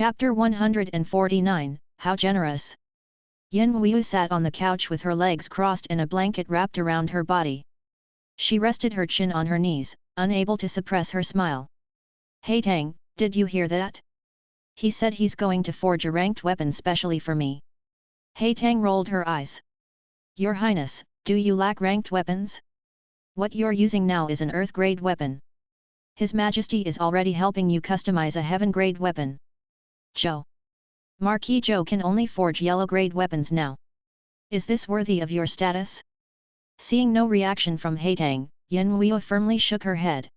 Chapter 149, How Generous. Yin Wuyu sat on the couch with her legs crossed and a blanket wrapped around her body. She rested her chin on her knees, unable to suppress her smile. "Hey Tang, did you hear that? He said he's going to forge a ranked weapon specially for me." Hey Tang rolled her eyes. "Your Highness, do you lack ranked weapons? What you're using now is an Earth-grade weapon. His Majesty is already helping you customize a Heaven-grade weapon." Zhou. Marquis Zhou can only forge yellow-grade weapons now. Is this worthy of your status? Seeing no reaction from Haitang, Yin Wuyu firmly shook her head.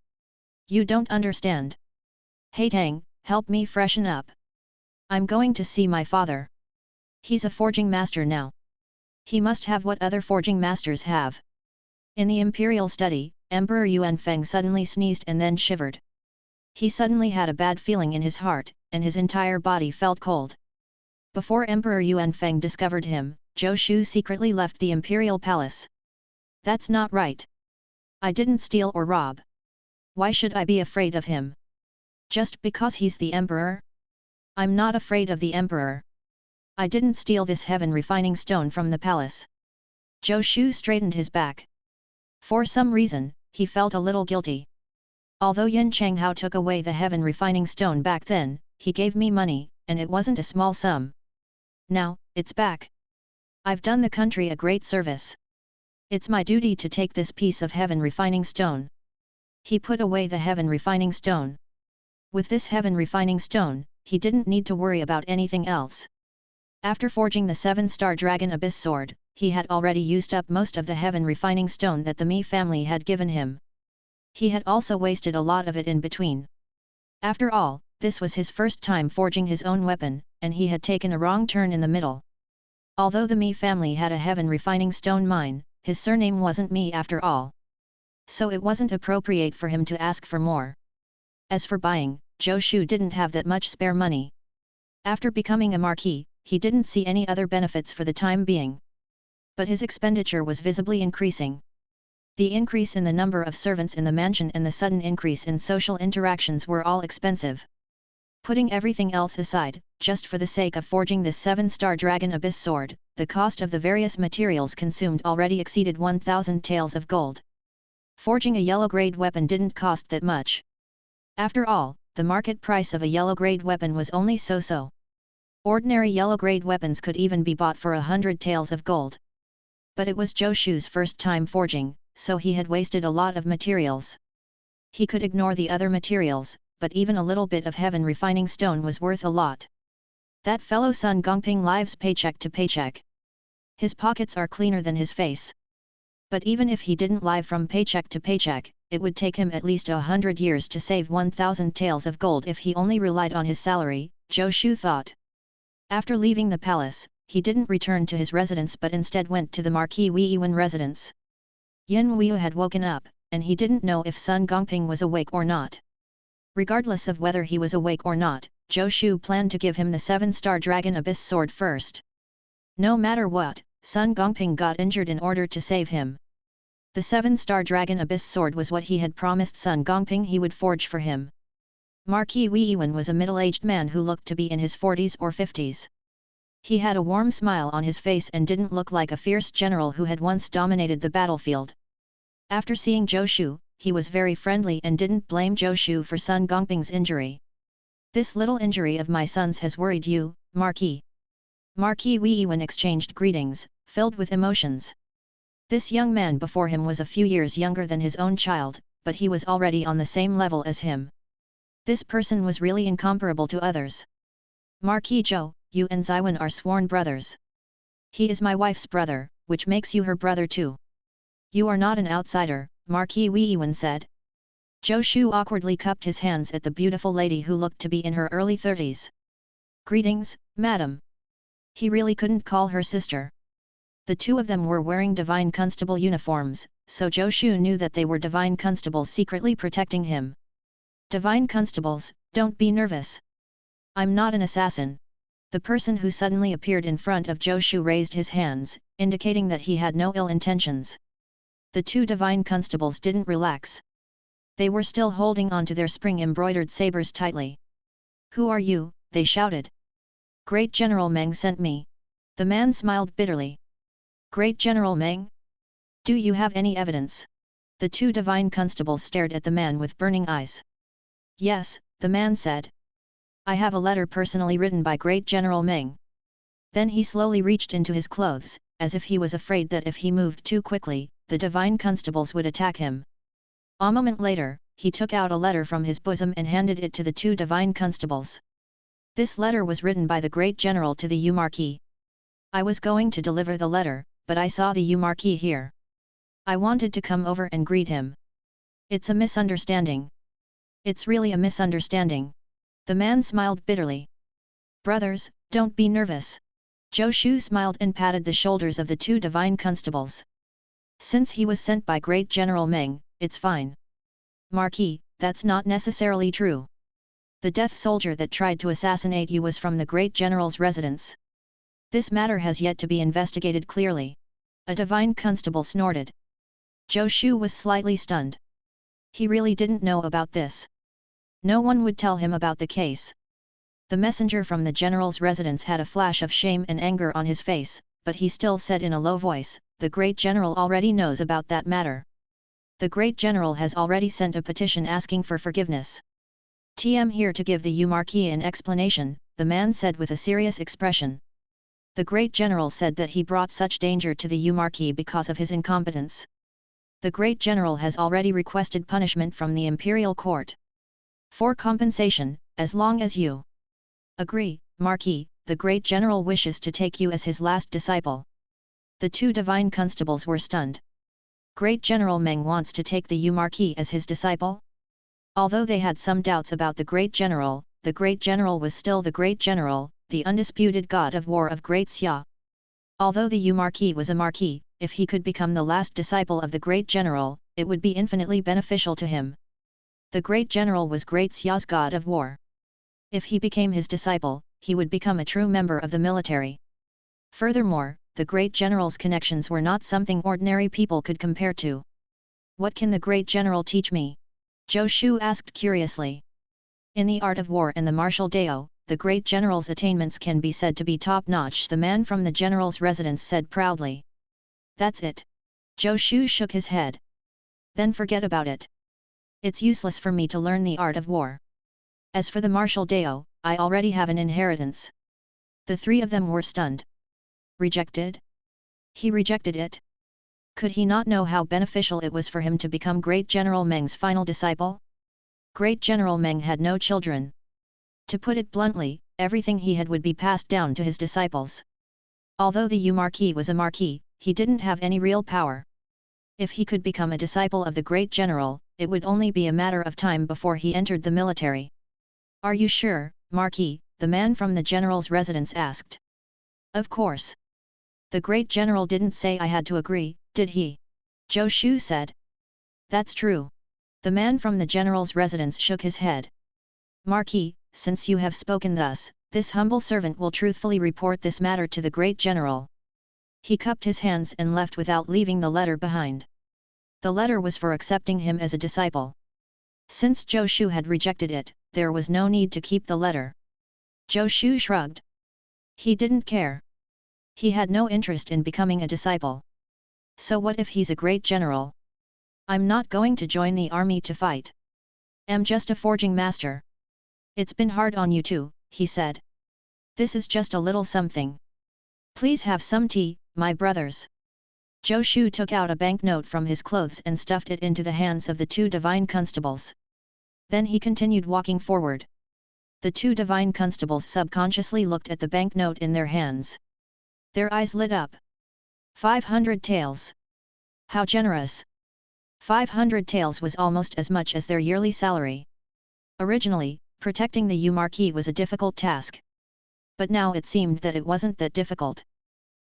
"You don't understand. Haitang, help me freshen up. I'm going to see my father. He's a forging master now. He must have what other forging masters have." In the imperial study, Emperor Yuanfeng suddenly sneezed and then shivered. He suddenly had a bad feeling in his heart, and his entire body felt cold. Before Emperor Yuanfeng discovered him, Zhou Shu secretly left the imperial palace. "That's not right. I didn't steal or rob. Why should I be afraid of him? Just because he's the emperor? I'm not afraid of the emperor. I didn't steal this heaven refining stone from the palace." Zhou Shu straightened his back. For some reason, he felt a little guilty. "Although Yin Changhao took away the heaven refining stone back then, he gave me money, and it wasn't a small sum. Now, it's back. I've done the country a great service. It's my duty to take this piece of heaven refining stone." He put away the heaven refining stone. With this heaven refining stone, he didn't need to worry about anything else. After forging the 7-star Dragon Abyss sword, he had already used up most of the heaven refining stone that the Mi family had given him. He had also wasted a lot of it in between. After all, this was his first time forging his own weapon, and he had taken a wrong turn in the middle. Although the Mi family had a heaven refining stone mine, his surname wasn't Mi after all. So it wasn't appropriate for him to ask for more. As for buying, Zhou Shu didn't have that much spare money. After becoming a marquis, he didn't see any other benefits for the time being. But his expenditure was visibly increasing. The increase in the number of servants in the mansion and the sudden increase in social interactions were all expensive. Putting everything else aside, just for the sake of forging this 7-star Dragon Abyss sword, the cost of the various materials consumed already exceeded 1,000 taels of gold. Forging a yellow-grade weapon didn't cost that much. After all, the market price of a yellow-grade weapon was only so-so. Ordinary yellow-grade weapons could even be bought for 100 taels of gold. But it was Zhou Shu's first time forging, so he had wasted a lot of materials. He could ignore the other materials, but even a little bit of heaven refining stone was worth a lot. That fellow Sun Gongping lives paycheck to paycheck. His pockets are cleaner than his face. But even if he didn't live from paycheck to paycheck, it would take him at least 100 years to save 1,000 taels of gold if he only relied on his salary, Zhou Shu thought. After leaving the palace, he didn't return to his residence but instead went to the Marquis Wei Yuan residence. Yin Wuyu had woken up, and he didn't know if Sun Gongping was awake or not. Regardless of whether he was awake or not, Zhou Shu planned to give him the 7-star Dragon Abyss sword first. No matter what, Sun Gongping got injured in order to save him. The 7-star Dragon Abyss sword was what he had promised Sun Gongping he would forge for him. Marquis Wei Yuan was a middle-aged man who looked to be in his 40s or 50s. He had a warm smile on his face and didn't look like a fierce general who had once dominated the battlefield. After seeing Zhou Shu, he was very friendly and didn't blame Zhou Shu for Sun Gongping's injury. "This little injury of my son's has worried you, Marquis." Marquis Wei Yuan exchanged greetings, filled with emotions. This young man before him was a few years younger than his own child, but he was already on the same level as him. This person was really incomparable to others. "Marquis Zhou, you and Zaiwan are sworn brothers. He is my wife's brother, which makes you her brother too. You are not an outsider," Marquis Wei Yuan said. Zhou Shu awkwardly cupped his hands at the beautiful lady who looked to be in her early 30s. "Greetings, madam." He really couldn't call her sister. The two of them were wearing Divine Constable uniforms, so Zhou Shu knew that they were Divine Constables secretly protecting him. "Divine Constables, don't be nervous. I'm not an assassin." The person who suddenly appeared in front of Zhou Shu raised his hands, indicating that he had no ill intentions. The two Divine Constables didn't relax. They were still holding on to their spring-embroidered sabers tightly. "Who are you, they shouted. Great General Meng sent me. The man smiled bitterly. Great General Meng? Do you have any evidence? The two divine constables stared at the man with burning eyes. Yes, the man said. I have a letter personally written by Great General Meng. Then he slowly reached into his clothes, as if he was afraid that if he moved too quickly, the divine constables would attack him. A moment later, he took out a letter from his bosom and handed it to the two divine constables. This letter was written by the Great General to the Marquis. I was going to deliver the letter, but I saw the Marquis here. I wanted to come over and greet him. It's a misunderstanding. It's really a misunderstanding. The man smiled bitterly. Brothers, don't be nervous. Zhou Shu smiled and patted the shoulders of the two divine constables. Since he was sent by Great General Meng, it's fine. Marquis, that's not necessarily true. The death soldier that tried to assassinate you was from the Great General's residence. This matter has yet to be investigated clearly. A divine constable snorted. Zhou Shu was slightly stunned. He really didn't know about this. No one would tell him about the case. The messenger from the general's residence had a flash of shame and anger on his face, but he still said in a low voice, the Great General already knows about that matter. The Great General has already sent a petition asking for forgiveness. TM here to give the Marquis an explanation, the man said with a serious expression. The Great General said that he brought such danger to the Marquis because of his incompetence. The Great General has already requested punishment from the Imperial Court. For compensation, as long as you agree, Marquis, the Great General wishes to take you as his last disciple. The two divine constables were stunned. Great General Meng wants to take the Marquis as his disciple? Although they had some doubts about the Great General was still the Great General, the undisputed god of war of Great Xia. Although the Marquis was a marquis, if he could become the last disciple of the Great General, it would be infinitely beneficial to him. The Great General was Great Xia's god of war. If he became his disciple, he would become a true member of the military. Furthermore, the Great General's connections were not something ordinary people could compare to. What can the Great General teach me? Zhou Shu asked curiously. In the art of war and the martial Dao, the Great General's attainments can be said to be top-notch, the man from the general's residence said proudly. That's it. Zhou Shu shook his head. Then forget about it. It's useless for me to learn the art of war. As for the martial Dao, I already have an inheritance. The three of them were stunned. Rejected? He rejected it? Could he not know how beneficial it was for him to become Great General Meng's final disciple? Great General Meng had no children. To put it bluntly, everything he had would be passed down to his disciples. Although the Marquis was a marquis, he didn't have any real power. If he could become a disciple of the Great General, it would only be a matter of time before he entered the military. Are you sure, Marquis? The man from the general's residence asked. Of course. The Great General didn't say I had to agree, did he? Zhou Shu said. That's true. The man from the general's residence shook his head. Marquis, since you have spoken thus, this humble servant will truthfully report this matter to the Great General. He cupped his hands and left without leaving the letter behind. The letter was for accepting him as a disciple. Since Zhou Shu had rejected it, there was no need to keep the letter. Zhou Shu shrugged. He didn't care. He had no interest in becoming a disciple. So what if he's a great general? I'm not going to join the army to fight. I'm just a forging master. It's been hard on you too, he said. This is just a little something. Please have some tea, my brothers. Zhou Shu took out a banknote from his clothes and stuffed it into the hands of the two divine constables. Then he continued walking forward. The two divine constables subconsciously looked at the banknote in their hands. Their eyes lit up. 500 taels. How generous! 500 taels was almost as much as their yearly salary. Originally, protecting the Marquis was a difficult task. But now it seemed that it wasn't that difficult.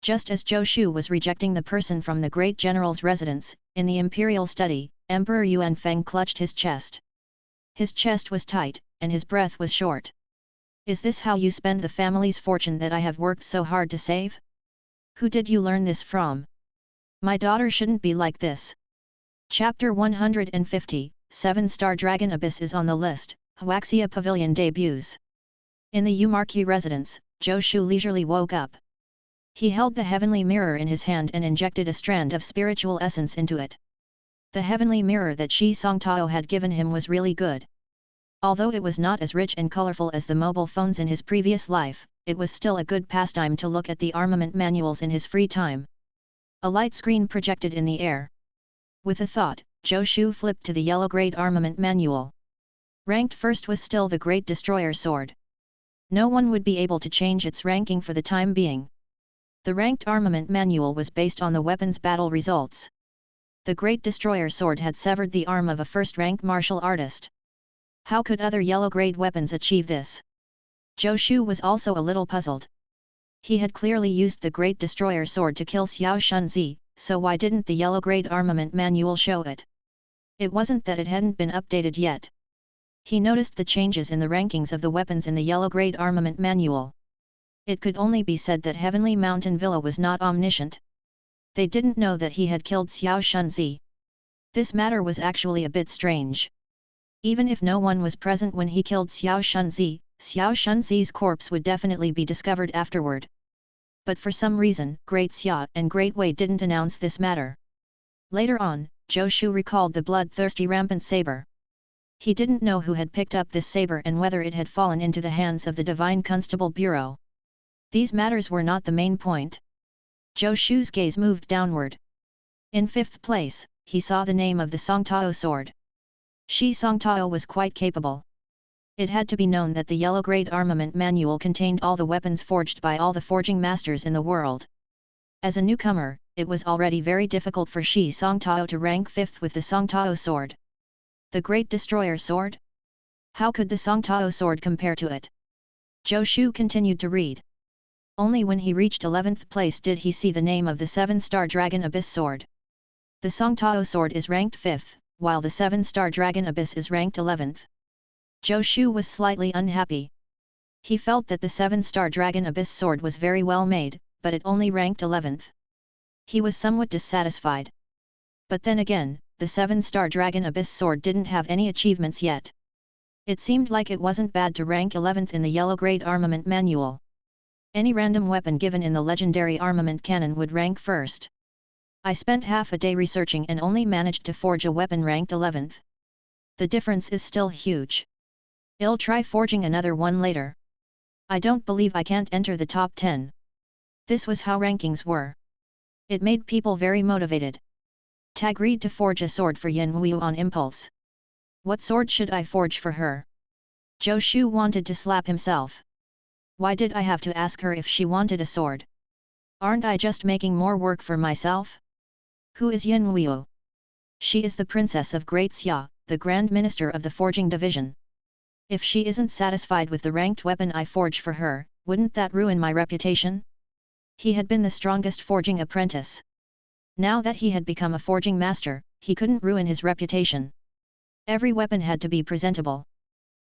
Just as Zhou Shu was rejecting the person from the Great General's residence, in the Imperial study, Emperor Yuan Feng clutched his chest. His chest was tight, and his breath was short. Is this how you spend the family's fortune that I have worked so hard to save? Who did you learn this from? My daughter shouldn't be like this. Chapter 150, 7-star Dragon Abyss is on the list, Huaxia Pavilion debuts. In the Umarqi residence, Zhou Shu leisurely woke up. He held the heavenly mirror in his hand and injected a strand of spiritual essence into it. The heavenly mirror that Shi Songtao had given him was really good. Although it was not as rich and colorful as the mobile phones in his previous life, it was still a good pastime to look at the armament manuals in his free time. A light screen projected in the air. With a thought, Zhou Shu flipped to the yellow grade armament manual. Ranked first was still the Great Destroyer sword. No one would be able to change its ranking for the time being. The ranked armament manual was based on the weapon's battle results. The Great Destroyer sword had severed the arm of a first-rank martial artist. How could other yellow-grade weapons achieve this? Zhou Shu was also a little puzzled. He had clearly used the Great Destroyer sword to kill Xiao Shunzi, so why didn't the yellow-grade armament manual show it? It wasn't that it hadn't been updated yet. He noticed the changes in the rankings of the weapons in the yellow-grade armament manual. It could only be said that Heavenly Mountain Villa was not omniscient. They didn't know that he had killed Xiao Shunzi. This matter was actually a bit strange. Even if no one was present when he killed Xiao Shunzi's corpse would definitely be discovered afterward. But for some reason, Great Xia and Great Wei didn't announce this matter. Later on, Zhou Shu recalled the bloodthirsty rampant saber. He didn't know who had picked up this saber and whether it had fallen into the hands of the Divine Constable Bureau. These matters were not the main point. Zhou Shu's gaze moved downward. In fifth place, he saw the name of the Songtao sword. Shi Songtao was quite capable. It had to be known that the yellow-grade armament manual contained all the weapons forged by all the forging masters in the world. As a newcomer, it was already very difficult for Shi Songtao to rank fifth with the Songtao sword. The Great Destroyer sword? How could the Songtao sword compare to it? Zhou Shu continued to read. Only when he reached 11th place did he see the name of the 7-star Dragon Abyss sword. The Songtao sword is ranked 5th, while the 7-star Dragon Abyss is ranked 11th. Zhou Shu was slightly unhappy. He felt that the 7-star Dragon Abyss sword was very well made, but it only ranked 11th. He was somewhat dissatisfied. But then again, the 7-star Dragon Abyss sword didn't have any achievements yet. It seemed like it wasn't bad to rank 11th in the yellow grade armament manual. Any random weapon given in the legendary armament canon would rank first. I spent half a day researching and only managed to forge a weapon ranked 11th. The difference is still huge. I'll try forging another one later. I don't believe I can't enter the top 10. This was how rankings were. It made people very motivated. Agreed to forge a sword for Yin Wu on impulse. What sword should I forge for her? Zhou Shu wanted to slap himself. Why did I have to ask her if she wanted a sword? Aren't I just making more work for myself? Who is Yin Wu? She is the princess of Great Xia, the Grand Minister of the Forging Division. If she isn't satisfied with the ranked weapon I forge for her, wouldn't that ruin my reputation? He had been the strongest forging apprentice. Now that he had become a forging master, he couldn't ruin his reputation. Every weapon had to be presentable.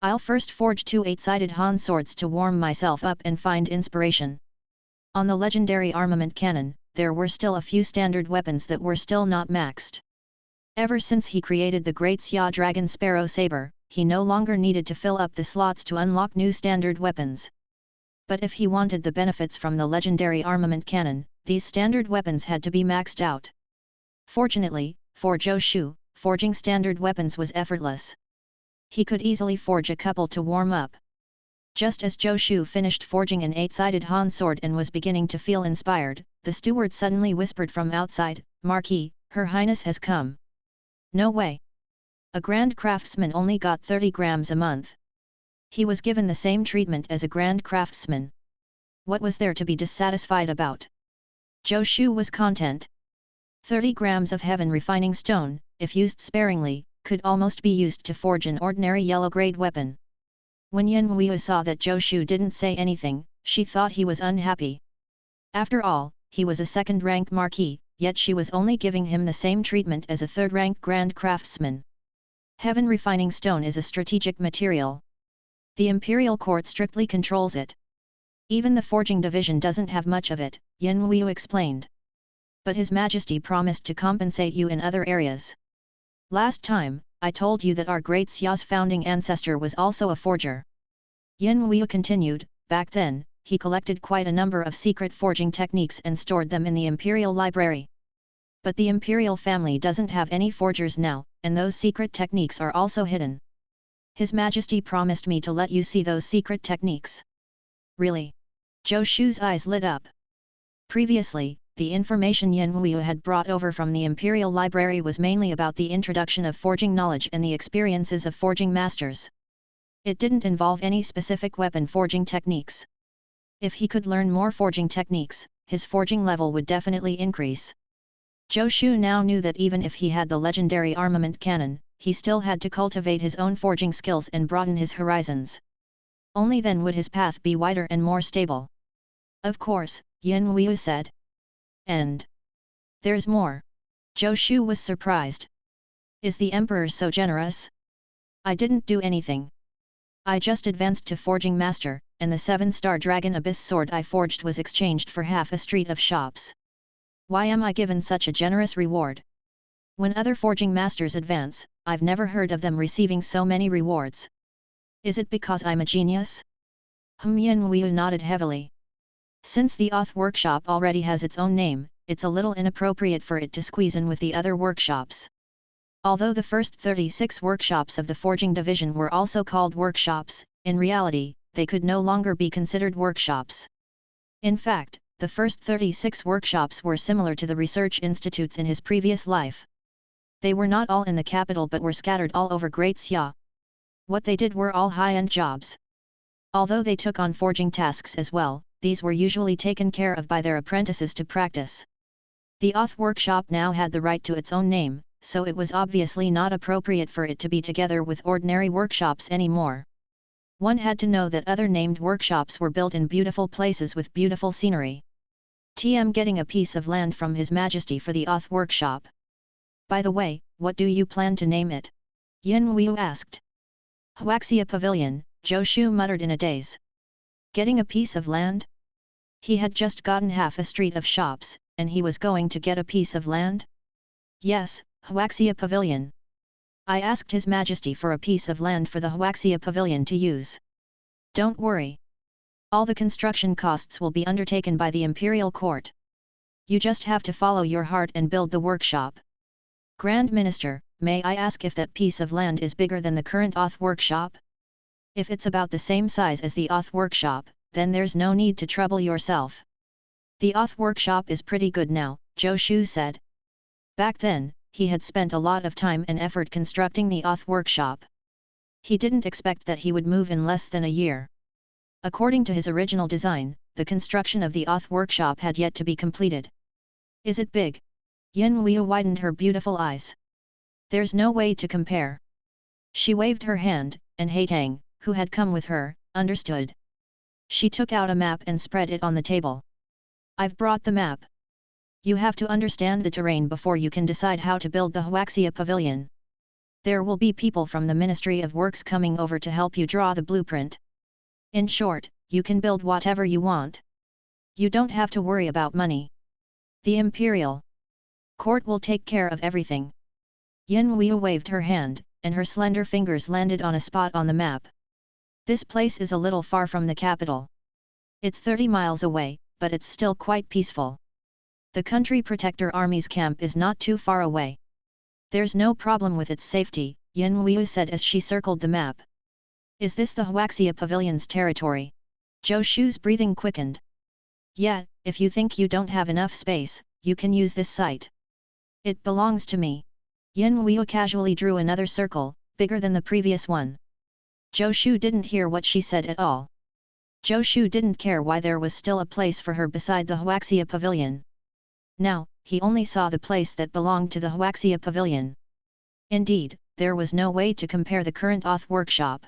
I'll first forge 2 8-sided Han swords to warm myself up and find inspiration. On the legendary armament canon, there were still a few standard weapons that were still not maxed. Ever since he created the Great Xia Dragon Sparrow Saber, he no longer needed to fill up the slots to unlock new standard weapons. But if he wanted the benefits from the legendary armament canon, these standard weapons had to be maxed out. Fortunately, for Zhou Shu, forging standard weapons was effortless. He could easily forge a couple to warm up. Just as Zhou Shu finished forging an 8-sided Han sword and was beginning to feel inspired, the steward suddenly whispered from outside, "Marquis, Her Highness has come." No way. A grand craftsman only got 30 grams a month. He was given the same treatment as a grand craftsman. What was there to be dissatisfied about? Zhou Shu was content. 30 grams of heaven refining stone, if used sparingly, could almost be used to forge an ordinary yellow-grade weapon. When Yin Wu saw that Zhou Shu didn't say anything, she thought he was unhappy. After all, he was a second-rank marquis, yet she was only giving him the same treatment as a third-rank grand craftsman. Heaven refining stone is a strategic material. The imperial court strictly controls it. Even the forging division doesn't have much of it, Yin Wu explained. But His Majesty promised to compensate you in other areas. Last time, I told you that our Great Xia's founding ancestor was also a forger. Yin Wu continued, back then, he collected quite a number of secret forging techniques and stored them in the Imperial Library. But the Imperial family doesn't have any forgers now, and those secret techniques are also hidden. His Majesty promised me to let you see those secret techniques. Really? Zhou Shu's eyes lit up. Previously, the information Yin Wu had brought over from the Imperial Library was mainly about the introduction of forging knowledge and the experiences of forging masters. It didn't involve any specific weapon forging techniques. If he could learn more forging techniques, his forging level would definitely increase. Zhou Shu now knew that even if he had the legendary armament cannon, he still had to cultivate his own forging skills and broaden his horizons. Only then would his path be wider and more stable. Of course, Yin Wu said. And there's more. Zhou Shu was surprised. Is the Emperor so generous? I didn't do anything. I just advanced to Forging Master, and the 7-star Dragon Abyss sword I forged was exchanged for half a street of shops. Why am I given such a generous reward? When other Forging Masters advance, I've never heard of them receiving so many rewards. Is it because I'm a genius? Yin Wu nodded heavily. Since the Auth workshop already has its own name, it's a little inappropriate for it to squeeze in with the other workshops. Although the first 36 workshops of the forging division were also called workshops, in reality, they could no longer be considered workshops. In fact, the first 36 workshops were similar to the research institutes in his previous life. They were not all in the capital but were scattered all over Great Xia. What they did were all high-end jobs. Although they took on forging tasks as well, these were usually taken care of by their apprentices to practice. The Auth workshop now had the right to its own name, so it was obviously not appropriate for it to be together with ordinary workshops anymore. One had to know that other named workshops were built in beautiful places with beautiful scenery. Getting a piece of land from His Majesty for the Auth workshop. By the way, what do you plan to name it? Yin Wu asked. Huaxia Pavilion, Zhou Shu muttered in a daze. Getting a piece of land? He had just gotten half a street of shops, and he was going to get a piece of land? Yes, Huaxia Pavilion. I asked His Majesty for a piece of land for the Huaxia Pavilion to use. Don't worry. All the construction costs will be undertaken by the Imperial Court. You just have to follow your heart and build the workshop. Grand Minister, may I ask if that piece of land is bigger than the current Auth workshop? If it's about the same size as the Auth workshop, then there's no need to trouble yourself. The Auth workshop is pretty good now, Zhou Shu said. Back then, he had spent a lot of time and effort constructing the Auth workshop. He didn't expect that he would move in less than a year. According to his original design, the construction of the Auth workshop had yet to be completed. Is it big? Yin Wu widened her beautiful eyes. There's no way to compare. She waved her hand, and Haitang, who had come with her, understood. She took out a map and spread it on the table. I've brought the map. You have to understand the terrain before you can decide how to build the Huaxia Pavilion. There will be people from the Ministry of Works coming over to help you draw the blueprint. In short, you can build whatever you want. You don't have to worry about money. The Imperial Court will take care of everything. Yin Wu waved her hand, and her slender fingers landed on a spot on the map. This place is a little far from the capital. It's 30 miles away, but it's still quite peaceful. The Country Protector Army's camp is not too far away. There's no problem with its safety, Yin Wu said as she circled the map. Is this the Huaxia Pavilion's territory? Zhou Shu's breathing quickened. Yeah, if you think you don't have enough space, you can use this site. It belongs to me. Yin Wu casually drew another circle, bigger than the previous one. Zhou Shu didn't hear what she said at all. Zhou Shu didn't care why there was still a place for her beside the Huaxia Pavilion. Now, he only saw the place that belonged to the Huaxia Pavilion. Indeed, there was no way to compare the current Auth workshop.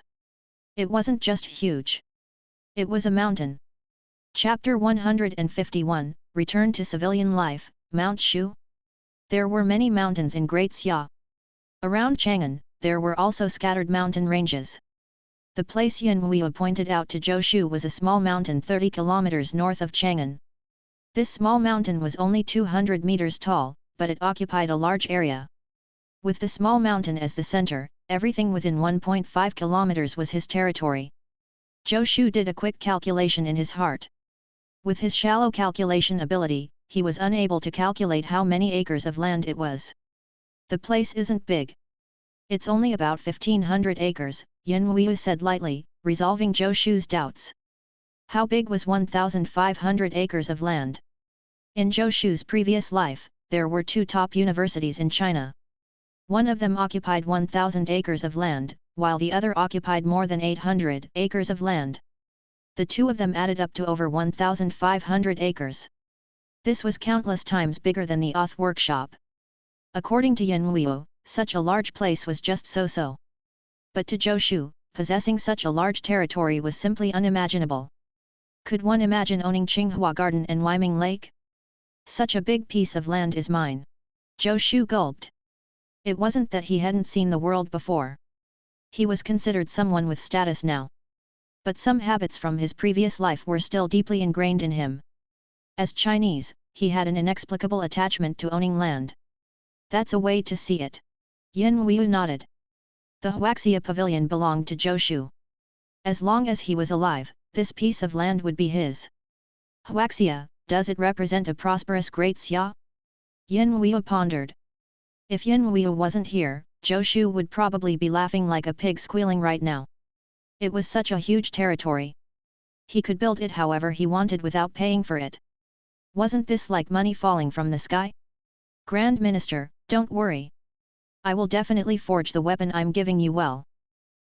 It wasn't just huge. It was a mountain. Chapter 151, Return to Civilian Life, Mount Shu. There were many mountains in Great Xia. Around Chang'an, there were also scattered mountain ranges. The place Yin Wu pointed out to Zhou Shu was a small mountain 30 kilometers north of Chang'an. This small mountain was only 200 meters tall, but it occupied a large area. With the small mountain as the center, everything within 1.5 kilometers was his territory. Zhou Shu did a quick calculation in his heart. With his shallow calculation ability, he was unable to calculate how many acres of land it was. The place isn't big. It's only about 1500 acres, Yin Wuyu said lightly, resolving Zhou Shu's doubts. How big was 1500 acres of land? In Zhou Shu's previous life, there were two top universities in China. One of them occupied 1000 acres of land, while the other occupied more than 800 acres of land. The two of them added up to over 1500 acres. This was countless times bigger than the Auth workshop. According to Yin Wuyu, such a large place was just so-so. But to Zhou Shu, possessing such a large territory was simply unimaginable. Could one imagine owning Qinghua Garden and Weiming Lake? Such a big piece of land is mine. Zhou Shu gulped. It wasn't that he hadn't seen the world before. He was considered someone with status now. But some habits from his previous life were still deeply ingrained in him. As Chinese, he had an inexplicable attachment to owning land. That's a way to see it. Yin Wuyu nodded. The Huaxia pavilion belonged to Zhou Shu. As long as he was alive, this piece of land would be his. Huaxia, does it represent a prosperous Great Xia? Yin Wuyu pondered. If Yin Wuyu wasn't here, Zhou Shu would probably be laughing like a pig squealing right now. It was such a huge territory. He could build it however he wanted without paying for it. Wasn't this like money falling from the sky? Grand Minister, don't worry. I will definitely forge the weapon I'm giving you well.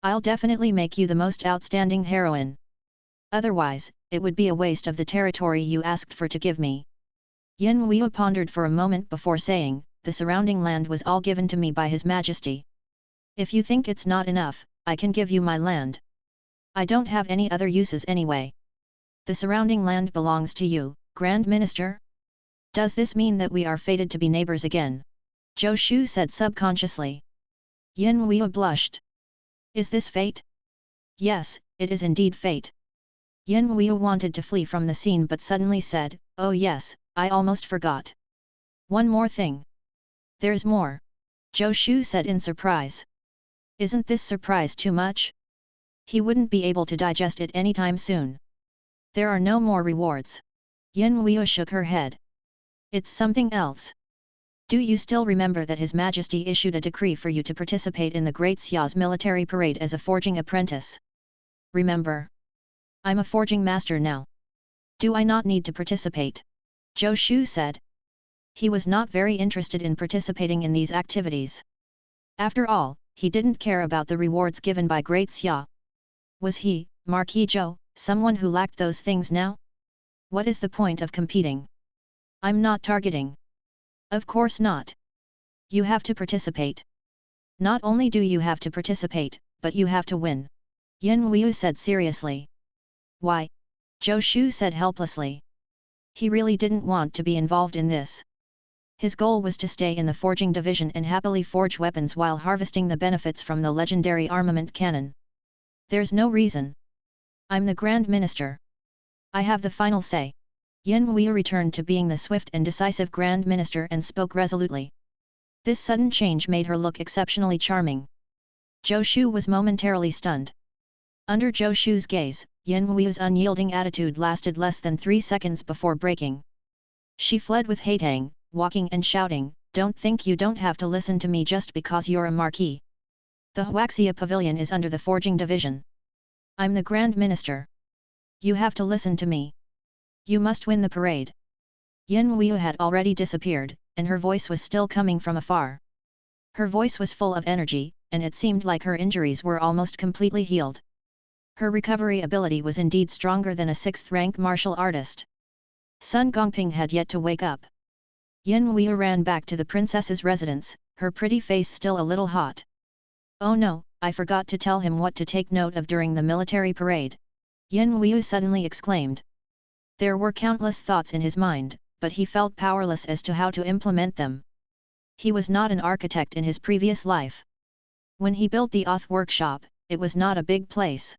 I'll definitely make you the most outstanding heroine. Otherwise, it would be a waste of the territory you asked for to give me. Yin Wuyu pondered for a moment before saying, the surrounding land was all given to me by His Majesty. If you think it's not enough, I can give you my land. I don't have any other uses anyway. The surrounding land belongs to you, Grand Minister? Does this mean that we are fated to be neighbors again? Zhou Shu said subconsciously. Yin Wuyu blushed. Is this fate? Yes, it is indeed fate. Yin Wuyu wanted to flee from the scene but suddenly said, oh yes, I almost forgot. One more thing. There's more. Zhou Shu said in surprise. Isn't this surprise too much? He wouldn't be able to digest it anytime soon. There are no more rewards. Yin Wuyu shook her head. It's something else. Do you still remember that His Majesty issued a decree for you to participate in the Great Xia's military parade as a forging apprentice? Remember? I'm a forging master now. Do I not need to participate? Zhou Shu said. He was not very interested in participating in these activities. After all, he didn't care about the rewards given by Great Xia. Was he, Marquis Zhou, someone who lacked those things now? What is the point of competing? I'm not targeting. Of course not. You have to participate. Not only do you have to participate, but you have to win. Yin Wuyu said seriously. Why? Zhou Shu said helplessly. He really didn't want to be involved in this. His goal was to stay in the forging division and happily forge weapons while harvesting the benefits from the legendary armament cannon. There's no reason. I'm the Grand Minister. I have the final say. Yin Wuyu returned to being the swift and decisive Grand Minister and spoke resolutely. This sudden change made her look exceptionally charming. Zhou Shu was momentarily stunned. Under Zhou Shu's gaze, Yin Wuyu's unyielding attitude lasted less than 3 seconds before breaking. She fled with hatang, walking and shouting, don't think you don't have to listen to me just because you're a marquis. The Huaxia Pavilion is under the Forging Division. I'm the Grand Minister. You have to listen to me. You must win the parade. Yin Wuyu had already disappeared, and her voice was still coming from afar. Her voice was full of energy, and it seemed like her injuries were almost completely healed. Her recovery ability was indeed stronger than a 6th-rank martial artist. Sun Gongping had yet to wake up. Yin Wuyu ran back to the princess's residence, her pretty face still a little hot. Oh no, I forgot to tell him what to take note of during the military parade. Yin Wuyu suddenly exclaimed. There were countless thoughts in his mind, but he felt powerless as to how to implement them. He was not an architect in his previous life. When he built the Auth workshop, it was not a big place.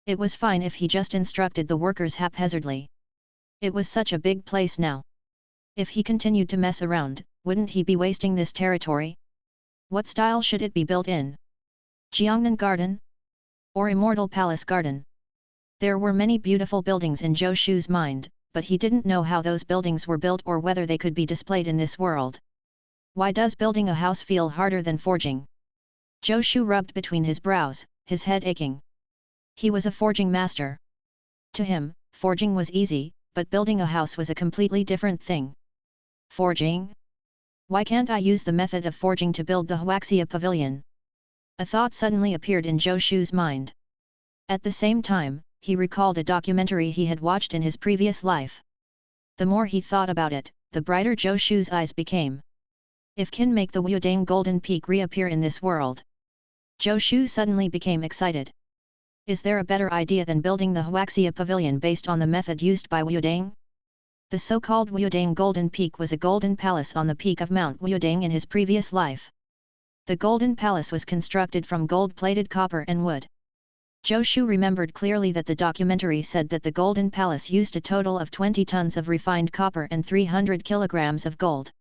It was fine if he just instructed the workers haphazardly. It was such a big place now. If he continued to mess around, wouldn't he be wasting this territory? What style should it be built in? Jiangnan Garden? Or Immortal Palace Garden? There were many beautiful buildings in Zhou Shu's mind, but he didn't know how those buildings were built or whether they could be displayed in this world. Why does building a house feel harder than forging? Zhou Shu rubbed between his brows, his head aching. He was a forging master. To him, forging was easy, but building a house was a completely different thing. Forging? Why can't I use the method of forging to build the Huaxia Pavilion? A thought suddenly appeared in Zhou Shu's mind. At the same time, he recalled a documentary he had watched in his previous life. The more he thought about it, the brighter Zhou Shu's eyes became. If can make the Wudang Golden Peak reappear in this world? Zhou Shu suddenly became excited. Is there a better idea than building the Huaxia Pavilion based on the method used by Wudang? The so-called Wudang Golden Peak was a golden palace on the peak of Mount Wudang in his previous life. The golden palace was constructed from gold-plated copper and wood. Zhou Shu remembered clearly that the documentary said that the golden palace used a total of 20 tons of refined copper and 300 kilograms of gold.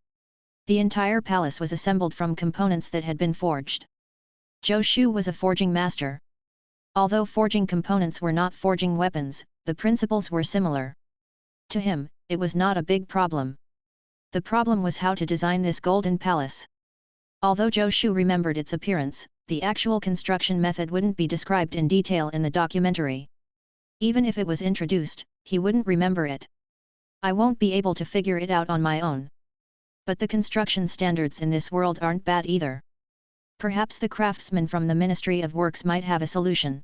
The entire palace was assembled from components that had been forged. Zhou Shu was a forging master. Although forging components were not forging weapons, the principles were similar. To him, it was not a big problem. The problem was how to design this golden palace. Although Zhou Shu remembered its appearance, the actual construction method wouldn't be described in detail in the documentary. Even if it was introduced, he wouldn't remember it. I won't be able to figure it out on my own. But the construction standards in this world aren't bad either. Perhaps the craftsmen from the Ministry of Works might have a solution.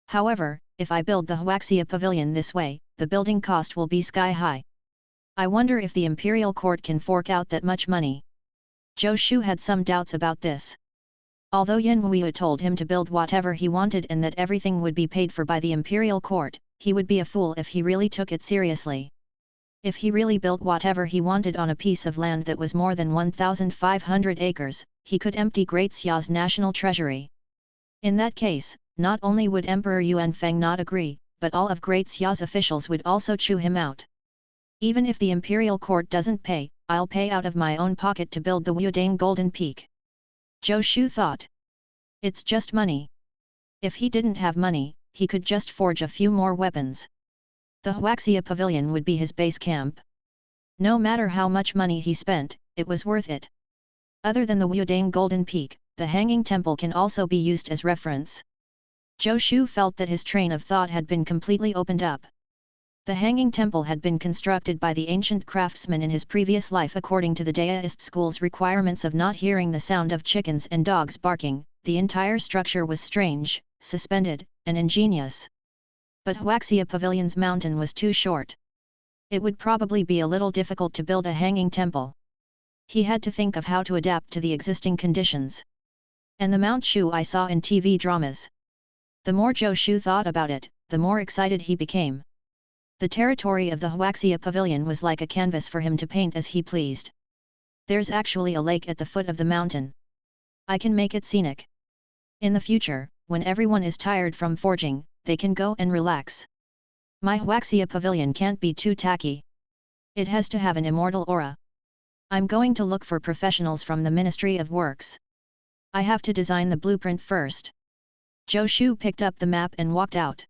However, if I build the Huaxia Pavilion this way, the building cost will be sky high. I wonder if the Imperial Court can fork out that much money. Zhou Shu had some doubts about this. Although Yin Wuyu told him to build whatever he wanted and that everything would be paid for by the Imperial Court, he would be a fool if he really took it seriously. If he really built whatever he wanted on a piece of land that was more than 1,500 acres, he could empty Great Xia's national treasury. In that case, not only would Emperor Yuan Feng not agree, but all of Great Xia's officials would also chew him out. Even if the Imperial Court doesn't pay, I'll pay out of my own pocket to build the Wudang Golden Peak. Zhou Shu thought. It's just money. If he didn't have money, he could just forge a few more weapons. The Huaxia Pavilion would be his base camp. No matter how much money he spent, it was worth it. Other than the Wudang Golden Peak, the Hanging Temple can also be used as reference. Zhou Shu felt that his train of thought had been completely opened up. The Hanging Temple had been constructed by the ancient craftsman in his previous life according to the Daoist school's requirements of not hearing the sound of chickens and dogs barking. The entire structure was strange, suspended, and ingenious. But Huaxia Pavilion's mountain was too short. It would probably be a little difficult to build a hanging temple. He had to think of how to adapt to the existing conditions. And the Mount Shu I saw in TV dramas. The more Zhou Shu thought about it, the more excited he became. The territory of the Huaxia Pavilion was like a canvas for him to paint as he pleased. There's actually a lake at the foot of the mountain. I can make it scenic. In the future, when everyone is tired from forging, they can go and relax. My Huaxia Pavilion can't be too tacky. It has to have an immortal aura. I'm going to look for professionals from the Ministry of Works. I have to design the blueprint first. Zhou Shu picked up the map and walked out.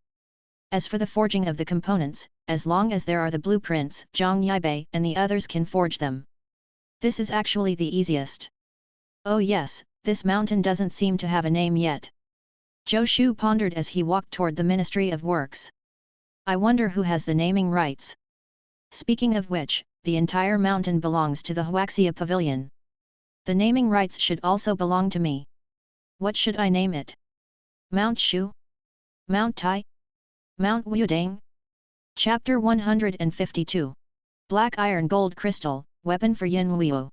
As for the forging of the components, as long as there are the blueprints, Zhang Yibei and the others can forge them. This is actually the easiest. Oh yes, this mountain doesn't seem to have a name yet. Zhou Shu pondered as he walked toward the Ministry of Works. I wonder who has the naming rights. Speaking of which, the entire mountain belongs to the Huaxia Pavilion. The naming rights should also belong to me. What should I name it? Mount Shu? Mount Tai? Mount Wudang? Chapter 152. Black Iron Gold Crystal, Weapon for Yin Wuyu.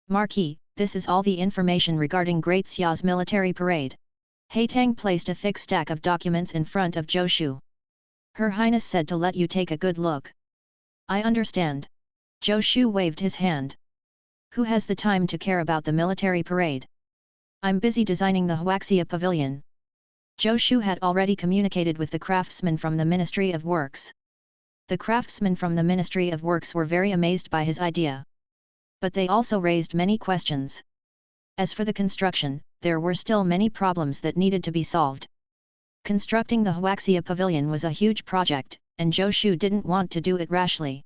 Marquis, this is all the information regarding Great Xia's military parade. Haitang placed a thick stack of documents in front of Zhou Shu. Her Highness said to let you take a good look. I understand. Zhou Shu waved his hand. Who has the time to care about the military parade? I'm busy designing the Huaxia Pavilion. Zhou Shu had already communicated with the craftsmen from the Ministry of Works. The craftsmen from the Ministry of Works were very amazed by his idea. But they also raised many questions. As for the construction, there were still many problems that needed to be solved. Constructing the Huaxia Pavilion was a huge project, and Zhou Shu didn't want to do it rashly.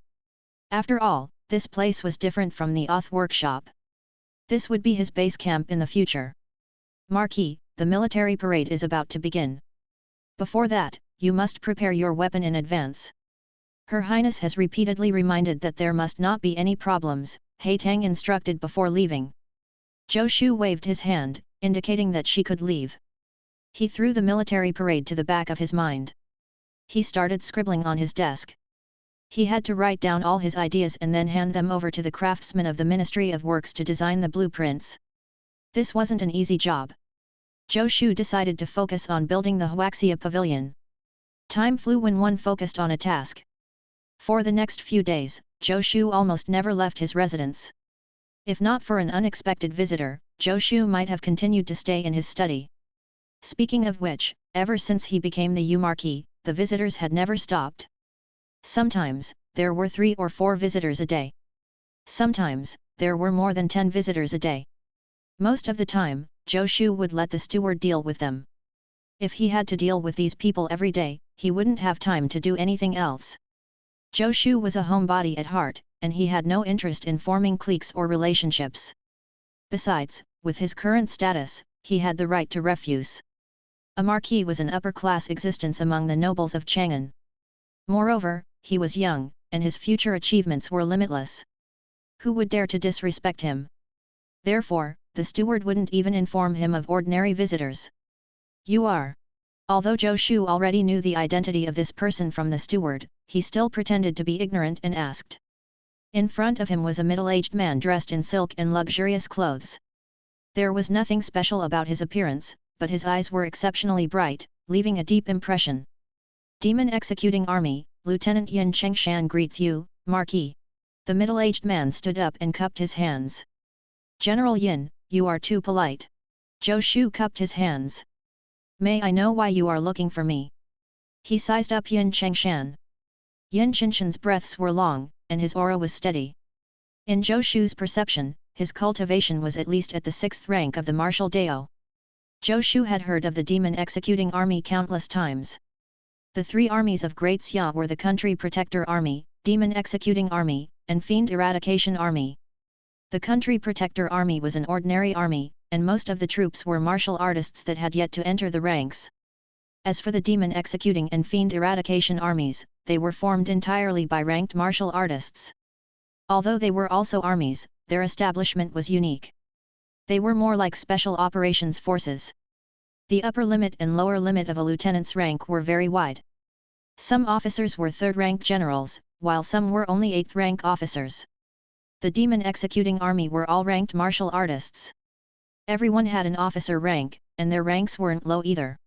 After all, this place was different from the Oth workshop. This would be his base camp in the future. Marquis, the military parade is about to begin. Before that, you must prepare your weapon in advance. Her Highness has repeatedly reminded that there must not be any problems, He Tang instructed before leaving. Zhou Shu waved his hand, indicating that she could leave. He threw the military parade to the back of his mind. He started scribbling on his desk. He had to write down all his ideas and then hand them over to the craftsmen of the Ministry of Works to design the blueprints. This wasn't an easy job. Zhou Shu decided to focus on building the Huaxia Pavilion. Time flew when one focused on a task. For the next few days, Zhou Shu almost never left his residence. If not for an unexpected visitor, Zhou Shu might have continued to stay in his study. Speaking of which, ever since he became the Yu Marquis, the visitors had never stopped. Sometimes, there were 3 or 4 visitors a day. Sometimes, there were more than 10 visitors a day. Most of the time, Zhou Shu would let the steward deal with them. If he had to deal with these people every day, he wouldn't have time to do anything else. Zhou Shu was a homebody at heart, and he had no interest in forming cliques or relationships. Besides, with his current status, he had the right to refuse. A marquis was an upper-class existence among the nobles of Chang'an. Moreover, he was young, and his future achievements were limitless. Who would dare to disrespect him? Therefore, the steward wouldn't even inform him of ordinary visitors. You are. Although Zhou Shu already knew the identity of this person from the steward, he still pretended to be ignorant and asked. In front of him was a middle-aged man dressed in silk and luxurious clothes. There was nothing special about his appearance, but his eyes were exceptionally bright, leaving a deep impression. Demon Executing Army, Lieutenant Yin Chengshan greets you, Marquis. The middle-aged man stood up and cupped his hands. General Yin, you are too polite. Zhou Shu cupped his hands. May I know why you are looking for me? He sized up Yin Chengshan. Yin Chengshan's breaths were long, and his aura was steady. In Zhou Shu's perception, his cultivation was at least at the 6th rank of the martial Dao. Zhou Shu had heard of the Demon Executing Army countless times. The 3 armies of Great Xia were the Country Protector Army, Demon Executing Army, and Fiend Eradication Army. The Country Protector Army was an ordinary army, and most of the troops were martial artists that had yet to enter the ranks. As for the Demon Executing and Fiend Eradication armies, they were formed entirely by ranked martial artists. Although they were also armies, their establishment was unique. They were more like special operations forces. The upper limit and lower limit of a lieutenant's rank were very wide. Some officers were 3rd-rank generals, while some were only 8th-rank officers. The Demon Executing Army were all ranked martial artists. Everyone had an officer rank, and their ranks weren't low either.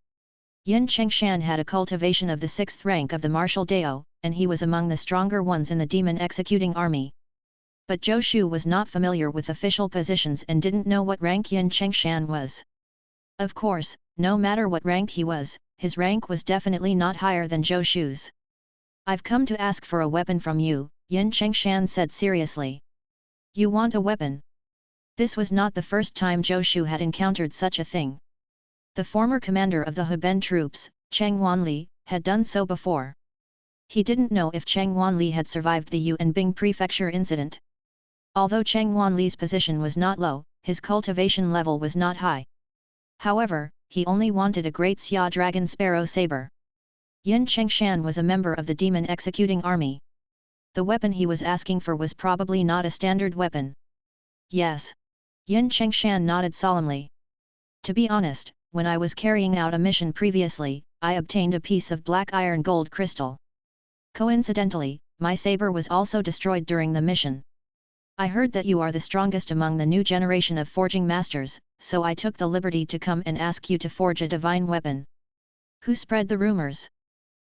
Yin Chengshan had a cultivation of the 6th rank of the martial Dao, and he was among the stronger ones in the Demon Executing Army. But Zhou Shu was not familiar with official positions and didn't know what rank Yin Chengshan was. Of course, no matter what rank he was, his rank was definitely not higher than Zhou Shu's. I've come to ask for a weapon from you, Yin Chengshan said seriously. You want a weapon? This was not the first time Zhou Shu had encountered such a thing. The former commander of the Heben troops, Cheng Wanli, had done so before. He didn't know if Cheng Wanli had survived the Yuanbing prefecture incident. Although Cheng Wanli's position was not low, his cultivation level was not high. However, he only wanted a Great Xia Dragon Sparrow saber. Yin Chengshan was a member of the Demon Executing Army. The weapon he was asking for was probably not a standard weapon. Yes. Yin Chengshan nodded solemnly. To be honest, when I was carrying out a mission previously, I obtained a piece of black iron gold crystal. Coincidentally, my saber was also destroyed during the mission. I heard that you are the strongest among the new generation of forging masters, so I took the liberty to come and ask you to forge a divine weapon. Who spread the rumors?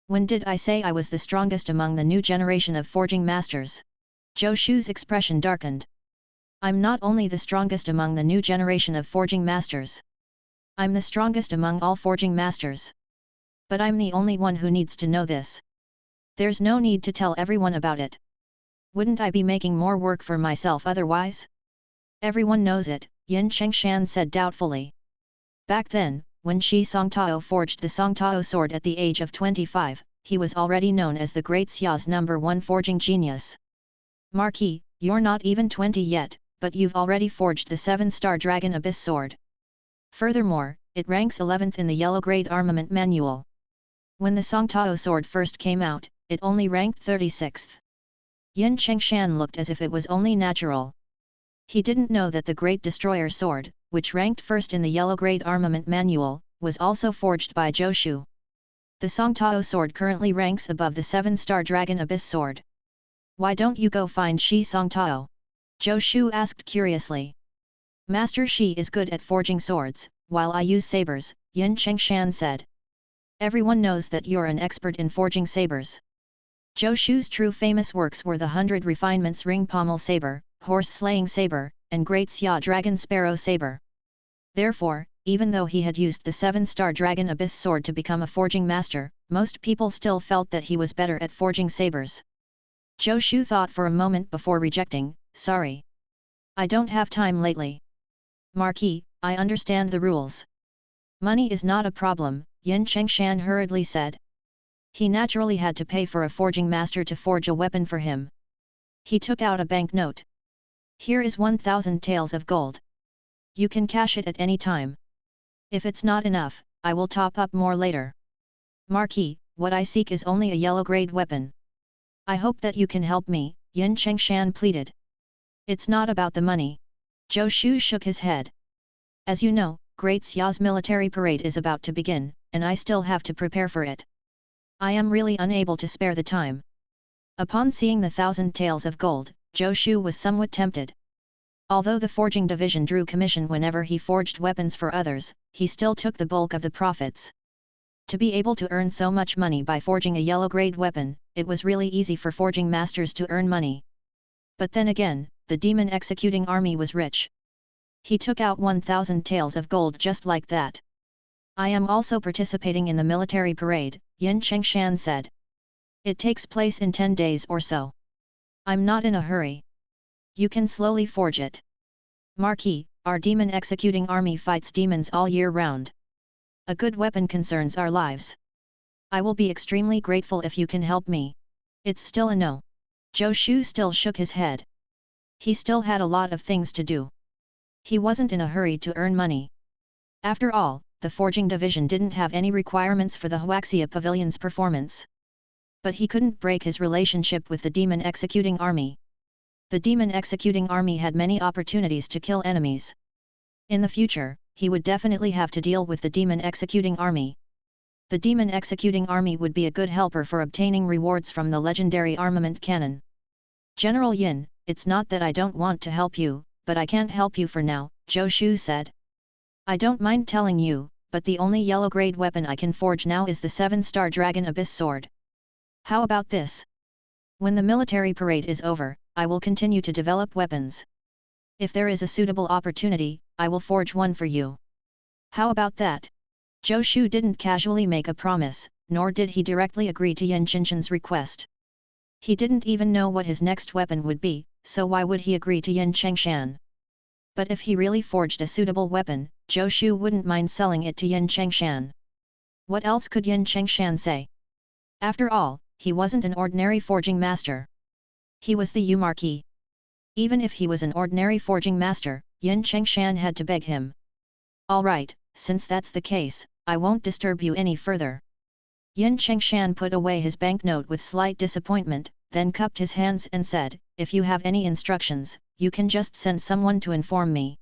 When did I say I was the strongest among the new generation of forging masters? Zhou Shu's expression darkened. I'm not only the strongest among the new generation of forging masters. I'm the strongest among all forging masters. But I'm the only one who needs to know this. There's no need to tell everyone about it. Wouldn't I be making more work for myself otherwise? Everyone knows it, Yin Chengshan said doubtfully. Back then, when Shi Songtao forged the Songtao sword at the age of 25, he was already known as the Great Xia's #1 forging genius. Marquis, you're not even 20 yet, but you've already forged the 7-star Dragon Abyss sword. Furthermore, it ranks 11th in the Yellow Grade Armament Manual. When the Songtao sword first came out, it only ranked 36th. Yin Chengshan looked as if it was only natural. He didn't know that the Great Destroyer sword, which ranked first in the Yellow Grade Armament Manual, was also forged by Zhou Shu. The Songtao sword currently ranks above the 7-star Dragon Abyss sword. Why don't you go find Shi Songtao? Zhou Shu asked curiously. Master Shi is good at forging swords, while I use sabers, Yin Chengshan said. Everyone knows that you're an expert in forging sabers. Zhou Shu's true famous works were the 100 Refinements Ring Pommel Saber, Horse Slaying Saber, and Great Xia Dragon Sparrow Saber. Therefore, even though he had used the 7-star Dragon Abyss sword to become a forging master, most people still felt that he was better at forging sabers. Zhou Shu thought for a moment before rejecting, sorry. I don't have time lately. Marquis, I understand the rules. Money is not a problem, Yin Chengshan hurriedly said. He naturally had to pay for a forging master to forge a weapon for him. He took out a banknote. Here is 1,000 taels of gold. You can cash it at any time. If it's not enough, I will top up more later. Marquis, what I seek is only a yellow grade weapon. I hope that you can help me, Yin Chengshan pleaded. It's not about the money. Zhou Shu shook his head. As you know, Great Xia's military parade is about to begin, and I still have to prepare for it. I am really unable to spare the time. Upon seeing the 1,000 taels of gold, Zhou Shu was somewhat tempted. Although the forging division drew commission whenever he forged weapons for others, he still took the bulk of the profits. To be able to earn so much money by forging a yellow grade weapon, it was really easy for forging masters to earn money. But then again, the demon executing army was rich. He took out 1,000 taels of gold just like that. I am also participating in the military parade, Yin Chengshan said. It takes place in 10 days or so. I'm not in a hurry. You can slowly forge it. Marquis, our demon executing army fights demons all year round. A good weapon concerns our lives. I will be extremely grateful if you can help me. It's still a no. Zhou Shu still shook his head. He still had a lot of things to do. He wasn't in a hurry to earn money. After all, the forging division didn't have any requirements for the Huaxia Pavilion's performance. But he couldn't break his relationship with the demon executing army. The demon executing army had many opportunities to kill enemies. In the future, he would definitely have to deal with the demon executing army. The demon executing army would be a good helper for obtaining rewards from the legendary Armament Canon. General Yin, it's not that I don't want to help you, but I can't help you for now, Zhou Shu said. I don't mind telling you, but the only yellow grade weapon I can forge now is the 7-star Dragon Abyss sword. How about this? When the military parade is over, I will continue to develop weapons. If there is a suitable opportunity, I will forge one for you. How about that? Zhou Shu didn't casually make a promise, nor did he directly agree to Yin Chengshan's request. He didn't even know what his next weapon would be, so why would he agree to Yin Chengshan? But if he really forged a suitable weapon, Zhou Shu wouldn't mind selling it to Yin Chengshan. What else could Yin Chengshan say? After all, he wasn't an ordinary forging master. He was the Yu Marquis. Even if he was an ordinary forging master, Yin Chengshan had to beg him. Alright, since that's the case, I won't disturb you any further. Yin Chengshan put away his banknote with slight disappointment, then cupped his hands and said, if you have any instructions, you can just send someone to inform me.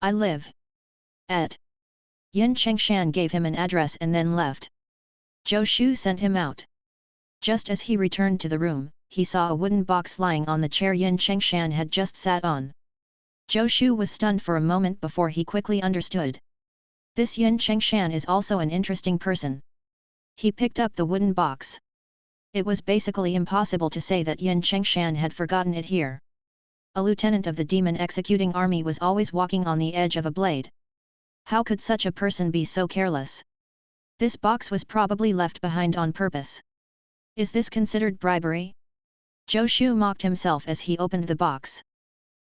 I live at. Yin Chengshan gave him an address and then left. Zhou Shu sent him out. Just as he returned to the room, he saw a wooden box lying on the chair Yin Chengshan had just sat on. Zhou Shu was stunned for a moment before he quickly understood. This Yin Chengshan is also an interesting person. He picked up the wooden box. It was basically impossible to say that Yin Chengshan had forgotten it here. A lieutenant of the demon executing army was always walking on the edge of a blade. How could such a person be so careless? This box was probably left behind on purpose. Is this considered bribery? Zhou Shu mocked himself as he opened the box.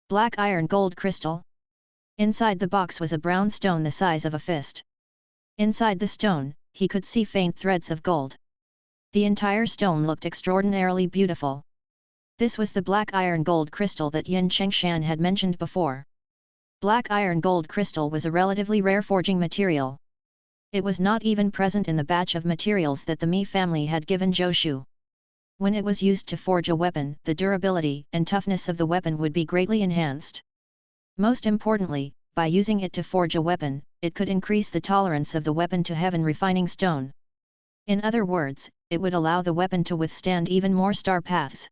Black iron gold crystal. Inside the box was a brown stone the size of a fist. Inside the stone, he could see faint threads of gold. The entire stone looked extraordinarily beautiful. This was the black iron gold crystal that Yin Chengshan had mentioned before. Black iron gold crystal was a relatively rare forging material. It was not even present in the batch of materials that the Mi family had given Zhou Shu. When it was used to forge a weapon, the durability and toughness of the weapon would be greatly enhanced. Most importantly, by using it to forge a weapon, it could increase the tolerance of the weapon to heaven refining stone. In other words, it would allow the weapon to withstand even more star paths.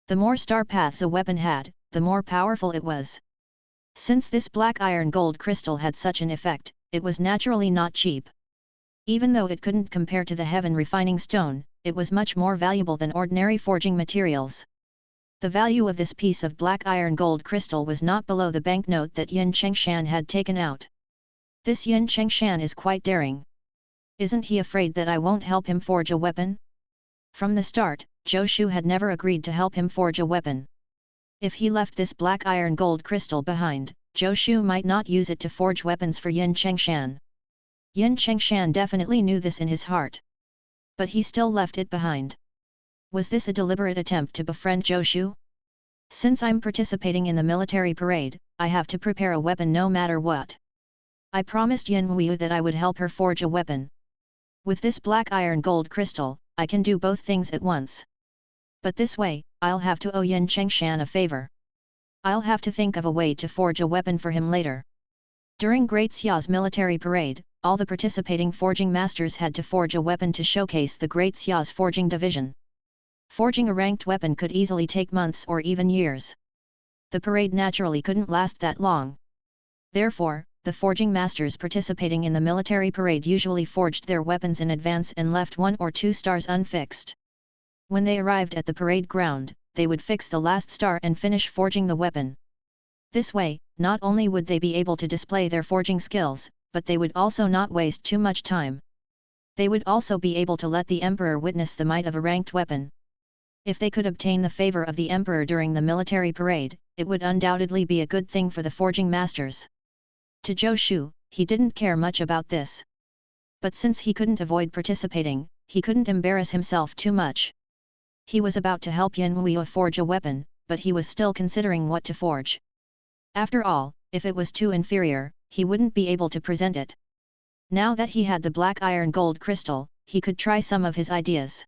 The more star paths a weapon had, the more powerful it was. Since this black iron gold crystal had such an effect, it was naturally not cheap. Even though it couldn't compare to the heaven refining stone, it was much more valuable than ordinary forging materials. The value of this piece of black iron gold crystal was not below the banknote that Yin Chengshan had taken out. This Yin Chengshan is quite daring. Isn't he afraid that I won't help him forge a weapon? From the start, Zhou Shu had never agreed to help him forge a weapon. If he left this black iron gold crystal behind, Zhou Shu might not use it to forge weapons for Yin Chengshan. Yin Chengshan definitely knew this in his heart. But he still left it behind. Was this a deliberate attempt to befriend Zhou Shu? Since I'm participating in the military parade, I have to prepare a weapon no matter what. I promised Yin Weiyu that I would help her forge a weapon. With this black iron gold crystal, I can do both things at once. But this way, I'll have to owe Yin Chengshan a favor. I'll have to think of a way to forge a weapon for him later. During Great Xia's military parade, all the participating forging masters had to forge a weapon to showcase the Great Xia's forging division. Forging a ranked weapon could easily take months or even years. The parade naturally couldn't last that long. Therefore, the forging masters participating in the military parade usually forged their weapons in advance and left 1 or 2 stars unfixed. When they arrived at the parade ground, they would fix the last star and finish forging the weapon. This way, not only would they be able to display their forging skills, but they would also not waste too much time. They would also be able to let the emperor witness the might of a ranked weapon. If they could obtain the favor of the emperor during the military parade, it would undoubtedly be a good thing for the forging masters. To Zhou Shu, he didn't care much about this. But since he couldn't avoid participating, he couldn't embarrass himself too much. He was about to help Yin Weiyu forge a weapon, but he was still considering what to forge. After all, if it was too inferior, he wouldn't be able to present it. Now that he had the black iron gold crystal, he could try some of his ideas.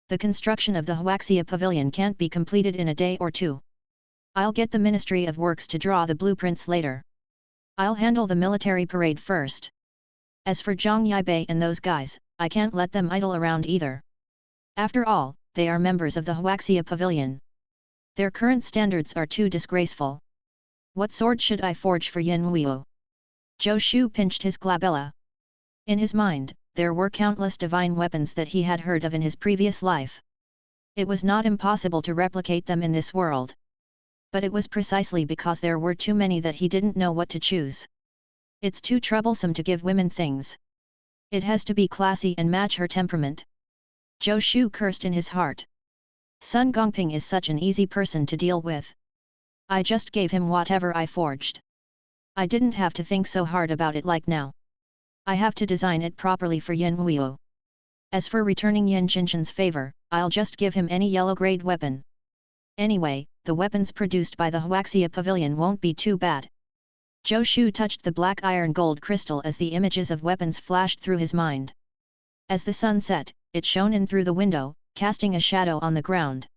The construction of the Huaxia pavilion can't be completed in a day or two. I'll get the Ministry of Works to draw the blueprints later. I'll handle the military parade first. As for Zhang Yaibei and those guys, I can't let them idle around either. After all, they are members of the Huaxia pavilion. Their current standards are too disgraceful. What sword should I forge for Yin Weiyu? Zhou Shu pinched his glabella. In his mind, there were countless divine weapons that he had heard of in his previous life. It was not impossible to replicate them in this world. But it was precisely because there were too many that he didn't know what to choose. It's too troublesome to give women things. It has to be classy and match her temperament. Zhou Shu cursed in his heart. Sun Gongping is such an easy person to deal with. I just gave him whatever I forged. I didn't have to think so hard about it like now. I have to design it properly for Yin Weiyu. As for returning Yin Jinshan's favor, I'll just give him any yellow-grade weapon. Anyway, the weapons produced by the Huaxia pavilion won't be too bad. Zhou Shu touched the black iron gold crystal as the images of weapons flashed through his mind. As the sun set, it shone in through the window, casting a shadow on the ground.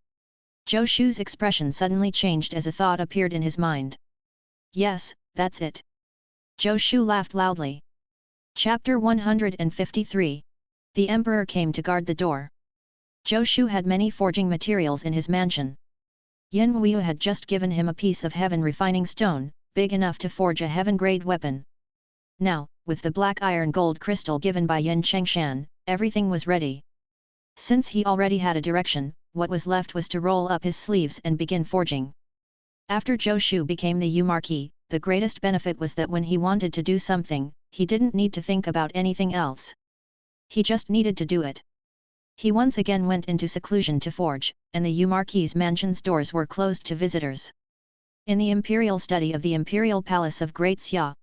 Zhou Shu's expression suddenly changed as a thought appeared in his mind. Yes, that's it. Zhou Shu laughed loudly. Chapter 153. The Emperor came to guard the door. Zhou Shu had many forging materials in his mansion. Yin Weiyu had just given him a piece of heaven refining stone, big enough to forge a heaven-grade weapon. Now, with the black iron gold crystal given by Yin Chengshan, everything was ready. Since he already had a direction, what was left was to roll up his sleeves and begin forging. After Zhou Shu became the Marquis, the greatest benefit was that when he wanted to do something, he didn't need to think about anything else. He just needed to do it. He once again went into seclusion to forge, and the Marquis's mansion's doors were closed to visitors. In the imperial study of the imperial palace of Great Xia,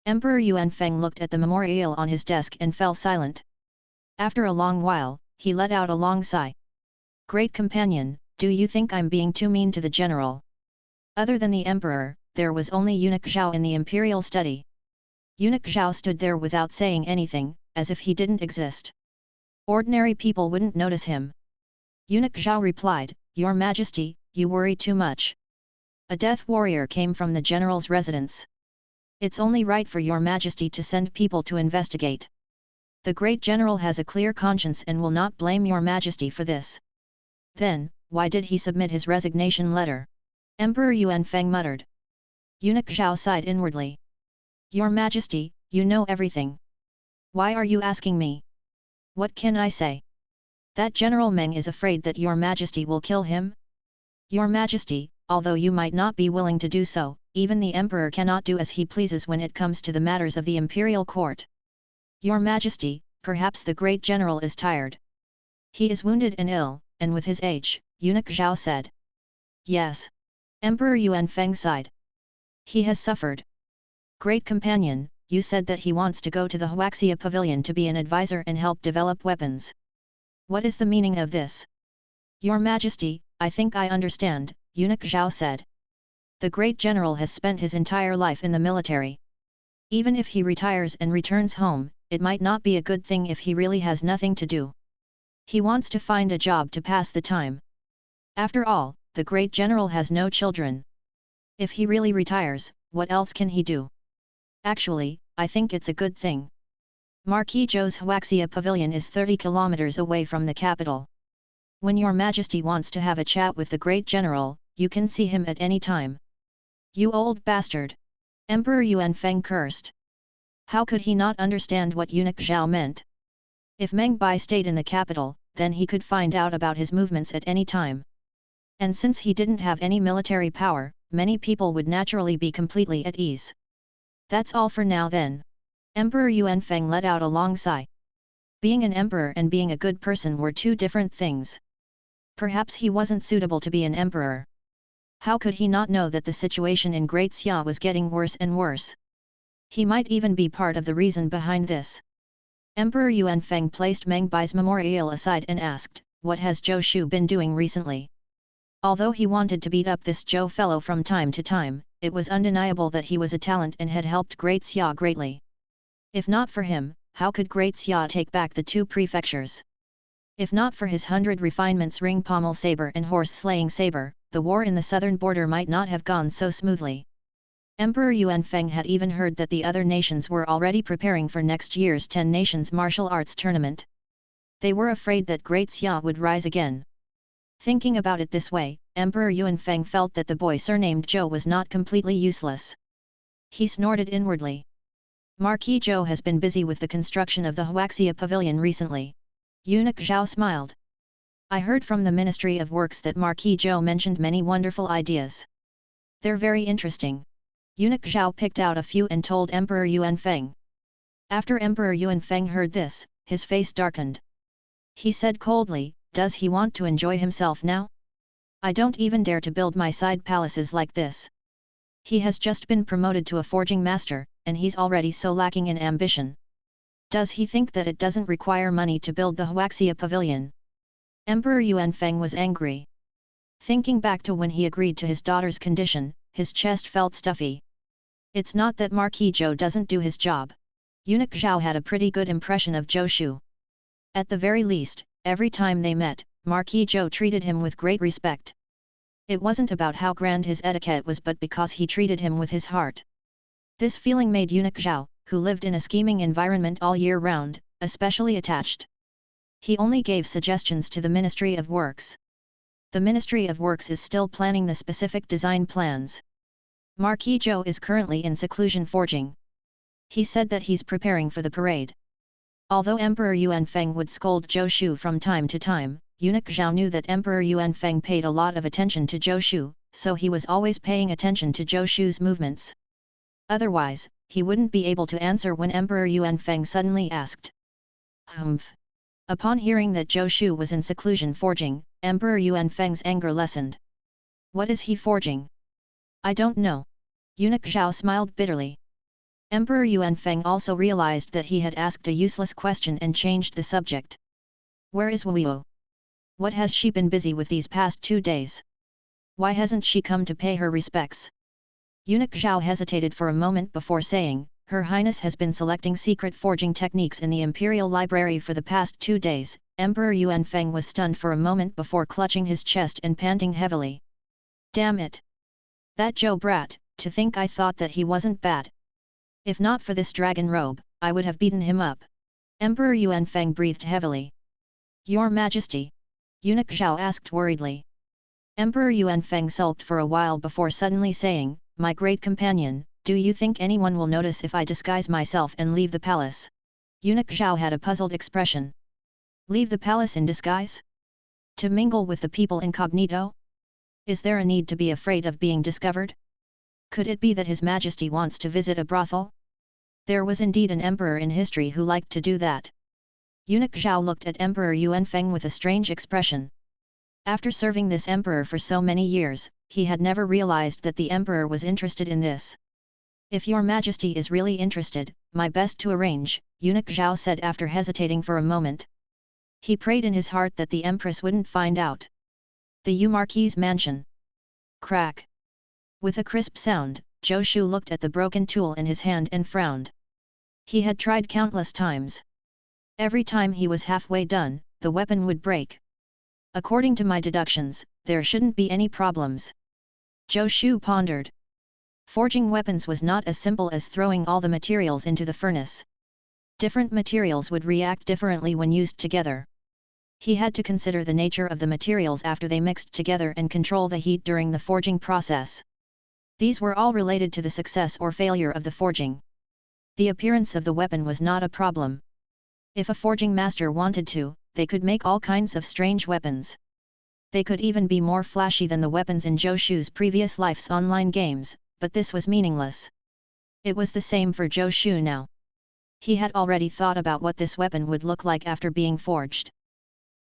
Emperor Yuanfeng looked at the memorial on his desk and fell silent. After a long while, he let out a long sigh. Great companion, do you think I'm being too mean to the general? Other than the emperor, there was only Eunuch Zhao in the imperial study. Eunuch Zhao stood there without saying anything, as if he didn't exist. Ordinary people wouldn't notice him. Eunuch Zhao replied, Your Majesty, you worry too much. A death warrior came from the general's residence. It's only right for Your Majesty to send people to investigate. The great general has a clear conscience and will not blame Your Majesty for this. Then, why did he submit his resignation letter? Emperor Yuanfeng muttered. Eunuch Zhao sighed inwardly. Your Majesty, you know everything. Why are you asking me? What can I say? That General Meng is afraid that Your Majesty will kill him? Your Majesty, although you might not be willing to do so, even the Emperor cannot do as he pleases when it comes to the matters of the imperial court. Your Majesty, perhaps the great general is tired. He is wounded and ill, and with his age, Eunuch Zhao said. Yes. Emperor Yuanfeng sighed. He has suffered. Great companion, you said that he wants to go to the Huaxia pavilion to be an advisor and help develop weapons. What is the meaning of this? Your Majesty, I think I understand, Eunuch Zhao said. The great general has spent his entire life in the military. Even if he retires and returns home, it might not be a good thing if he really has nothing to do. He wants to find a job to pass the time. After all, the great general has no children. If he really retires, what else can he do? Actually, I think it's a good thing. Marquis Zhou's Huaxia pavilion is 30 kilometers away from the capital. When Your Majesty wants to have a chat with the great general, you can see him at any time. You old bastard! Emperor Yuanfeng cursed. How could he not understand what Eunuch Zhao meant? If Meng Bai stayed in the capital, then he could find out about his movements at any time. And since he didn't have any military power, many people would naturally be completely at ease. That's all for now then. Emperor Yuanfeng let out a long sigh. Being an emperor and being a good person were two different things. Perhaps he wasn't suitable to be an emperor. How could he not know that the situation in Great Xia was getting worse and worse? He might even be part of the reason behind this. Emperor Yuanfeng placed Meng Bai's memorial aside and asked, what has Zhou Shu been doing recently? Although he wanted to beat up this Zhou fellow from time to time, it was undeniable that he was a talent and had helped Great Xia greatly. If not for him, how could Great Xia take back the 2 prefectures? If not for his 100 refinements ring pommel saber and horse-slaying saber, the war in the southern border might not have gone so smoothly. Emperor Yuanfeng had even heard that the other nations were already preparing for next year's 10 Nations Martial Arts Tournament. They were afraid that Great Xia would rise again. Thinking about it this way, Emperor Yuanfeng felt that the boy surnamed Zhou was not completely useless. He snorted inwardly. Marquis Zhou has been busy with the construction of the Huaxia pavilion recently. Eunuch Zhao smiled. I heard from the Ministry of Works that Marquis Zhou mentioned many wonderful ideas. They're very interesting. Eunuch Zhao picked out a few and told Emperor Yuanfeng. After Emperor Yuanfeng heard this, his face darkened. He said coldly, does he want to enjoy himself now? I don't even dare to build my side palaces like this. He has just been promoted to a forging master, and he's already so lacking in ambition. Does he think that it doesn't require money to build the Huaxia pavilion? Emperor Yuanfeng was angry. Thinking back to when he agreed to his daughter's condition, his chest felt stuffy. It's not that Marquis Zhou doesn't do his job. Eunuch Zhao had a pretty good impression of Zhou Shu. At the very least, every time they met, Marquis Zhou treated him with great respect. It wasn't about how grand his etiquette was but because he treated him with his heart. This feeling made Eunuch Zhao, who lived in a scheming environment all year round, especially attached. He only gave suggestions to the Ministry of Works. The Ministry of Works is still planning the specific design plans. Marquis Zhou is currently in seclusion forging. He said that he's preparing for the parade. Although Emperor Yuanfeng would scold Zhou Shu from time to time, Eunuch Zhao knew that Emperor Yuanfeng paid a lot of attention to Zhou Shu, so he was always paying attention to Zhou Shu's movements. Otherwise, he wouldn't be able to answer when Emperor Yuanfeng suddenly asked. Humph! Upon hearing that Zhou Shu was in seclusion forging, Emperor Yuanfeng's anger lessened. What is he forging? I don't know. Eunuch Zhao smiled bitterly. Emperor Yuanfeng also realized that he had asked a useless question and changed the subject. Where is Wu? What has she been busy with these past 2 days? Why hasn't she come to pay her respects? Eunuch Zhao hesitated for a moment before saying, Her Highness has been selecting secret forging techniques in the Imperial Library for the past 2 days. Emperor Yuanfeng was stunned for a moment before clutching his chest and panting heavily. Damn it! That Zhou brat, to think I thought that he wasn't bad. If not for this dragon robe, I would have beaten him up. Emperor Yuanfeng breathed heavily. Your Majesty? Eunuch Zhao asked worriedly. Emperor Yuanfeng sulked for a while before suddenly saying, My great companion, do you think anyone will notice if I disguise myself and leave the palace? Eunuch Zhao had a puzzled expression. Leave the palace in disguise? To mingle with the people incognito? Is there a need to be afraid of being discovered? Could it be that His Majesty wants to visit a brothel? There was indeed an emperor in history who liked to do that. Eunuch Zhao looked at Emperor Yuanfeng with a strange expression. After serving this emperor for so many years, he had never realized that the emperor was interested in this. If your Majesty is really interested, my best to arrange, Eunuch Zhao said after hesitating for a moment. He prayed in his heart that the Empress wouldn't find out. The Yu Marquis's mansion. Crack. With a crisp sound, Zhou Shu looked at the broken tool in his hand and frowned. He had tried countless times. Every time he was halfway done, the weapon would break. According to my deductions, there shouldn't be any problems. Zhou Shu pondered. Forging weapons was not as simple as throwing all the materials into the furnace. Different materials would react differently when used together. He had to consider the nature of the materials after they mixed together and control the heat during the forging process. These were all related to the success or failure of the forging. The appearance of the weapon was not a problem. If a forging master wanted to, they could make all kinds of strange weapons. They could even be more flashy than the weapons in Zhou Shu's previous life's online games, but this was meaningless. It was the same for Zhou Shu now. He had already thought about what this weapon would look like after being forged.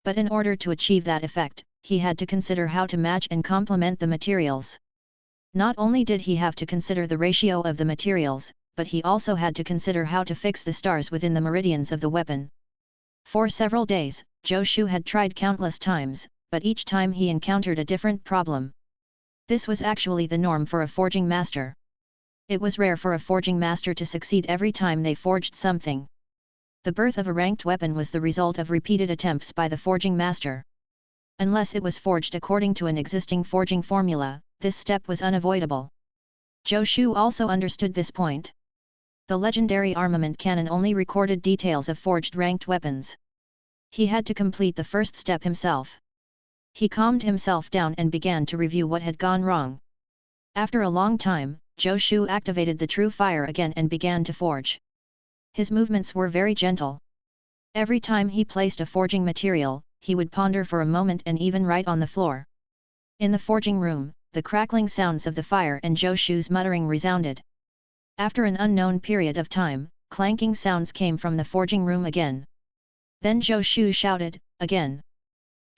But in order to achieve that effect, he had to consider how to match and complement the materials. Not only did he have to consider the ratio of the materials, but he also had to consider how to fix the stars within the meridians of the weapon. For several days, Zhou Shu had tried countless times, but each time he encountered a different problem. This was actually the norm for a forging master. It was rare for a forging master to succeed every time they forged something. The birth of a ranked weapon was the result of repeated attempts by the forging master. Unless it was forged according to an existing forging formula, this step was unavoidable. Zhou Shu also understood this point. The legendary Armament Canon only recorded details of forged ranked weapons. He had to complete the first step himself. He calmed himself down and began to review what had gone wrong. After a long time, Zhou Shu activated the true fire again and began to forge. His movements were very gentle. Every time he placed a forging material, he would ponder for a moment and even write on the floor. In the forging room, the crackling sounds of the fire and Zhou Shu's muttering resounded. After an unknown period of time, clanking sounds came from the forging room again. Then Zhou Shu shouted, again.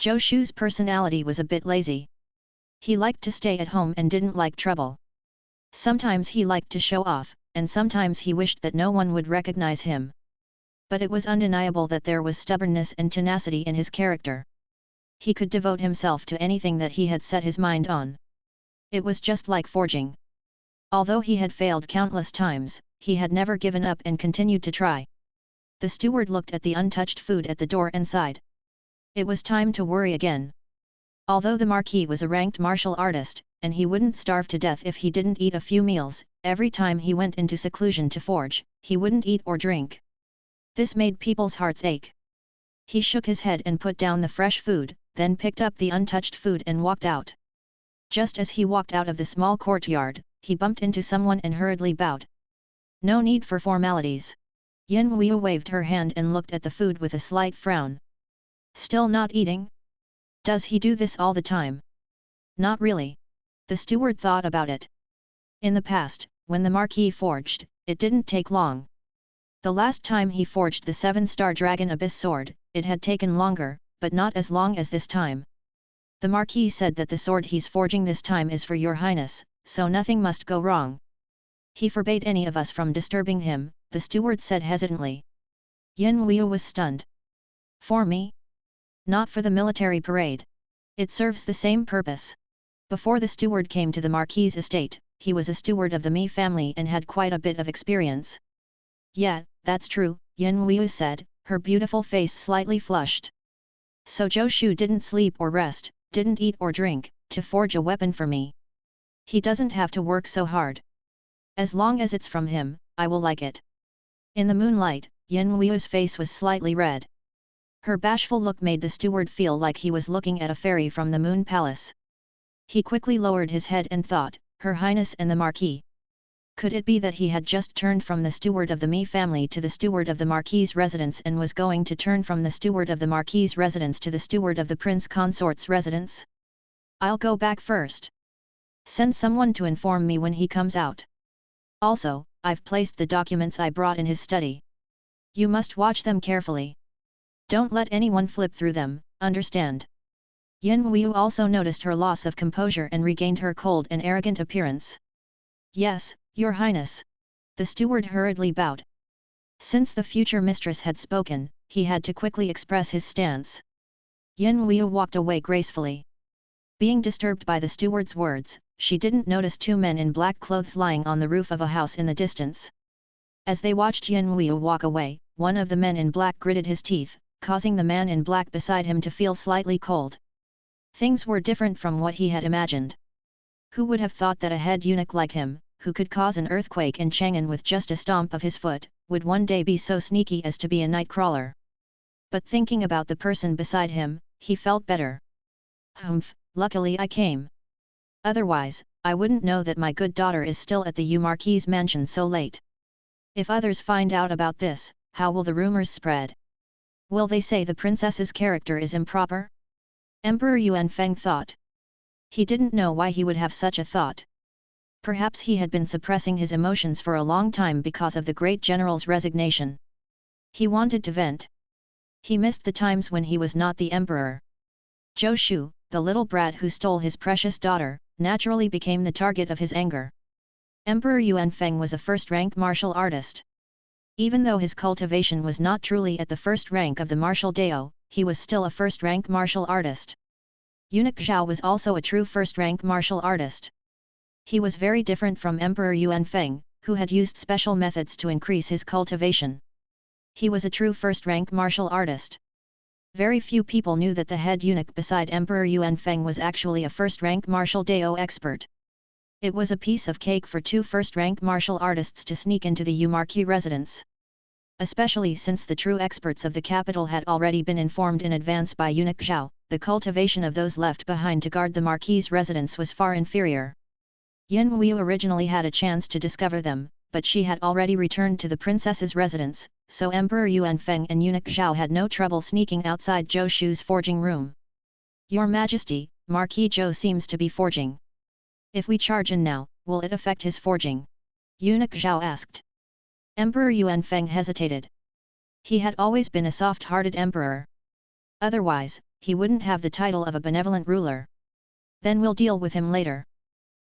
Zhou Shu's personality was a bit lazy. He liked to stay at home and didn't like trouble. Sometimes he liked to show off, and sometimes he wished that no one would recognize him. But it was undeniable that there was stubbornness and tenacity in his character. He could devote himself to anything that he had set his mind on. It was just like forging. Although he had failed countless times, he had never given up and continued to try. The steward looked at the untouched food at the door and sighed. It was time to worry again. Although the Marquis was a ranked martial artist, and he wouldn't starve to death if he didn't eat a few meals, every time he went into seclusion to forge, he wouldn't eat or drink. This made people's hearts ache. He shook his head and put down the fresh food, then picked up the untouched food and walked out. Just as he walked out of the small courtyard, he bumped into someone and hurriedly bowed. No need for formalities. Yin Wei waved her hand and looked at the food with a slight frown. Still not eating? Does he do this all the time? Not really. The steward thought about it. In the past, when the Marquis forged, it didn't take long. The last time he forged the 7-star Dragon Abyss sword, it had taken longer, but not as long as this time. The Marquis said that the sword he's forging this time is for your highness, so nothing must go wrong. He forbade any of us from disturbing him, the steward said hesitantly. Yin Weiu was stunned. For me? Not for the military parade. It serves the same purpose. Before the steward came to the Marquis's estate, he was a steward of the Mi family and had quite a bit of experience. Yeah, that's true, Yin Weiu said, her beautiful face slightly flushed. So Zhou Shu didn't sleep or rest, didn't eat or drink, to forge a weapon for me. He doesn't have to work so hard. As long as it's from him, I will like it. In the moonlight, Yin Weiu's face was slightly red. Her bashful look made the steward feel like he was looking at a fairy from the Moon Palace. He quickly lowered his head and thought, Her Highness and the Marquis. Could it be that he had just turned from the steward of the Mi family to the steward of the Marquis's residence and was going to turn from the steward of the Marquis's residence to the steward of the Prince Consort's residence? I'll go back first. Send someone to inform me when he comes out. Also, I've placed the documents I brought in his study. You must watch them carefully. Don't let anyone flip through them, understand? Yin Weiu also noticed her loss of composure and regained her cold and arrogant appearance. Yes, Your Highness. The steward hurriedly bowed. Since the future mistress had spoken, he had to quickly express his stance. Yin Weiu walked away gracefully. Being disturbed by the steward's words, she didn't notice two men in black clothes lying on the roof of a house in the distance. As they watched Yin Weiu walk away, one of the men in black gritted his teeth, causing the man in black beside him to feel slightly cold. Things were different from what he had imagined. Who would have thought that a head eunuch like him, who could cause an earthquake in Chang'an with just a stomp of his foot, would one day be so sneaky as to be a night crawler? But thinking about the person beside him, he felt better. Humph, luckily I came. Otherwise, I wouldn't know that my good daughter is still at the Marquis's mansion so late. If others find out about this, how will the rumors spread? Will they say the princess's character is improper? Emperor Yuanfeng thought. He didn't know why he would have such a thought. Perhaps he had been suppressing his emotions for a long time because of the great general's resignation. He wanted to vent. He missed the times when he was not the emperor. Zhou Shu, the little brat who stole his precious daughter, naturally became the target of his anger. Emperor Yuanfeng was a first-rank martial artist. Even though his cultivation was not truly at the first rank of the martial dao, he was still a first-rank martial artist. Eunuch Zhao was also a true first-rank martial artist. He was very different from Emperor Yuanfeng, who had used special methods to increase his cultivation. He was a true first-rank martial artist. Very few people knew that the head eunuch beside Emperor Yuanfeng was actually a first-rank martial dao expert. It was a piece of cake for two first-rank martial artists to sneak into the Marquis residence. Especially since the true experts of the capital had already been informed in advance by Eunuch Zhao, the cultivation of those left behind to guard the Marquis's residence was far inferior. Yin Weiu originally had a chance to discover them, but she had already returned to the princess's residence, so Emperor Yuanfeng and Eunuch Zhao had no trouble sneaking outside Zhou Shu's forging room. Your Majesty, Marquis Zhou seems to be forging. If we charge in now, will it affect his forging? Eunuch Zhao asked. Emperor Yuanfeng hesitated. He had always been a soft-hearted emperor. Otherwise, he wouldn't have the title of a benevolent ruler. Then we'll deal with him later.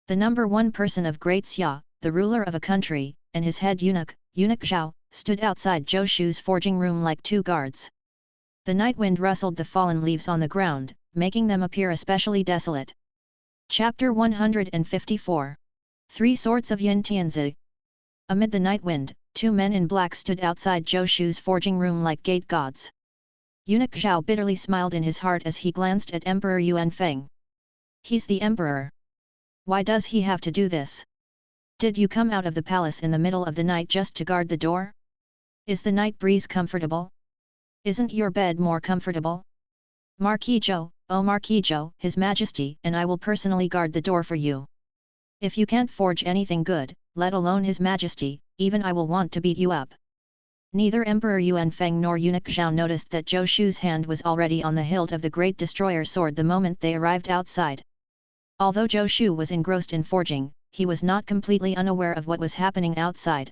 The number one person of Great Xia, the ruler of a country, and his head eunuch, Eunuch Zhao, stood outside Zhou Shu's forging room like two guards. The night wind rustled the fallen leaves on the ground, making them appear especially desolate. Chapter 154. Three Sorts of Yin Tianzi. Amid the night wind, two men in black stood outside Zhou Shu's forging room like gate gods. Eunuch Zhao bitterly smiled in his heart as he glanced at Emperor Yuanfeng. He's the emperor. Why does he have to do this? Did you come out of the palace in the middle of the night just to guard the door? Is the night breeze comfortable? Isn't your bed more comfortable? Marquis Zhou, oh Marquis Zhou, His Majesty and I will personally guard the door for you. If you can't forge anything good, let alone His Majesty, even I will want to beat you up. Neither Emperor Yuanfeng nor Eunuch Zhao noticed that Zhou Shu's hand was already on the hilt of the Great Destroyer sword the moment they arrived outside. Although Zhou Shu was engrossed in forging, he was not completely unaware of what was happening outside.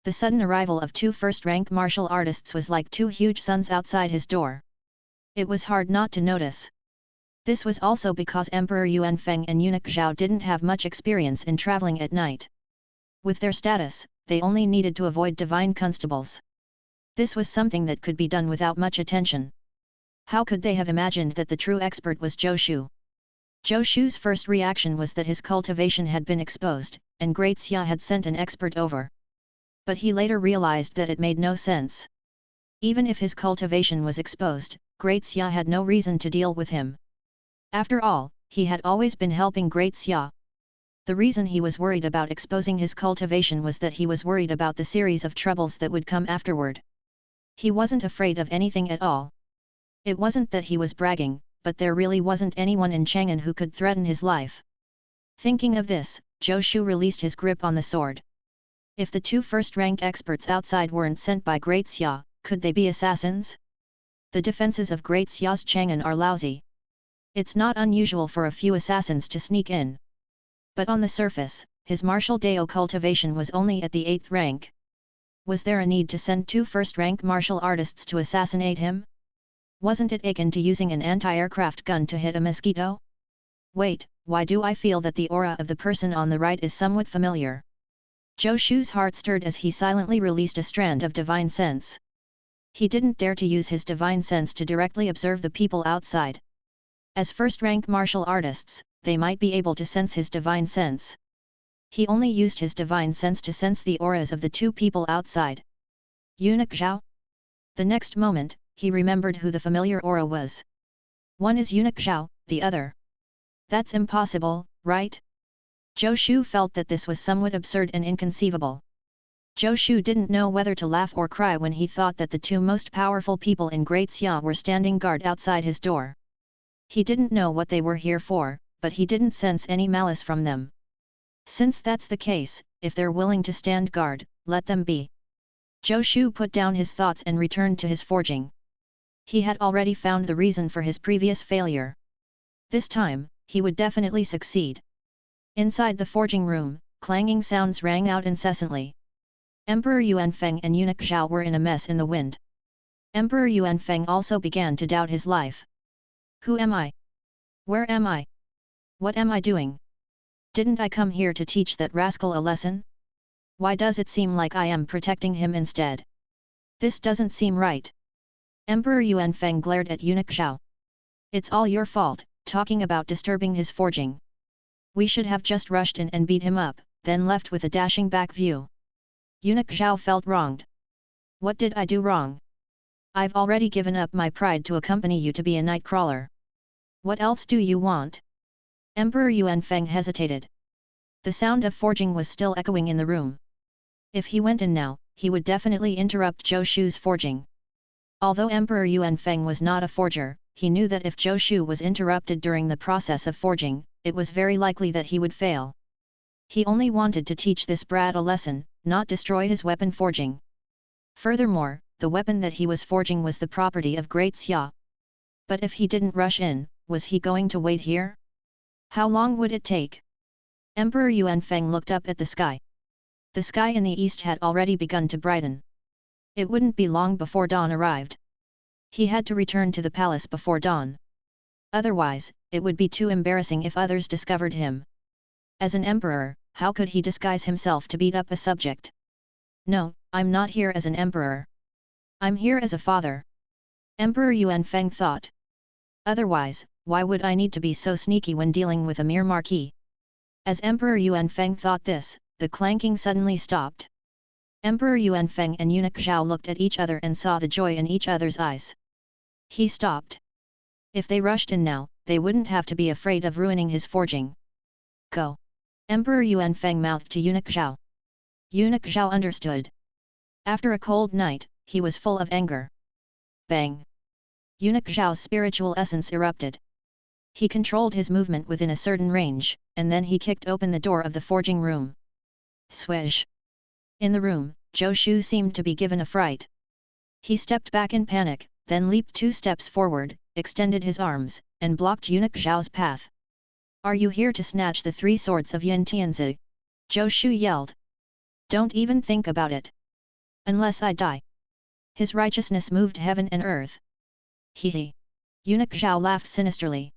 The sudden arrival of two first-rank martial artists was like two huge suns outside his door. It was hard not to notice. This was also because Emperor Yuanfeng and Eunuch Zhao didn't have much experience in traveling at night. With their status, they only needed to avoid divine constables. This was something that could be done without much attention. How could they have imagined that the true expert was Zhou Shu? Zhou Shu's first reaction was that his cultivation had been exposed, and Great Xia had sent an expert over. But he later realized that it made no sense. Even if his cultivation was exposed, Great Xia had no reason to deal with him. After all, he had always been helping Great Xia. The reason he was worried about exposing his cultivation was that he was worried about the series of troubles that would come afterward. He wasn't afraid of anything at all. It wasn't that he was bragging, but there really wasn't anyone in Chang'an who could threaten his life. Thinking of this, Zhou Shu released his grip on the sword. If the two first-rank experts outside weren't sent by Great Xia, could they be assassins? The defenses of Great Xia's Chang'an are lousy. It's not unusual for a few assassins to sneak in. But on the surface, his martial Dao cultivation was only at the 8th rank. Was there a need to send two first-rank martial artists to assassinate him? Wasn't it akin to using an anti-aircraft gun to hit a mosquito? Wait, why do I feel that the aura of the person on the right is somewhat familiar? Zhou Shu's heart stirred as he silently released a strand of divine sense. He didn't dare to use his divine sense to directly observe the people outside. As first-rank martial artists, they might be able to sense his divine sense. He only used his divine sense to sense the auras of the two people outside. Eunuch Zhao? The next moment, he remembered who the familiar aura was. One is Eunuch Zhao, the other. That's impossible, right? Zhou Shu felt that this was somewhat absurd and inconceivable. Zhou Shu didn't know whether to laugh or cry when he thought that the two most powerful people in Great Xia were standing guard outside his door. He didn't know what they were here for, but he didn't sense any malice from them. Since that's the case, if they're willing to stand guard, let them be. Zhou Shu put down his thoughts and returned to his forging. He had already found the reason for his previous failure. This time, he would definitely succeed. Inside the forging room, clanging sounds rang out incessantly. Emperor Yuanfeng and Eunuch Zhao were in a mess in the wind. Emperor Yuanfeng also began to doubt his life. Who am I? Where am I? What am I doing? Didn't I come here to teach that rascal a lesson? Why does it seem like I am protecting him instead? This doesn't seem right. Emperor Yuanfeng glared at Eunuch Zhao. It's all your fault, talking about disturbing his forging. We should have just rushed in and beat him up, then left with a dashing back view. Eunuch Zhao felt wronged. What did I do wrong? I've already given up my pride to accompany you to be a night crawler. What else do you want? Emperor Yuanfeng hesitated. The sound of forging was still echoing in the room. If he went in now, he would definitely interrupt Zhou Shu's forging. Although Emperor Yuanfeng was not a forger, he knew that if Zhou Shu was interrupted during the process of forging, it was very likely that he would fail. He only wanted to teach this brat a lesson, not destroy his weapon forging. Furthermore, the weapon that he was forging was the property of Great Xia. But if he didn't rush in, was he going to wait here? How long would it take? Emperor Yuanfeng looked up at the sky. The sky in the east had already begun to brighten. It wouldn't be long before dawn arrived. He had to return to the palace before dawn. Otherwise, it would be too embarrassing if others discovered him. As an emperor, how could he disguise himself to beat up a subject? No, I'm not here as an emperor. I'm here as a father. Emperor Yuanfeng thought. Otherwise, why would I need to be so sneaky when dealing with a mere marquis? As Emperor Yuanfeng thought this, the clanking suddenly stopped. Emperor Yuanfeng and Eunuch Zhao looked at each other and saw the joy in each other's eyes. He stopped. If they rushed in now, they wouldn't have to be afraid of ruining his forging. Go! Emperor Yuanfeng mouthed to Eunuch Zhao. Eunuch Zhao understood. After a cold night, he was full of anger. Bang! Eunuch Zhao's spiritual essence erupted. He controlled his movement within a certain range, and then he kicked open the door of the forging room. Swish! In the room, Zhou Shu seemed to be given a fright. He stepped back in panic, then leaped 2 steps forward, extended his arms, and blocked Eunuch Zhao's path. Are you here to snatch the 3 swords of Yin Tianzi? Zhou Shu yelled. Don't even think about it. Unless I die. His righteousness moved heaven and earth. Hee hee. Eunuch Zhao laughed sinisterly.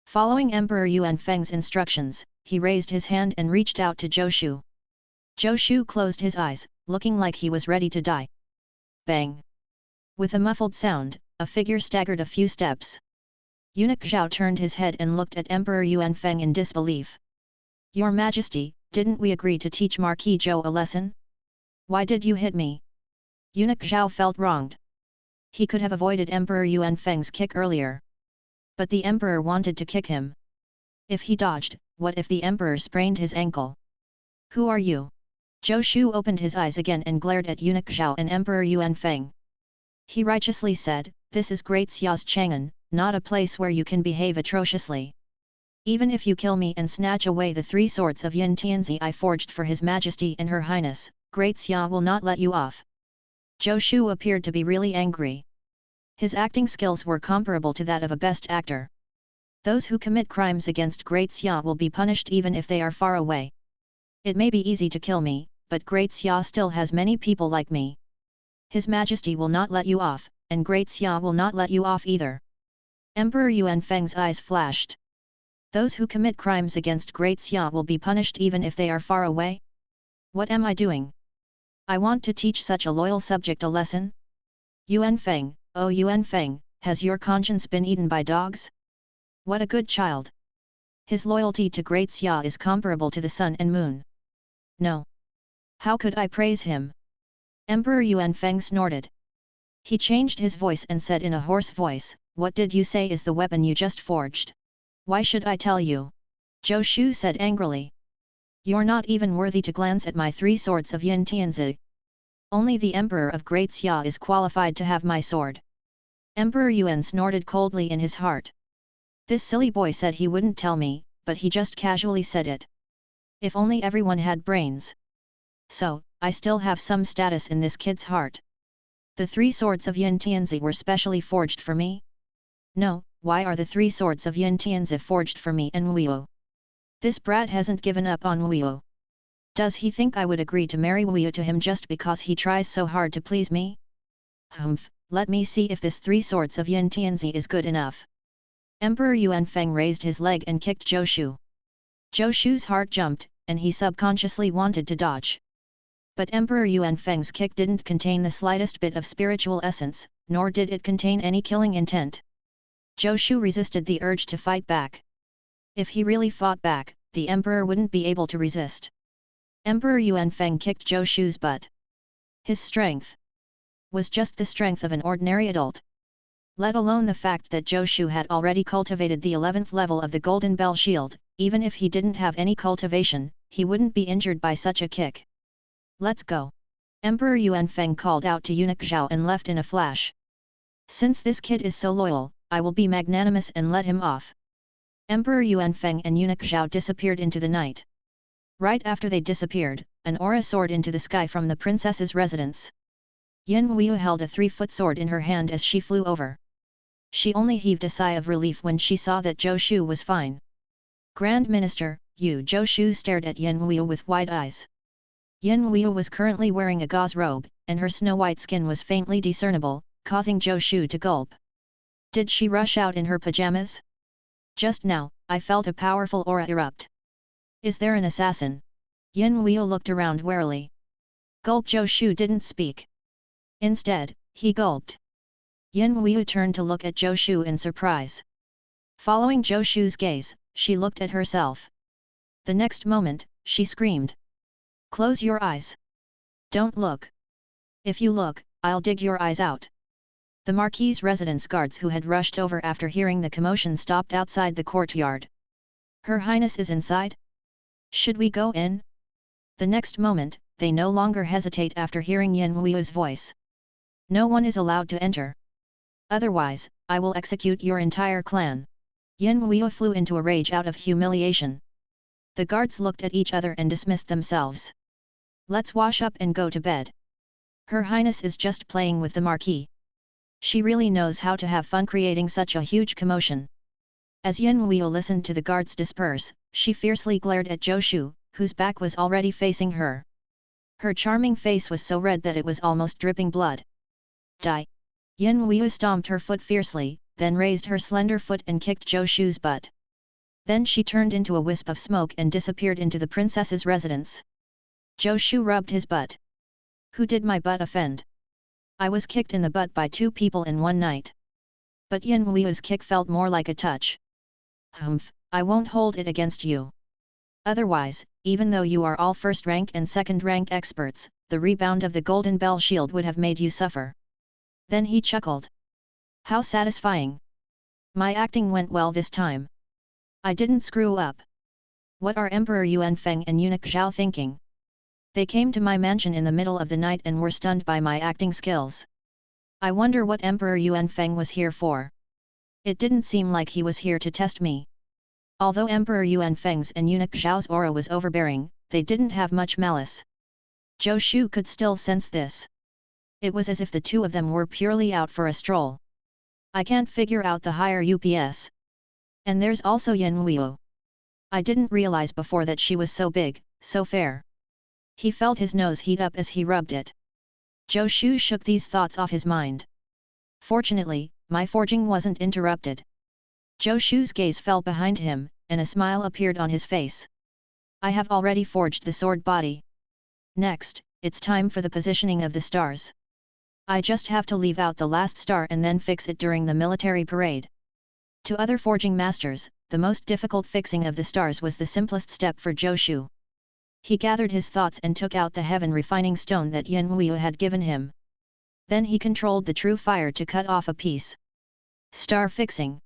Following Emperor Yuanfeng's instructions, he raised his hand and reached out to Zhou Shu. Zhou Shu closed his eyes, looking like he was ready to die. Bang! With a muffled sound, a figure staggered a few steps. Eunuch Zhao turned his head and looked at Emperor Yuanfeng in disbelief. Your Majesty, didn't we agree to teach Marquis Zhou a lesson? Why did you hit me? Eunuch Zhao felt wronged. He could have avoided Emperor Yuanfeng's kick earlier. But the Emperor wanted to kick him. If he dodged, what if the Emperor sprained his ankle? Who are you? Zhou Shu opened his eyes again and glared at Eunuch Zhao and Emperor Yuanfeng. He righteously said, this is Great Xia's Chang'an, not a place where you can behave atrociously. Even if you kill me and snatch away the 3 swords of Yin Tianzi I forged for His Majesty and Her Highness, Great Xia will not let you off. Zhou Shu appeared to be really angry. His acting skills were comparable to that of a best actor. Those who commit crimes against Great Xia will be punished even if they are far away. It may be easy to kill me, but Great Xia still has many people like me. His Majesty will not let you off, and Great Xia will not let you off either. Emperor Yuanfeng's eyes flashed. Those who commit crimes against Great Xia will be punished even if they are far away? What am I doing? I want to teach such a loyal subject a lesson? Yuanfeng, oh Yuanfeng, has your conscience been eaten by dogs? What a good child! His loyalty to Great Xia is comparable to the sun and moon. No. How could I praise him? Emperor Yuanfeng snorted. He changed his voice and said in a hoarse voice, what did you say is the weapon you just forged? Why should I tell you? Zhou Shu said angrily. You're not even worthy to glance at my 3 swords of Yin Tianzi. Only the Emperor of Great Xia is qualified to have my sword. Emperor Yuan snorted coldly in his heart. This silly boy said he wouldn't tell me, but he just casually said it. If only everyone had brains. So, I still have some status in this kid's heart. The 3 swords of Yin Tianzi were specially forged for me? No, why are the 3 swords of Yin Tianzi forged for me and Wuyu? This brat hasn't given up on Wuyu. Does he think I would agree to marry Wuyu to him just because he tries so hard to please me? Humph, let me see if this 3 swords of Yin Tianzi is good enough. Emperor Yuanfeng raised his leg and kicked Zhou Shu. Zhou Shu's heart jumped, and he subconsciously wanted to dodge. But Emperor Yuanfeng's kick didn't contain the slightest bit of spiritual essence, nor did it contain any killing intent. Zhou Shu resisted the urge to fight back. If he really fought back, the Emperor wouldn't be able to resist. Emperor Yuanfeng kicked Zhou Shu's butt. His strength was just the strength of an ordinary adult. Let alone the fact that Zhou Shu had already cultivated the 11th level of the Golden Bell Shield, even if he didn't have any cultivation, he wouldn't be injured by such a kick. Let's go. Emperor Yuanfeng called out to Eunuch Zhao and left in a flash. Since this kid is so loyal, I will be magnanimous and let him off. Emperor Yuanfeng and Eunuch Zhao disappeared into the night. Right after they disappeared, an aura soared into the sky from the princess's residence. Yin Wuyu held a 3-foot sword in her hand as she flew over. She only heaved a sigh of relief when she saw that Zhou Shu was fine. Grand Minister, Zhou Shu stared at Yin Wuyu with wide eyes. Yin Wuyu was currently wearing a gauze robe, and her snow-white skin was faintly discernible, causing Zhou Shu to gulp. Did she rush out in her pajamas? Just now, I felt a powerful aura erupt. Is there an assassin? Yin Wuyu looked around warily. Gulp. Zhou Shu didn't speak. Instead, he gulped. Yin Wuyu turned to look at Zhou Shu in surprise. Following Zhou Shu's gaze, she looked at herself. The next moment, she screamed. Close your eyes. Don't look. If you look, I'll dig your eyes out. The Marquis's residence guards who had rushed over after hearing the commotion stopped outside the courtyard. Her Highness is inside? Should we go in? The next moment, they no longer hesitate after hearing Yin Wuyu's voice. No one is allowed to enter. Otherwise, I will execute your entire clan. Yin Wuyu flew into a rage out of humiliation. The guards looked at each other and dismissed themselves. Let's wash up and go to bed. Her Highness is just playing with the Marquis. She really knows how to have fun creating such a huge commotion. As Yin Wuyu listened to the guards disperse, she fiercely glared at Zhou Shu, whose back was already facing her. Her charming face was so red that it was almost dripping blood. Die! Yin Wuyu stomped her foot fiercely, then raised her slender foot and kicked Zhou Shu's butt. Then she turned into a wisp of smoke and disappeared into the princess's residence. Zhou Shu rubbed his butt. Who did my butt offend? I was kicked in the butt by 2 people in one night. But Yin Wu's kick felt more like a touch. Humph, I won't hold it against you. Otherwise, even though you are all first rank and second rank experts, the rebound of the Golden Bell Shield would have made you suffer. Then he chuckled. How satisfying. My acting went well this time. I didn't screw up. What are Emperor Yuanfeng and Eunuch Zhao thinking? They came to my mansion in the middle of the night and were stunned by my acting skills. I wonder what Emperor Yuanfeng was here for. It didn't seem like he was here to test me. Although Emperor Yuanfeng's and Eunuch Zhao's aura was overbearing, they didn't have much malice. Zhou Shu could still sense this. It was as if the 2 of them were purely out for a stroll. I can't figure out the higher UPS. And there's also Yin Wu. I didn't realize before that she was so big, so fair. He felt his nose heat up as he rubbed it. Zhou Shu shook these thoughts off his mind. Fortunately, my forging wasn't interrupted. Zhou Shu's gaze fell behind him, and a smile appeared on his face. I have already forged the sword body. Next, it's time for the positioning of the stars. I just have to leave out the last star and then fix it during the military parade. To other forging masters, the most difficult fixing of the stars was the simplest step for Zhou Shu. He gathered his thoughts and took out the heaven refining stone that Yin Wu had given him. Then he controlled the true fire to cut off a piece. Star fixing.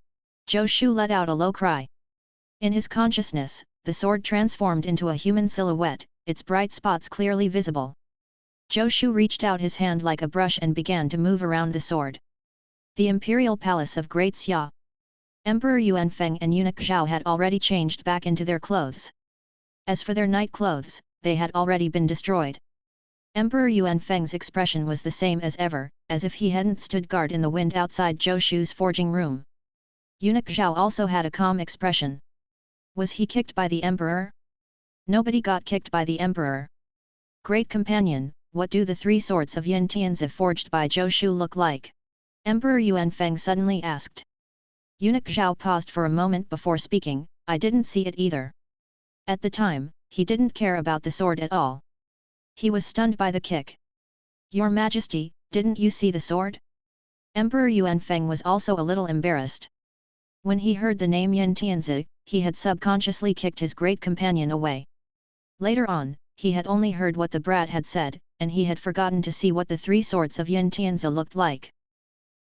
Zhou Shu let out a low cry. In his consciousness, the sword transformed into a human silhouette, its bright spots clearly visible. Zhou Shu reached out his hand like a brush and began to move around the sword. The imperial palace of Great Xia. Emperor Yuanfeng and Eunuch Zhao had already changed back into their clothes. As for their night clothes, they had already been destroyed. Emperor Yuanfeng's expression was the same as ever, as if he hadn't stood guard in the wind outside Zhou Shu's forging room. Eunuch Zhao also had a calm expression. Was he kicked by the emperor? Nobody got kicked by the emperor. Great companion, what do the 3 swords of Yin Tianzi forged by Zhou Shu look like? Emperor Yuanfeng suddenly asked. Eunuch Zhao paused for a moment before speaking. I didn't see it either. At the time, he didn't care about the sword at all. He was stunned by the kick. Your Majesty, didn't you see the sword? Emperor Yuanfeng was also a little embarrassed. When he heard the name Yin Tianzi, he had subconsciously kicked his great companion away. Later on, he had only heard what the brat had said, and he had forgotten to see what the 3 swords of Yin Tianzi looked like.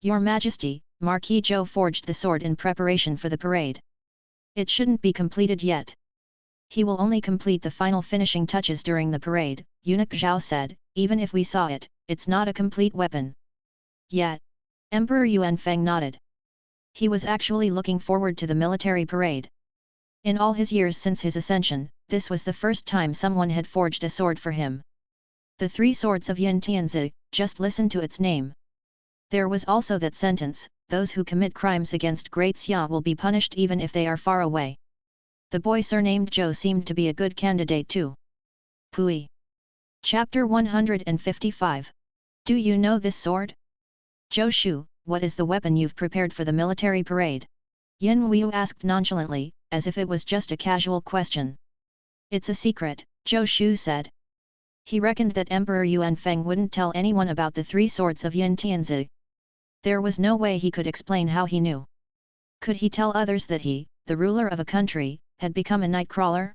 Your Majesty, Marquis Zhou forged the sword in preparation for the parade. It shouldn't be completed yet. He will only complete the final finishing touches during the parade, Eunuch Zhao said. Even if we saw it, it's not a complete weapon. Yet. Emperor Yuanfeng nodded. He was actually looking forward to the military parade. In all his years since his ascension, this was the first time someone had forged a sword for him. The 3 swords of Yin Tianzi, just listen to its name. There was also that sentence, those who commit crimes against Great Xia will be punished even if they are far away. The boy surnamed Zhou seemed to be a good candidate too. Pui. Chapter 155. Do you know this sword? Zhou Shu, what is the weapon you've prepared for the military parade? Yin Wu asked nonchalantly, as if it was just a casual question. It's a secret, Zhou Shu said. He reckoned that Emperor Yuanfeng wouldn't tell anyone about the 3 swords of Yin Tianzi. There was no way he could explain how he knew. Could he tell others that he, the ruler of a country, had become a nightcrawler?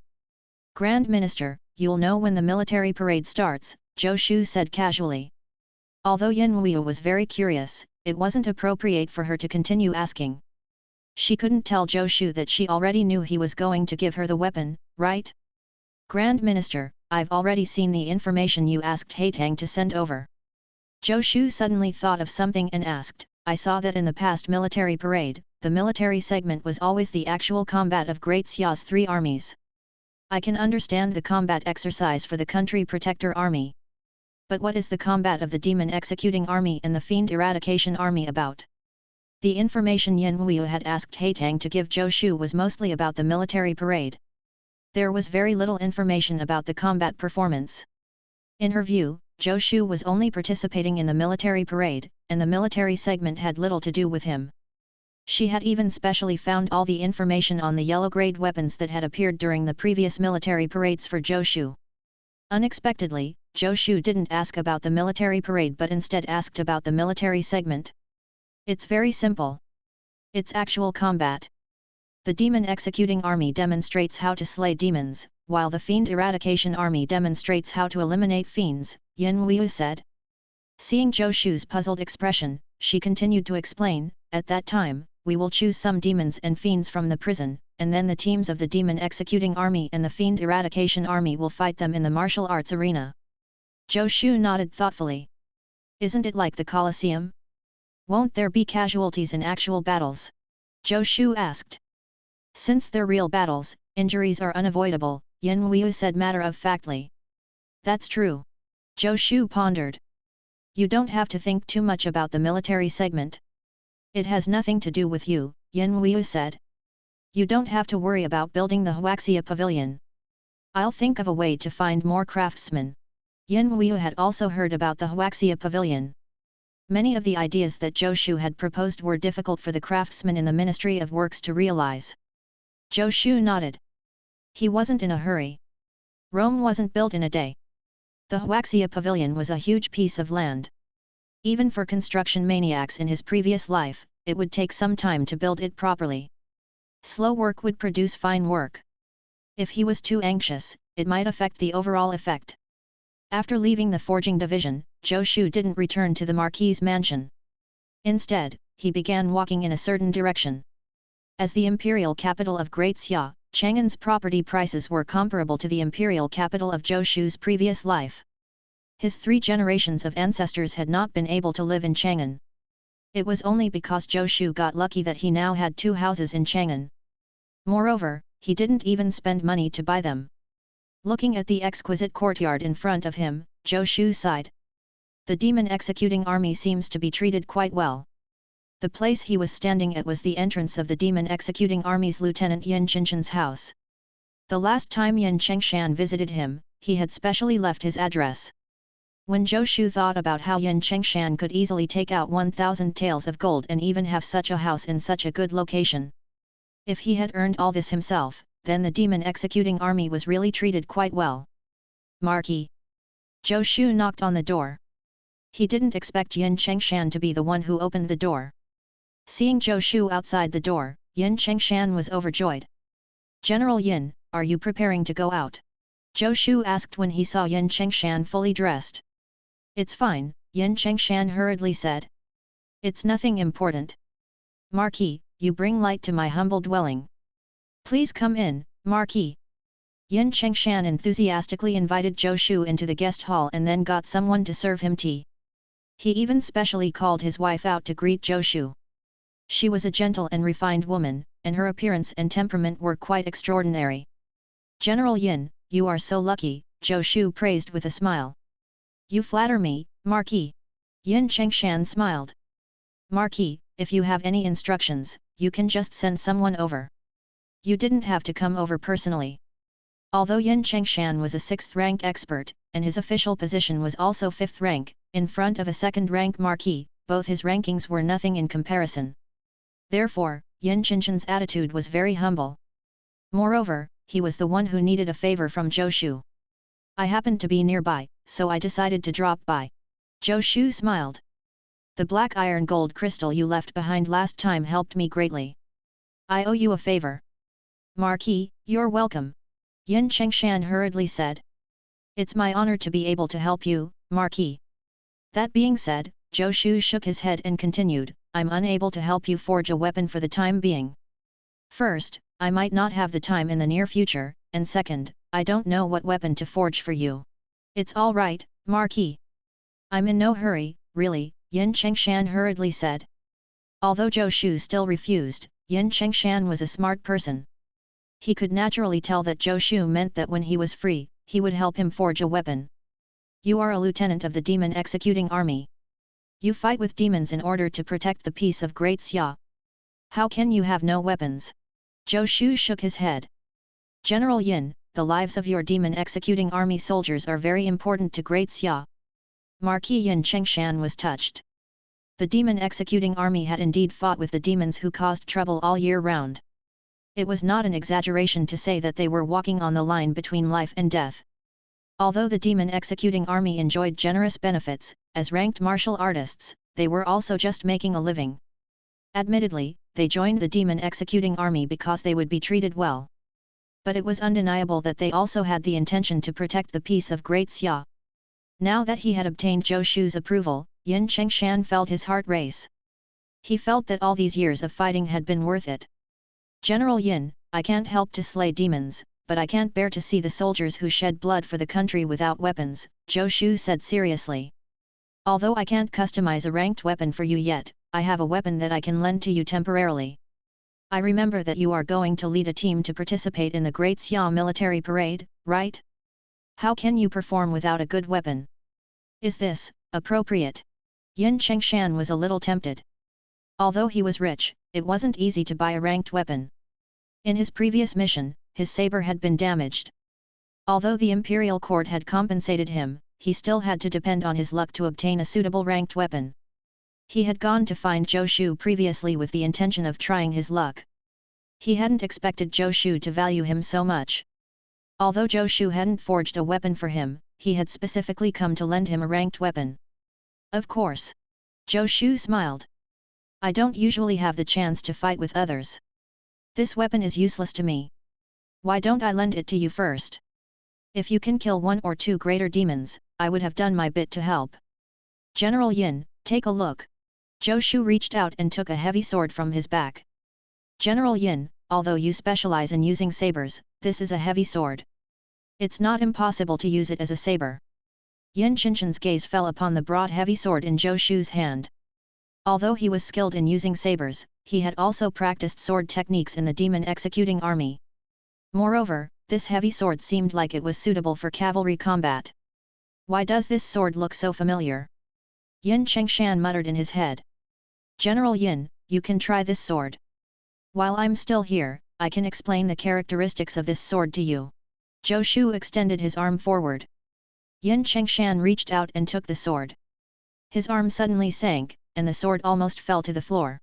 Grand Minister, you'll know when the military parade starts, Zhou Shu said casually. Although Yin Wu was very curious, it wasn't appropriate for her to continue asking. She couldn't tell Zhou Shu that she already knew he was going to give her the weapon, right? Grand Minister, I've already seen the information you asked Haitang to send over. Zhou Shu suddenly thought of something and asked, I saw that in the past military parade, the military segment was always the actual combat of Great Xia's 3 armies. I can understand the combat exercise for the country protector army. But what is the combat of the demon executing army and the fiend eradication army about? The information Yin Wu had asked Haitang to give Zhou Shu was mostly about the military parade. There was very little information about the combat performance. In her view, Zhou Shu was only participating in the military parade, and the military segment had little to do with him. She had even specially found all the information on the yellow-grade weapons that had appeared during the previous military parades for Zhou Shu. Unexpectedly, Zhou Shu didn't ask about the military parade but instead asked about the military segment. It's very simple. It's actual combat. The Demon Executing Army demonstrates how to slay demons, while the Fiend Eradication Army demonstrates how to eliminate fiends, Yin Weiyu said. Seeing Zhou Shu's puzzled expression, she continued to explain, at that time, we will choose some demons and fiends from the prison, and then the teams of the Demon Executing Army and the Fiend Eradication Army will fight them in the martial arts arena. Zhou Shu nodded thoughtfully. Isn't it like the Colosseum? Won't there be casualties in actual battles? Zhou Shu asked. Since they're real battles, injuries are unavoidable, Yin Weiyu said matter-of-factly. That's true. Zhou Shu pondered. You don't have to think too much about the military segment. It has nothing to do with you, Yin Weiyu said. You don't have to worry about building the Huaxia Pavilion. I'll think of a way to find more craftsmen. Yin Weiyu had also heard about the Huaxia Pavilion. Many of the ideas that Zhou Shu had proposed were difficult for the craftsmen in the Ministry of Works to realize. Zhou Shu nodded. He wasn't in a hurry. Rome wasn't built in a day. The Huaxia Pavilion was a huge piece of land. Even for construction maniacs in his previous life, it would take some time to build it properly. Slow work would produce fine work. If he was too anxious, it might affect the overall effect. After leaving the forging division, Zhou Shu didn't return to the Marquis's mansion. Instead, he began walking in a certain direction. As the imperial capital of Great Xia, Chang'an's property prices were comparable to the imperial capital of Zhou Shu's previous life. His 3 generations of ancestors had not been able to live in Chang'an. It was only because Zhou Shu got lucky that he now had 2 houses in Chang'an. Moreover, he didn't even spend money to buy them. Looking at the exquisite courtyard in front of him, Zhou Shu sighed. The Demon Executing Army seems to be treated quite well. The place he was standing at was the entrance of the Demon Executing Army's Lieutenant Yin Qingshan's house. The last time Yin Qingshan visited him, he had specially left his address. When Zhou Shu thought about how Yin Qingshan could easily take out 1,000 taels of gold and even have such a house in such a good location. If he had earned all this himself, then the Demon Executing Army was really treated quite well. Marquis. Zhou Shu knocked on the door. He didn't expect Yin Qingshan to be the one who opened the door. Seeing Zhou Shu outside the door, Yin Qingshan was overjoyed. General Yin, are you preparing to go out? Zhou Shu asked when he saw Yin Qingshan fully dressed. It's fine, Yin Qingshan hurriedly said. It's nothing important. Marquis, you bring light to my humble dwelling. Please come in, Marquis. Yin Qingshan enthusiastically invited Zhou Shu into the guest hall and then got someone to serve him tea. He even specially called his wife out to greet Zhou Shu. She was a gentle and refined woman, and her appearance and temperament were quite extraordinary. General Yin, you are so lucky, Zhou Shu praised with a smile. You flatter me, Marquis. Yin Qingshan smiled. Marquis, if you have any instructions, you can just send someone over. You didn't have to come over personally. Although Yin Qingshan was a 6th rank expert, and his official position was also 5th rank, in front of a 2nd rank Marquis, both his rankings were nothing in comparison. Therefore, Yin Qingshan's attitude was very humble. Moreover, he was the one who needed a favor from Zhou Shu. I happened to be nearby, so I decided to drop by. Zhou Shu smiled. The black iron gold crystal you left behind last time helped me greatly. I owe you a favor. Marquis, you're welcome. Yin Qingshan hurriedly said. It's my honor to be able to help you, Marquis. That being said, Zhou Shu shook his head and continued, I'm unable to help you forge a weapon for the time being. First, I might not have the time in the near future, and second, I don't know what weapon to forge for you. It's all right, Marquis. I'm in no hurry, really, Yin Qingshan hurriedly said. Although Zhou Shu still refused, Yin Qingshan was a smart person. He could naturally tell that Zhou Shu meant that when he was free, he would help him forge a weapon. You are a lieutenant of the Demon Executing Army. You fight with demons in order to protect the peace of Great Xia. How can you have no weapons? Zhou Shu shook his head. General Yin, the lives of your Demon Executing Army soldiers are very important to Great Xia. Marquis Yin Qingshan was touched. The Demon Executing Army had indeed fought with the demons who caused trouble all year round. It was not an exaggeration to say that they were walking on the line between life and death. Although the demon executing army enjoyed generous benefits, as ranked martial artists, they were also just making a living. Admittedly, they joined the demon executing army because they would be treated well. But it was undeniable that they also had the intention to protect the peace of Great Xia. Now that he had obtained Zhou Shu's approval, Yin Chengshan felt his heart race. He felt that all these years of fighting had been worth it. General Yin, I can't help to slay demons, but I can't bear to see the soldiers who shed blood for the country without weapons, Zhou Shu said seriously. Although I can't customize a ranked weapon for you yet, I have a weapon that I can lend to you temporarily. I remember that you are going to lead a team to participate in the Great Xia military parade, right? How can you perform without a good weapon? Is this appropriate? Yin Chengshan was a little tempted. Although he was rich, it wasn't easy to buy a ranked weapon. In his previous mission, his saber had been damaged. Although the imperial court had compensated him, he still had to depend on his luck to obtain a suitable ranked weapon. He had gone to find Zhou Shu previously with the intention of trying his luck. He hadn't expected Zhou Shu to value him so much. Although Zhou Shu hadn't forged a weapon for him, he had specifically come to lend him a ranked weapon. Of course. Zhou Shu smiled. I don't usually have the chance to fight with others. This weapon is useless to me. Why don't I lend it to you first? If you can kill one or two greater demons, I would have done my bit to help. General Yin, take a look. Zhou Shu reached out and took a heavy sword from his back. General Yin, although you specialize in using sabers, this is a heavy sword. It's not impossible to use it as a saber. Yin Qinshan's gaze fell upon the broad heavy sword in Zhou Shu's hand. Although he was skilled in using sabers, he had also practiced sword techniques in the demon executing army. Moreover, this heavy sword seemed like it was suitable for cavalry combat. Why does this sword look so familiar? Yin Chengshan muttered in his head. General Yin, you can try this sword. While I'm still here, I can explain the characteristics of this sword to you. Zhou Shu extended his arm forward. Yin Chengshan reached out and took the sword. His arm suddenly sank, and the sword almost fell to the floor.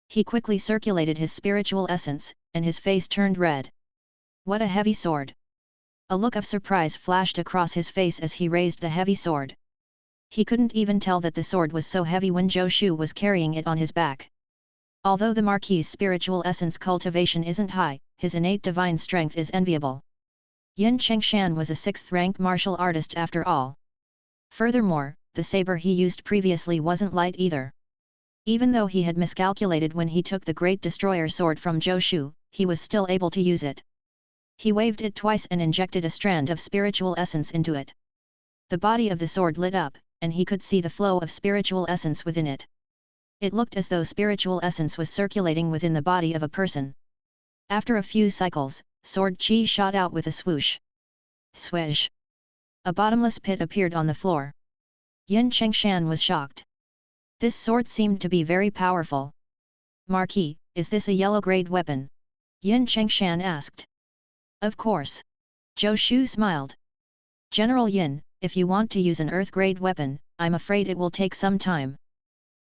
He quickly circulated his spiritual essence, and his face turned red. What a heavy sword! A look of surprise flashed across his face as he raised the heavy sword. He couldn't even tell that the sword was so heavy when Zhou Shu was carrying it on his back. Although the Marquis's spiritual essence cultivation isn't high, his innate divine strength is enviable. Yin Chengshan was a 6th-rank martial artist after all. Furthermore, the saber he used previously wasn't light either. Even though he had miscalculated when he took the Great Destroyer sword from Zhou Shu, he was still able to use it. He waved it twice and injected a strand of spiritual essence into it. The body of the sword lit up, and he could see the flow of spiritual essence within it. It looked as though spiritual essence was circulating within the body of a person. After a few cycles, sword chi shot out with a swoosh. Swish! A bottomless pit appeared on the floor. Yin Chengshan was shocked. This sword seemed to be very powerful. Marquis, is this a yellow-grade weapon? Yin Chengshan asked. Of course. Zhou Shu smiled. General Yin, if you want to use an earth-grade weapon, I'm afraid it will take some time.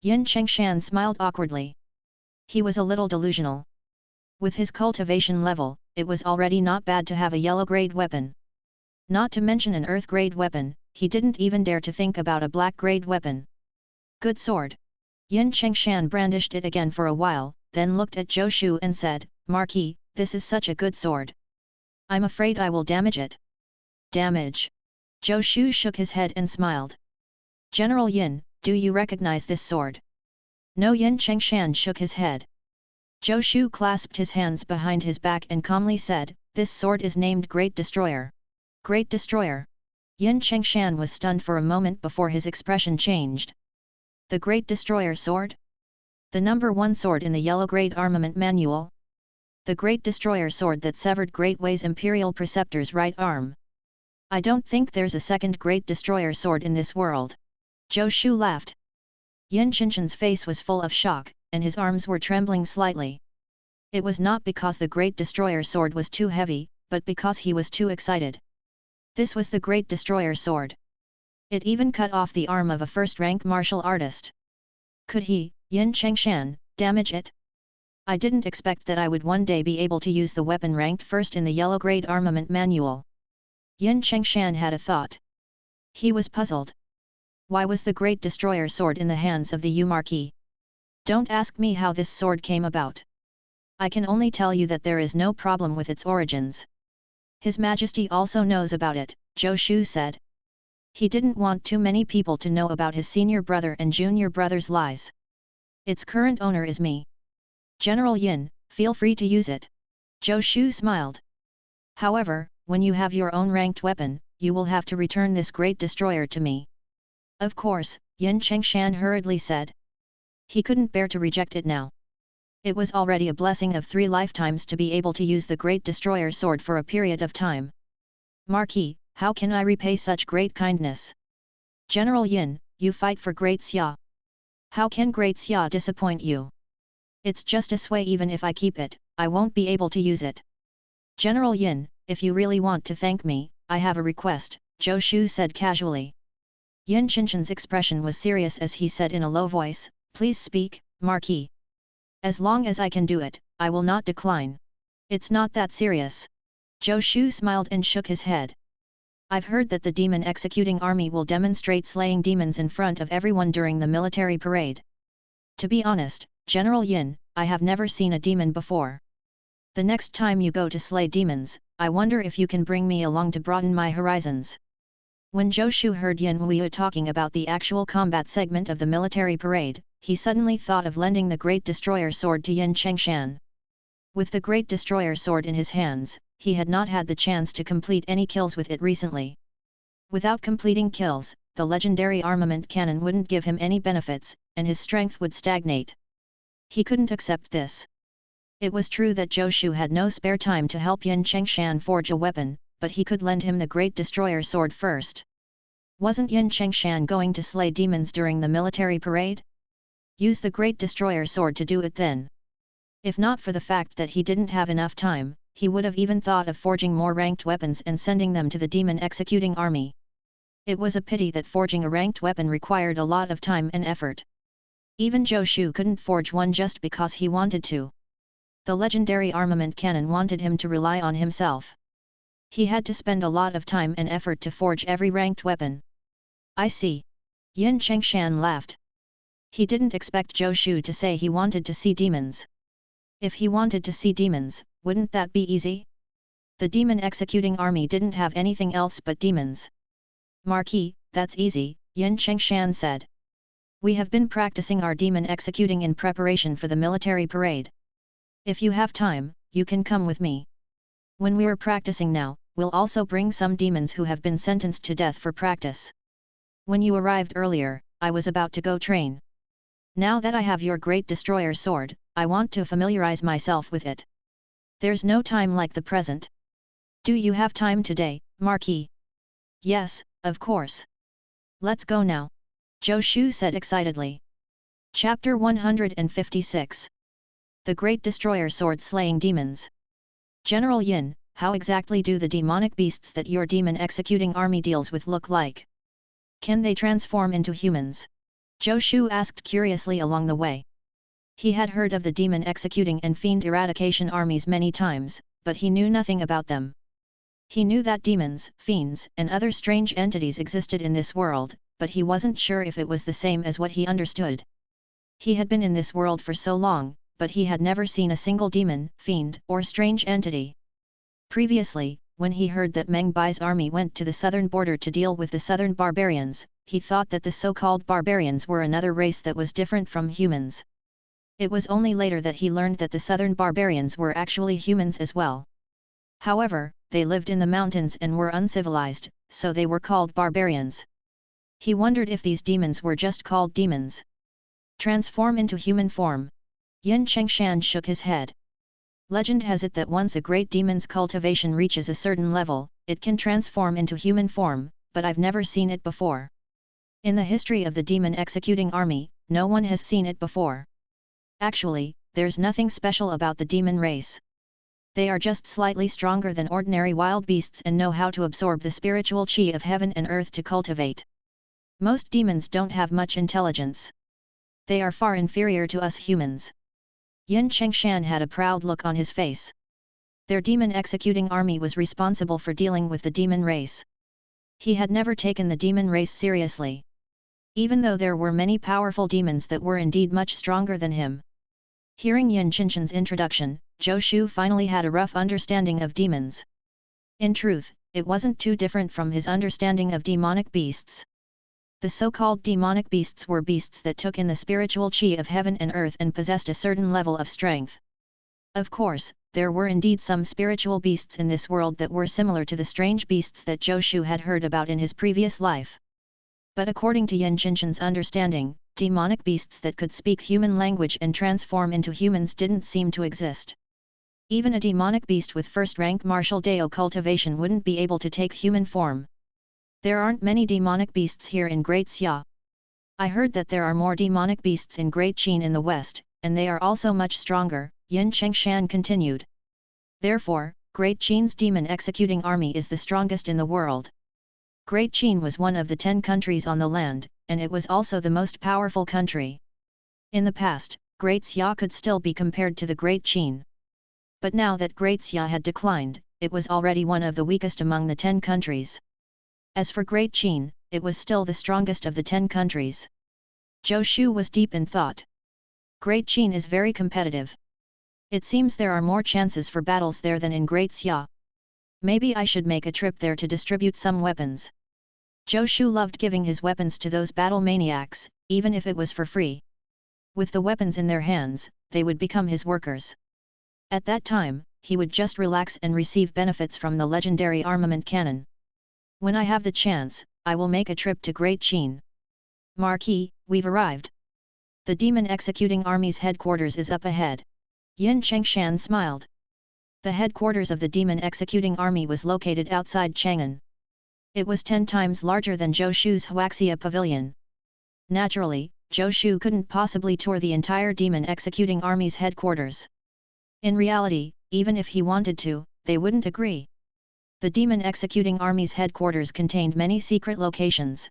Yin Chengshan smiled awkwardly. He was a little delusional. With his cultivation level, it was already not bad to have a yellow-grade weapon. Not to mention an earth-grade weapon, he didn't even dare to think about a black-grade weapon. Good sword. Yin Chengshan brandished it again for a while, then looked at Zhou Shu and said, Marquis, this is such a good sword. I'm afraid I will damage it. Damage. Zhou Shu shook his head and smiled. General Yin, do you recognize this sword? No. Yin Chengshan shook his head. Zhou Shu clasped his hands behind his back and calmly said, this sword is named Great Destroyer. Great Destroyer. Yin Chengshan was stunned for a moment before his expression changed. The Great Destroyer sword? The number 1 sword in the yellow-grade armament manual? The Great Destroyer sword that severed Great Wei's Imperial Preceptor's right arm. I don't think there's a second Great Destroyer sword in this world. Zhou Shu laughed. Yin Qinshan's face was full of shock, and his arms were trembling slightly. It was not because the Great Destroyer sword was too heavy, but because he was too excited. This was the Great Destroyer sword. It even cut off the arm of a first-rank martial artist. Could he, Yin Chengshan, damage it? I didn't expect that I would one day be able to use the weapon ranked first in the yellow-grade armament manual. Yin Chengshan had a thought. He was puzzled. Why was the Great Destroyer sword in the hands of the Yu Marquis? Don't ask me how this sword came about. I can only tell you that there is no problem with its origins. His Majesty also knows about it, Zhou Shu said. He didn't want too many people to know about his senior brother and junior brother's lies. Its current owner is me. General Yin, feel free to use it. Zhou Shu smiled. However, when you have your own ranked weapon, you will have to return this great destroyer to me. Of course, Yin Chengshan hurriedly said. He couldn't bear to reject it now. It was already a blessing of 3 lifetimes to be able to use the Great Destroyer sword for a period of time. Marquis, how can I repay such great kindness? General Yin, you fight for Great Xia. How can Great Xia disappoint you? It's just a sway. Even if I keep it, I won't be able to use it. General Yin, if you really want to thank me, I have a request, Zhou Shu said casually. Yin Qinshan's expression was serious as he said in a low voice, please speak, Marquis. As long as I can do it, I will not decline. It's not that serious. Zhou Shu smiled and shook his head. I've heard that the demon executing army will demonstrate slaying demons in front of everyone during the military parade. To be honest, General Yin, I have never seen a demon before. The next time you go to slay demons, I wonder if you can bring me along to broaden my horizons. When Zhou Shu heard Yin Wuyu talking about the actual combat segment of the military parade, he suddenly thought of lending the Great Destroyer sword to Yin Chengshan. With the Great Destroyer sword in his hands, he had not had the chance to complete any kills with it recently. Without completing kills, the legendary armament cannon wouldn't give him any benefits, and his strength would stagnate. He couldn't accept this. It was true that Zhou Shu had no spare time to help Yin Chengshan forge a weapon, but he could lend him the Great Destroyer sword first. Wasn't Yin Chengshan going to slay demons during the military parade? Use the Great Destroyer sword to do it then. If not for the fact that he didn't have enough time, he would have even thought of forging more ranked weapons and sending them to the demon executing army. It was a pity that forging a ranked weapon required a lot of time and effort. Even Zhou Shu couldn't forge one just because he wanted to. The legendary armament cannon wanted him to rely on himself. He had to spend a lot of time and effort to forge every ranked weapon. I see. Yin Chengshan laughed. He didn't expect Zhou Shu to say he wanted to see demons. If he wanted to see demons, wouldn't that be easy? The demon executing army didn't have anything else but demons. Marquis, that's easy, Yin Chengshan said. We have been practicing our demon executing in preparation for the military parade. If you have time, you can come with me. When we're practicing now, we'll also bring some demons who have been sentenced to death for practice. When you arrived earlier, I was about to go train. Now that I have your Great Destroyer sword, I want to familiarize myself with it. There's no time like the present. Do you have time today, Marquis? Yes, of course. Let's go now. Zhou Shu said excitedly. Chapter 156. The Great Destroyer Sword Slaying Demons. General Yin, how exactly do the demonic beasts that your demon executing army deals with look like? Can they transform into humans? Zhou Shu asked curiously along the way. He had heard of the demon executing and fiend eradication armies many times, but he knew nothing about them. He knew that demons, fiends, and other strange entities existed in this world, but he wasn't sure if it was the same as what he understood. He had been in this world for so long, but he had never seen a single demon, fiend, or strange entity. Previously, when he heard that Meng Bai's army went to the southern border to deal with the southern barbarians, he thought that the so-called barbarians were another race that was different from humans. It was only later that he learned that the southern barbarians were actually humans as well. However, they lived in the mountains and were uncivilized, so they were called barbarians. He wondered if these demons were just called demons. Transform into human form. Yin Chengshan shook his head. Legend has it that once a great demon's cultivation reaches a certain level, it can transform into human form, but I've never seen it before. In the history of the demon executing army, no one has seen it before. Actually, there's nothing special about the demon race. They are just slightly stronger than ordinary wild beasts and know how to absorb the spiritual chi of heaven and earth to cultivate. Most demons don't have much intelligence. They are far inferior to us humans. Yin Chengshan had a proud look on his face. Their demon executing army was responsible for dealing with the demon race. He had never taken the demon race seriously. Even though there were many powerful demons that were indeed much stronger than him. Hearing Yin Qinshan's introduction, Zhou Shu finally had a rough understanding of demons. In truth, it wasn't too different from his understanding of demonic beasts. The so-called demonic beasts were beasts that took in the spiritual qi of heaven and earth and possessed a certain level of strength. Of course, there were indeed some spiritual beasts in this world that were similar to the strange beasts that Zhou Shu had heard about in his previous life. But according to Yin Qinshan's understanding, demonic beasts that could speak human language and transform into humans didn't seem to exist. Even a demonic beast with first-rank martial Dao cultivation wouldn't be able to take human form. There aren't many demonic beasts here in Great Xia. I heard that there are more demonic beasts in Great Qin in the west, and they are also much stronger, Yin Qinshan continued. Therefore, Great Qin's demon executing army is the strongest in the world. Great Qin was one of the 10 countries on the land, and it was also the most powerful country. In the past, Great Xia could still be compared to the Great Qin. But now that Great Xia had declined, it was already one of the weakest among the 10 countries. As for Great Qin, it was still the strongest of the 10 countries. Zhou Shu was deep in thought. Great Qin is very competitive. It seems there are more chances for battles there than in Great Xia. Maybe I should make a trip there to distribute some weapons. Zhou Shu loved giving his weapons to those battle maniacs, even if it was for free. With the weapons in their hands, they would become his workers. At that time, he would just relax and receive benefits from the legendary armament cannon. When I have the chance, I will make a trip to Great Qin. Marquis, we've arrived. The demon executing army's headquarters is up ahead. Yin Qinshan smiled. The headquarters of the demon executing army was located outside Chang'an. It was 10 times larger than Zhou Shu's Huaxia pavilion. Naturally, Zhou Shu couldn't possibly tour the entire demon executing army's headquarters. In reality, even if he wanted to, they wouldn't agree. The demon executing army's headquarters contained many secret locations.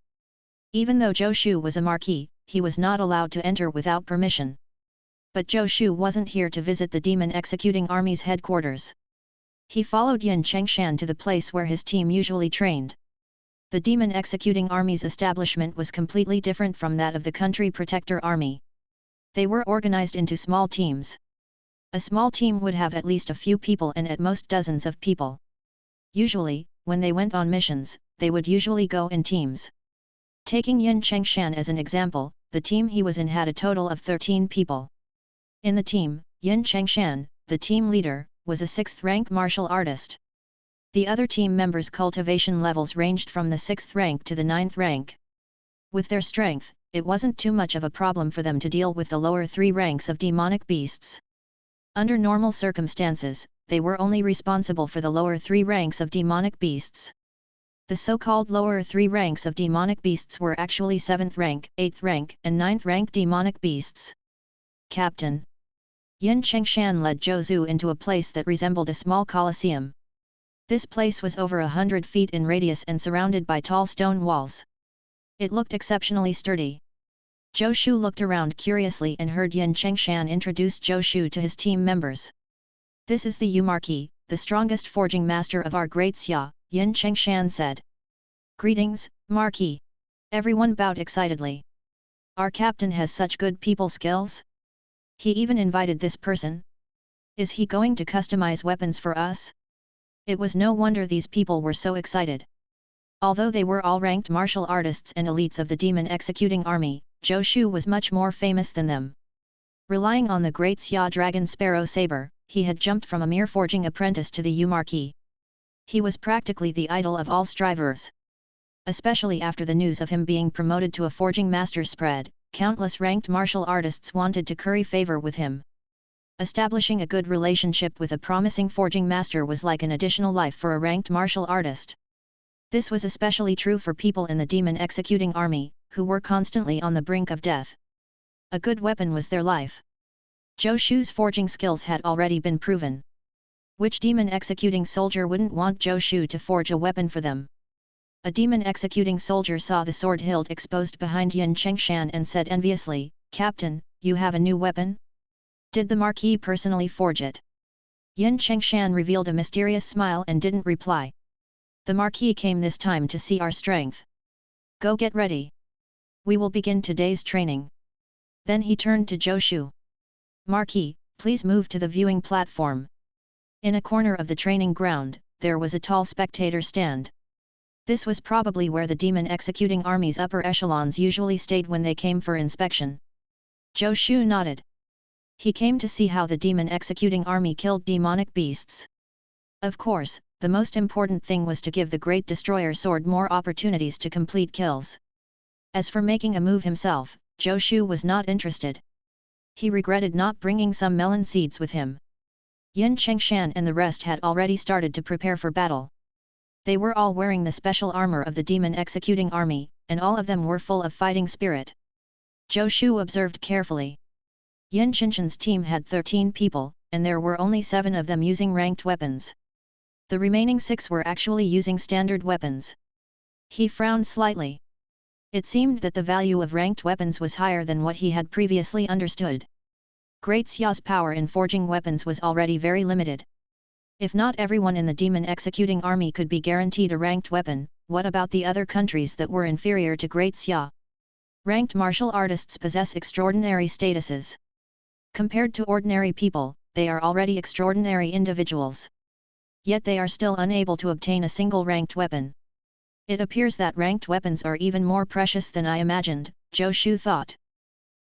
Even though Zhou Shu was a marquis, he was not allowed to enter without permission. But Zhou Shu wasn't here to visit the demon executing army's headquarters. He followed Yin Qinshan to the place where his team usually trained. The demon executing army's establishment was completely different from that of the country protector army. They were organized into small teams. A small team would have at least a few people and at most dozens of people. Usually, when they went on missions, they would usually go in teams. Taking Yin Qinshan as an example, the team he was in had a total of 13 people. In the team, Yin Qinshan, the team leader, was a 6th-rank martial artist. The other team members' cultivation levels ranged from the 6th rank to the 9th rank. With their strength, it wasn't too much of a problem for them to deal with the lower 3 ranks of demonic beasts. Under normal circumstances, they were only responsible for the lower 3 ranks of demonic beasts. The so-called lower 3 ranks of demonic beasts were actually 7th rank, 8th rank, and 9th rank demonic beasts. Captain. Yin Qinshan led Zhou Zhu into a place that resembled a small coliseum. This place was over 100 feet in radius and surrounded by tall stone walls. It looked exceptionally sturdy. Zhou Shu looked around curiously and heard Yin Qinshan introduce Zhou Shu to his team members. This is the Yu Marquis, the strongest forging master of our Great Xia, Yin Qinshan said. Greetings, Marquis. Everyone bowed excitedly. Our captain has such good people skills. He even invited this person. Is he going to customize weapons for us? It was no wonder these people were so excited. Although they were all ranked martial artists and elites of the demon executing army, Zhou Shu was much more famous than them. Relying on the Great Xia Dragon Sparrow saber, he had jumped from a mere forging apprentice to the Yu Marquis. He was practically the idol of all strivers. Especially after the news of him being promoted to a forging master spread, countless ranked martial artists wanted to curry favor with him. Establishing a good relationship with a promising forging master was like an additional life for a ranked martial artist. This was especially true for people in the demon executing army, who were constantly on the brink of death. A good weapon was their life. Zhou Shu's forging skills had already been proven. Which demon executing soldier wouldn't want Zhou Shu to forge a weapon for them? A demon executing soldier saw the sword hilt exposed behind Yin Qinshan and said enviously, "Captain, you have a new weapon? Did the Marquis personally forge it?" Yin Chengshan revealed a mysterious smile and didn't reply. The Marquis came this time to see our strength. Go get ready. We will begin today's training. Then he turned to Zhou Shu. Marquis, please move to the viewing platform. In a corner of the training ground, there was a tall spectator stand. This was probably where the demon executing army's upper echelons usually stayed when they came for inspection. Zhou Shu nodded. He came to see how the demon executing army killed demonic beasts. Of course, the most important thing was to give the Great Destroyer sword more opportunities to complete kills. As for making a move himself, Zhou Shu was not interested. He regretted not bringing some melon seeds with him. Yin Chengshan and the rest had already started to prepare for battle. They were all wearing the special armor of the demon executing army, and all of them were full of fighting spirit. Zhou Shu observed carefully. Yin Chengshan's team had 13 people, and there were only 7 of them using ranked weapons. The remaining 6 were actually using standard weapons. He frowned slightly. It seemed that the value of ranked weapons was higher than what he had previously understood. Great Xia's power in forging weapons was already very limited. If not everyone in the demon executing army could be guaranteed a ranked weapon, what about the other countries that were inferior to Great Xia? Ranked martial artists possess extraordinary statuses. Compared to ordinary people, they are already extraordinary individuals. Yet they are still unable to obtain a single ranked weapon. It appears that ranked weapons are even more precious than I imagined, Zhou Shu thought.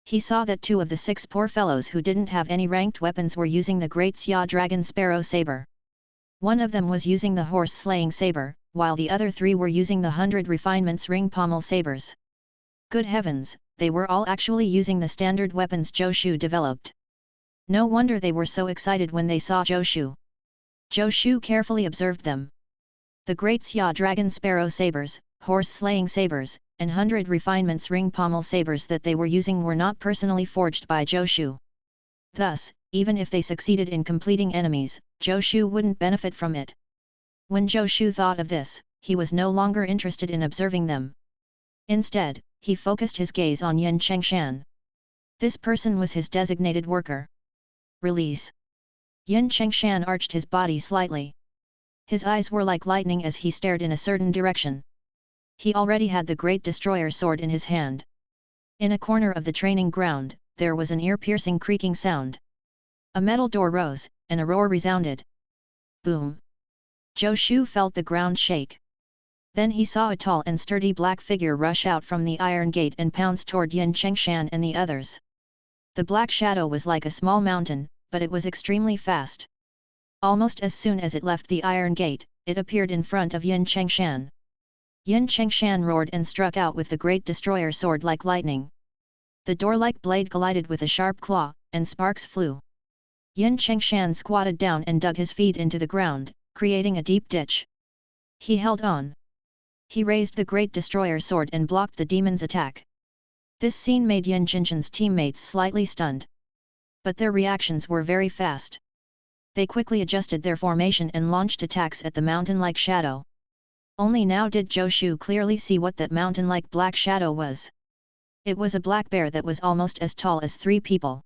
He saw that 2 of the 6 poor fellows who didn't have any ranked weapons were using the Great Xia Dragon Sparrow saber. One of them was using the horse-slaying saber, while the other 3 were using the 100 refinements ring pommel sabers. Good heavens, they were all actually using the standard weapons Zhou Shu developed. No wonder they were so excited when they saw Zhou Shu. Zhou Shu carefully observed them. The Great Xia Dragon Sparrow sabers, horse-slaying sabers, and 100 refinements ring pommel sabers that they were using were not personally forged by Zhou Shu. Thus, even if they succeeded in completing enemies, Zhou Shu wouldn't benefit from it. When Zhou Shu thought of this, he was no longer interested in observing them. Instead, he focused his gaze on Yin Chengshan. This person was his designated worker. Release. Yin Chengshan arched his body slightly. His eyes were like lightning as he stared in a certain direction. He already had the Great Destroyer sword in his hand. In a corner of the training ground, there was an ear-piercing creaking sound. A metal door rose, and a roar resounded. Boom! Zhou Shu felt the ground shake. Then he saw a tall and sturdy black figure rush out from the iron gate and pounce toward Yin Chengshan and the others. The black shadow was like a small mountain, but it was extremely fast. Almost as soon as it left the iron gate, it appeared in front of Yin Chengshan. Yin Chengshan roared and struck out with the Great Destroyer sword like lightning. The door-like blade collided with a sharp claw, and sparks flew. Yin Chengshan squatted down and dug his feet into the ground, creating a deep ditch. He held on. He raised the Great Destroyer sword and blocked the demon's attack. This scene made Yin Chengshan's teammates slightly stunned. But their reactions were very fast. They quickly adjusted their formation and launched attacks at the mountain-like shadow. Only now did Zhou Shu clearly see what that mountain-like black shadow was. It was a black bear that was almost as tall as 3 people.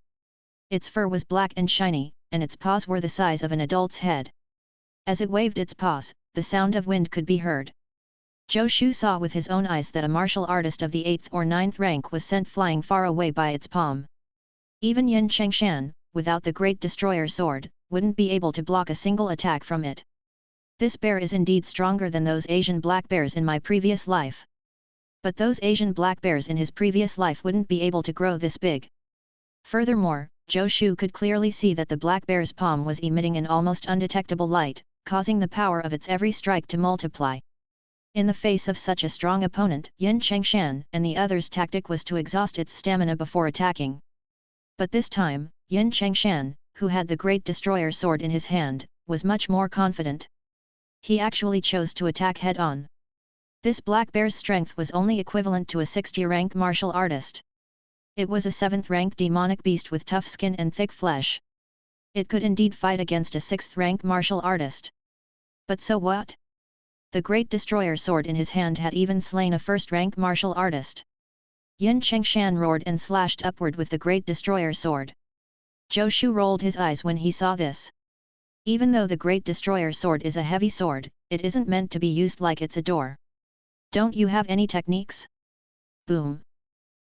Its fur was black and shiny, and its paws were the size of an adult's head. As it waved its paws, the sound of wind could be heard. Zhou Shu saw with his own eyes that a martial artist of the 8th or 9th rank was sent flying far away by its palm. Even Yin Chengshan, without the Great Destroyer sword, wouldn't be able to block a single attack from it. This bear is indeed stronger than those Asian black bears in my previous life. But those Asian black bears in his previous life wouldn't be able to grow this big. Furthermore, Zhou Shu could clearly see that the black bear's palm was emitting an almost undetectable light, causing the power of its every strike to multiply. In the face of such a strong opponent, Yin Chengshan and the others' tactic was to exhaust its stamina before attacking. But this time, Yin Chengshan, who had the Great Destroyer sword in his hand, was much more confident. He actually chose to attack head-on. This black bear's strength was only equivalent to a 60-rank martial artist. It was a 7th-rank demonic beast with tough skin and thick flesh. It could indeed fight against a 6th-rank martial artist. But so what? The Great Destroyer sword in his hand had even slain a 1st-rank martial artist. Yin Chengshan roared and slashed upward with the Great Destroyer sword. Zhou Shu rolled his eyes when he saw this. Even though the Great Destroyer sword is a heavy sword, it isn't meant to be used like it's a door. Don't you have any techniques? Boom!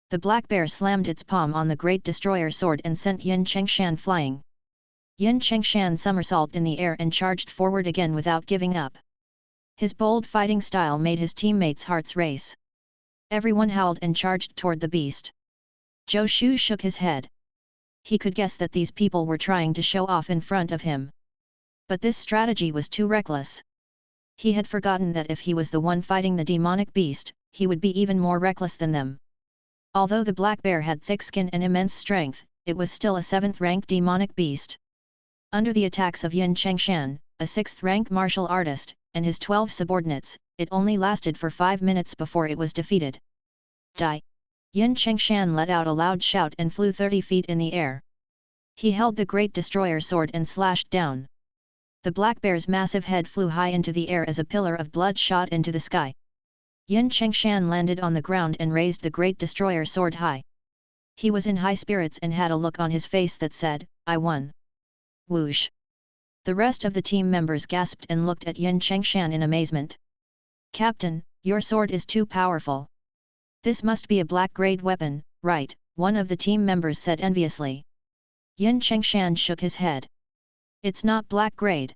The black bear slammed its palm on the Great Destroyer sword and sent Yin Chengshan flying. Yin Chengshan somersaulted in the air and charged forward again without giving up. His bold fighting style made his teammates' hearts race. Everyone howled and charged toward the beast. Zhou Shu shook his head. He could guess that these people were trying to show off in front of him. But this strategy was too reckless. He had forgotten that if he was the one fighting the demonic beast, he would be even more reckless than them. Although the black bear had thick skin and immense strength, it was still a 7th-rank demonic beast. Under the attacks of Yin Chengshan, a 6th-rank martial artist, and his 12 subordinates, it only lasted for 5 minutes before it was defeated. Die! Yin Chengshan let out a loud shout and flew 30 feet in the air. He held the Great Destroyer sword and slashed down. The black bear's massive head flew high into the air as a pillar of blood shot into the sky. Yin Chengshan landed on the ground and raised the Great Destroyer sword high. He was in high spirits and had a look on his face that said, "I won." Whoosh! The rest of the team members gasped and looked at Yin Chengshan in amazement. "Captain, your sword is too powerful. This must be a black-grade weapon, right?" one of the team members said enviously. Yin Chengshan shook his head. "It's not black-grade."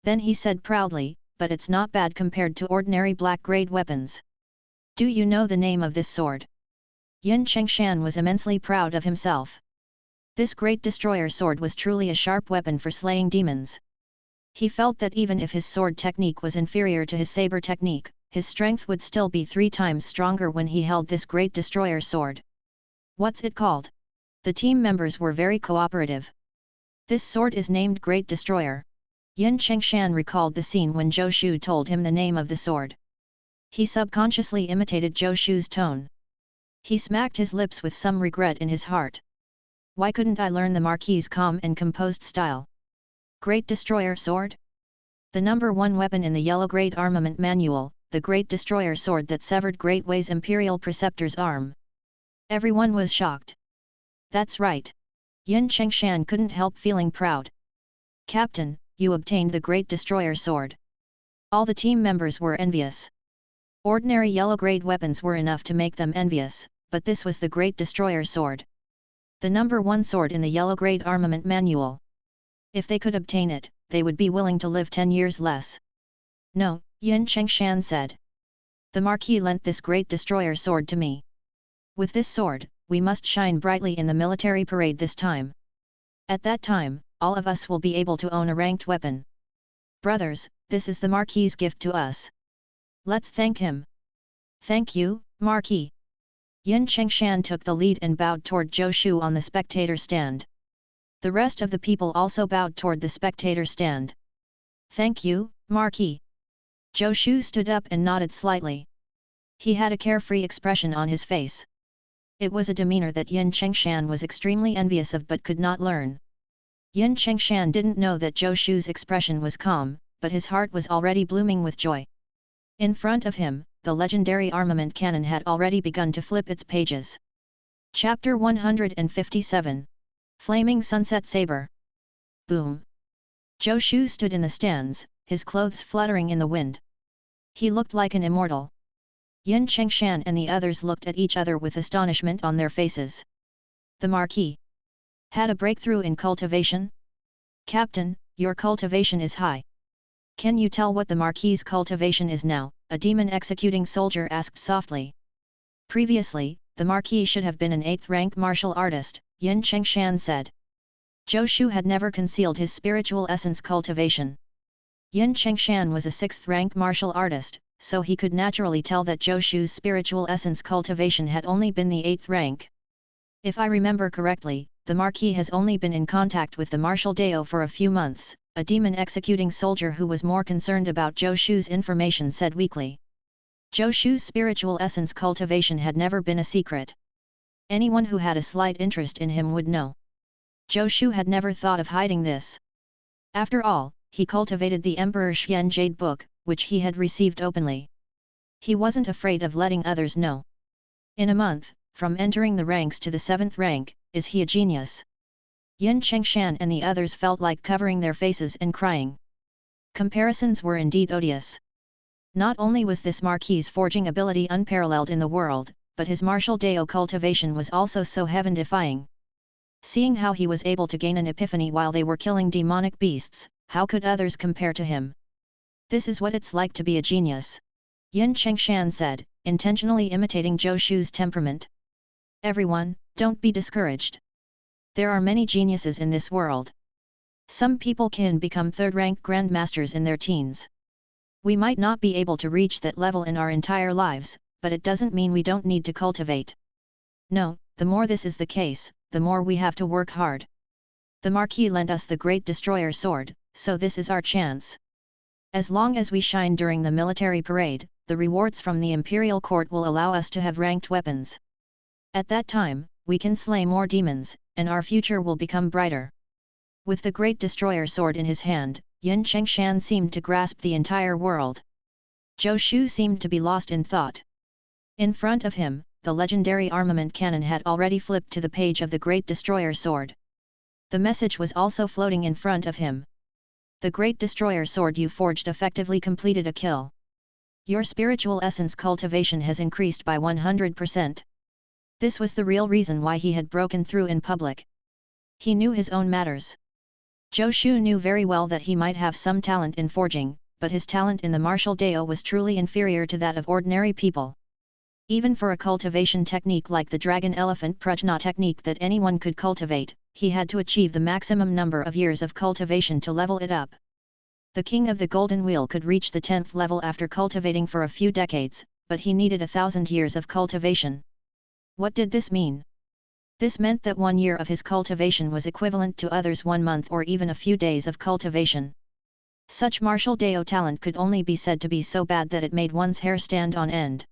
Then he said proudly, "But it's not bad compared to ordinary black-grade weapons. Do you know the name of this sword?" Yin Chengshan was immensely proud of himself. This Great Destroyer sword was truly a sharp weapon for slaying demons. He felt that even if his sword technique was inferior to his saber technique, his strength would still be 3 times stronger when he held this Great Destroyer sword. "What's it called?" The team members were very cooperative. "This sword is named Great Destroyer." Yin Chengshan recalled the scene when Zhou Shu told him the name of the sword. He subconsciously imitated Zhou Shu's tone. He smacked his lips with some regret in his heart. Why couldn't I learn the Marquis's calm and composed style? Great Destroyer sword? The number 1 weapon in the Yellow Grade Armament Manual, the Great Destroyer sword that severed Great Wei's Imperial Preceptor's arm. Everyone was shocked. That's right. Yin Chengshan couldn't help feeling proud. "Captain, you obtained the Great Destroyer sword." All the team members were envious. Ordinary yellow-grade weapons were enough to make them envious, but this was the Great Destroyer sword. The number 1 sword in the Yellow-Grade Armament Manual. If they could obtain it, they would be willing to live 10 years less. "No," Yin Chengshan said. "The Marquis lent this Great Destroyer sword to me. With this sword, we must shine brightly in the military parade this time. At that time, all of us will be able to own a ranked weapon. Brothers, this is the Marquis's gift to us. Let's thank him." "Thank you, Marquis." Yin Chengshan took the lead and bowed toward Zhou Shu on the spectator stand. The rest of the people also bowed toward the spectator stand. "Thank you, Marquis." Zhou Shu stood up and nodded slightly. He had a carefree expression on his face. It was a demeanor that Yin Chengshan was extremely envious of but could not learn. Yin Chengshan didn't know that Zhou Shu's expression was calm, but his heart was already blooming with joy. In front of him, the legendary armament cannon had already begun to flip its pages. Chapter 157. Flaming Sunset Saber. Boom! Zhou Shu stood in the stands, his clothes fluttering in the wind. He looked like an immortal. Yin Chengshan and the others looked at each other with astonishment on their faces. The Marquis had a breakthrough in cultivation? "Captain, your cultivation is high. Can you tell what the Marquis's cultivation is now?" a demon executing soldier asked softly. Previously, the Marquis should have been an 8th-rank martial artist, Yin Chengshan said. Zhou Shu had never concealed his spiritual essence cultivation. Yin Chengshan was a 6th-rank martial artist, so he could naturally tell that Zhou Shu's spiritual essence cultivation had only been the 8th rank. "If I remember correctly, the Marquis has only been in contact with the martial Dao for a few months," a demon-executing soldier who was more concerned about Zhou Shu's information said weakly. Zhou Shu's spiritual essence cultivation had never been a secret. Anyone who had a slight interest in him would know. Zhou Shu had never thought of hiding this. After all, he cultivated the Emperor Xian Jade book, which he had received openly. He wasn't afraid of letting others know. In a month, from entering the ranks to the 7th rank, is he a genius? Yin Chengshan and the others felt like covering their faces and crying. Comparisons were indeed odious. Not only was this Marquis's forging ability unparalleled in the world, but his martial Dao cultivation was also so heaven-defying. Seeing how he was able to gain an epiphany while they were killing demonic beasts, how could others compare to him? This is what it's like to be a genius. Yin Chengshan said, intentionally imitating Zhou Shu's temperament. Everyone, don't be discouraged. There are many geniuses in this world. Some people can become third-rank grandmasters in their teens. We might not be able to reach that level in our entire lives, but it doesn't mean we don't need to cultivate. No, the more this is the case, the more we have to work hard. The Marquis lent us the Great Destroyer sword, so this is our chance. As long as we shine during the military parade, the rewards from the Imperial Court will allow us to have ranked weapons. At that time, we can slay more demons, and our future will become brighter. With the Great Destroyer sword in his hand, Yin Chengshan seemed to grasp the entire world. Zhou Shu seemed to be lost in thought. In front of him, the legendary armament cannon had already flipped to the page of the Great Destroyer sword. The message was also floating in front of him. The Great Destroyer sword you forged effectively completed a kill. Your spiritual essence cultivation has increased by 100%. This was the real reason why he had broken through in public. He knew his own matters. Zhou Shu knew very well that he might have some talent in forging, but his talent in the martial Dao was truly inferior to that of ordinary people. Even for a cultivation technique like the Dragon Elephant Prajna Technique that anyone could cultivate, he had to achieve the maximum number of years of cultivation to level it up. The King of the Golden Wheel could reach the 10th level after cultivating for a few decades, but he needed 1,000 years of cultivation. What did this mean? This meant that 1 year of his cultivation was equivalent to others' 1 month or even a few days of cultivation. Such martial Dao talent could only be said to be so bad that it made one's hair stand on end.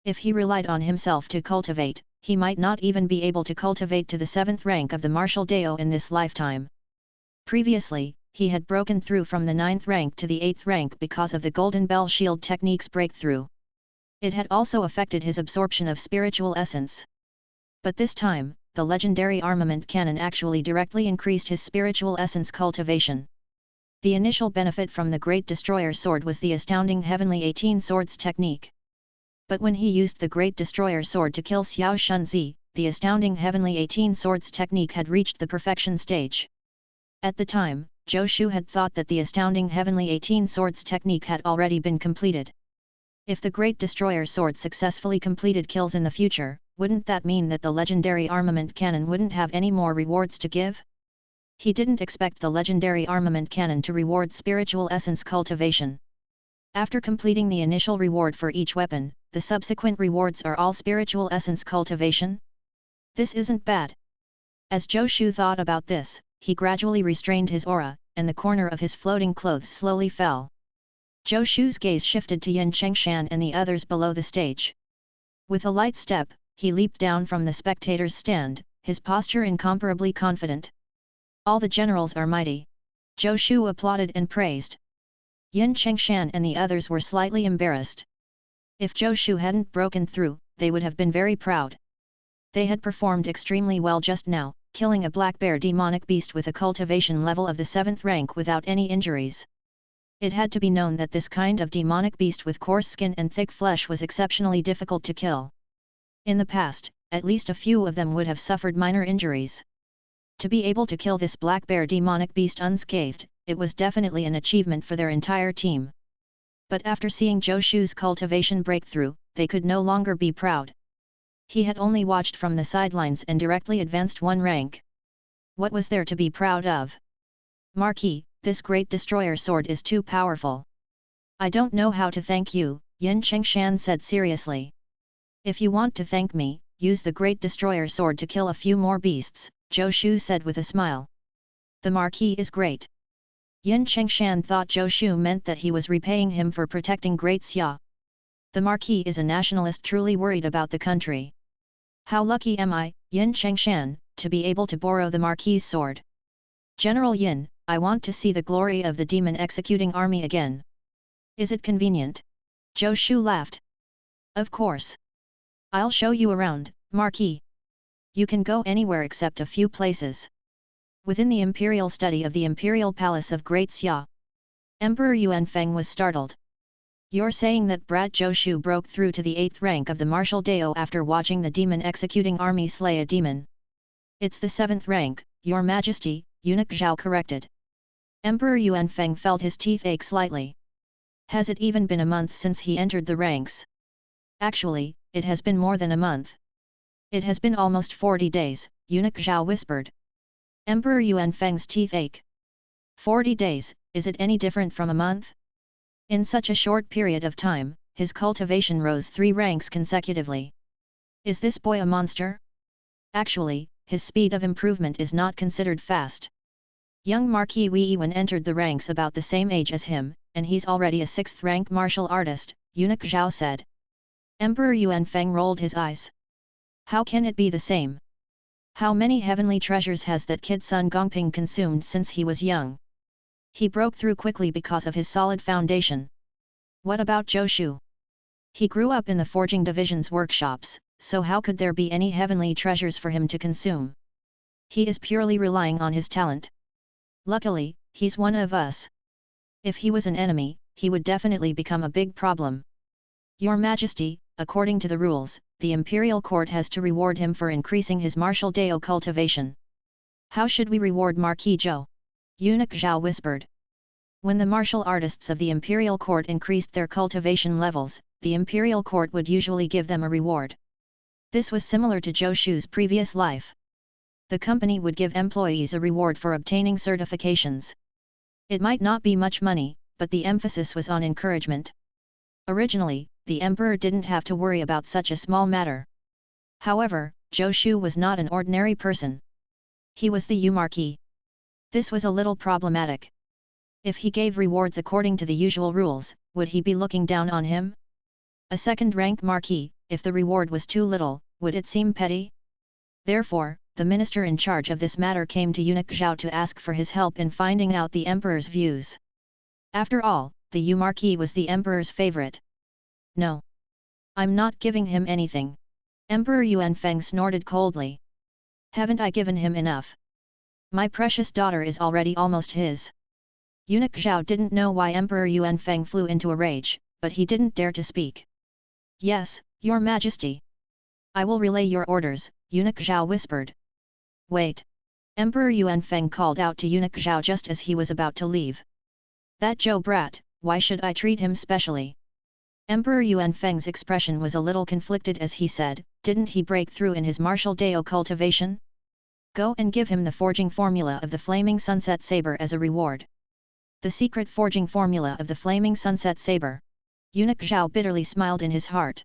If he relied on himself to cultivate, he might not even be able to cultivate to the 7th rank of the martial Dao in this lifetime. Previously, he had broken through from the 9th rank to the 8th rank because of the Golden Bell Shield technique's breakthrough. It had also affected his absorption of spiritual essence. But this time, the legendary armament cannon actually directly increased his spiritual essence cultivation. The initial benefit from the Great Destroyer sword was the astounding Heavenly 18 Swords technique. But when he used the Great Destroyer sword to kill Xiao Shunzi, the astounding Heavenly 18 Swords technique had reached the perfection stage. At the time, Zhou Shu had thought that the astounding Heavenly 18 Swords technique had already been completed. If the Great Destroyer sword successfully completed kills in the future, wouldn't that mean that the legendary armament cannon wouldn't have any more rewards to give? He didn't expect the legendary armament cannon to reward spiritual essence cultivation. After completing the initial reward for each weapon, the subsequent rewards are all spiritual essence cultivation? This isn't bad. As Zhou Shu thought about this, he gradually restrained his aura, and the corner of his floating clothes slowly fell. Zhou Shu's gaze shifted to Yin Chengshan and the others below the stage. With a light step, he leaped down from the spectator's stand, his posture incomparably confident. All the generals are mighty. Zhou Shu applauded and praised. Yin Chengshan and the others were slightly embarrassed. If Zhou Shu hadn't broken through, they would have been very proud. They had performed extremely well just now, killing a black bear demonic beast with a cultivation level of the 7th rank without any injuries. It had to be known that this kind of demonic beast with coarse skin and thick flesh was exceptionally difficult to kill. In the past, at least a few of them would have suffered minor injuries. To be able to kill this black bear demonic beast unscathed, it was definitely an achievement for their entire team. But after seeing Zhou Shu's cultivation breakthrough, they could no longer be proud. He had only watched from the sidelines and directly advanced 1 rank. What was there to be proud of? Marquis, this Great Destroyer sword is too powerful. I don't know how to thank you, Yin Chengshan said seriously. If you want to thank me, use the Great Destroyer sword to kill a few more beasts, Zhou Shu said with a smile. The Marquis is great. Yin Chengshan thought Zhou Shu meant that he was repaying him for protecting Great Xia. The Marquis is a nationalist truly worried about the country. How lucky am I, Yin Chengshan, to be able to borrow the Marquis's sword. General Yin, I want to see the glory of the demon executing army again. Is it convenient? Zhou Shu laughed. Of course. I'll show you around, Marquis. You can go anywhere except a few places. Within the imperial study of the imperial palace of Great Xia, Emperor Yuanfeng was startled. You're saying that brat Zhou Shu broke through to the 8th rank of the martial Dao after watching the demon executing army slay a demon? It's the 7th rank, Your Majesty, eunuch Zhao corrected. Emperor Yuanfeng felt his teeth ache slightly. Has it even been a month since he entered the ranks? Actually, it has been more than a month. It has been almost 40 days, eunuch Zhao whispered. Emperor Yuanfeng's teeth ache. 40 days, is it any different from a month? In such a short period of time, his cultivation rose 3 ranks consecutively. Is this boy a monster? Actually, his speed of improvement is not considered fast. Young Marquis Wei Yiwen entered the ranks about the same age as him, and he's already a 6th rank martial artist, eunuch Zhao said. Emperor Yuanfeng rolled his eyes. How can it be the same? How many heavenly treasures has that kid Sun Gongping consumed since he was young? He broke through quickly because of his solid foundation. What about Zhou Shu? He grew up in the forging division's workshops, so how could there be any heavenly treasures for him to consume? He is purely relying on his talent. Luckily, he's one of us. If he was an enemy, he would definitely become a big problem. Your Majesty, according to the rules, the imperial court has to reward him for increasing his martial Dao cultivation. How should we reward Marquis Zhou? Eunuch Zhao whispered. When the martial artists of the imperial court increased their cultivation levels, the imperial court would usually give them a reward. This was similar to Zhou Shu's previous life. The company would give employees a reward for obtaining certifications. It might not be much money, but the emphasis was on encouragement. Originally, the emperor didn't have to worry about such a small matter. However, Zhou Shu was not an ordinary person. He was the Yu Marquis. This was a little problematic. If he gave rewards according to the usual rules, would he be looking down on him? A 2nd rank marquis, if the reward was too little, would it seem petty? Therefore, the minister in charge of this matter came to eunuch Zhao to ask for his help in finding out the emperor's views. After all, the Yu Marquis was the emperor's favorite. No. I'm not giving him anything. Emperor Yuanfeng snorted coldly. Haven't I given him enough? My precious daughter is already almost his. Eunuch Zhao didn't know why Emperor Yuanfeng flew into a rage, but he didn't dare to speak. Yes, Your Majesty. I will relay your orders, eunuch Zhao whispered. Wait. Emperor Yuanfeng called out to eunuch Zhao just as he was about to leave. That Zhou brat, why should I treat him specially? Emperor Yuanfeng's expression was a little conflicted as he said, didn't he break through in his martial Dao cultivation? Go and give him the forging formula of the Flaming Sunset Saber as a reward. The secret forging formula of the Flaming Sunset Saber. Eunuch Zhao bitterly smiled in his heart.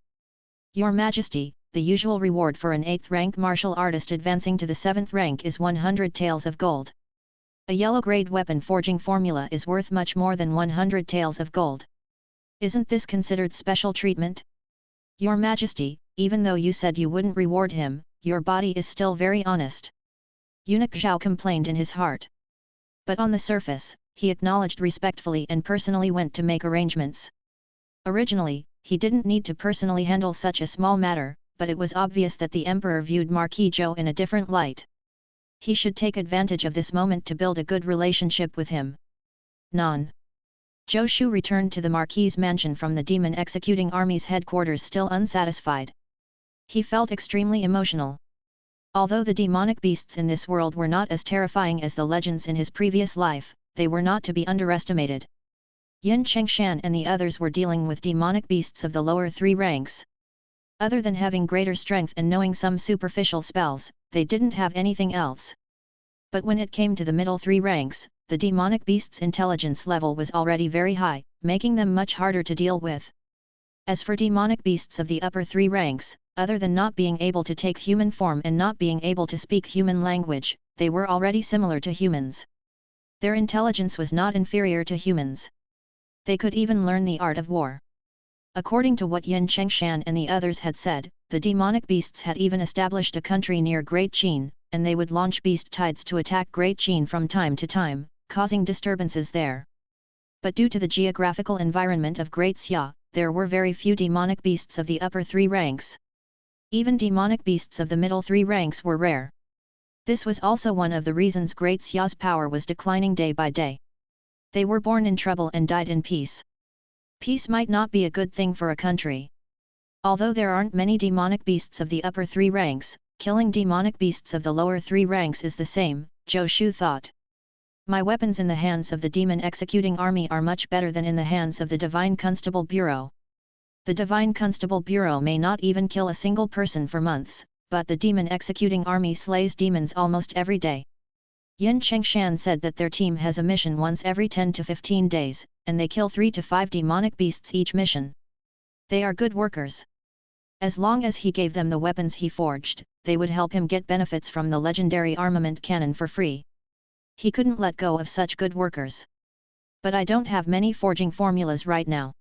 Your Majesty, the usual reward for an 8th rank martial artist advancing to the 7th rank is 100 taels of gold. A yellow-grade weapon forging formula is worth much more than 100 taels of gold. Isn't this considered special treatment? Your Majesty, even though you said you wouldn't reward him, your body is still very honest. Eunuch Zhao complained in his heart. But on the surface, he acknowledged respectfully and personally went to make arrangements. Originally, he didn't need to personally handle such a small matter, but it was obvious that the emperor viewed Marquis Zhou in a different light. He should take advantage of this moment to build a good relationship with him. Non. Zhou Shu returned to the Marquis's mansion from the demon executing army's headquarters still unsatisfied. He felt extremely emotional. Although the demonic beasts in this world were not as terrifying as the legends in his previous life, they were not to be underestimated. Yin Chengshan and the others were dealing with demonic beasts of the lower 3 ranks. Other than having greater strength and knowing some superficial spells, they didn't have anything else. But when it came to the middle 3 ranks, the demonic beasts' intelligence level was already very high, making them much harder to deal with. As for demonic beasts of the upper 3 ranks, other than not being able to take human form and not being able to speak human language, they were already similar to humans. Their intelligence was not inferior to humans. They could even learn the art of war. According to what Yin Chengshan and the others had said, the demonic beasts had even established a country near Great Qin, and they would launch beast tides to attack Great Qin from time to time, causing disturbances there. But due to the geographical environment of Great Xia, there were very few demonic beasts of the upper 3 ranks. Even demonic beasts of the middle 3 ranks were rare. This was also one of the reasons Great Xia's power was declining day by day. They were born in trouble and died in peace. Peace might not be a good thing for a country. Although there aren't many demonic beasts of the upper 3 ranks, killing demonic beasts of the lower 3 ranks is the same, Zhou Shu thought. My weapons in the hands of the demon executing army are much better than in the hands of the Divine Constable Bureau. The Divine Constable Bureau may not even kill a single person for months, but the demon executing army slays demons almost every day. Yin Chengshan said that their team has a mission once every 10 to 15 days, and they kill 3 to 5 demonic beasts each mission. They are good workers. As long as he gave them the weapons he forged, they would help him get benefits from the legendary armament cannon for free. He couldn't let go of such good workers. But I don't have many forging formulas right now.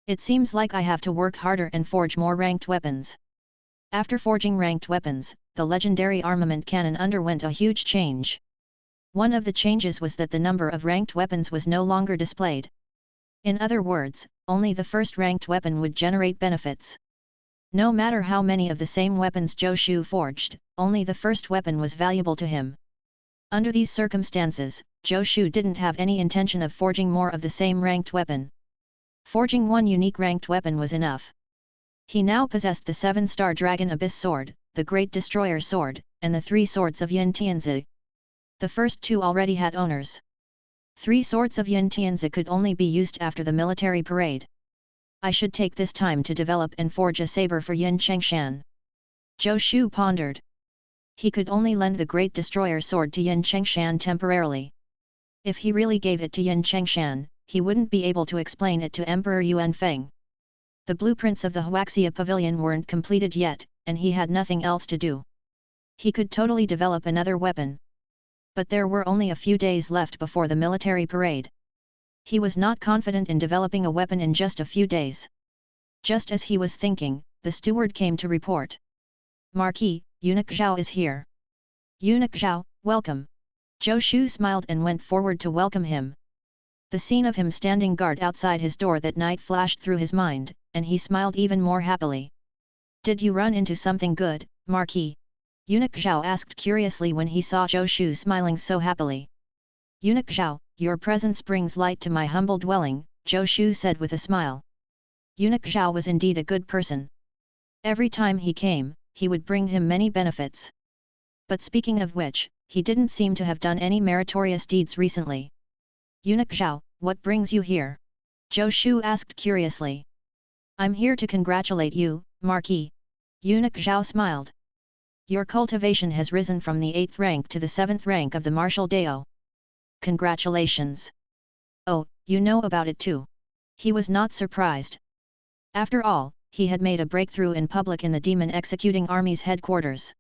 It seems like I have to work harder and forge more ranked weapons. After forging ranked weapons, the legendary armament cannon underwent a huge change. One of the changes was that the number of ranked weapons was no longer displayed. In other words, only the first ranked weapon would generate benefits. No matter how many of the same weapons Zhou Shu forged, only the first weapon was valuable to him. Under these circumstances, Zhou Shu didn't have any intention of forging more of the same ranked weapon. Forging one unique ranked weapon was enough. He now possessed the 7-star Dragon Abyss Sword, the Great Destroyer Sword, and the 3 swords of Yin Tianzi. The first 2 already had owners. 3 swords of Yin Tianzi could only be used after the military parade. I should take this time to develop and forge a saber for Yin Chengshan. Zhou Shu pondered. He could only lend the Great Destroyer Sword to Yin Chengshan temporarily. If he really gave it to Yin Chengshan, he wouldn't be able to explain it to Emperor Yuan Feng. The blueprints of the Huaxia Pavilion weren't completed yet, and he had nothing else to do. He could totally develop another weapon. But there were only a few days left before the military parade. He was not confident in developing a weapon in just a few days. Just as he was thinking, the steward came to report. Marquis, Eunuch Zhao is here. Eunuch Zhao, welcome. Zhou Shu smiled and went forward to welcome him. The scene of him standing guard outside his door that night flashed through his mind, and he smiled even more happily. Did you run into something good, Marquis? Eunuch Zhao asked curiously when he saw Zhou Shu smiling so happily. Eunuch Zhao, your presence brings light to my humble dwelling, Zhou Shu said with a smile. Eunuch Zhao was indeed a good person. Every time he came, he would bring him many benefits. But speaking of which, he didn't seem to have done any meritorious deeds recently. Eunuch Zhao, what brings you here? Zhou Shu asked curiously. I'm here to congratulate you, Marquis. Eunuch Zhao smiled. Your cultivation has risen from the 8th rank to the 7th rank of the martial Dao. Congratulations. Oh, you know about it too. He was not surprised. After all, he had made a breakthrough in public in the demon executing army's headquarters.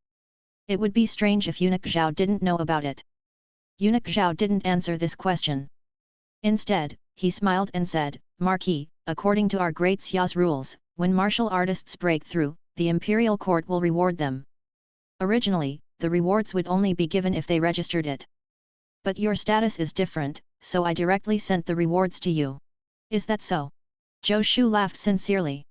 It would be strange if Eunuch Zhao didn't know about it. Eunuch Zhao didn't answer this question. Instead, he smiled and said, Marquis, according to our Great Xia's rules, when martial artists break through, the imperial court will reward them. Originally, the rewards would only be given if they registered it. But your status is different, so I directly sent the rewards to you. Is that so? Zhou Shu laughed sincerely.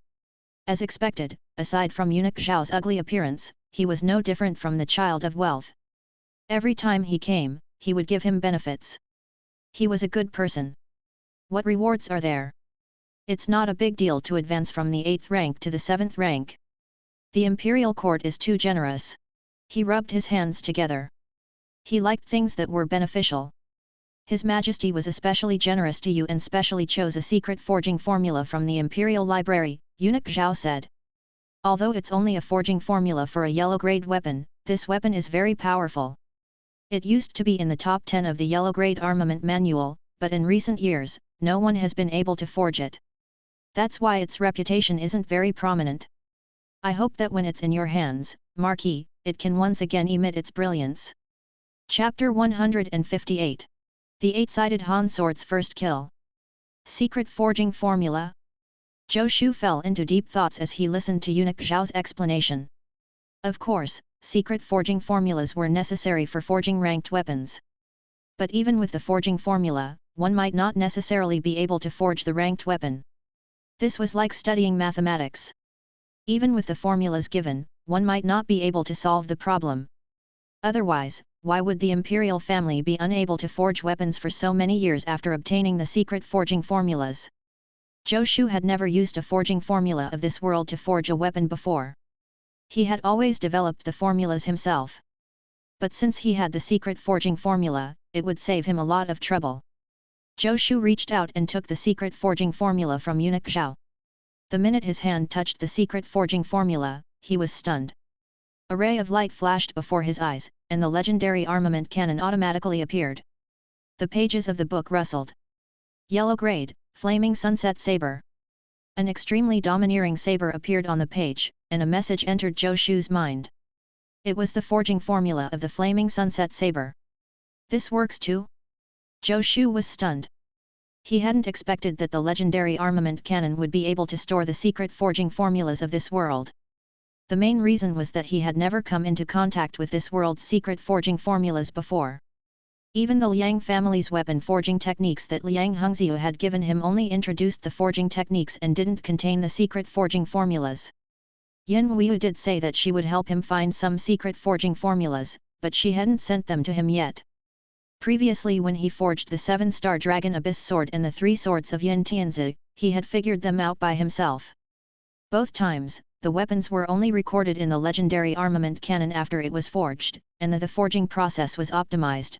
As expected, aside from Eunuch Zhao's ugly appearance, he was no different from the child of wealth. Every time he came, he would give him benefits. He was a good person. What rewards are there? It's not a big deal to advance from the 8th rank to the 7th rank. The imperial court is too generous. He rubbed his hands together. He liked things that were beneficial. His Majesty was especially generous to you and specially chose a secret forging formula from the Imperial Library, Eunuch Zhao said. Although it's only a forging formula for a yellow-grade weapon, this weapon is very powerful. It used to be in the top 10 of the yellow-grade armament manual, but in recent years, no one has been able to forge it. That's why its reputation isn't very prominent. I hope that when it's in your hands, Marquis, it can once again emit its brilliance. Chapter 158. The 8-sided Han Sword's First Kill. Secret Forging Formula. Zhou Shu fell into deep thoughts as he listened to Eunuch Zhao's explanation. Of course, secret forging formulas were necessary for forging ranked weapons. But even with the forging formula, one might not necessarily be able to forge the ranked weapon. This was like studying mathematics. Even with the formulas given, one might not be able to solve the problem. Otherwise, why would the imperial family be unable to forge weapons for so many years after obtaining the secret forging formulas? Zhou Shu had never used a forging formula of this world to forge a weapon before. He had always developed the formulas himself. But since he had the secret forging formula, it would save him a lot of trouble. Zhou Shu reached out and took the secret forging formula from eunuch Zhao. The minute his hand touched the secret forging formula, he was stunned. A ray of light flashed before his eyes, and the legendary armament cannon automatically appeared. The pages of the book rustled. Yellow grade, flaming sunset saber. An extremely domineering saber appeared on the page, and a message entered Zhou Shu's mind. It was the forging formula of the flaming sunset saber. This works too? Zhou Shu was stunned. He hadn't expected that the legendary armament cannon would be able to store the secret forging formulas of this world. The main reason was that he had never come into contact with this world's secret forging formulas before. Even the Liang family's weapon forging techniques that Liang Hongxiu had given him only introduced the forging techniques and didn't contain the secret forging formulas. Yin Weiyu did say that she would help him find some secret forging formulas, but she hadn't sent them to him yet. Previously, when he forged the 7-star Dragon Abyss sword and the 3 swords of Yin Tianzi, he had figured them out by himself. Both times, the weapons were only recorded in the legendary armament cannon after it was forged, and the forging process was optimized.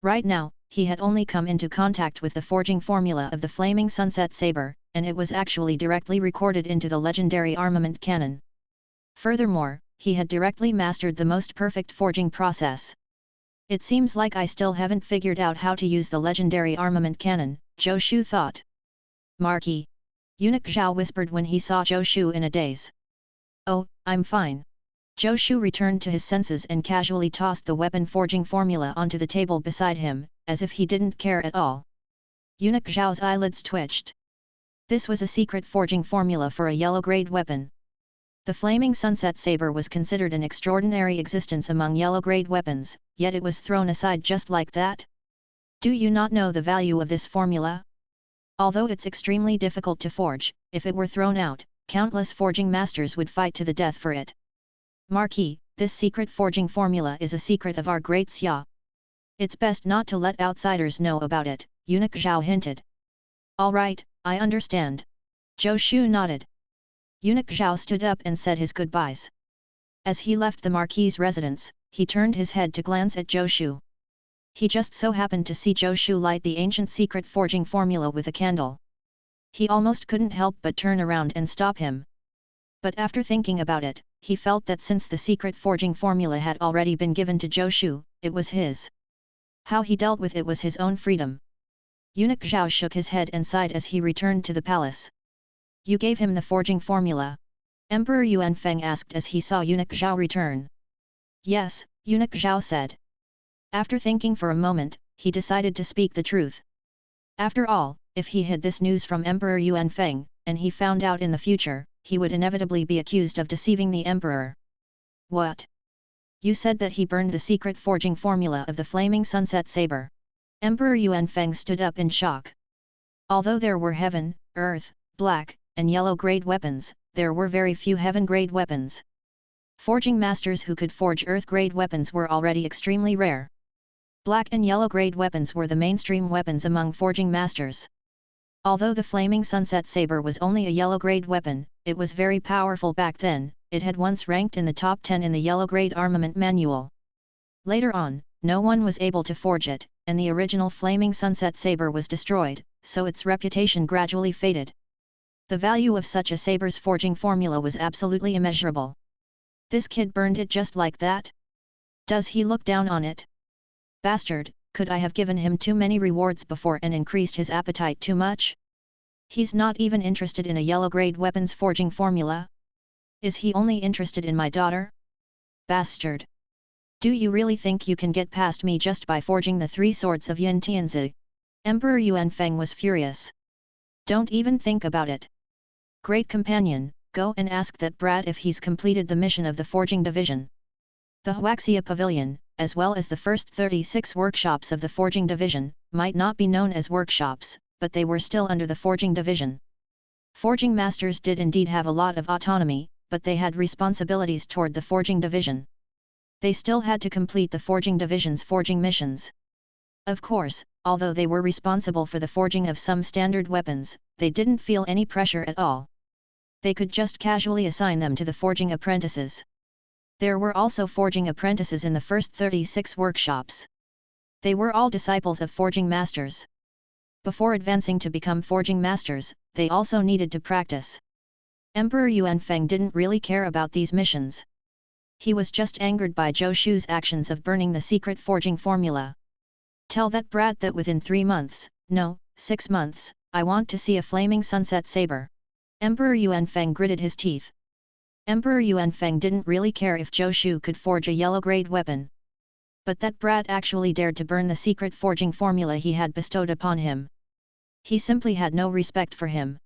Right now, he had only come into contact with the forging formula of the flaming sunset saber, and it was actually directly recorded into the legendary armament cannon. Furthermore, he had directly mastered the most perfect forging process. It seems like I still haven't figured out how to use the legendary armament cannon, Zhou Shu thought. Marquis. Eunuch Zhao whispered when he saw Zhou Shu in a daze. Oh, I'm fine. Zhou Shu returned to his senses and casually tossed the weapon forging formula onto the table beside him, as if he didn't care at all. Eunuch Zhao's eyelids twitched. This was a secret forging formula for a yellow-grade weapon. The flaming sunset saber was considered an extraordinary existence among yellow-grade weapons, yet it was thrown aside just like that? Do you not know the value of this formula? Although it's extremely difficult to forge, if it were thrown out, countless forging masters would fight to the death for it. Marquis, this secret forging formula is a secret of our Great Xia. It's best not to let outsiders know about it, Eunuch Zhao hinted. All right, I understand. Zhou Shu nodded. Eunuch Zhao stood up and said his goodbyes. As he left the Marquis's residence, he turned his head to glance at Zhou Shu. He just so happened to see Zhou Shu light the ancient secret forging formula with a candle. He almost couldn't help but turn around and stop him. But after thinking about it, he felt that since the secret forging formula had already been given to Zhou Shu, it was his. How he dealt with it was his own freedom. Eunuch Zhao shook his head and sighed as he returned to the palace. You gave him the forging formula? Emperor Yuan Feng asked as he saw Eunuch Zhao return. Yes, Eunuch Zhao said. After thinking for a moment, he decided to speak the truth. After all, if he hid this news from Emperor Yuan Feng, and he found out in the future, he would inevitably be accused of deceiving the emperor. What? You said that he burned the secret forging formula of the flaming sunset saber. Emperor Yuan Feng stood up in shock. Although there were heaven, earth, black, and yellow-grade weapons, there were very few heaven-grade weapons. Forging masters who could forge earth-grade weapons were already extremely rare. Black and yellow-grade weapons were the mainstream weapons among forging masters. Although the flaming sunset saber was only a yellow-grade weapon, it was very powerful back then. It had once ranked in the top 10 in the yellow-grade armament manual. Later on, no one was able to forge it, and the original flaming sunset saber was destroyed, so its reputation gradually faded. The value of such a saber's forging formula was absolutely immeasurable. This kid burned it just like that? Does he look down on it? Bastard, could I have given him too many rewards before and increased his appetite too much? He's not even interested in a yellow-grade weapons forging formula? Is he only interested in my daughter? Bastard! Do you really think you can get past me just by forging the 3 swords of Yin Tianzi? Emperor Yuan Feng was furious. Don't even think about it. Great companion, go and ask that brat if he's completed the mission of the forging division. The Huaxia Pavilion, as well as the first 36 workshops of the forging division, might not be known as workshops, but they were still under the forging division. Forging masters did indeed have a lot of autonomy, but they had responsibilities toward the forging division. They still had to complete the forging division's forging missions. Of course, although they were responsible for the forging of some standard weapons, they didn't feel any pressure at all. They could just casually assign them to the forging apprentices. There were also forging apprentices in the first 36 workshops. They were all disciples of forging masters. Before advancing to become forging masters, they also needed to practice. Emperor Yuanfeng didn't really care about these missions. He was just angered by Zhou Shu's actions of burning the secret forging formula. Tell that brat that within 3 months, no, 6 months, I want to see a flaming sunset saber. Emperor Yuanfeng gritted his teeth. Emperor Yuanfeng didn't really care if Zhou Shu could forge a yellow-grade weapon. But that brat actually dared to burn the secret forging formula he had bestowed upon him. He simply had no respect for him.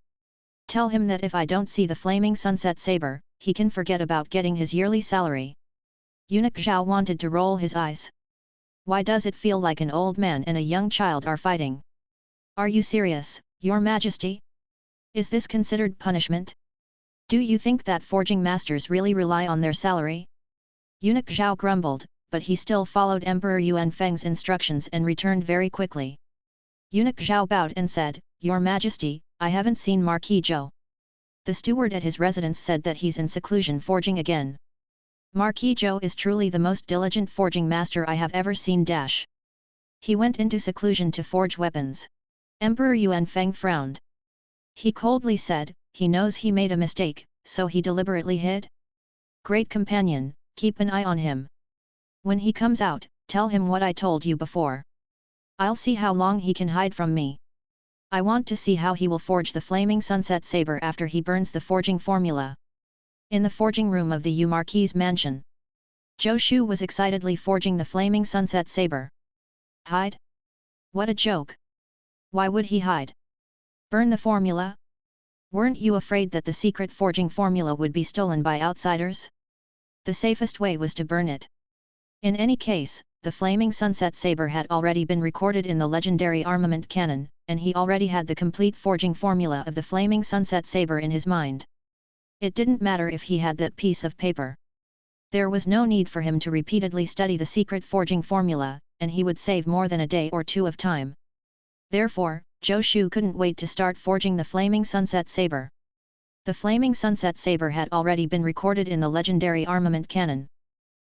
Tell him that if I don't see the flaming sunset saber, he can forget about getting his yearly salary. Eunuch Zhao wanted to roll his eyes. Why does it feel like an old man and a young child are fighting? Are you serious, Your Majesty? Is this considered punishment? Do you think that forging masters really rely on their salary? Eunuch Zhao grumbled, but he still followed Emperor Yuanfeng's instructions and returned very quickly. Eunuch Zhao bowed and said, Your Majesty, I haven't seen Marquis Zhou. The steward at his residence said that he's in seclusion forging again. Marquis Zhou is truly the most diligent forging master I have ever seen. He went into seclusion to forge weapons. Emperor Yuanfeng frowned. He coldly said, he knows he made a mistake, so he deliberately hid? Great companion, keep an eye on him. When he comes out, tell him what I told you before. I'll see how long he can hide from me. I want to see how he will forge the flaming sunset saber after he burns the forging formula. In the forging room of the Yu Marquis' mansion, Zhou Shu was excitedly forging the flaming sunset saber. Hide? What a joke! Why would he hide? Burn the formula? Weren't you afraid that the secret forging formula would be stolen by outsiders? The safest way was to burn it. In any case, the flaming sunset saber had already been recorded in the legendary Armament Canon, and he already had the complete forging formula of the flaming sunset saber in his mind. It didn't matter if he had that piece of paper. There was no need for him to repeatedly study the secret forging formula, and he would save more than a day or two of time. Therefore, Zhou Shu couldn't wait to start forging the flaming sunset saber. The flaming sunset saber had already been recorded in the legendary Armament Canon.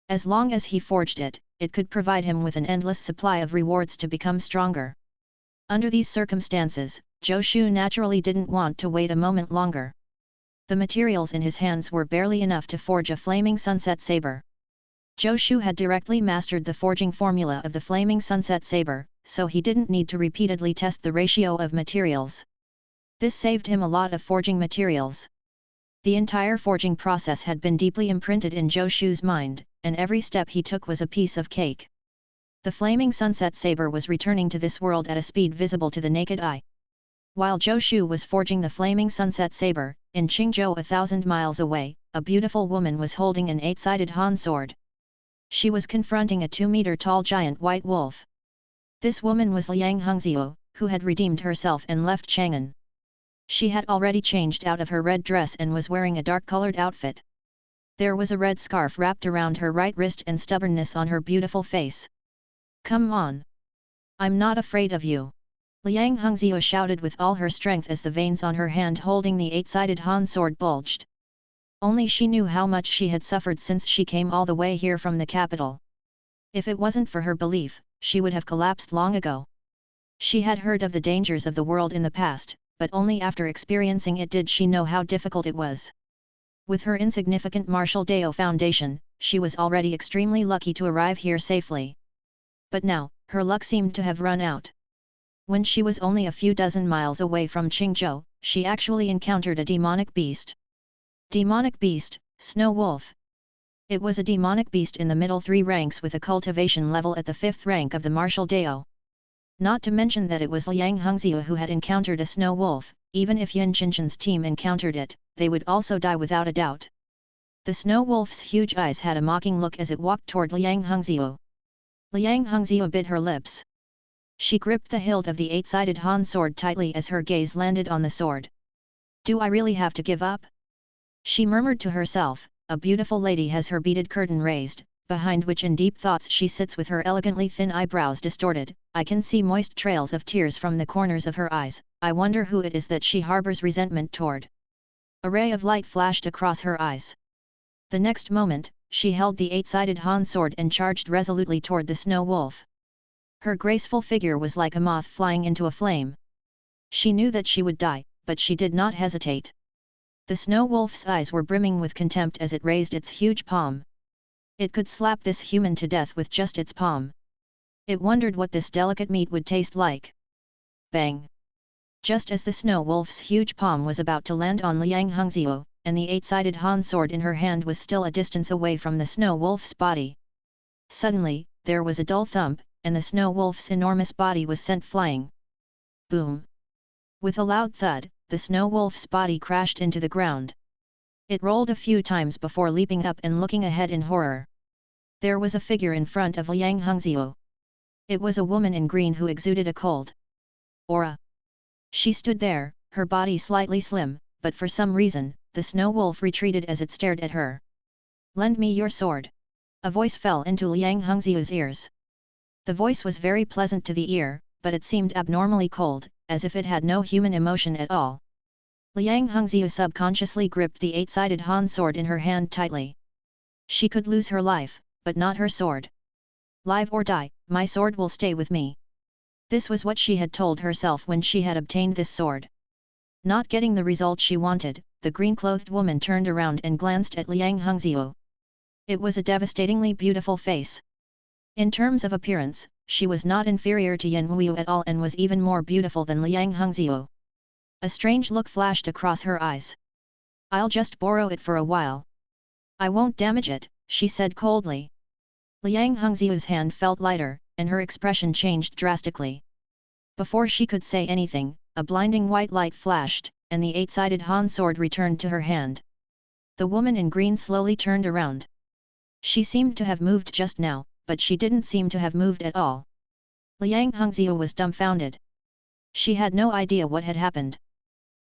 As long as he forged it, it could provide him with an endless supply of rewards to become stronger. Under these circumstances, Zhou Shu naturally didn't want to wait a moment longer. The materials in his hands were barely enough to forge a flaming sunset saber. Zhou Shu had directly mastered the forging formula of the flaming sunset saber, so he didn't need to repeatedly test the ratio of materials. This saved him a lot of forging materials. The entire forging process had been deeply imprinted in Zhou Shu's mind, and every step he took was a piece of cake. The flaming sunset saber was returning to this world at a speed visible to the naked eye. While Zhou Shu was forging the flaming sunset saber, in Qingzhou 1,000 miles away, a beautiful woman was holding an 8-sided Han sword. She was confronting a 2-meter-tall giant white wolf. This woman was Liang Hengxiu, who had redeemed herself and left Chang'an. She had already changed out of her red dress and was wearing a dark-colored outfit. There was a red scarf wrapped around her right wrist and stubbornness on her beautiful face. Come on! I'm not afraid of you! Liang Hengxiu shouted with all her strength as the veins on her hand holding the 8-sided Han sword bulged. Only she knew how much she had suffered since she came all the way here from the capital. If it wasn't for her belief, she would have collapsed long ago. She had heard of the dangers of the world in the past, but only after experiencing it did she know how difficult it was. With her insignificant martial Dao foundation, she was already extremely lucky to arrive here safely. But now, her luck seemed to have run out. When she was only a few dozen miles away from Qingzhou, she actually encountered a demonic beast. Demonic beast, Snow Wolf. It was a demonic beast in the middle 3 ranks with a cultivation level at the 5th rank of the martial Dao. Not to mention that it was Liang Hengxiu who had encountered a Snow Wolf. Even if Yin Qinchen's team encountered it, they would also die without a doubt. The Snow Wolf's huge eyes had a mocking look as it walked toward Liang Hengxiu. Liang Hengxiu bit her lips. She gripped the hilt of the 8-sided Han sword tightly as her gaze landed on the sword. Do I really have to give up? She murmured to herself. A beautiful lady has her beaded curtain raised, behind which in deep thoughts she sits with her elegantly thin eyebrows distorted. I can see moist trails of tears from the corners of her eyes. I wonder who it is that she harbors resentment toward. A ray of light flashed across her eyes. The next moment, she held the eight-sided Han sword and charged resolutely toward the snow wolf. Her graceful figure was like a moth flying into a flame. She knew that she would die, but she did not hesitate. The snow wolf's eyes were brimming with contempt as it raised its huge palm. It could slap this human to death with just its palm. It wondered what this delicate meat would taste like. Bang! Just as the snow wolf's huge palm was about to land on Liang Hengzhou, and the eight-sided Han sword in her hand was still a distance away from the snow wolf's body. Suddenly, there was a dull thump, and the snow wolf's enormous body was sent flying. Boom! With a loud thud, the snow wolf's body crashed into the ground. It rolled a few times before leaping up and looking ahead in horror. There was a figure in front of Liang Hengzhou. It was a woman in green who exuded a cold aura. She stood there, her body slightly slim, but for some reason, the snow wolf retreated as it stared at her. "Lend me your sword." A voice fell into Liang Hengzhou's ears. The voice was very pleasant to the ear, but it seemed abnormally cold, as if it had no human emotion at all. Liang Hengzhou subconsciously gripped the eight-sided Han sword in her hand tightly. She could lose her life, but not her sword. "Live or die, my sword will stay with me." This was what she had told herself when she had obtained this sword. Not getting the result she wanted, the green-clothed woman turned around and glanced at Liang Hengzhou. It was a devastatingly beautiful face. In terms of appearance, she was not inferior to Yan Wuyu at all and was even more beautiful than Liang Hengzhou. A strange look flashed across her eyes. "I'll just borrow it for a while. I won't damage it," she said coldly. Liang Hengzhou's hand felt lighter, and her expression changed drastically. Before she could say anything, a blinding white light flashed, and the eight-sided Han sword returned to her hand. The woman in green slowly turned around. She seemed to have moved just now, but she didn't seem to have moved at all. Liang Hengzhou was dumbfounded. She had no idea what had happened.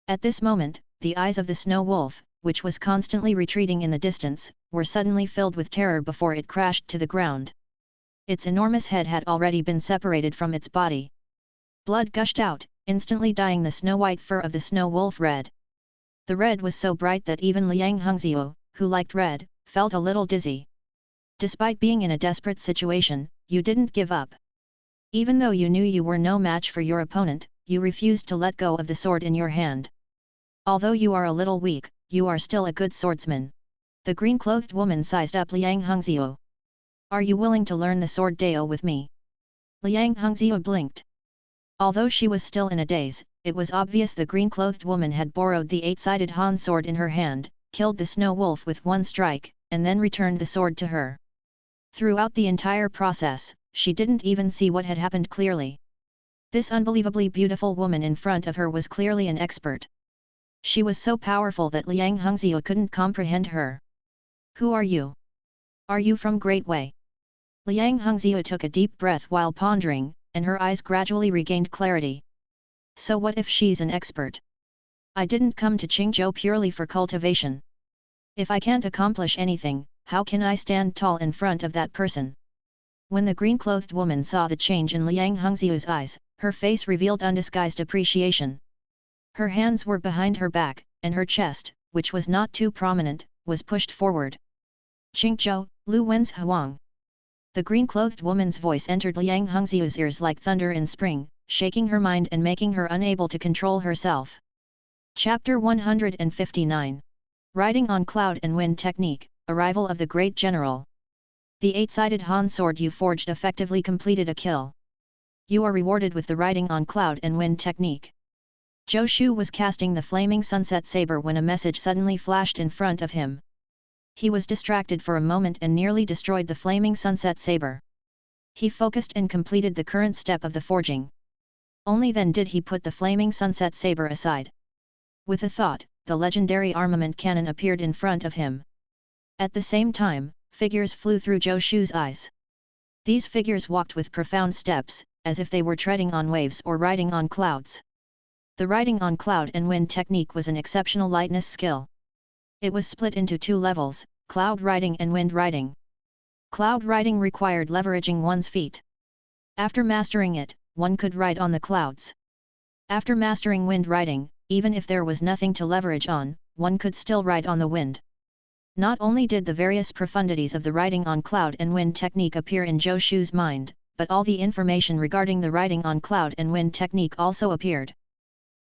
At this moment, the eyes of the snow wolf, which was constantly retreating in the distance, were suddenly filled with terror before it crashed to the ground. Its enormous head had already been separated from its body. Blood gushed out, instantly dyeing the snow-white fur of the snow wolf red. The red was so bright that even Liang Hengzhou, who liked red, felt a little dizzy. Despite being in a desperate situation, you didn't give up. Even though you knew you were no match for your opponent, you refused to let go of the sword in your hand. Although you are a little weak, you are still a good swordsman. The green-clothed woman sized up Liang Hengzhou. "Are you willing to learn the sword Dao with me?" Liang Hengzhou blinked. Although she was still in a daze, it was obvious the green-clothed woman had borrowed the eight-sided Han sword in her hand, killed the snow wolf with one strike, and then returned the sword to her. Throughout the entire process, she didn't even see what had happened clearly. This unbelievably beautiful woman in front of her was clearly an expert. She was so powerful that Liang Hengzhou couldn't comprehend her. "Who are you? Are you from Great Wei?" Liang Hengzhou took a deep breath while pondering, and her eyes gradually regained clarity. "So what if she's an expert? I didn't come to Qingzhou purely for cultivation. If I can't accomplish anything, how can I stand tall in front of that person?" When the green-clothed woman saw the change in Liang Hengzhou's eyes, her face revealed undisguised appreciation. Her hands were behind her back, and her chest, which was not too prominent, was pushed forward. "Qingzhou, Lu Wen's Huang." The green-clothed woman's voice entered Liang Hengzhou's ears like thunder in spring, shaking her mind and making her unable to control herself. Chapter 159. Riding on Cloud and Wind Technique, Arrival of the Great General. The eight-sided Han sword you forged effectively completed a kill. You are rewarded with the Riding on Cloud and Wind Technique. Zhou Shu was casting the flaming sunset saber when a message suddenly flashed in front of him. He was distracted for a moment and nearly destroyed the flaming sunset saber. He focused and completed the current step of the forging. Only then did he put the flaming sunset saber aside. With a thought, the legendary armament cannon appeared in front of him. At the same time, figures flew through Zhou Shu's eyes. These figures walked with profound steps, as if they were treading on waves or riding on clouds. The riding on cloud and wind technique was an exceptional lightness skill. It was split into two levels, cloud riding and wind riding. Cloud riding required leveraging one's feet. After mastering it, one could ride on the clouds. After mastering wind riding, even if there was nothing to leverage on, one could still ride on the wind. Not only did the various profundities of the riding on cloud and wind technique appear in Zhou Shu's mind, but all the information regarding the riding on cloud and wind technique also appeared.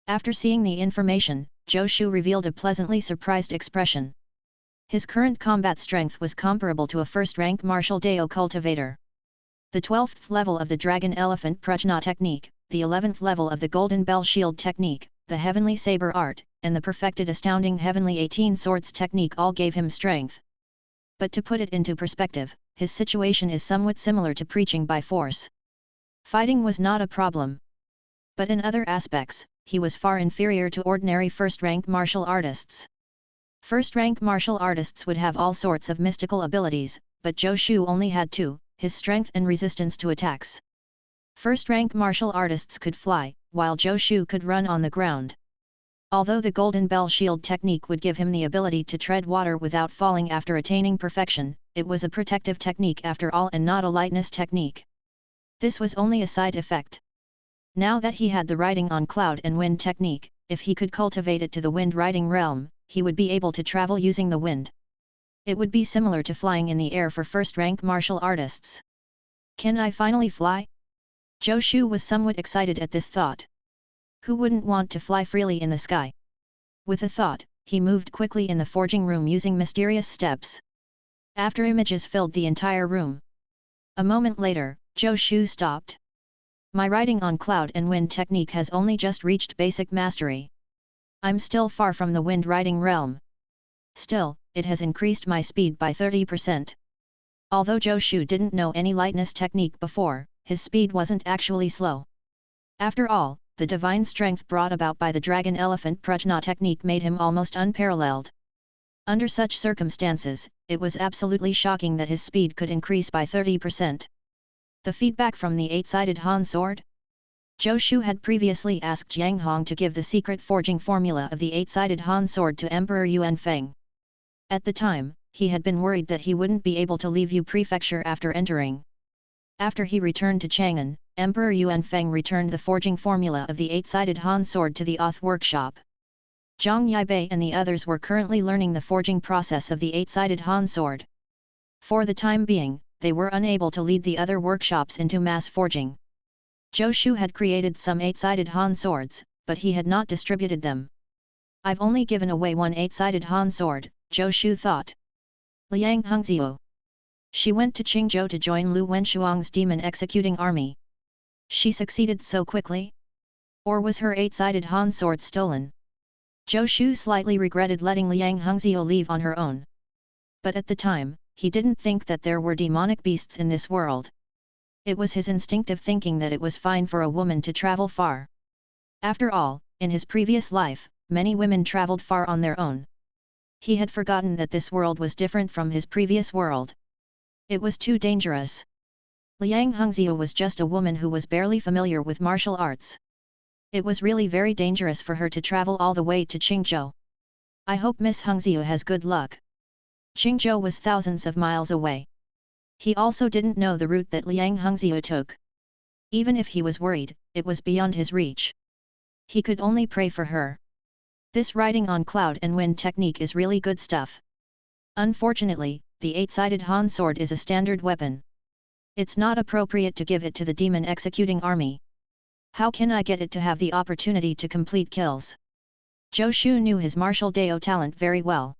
After seeing the information, Zhou Shu revealed a pleasantly surprised expression. His current combat strength was comparable to a first-rank martial Dao cultivator. The 12th level of the Dragon Elephant Prajna Technique, the 11th level of the Golden Bell Shield Technique, the Heavenly Saber Art, and the perfected astounding Heavenly 18 Swords Technique all gave him strength. But to put it into perspective, his situation is somewhat similar to preaching by force. Fighting was not a problem. But in other aspects, he was far inferior to ordinary first-rank martial artists. First-rank martial artists would have all sorts of mystical abilities, but Zhou Shu only had two, his strength and resistance to attacks. First-rank martial artists could fly, while Zhou Shu could run on the ground. Although the Golden Bell Shield technique would give him the ability to tread water without falling after attaining perfection, it was a protective technique after all and not a lightness technique. This was only a side effect. Now that he had the riding on cloud and wind technique, if he could cultivate it to the wind riding realm, he would be able to travel using the wind. It would be similar to flying in the air for first-rank martial artists. Can I finally fly? Zhou Shu was somewhat excited at this thought. Who wouldn't want to fly freely in the sky? With a thought, he moved quickly in the forging room using mysterious steps. After images filled the entire room. A moment later, Zhou Shu stopped. My riding on cloud and wind technique has only just reached basic mastery. I'm still far from the wind riding realm. Still, it has increased my speed by 30%. Although Zhou Shu didn't know any lightness technique before, his speed wasn't actually slow. After all, the divine strength brought about by the Dragon Elephant Prajna Technique made him almost unparalleled. Under such circumstances, it was absolutely shocking that his speed could increase by 30%. The feedback from the 8-sided Han sword? Zhou Shu had previously asked Yang Hong to give the secret forging formula of the 8-sided Han sword to Emperor Yuan Feng. At the time, he had been worried that he wouldn't be able to leave Yu Prefecture after entering. After he returned to Chang'an, Emperor Yuan Feng returned the forging formula of the 8-sided Han sword to the Oth workshop. Zhang Yibei and the others were currently learning the forging process of the 8-sided Han sword. For the time being, they were unable to lead the other workshops into mass forging. Zhou Shu had created some 8-sided Han swords, but he had not distributed them. I've only given away one 8-sided Han sword, Zhou Shu thought. Liang Hengziu. She went to Qingzhou to join Lu Wenshuang's demon executing army. She succeeded so quickly? Or was her 8-sided Han sword stolen? Zhou Shu slightly regretted letting Liang Hengziu leave on her own. But at the time, he didn't think that there were demonic beasts in this world. It was his instinctive thinking that it was fine for a woman to travel far. After all, in his previous life, many women traveled far on their own. He had forgotten that this world was different from his previous world. It was too dangerous. Liang Hengziu was just a woman who was barely familiar with martial arts. It was really very dangerous for her to travel all the way to Qingzhou. I hope Miss Hengziu has good luck. Qingzhou was thousands of miles away. He also didn't know the route that Liang Hengziu took. Even if he was worried, it was beyond his reach. He could only pray for her. This riding on cloud and wind technique is really good stuff. Unfortunately, the 8-sided Han sword is a standard weapon. It's not appropriate to give it to the demon executing army. How can I get it to have the opportunity to complete kills? Zhou Shu knew his martial Dao talent very well.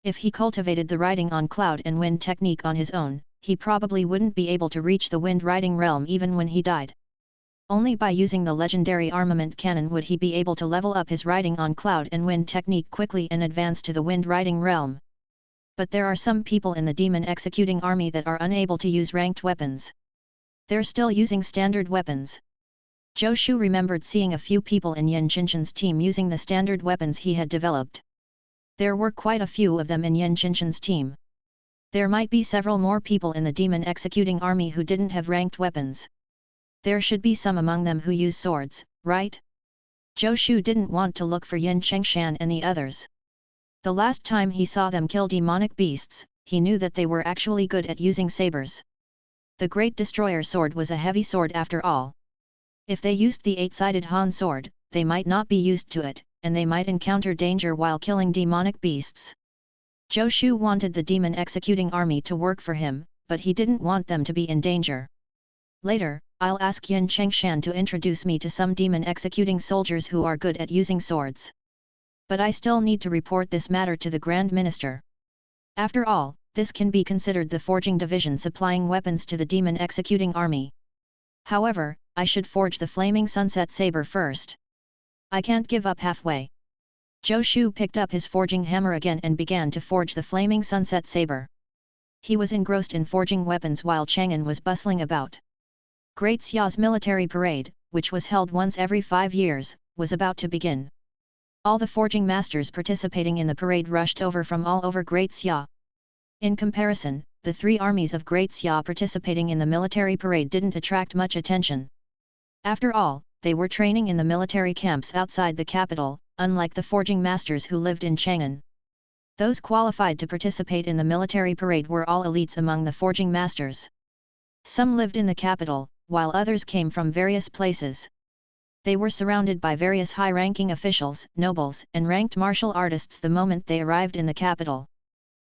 If he cultivated the riding on cloud and wind technique on his own, he probably wouldn't be able to reach the wind riding realm even when he died. Only by using the legendary Armament Canon would he be able to level up his riding on cloud and wind technique quickly and advance to the wind riding realm. But there are some people in the demon executing army that are unable to use ranked weapons. They're still using standard weapons. Zhou Shu remembered seeing a few people in Yan Qinshan's team using the standard weapons he had developed. There were quite a few of them in Yan Qinshan's team. There might be several more people in the demon executing army who didn't have ranked weapons. There should be some among them who use swords, right? Zhou Shu didn't want to look for Yan Qingshan and the others. The last time he saw them kill demonic beasts, he knew that they were actually good at using sabers. The Great Destroyer sword was a heavy sword after all. If they used the 8-sided Han sword, they might not be used to it, and they might encounter danger while killing demonic beasts. Zhou Shu wanted the demon executing army to work for him, but he didn't want them to be in danger. Later, I'll ask Yin Chengshan to introduce me to some demon executing soldiers who are good at using swords. But I still need to report this matter to the Grand Minister. After all, this can be considered the forging division supplying weapons to the demon executing army. However, I should forge the flaming sunset saber first. I can't give up halfway. Zhou Shu picked up his forging hammer again and began to forge the flaming sunset saber. He was engrossed in forging weapons while Chang'an was bustling about. Great Xia's military parade, which was held once every 5 years, was about to begin. All the forging masters participating in the parade rushed over from all over Great Xia. In comparison, the 3 armies of Great Xia participating in the military parade didn't attract much attention. After all, they were training in the military camps outside the capital, unlike the forging masters who lived in Chang'an. Those qualified to participate in the military parade were all elites among the forging masters. Some lived in the capital, while others came from various places. They were surrounded by various high-ranking officials, nobles, and ranked martial artists the moment they arrived in the capital.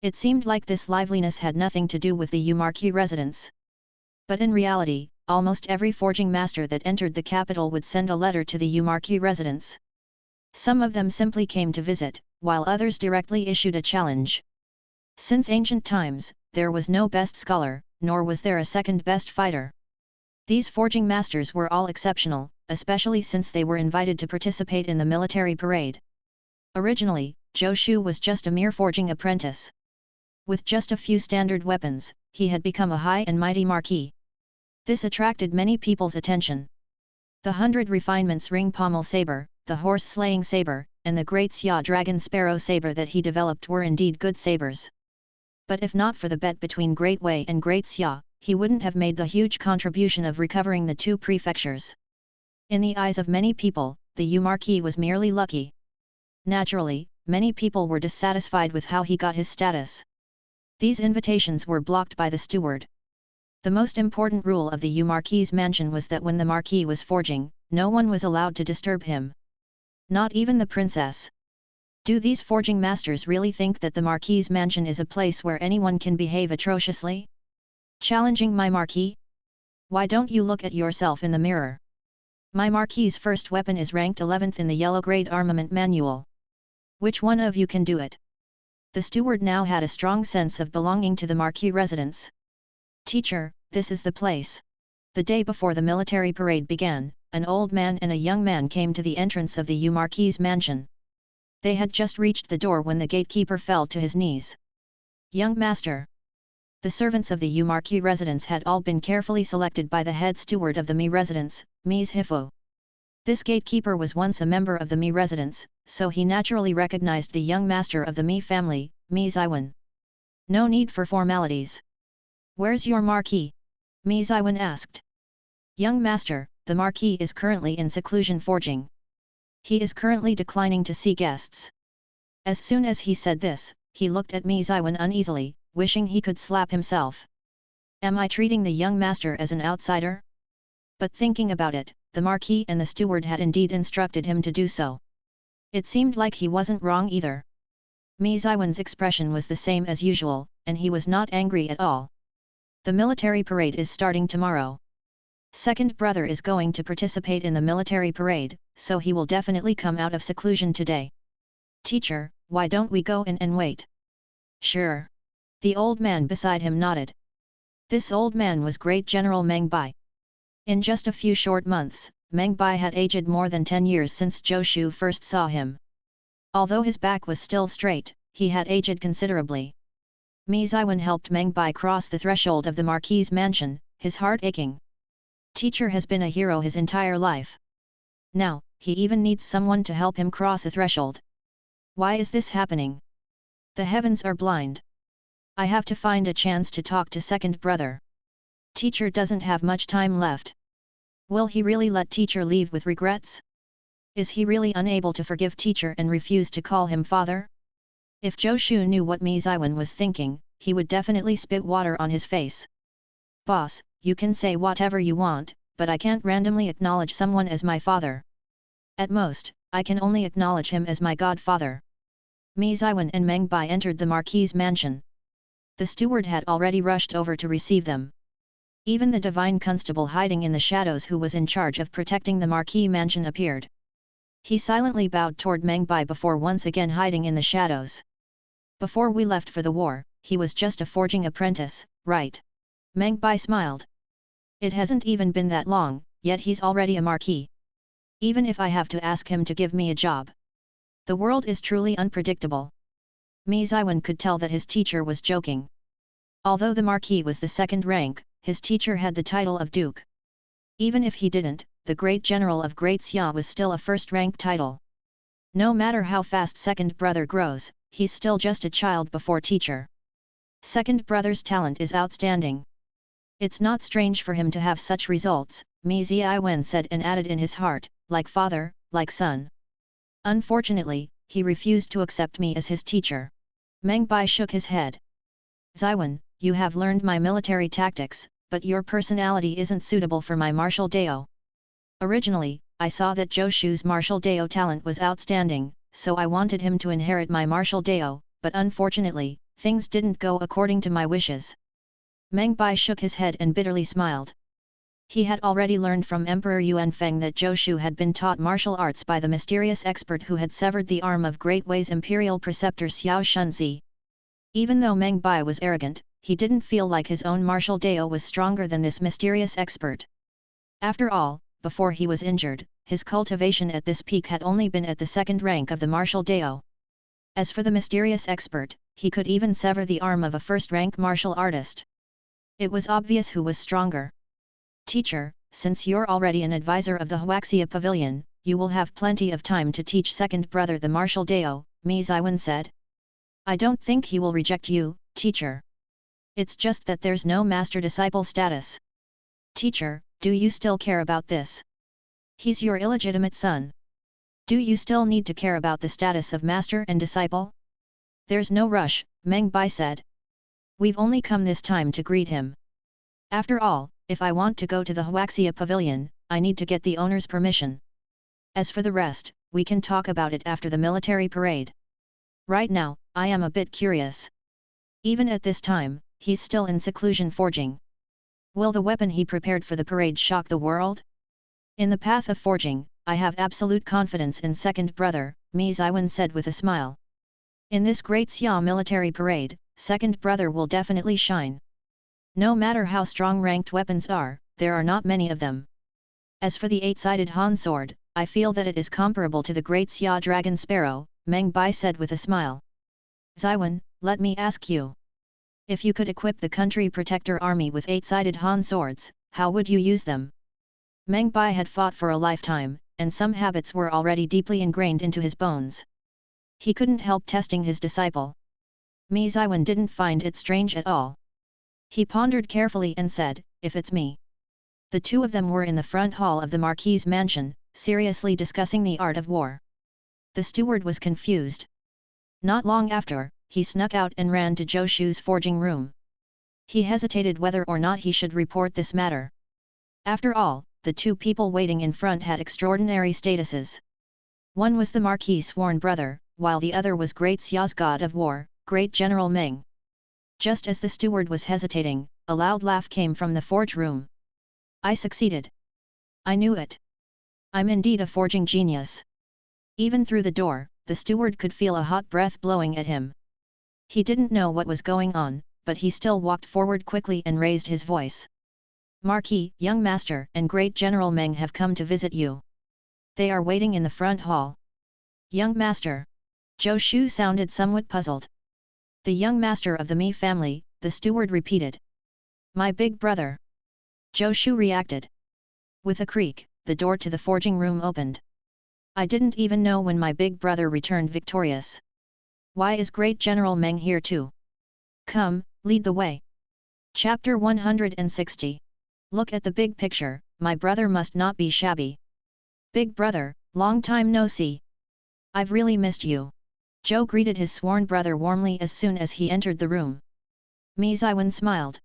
It seemed like this liveliness had nothing to do with the Yumarki residents. But in reality, almost every forging master that entered the capital would send a letter to the Yumarki residents. Some of them simply came to visit, while others directly issued a challenge. Since ancient times, there was no best scholar, nor was there a second best fighter. These forging masters were all exceptional, especially since they were invited to participate in the military parade. Originally, Zhou Shu was just a mere forging apprentice. With just a few standard weapons, he had become a high and mighty marquis. This attracted many people's attention. The 100 refinements ring pommel saber, the horse-slaying saber, and the Great Xia dragon sparrow saber that he developed were indeed good sabers. But if not for the bet between Great Wei and Great Xia, he wouldn't have made the huge contribution of recovering the 2 prefectures. In the eyes of many people, the Yumarki was merely lucky. Naturally, many people were dissatisfied with how he got his status. These invitations were blocked by the steward. The most important rule of the Yumarki's mansion was that when the marquis was forging, no one was allowed to disturb him. Not even the princess. Do these forging masters really think that the marquis's mansion is a place where anyone can behave atrociously? Challenging my marquis? Why don't you look at yourself in the mirror? My marquis's first weapon is ranked 11th in the yellow grade armament manual. Which one of you can do it? The steward now had a strong sense of belonging to the marquis residence. Teacher, this is the place. The day before the military parade began, an old man and a young man came to the entrance of the Yumarki's mansion. They had just reached the door when the gatekeeper fell to his knees. Young master. The servants of the Yumarki residence had all been carefully selected by the head steward of the Mi residence, Ms. Hifo. This gatekeeper was once a member of the Mi residence, so he naturally recognized the young master of the Mi family, Ms. Iwan. No need for formalities. Where's your marquis? Ms. Iwan asked. Young master, the marquis is currently in seclusion forging. He is currently declining to see guests. As soon as he said this, he looked at Ms. Iwan uneasily, wishing he could slap himself. Am I treating the young master as an outsider? But thinking about it, the marquis and the steward had indeed instructed him to do so. It seemed like he wasn't wrong either. Ms. Iwan's expression was the same as usual, and he was not angry at all. The military parade is starting tomorrow. Second brother is going to participate in the military parade, so he will definitely come out of seclusion today. Teacher, why don't we go in and wait? Sure. The old man beside him nodded. This old man was Great General Meng Bai. In just a few short months, Meng Bai had aged more than 10 years since Zhou Shu first saw him. Although his back was still straight, he had aged considerably. Ms. Iwan helped Meng Bai cross the threshold of the marquis's mansion, his heart aching. Teacher has been a hero his entire life. Now, he even needs someone to help him cross a threshold. Why is this happening? The heavens are blind. I have to find a chance to talk to second brother. Teacher doesn't have much time left. Will he really let teacher leave with regrets? Is he really unable to forgive teacher and refuse to call him father? If Zhou Shu knew what Ms. Iwan was thinking, he would definitely spit water on his face. Boss, you can say whatever you want, but I can't randomly acknowledge someone as my father. At most, I can only acknowledge him as my godfather. Mi Ziwen and Meng Bai entered the Marquis's mansion. The steward had already rushed over to receive them. Even the divine constable hiding in the shadows who was in charge of protecting the Marquis mansion appeared. He silently bowed toward Meng Bai before once again hiding in the shadows. Before we left for the war, he was just a forging apprentice, right? Meng Bai smiled. It hasn't even been that long, yet he's already a Marquis. Even if I have to ask him to give me a job. The world is truly unpredictable. Mi Ziwen could tell that his teacher was joking. Although the Marquis was the second rank, his teacher had the title of Duke. Even if he didn't, the Great General of Great Xia was still a first-rank title. No matter how fast second brother grows, he's still just a child before teacher. Second brother's talent is outstanding. It's not strange for him to have such results, Mi Ziwen said and added in his heart, like father, like son. Unfortunately, he refused to accept me as his teacher. Meng Bai shook his head. Ziwen, you have learned my military tactics, but your personality isn't suitable for my martial dao. Originally, I saw that Zhou Shu's martial dao talent was outstanding, so I wanted him to inherit my martial dao, but unfortunately, things didn't go according to my wishes. Meng Bai shook his head and bitterly smiled. He had already learned from Emperor Yuanfeng that Zhou Shu had been taught martial arts by the mysterious expert who had severed the arm of Great Wei's imperial preceptor Xiao Shunzi. Even though Meng Bai was arrogant, he didn't feel like his own martial dao was stronger than this mysterious expert. After all, before he was injured, his cultivation at this peak had only been at the second rank of the martial dao. As for the mysterious expert, he could even sever the arm of a first-rank martial artist. It was obvious who was stronger. Teacher, since you're already an advisor of the Huaxia Pavilion, you will have plenty of time to teach second brother the martial dao, Mi Ziwen said. I don't think he will reject you, teacher. It's just that there's no master-disciple status. Teacher, do you still care about this? He's your illegitimate son. Do you still need to care about the status of master and disciple? There's no rush, Meng Bai said. We've only come this time to greet him. After all, if I want to go to the Huaxia Pavilion, I need to get the owner's permission. As for the rest, we can talk about it after the military parade. Right now, I am a bit curious. Even at this time, he's still in seclusion forging. Will the weapon he prepared for the parade shock the world? In the path of forging, I have absolute confidence in second brother, Mi Ziwen said with a smile. In this Great Xia military parade, second brother will definitely shine. No matter how strong ranked weapons are, there are not many of them. As for the eight-sided Han sword, I feel that it is comparable to the Great Xia Dragon Sparrow, Meng Bai said with a smile. Ziwen, let me ask you. If you could equip the country protector army with eight-sided Han swords, how would you use them? Meng Bai had fought for a lifetime, and some habits were already deeply ingrained into his bones. He couldn't help testing his disciple. Mi Ziwen didn't find it strange at all. He pondered carefully and said, if it's me. The two of them were in the front hall of the Marquis's mansion, seriously discussing the art of war. The steward was confused. Not long after, he snuck out and ran to Zhou Shu's forging room. He hesitated whether or not he should report this matter. After all, the two people waiting in front had extraordinary statuses. One was the Marquis's sworn brother, while the other was Great Xia's god of war, Great General Meng. Just as the steward was hesitating, a loud laugh came from the forge room. I succeeded. I knew it. I'm indeed a forging genius. Even through the door, the steward could feel a hot breath blowing at him. He didn't know what was going on, but he still walked forward quickly and raised his voice. Marquis, young master, and Great General Meng have come to visit you. They are waiting in the front hall. Young master. Zhou Shu sounded somewhat puzzled. The young master of the Mi family, the steward repeated. My big brother. Zhou Shu reacted. With a creak, the door to the forging room opened. I didn't even know when my big brother returned victorious. Why is Great General Meng here too? Come, lead the way. Chapter 160. Look at the big picture, my brother must not be shabby. Big brother, long time no see. I've really missed you. Zhou greeted his sworn brother warmly as soon as he entered the room. Mi Ziwen smiled.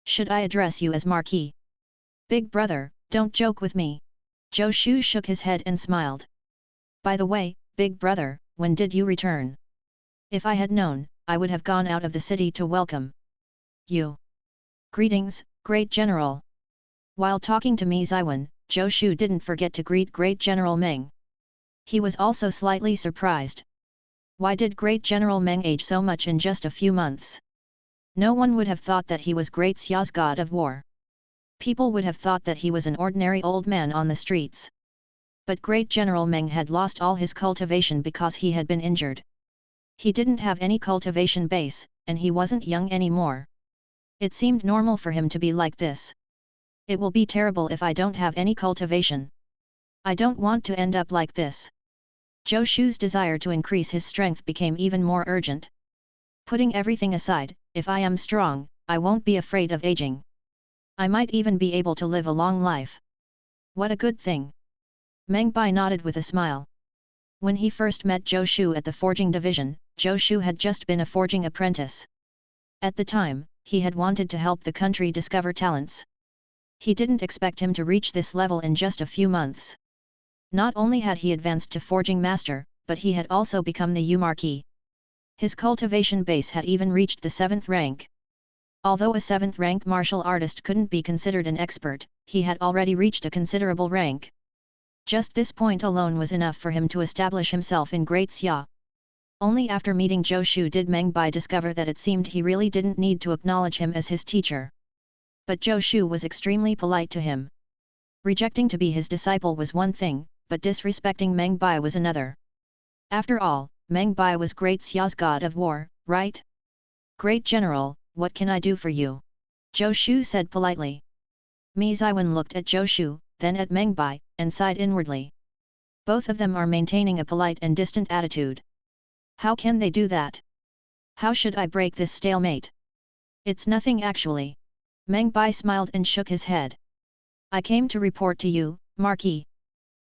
Should I address you as Marquis? Big brother, don't joke with me. Zhou Shu shook his head and smiled. By the way, big brother, when did you return? If I had known, I would have gone out of the city to welcome you. Greetings, Great General. While talking to Mi Ziwen, Zhou Shu didn't forget to greet Great General Meng. He was also slightly surprised. Why did Great General Meng age so much in just a few months? No one would have thought that he was Great Xia's god of war. People would have thought that he was an ordinary old man on the streets. But Great General Meng had lost all his cultivation because he had been injured. He didn't have any cultivation base, and he wasn't young anymore. It seemed normal for him to be like this. It will be terrible if I don't have any cultivation. I don't want to end up like this. Zhou Shu's desire to increase his strength became even more urgent. Putting everything aside, if I am strong, I won't be afraid of aging. I might even be able to live a long life. What a good thing. Meng Bai nodded with a smile. When he first met Zhou Shu at the forging division, Zhou Shu had just been a forging apprentice. At the time, he had wanted to help the country discover talents. He didn't expect him to reach this level in just a few months. Not only had he advanced to forging master, but he had also become the Marquis. His cultivation base had even reached the 7th rank. Although a 7th rank martial artist couldn't be considered an expert, he had already reached a considerable rank. Just this point alone was enough for him to establish himself in Great Xia. Only after meeting Zhou Shu did Meng Bai discover that it seemed he really didn't need to acknowledge him as his teacher. But Zhou Shu was extremely polite to him. Rejecting to be his disciple was one thing, but disrespecting Meng Bai was another. After all, Meng Bai was Great Xia's god of war, right? Great General, what can I do for you? Zhou Shu said politely. Mi Ziwen looked at Zhou Shu, then at Meng Bai, and sighed inwardly. Both of them are maintaining a polite and distant attitude. How can they do that? How should I break this stalemate? It's nothing actually. Meng Bai smiled and shook his head. I came to report to you, Marquis.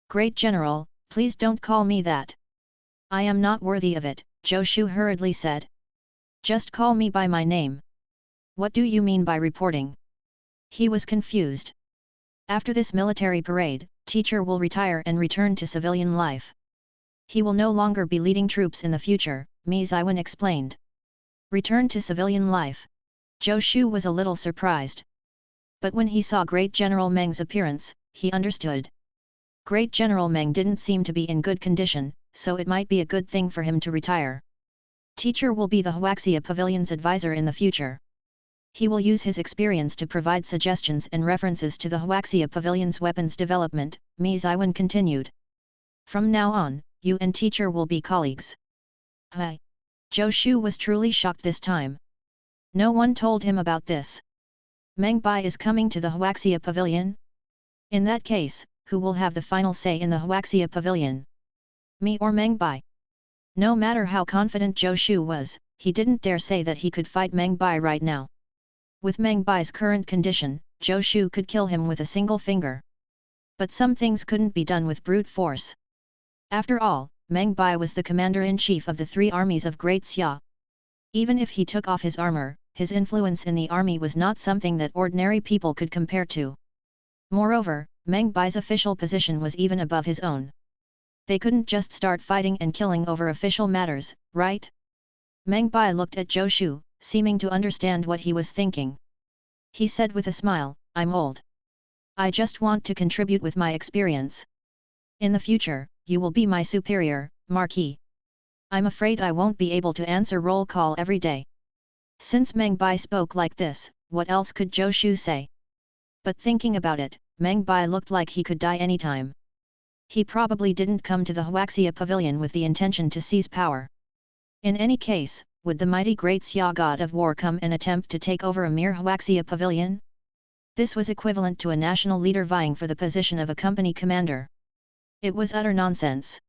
Great General, please don't call me that. I am not worthy of it, Zhou Shu hurriedly said. Just call me by my name. What do you mean by reporting? He was confused. After this military parade, teacher will retire and return to civilian life. He will no longer be leading troops in the future, Mi Ziwen explained. Return to civilian life. Zhou Shu was a little surprised. But when he saw Great General Meng's appearance, he understood. Great General Meng didn't seem to be in good condition, so it might be a good thing for him to retire. Teacher will be the Huaxia Pavilion's advisor in the future. He will use his experience to provide suggestions and references to the Huaxia Pavilion's weapons development, Mi Ziwen continued. From now on, you and teacher will be colleagues. Hi! Zhou Shu was truly shocked this time. No one told him about this. Meng Bai is coming to the Huaxia Pavilion? In that case, who will have the final say in the Huaxia Pavilion? Me or Meng Bai? No matter how confident Zhou Shu was, he didn't dare say that he could fight Meng Bai right now. With Meng Bai's current condition, Zhou Shu could kill him with a single finger. But some things couldn't be done with brute force. After all, Meng Bai was the commander-in-chief of the 3 armies of Great Xia. Even if he took off his armor, his influence in the army was not something that ordinary people could compare to. Moreover, Meng Bai's official position was even above his own. They couldn't just start fighting and killing over official matters, right? Meng Bai looked at Zhou Shu, seeming to understand what he was thinking. He said with a smile, I'm old. I just want to contribute with my experience. In the future, you will be my superior, Marquis. I'm afraid I won't be able to answer roll call every day. Since Meng Bai spoke like this, what else could Zhou Shu say? But thinking about it, Meng Bai looked like he could die anytime. He probably didn't come to the Huaxia Pavilion with the intention to seize power. In any case, would the mighty Great Xia god of war come and attempt to take over a mere Huaxia Pavilion? This was equivalent to a national leader vying for the position of a company commander. It was utter nonsense.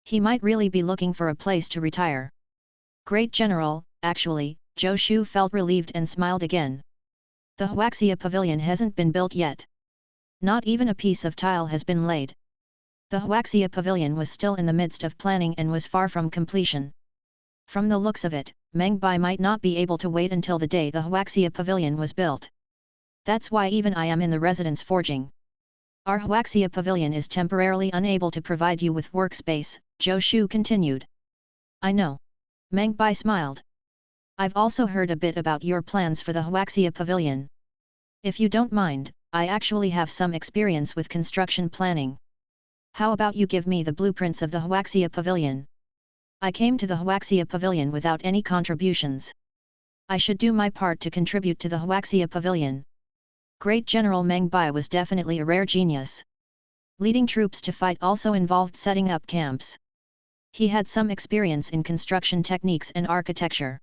He might really be looking for a place to retire. Great General, actually, Zhou Shu felt relieved and smiled again. The Huaxia Pavilion hasn't been built yet. Not even a piece of tile has been laid. The Huaxia Pavilion was still in the midst of planning and was far from completion. From the looks of it, Meng Bai might not be able to wait until the day the Huaxia Pavilion was built. That's why even I am in the residence forging. Our Huaxia Pavilion is temporarily unable to provide you with workspace, Zhou Shu continued. I know. Meng Bai smiled. I've also heard a bit about your plans for the Huaxia Pavilion. If you don't mind, I actually have some experience with construction planning. How about you give me the blueprints of the Huaxia Pavilion? I came to the Huaxia Pavilion without any contributions. I should do my part to contribute to the Huaxia Pavilion. Great General Meng Bai was definitely a rare genius. Leading troops to fight also involved setting up camps. He had some experience in construction techniques and architecture.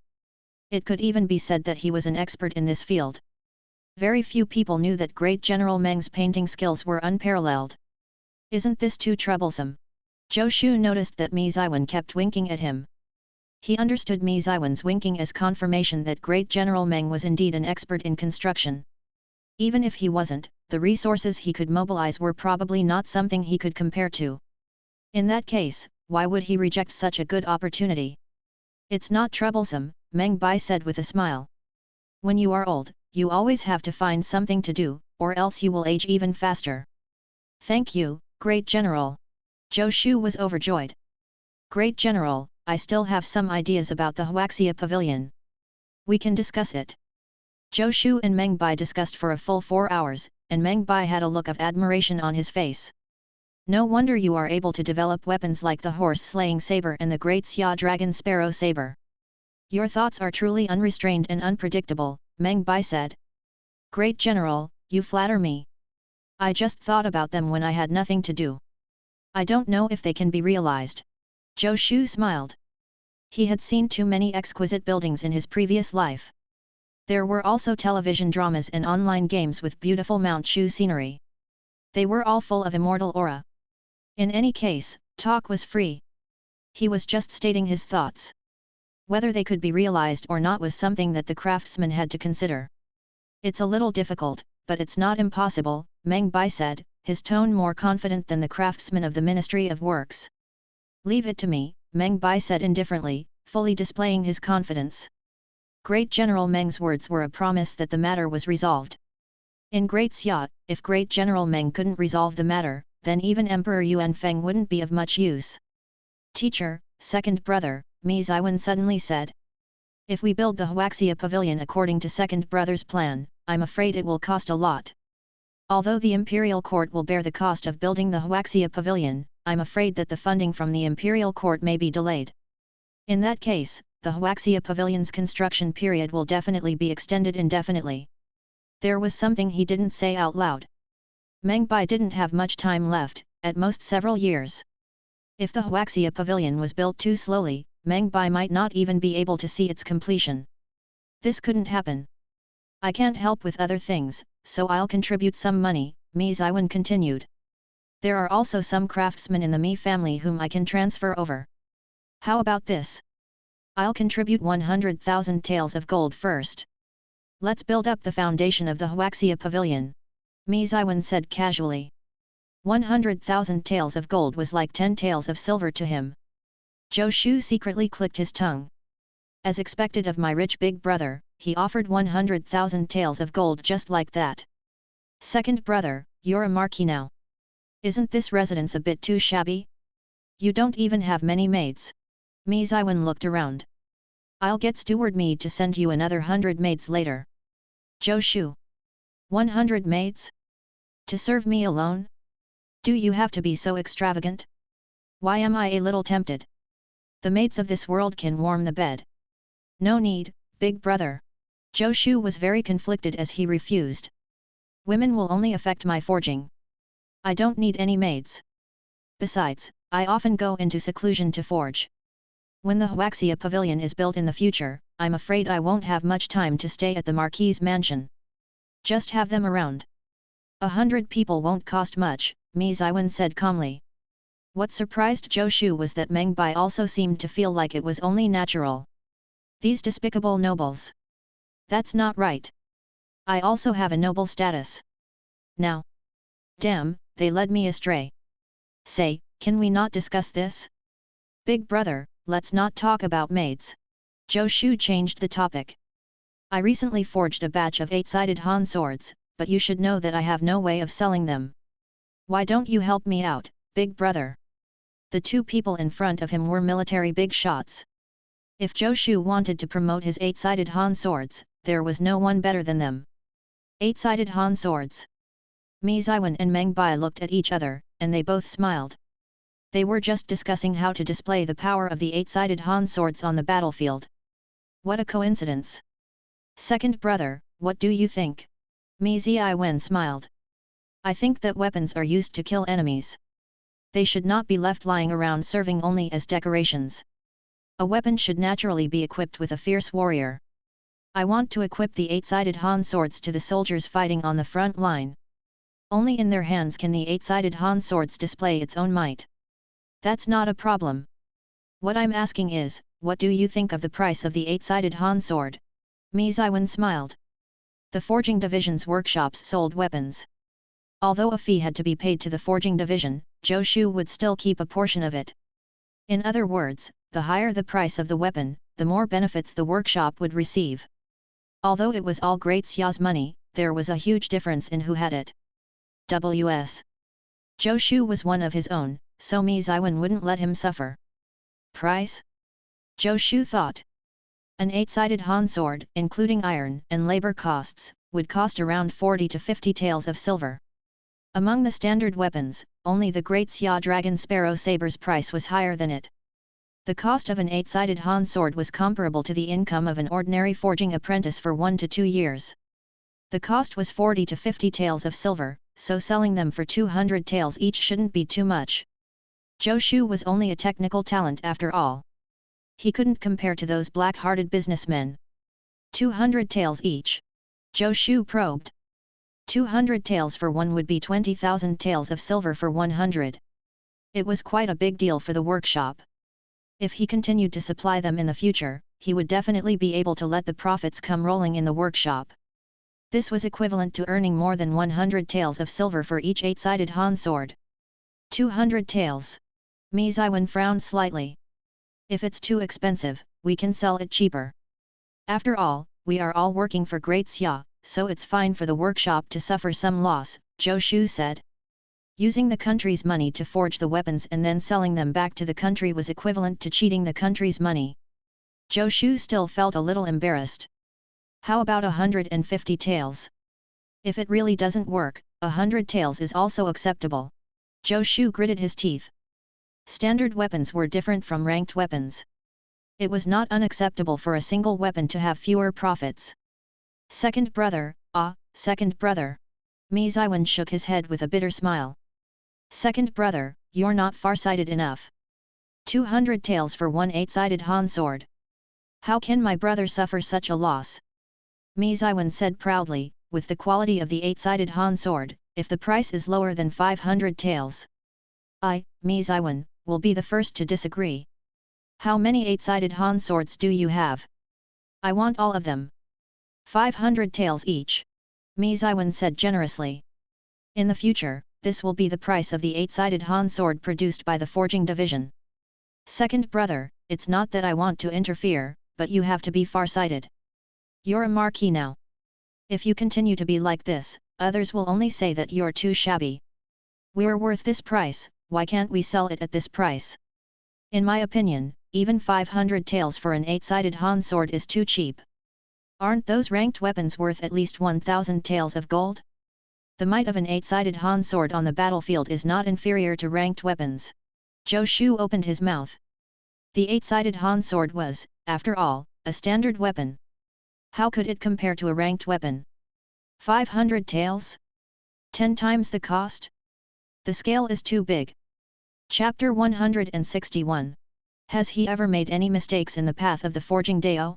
It could even be said that he was an expert in this field. Very few people knew that Great General Meng's painting skills were unparalleled. Isn't this too troublesome? Zhou Shu noticed that Mi Ziwen kept winking at him. He understood Mi Ziwen's winking as confirmation that Great General Meng was indeed an expert in construction. Even if he wasn't, the resources he could mobilize were probably not something he could compare to. In that case, why would he reject such a good opportunity? It's not troublesome, Meng Bai said with a smile. When you are old, you always have to find something to do, or else you will age even faster. Thank you, Great General. Zhou Shu was overjoyed. Great General, I still have some ideas about the Huaxia Pavilion. We can discuss it. Zhou Shu and Meng Bai discussed for a full 4 hours, and Meng Bai had a look of admiration on his face. No wonder you are able to develop weapons like the horse-slaying saber and the Great Xia dragon sparrow saber. Your thoughts are truly unrestrained and unpredictable, Meng Bai said. Great General, you flatter me. I just thought about them when I had nothing to do. I don't know if they can be realized. Zhou Shu smiled. He had seen too many exquisite buildings in his previous life. There were also television dramas and online games with beautiful Mount Shu scenery. They were all full of immortal aura. In any case, talk was free. He was just stating his thoughts. Whether they could be realized or not was something that the craftsman had to consider. It's a little difficult, but it's not impossible, Meng Bai said, his tone more confident than the craftsman of the Ministry of Works. Leave it to me, Meng Bai said indifferently, fully displaying his confidence. Great General Meng's words were a promise that the matter was resolved. In Great Xia, if Great General Meng couldn't resolve the matter, then even Emperor Yuan Feng wouldn't be of much use. Teacher, second brother, Mi Ziwen suddenly said. If we build the Huaxia Pavilion according to second brother's plan, I'm afraid it will cost a lot. Although the Imperial Court will bear the cost of building the Huaxia Pavilion, I'm afraid that the funding from the Imperial Court may be delayed. In that case, the Huaxia Pavilion's construction period will definitely be extended indefinitely. There was something he didn't say out loud. Meng Bai didn't have much time left, at most several years. If the Huaxia Pavilion was built too slowly, Meng Bai might not even be able to see its completion. This couldn't happen. I can't help with other things, so I'll contribute some money, Mi Ziwen continued. There are also some craftsmen in the Mi family whom I can transfer over. How about this? I'll contribute 100,000 taels of gold first. Let's build up the foundation of the Huaxia Pavilion, Mi Ziwen said casually. 100,000 taels of gold was like 10 taels of silver to him. Zhou Shu secretly clicked his tongue. As expected of my rich big brother, he offered 100,000 taels of gold just like that. Second brother, you're a marquis now. Isn't this residence a bit too shabby? You don't even have many maids. Mi Ziwen looked around. I'll get Steward Mi to send you another 100 maids later. Zhou Shu. 100 maids? To serve me alone? Do you have to be so extravagant? Why am I a little tempted? The maids of this world can warm the bed. No need, big brother. Zhou Shu was very conflicted as he refused. Women will only affect my forging. I don't need any maids. Besides, I often go into seclusion to forge. When the Huaxia Pavilion is built in the future, I'm afraid I won't have much time to stay at the Marquis's mansion. Just have them around. 100 people won't cost much, Mi Ziwen said calmly. What surprised Zhou Shu was that Meng Bai also seemed to feel like it was only natural. These despicable nobles. That's not right. I also have a noble status. Now. Damn, they led me astray. Say, can we not discuss this? Big brother, let's not talk about maids. Zhou Shu changed the topic. I recently forged a batch of 8-sided Han swords, but you should know that I have no way of selling them. Why don't you help me out, big brother? The two people in front of him were military big shots. If Zhou Shu wanted to promote his 8-sided Han swords, there was no one better than them. 8-sided Han swords. Mi Ziwen and Meng Bai looked at each other, and they both smiled. They were just discussing how to display the power of the 8-sided Han swords on the battlefield. What a coincidence! Second brother, what do you think? Mi Ziwen smiled. I think that weapons are used to kill enemies. They should not be left lying around serving only as decorations. A weapon should naturally be equipped with a fierce warrior. I want to equip the 8-sided Han swords to the soldiers fighting on the front line. Only in their hands can the 8-sided Han swords display its own might. That's not a problem. What I'm asking is, what do you think of the price of the 8-sided Han sword? Mi Ziwen smiled. The forging division's workshops sold weapons. Although a fee had to be paid to the forging division, Zhou Shu would still keep a portion of it. In other words, the higher the price of the weapon, the more benefits the workshop would receive. Although it was all Great Xia's money, there was a huge difference in who had it. Zhou Shu was one of his own, so Mi Ziwen wouldn't let him suffer. Price? Zhou Shu thought. An 8-sided Han sword, including iron and labor costs, would cost around 40 to 50 taels of silver. Among the standard weapons, only the Great Xia Dragon Sparrow Saber's price was higher than it. The cost of an 8-sided Han sword was comparable to the income of an ordinary forging apprentice for 1 to 2 years. The cost was 40 to 50 taels of silver, so selling them for 200 taels each shouldn't be too much. Zhou Shu was only a technical talent after all. He couldn't compare to those black-hearted businessmen. 200 taels each. Zhou Shu probed. 200 taels for one would be 20,000 taels of silver for 100. It was quite a big deal for the workshop. If he continued to supply them in the future, he would definitely be able to let the profits come rolling in the workshop. This was equivalent to earning more than 100 taels of silver for each 8-sided Han sword. 200 taels. Mi Ziwen frowned slightly. If it's too expensive, we can sell it cheaper. After all, we are all working for Great Xia, so it's fine for the workshop to suffer some loss, Zhou Shu said. Using the country's money to forge the weapons and then selling them back to the country was equivalent to cheating the country's money. Zhou Shu still felt a little embarrassed. How about 150 taels? If it really doesn't work, 100 taels is also acceptable. Zhou Shu gritted his teeth. Standard weapons were different from ranked weapons. It was not unacceptable for a single weapon to have fewer profits. Second brother, second brother. Mi Ziwen shook his head with a bitter smile. Second brother, you're not far-sighted enough. 200 taels for one 8-sided Han sword. How can my brother suffer such a loss? Mi Ziwen said proudly, with the quality of the 8-sided Han sword, if the price is lower than 500 taels. I, Mi Ziwen, will be the first to disagree. How many 8-sided Han swords do you have? I want all of them. 500 taels each. Mi Ziwen said generously. In the future, this will be the price of the 8-sided Han sword produced by the forging division. Second brother, it's not that I want to interfere, but you have to be far-sighted. You're a marquis now. If you continue to be like this, others will only say that you're too shabby. We're worth this price, why can't we sell it at this price? In my opinion, even 500 taels for an 8-sided Han sword is too cheap. Aren't those ranked weapons worth at least 1,000 taels of gold? The might of an 8-sided Han sword on the battlefield is not inferior to ranked weapons. Zhou Shu opened his mouth. The 8-sided Han sword was, after all, a standard weapon. How could it compare to a ranked weapon? 500 taels? 10 times the cost? The scale is too big. Chapter 161. Has he ever made any mistakes in the path of the forging Dao?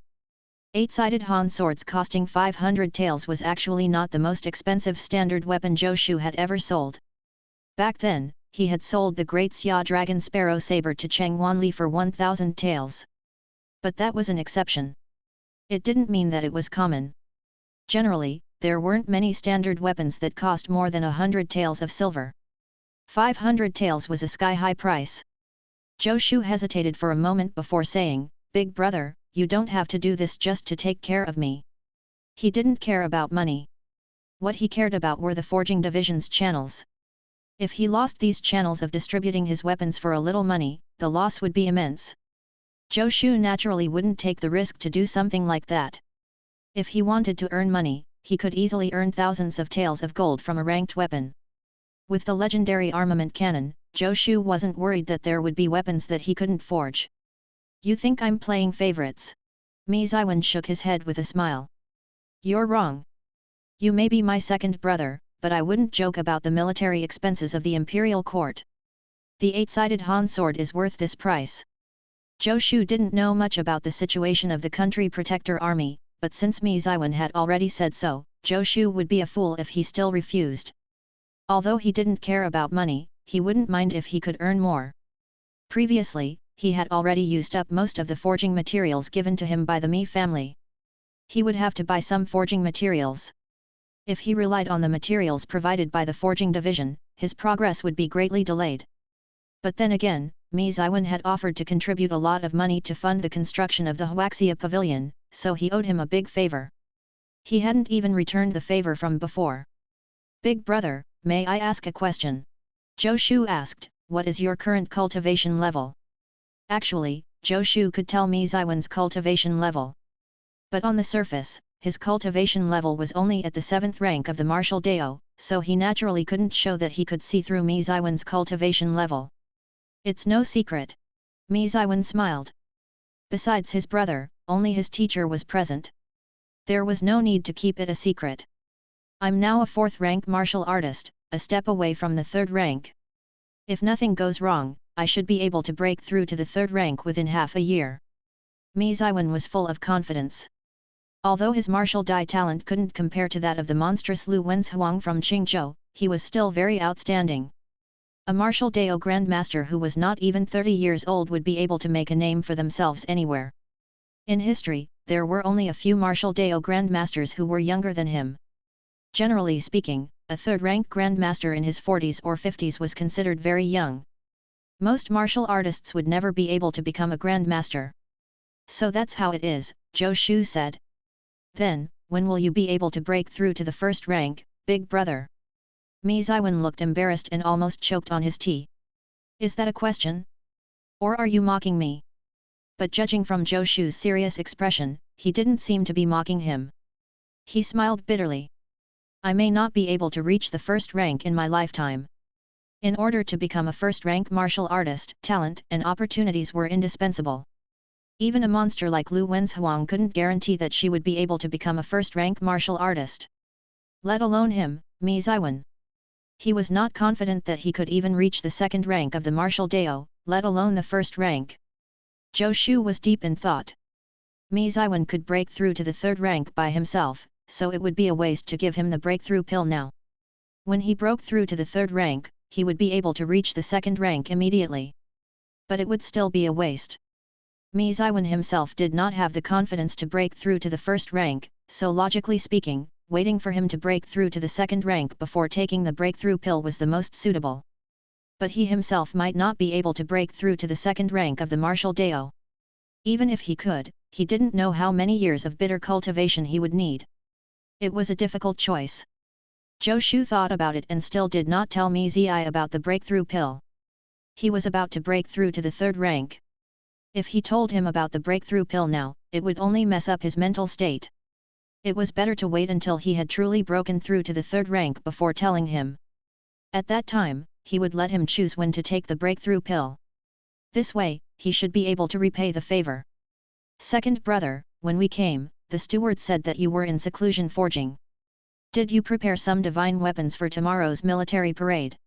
8-sided Han swords costing 500 taels was actually not the most expensive standard weapon Zhou Shu had ever sold. Back then, he had sold the Great Xia Dragon Sparrow Saber to Cheng Wanli for 1,000 taels. But that was an exception. It didn't mean that it was common. Generally, there weren't many standard weapons that cost more than 100 taels of silver. 500 taels was a sky-high price. Zhou Shu hesitated for a moment before saying, "Big brother, you don't have to do this just to take care of me." He didn't care about money. What he cared about were the forging division's channels. If he lost these channels of distributing his weapons for a little money, the loss would be immense. Zhou Shu naturally wouldn't take the risk to do something like that. If he wanted to earn money, he could easily earn thousands of taels of gold from a ranked weapon. With the legendary armament cannon, Zhou Shu wasn't worried that there would be weapons that he couldn't forge. "You think I'm playing favorites?" Mi Ziwen shook his head with a smile. "You're wrong. You may be my second brother, but I wouldn't joke about the military expenses of the imperial court. The 8-sided Han sword is worth this price." Zhou Shu didn't know much about the situation of the country protector army, but since Mi Ziwen had already said so, Zhou Shu would be a fool if he still refused. Although he didn't care about money, he wouldn't mind if he could earn more. Previously, he had already used up most of the forging materials given to him by the Mi family. He would have to buy some forging materials. If he relied on the materials provided by the forging division, his progress would be greatly delayed. But then again, Mi Ziwen had offered to contribute a lot of money to fund the construction of the Huaxia pavilion, so he owed him a big favor. He hadn't even returned the favor from before. "Big brother, may I ask a question?" Zhou Shu asked, "What is your current cultivation level?" Actually, Zhou Shu could tell Mi Ziwen's cultivation level. But on the surface, his cultivation level was only at the 7th rank of the martial Dao, so he naturally couldn't show that he could see through Mi Ziwen's cultivation level. "It's no secret." Mi Ziwen smiled. Besides his brother, only his teacher was present. There was no need to keep it a secret. "I'm now a 4th rank martial artist, a step away from the 3rd rank. If nothing goes wrong, I should be able to break through to the 3rd rank within half a year." Mi Ziwen was full of confidence. Although his martial Dai talent couldn't compare to that of the monstrous Lu Wenzhuang from Qingzhou, he was still very outstanding. A martial Dao grandmaster who was not even 30 years old would be able to make a name for themselves anywhere. In history, there were only a few martial Dao grandmasters who were younger than him. Generally speaking, a 3rd-rank grandmaster in his 40s or 50s was considered very young. Most martial artists would never be able to become a grandmaster. "So that's how it is," Zhou Shu said. "Then, when will you be able to break through to the 1st rank, big brother?" Mi Ziwen looked embarrassed and almost choked on his tea. "Is that a question? Or are you mocking me?" But judging from Zhou Shu's serious expression, he didn't seem to be mocking him. He smiled bitterly. "I may not be able to reach the 1st rank in my lifetime. In order to become a 1st-rank martial artist, talent and opportunities were indispensable. Even a monster like Lu Wenzhuang couldn't guarantee that she would be able to become a 1st-rank martial artist. Let alone him, Mi Ziwen. He was not confident that he could even reach the 2nd rank of the martial Dao, let alone the 1st rank. Zhou Shu was deep in thought. Mi Ziwen could break through to the 3rd rank by himself, so it would be a waste to give him the breakthrough pill now. When he broke through to the 3rd rank, he would be able to reach the 2nd rank immediately. But it would still be a waste. Mi Ziwen himself did not have the confidence to break through to the 1st rank, so logically speaking, waiting for him to break through to the 2nd rank before taking the breakthrough pill was the most suitable. But he himself might not be able to break through to the 2nd rank of the martial Dao. Even if he could, he didn't know how many years of bitter cultivation he would need. It was a difficult choice. Zhou Shu thought about it and still did not tell Mi Ziyi about the breakthrough pill. He was about to break through to the 3rd rank. If he told him about the breakthrough pill now, it would only mess up his mental state. It was better to wait until he had truly broken through to the 3rd rank before telling him. At that time, he would let him choose when to take the breakthrough pill. This way, he should be able to repay the favor. "Second brother, when we came, the steward said that you were in seclusion forging. Did you prepare some divine weapons for tomorrow's military parade?"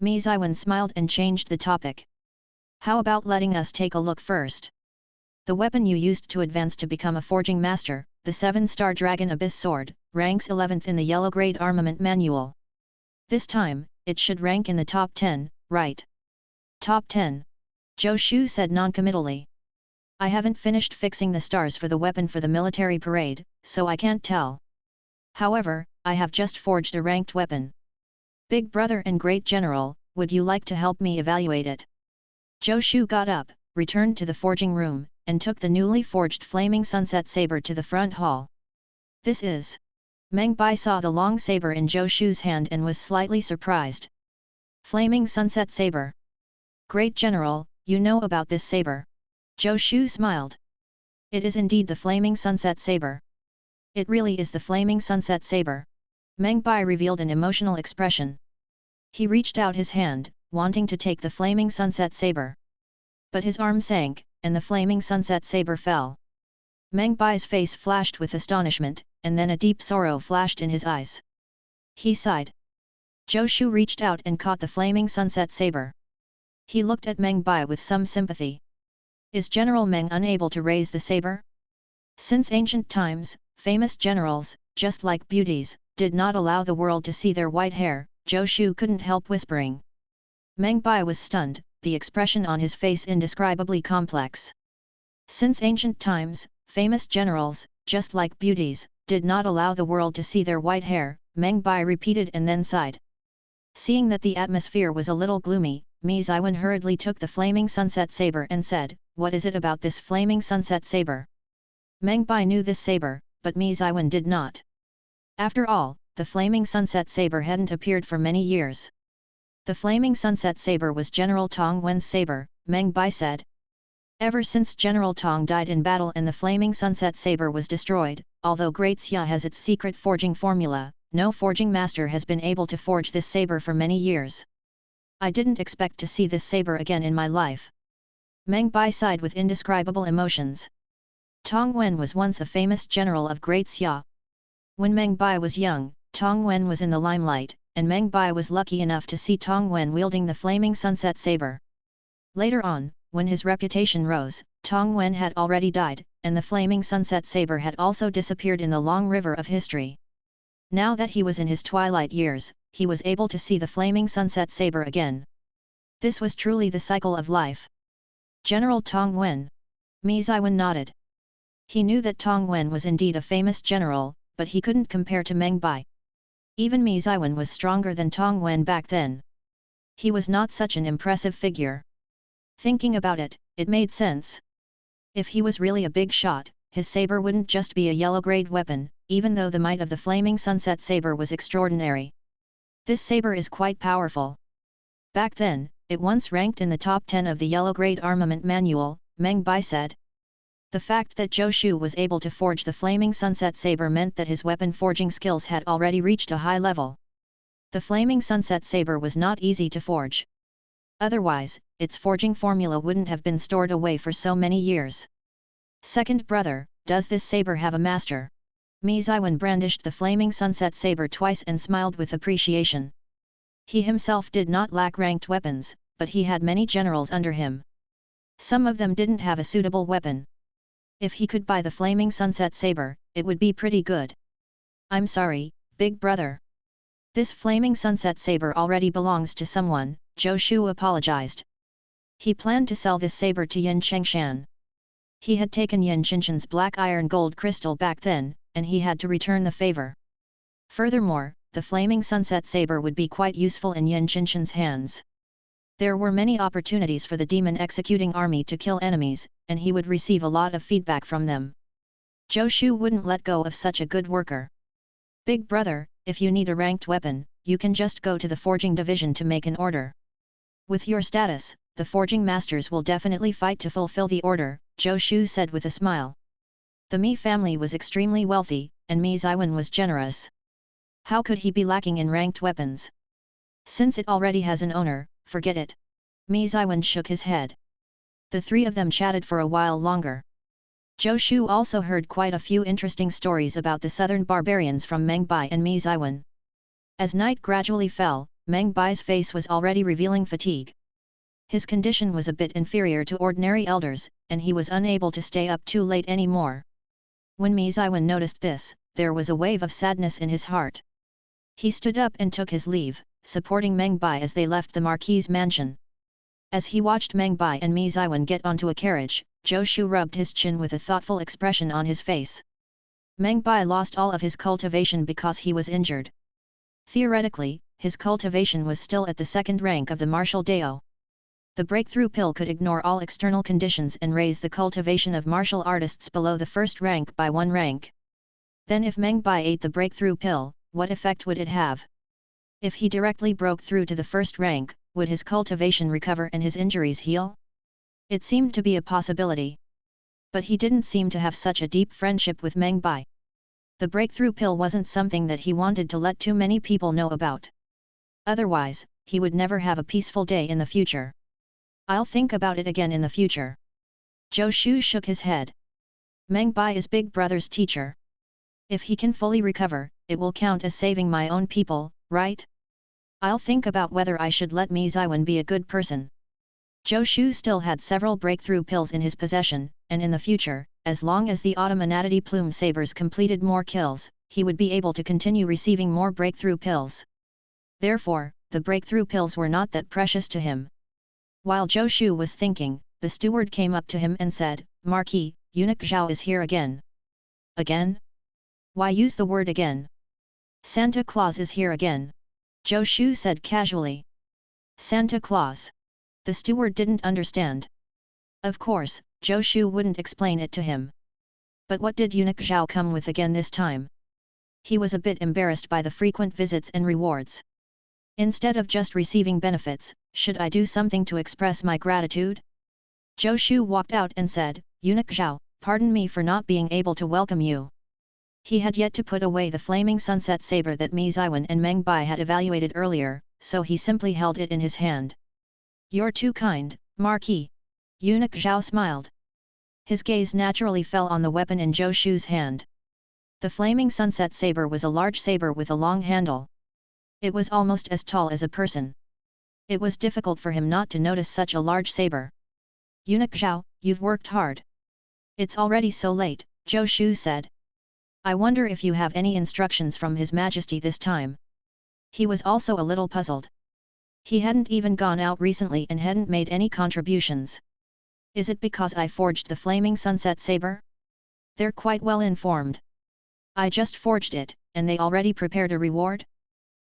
Mi Ziwen smiled and changed the topic. "How about letting us take a look first? The weapon you used to advance to become a forging master, the 7-star Dragon Abyss Sword, ranks 11th in the yellow grade armament manual. This time, it should rank in the top 10, right?" "Top 10? Zhou Shu said noncommittally. "I haven't finished fixing the stars for the weapon for the military parade, so I can't tell. However, I have just forged a ranked weapon. Big brother and great general, would you like to help me evaluate it?" Zhou Shu got up, returned to the forging room, and took the newly forged flaming sunset saber to the front hall. This is... Meng Bai saw the long saber in Zhou Shu's hand and was slightly surprised. Flaming sunset saber. Great General, you know about this saber. Zhou Shu smiled. It is indeed the flaming sunset saber. It really is the flaming sunset saber. Meng Bai revealed an emotional expression. He reached out his hand, wanting to take the flaming sunset saber. But his arm sank, and the flaming sunset saber fell. Meng Bai's face flashed with astonishment, and then a deep sorrow flashed in his eyes. He sighed. Zhou Shu reached out and caught the flaming sunset saber. He looked at Meng Bai with some sympathy. Is General Meng unable to raise the saber? Since ancient times, famous generals, just like beauties, did not allow the world to see their white hair. Zhou Shu couldn't help whispering. Meng Bai was stunned, the expression on his face indescribably complex. Since ancient times, famous generals, just like beauties, did not allow the world to see their white hair, Meng Bai repeated and then sighed. Seeing that the atmosphere was a little gloomy, Mi Ziwen hurriedly took the flaming sunset saber and said, "What is it about this flaming sunset saber?" Meng Bai knew this saber, but Mi Ziwen did not. After all, the flaming sunset saber hadn't appeared for many years. The flaming sunset saber was General Tong Wen's saber, Meng Bai said. Ever since General Tong died in battle and the flaming sunset saber was destroyed, although Great Xia has its secret forging formula, no forging master has been able to forge this saber for many years. I didn't expect to see this saber again in my life. Meng Bai sighed with indescribable emotions. Tong Wen was once a famous general of Great Xia. When Meng Bai was young, Tong Wen was in the limelight, and Meng Bai was lucky enough to see Tong Wen wielding the flaming sunset saber. Later on, when his reputation rose, Tong Wen had already died, and the flaming sunset saber had also disappeared in the long river of history. Now that he was in his twilight years, he was able to see the flaming sunset saber again. This was truly the cycle of life. General Tong Wen. Mi Ziwen nodded. He knew that Tong Wen was indeed a famous general, but he couldn't compare to Meng Bai. Even Mi Ziwen was stronger than Tong Wen back then. He was not such an impressive figure. Thinking about it, it made sense. If he was really a big shot, his saber wouldn't just be a yellow-grade weapon, even though the might of the flaming sunset saber was extraordinary. This saber is quite powerful. Back then, it once ranked in the top 10 of the yellow-grade armament manual, Meng Bai said. The fact that Zhou Shu was able to forge the flaming sunset saber meant that his weapon forging skills had already reached a high level. The flaming sunset saber was not easy to forge. Otherwise, its forging formula wouldn't have been stored away for so many years. Second brother, does this saber have a master? Mi Ziwen brandished the flaming sunset saber twice and smiled with appreciation. He himself did not lack ranked weapons, but he had many generals under him. Some of them didn't have a suitable weapon. If he could buy the flaming sunset saber, it would be pretty good. I'm sorry, big brother. This flaming sunset saber already belongs to someone, Zhou Shu apologized. He planned to sell this saber to Yin Chengshan. He had taken Yin Chengshan's black iron gold crystal back then, and he had to return the favor. Furthermore, the flaming sunset saber would be quite useful in Yin Chengshan's hands. There were many opportunities for the demon executing army to kill enemies, and he would receive a lot of feedback from them. Zhou Shu wouldn't let go of such a good worker. Big brother, if you need a ranked weapon, you can just go to the forging division to make an order. With your status, the forging masters will definitely fight to fulfill the order, Zhou Shu said with a smile. The Mi family was extremely wealthy, and Mi Ziwen was generous. How could he be lacking in ranked weapons? Since it already has an owner, forget it. Mi Ziwen shook his head. The three of them chatted for a while longer. Zhou Shu also heard quite a few interesting stories about the southern barbarians from Meng Bai and Mi Ziwen. As night gradually fell, Meng Bai's face was already revealing fatigue. His condition was a bit inferior to ordinary elders, and he was unable to stay up too late anymore. When Mi Ziwen noticed this, there was a wave of sadness in his heart. He stood up and took his leave, supporting Meng Bai as they left the Marquis's mansion. As he watched Meng Bai and Mi Ziwen get onto a carriage, Zhou Shu rubbed his chin with a thoughtful expression on his face. Meng Bai lost all of his cultivation because he was injured. Theoretically, his cultivation was still at the second rank of the martial Dao. The breakthrough pill could ignore all external conditions and raise the cultivation of martial artists below the first rank by 1 rank. Then if Meng Bai ate the breakthrough pill, what effect would it have? If he directly broke through to the first rank, would his cultivation recover and his injuries heal? It seemed to be a possibility. But he didn't seem to have such a deep friendship with Meng Bai. The breakthrough pill wasn't something that he wanted to let too many people know about. Otherwise, he would never have a peaceful day in the future. I'll think about it again in the future. Zhou Shu shook his head. Meng Bai is Big Brother's teacher. If he can fully recover, it will count as saving my own people, right? I'll think about whether I should let Mi Ziwen be a good person. Zhou Shu still had several breakthrough pills in his possession, and in the future, as long as the Automanatity Plume Sabers completed more kills, he would be able to continue receiving more breakthrough pills. Therefore, the breakthrough pills were not that precious to him. While Zhou Shu was thinking, the steward came up to him and said, "Marquis, Eunuch Zhao is here again." "Again? Why use the word again?" "Santa Claus is here again," Zhou Shu said casually. "Santa Claus?" The steward didn't understand. Of course, Zhou Shu wouldn't explain it to him. But what did Eunuch Zhao come with again this time? He was a bit embarrassed by the frequent visits and rewards. Instead of just receiving benefits, should I do something to express my gratitude? Zhou Shu walked out and said, "Eunuch Zhao, pardon me for not being able to welcome you." He had yet to put away the flaming sunset saber that Mi Ziwen and Meng Bai had evaluated earlier, so he simply held it in his hand. "You're too kind, Marquis." Eunuch Zhao smiled. His gaze naturally fell on the weapon in Zhou Shu's hand. The flaming sunset saber was a large saber with a long handle. It was almost as tall as a person. It was difficult for him not to notice such a large saber. "Eunuch Zhao, you've worked hard." "It's already so late," Zhou Shu said. "I wonder if you have any instructions from His Majesty this time." He was also a little puzzled. He hadn't even gone out recently and hadn't made any contributions. Is it because I forged the flaming sunset saber? They're quite well informed. I just forged it, and they already prepared a reward?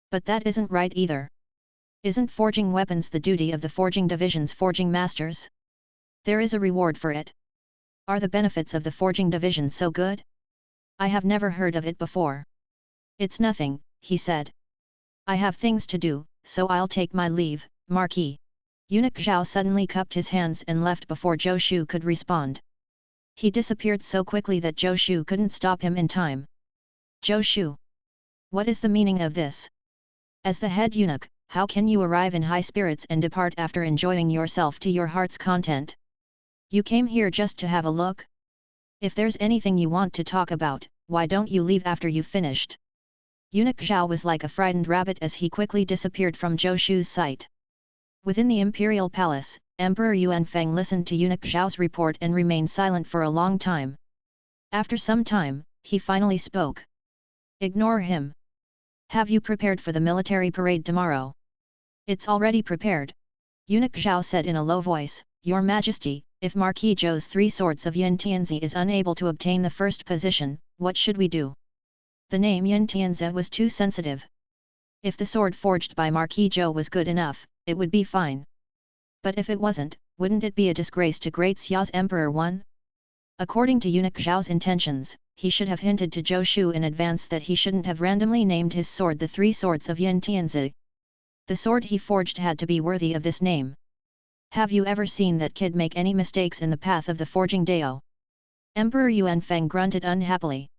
But that isn't right either. Isn't forging weapons the duty of the forging division's forging masters? There is a reward for it. Are the benefits of the forging division so good? I have never heard of it before. "It's nothing," he said. "I have things to do, so I'll take my leave, Marquis." Eunuch Zhao suddenly cupped his hands and left before Zhou Shu could respond. He disappeared so quickly that Zhou Shu couldn't stop him in time. "Zhou Shu! What is the meaning of this? As the head eunuch, how can you arrive in high spirits and depart after enjoying yourself to your heart's content? You came here just to have a look? If there's anything you want to talk about, why don't you leave after you've finished?" Eunuch Zhao was like a frightened rabbit as he quickly disappeared from Zhou Shu's sight. Within the imperial palace, Emperor Yuanfeng listened to Eunuch Zhao's report and remained silent for a long time. After some time, he finally spoke. "Ignore him. Have you prepared for the military parade tomorrow?" "It's already prepared," Eunuch Zhao said in a low voice. "Your Majesty, if Marquis Zhou's 3 swords of Yin Tianzi is unable to obtain the first position, what should we do?" The name Yin Tianzi was too sensitive. If the sword forged by Marquis Zhou was good enough, it would be fine. But if it wasn't, wouldn't it be a disgrace to Great Xia's Emperor One? According to Eunuch Zhao's intentions, he should have hinted to Zhou Shu in advance that he shouldn't have randomly named his sword the 3 swords of Yin Tianzi. The sword he forged had to be worthy of this name. Have you ever seen that kid make any mistakes in the path of the forging Dao? Emperor Yuanfeng grunted unhappily.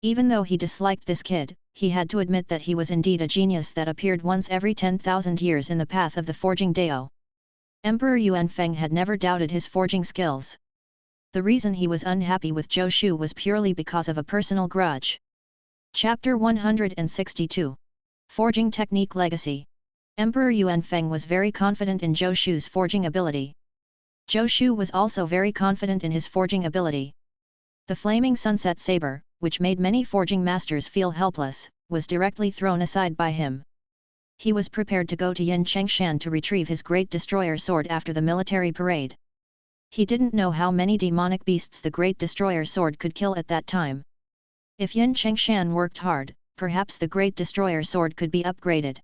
Even though he disliked this kid, he had to admit that he was indeed a genius that appeared once every 10,000 years in the path of the forging Dao. Emperor Yuanfeng had never doubted his forging skills. The reason he was unhappy with Zhou Shu was purely because of a personal grudge. Chapter 162. Forging Technique Legacy. Emperor Yuanfeng was very confident in Zhou Shu's forging ability. Zhou Shu was also very confident in his forging ability. The flaming sunset saber, which made many forging masters feel helpless, was directly thrown aside by him. He was prepared to go to Yin Chengshan to retrieve his great destroyer sword after the military parade. He didn't know how many demonic beasts the great destroyer sword could kill at that time. If Yin Chengshan worked hard, perhaps the great destroyer sword could be upgraded.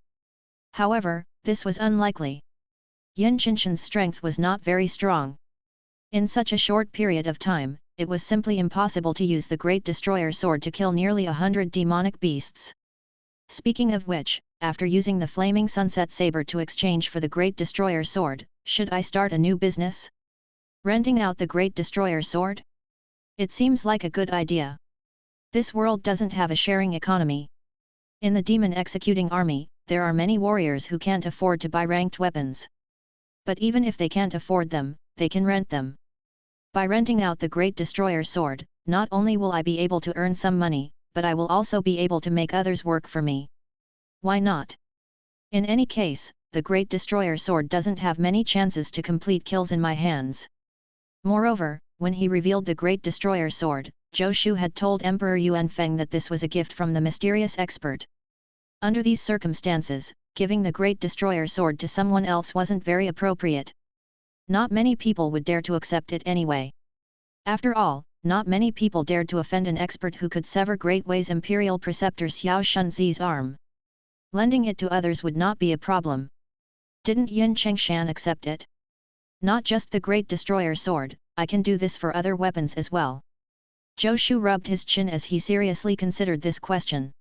However, this was unlikely. Yin Qinshan's strength was not very strong. In such a short period of time, it was simply impossible to use the Great Destroyer sword to kill nearly 100 demonic beasts. Speaking of which, after using the Flaming Sunset Saber to exchange for the Great Destroyer sword, should I start a new business? Renting out the Great Destroyer sword? It seems like a good idea. This world doesn't have a sharing economy. In the demon executing army, there are many warriors who can't afford to buy ranked weapons. But even if they can't afford them, they can rent them. By renting out the Great Destroyer sword, not only will I be able to earn some money, but I will also be able to make others work for me. Why not? In any case, the Great Destroyer sword doesn't have many chances to complete kills in my hands. Moreover, when he revealed the Great Destroyer sword, Zhou Shu had told Emperor Yuanfeng that this was a gift from the mysterious expert. Under these circumstances, giving the Great Destroyer sword to someone else wasn't very appropriate. Not many people would dare to accept it anyway. After all, not many people dared to offend an expert who could sever Great Wei's imperial preceptor Xiao Shunzi's arm. Lending it to others would not be a problem. Didn't Yin Qingshan accept it? Not just the Great Destroyer sword, I can do this for other weapons as well. Zhou Shu rubbed his chin as he seriously considered this question.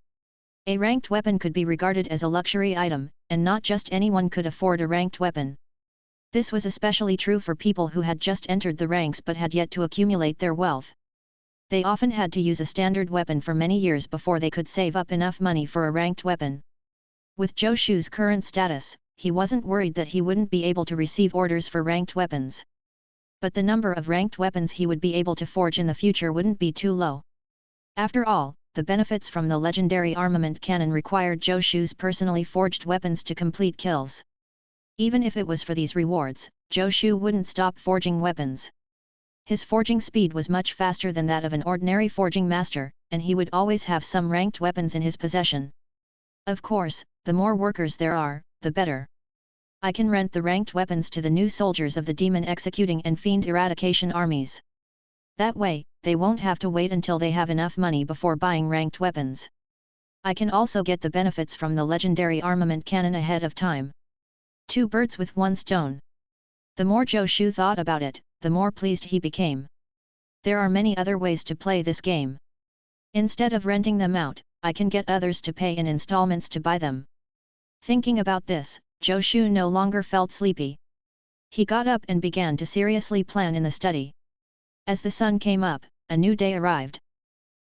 A ranked weapon could be regarded as a luxury item, and not just anyone could afford a ranked weapon. This was especially true for people who had just entered the ranks but had yet to accumulate their wealth. They often had to use a standard weapon for many years before they could save up enough money for a ranked weapon. With Zhou Shu's current status, he wasn't worried that he wouldn't be able to receive orders for ranked weapons. But the number of ranked weapons he would be able to forge in the future wouldn't be too low. After all, the benefits from the legendary armament cannon required Zhou Shu's personally forged weapons to complete kills. Even if it was for these rewards, Zhou Shu wouldn't stop forging weapons. His forging speed was much faster than that of an ordinary forging master, and he would always have some ranked weapons in his possession. Of course, the more workers there are, the better. I can rent the ranked weapons to the new soldiers of the demon executing and fiend eradication armies. That way, they won't have to wait until they have enough money before buying ranked weapons. I can also get the benefits from the legendary armament cannon ahead of time. Two birds with one stone. The more Zhou Shu thought about it, the more pleased he became. There are many other ways to play this game. Instead of renting them out, I can get others to pay in installments to buy them. Thinking about this, Zhou Shu no longer felt sleepy. He got up and began to seriously plan in the study. As the sun came up, a new day arrived.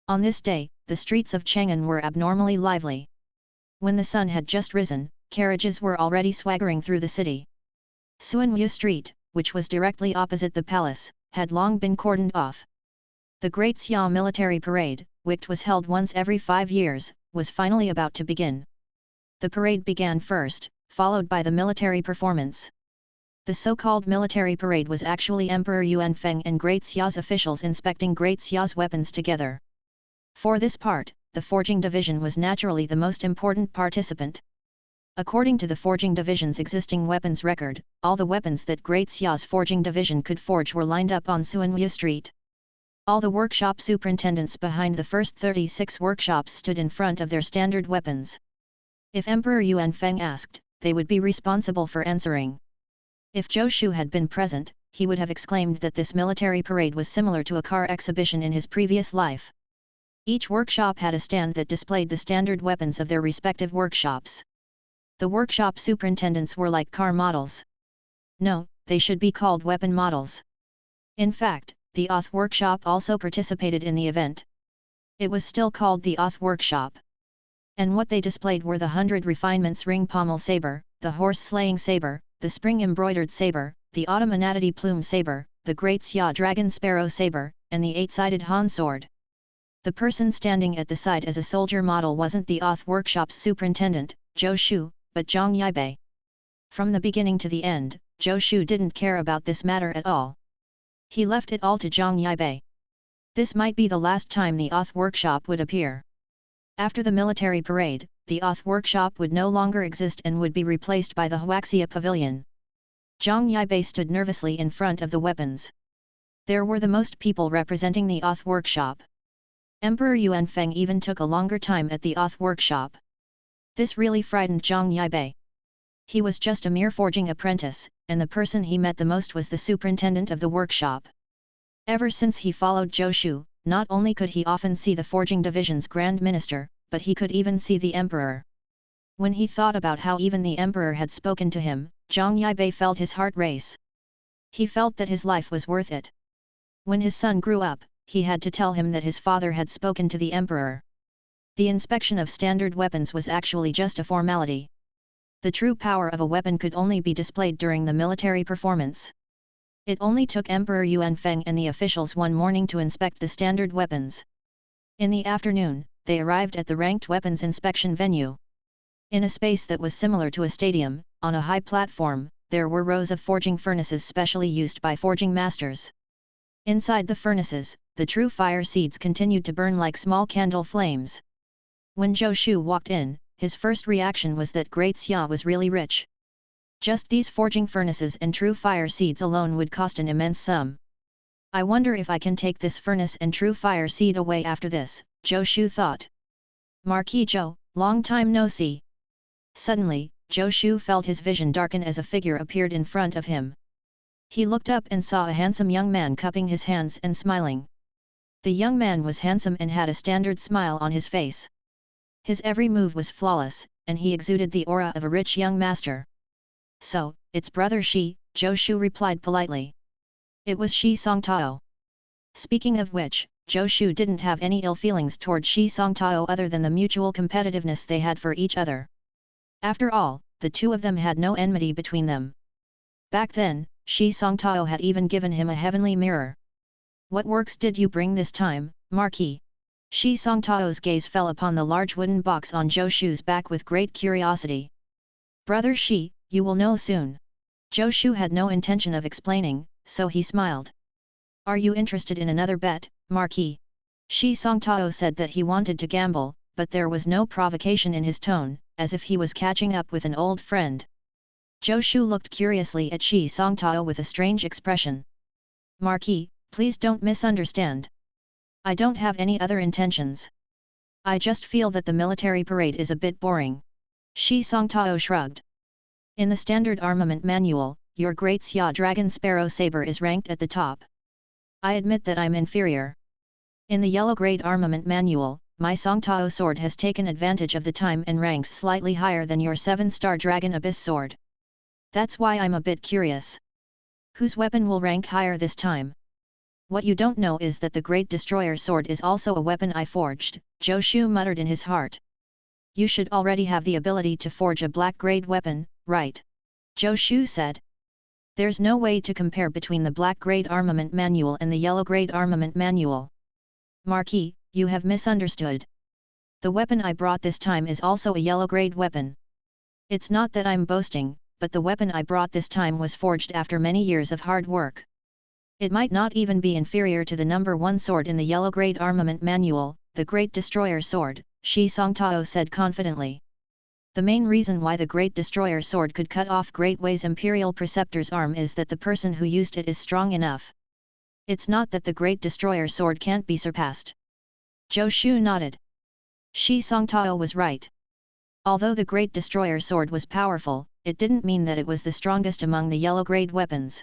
On this day, the streets of Chang'an were abnormally lively. When the sun had just risen, carriages were already swaggering through the city. Suanwu Street, which was directly opposite the palace, had long been cordoned off. The Great Xia military parade, which was held once every 5 years, was finally about to begin. The parade began first, followed by the military performance. The so-called military parade was actually Emperor Yuanfeng and Great Xia's officials inspecting Great Xia's weapons together. For this part, the Forging Division was naturally the most important participant. According to the Forging Division's existing weapons record, all the weapons that Great Xia's Forging Division could forge were lined up on Suanwu Street. All the workshop superintendents behind the first 36 workshops stood in front of their standard weapons. If Emperor Yuanfeng asked, they would be responsible for answering. If Zhou Shu had been present, he would have exclaimed that this military parade was similar to a car exhibition in his previous life. Each workshop had a stand that displayed the standard weapons of their respective workshops. The workshop superintendents were like car models. No, they should be called weapon models. In fact, the Oth workshop also participated in the event. It was still called the Oth workshop. And what they displayed were the 100 refinements ring pommel saber, the horse-slaying saber, the spring-embroidered saber, the autumnality plume saber, the Great Xia dragon sparrow saber, and the 8-sided Han sword. The person standing at the side as a soldier model wasn't the Oth workshop's superintendent, Zhou Shu, but Zhang Yibei. From the beginning to the end, Zhou Shu didn't care about this matter at all. He left it all to Zhang Yibei. This might be the last time the Oth workshop would appear. After the military parade, the Oth workshop would no longer exist and would be replaced by the Huaxia pavilion. Zhang Yibei stood nervously in front of the weapons. There were the most people representing the Oth workshop. Emperor Yuanfeng even took a longer time at the Oth workshop. This really frightened Zhang Yibei. He was just a mere forging apprentice, and the person he met the most was the superintendent of the workshop. Ever since he followed Zhou Shu, not only could he often see the forging division's grand minister, but he could even see the emperor. When he thought about how even the emperor had spoken to him, Zhang Yibei felt his heart race. He felt that his life was worth it. When his son grew up, he had to tell him that his father had spoken to the emperor. The inspection of standard weapons was actually just a formality. The true power of a weapon could only be displayed during the military performance. It only took Emperor Yuan Feng and the officials one morning to inspect the standard weapons. In the afternoon, they arrived at the ranked weapons inspection venue. In a space that was similar to a stadium, on a high platform, there were rows of forging furnaces specially used by forging masters. Inside the furnaces, the true fire seeds continued to burn like small candle flames. When Zhou Shu walked in, his first reaction was that Great Xia was really rich. Just these forging furnaces and true fire seeds alone would cost an immense sum. I wonder if I can take this furnace and true fire seed away after this, Zhou Shu thought. Marquis Zhou, long time no see. Suddenly, Zhou Shu felt his vision darken as a figure appeared in front of him. He looked up and saw a handsome young man cupping his hands and smiling. The young man was handsome and had a standard smile on his face. His every move was flawless, and he exuded the aura of a rich young master. So, it's brother Shi, Zhou Shu replied politely. It was Shi Songtao. Speaking of which, Zhou Shu didn't have any ill feelings toward Shi Songtao other than the mutual competitiveness they had for each other. After all, the two of them had no enmity between them. Back then, Shi Songtao had even given him a heavenly mirror. What works did you bring this time, Marquis? Shi Songtao's gaze fell upon the large wooden box on Zhou Shu's back with great curiosity. Brother Shi, you will know soon. Zhou Shu had no intention of explaining, so he smiled. Are you interested in another bet, Marquis? Shi Songtao said that he wanted to gamble, but there was no provocation in his tone, as if he was catching up with an old friend. Zhou Shu looked curiously at Shi Songtao with a strange expression. Marquis, please don't misunderstand. I don't have any other intentions. I just feel that the military parade is a bit boring. Shi Songtao shrugged. In the standard armament manual, your Great Xia Dragon Sparrow saber is ranked at the top. I admit that I'm inferior. In the yellow grade armament manual, my Songtao sword has taken advantage of the time and ranks slightly higher than your 7-star Dragon Abyss sword. That's why I'm a bit curious. Whose weapon will rank higher this time? What you don't know is that the Great Destroyer sword is also a weapon I forged, Zhou Shu muttered in his heart. You should already have the ability to forge a black grade weapon, right? Zhou Shu said. There's no way to compare between the black grade armament manual and the yellow grade armament manual. Marquis, you have misunderstood. The weapon I brought this time is also a yellow grade weapon. It's not that I'm boasting, but the weapon I brought this time was forged after many years of hard work. It might not even be inferior to the number 1 sword in the yellow grade armament manual, the Great Destroyer sword, Shi Songtao said confidently. The main reason why the Great Destroyer sword could cut off Great Wei's Imperial Preceptor's arm is that the person who used it is strong enough. It's not that the Great Destroyer sword can't be surpassed. Zhou Shu nodded. Shi Songtao was right. Although the Great Destroyer sword was powerful, it didn't mean that it was the strongest among the yellow grade weapons.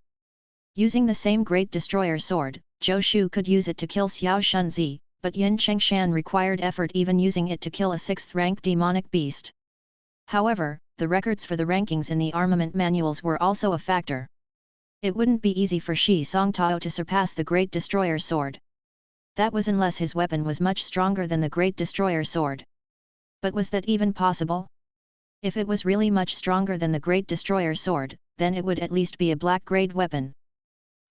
Using the same Great Destroyer sword, Zhou Shu could use it to kill Xiao Shunzi, but Yin Chengshan required effort even using it to kill a 6th-rank demonic beast. However, the records for the rankings in the armament manuals were also a factor. It wouldn't be easy for Shi Songtao to surpass the Great Destroyer sword. That was unless his weapon was much stronger than the Great Destroyer sword. But was that even possible? If it was really much stronger than the Great Destroyer sword, then it would at least be a black grade weapon.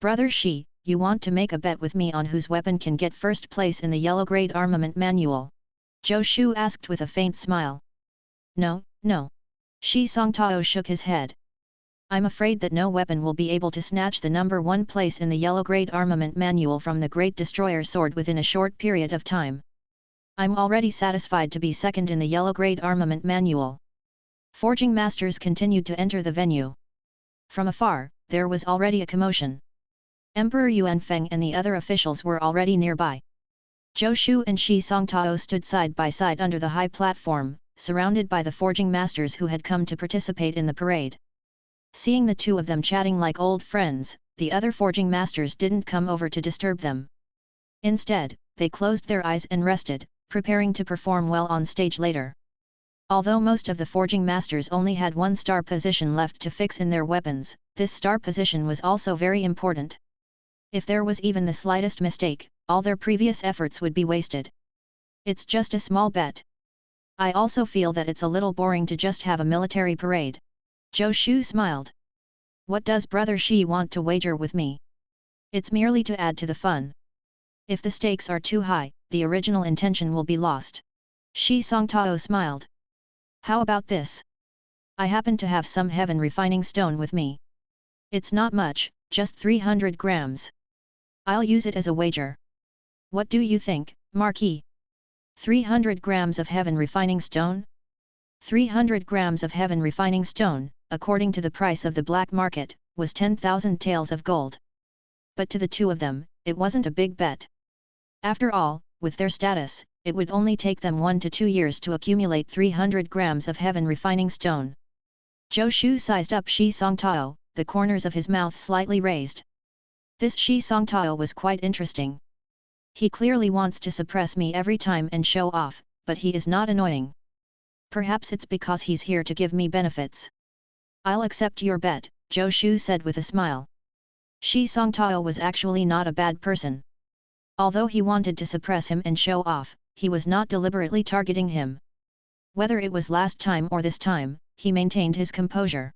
Brother Shi, you want to make a bet with me on whose weapon can get first place in the yellow grade armament manual? Zhou Shu asked with a faint smile. No, no. Shi Songtao shook his head. I'm afraid that no weapon will be able to snatch the number 1 place in the yellow grade armament manual from the Great Destroyer sword within a short period of time. I'm already satisfied to be second in the yellow grade armament manual. Forging masters continued to enter the venue. From afar, there was already a commotion. Emperor Yuan Feng and the other officials were already nearby. Zhou Shu and Shi Songtao stood side by side under the high platform, surrounded by the forging masters who had come to participate in the parade. Seeing the two of them chatting like old friends, the other forging masters didn't come over to disturb them. Instead, they closed their eyes and rested, preparing to perform well on stage later. Although most of the forging masters only had one star position left to fix in their weapons, this star position was also very important. If there was even the slightest mistake, all their previous efforts would be wasted. It's just a small bet. I also feel that it's a little boring to just have a military parade. Zhou Shu smiled. What does Brother Shi want to wager with me? It's merely to add to the fun. If the stakes are too high, the original intention will be lost. Shi Songtao smiled. How about this? I happen to have some heaven refining stone with me. It's not much, just 300 grams. I'll use it as a wager. What do you think, Marquis? 300 grams of heaven refining stone? 300 grams of heaven refining stone, according to the price of the black market, was 10,000 taels of gold. But to the two of them, it wasn't a big bet. After all, with their status, it would only take them 1 to 2 years to accumulate 300 grams of heaven refining stone. Zhou Shu sized up Shi Songtao, the corners of his mouth slightly raised. This Shi Songtao was quite interesting. He clearly wants to suppress me every time and show off, but he is not annoying. Perhaps it's because he's here to give me benefits. I'll accept your bet, Zhou Shu said with a smile. Shi Songtao was actually not a bad person. Although he wanted to suppress him and show off, he was not deliberately targeting him. Whether it was last time or this time, he maintained his composure.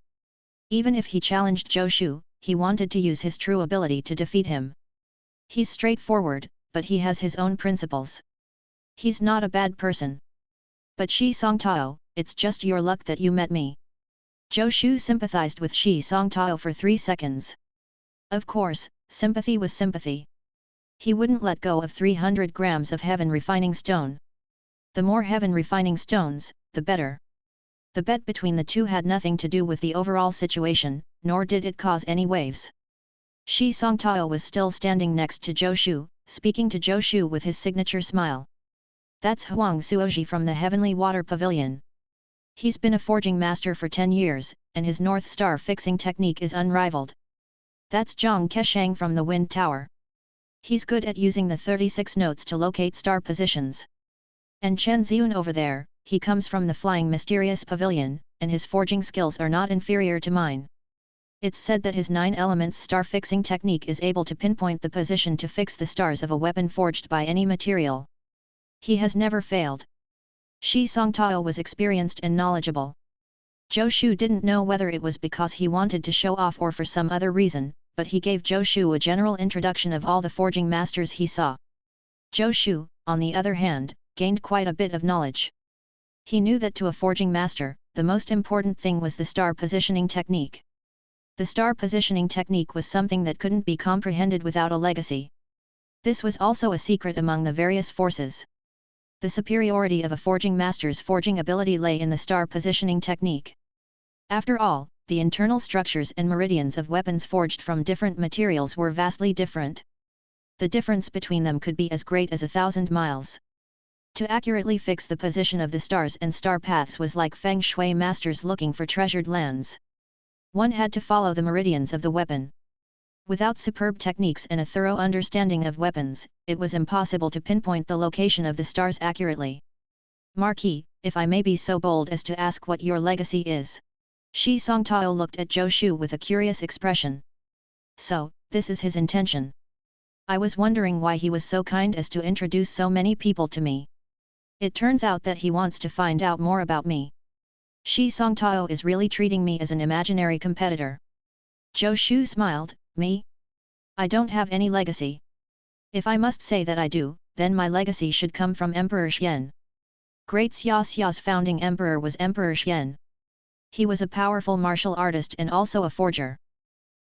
Even if he challenged Zhou Shu, he wanted to use his true ability to defeat him. He's straightforward, but he has his own principles. He's not a bad person. But Shi Songtao, it's just your luck that you met me. Zhou Shu sympathized with Shi Songtao for 3 seconds. Of course, sympathy was sympathy. He wouldn't let go of 300 grams of heaven refining stone. The more heaven refining stones, the better. The bet between the two had nothing to do with the overall situation, nor did it cause any waves. Shi Songtao was still standing next to Zhou Shu, speaking to Zhou Shu with his signature smile. That's Huang Suoji from the Heavenly Water Pavilion. He's been a forging master for 10 years, and his North Star fixing technique is unrivaled. That's Zhang Keshang from the Wind Tower. He's good at using the 36 notes to locate star positions. And Chen Ziun over there, he comes from the Flying Mysterious Pavilion, and his forging skills are not inferior to mine. It's said that his 9 elements star fixing technique is able to pinpoint the position to fix the stars of a weapon forged by any material. He has never failed. Shi Songtao was experienced and knowledgeable. Zhou Shu didn't know whether it was because he wanted to show off or for some other reason, but he gave Zhou Shu a general introduction of all the forging masters he saw. Zhou Shu, on the other hand, gained quite a bit of knowledge. He knew that to a forging master, the most important thing was the star positioning technique. The star positioning technique was something that couldn't be comprehended without a legacy. This was also a secret among the various forces. The superiority of a forging master's forging ability lay in the star positioning technique. After all, the internal structures and meridians of weapons forged from different materials were vastly different. The difference between them could be as great as 1,000 miles. To accurately fix the position of the stars and star paths was like feng shui masters looking for treasured lands. One had to follow the meridians of the weapon. Without superb techniques and a thorough understanding of weapons, it was impossible to pinpoint the location of the stars accurately. Marquis, if I may be so bold as to ask what your legacy is. Shi Songtao looked at Zhou Shu with a curious expression. So, this is his intention. I was wondering why he was so kind as to introduce so many people to me. It turns out that he wants to find out more about me. Shi Songtao is really treating me as an imaginary competitor. Zhou Shu smiled. Me? I don't have any legacy. If I must say that I do, then my legacy should come from Emperor Xian. Great Xia's founding emperor was Emperor Xian. He was a powerful martial artist and also a forger.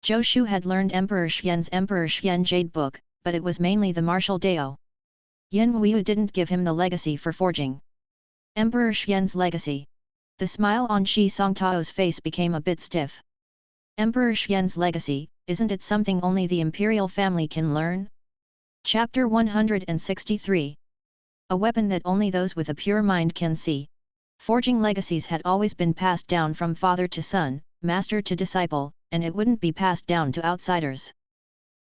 Zhou Shu had learned Emperor Xian Jade Book, but it was mainly the martial Dao. Yin Wuyu didn't give him the legacy for forging. Emperor Xian's legacy. The smile on Shi Songtao's face became a bit stiff. Emperor Xian's legacy, isn't it something only the imperial family can learn? Chapter 163. A weapon that only those with a pure mind can see. Forging legacies had always been passed down from father to son, master to disciple, and it wouldn't be passed down to outsiders.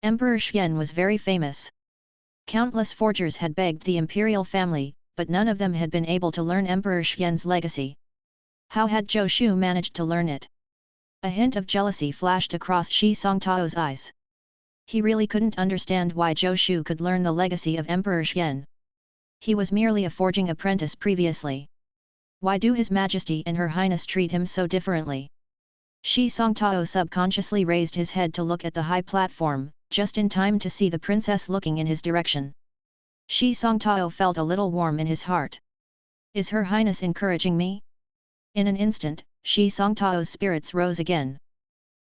Emperor Xian was very famous. Countless forgers had begged the imperial family, but none of them had been able to learn Emperor Xian's legacy. How had Zhou Shu managed to learn it? A hint of jealousy flashed across Shi Songtao's eyes. He really couldn't understand why Zhou Shu could learn the legacy of Emperor Xian. He was merely a forging apprentice previously. Why do His Majesty and Her Highness treat him so differently? Shi Songtao subconsciously raised his head to look at the high platform, just in time to see the princess looking in his direction. Shi Songtao felt a little warm in his heart. Is Her Highness encouraging me? In an instant, Shi Songtao's spirits rose again.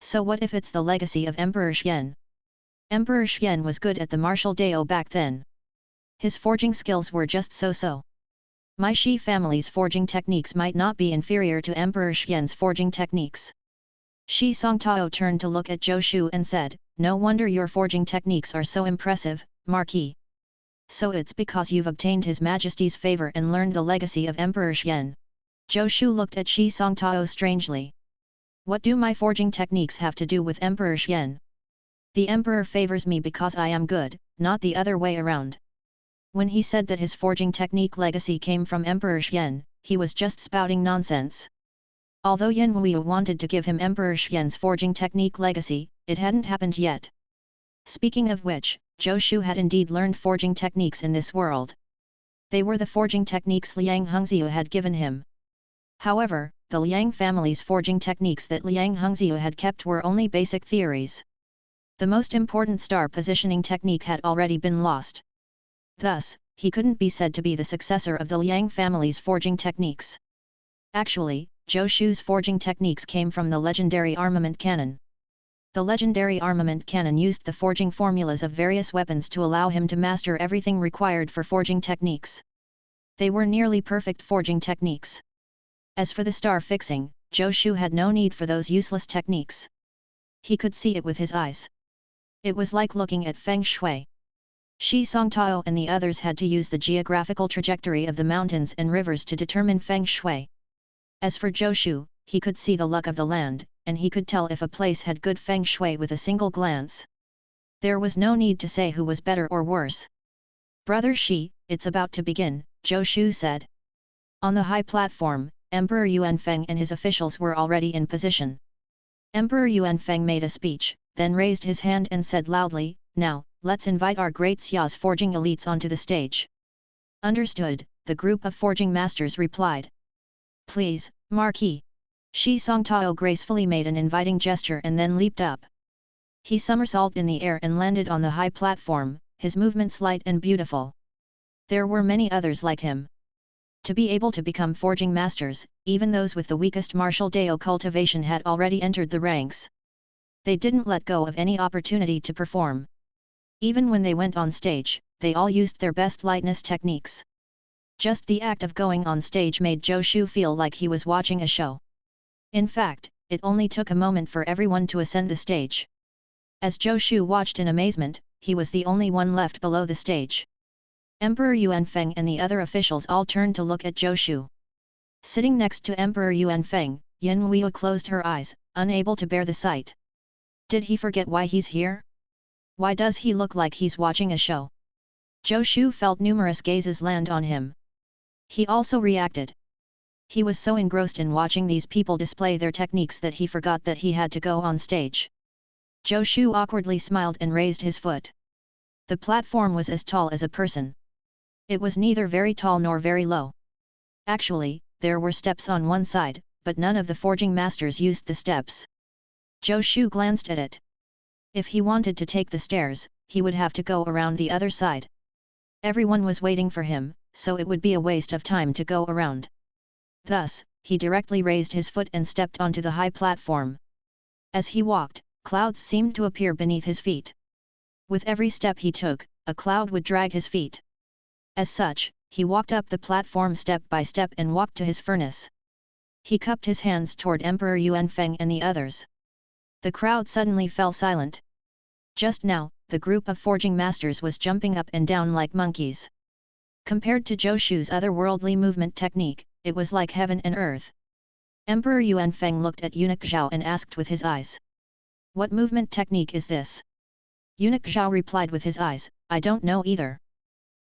So what if it's the legacy of Emperor Xian? Emperor Xian was good at the martial Dao back then. His forging skills were just so-so. My Shi family's forging techniques might not be inferior to Emperor Xian's forging techniques. Shi Songtao turned to look at Zhou Shu and said, "No wonder your forging techniques are so impressive, Marquis. So it's because you've obtained His Majesty's favor and learned the legacy of Emperor Xian." Zhou Shu looked at Shi Songtao strangely. What do my forging techniques have to do with Emperor Xian? The Emperor favors me because I am good, not the other way around. When he said that his forging technique legacy came from Emperor Xian, he was just spouting nonsense. Although Yan Wuiyu wanted to give him Emperor Xian's forging technique legacy, it hadn't happened yet. Speaking of which, Zhou Shu had indeed learned forging techniques in this world. They were the forging techniques Liang Hongxiu had given him. However, the Liang family's forging techniques that Liang Hongxiu had kept were only basic theories. The most important star positioning technique had already been lost. Thus, he couldn't be said to be the successor of the Liang family's forging techniques. Actually, Zhou Shu's forging techniques came from the legendary Armament Canon. The legendary Armament Canon used the forging formulas of various weapons to allow him to master everything required for forging techniques. They were nearly perfect forging techniques. As for the star fixing, Zhou Shu had no need for those useless techniques. He could see it with his eyes. It was like looking at feng shui. Shi Songtao and the others had to use the geographical trajectory of the mountains and rivers to determine feng shui. As for Zhou Shu, he could see the luck of the land, and he could tell if a place had good feng shui with a single glance. There was no need to say who was better or worse. "Brother Shi, it's about to begin," Zhou Shu said. On the high platform, Emperor Yuanfeng and his officials were already in position. Emperor Yuanfeng made a speech, then raised his hand and said loudly, "Now, let's invite our Great Xia's forging elites onto the stage." "Understood," the group of forging masters replied. "Please, Marquis." Shi Songtao gracefully made an inviting gesture and then leaped up. He somersaulted in the air and landed on the high platform, his movements light and beautiful. There were many others like him. To be able to become forging masters, even those with the weakest martial Dao cultivation had already entered the ranks. They didn't let go of any opportunity to perform. Even when they went on stage, they all used their best lightness techniques. Just the act of going on stage made Zhou Shu feel like he was watching a show. In fact, it only took a moment for everyone to ascend the stage. As Zhou Shu watched in amazement, he was the only one left below the stage. Emperor Yuanfeng and the other officials all turned to look at Zhou Shu. Sitting next to Emperor Yuanfeng, Yan Wuiyu closed her eyes, unable to bear the sight. Did he forget why he's here? Why does he look like he's watching a show? Zhou Shu felt numerous gazes land on him. He also reacted. He was so engrossed in watching these people display their techniques that he forgot that he had to go on stage. Zhou Shu awkwardly smiled and raised his foot. The platform was as tall as a person. It was neither very tall nor very low. Actually, there were steps on one side, but none of the forging masters used the steps. Zhou Shu glanced at it. If he wanted to take the stairs, he would have to go around the other side. Everyone was waiting for him, so it would be a waste of time to go around. Thus, he directly raised his foot and stepped onto the high platform. As he walked, clouds seemed to appear beneath his feet. With every step he took, a cloud would drag his feet. As such, he walked up the platform step by step and walked to his furnace. He cupped his hands toward Emperor Yuanfeng and the others. The crowd suddenly fell silent. Just now, the group of forging masters was jumping up and down like monkeys. Compared to Zhou Shu's otherworldly movement technique, it was like heaven and earth. Emperor Yuanfeng looked at Eunuch Zhao and asked with his eyes. What movement technique is this? Eunuch Zhao replied with his eyes, I don't know either.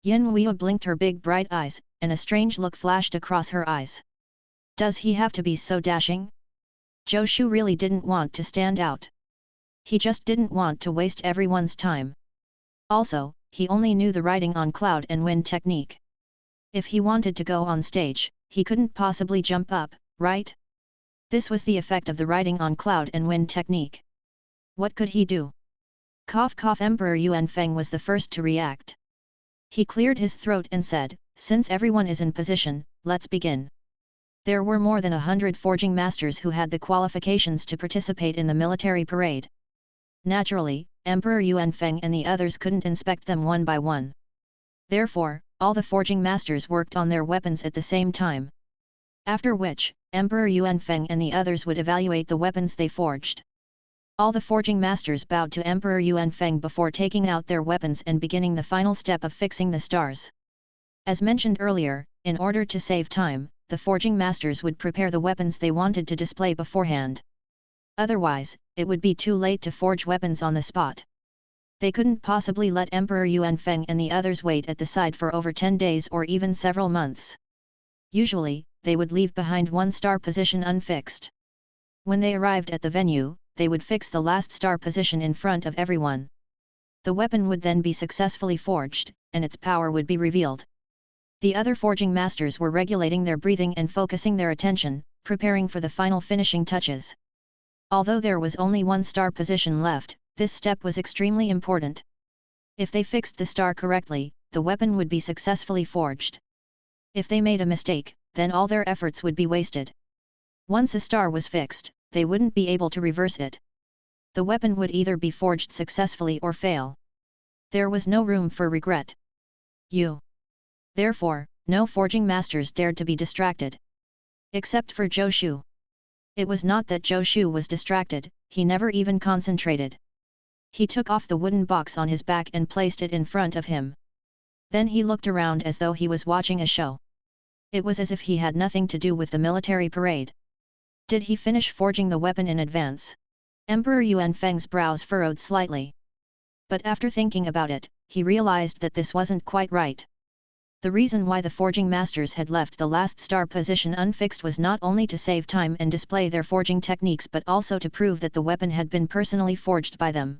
Yin Huiyu blinked her big bright eyes, and a strange look flashed across her eyes. Does he have to be so dashing? Zhou Shu really didn't want to stand out. He just didn't want to waste everyone's time. Also, he only knew the riding on cloud and wind technique. If he wanted to go on stage, he couldn't possibly jump up, right? This was the effect of the riding on cloud and wind technique. What could he do? Cough cough. Emperor Yuanfeng was the first to react. He cleared his throat and said, since everyone is in position, let's begin. There were more than 100 forging masters who had the qualifications to participate in the military parade. Naturally, Emperor Yuanfeng and the others couldn't inspect them one by one. Therefore, all the forging masters worked on their weapons at the same time. After which, Emperor Yuanfeng and the others would evaluate the weapons they forged. All the forging masters bowed to Emperor Yuanfeng before taking out their weapons and beginning the final step of fixing the stars. As mentioned earlier, in order to save time, the forging masters would prepare the weapons they wanted to display beforehand. Otherwise, it would be too late to forge weapons on the spot. They couldn't possibly let Emperor Yuanfeng and the others wait at the side for over 10 days or even several months. Usually, they would leave behind one star position unfixed. When they arrived at the venue, they would fix the last star position in front of everyone. The weapon would then be successfully forged, and its power would be revealed. The other forging masters were regulating their breathing and focusing their attention, preparing for the final finishing touches. Although there was only one star position left, this step was extremely important. If they fixed the star correctly, the weapon would be successfully forged. If they made a mistake, then all their efforts would be wasted. Once a star was fixed, they wouldn't be able to reverse it. The weapon would either be forged successfully or fail. There was no room for regret. Therefore, no forging masters dared to be distracted. Except for Zhou Shu. It was not that Zhou Shu was distracted, he never even concentrated. He took off the wooden box on his back and placed it in front of him. Then he looked around as though he was watching a show. It was as if he had nothing to do with the military parade. Did he finish forging the weapon in advance? Emperor Yuanfeng's brows furrowed slightly. But after thinking about it, he realized that this wasn't quite right. The reason why the forging masters had left the last star position unfixed was not only to save time and display their forging techniques but also to prove that the weapon had been personally forged by them.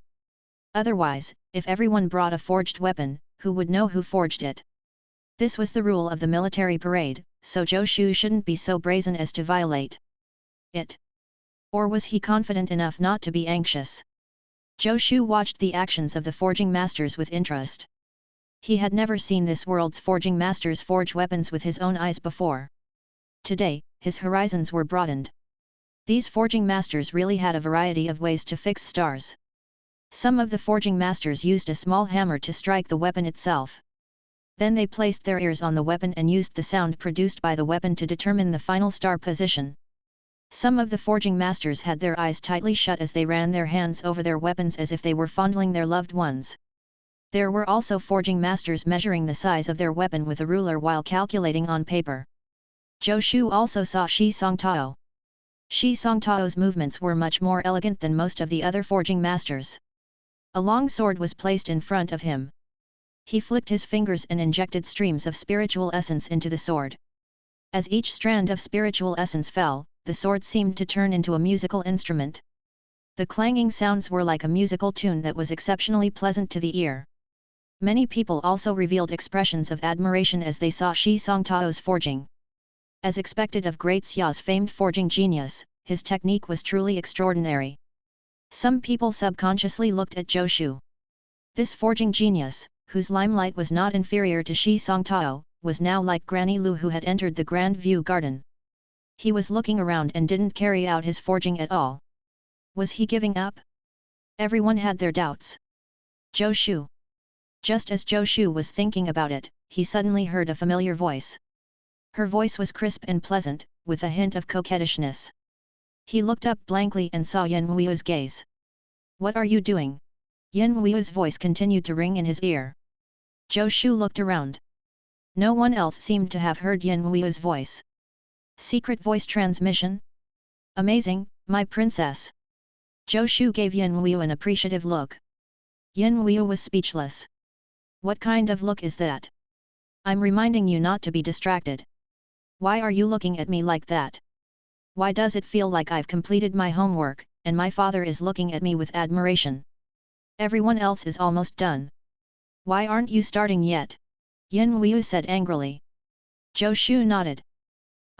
Otherwise, if everyone brought a forged weapon, who would know who forged it? This was the rule of the military parade, so Zhou Shu shouldn't be so brazen as to violate it. Or was he confident enough not to be anxious? Zhou Shu watched the actions of the forging masters with interest. He had never seen this world's forging masters forge weapons with his own eyes before. Today, his horizons were broadened. These forging masters really had a variety of ways to fix stars. Some of the forging masters used a small hammer to strike the weapon itself. Then they placed their ears on the weapon and used the sound produced by the weapon to determine the final star position. Some of the forging masters had their eyes tightly shut as they ran their hands over their weapons as if they were fondling their loved ones. There were also forging masters measuring the size of their weapon with a ruler while calculating on paper. Zhou Shu also saw Shi Songtao. Shi Songtao's movements were much more elegant than most of the other forging masters. A long sword was placed in front of him. He flicked his fingers and injected streams of spiritual essence into the sword. As each strand of spiritual essence fell, the sword seemed to turn into a musical instrument. The clanging sounds were like a musical tune that was exceptionally pleasant to the ear. Many people also revealed expressions of admiration as they saw Shi Songtao's forging. As expected of Great Xia's famed forging genius, his technique was truly extraordinary. Some people subconsciously looked at Zhou Shu. This forging genius, whose limelight was not inferior to Shi Songtao, was now like Granny Lu who had entered the Grand View Garden. He was looking around and didn't carry out his forging at all. Was he giving up? Everyone had their doubts. Zhou Shu. Just as Zhou Shu was thinking about it, he suddenly heard a familiar voice. Her voice was crisp and pleasant, with a hint of coquettishness. He looked up blankly and saw Yin Huiyu's gaze. "What are you doing?" Yin Huiyu's voice continued to ring in his ear. Zhou Shu looked around. No one else seemed to have heard Yin Huiyu's voice. Secret voice transmission? Amazing, my princess! Zhou Shu gave Yin Wuyu an appreciative look. Yin Wuyu was speechless. What kind of look is that? I'm reminding you not to be distracted. Why are you looking at me like that? Why does it feel like I've completed my homework, and my father is looking at me with admiration? Everyone else is almost done. Why aren't you starting yet? Yin Wuyu said angrily. Zhou Shu nodded.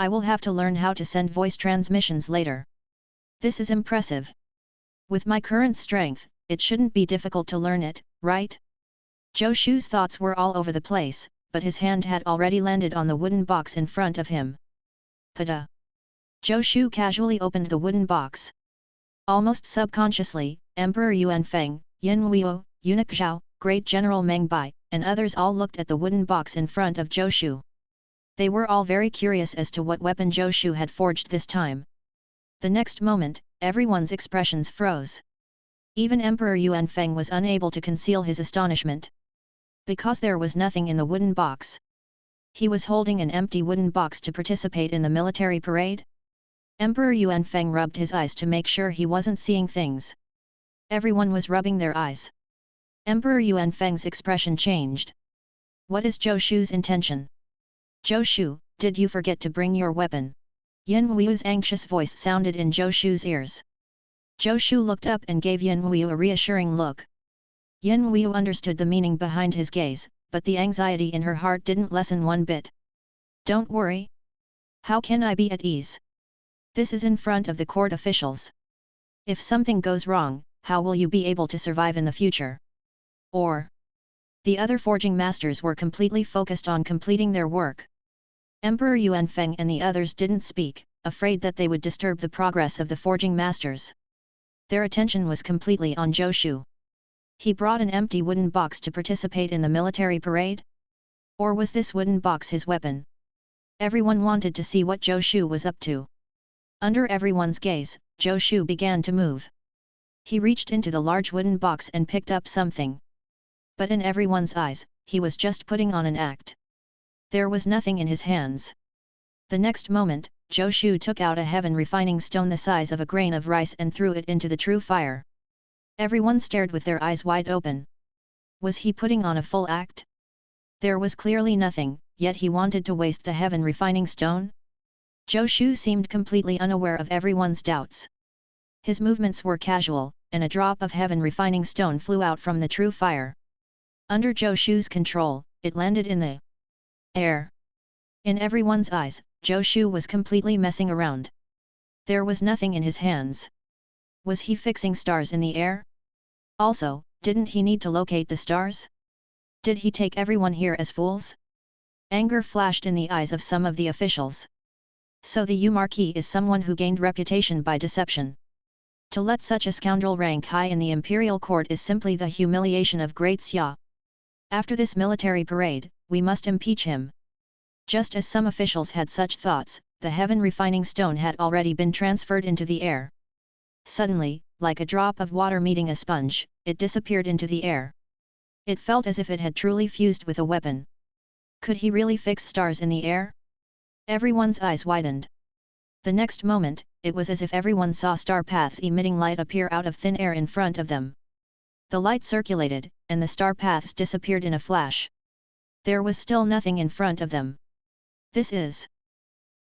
I will have to learn how to send voice transmissions later. This is impressive. With my current strength, it shouldn't be difficult to learn it, right? Zhou Shu's thoughts were all over the place, but his hand had already landed on the wooden box in front of him. Pada! Zhou Shu casually opened the wooden box. Almost subconsciously, Emperor Yuan Feng, Yin Wuyu, Eunuch Zhao, Great General Meng Bai, and others all looked at the wooden box in front of Zhou Shu. They were all very curious as to what weapon Zhou Shu had forged this time. The next moment, everyone's expressions froze. Even Emperor Yuan Feng was unable to conceal his astonishment. Because there was nothing in the wooden box. He was holding an empty wooden box to participate in the military parade? Emperor Yuan Feng rubbed his eyes to make sure he wasn't seeing things. Everyone was rubbing their eyes. Emperor Yuan Feng's expression changed. What is Zhou Shu's intention? Zhou Shu, did you forget to bring your weapon? Yin Wuyu's anxious voice sounded in Zhou Shu's ears. Zhou Shu looked up and gave Yin Wuyu a reassuring look. Yin Wuyu understood the meaning behind his gaze, but the anxiety in her heart didn't lessen one bit. Don't worry. How can I be at ease? This is in front of the court officials. If something goes wrong, how will you be able to survive in the future? Or... The other forging masters were completely focused on completing their work. Emperor Yuan Feng and the others didn't speak, afraid that they would disturb the progress of the forging masters. Their attention was completely on Zhou Shu. He brought an empty wooden box to participate in the military parade? Or was this wooden box his weapon? Everyone wanted to see what Zhou Shu was up to. Under everyone's gaze, Zhou Shu began to move. He reached into the large wooden box and picked up something. But in everyone's eyes, he was just putting on an act. There was nothing in his hands. The next moment, Zhou Shu took out a heaven refining stone the size of a grain of rice and threw it into the true fire. Everyone stared with their eyes wide open. Was he putting on a full act? There was clearly nothing, yet he wanted to waste the heaven refining stone? Zhou Shu seemed completely unaware of everyone's doubts. His movements were casual, and a drop of heaven refining stone flew out from the true fire. Under Zhou Shu's control, it landed in the air. In everyone's eyes, Zhou Shu was completely messing around. There was nothing in his hands. Was he fixing stars in the air? Also, didn't he need to locate the stars? Did he take everyone here as fools? Anger flashed in the eyes of some of the officials. So the Yu Marquis is someone who gained reputation by deception. To let such a scoundrel rank high in the imperial court is simply the humiliation of Great Xia. After this military parade, we must impeach him. Just as some officials had such thoughts, the heaven refining stone had already been transferred into the air. Suddenly, like a drop of water meeting a sponge, it disappeared into the air. It felt as if it had truly fused with a weapon. Could he really fix stars in the air? Everyone's eyes widened. The next moment, it was as if everyone saw star paths emitting light appear out of thin air in front of them. The light circulated, and the star paths disappeared in a flash. There was still nothing in front of them. This is...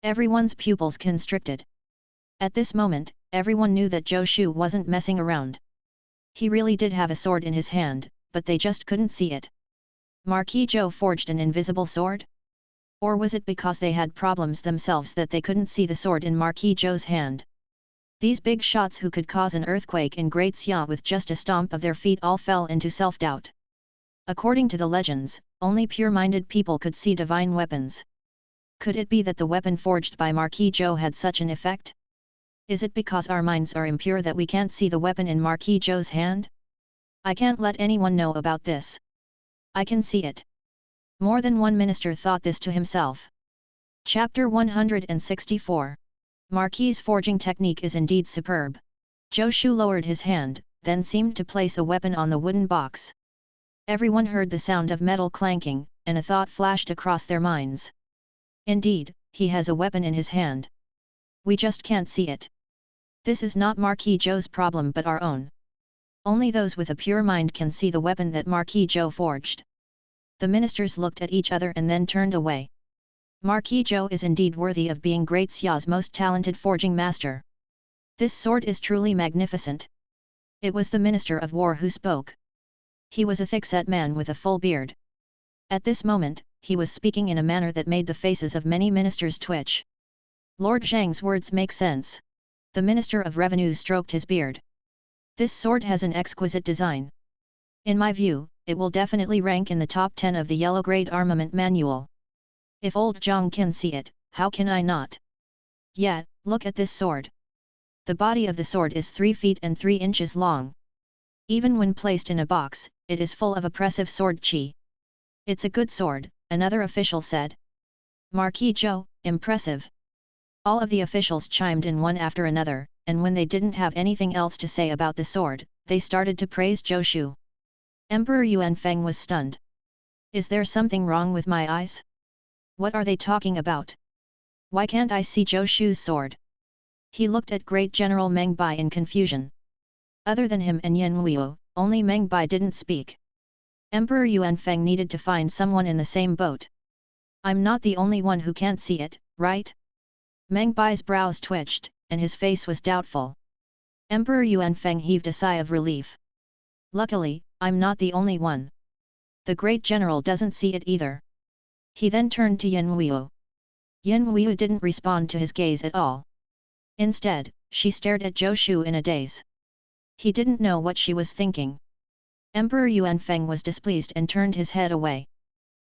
Everyone's pupils constricted. At this moment, everyone knew that Zhou Shu wasn't messing around. He really did have a sword in his hand, but they just couldn't see it. Marquis Zhou forged an invisible sword? Or was it because they had problems themselves that they couldn't see the sword in Marquis Zhou's hand? These big shots who could cause an earthquake in Great Xia with just a stomp of their feet all fell into self-doubt. According to the legends, only pure-minded people could see divine weapons. Could it be that the weapon forged by Marquis Zhou had such an effect? Is it because our minds are impure that we can't see the weapon in Marquis Zhou's hand? I can't let anyone know about this. I can see it. More than one minister thought this to himself. Chapter 164. Marquis' forging technique is indeed superb. Zhou Shu lowered his hand, then seemed to place a weapon on the wooden box. Everyone heard the sound of metal clanking, and a thought flashed across their minds. Indeed, he has a weapon in his hand. We just can't see it. This is not Marquis Zhou's problem but our own. Only those with a pure mind can see the weapon that Marquis Zhou forged. The ministers looked at each other and then turned away. Marquis Zhou is indeed worthy of being Great Xia's most talented forging master. This sword is truly magnificent. It was the Minister of War who spoke. He was a thick-set man with a full beard. At this moment, he was speaking in a manner that made the faces of many ministers twitch. Lord Zhang's words make sense. The Minister of Revenue stroked his beard. This sword has an exquisite design. In my view, it will definitely rank in the top 10 of the Yellow Grade Armament Manual. If old Zhang can see it, how can I not? Yeah, look at this sword. The body of the sword is 3 feet and 3 inches long. Even when placed in a box, it is full of oppressive sword qi. It's a good sword, another official said. Marquis Zhou, impressive. All of the officials chimed in one after another, and when they didn't have anything else to say about the sword, they started to praise Zhou Shu. Emperor Yuanfeng was stunned. Is there something wrong with my eyes? What are they talking about? Why can't I see Zhou Shu's sword? He looked at Great General Meng Bai in confusion. Other than him and Yen Wuo, only Meng Bai didn't speak. Emperor Yuanfeng needed to find someone in the same boat. I'm not the only one who can't see it, right? Meng Bai's brows twitched, and his face was doubtful. Emperor Yuanfeng heaved a sigh of relief. Luckily, I'm not the only one. The great general doesn't see it either. He then turned to Yen Wuo. Yen Wuo didn't respond to his gaze at all. Instead, she stared at Zhou Shu in a daze. He didn't know what she was thinking. Emperor Yuanfeng was displeased and turned his head away.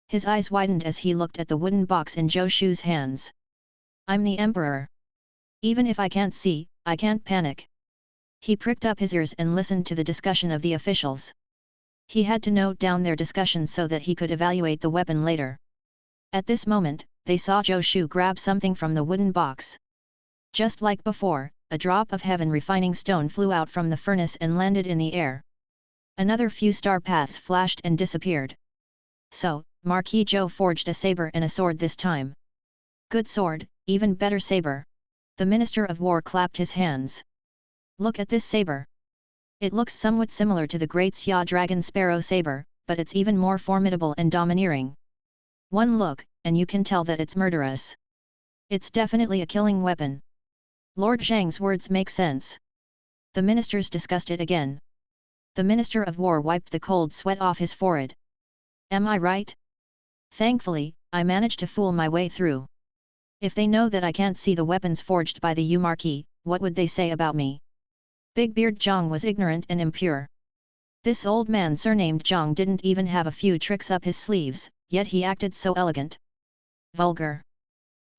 His eyes widened as he looked at the wooden box in Zhou Shu's hands. I'm the emperor. Even if I can't see, I can't panic. He pricked up his ears and listened to the discussion of the officials. He had to note down their discussion so that he could evaluate the weapon later. At this moment, they saw Zhou Shu grab something from the wooden box. Just like before, a drop of heaven refining stone flew out from the furnace and landed in the air. Another few star paths flashed and disappeared. So, Marquis Zhou forged a saber and a sword this time. Good sword, even better saber. The Minister of War clapped his hands. Look at this saber. It looks somewhat similar to the Great Xia Dragon Sparrow saber, but it's even more formidable and domineering. One look, and you can tell that it's murderous. It's definitely a killing weapon. Lord Zhang's words make sense. The ministers discussed it again. The Minister of War wiped the cold sweat off his forehead. Am I right? Thankfully, I managed to fool my way through. If they know that I can't see the weapons forged by the Yu Marquis, what would they say about me? Big Beard Zhang was ignorant and impure. This old man surnamed Zhang didn't even have a few tricks up his sleeves, yet he acted so elegant. Vulgar.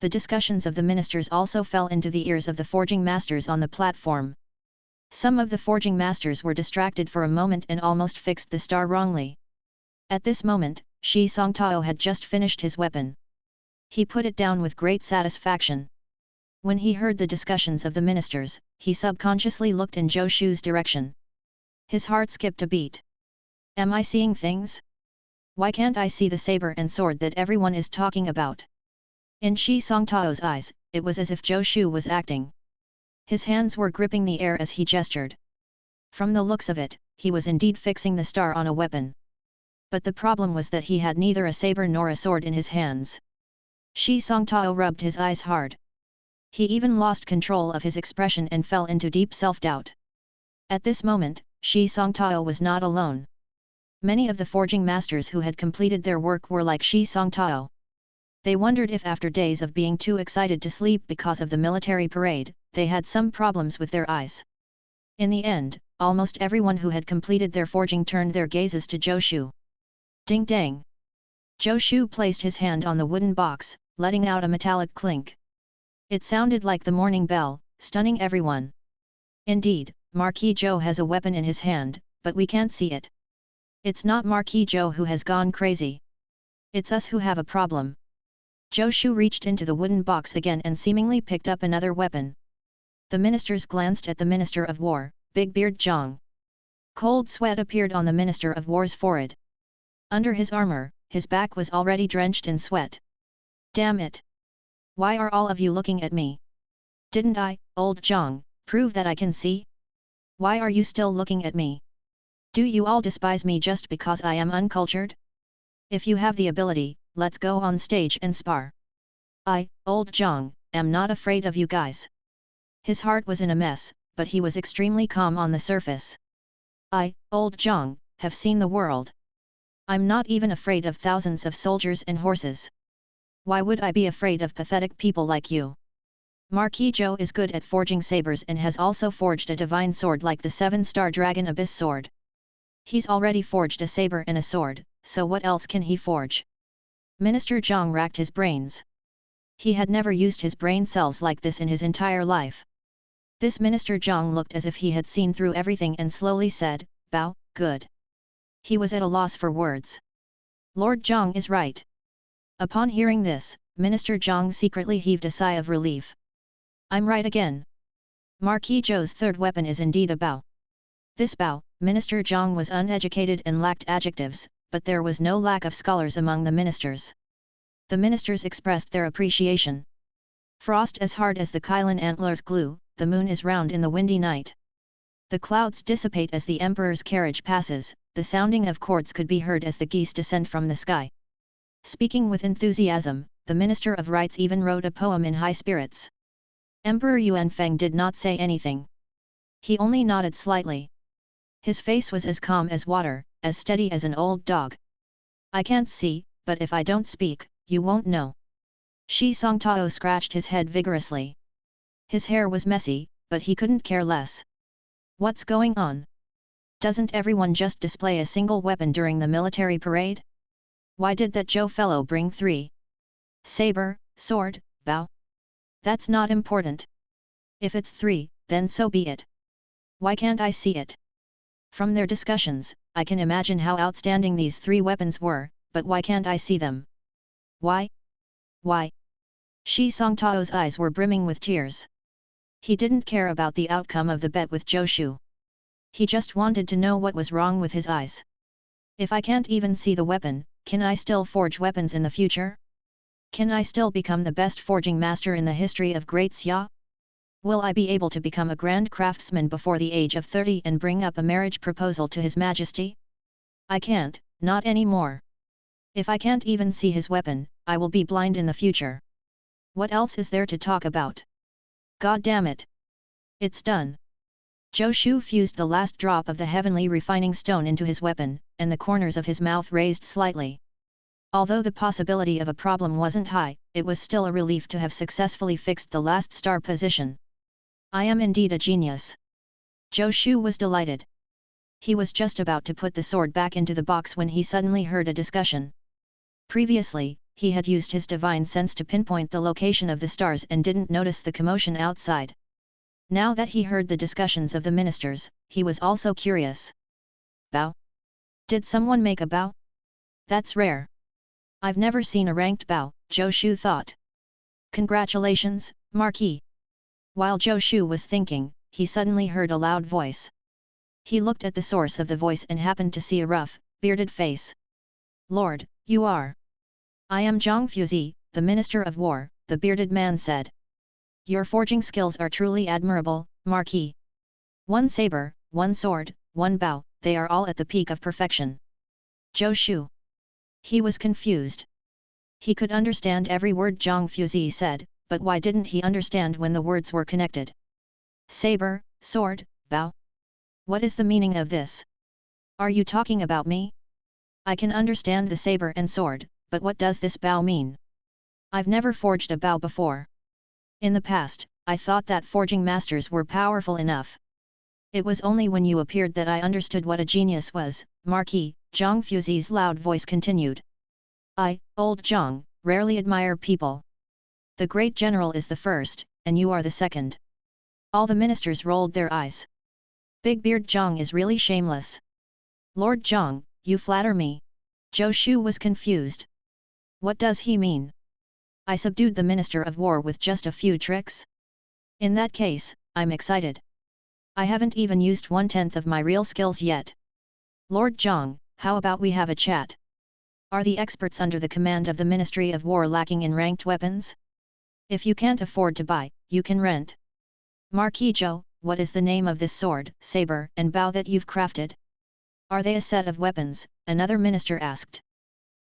The discussions of the ministers also fell into the ears of the forging masters on the platform. Some of the forging masters were distracted for a moment and almost fixed the star wrongly. At this moment, Shi Songtao had just finished his weapon. He put it down with great satisfaction. When he heard the discussions of the ministers, he subconsciously looked in Zhou Shu's direction. His heart skipped a beat. Am I seeing things? Why can't I see the saber and sword that everyone is talking about? In Shi Songtao's eyes, it was as if Zhou Shu was acting. His hands were gripping the air as he gestured. From the looks of it, he was indeed fixing the star on a weapon. But the problem was that he had neither a saber nor a sword in his hands. Shi Songtao rubbed his eyes hard. He even lost control of his expression and fell into deep self-doubt. At this moment, Shi Songtao was not alone. Many of the forging masters who had completed their work were like Shi Songtao. They wondered if after days of being too excited to sleep because of the military parade, they had some problems with their eyes. In the end, almost everyone who had completed their forging turned their gazes to Zhou Shu. Ding dang! Zhou Shu placed his hand on the wooden box, letting out a metallic clink. It sounded like the morning bell, stunning everyone. Indeed, Marquis Zhou has a weapon in his hand, but we can't see it. It's not Marquis Zhou who has gone crazy. It's us who have a problem. Zhou Shu reached into the wooden box again and seemingly picked up another weapon. The ministers glanced at the Minister of War, Big Beard Zhang. Cold sweat appeared on the Minister of War's forehead. Under his armor, his back was already drenched in sweat. Damn it! Why are all of you looking at me? Didn't I, old Zhang, prove that I can see? Why are you still looking at me? Do you all despise me just because I am uncultured? If you have the ability, let's go on stage and spar. I, old Zhang, am not afraid of you guys. His heart was in a mess, but he was extremely calm on the surface. I, old Zhang, have seen the world. I'm not even afraid of thousands of soldiers and horses. Why would I be afraid of pathetic people like you? Marquis Zhou is good at forging sabers and has also forged a divine sword like the 7-star Dragon Abyss sword. He's already forged a saber and a sword, so what else can he forge? Minister Zhang racked his brains. He had never used his brain cells like this in his entire life. This Minister Zhang looked as if he had seen through everything and slowly said, "Bow, good." He was at a loss for words. Lord Zhang is right. Upon hearing this, Minister Zhang secretly heaved a sigh of relief. I'm right again. Marquis Zhou's third weapon is indeed a bow. This bow, Minister Zhang was uneducated and lacked adjectives, but there was no lack of scholars among the ministers. The ministers expressed their appreciation. Frost as hard as the Kylan antlers glue, the moon is round in the windy night. The clouds dissipate as the emperor's carriage passes, the sounding of chords could be heard as the geese descend from the sky. Speaking with enthusiasm, the Minister of Rites even wrote a poem in high spirits. Emperor Yuanfeng did not say anything. He only nodded slightly. His face was as calm as water, as steady as an old dog. I can't see, but if I don't speak, you won't know. Shi Songtao scratched his head vigorously. His hair was messy, but he couldn't care less. What's going on? Doesn't everyone just display a single weapon during the military parade? Why did that Zhou fellow bring 3? Saber, sword, bow? That's not important. If it's 3, then so be it. Why can't I see it? From their discussions, I can imagine how outstanding these 3 weapons were, but why can't I see them? Why? Why? Shi Songtao's eyes were brimming with tears. He didn't care about the outcome of the bet with Zhou Shu. He just wanted to know what was wrong with his eyes. If I can't even see the weapon, can I still forge weapons in the future? Can I still become the best forging master in the history of Great Xia? Will I be able to become a grand craftsman before the age of 30 and bring up a marriage proposal to His Majesty? I can't, not anymore. If I can't even see his weapon, I will be blind in the future. What else is there to talk about? God damn it! It's done. Zhou Shu fused the last drop of the heavenly refining stone into his weapon, and the corners of his mouth raised slightly. Although the possibility of a problem wasn't high, it was still a relief to have successfully fixed the last star position. I am indeed a genius. Zhou Shu was delighted. He was just about to put the sword back into the box when he suddenly heard a discussion. Previously, he had used his divine sense to pinpoint the location of the stars and didn't notice the commotion outside. Now that he heard the discussions of the ministers, he was also curious. Bow? Did someone make a bow? That's rare. I've never seen a ranked bow, Zhou Shu thought. Congratulations, Marquis. While Zhou Shu was thinking, he suddenly heard a loud voice. He looked at the source of the voice and happened to see a rough, bearded face. Lord, you are. I am Zhang Fuzi, the Minister of War, the bearded man said. Your forging skills are truly admirable, Marquis. 1 saber, 1 sword, 1 bow, they are all at the peak of perfection. Zhou Shu. He was confused. He could understand every word Zhang Fuzi said, but why didn't he understand when the words were connected? Saber, sword, bow? What is the meaning of this? Are you talking about me? I can understand the saber and sword, but what does this bow mean? I've never forged a bow before. In the past, I thought that forging masters were powerful enough. It was only when you appeared that I understood what a genius was, Marquis, Zhang Fuzi's loud voice continued. I, old Zhang, rarely admire people. The great general is the first, and you are the second. All the ministers rolled their eyes. Big Beard Zhang is really shameless. Lord Zhang, you flatter me. Zhou Shu was confused. What does he mean? I subdued the Minister of War with just a few tricks? In that case, I'm excited. I haven't even used 1/10 of my real skills yet. Lord Zhang, how about we have a chat? Are the experts under the command of the Ministry of War lacking in ranked weapons? If you can't afford to buy, you can rent. Marquis Zhou, what is the name of this sword, saber, and bow that you've crafted? Are they a set of weapons? Another minister asked.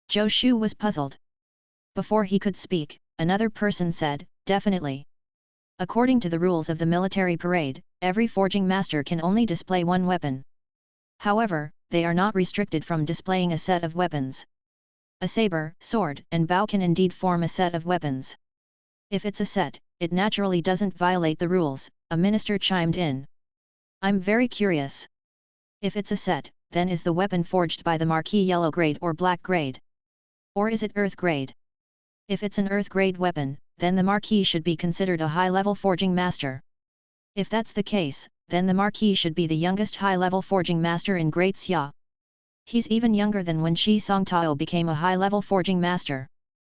Zhou Shu was puzzled. Before he could speak, another person said, definitely. According to the rules of the military parade, every forging master can only display one weapon. However, they are not restricted from displaying a set of weapons. A saber, sword, and bow can indeed form a set of weapons. If it's a set, it naturally doesn't violate the rules, a minister chimed in. I'm very curious. If it's a set, then is the weapon forged by the Marquis yellow grade or black grade? Or is it earth grade? If it's an earth grade weapon, then the Marquis should be considered a high-level forging master. If that's the case, then the Marquis should be the youngest high-level forging master in Great Xia. He's even younger than when Shi Songtao became a high-level forging master.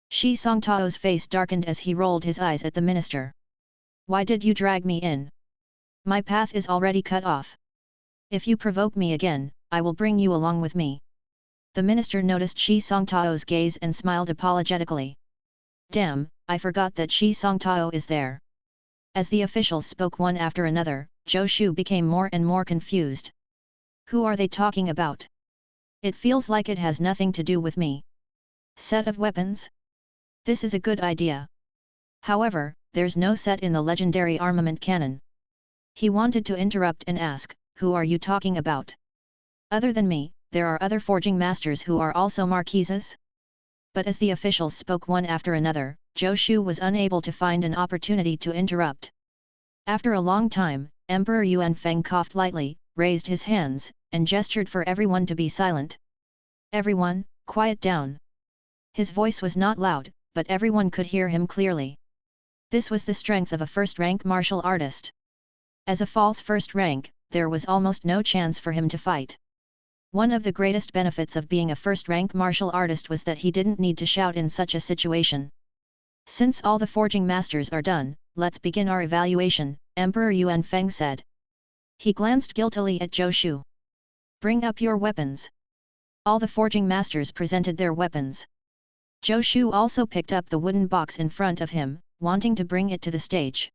Shi Songtao's face darkened as he rolled his eyes at the minister. Why did you drag me in? My path is already cut off. If you provoke me again, I will bring you along with me. The minister noticed Shi Songtao's gaze and smiled apologetically. Damn, I forgot that Shi Songtao is there. As the officials spoke one after another, Zhou Shu became more and more confused. Who are they talking about? It feels like it has nothing to do with me. Set of weapons? This is a good idea. However, there's no set in the legendary armament canon. He wanted to interrupt and ask, who are you talking about? Other than me, there are other forging masters who are also marquises? But as the officials spoke one after another, Zhou Shu was unable to find an opportunity to interrupt. After a long time, Emperor Yuan Feng coughed lightly, raised his hands, and gestured for everyone to be silent. Everyone, quiet down. His voice was not loud, but everyone could hear him clearly. This was the strength of a first-rank martial artist. As a false first rank, there was almost no chance for him to fight. One of the greatest benefits of being a first-rank martial artist was that he didn't need to shout in such a situation. Since all the forging masters are done, let's begin our evaluation, Emperor Yuan Feng said. He glanced guiltily at Zhou Shu. Bring up your weapons. All the forging masters presented their weapons. Zhou Shu also picked up the wooden box in front of him, wanting to bring it to the stage.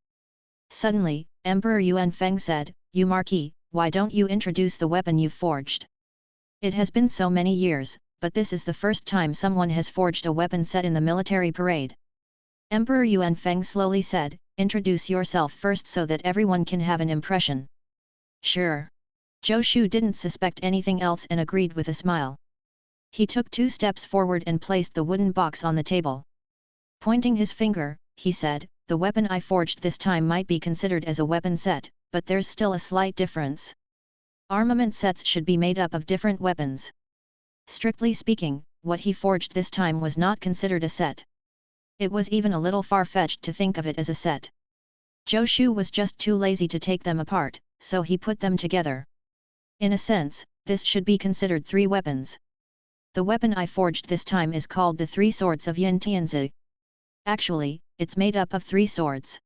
Suddenly, Emperor Yuan Feng said, You Marquis, why don't you introduce the weapon you've forged? It has been so many years, but this is the first time someone has forged a weapon set in the military parade. Emperor Yuan Feng slowly said, Introduce yourself first so that everyone can have an impression. Sure. Zhou Shu didn't suspect anything else and agreed with a smile. He took 2 steps forward and placed the wooden box on the table. Pointing his finger, he said, The weapon I forged this time might be considered as a weapon set, but there's still a slight difference. Armament sets should be made up of different weapons. Strictly speaking, what he forged this time was not considered a set. It was even a little far-fetched to think of it as a set. Zhou Shu was just too lazy to take them apart, so he put them together. In a sense, this should be considered 3 weapons. The weapon I forged this time is called the 3 Swords of Yin Tianzi. Actually, it's made up of 3 swords.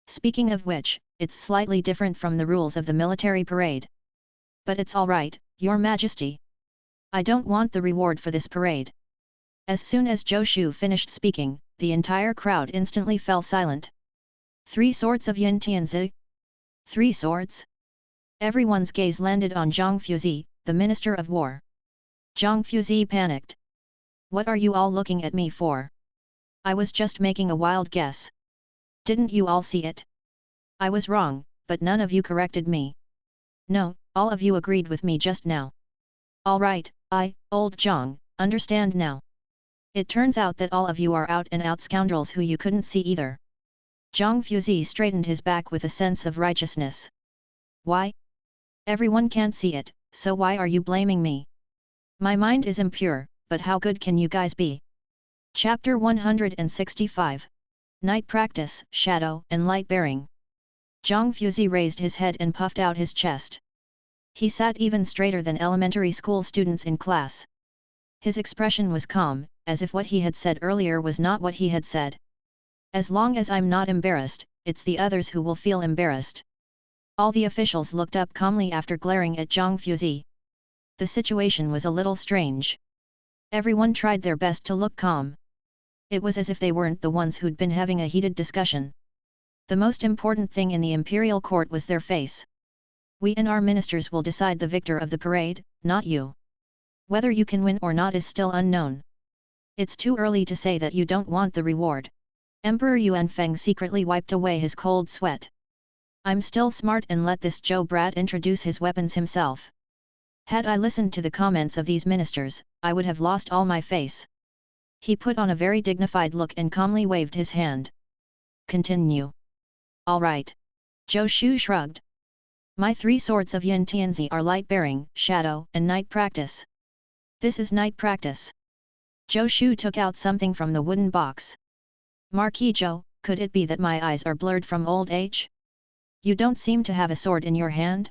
Speaking of which, it's slightly different from the rules of the military parade. But it's alright, Your Majesty. I don't want the reward for this parade. As soon as Zhou Shu finished speaking, the entire crowd instantly fell silent. 3 Swords of Yin Tianzi? 3 swords? Everyone's gaze landed on Zhang Fuzi, the Minister of War. Zhang Fuzi panicked. What are you all looking at me for? I was just making a wild guess. Didn't you all see it? I was wrong, but none of you corrected me. No, all of you agreed with me just now. All right, old Zhang, understand now. It turns out that all of you are out-and-out scoundrels who you couldn't see either. Zhang Fuzi straightened his back with a sense of righteousness. Why? Everyone can't see it, so why are you blaming me? My mind is impure, but how good can you guys be? Chapter 165. Night Practice, Shadow and Light Bearing. Zhang Fuzi raised his head and puffed out his chest. He sat even straighter than elementary school students in class. His expression was calm, as if what he had said earlier was not what he had said. As long as I'm not embarrassed, it's the others who will feel embarrassed. All the officials looked up calmly after glaring at Zhang Fuzi. The situation was a little strange. Everyone tried their best to look calm. It was as if they weren't the ones who'd been having a heated discussion. The most important thing in the imperial court was their face. We and our ministers will decide the victor of the parade, not you. Whether you can win or not is still unknown. It's too early to say that you don't want the reward. Emperor Yuanfeng secretly wiped away his cold sweat. I'm still smart and let this Zhou brat introduce his weapons himself. Had I listened to the comments of these ministers, I would have lost all my face. He put on a very dignified look and calmly waved his hand. Continue. All right. Zhou Shu shrugged. My 3 swords of Yin Tianzi are light-bearing, shadow, and night practice. This is night practice. Zhou Shu took out something from the wooden box. Marquis Zhou, could it be that my eyes are blurred from old age? You don't seem to have a sword in your hand?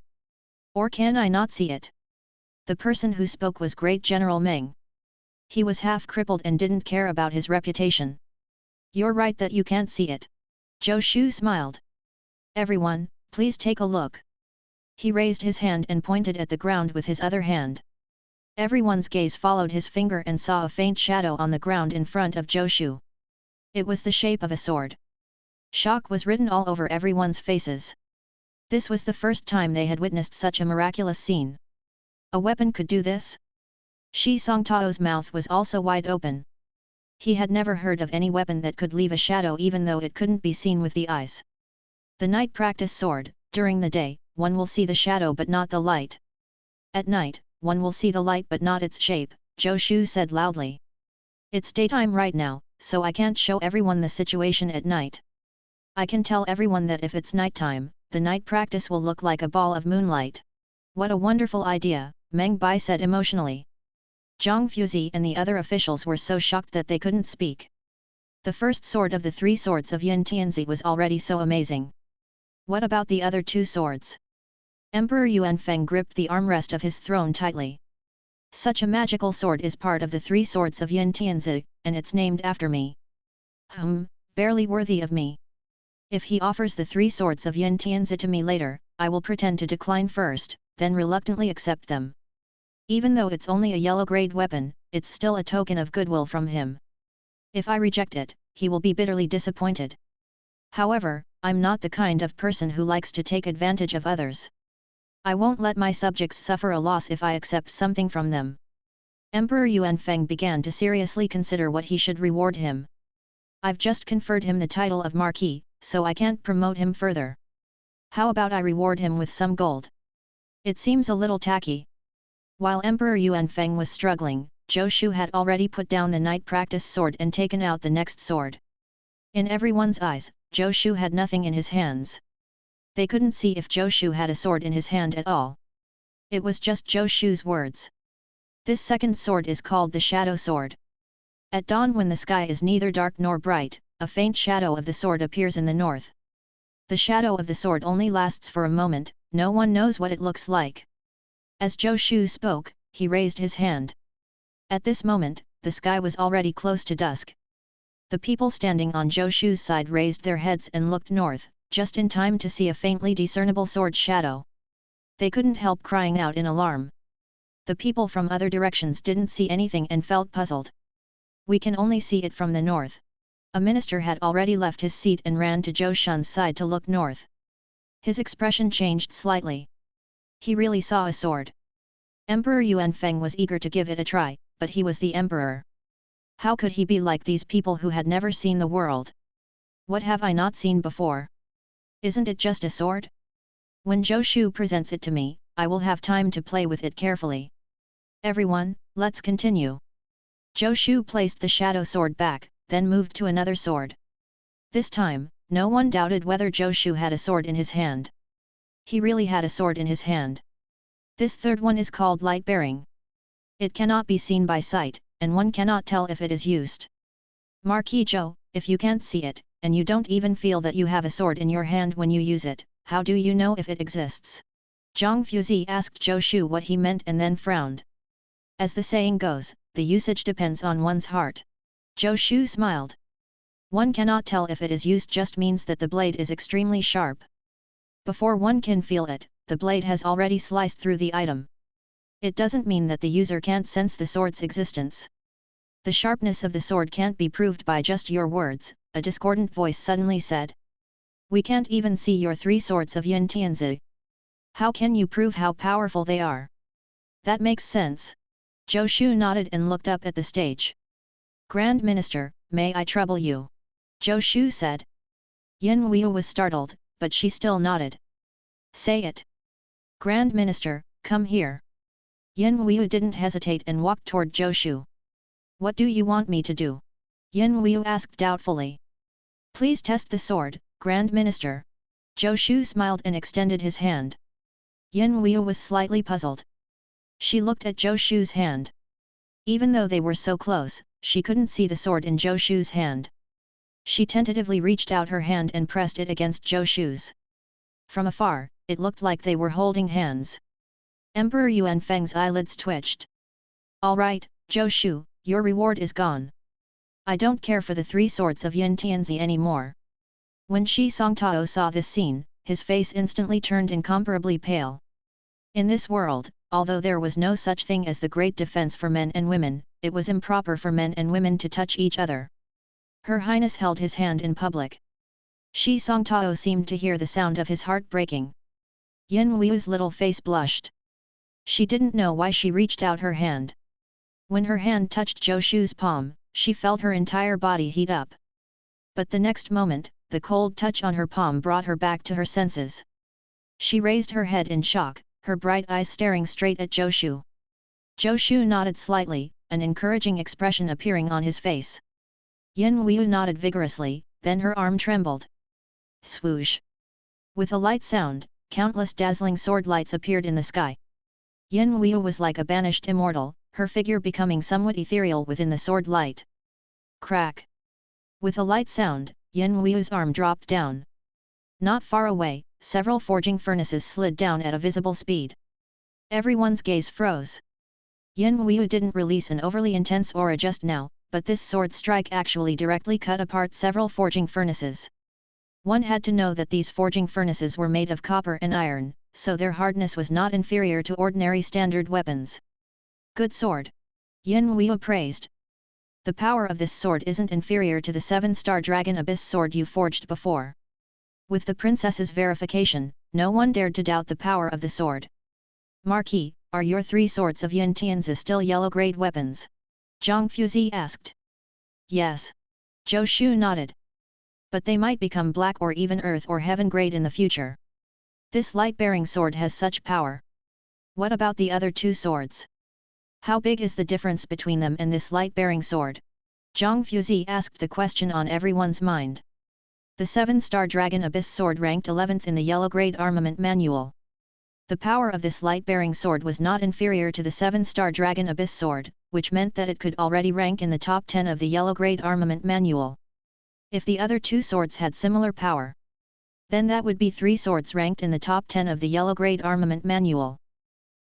Or can I not see it? The person who spoke was Great General Meng. He was half crippled and didn't care about his reputation. You're right that you can't see it. Zhou Shu smiled. Everyone, please take a look. He raised his hand and pointed at the ground with his other hand. Everyone's gaze followed his finger and saw a faint shadow on the ground in front of Zhou Shu. It was the shape of a sword. Shock was written all over everyone's faces. This was the first time they had witnessed such a miraculous scene. A weapon could do this? Shi Songtao's mouth was also wide open. He had never heard of any weapon that could leave a shadow even though it couldn't be seen with the eyes. The night practice sword, during the day, one will see the shadow but not the light. At night, one will see the light but not its shape, Zhou Shu said loudly. It's daytime right now, so I can't show everyone the situation at night. I can tell everyone that if it's nighttime, the night practice will look like a ball of moonlight. What a wonderful idea, Meng Bai said emotionally. Zhang Fuzi and the other officials were so shocked that they couldn't speak. The first sword of the 3 swords of Yin Tianzi was already so amazing. What about the other 2 swords? Emperor Yuanfeng gripped the armrest of his throne tightly. Such a magical sword is part of the 3 swords of Yin Tianzi, and it's named after me. Barely worthy of me. If he offers the 3 swords of Yin Tianzi to me later, I will pretend to decline first, then reluctantly accept them. Even though it's only a yellow-grade weapon, it's still a token of goodwill from him. If I reject it, he will be bitterly disappointed. However, I'm not the kind of person who likes to take advantage of others. I won't let my subjects suffer a loss if I accept something from them. Emperor Yuanfeng began to seriously consider what he should reward him. I've just conferred him the title of Marquis, so I can't promote him further. How about I reward him with some gold? It seems a little tacky. While Emperor Yuanfeng was struggling, Zhou Shu had already put down the night practice sword and taken out the next sword. In everyone's eyes, Zhou Shu had nothing in his hands. They couldn't see if Zhou Shu had a sword in his hand at all. It was just Zhou Shu's words. This second sword is called the Shadow Sword. At dawn when the sky is neither dark nor bright, a faint shadow of the sword appears in the north. The shadow of the sword only lasts for a moment, no one knows what it looks like. As Zhou Shu spoke, he raised his hand. At this moment, the sky was already close to dusk. The people standing on Zhou Shu's side raised their heads and looked north, just in time to see a faintly discernible sword shadow. They couldn't help crying out in alarm. The people from other directions didn't see anything and felt puzzled. We can only see it from the north. A minister had already left his seat and ran to Zhou Shun's side to look north. His expression changed slightly. He really saw a sword. Emperor Yuanfeng was eager to give it a try, but he was the emperor. How could he be like these people who had never seen the world? What have I not seen before? Isn't it just a sword? When Zhou Shu presents it to me, I will have time to play with it carefully. Everyone, let's continue. Zhou Shu placed the shadow sword back, then moved to another sword. This time, no one doubted whether Zhou Shu had a sword in his hand. He really had a sword in his hand. This third one is called light-bearing. It cannot be seen by sight, and one cannot tell if it is used. Marquis Zhou, if you can't see it, and you don't even feel that you have a sword in your hand when you use it, how do you know if it exists? Zhang Fuzi asked Zhou Shu what he meant and then frowned. As the saying goes, the usage depends on one's heart. Zhou Shu smiled. One cannot tell if it is used just means that the blade is extremely sharp. Before one can feel it, the blade has already sliced through the item. It doesn't mean that the user can't sense the sword's existence. The sharpness of the sword can't be proved by just your words, a discordant voice suddenly said. We can't even see your 3 swords of Yin Tianzi. How can you prove how powerful they are? That makes sense. Zhou Shu nodded and looked up at the stage. Grand Minister, may I trouble you? Zhou Shu said. Yin Weiyu was startled, but she still nodded. Say it. Grand Minister, come here. Yin Weiyu didn't hesitate and walked toward Zhou Shu. What do you want me to do? Yin Weiyu asked doubtfully. Please test the sword, Grand Minister. Zhou Shu smiled and extended his hand. Yin Weiyu was slightly puzzled. She looked at Zhou Shu's hand. Even though they were so close, she couldn't see the sword in Zhou Shu's hand. She tentatively reached out her hand and pressed it against Zhou Shu's. From afar, it looked like they were holding hands. Emperor Yuan Feng's eyelids twitched. All right, Zhou Shu, your reward is gone. I don't care for the 3 swords of Yin Tianzi anymore. When Shi Songtao saw this scene, his face instantly turned incomparably pale. In this world, although there was no such thing as the great defense for men and women, it was improper for men and women to touch each other. Her Highness held his hand in public. Shi Songtao seemed to hear the sound of his heart breaking. Yin Weiyu's little face blushed. She didn't know why she reached out her hand. When her hand touched Zhou Shu's palm, she felt her entire body heat up. But the next moment, the cold touch on her palm brought her back to her senses. She raised her head in shock, her bright eyes staring straight at Zhou Shu. Zhou Shu nodded slightly, an encouraging expression appearing on his face. Yin Weiyu nodded vigorously, then her arm trembled. Swoosh! With a light sound, countless dazzling sword lights appeared in the sky. Yin Weiyu was like a banished immortal, her figure becoming somewhat ethereal within the sword light. Crack! With a light sound, Yin Weiyu's arm dropped down. Not far away, several forging furnaces slid down at a visible speed. Everyone's gaze froze. Yin Weiyu didn't release an overly intense aura just now, but this sword strike actually directly cut apart several forging furnaces. One had to know that these forging furnaces were made of copper and iron, so their hardness was not inferior to ordinary standard weapons. Good sword! Yin Weiyu praised. The power of this sword isn't inferior to the 7-star Dragon Abyss sword you forged before. With the princess's verification, no one dared to doubt the power of the sword. Marquis, are your 3 swords of Yin Tianzi still yellow-grade weapons? Zhang Fuzi asked. Yes. Zhou Shu nodded. But they might become black or even earth or heaven grade in the future. This light-bearing sword has such power. What about the other 2 swords? How big is the difference between them and this light-bearing sword? Zhang Fuzi asked the question on everyone's mind. The 7-star Dragon Abyss sword ranked 11th in the yellow-grade armament manual. The power of this light-bearing sword was not inferior to the 7-star Dragon Abyss sword, which meant that it could already rank in the top 10 of the yellow-grade armament manual. If the other 2 swords had similar power, then that would be 3 swords ranked in the top 10 of the yellow-grade armament manual.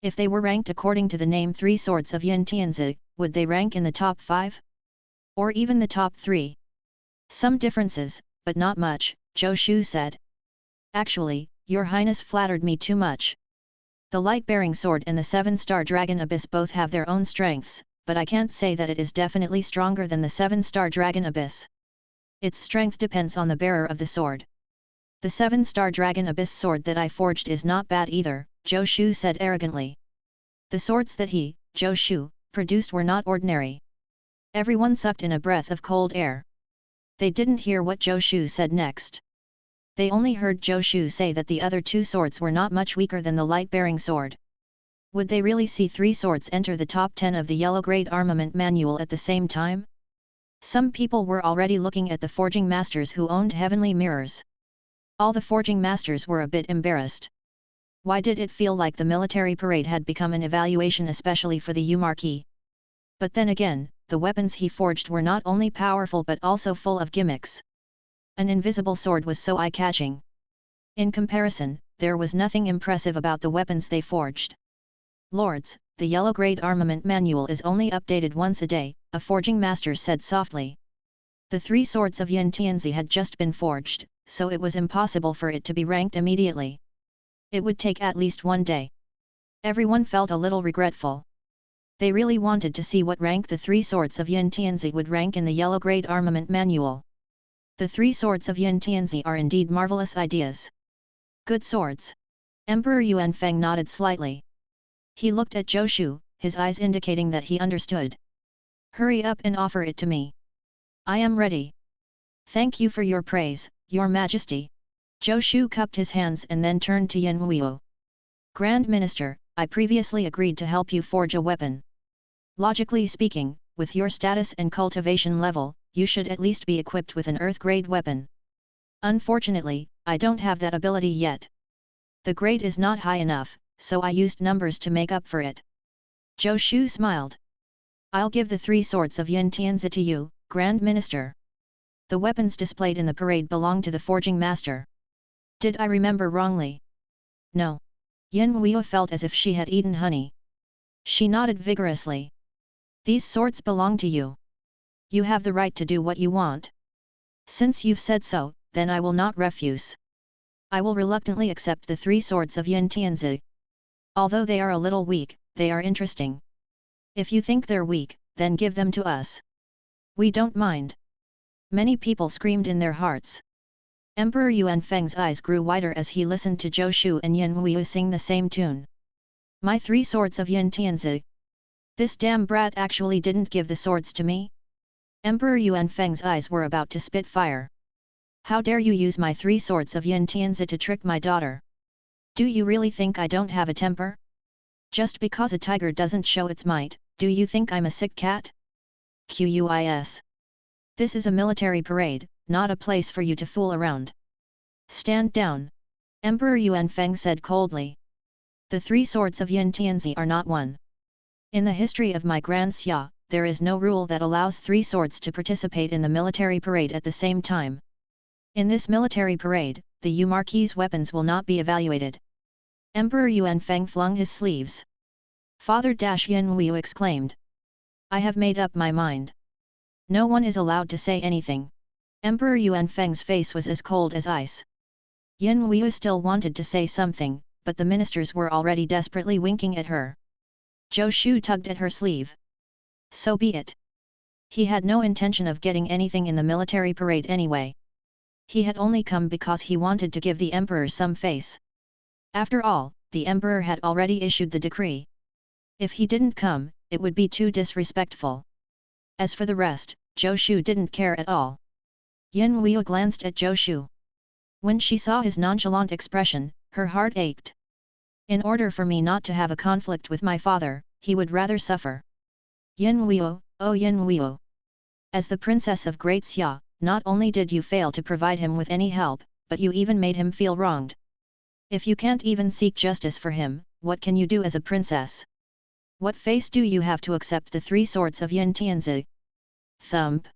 If they were ranked according to the name 3 swords of Yin Tianzi, would they rank in the top 5? Or even the top 3? Some differences, but not much, Zhou Shu said. Actually, your highness flattered me too much. The light-bearing sword and the 7-star Dragon Abyss both have their own strengths, but I can't say that it is definitely stronger than the 7-star Dragon Abyss. Its strength depends on the bearer of the sword. The 7-star Dragon Abyss sword that I forged is not bad either, Zhou Shu said arrogantly. The swords that he, Zhou Shu, produced were not ordinary. Everyone sucked in a breath of cold air. They didn't hear what Zhou Shu said next. They only heard Zhou Shu say that the other 2 swords were not much weaker than the light-bearing sword. Would they really see 3 swords enter the top 10 of the yellow-grade armament manual at the same time? Some people were already looking at the forging masters who owned heavenly mirrors. All the forging masters were a bit embarrassed. Why did it feel like the military parade had become an evaluation especially for the Yu Marquis? But then again, the weapons he forged were not only powerful but also full of gimmicks. An invisible sword was so eye-catching. In comparison, there was nothing impressive about the weapons they forged. Lords, the yellow-grade armament manual is only updated once a day, a forging master said softly. The 3 swords of Yin Tianzi had just been forged, so it was impossible for it to be ranked immediately. It would take at least 1 day. Everyone felt a little regretful. They really wanted to see what rank the three swords of Yin Tianzi would rank in the Yellow Grade Armament Manual. The three swords of Yin Tianzi are indeed marvelous ideas. Good swords. Emperor Yuan Feng nodded slightly. He looked at Zhou Shu, his eyes indicating that he understood. Hurry up and offer it to me. I am ready. Thank you for your praise, Your Majesty. Zhou Shu cupped his hands and then turned to Yin Wuo. Grand Minister, I previously agreed to help you forge a weapon. Logically speaking, with your status and cultivation level, you should at least be equipped with an Earth-grade weapon. Unfortunately, I don't have that ability yet. The grade is not high enough, so I used numbers to make up for it. Zhou Shu smiled. I'll give the three swords of Yin Tianzi to you, Grand Minister. The weapons displayed in the parade belong to the Forging Master. Did I remember wrongly? No. Yin Wuo felt as if she had eaten honey. She nodded vigorously. These swords belong to you. You have the right to do what you want. Since you've said so, then I will not refuse. I will reluctantly accept the three swords of Yin Tianzi. Although they are a little weak, they are interesting. If you think they're weak, then give them to us. We don't mind. Many people screamed in their hearts. Emperor Yuan Feng's eyes grew wider as he listened to Zhou Shu and Yin Wuo sing the same tune. My three swords of Yin Tianzi. This damn brat actually didn't give the swords to me? Emperor Yuan Feng's eyes were about to spit fire. How dare you use my three swords of Yin Tianzi to trick my daughter? Do you really think I don't have a temper? Just because a tiger doesn't show its might, do you think I'm a sick cat? Quis. This is a military parade, not a place for you to fool around. Stand down. Emperor Yuan Feng said coldly. The three swords of Yin Tianzi are not one. In the history of my Grand Xia, there is no rule that allows three swords to participate in the military parade at the same time. In this military parade, the Yu Marquis' weapons will not be evaluated. Emperor Yuan Feng flung his sleeves. Father Yin Wuo exclaimed. I have made up my mind. No one is allowed to say anything. Emperor Yuan Feng's face was as cold as ice. Yin Wuo still wanted to say something, but the ministers were already desperately winking at her. Zhou Shu tugged at her sleeve. So be it. He had no intention of getting anything in the military parade anyway. He had only come because he wanted to give the emperor some face. After all, the emperor had already issued the decree. If he didn't come, it would be too disrespectful. As for the rest, Zhou Shu didn't care at all. Yin Wuo glanced at Zhou Shu. When she saw his nonchalant expression, her heart ached. In order for me not to have a conflict with my father, he would rather suffer. Yin Wuo, oh Yin Wuo. As the princess of Great Xia, not only did you fail to provide him with any help, but you even made him feel wronged. If you can't even seek justice for him, what can you do as a princess? What face do you have to accept the three swords of Yin Tianzi? Thump.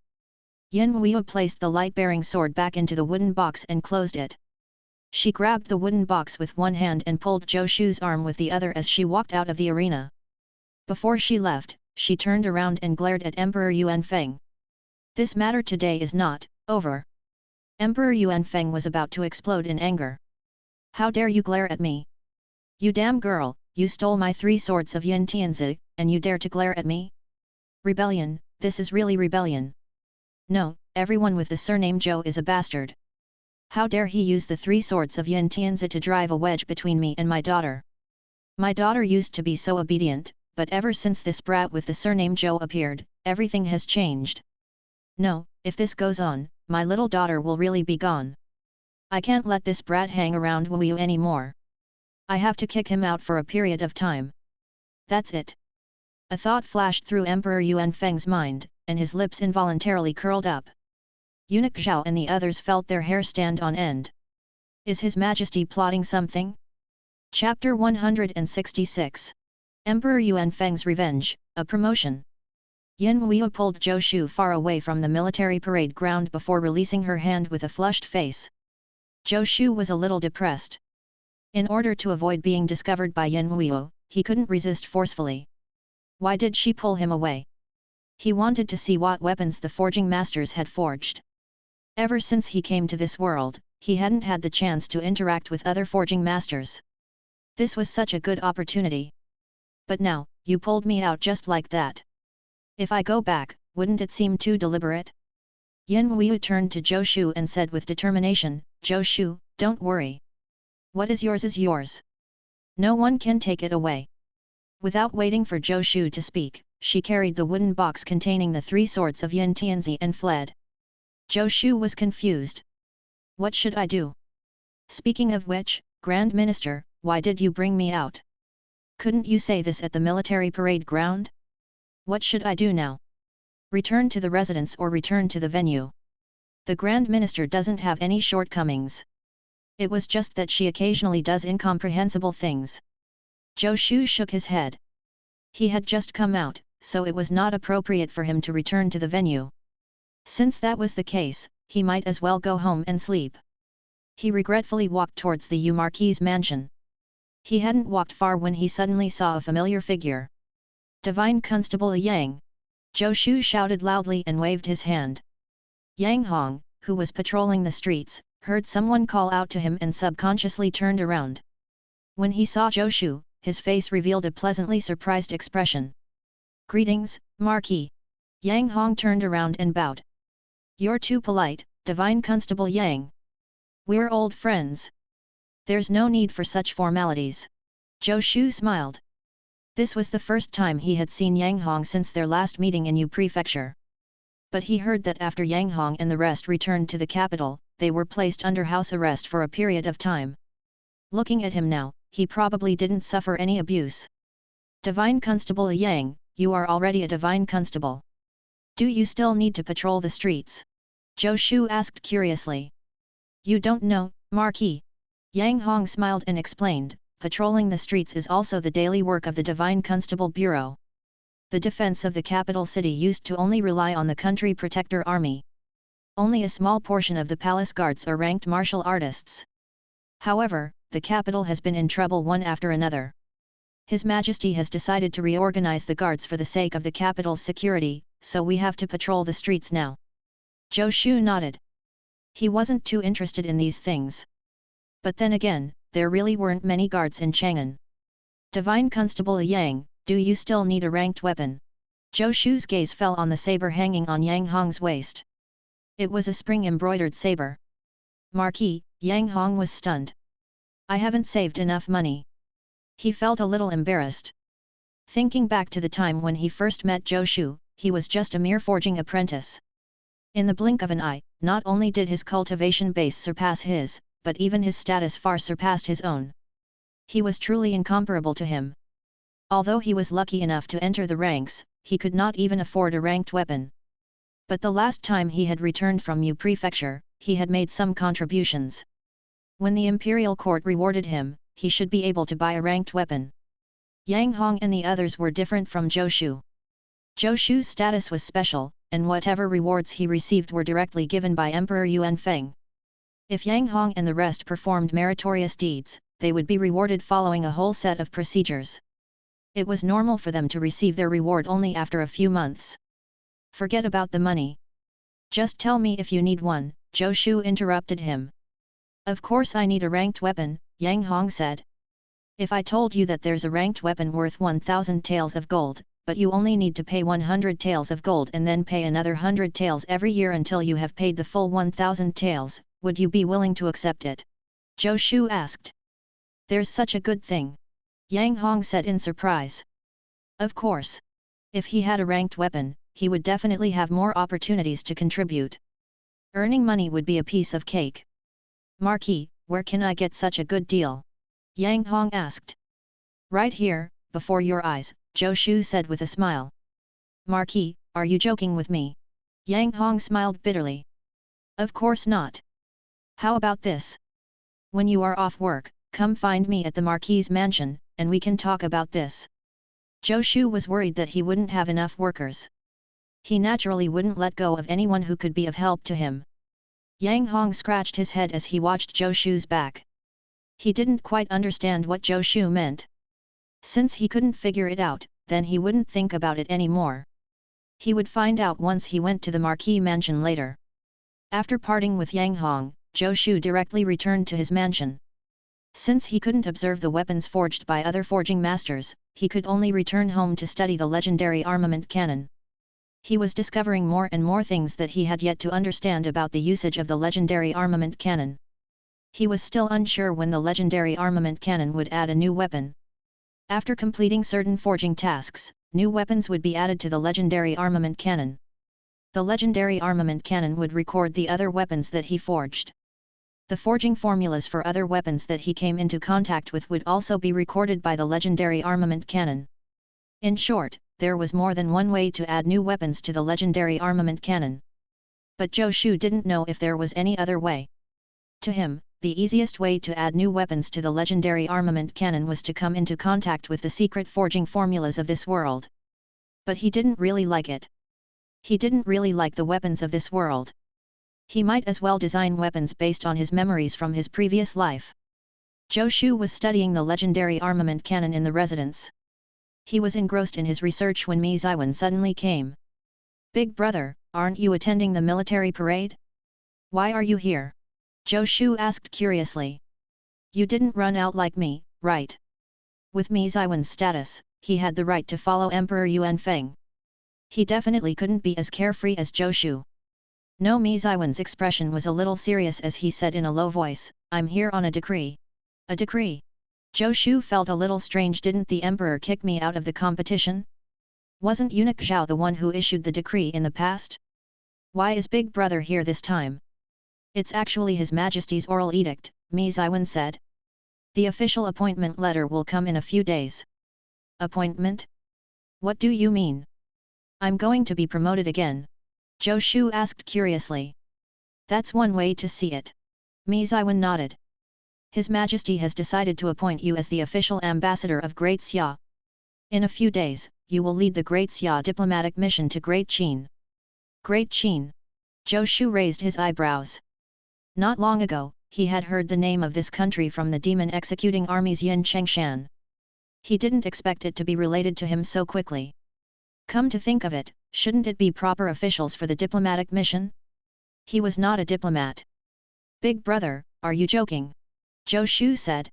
Yin Wuo placed the light-bearing sword back into the wooden box and closed it. She grabbed the wooden box with one hand and pulled Zhou Shu's arm with the other as she walked out of the arena. Before she left, she turned around and glared at Emperor Yuan Feng. This matter today is not over. Emperor Yuan Feng was about to explode in anger. How dare you glare at me? You damn girl, you stole my three swords of Yin Tianzi, and you dare to glare at me? Rebellion, this is really rebellion. No, everyone with the surname Zhou is a bastard. How dare he use the three swords of Yin Tianzi to drive a wedge between me and my daughter? My daughter used to be so obedient, but ever since this brat with the surname Zhou appeared, everything has changed. No, if this goes on, my little daughter will really be gone. I can't let this brat hang around Wuyu anymore. I have to kick him out for a period of time. That's it. A thought flashed through Emperor Yuan Feng's mind, and his lips involuntarily curled up. Eunuch Zhao and the others felt their hair stand on end. Is His Majesty plotting something? Chapter 166. Emperor Yuan Feng's Revenge, a Promotion. Yin Wuo pulled Zhou Shu far away from the military parade ground before releasing her hand with a flushed face. Zhou Shu was a little depressed. In order to avoid being discovered by Yin Wuo, he couldn't resist forcefully. Why did she pull him away? He wanted to see what weapons the forging masters had forged. Ever since he came to this world, he hadn't had the chance to interact with other forging masters. This was such a good opportunity. But now, you pulled me out just like that. If I go back, wouldn't it seem too deliberate? Yin Wuyu turned to Zhou Shu and said with determination, Zhou Shu, don't worry. What is yours. No one can take it away. Without waiting for Zhou Shu to speak, she carried the wooden box containing the 3 swords of Yin Tianzi and fled. Zhou Shu was confused. What should I do? Speaking of which, Grand Minister, why did you bring me out? Couldn't you say this at the military parade ground? What should I do now? Return to the residence or return to the venue? The Grand Minister doesn't have any shortcomings. It was just that she occasionally does incomprehensible things. Zhou Shu shook his head. He had just come out, so it was not appropriate for him to return to the venue. Since that was the case, he might as well go home and sleep. He regretfully walked towards the Yu Marquis's mansion. He hadn't walked far when he suddenly saw a familiar figure. Divine Constable Yang! Zhou Shu shouted loudly and waved his hand. Yang Hong, who was patrolling the streets, heard someone call out to him and subconsciously turned around. When he saw Zhou Shu, his face revealed a pleasantly surprised expression. Greetings, Marquis. Yang Hong turned around and bowed. You're too polite, Divine Constable Yang. We're old friends. There's no need for such formalities. Zhou Shu smiled. This was the first time he had seen Yang Hong since their last meeting in Yu Prefecture. But he heard that after Yang Hong and the rest returned to the capital, they were placed under house arrest for a period of time. Looking at him now, he probably didn't suffer any abuse. Divine Constable Yang, you are already a Divine Constable. Do you still need to patrol the streets? Zhou Shu asked curiously. You don't know, Marquis. Yang Hong smiled and explained, patrolling the streets is also the daily work of the Divine Constable Bureau. The defense of the capital city used to only rely on the country protector army. Only a small portion of the palace guards are ranked martial artists. However, the capital has been in trouble one after another. His Majesty has decided to reorganize the guards for the sake of the capital's security, so we have to patrol the streets now. Zhou Shu nodded. He wasn't too interested in these things. But then again, there really weren't many guards in Chang'an. Divine Constable Yang, do you still need a ranked weapon? Zhou Shu's gaze fell on the saber hanging on Yang Hong's waist. It was a spring-embroidered saber. Marquis, Yang Hong was stunned. I haven't saved enough money. He felt a little embarrassed. Thinking back to the time when he first met Zhou Shu, he was just a mere forging apprentice. In the blink of an eye, not only did his cultivation base surpass his, but even his status far surpassed his own. He was truly incomparable to him. Although he was lucky enough to enter the ranks, he could not even afford a ranked weapon. But the last time he had returned from Yu Prefecture, he had made some contributions. When the imperial court rewarded him, he should be able to buy a ranked weapon. Yang Hong and the others were different from Zhou Shu. Zhou Shu's status was special, and whatever rewards he received were directly given by Emperor Yuan Feng. If Yang Hong and the rest performed meritorious deeds, they would be rewarded following a whole set of procedures. It was normal for them to receive their reward only after a few months. Forget about the money. Just tell me if you need one, Zhou Shu interrupted him. Of course I need a ranked weapon, Yang Hong said. If I told you that there's a ranked weapon worth 1,000 taels of gold, but you only need to pay 100 taels of gold and then pay another 100 taels every year until you have paid the full 1,000 taels, would you be willing to accept it? Zhou Shu asked. There's such a good thing. Yang Hong said in surprise. Of course. If he had a ranked weapon, he would definitely have more opportunities to contribute. Earning money would be a piece of cake. Marquis, where can I get such a good deal? Yang Hong asked. Right here, before your eyes, Zhou Shu said with a smile. Marquis, are you joking with me? Yang Hong smiled bitterly. Of course not. How about this? When you are off work, come find me at the Marquis's mansion, and we can talk about this. Zhou Shu was worried that he wouldn't have enough workers. He naturally wouldn't let go of anyone who could be of help to him. Yang Hong scratched his head as he watched Zhou Shu's back. He didn't quite understand what Zhou Shu meant. Since he couldn't figure it out, then he wouldn't think about it anymore. He would find out once he went to the Marquis mansion later. After parting with Yang Hong, Zhou Shu directly returned to his mansion. Since he couldn't observe the weapons forged by other forging masters, he could only return home to study the legendary armament canon. He was discovering more and more things that he had yet to understand about the usage of the legendary armament canon. He was still unsure when the legendary armament canon would add a new weapon. After completing certain forging tasks, new weapons would be added to the legendary armament canon. The legendary armament canon would record the other weapons that he forged. The forging formulas for other weapons that he came into contact with would also be recorded by the legendary armament canon. In short, there was more than one way to add new weapons to the legendary armament canon. But Zhou Shu didn't know if there was any other way. To him, the easiest way to add new weapons to the legendary armament canon was to come into contact with the secret forging formulas of this world. But he didn't really like it. He didn't really like the weapons of this world. He might as well design weapons based on his memories from his previous life. Zhou Shu was studying the legendary armament canon in the residence. He was engrossed in his research when Mi Ziwen suddenly came. "Big brother, aren't you attending the military parade? Why are you here?" Zhou Shu asked curiously. "You didn't run out like me, right?" With Mi Ziwen's status, he had the right to follow Emperor Yuan Feng. He definitely couldn't be as carefree as Zhou Shu. No, Mi Ziwen's expression was a little serious as he said in a low voice, "I'm here on a decree." "A decree?" Zhou Shu felt a little strange. Didn't the emperor kick me out of the competition? Wasn't eunuch Zhao the one who issued the decree in the past? Why is Big Brother here this time? "It's actually His Majesty's oral edict," Mi Ziwen said. "The official appointment letter will come in a few days." "Appointment? What do you mean?" "I'm going to be promoted again," Zhou Shu asked curiously. "That's one way to see it." Mi Ziwen nodded. "His Majesty has decided to appoint you as the official ambassador of Great Xia. In a few days, you will lead the Great Xia diplomatic mission to Great Qin." Great Qin? Zhou Shu raised his eyebrows. Not long ago, he had heard the name of this country from the demon executing army's Yin Chengshan. He didn't expect it to be related to him so quickly. Come to think of it, shouldn't it be proper officials for the diplomatic mission? He was not a diplomat. "Big brother, are you joking?" Zhou Shu said.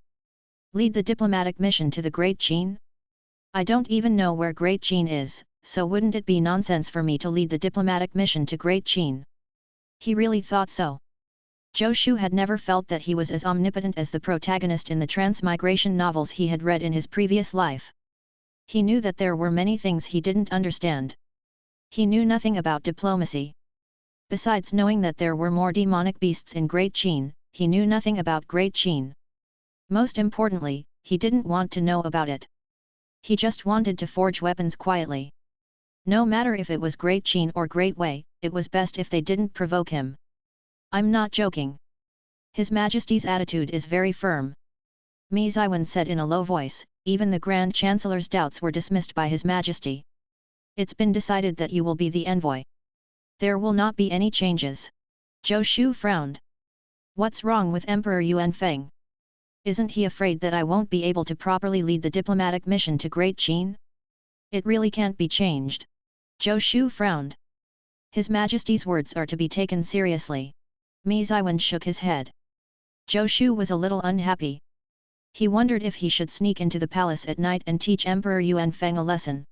"Lead the diplomatic mission to the Great Qin? I don't even know where Great Qin is, so wouldn't it be nonsense for me to lead the diplomatic mission to Great Qin?" He really thought so. Zhou Shu had never felt that he was as omnipotent as the protagonist in the transmigration novels he had read in his previous life. He knew that there were many things he didn't understand. He knew nothing about diplomacy. Besides knowing that there were more demonic beasts in Great Qin, he knew nothing about Great Qin. Most importantly, he didn't want to know about it. He just wanted to forge weapons quietly. No matter if it was Great Qin or Great Wei, it was best if they didn't provoke him. "I'm not joking. His Majesty's attitude is very firm," Mi Ziwen said in a low voice. Even the Grand Chancellor's doubts were dismissed by His Majesty. "It's been decided that you will be the envoy. There will not be any changes." Zhou Shu frowned. "What's wrong with Emperor Yuan Feng? Isn't he afraid that I won't be able to properly lead the diplomatic mission to Great Qin? It really can't be changed." Zhou Shu frowned. "His Majesty's words are to be taken seriously." Mi Ziwen shook his head. Zhou Shu was a little unhappy. He wondered if he should sneak into the palace at night and teach Emperor Yuan Feng a lesson.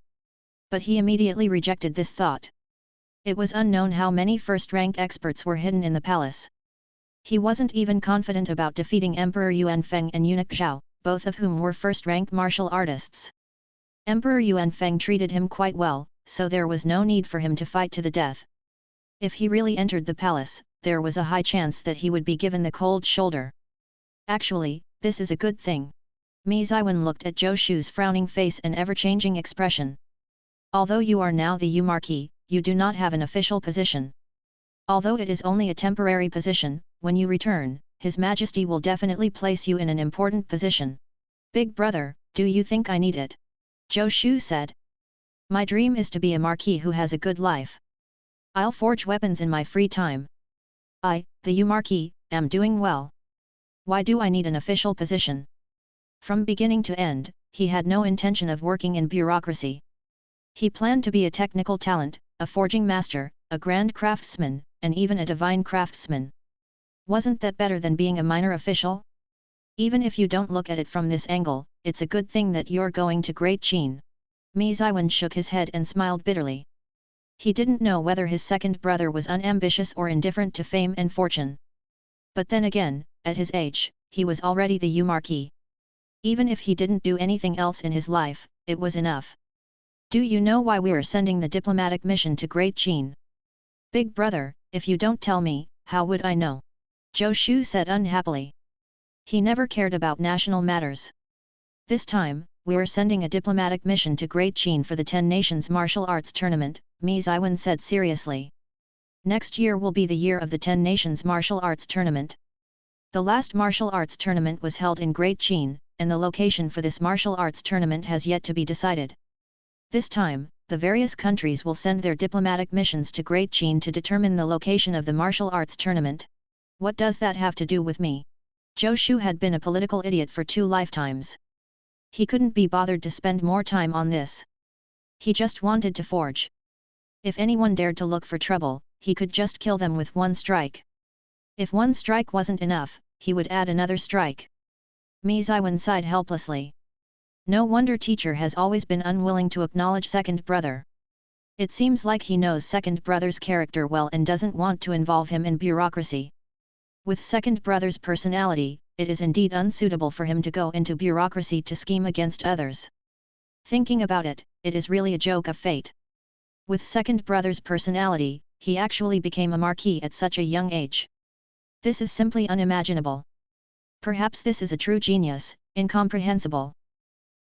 But he immediately rejected this thought. It was unknown how many first-rank experts were hidden in the palace. He wasn't even confident about defeating Emperor Yuan Feng and eunuch Zhao, both of whom were first-rank martial artists. Emperor Yuan Feng treated him quite well, so there was no need for him to fight to the death. If he really entered the palace, there was a high chance that he would be given the cold shoulder. Actually, this is a good thing. Mi Ziwen looked at Zhou Shu's frowning face and ever-changing expression. "Although you are now the Marquis, you do not have an official position. Although it is only a temporary position, when you return, His Majesty will definitely place you in an important position." "Big brother, do you think I need it?" Zhou Shu said. "My dream is to be a Marquis who has a good life. I'll forge weapons in my free time. I, the Marquis, am doing well. Why do I need an official position?" From beginning to end, he had no intention of working in bureaucracy. He planned to be a technical talent, a forging master, a grand craftsman, and even a divine craftsman. Wasn't that better than being a minor official? Even if you don't look at it from this angle, it's a good thing that you're going to Great Xia. Mi Ziwen shook his head and smiled bitterly. He didn't know whether his second brother was unambitious or indifferent to fame and fortune. But then again, at his age, he was already the Marquis. Even if he didn't do anything else in his life, it was enough. Do you know why we're sending the diplomatic mission to Great Xia? Big brother, if you don't tell me, how would I know? Zhou Shu said unhappily. He never cared about national matters. This time, we're sending a diplomatic mission to Great Xia for the 10 Nations Martial Arts Tournament, Mi Ziwen said seriously. Next year will be the year of the 10 Nations Martial Arts Tournament. The last martial arts tournament was held in Great Xia, and the location for this martial arts tournament has yet to be decided. This time, the various countries will send their diplomatic missions to Great Xia to determine the location of the martial arts tournament. What does that have to do with me? Zhou Shu had been a political idiot for 2 lifetimes. He couldn't be bothered to spend more time on this. He just wanted to forge. If anyone dared to look for trouble, he could just kill them with 1 strike. If 1 strike wasn't enough, he would add another strike. Mi Ziwen sighed helplessly. No wonder teacher has always been unwilling to acknowledge second brother. It seems like he knows second brother's character well and doesn't want to involve him in bureaucracy. With second brother's personality, it is indeed unsuitable for him to go into bureaucracy to scheme against others. Thinking about it, it is really a joke of fate. With second brother's personality, he actually became a marquis at such a young age. This is simply unimaginable. Perhaps this is a true genius, incomprehensible.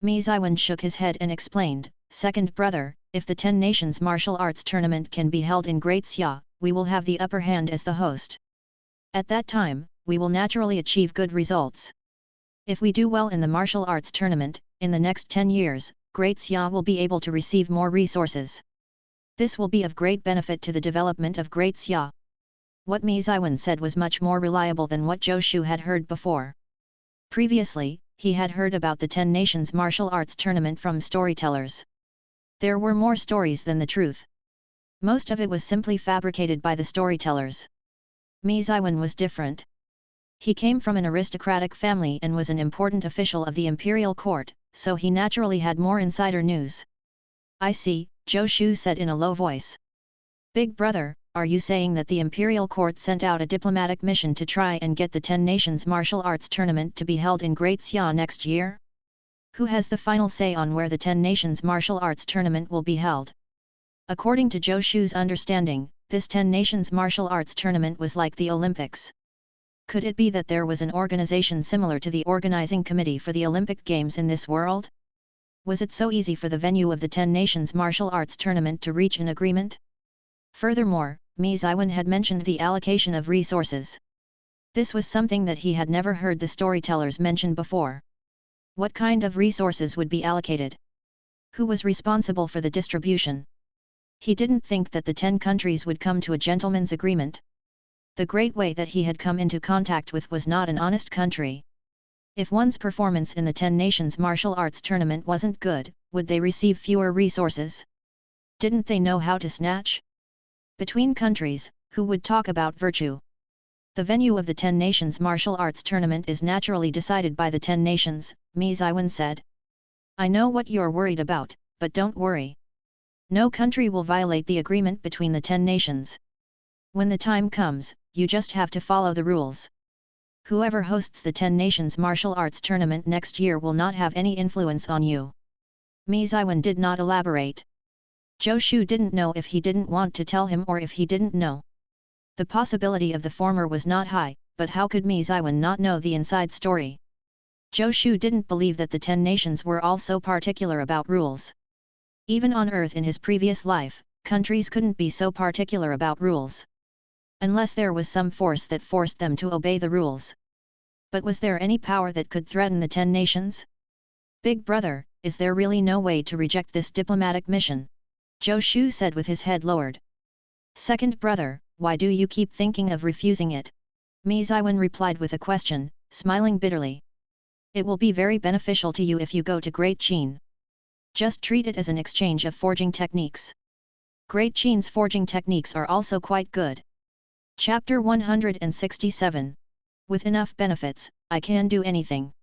Mi Ziwen shook his head and explained, second brother, if the 10 Nations Martial Arts Tournament can be held in Great Xia, we will have the upper hand as the host. At that time, we will naturally achieve good results. If we do well in the martial arts tournament, in the next 10 years, Great Xia will be able to receive more resources. This will be of great benefit to the development of Great Xia. What Mi Ziwen said was much more reliable than what Zhou Shu had heard before. Previously, he had heard about the 10 Nations Martial Arts Tournament from storytellers. There were more stories than the truth. Most of it was simply fabricated by the storytellers. Mi Ziwen was different. He came from an aristocratic family and was an important official of the imperial court, so he naturally had more insider news. I see, Zhou Shu said in a low voice. Big brother, are you saying that the imperial court sent out a diplomatic mission to try and get the 10 Nations Martial Arts Tournament to be held in Great Xia next year? Who has the final say on where the 10 Nations Martial Arts Tournament will be held? According to Zhou Shu's understanding, this 10 Nations Martial Arts Tournament was like the Olympics. Could it be that there was an organization similar to the organizing committee for the Olympic Games in this world? Was it so easy for the venue of the 10 Nations Martial Arts Tournament to reach an agreement? Furthermore, Mi Ziwen had mentioned the allocation of resources. This was something that he had never heard the storytellers mention before. What kind of resources would be allocated? Who was responsible for the distribution? He didn't think that the 10 countries would come to a gentleman's agreement. The Great Way that he had come into contact with was not an honest country. If one's performance in the 10 Nations Martial Arts Tournament wasn't good, would they receive fewer resources? Didn't they know how to snatch? Between countries, who would talk about virtue? The venue of the 10 Nations Martial Arts Tournament is naturally decided by the 10 Nations, Mi Ziwen said. I know what you're worried about, but don't worry. No country will violate the agreement between the 10 nations. When the time comes, you just have to follow the rules. Whoever hosts the 10 Nations Martial Arts Tournament next year will not have any influence on you. Mi Ziwen did not elaborate. Zhou Shu didn't know if he didn't want to tell him or if he didn't know. The possibility of the former was not high, but how could Mi Ziwen not know the inside story? Zhou Shu didn't believe that the 10 nations were all so particular about rules. Even on Earth in his previous life, countries couldn't be so particular about rules. Unless there was some force that forced them to obey the rules. But was there any power that could threaten the 10 nations? Big brother, is there really no way to reject this diplomatic mission? Zhou Shu said with his head lowered. Second brother, why do you keep thinking of refusing it? Mi Ziwen replied with a question, smiling bitterly. It will be very beneficial to you if you go to Great Xia. Just treat it as an exchange of forging techniques. Great Xia's forging techniques are also quite good. Chapter 167. With enough benefits, I can do anything.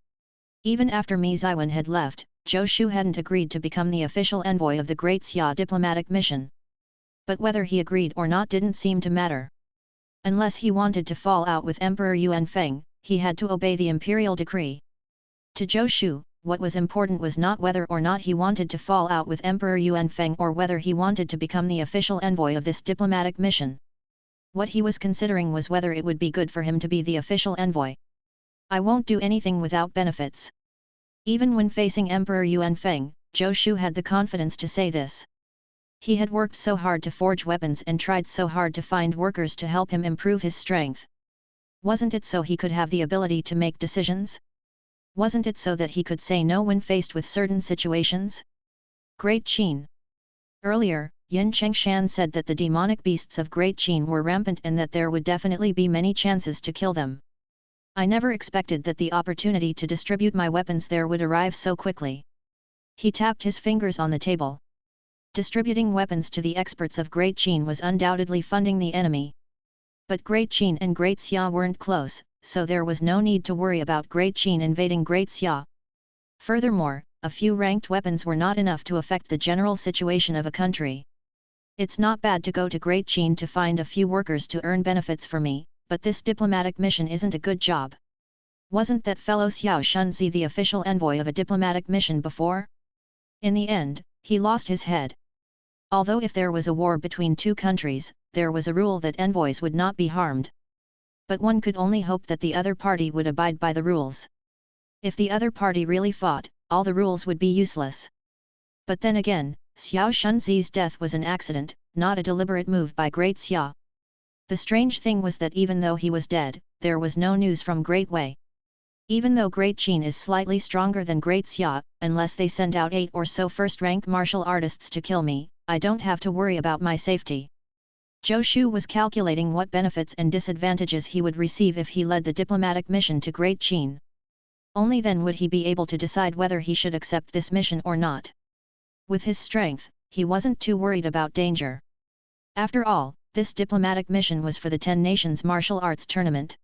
Even after Mi Ziwen had left, Zhou Shu hadn't agreed to become the official envoy of the Great Xia diplomatic mission. But whether he agreed or not didn't seem to matter. Unless he wanted to fall out with Emperor Yuan Feng, he had to obey the imperial decree. To Zhou Shu, what was important was not whether or not he wanted to fall out with Emperor Yuan Feng or whether he wanted to become the official envoy of this diplomatic mission. What he was considering was whether it would be good for him to be the official envoy. I won't do anything without benefits. Even when facing Emperor Yuan Feng, Zhou Shu had the confidence to say this. He had worked so hard to forge weapons and tried so hard to find workers to help him improve his strength. Wasn't it so he could have the ability to make decisions? Wasn't it so that he could say no when faced with certain situations? Great Qin. Earlier, Yin Chengshan said that the demonic beasts of Great Qin were rampant and that there would definitely be many chances to kill them. I never expected that the opportunity to distribute my weapons there would arrive so quickly. He tapped his fingers on the table. Distributing weapons to the experts of Great Qin was undoubtedly funding the enemy. But Great Qin and Great Xia weren't close, so there was no need to worry about Great Qin invading Great Xia. Furthermore, a few ranked weapons were not enough to affect the general situation of a country. It's not bad to go to Great Qin to find a few workers to earn benefits for me, but this diplomatic mission isn't a good job. Wasn't that fellow Xiao Shunzi the official envoy of a diplomatic mission before? In the end, he lost his head. Although if there was a war between two countries, there was a rule that envoys would not be harmed. But one could only hope that the other party would abide by the rules. If the other party really fought, all the rules would be useless. But then again, Xiao Shunzi's death was an accident, not a deliberate move by Great Xia. The strange thing was that even though he was dead, there was no news from Great Wei. Even though Great Qin is slightly stronger than Great Xia, unless they send out 8 or so first-rank martial artists to kill me, I don't have to worry about my safety. Zhou Shu was calculating what benefits and disadvantages he would receive if he led the diplomatic mission to Great Qin. Only then would he be able to decide whether he should accept this mission or not. With his strength, he wasn't too worried about danger. After all, this diplomatic mission was for the 10 Nations Martial Arts Tournament.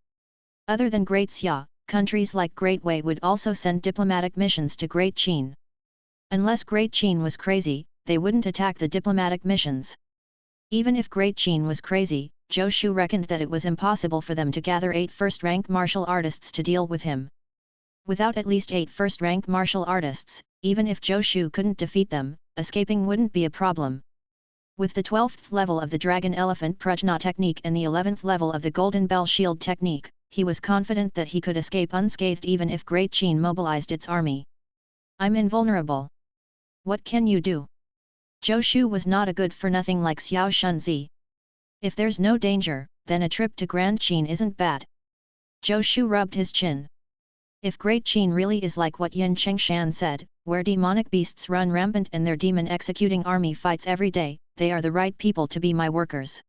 Other than Great Xia, countries like Great Wei would also send diplomatic missions to Great Qin. Unless Great Qin was crazy, they wouldn't attack the diplomatic missions. Even if Great Qin was crazy, Zhou Shu reckoned that it was impossible for them to gather 8 first-rank martial artists to deal with him. Without at least 8 first-rank martial artists, even if Zhou Shu couldn't defeat them, escaping wouldn't be a problem. With the 12th level of the Dragon Elephant Prajna Technique and the 11th level of the Golden Bell Shield Technique, he was confident that he could escape unscathed even if Great Qin mobilized its army. I'm invulnerable. What can you do? Zhou Shu was not a good-for-nothing like Xiao Shunzi. If there's no danger, then a trip to Grand Qin isn't bad. Zhou Shu rubbed his chin. If Great Qin really is like what Yin Chengshan said, where demonic beasts run rampant and their demon-executing army fights every day, they are the right people to be my workers.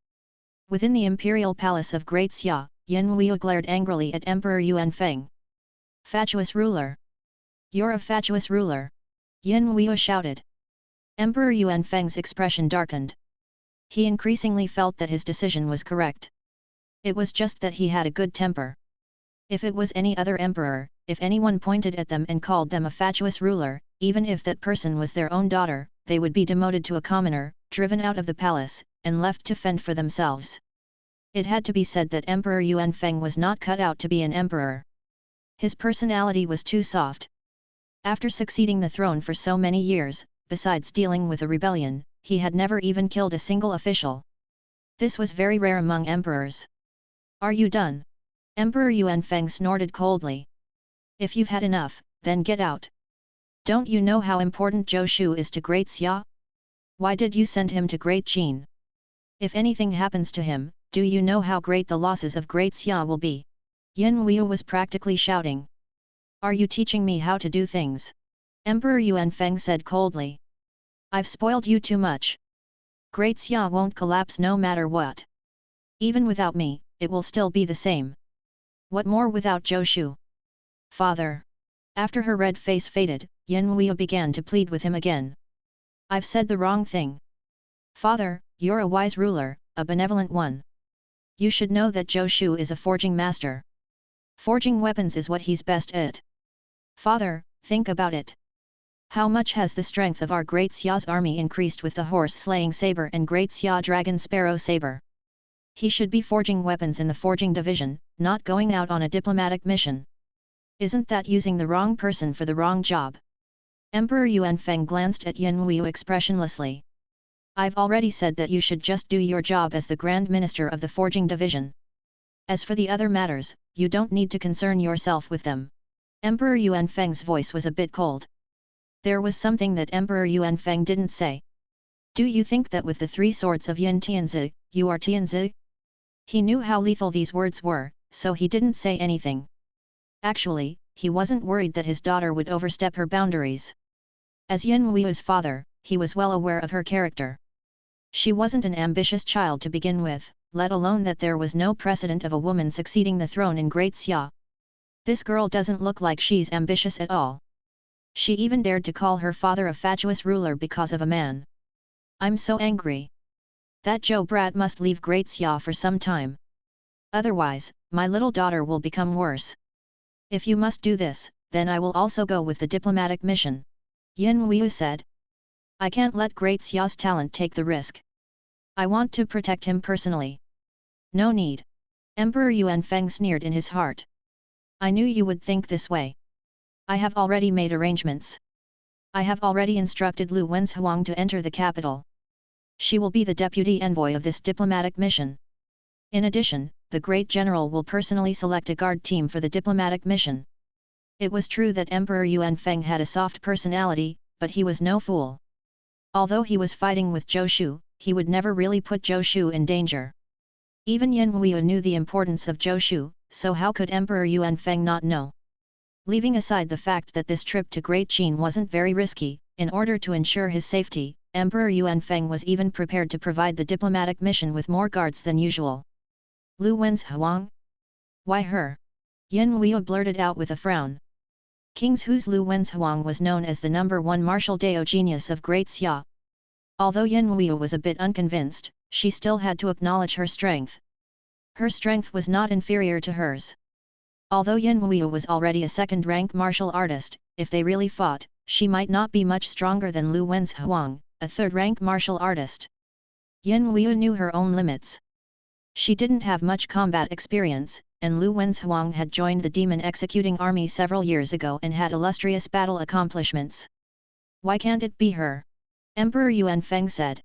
Within the imperial palace of Great Xia, Yin Huiyu glared angrily at Emperor Yuan Feng. Fatuous ruler! You're a fatuous ruler! Yin Huiyu shouted. Emperor Yuan Feng's expression darkened. He increasingly felt that his decision was correct. It was just that he had a good temper. If it was any other emperor, if anyone pointed at them and called them a fatuous ruler, even if that person was their own daughter, they would be demoted to a commoner, driven out of the palace, and left to fend for themselves. It had to be said that Emperor Yuan Feng was not cut out to be an emperor. His personality was too soft. After succeeding the throne for so many years, besides dealing with a rebellion, he had never even killed a single official. This was very rare among emperors. Are you done? Emperor Yuan Feng snorted coldly. If you've had enough, then get out. Don't you know how important Zhou Shu is to Great Xia? Why did you send him to Great Qin? If anything happens to him, do you know how great the losses of Great Xia will be? Yin Huiyu was practically shouting. Are you teaching me how to do things? Emperor Yuan Feng said coldly. I've spoiled you too much. Great Xia won't collapse no matter what. Even without me, it will still be the same. What more without Zhou Shu? Father! After her red face faded, Yin Huiyu began to plead with him again. I've said the wrong thing. Father, you're a wise ruler, a benevolent one. You should know that Zhou Shu is a forging master. Forging weapons is what he's best at. Father, think about it. How much has the strength of our Great Xia's army increased with the horse-slaying saber and Great Xia Dragon Sparrow saber? He should be forging weapons in the forging division, not going out on a diplomatic mission. Isn't that using the wrong person for the wrong job? Emperor Yuanfeng glanced at Yin Wuyu expressionlessly. I've already said that you should just do your job as the Grand Minister of the Forging Division. As for the other matters, you don't need to concern yourself with them. Emperor Yuanfeng's voice was a bit cold. There was something that Emperor Yuanfeng didn't say. Do you think that with the 3 swords of Yin Tianzi, you are Tianzi? He knew how lethal these words were, so he didn't say anything. Actually, he wasn't worried that his daughter would overstep her boundaries. As Yin Wui's father, he was well aware of her character. She wasn't an ambitious child to begin with, let alone that there was no precedent of a woman succeeding the throne in Great Xia. This girl doesn't look like she's ambitious at all. She even dared to call her father a fatuous ruler because of a man. I'm so angry. That Zhou brat must leave Great Xia for some time. Otherwise, my little daughter will become worse. If you must do this, then I will also go with the diplomatic mission. Yin Wuyu said. I can't let Great Xia's talent take the risk. I want to protect him personally. No need. Emperor Yuanfeng sneered in his heart. I knew you would think this way. I have already made arrangements. I have already instructed Lu Wenzhuang to enter the capital. She will be the deputy envoy of this diplomatic mission. In addition, the Great General will personally select a guard team for the diplomatic mission. It was true that Emperor Yuanfeng had a soft personality, but he was no fool. Although he was fighting with Zhou Shu, he would never really put Zhou Shu in danger. Even Yin Wuyu knew the importance of Zhou Shu, so how could Emperor Yuanfeng not know? Leaving aside the fact that this trip to Great Qin wasn't very risky, in order to ensure his safety, Emperor Yuanfeng was even prepared to provide the diplomatic mission with more guards than usual. Lu Wenzhuang? Why her? Yin Wuyu blurted out with a frown. King Zhu's Lu Wenzhuang was known as the #1 martial Dao genius of Great Xia. Although Yin Wuyu was a bit unconvinced, she still had to acknowledge her strength. Her strength was not inferior to hers. Although Yin Wuyu was already a second-rank martial artist, if they really fought, she might not be much stronger than Lu Wenzhuang, a third-rank martial artist. Yin Wuyu knew her own limits. She didn't have much combat experience, and Lu Wenzhuang had joined the demon executing army several years ago and had illustrious battle accomplishments. Why can't it be her? Emperor Yuanfeng said.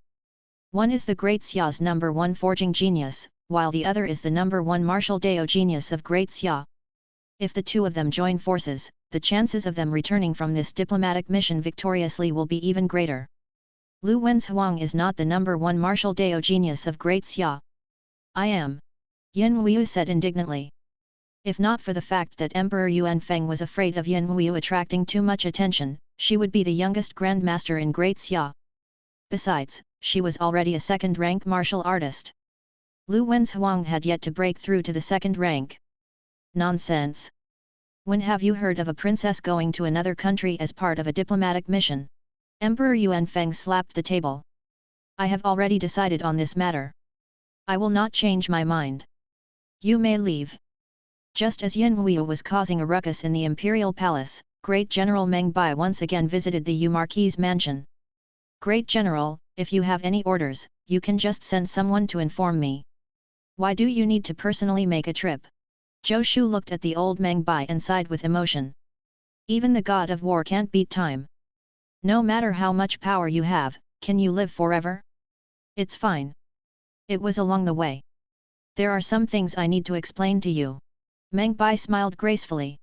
One is the Great Xia's #1 forging genius, while the other is the #1 martial Dao genius of Great Xia. If the two of them join forces, the chances of them returning from this diplomatic mission victoriously will be even greater. Lu Wenzhuang is not the #1 martial Dao genius of Great Xia. I am. Yin Wuyu said indignantly. If not for the fact that Emperor Yuanfeng was afraid of Yin Wuyu attracting too much attention, she would be the youngest grandmaster in Great Xia. Besides, she was already a second-rank martial artist. Lu Wenzhuang had yet to break through to the second rank. Nonsense. When have you heard of a princess going to another country as part of a diplomatic mission? Emperor Yuanfeng slapped the table. I have already decided on this matter. I will not change my mind. You may leave. Just as Yin Wuyu was causing a ruckus in the imperial palace, Great General Meng Bai once again visited the Yu Marquis' mansion. Great General, if you have any orders, you can just send someone to inform me. Why do you need to personally make a trip? Zhou Shu looked at the old Meng Bai and sighed with emotion. Even the god of war can't beat time. No matter how much power you have, can you live forever? It's fine. It was along the way. There are some things I need to explain to you. Meng Bai smiled gracefully.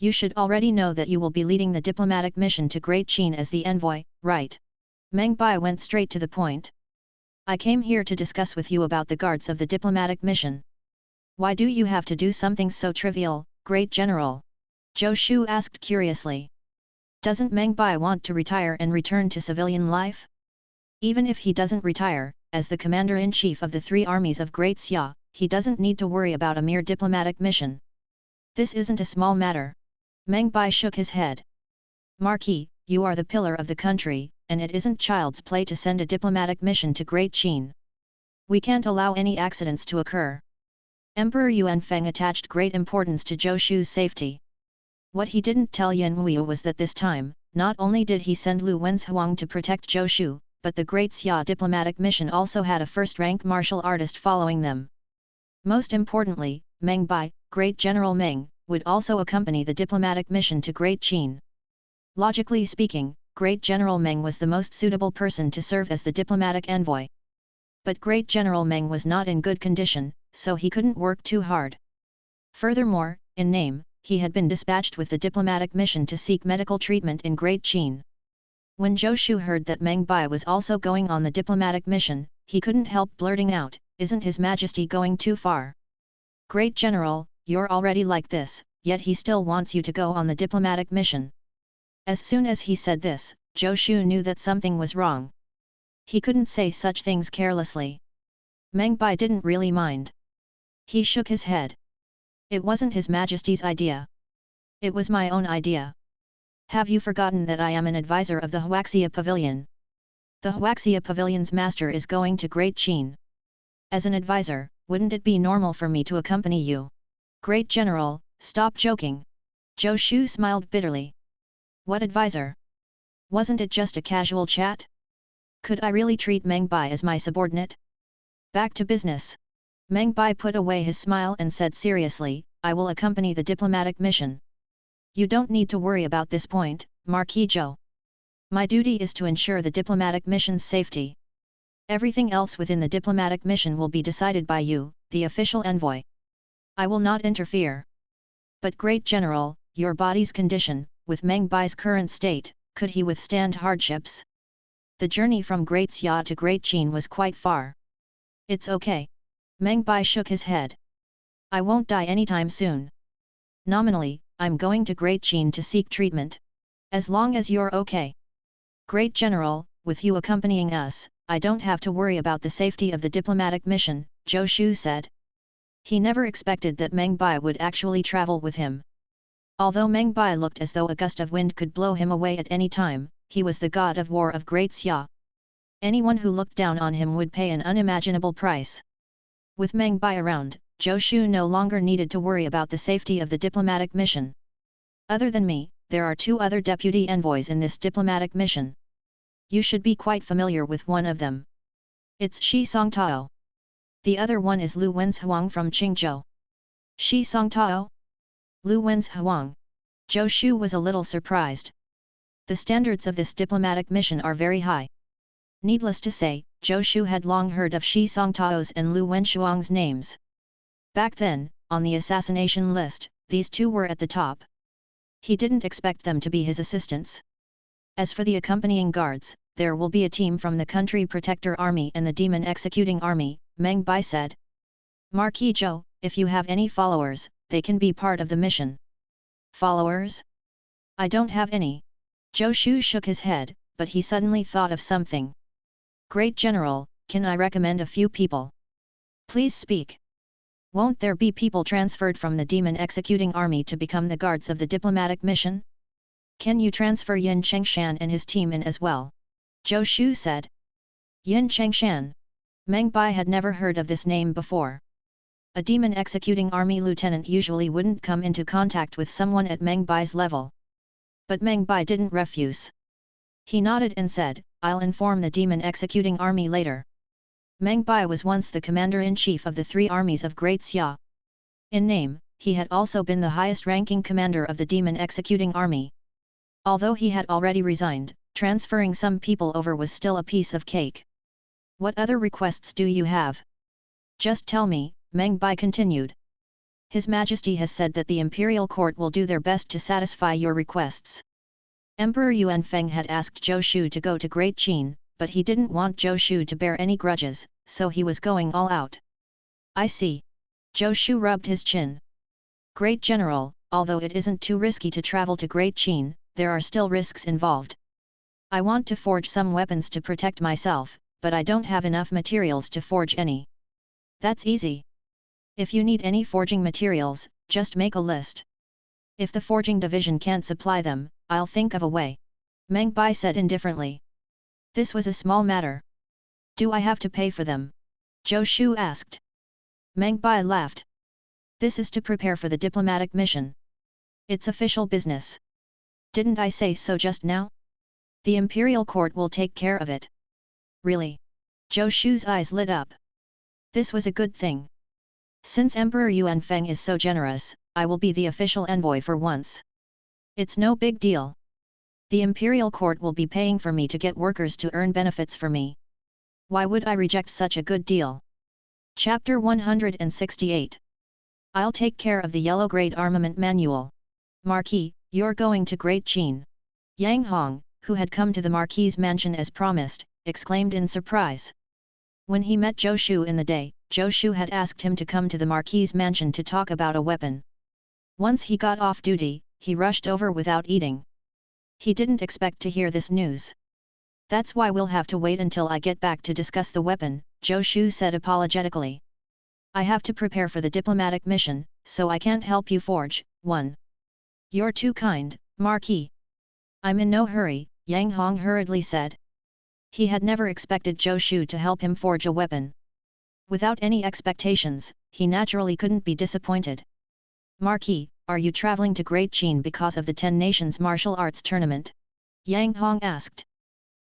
You should already know that you will be leading the diplomatic mission to Great Qin as the envoy, right? Meng Bai went straight to the point. I came here to discuss with you about the guards of the diplomatic mission. Why do you have to do something so trivial, Great General? Zhou Shu asked curiously. Doesn't Meng Bai want to retire and return to civilian life? Even if he doesn't retire, as the commander-in-chief of the 3 armies of Great Xia, he doesn't need to worry about a mere diplomatic mission. This isn't a small matter. Meng Bai shook his head. Marquis, you are the pillar of the country, and it isn't child's play to send a diplomatic mission to Great Qin. We can't allow any accidents to occur. Emperor Yuan Feng attached great importance to Zhou Shu's safety. What he didn't tell Yan Wu was that this time, not only did he send Lu Wenzhuang to protect Zhou Shu, but the Great Xia diplomatic mission also had a first-rank martial artist following them. Most importantly, Meng Bai, Great General Meng, would also accompany the diplomatic mission to Great Qin. Logically speaking, Great General Meng was the most suitable person to serve as the diplomatic envoy. But Great General Meng was not in good condition, so he couldn't work too hard. Furthermore, in name, he had been dispatched with the diplomatic mission to seek medical treatment in Great Qin. When Zhou Shu heard that Meng Bai was also going on the diplomatic mission, he couldn't help blurting out, "Isn't His Majesty going too far? Great General, you're already like this, yet he still wants you to go on the diplomatic mission." As soon as he said this, Zhou Shu knew that something was wrong. He couldn't say such things carelessly. Meng Bai didn't really mind. He shook his head. "It wasn't His Majesty's idea. It was my own idea. Have you forgotten that I am an advisor of the Huaxia Pavilion? The Huaxia Pavilion's master is going to Great Qin. As an advisor, wouldn't it be normal for me to accompany you?" "Great General, stop joking." Zhou Shu smiled bitterly. "What advisor? Wasn't it just a casual chat? Could I really treat Meng Bai as my subordinate?" "Back to business." Meng Bai put away his smile and said seriously, "I will accompany the diplomatic mission. You don't need to worry about this point, Marquis Zhou. My duty is to ensure the diplomatic mission's safety. Everything else within the diplomatic mission will be decided by you, the official envoy. I will not interfere." "But Great General, your body's condition, with Meng Bai's current state, could he withstand hardships? The journey from Great Xia to Great Qin was quite far." "It's okay." Meng Bai shook his head. "I won't die anytime soon. Nominally, I'm going to Great Qin to seek treatment. As long as you're okay. Great General, with you accompanying us, I don't have to worry about the safety of the diplomatic mission," Zhou Shu said. He never expected that Meng Bai would actually travel with him. Although Meng Bai looked as though a gust of wind could blow him away at any time, he was the god of war of Great Xia. Anyone who looked down on him would pay an unimaginable price. With Meng Bai around, Zhou Shu no longer needed to worry about the safety of the diplomatic mission. "Other than me, there are 2 other deputy envoys in this diplomatic mission. You should be quite familiar with one of them. It's Shi Songtao. The other one is Lu Wenzhuang from Qingzhou." "Shi Songtao? Lu Wenzhuang?" Zhou Shu was a little surprised. The standards of this diplomatic mission are very high. Needless to say, Zhou Shu had long heard of Shi Songtao's and Lu Wenzhuang's names. Back then, on the assassination list, these 2 were at the top. He didn't expect them to be his assistants. As for the accompanying guards, there will be a team from the Country Protector Army and the Demon Executing Army, Meng Bai said. "Marquis Zhou, if you have any followers, they can be part of the mission." "Followers? I don't have any." Zhou Shu shook his head, but he suddenly thought of something. "Great General, can I recommend a few people?" "Please speak." "Won't there be people transferred from the Demon Executing Army to become the guards of the diplomatic mission? Can you transfer Yin Chengshan and his team in as well?" Zhou Shu said. Yin Chengshan. Meng Bai had never heard of this name before. A Demon Executing Army lieutenant usually wouldn't come into contact with someone at Meng Bai's level. But Meng Bai didn't refuse. He nodded and said, "I'll inform the Demon Executing Army later." Meng Bai was once the commander-in-chief of the 3 armies of Great Xia. In name, he had also been the highest-ranking commander of the Demon Executing Army. Although he had already resigned, transferring some people over was still a piece of cake. "What other requests do you have? Just tell me," Meng Bai continued. "His Majesty has said that the Imperial Court will do their best to satisfy your requests." Emperor Yuan Feng had asked Zhou Shu to go to Great Qin, but he didn't want Zhou Shu to bear any grudges, so he was going all out. "I see." Zhou Shu rubbed his chin. "Great General, although it isn't too risky to travel to Great Qin, there are still risks involved. I want to forge some weapons to protect myself, but I don't have enough materials to forge any." "That's easy. If you need any forging materials, just make a list. If the forging division can't supply them, I'll think of a way," Meng Bai said indifferently. This was a small matter. "Do I have to pay for them?" Zhou Shu asked. Meng Bai laughed. This is to prepare for the diplomatic mission. It's official business. Didn't I say so just now? The imperial court will take care of it. Really? Zhou Shu's eyes lit up. This was a good thing. Since Emperor Yuan Feng is so generous, I will be the official envoy for once. It's no big deal. The imperial court will be paying for me to get workers to earn benefits for me. Why would I reject such a good deal? Chapter 168. I'll take care of the Yellow Grade Armament Manual. Marquis, you're going to Great Xia. Yang Hong, who had come to the Marquis's mansion as promised, exclaimed in surprise. When he met Zhou Shu in the day, Zhou Shu had asked him to come to the Marquis's mansion to talk about a weapon. Once he got off duty, he rushed over without eating. He didn't expect to hear this news. That's why we'll have to wait until I get back to discuss the weapon, Zhou Shu said apologetically. I have to prepare for the diplomatic mission, so I can't help you forge one. You're too kind, Marquis. I'm in no hurry, Yang Hong hurriedly said. He had never expected Zhou Shu to help him forge a weapon. Without any expectations, he naturally couldn't be disappointed. Marquis, are you traveling to Great Xia because of the 10 Nations Martial Arts Tournament? Yang Hong asked.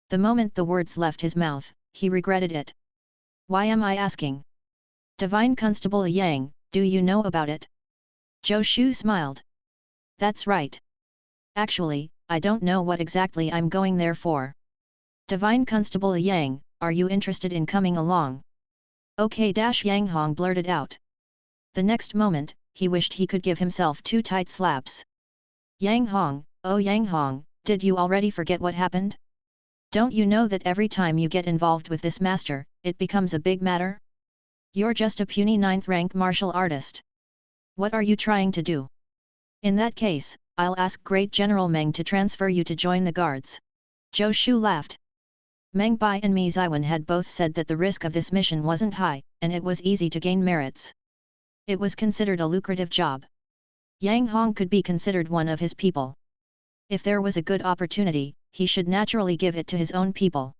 The moment the words left his mouth, he regretted it. Why am I asking? Divine Constable Yang, do you know about it? Zhou Shu smiled. That's right. Actually, I don't know what exactly I'm going there for. Divine Constable Yang, are you interested in coming along? Okay. Yang Hong blurted out. The next moment, he wished he could give himself 2 tight slaps. Yang Hong, oh Yang Hong, did you already forget what happened? Don't you know that every time you get involved with this master, it becomes a big matter? You're just a puny 9th rank martial artist. What are you trying to do? In that case, I'll ask Great General Meng to transfer you to join the guards. Zhou Shu laughed. Meng Bai and Mi Ziwen had both said that the risk of this mission wasn't high, and it was easy to gain merits. It was considered a lucrative job. Yang Hong could be considered one of his people. If there was a good opportunity, he should naturally give it to his own people.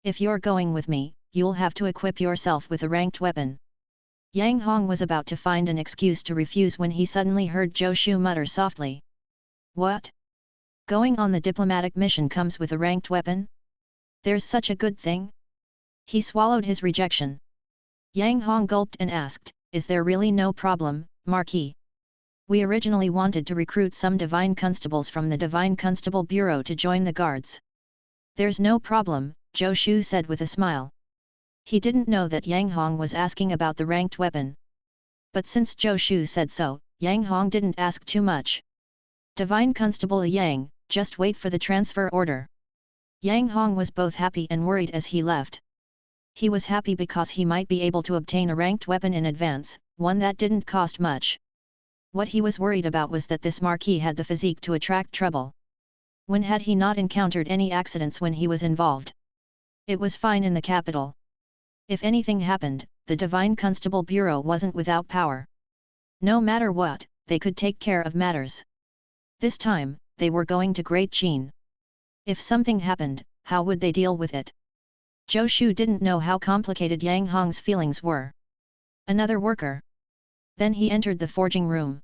If you're going with me, you'll have to equip yourself with a ranked weapon. Yang Hong was about to find an excuse to refuse when he suddenly heard Zhou Shu mutter softly. What? Going on the diplomatic mission comes with a ranked weapon? There's such a good thing? He swallowed his rejection. Yang Hong gulped and asked, is there really no problem, Marquis? We originally wanted to recruit some Divine Constables from the Divine Constable Bureau to join the guards. There's no problem, Zhou Shu said with a smile. He didn't know that Yang Hong was asking about the ranked weapon. But since Zhou Shu said so, Yang Hong didn't ask too much. Divine Constable Yang, just wait for the transfer order. Yang Hong was both happy and worried as he left. He was happy because he might be able to obtain a ranked weapon in advance, one that didn't cost much. What he was worried about was that this Marquis had the physique to attract trouble. When had he not encountered any accidents when he was involved? It was fine in the capital. If anything happened, the Divine Constable Bureau wasn't without power. No matter what, they could take care of matters. This time, they were going to Great Xia. If something happened, how would they deal with it? Zhou Shu didn't know how complicated Yang Hong's feelings were. Another worker. Then he entered the forging room.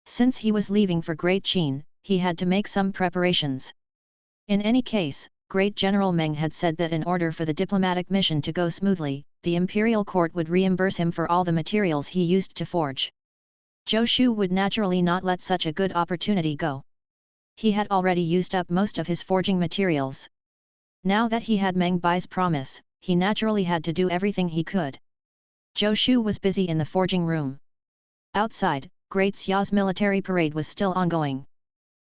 Since he was leaving for Great Xia, he had to make some preparations. In any case, Great General Meng had said that in order for the diplomatic mission to go smoothly, the imperial court would reimburse him for all the materials he used to forge. Zhou Shu would naturally not let such a good opportunity go. He had already used up most of his forging materials. Now that he had Meng Bai's promise, he naturally had to do everything he could. Zhou Shu was busy in the forging room. Outside, Great Xia's military parade was still ongoing.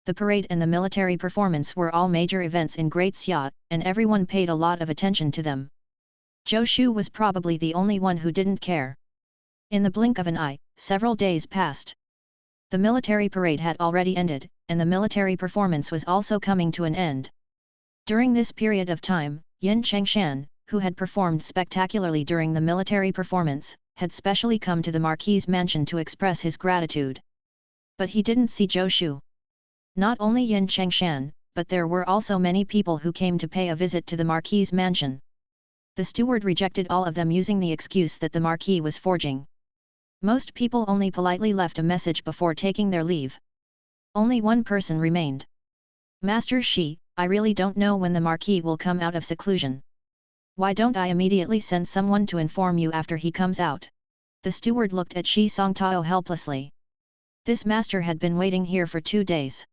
The parade and the military performance were all major events in Great Xia, and everyone paid a lot of attention to them. Zhou Shu was probably the only one who didn't care. In the blink of an eye, several days passed. The military parade had already ended, and the military performance was also coming to an end. During this period of time, Yin Chengshan, who had performed spectacularly during the military performance, had specially come to the Marquis's mansion to express his gratitude. But he didn't see Zhou Shu. Not only Yin Chengshan, but there were also many people who came to pay a visit to the Marquis's mansion. The steward rejected all of them using the excuse that the Marquis was forging. Most people only politely left a message before taking their leave. Only one person remained. Master Shi, I really don't know when the Marquis will come out of seclusion. Why don't I immediately send someone to inform you after he comes out? The steward looked at Shi Songtao helplessly. This master had been waiting here for 2 days.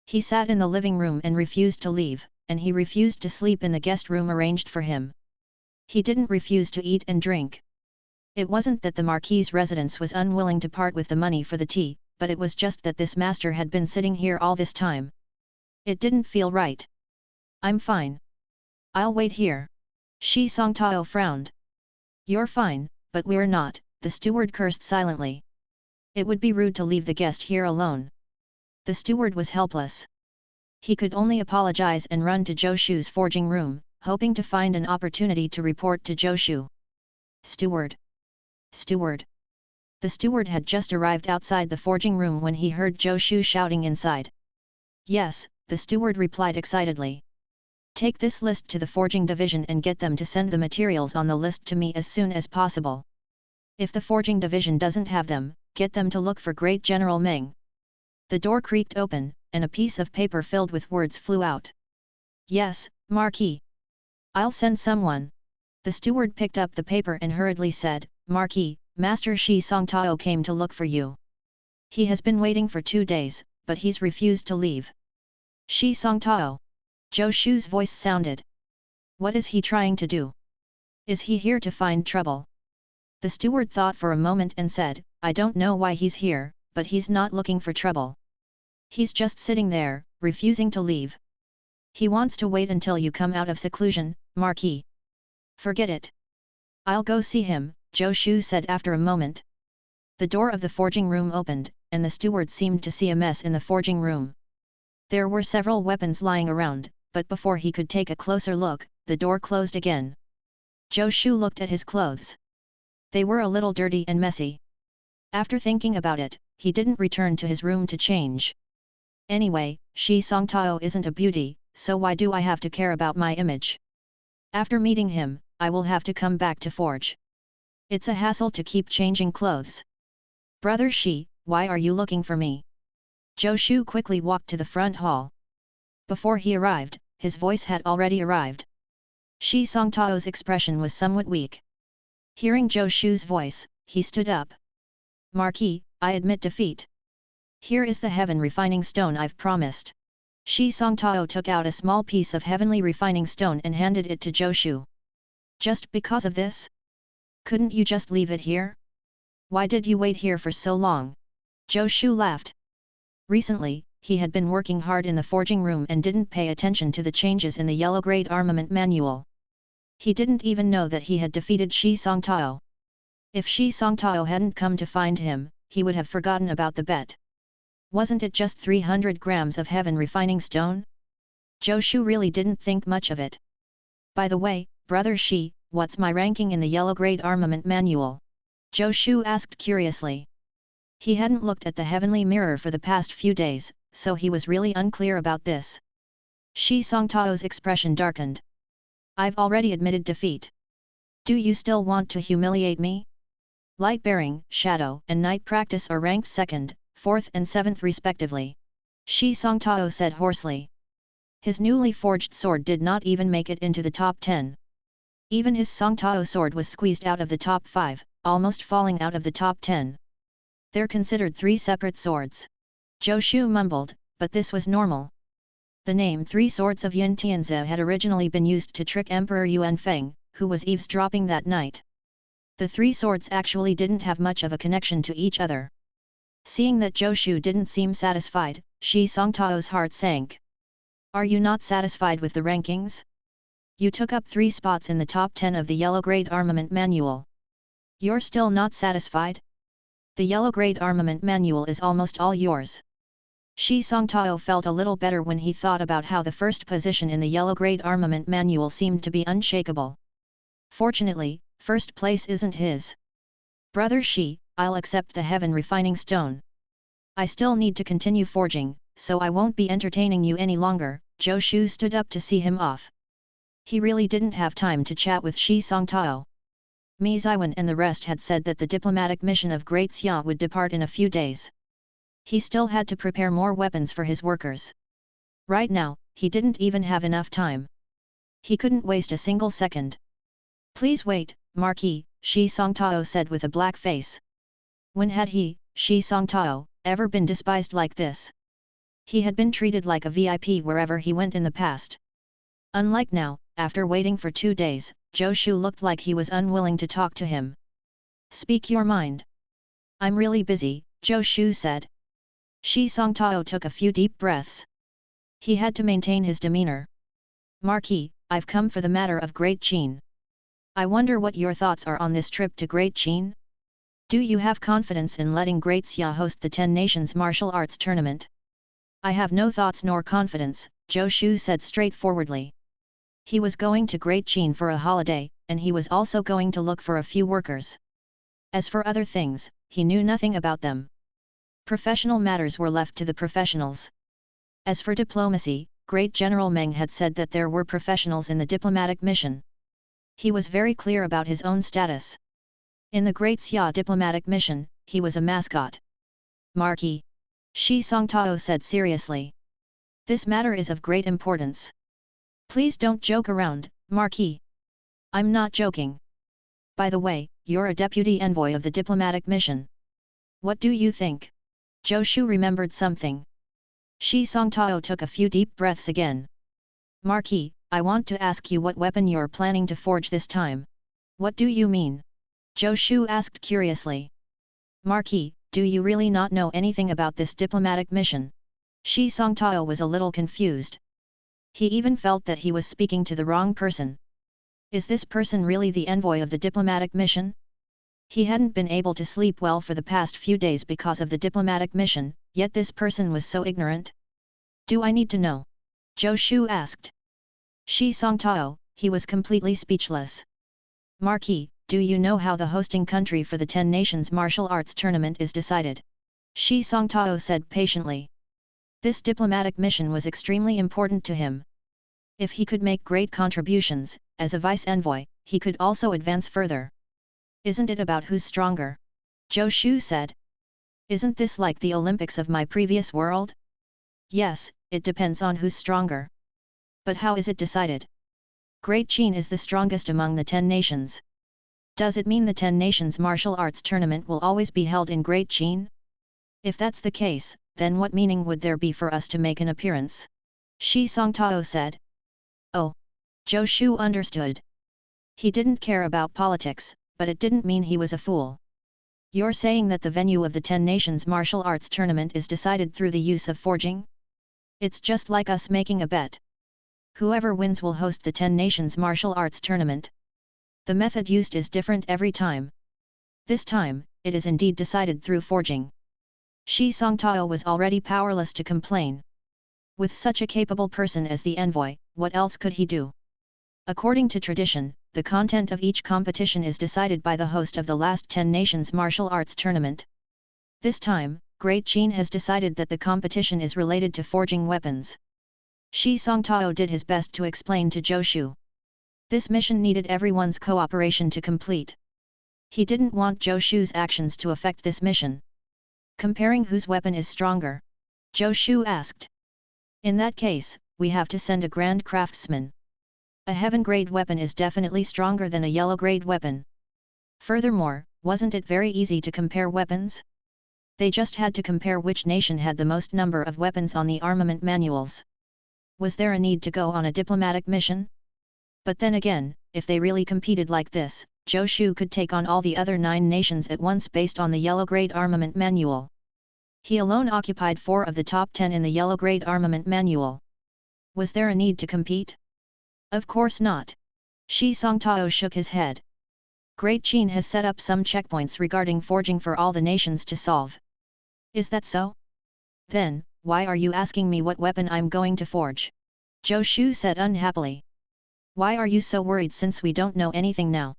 He sat in the living room and refused to leave, and he refused to sleep in the guest room arranged for him. He didn't refuse to eat and drink. It wasn't that the Marquis's residence was unwilling to part with the money for the tea, but it was just that this master had been sitting here all this time. It didn't feel right. I'm fine. I'll wait here. Shi Songtao frowned. You're fine, but we're not, the steward cursed silently. It would be rude to leave the guest here alone. The steward was helpless. He could only apologize and run to Zhou Shu's forging room, hoping to find an opportunity to report to Zhou Shu. Steward! Steward! The steward had just arrived outside the forging room when he heard Zhou Shu shouting inside. Yes, the steward replied excitedly. Take this list to the forging division and get them to send the materials on the list to me as soon as possible. If the forging division doesn't have them, get them to look for Great General Meng. The door creaked open, and a piece of paper filled with words flew out. Yes, Marquis. I'll send someone. The steward picked up the paper and hurriedly said, Marquis, Master Shi Songtao came to look for you. He has been waiting for 2 days, but he's refused to leave. Shi Songtao. Zhou Shu's voice sounded. What is he trying to do? Is he here to find trouble? The steward thought for a moment and said, I don't know why he's here, but he's not looking for trouble. He's just sitting there, refusing to leave. He wants to wait until you come out of seclusion, Marquis. Forget it. I'll go see him, Zhou Shu said after a moment. The door of the forging room opened, and the steward seemed to see a mess in the forging room. There were several weapons lying around, but before he could take a closer look, the door closed again. Zhou Shu looked at his clothes. They were a little dirty and messy. After thinking about it, he didn't return to his room to change. Anyway, Shi Songtao isn't a beauty, so why do I have to care about my image? After meeting him, I will have to come back to forge. It's a hassle to keep changing clothes. Brother Shi, why are you looking for me? Zhou Shu quickly walked to the front hall. Before he arrived, his voice had already arrived. Shi Songtao's expression was somewhat weak. Hearing Zhou Shu's voice, he stood up. Marquis, I admit defeat. Here is the heaven refining stone I've promised. Shi Songtao took out a small piece of heavenly refining stone and handed it to Zhou Shu. Just because of this? Couldn't you just leave it here? Why did you wait here for so long? Zhou Shu laughed. Recently, he had been working hard in the forging room and didn't pay attention to the changes in the yellow grade armament manual. He didn't even know that he had defeated Shi Songtao. If Shi Songtao hadn't come to find him, he would have forgotten about the bet. Wasn't it just 300 grams of heaven refining stone? Zhou Shu really didn't think much of it. By the way, Brother Shi, what's my ranking in the yellow grade armament manual? Zhou Shu asked curiously. He hadn't looked at the heavenly mirror for the past few days, so he was really unclear about this. Shi Songtao's expression darkened. I've already admitted defeat. Do you still want to humiliate me? Light bearing, shadow, and night practice are ranked 2nd, 4th and 7th respectively. Shi Songtao said hoarsely. His newly forged sword did not even make it into the top 10. Even his Songtao sword was squeezed out of the top 5, almost falling out of the top 10. They're considered 3 separate swords. Zhou Shu mumbled, but this was normal. The name 3 Swords of Yin Tianzi had originally been used to trick Emperor Yuan Feng, who was eavesdropping that night. The 3 swords actually didn't have much of a connection to each other. Seeing that Zhou Shu didn't seem satisfied, Shi Songtao's heart sank. Are you not satisfied with the rankings? You took up 3 spots in the top 10 of the yellow grade armament manual. You're still not satisfied? The yellow grade armament manual is almost all yours. Shi Songtao felt a little better when he thought about how the first position in the yellow grade armament manual seemed to be unshakable. Fortunately, first place isn't his. Brother Shi, I'll accept the heaven refining stone. I still need to continue forging, so I won't be entertaining you any longer. Zhou Shu stood up to see him off. He really didn't have time to chat with Shi Songtao. Mi Ziwen and the rest had said that the diplomatic mission of Great Xia would depart in a few days. He still had to prepare more weapons for his workers. Right now, he didn't even have enough time. He couldn't waste a single second. Please wait, Marquis, Shi Songtao said with a black face. When had he, Shi Songtao, ever been despised like this? He had been treated like a VIP wherever he went in the past. Unlike now, after waiting for 2 days, Zhou Shu looked like he was unwilling to talk to him. Speak your mind. I'm really busy, Zhou Shu said. Shi Songtao took a few deep breaths. He had to maintain his demeanor. Marquis, I've come for the matter of Great Qin. I wonder what your thoughts are on this trip to Great Qin? Do you have confidence in letting Great Xia host the 10 Nations Martial Arts Tournament? I have no thoughts nor confidence, Zhou Shu said straightforwardly. He was going to Great Qin for a holiday, and he was also going to look for a few workers. As for other things, he knew nothing about them. Professional matters were left to the professionals. As for diplomacy, Great General Meng had said that there were professionals in the diplomatic mission. He was very clear about his own status. In the Great Xia diplomatic mission, he was a mascot. Marquis. Shi Songtao said seriously. This matter is of great importance. Please don't joke around, Marquis. I'm not joking. By the way, you're a deputy envoy of the diplomatic mission. What do you think? Zhou Shu remembered something. Shi Songtao took a few deep breaths again. Marquis, I want to ask you what weapon you're planning to forge this time. What do you mean? Zhou Shu asked curiously. Marquis, do you really not know anything about this diplomatic mission? Shi Songtao was a little confused. He even felt that he was speaking to the wrong person. Is this person really the envoy of the diplomatic mission? He hadn't been able to sleep well for the past few days because of the diplomatic mission, yet this person was so ignorant. Do I need to know? Zhou Shu asked. Shi Songtao, he was completely speechless. Marquis, do you know how the hosting country for the 10 Nations Martial Arts Tournament is decided? Shi Songtao said patiently. This diplomatic mission was extremely important to him. If he could make great contributions, as a vice-envoy, he could also advance further. Isn't it about who's stronger? Zhou Shu said. Isn't this like the Olympics of my previous world? Yes, it depends on who's stronger. But how is it decided? Great Qin is the strongest among the 10 nations. Does it mean the 10 Nations Martial Arts Tournament will always be held in Great Qin? If that's the case, then what meaning would there be for us to make an appearance? Shi Songtao said. Oh! Zhou Shu understood. He didn't care about politics, but it didn't mean he was a fool. You're saying that the venue of the 10 Nations Martial Arts Tournament is decided through the use of forging? It's just like us making a bet. Whoever wins will host the 10 Nations Martial Arts Tournament. The method used is different every time. This time, it is indeed decided through forging. Shi Songtao was already powerless to complain. With such a capable person as the envoy, what else could he do? According to tradition, the content of each competition is decided by the host of the last 10 Nations Martial Arts Tournament. This time, Great Qin has decided that the competition is related to forging weapons. Shi Songtao did his best to explain to Zhou Shu. This mission needed everyone's cooperation to complete. He didn't want Zhou Shu's actions to affect this mission. Comparing whose weapon is stronger? Zhou Shu asked. In that case, we have to send a grand craftsman. A heaven-grade weapon is definitely stronger than a yellow-grade weapon. Furthermore, wasn't it very easy to compare weapons? They just had to compare which nation had the most number of weapons on the armament manuals. Was there a need to go on a diplomatic mission? But then again, if they really competed like this, Zhou Shu could take on all the other 9 nations at once based on the yellow-grade armament manual. He alone occupied 4 of the top 10 in the yellow-grade armament manual. Was there a need to compete? Of course not. Shi Songtao shook his head. Great Qin has set up some checkpoints regarding forging for all the nations to solve. Is that so? Then, why are you asking me what weapon I'm going to forge? Zhou Shu said unhappily. Why are you so worried since we don't know anything now?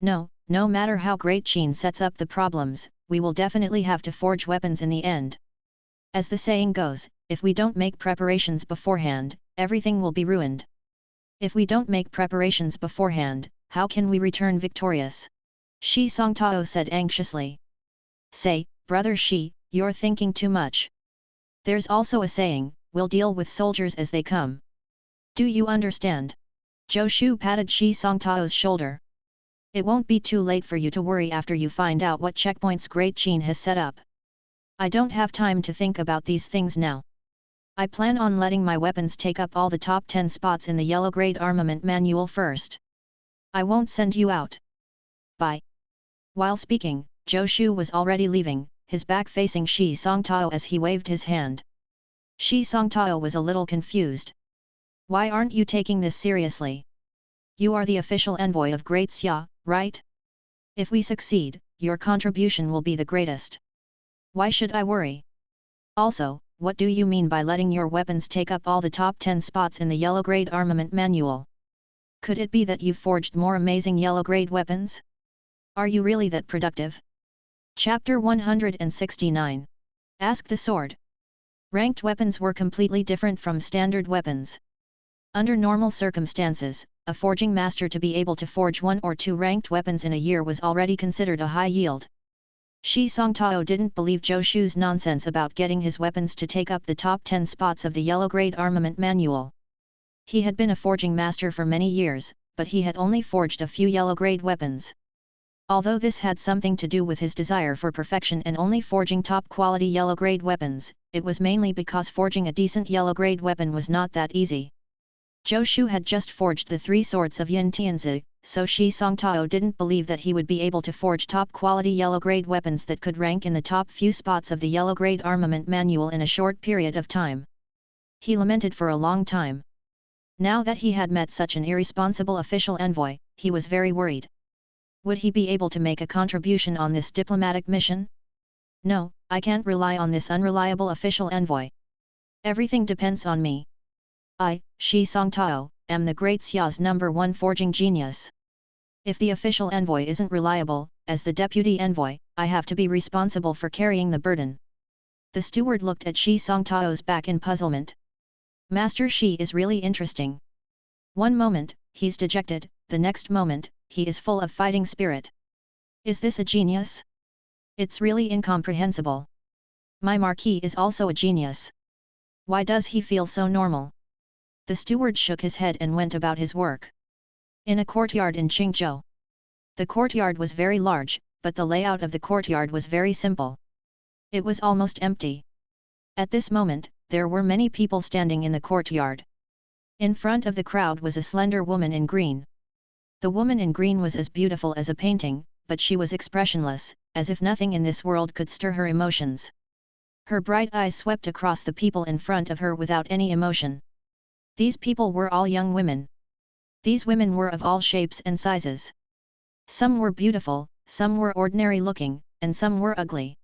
No matter how Great Qin sets up the problems, we will definitely have to forge weapons in the end. As the saying goes, if we don't make preparations beforehand, everything will be ruined. If we don't make preparations beforehand, how can we return victorious? Shi Songtao said anxiously. Say, Brother Shi, you're thinking too much. There's also a saying, we'll deal with soldiers as they come. Do you understand? Zhou Shu patted Shi Songtao's shoulder. It won't be too late for you to worry after you find out what checkpoints Great Xia has set up. I don't have time to think about these things now. I plan on letting my weapons take up all the top 10 spots in the yellow grade armament manual first. I won't send you out. Bye. While speaking, Zhou Shu was already leaving, his back facing Shi Songtao as he waved his hand. Shi Songtao was a little confused. Why aren't you taking this seriously? You are the official envoy of Great Xia, right? If we succeed, your contribution will be the greatest. Why should I worry? Also, what do you mean by letting your weapons take up all the top 10 spots in the yellow grade armament manual? Could it be that you've forged more amazing yellow grade weapons? Are you really that productive? Chapter 169. Ask the Sword. Ranked weapons were completely different from standard weapons. Under normal circumstances, a forging master to be able to forge 1 or 2 ranked weapons in a year was already considered a high yield. Shi Songtao didn't believe Zhou Shu's nonsense about getting his weapons to take up the top 10 spots of the yellow grade armament manual. He had been a forging master for many years, but he had only forged a few yellow grade weapons. Although this had something to do with his desire for perfection and only forging top quality yellow grade weapons, it was mainly because forging a decent yellow grade weapon was not that easy. Zhou Shu had just forged the 3 swords of Yin Tianzi, so Shi Songtao didn't believe that he would be able to forge top-quality yellow-grade weapons that could rank in the top few spots of the yellow-grade armament manual in a short period of time. He lamented for a long time. Now that he had met such an irresponsible official envoy, he was very worried. Would he be able to make a contribution on this diplomatic mission? No, I can't rely on this unreliable official envoy. Everything depends on me. I, Shi Songtao, am the Great Xia's #1 forging genius. If the official envoy isn't reliable, as the deputy envoy, I have to be responsible for carrying the burden. The steward looked at Shi Songtao's back in puzzlement. Master Shi is really interesting. One moment, he's dejected, the next moment, he is full of fighting spirit. Is this a genius? It's really incomprehensible. My Marquis is also a genius. Why does he feel so normal? The steward shook his head and went about his work. In a courtyard in Qingzhou. The courtyard was very large, but the layout of the courtyard was very simple. It was almost empty. At this moment, there were many people standing in the courtyard. In front of the crowd was a slender woman in green. The woman in green was as beautiful as a painting, but she was expressionless, as if nothing in this world could stir her emotions. Her bright eyes swept across the people in front of her without any emotion. These people were all young women. These women were of all shapes and sizes. Some were beautiful, some were ordinary looking, and some were ugly.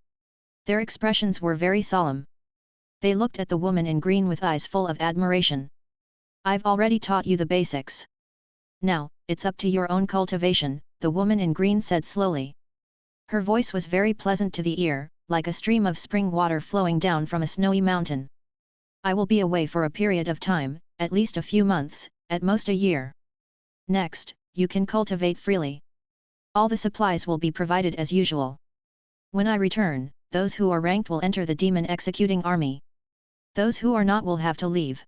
Their expressions were very solemn. They looked at the woman in green with eyes full of admiration. I've already taught you the basics. Now, it's up to your own cultivation, the woman in green said slowly. Her voice was very pleasant to the ear, like a stream of spring water flowing down from a snowy mountain. I will be away for a period of time, at least a few months, at most a year. Next, you can cultivate freely. All the supplies will be provided as usual. When I return, those who are ranked will enter the demon executing army. Those who are not will have to leave.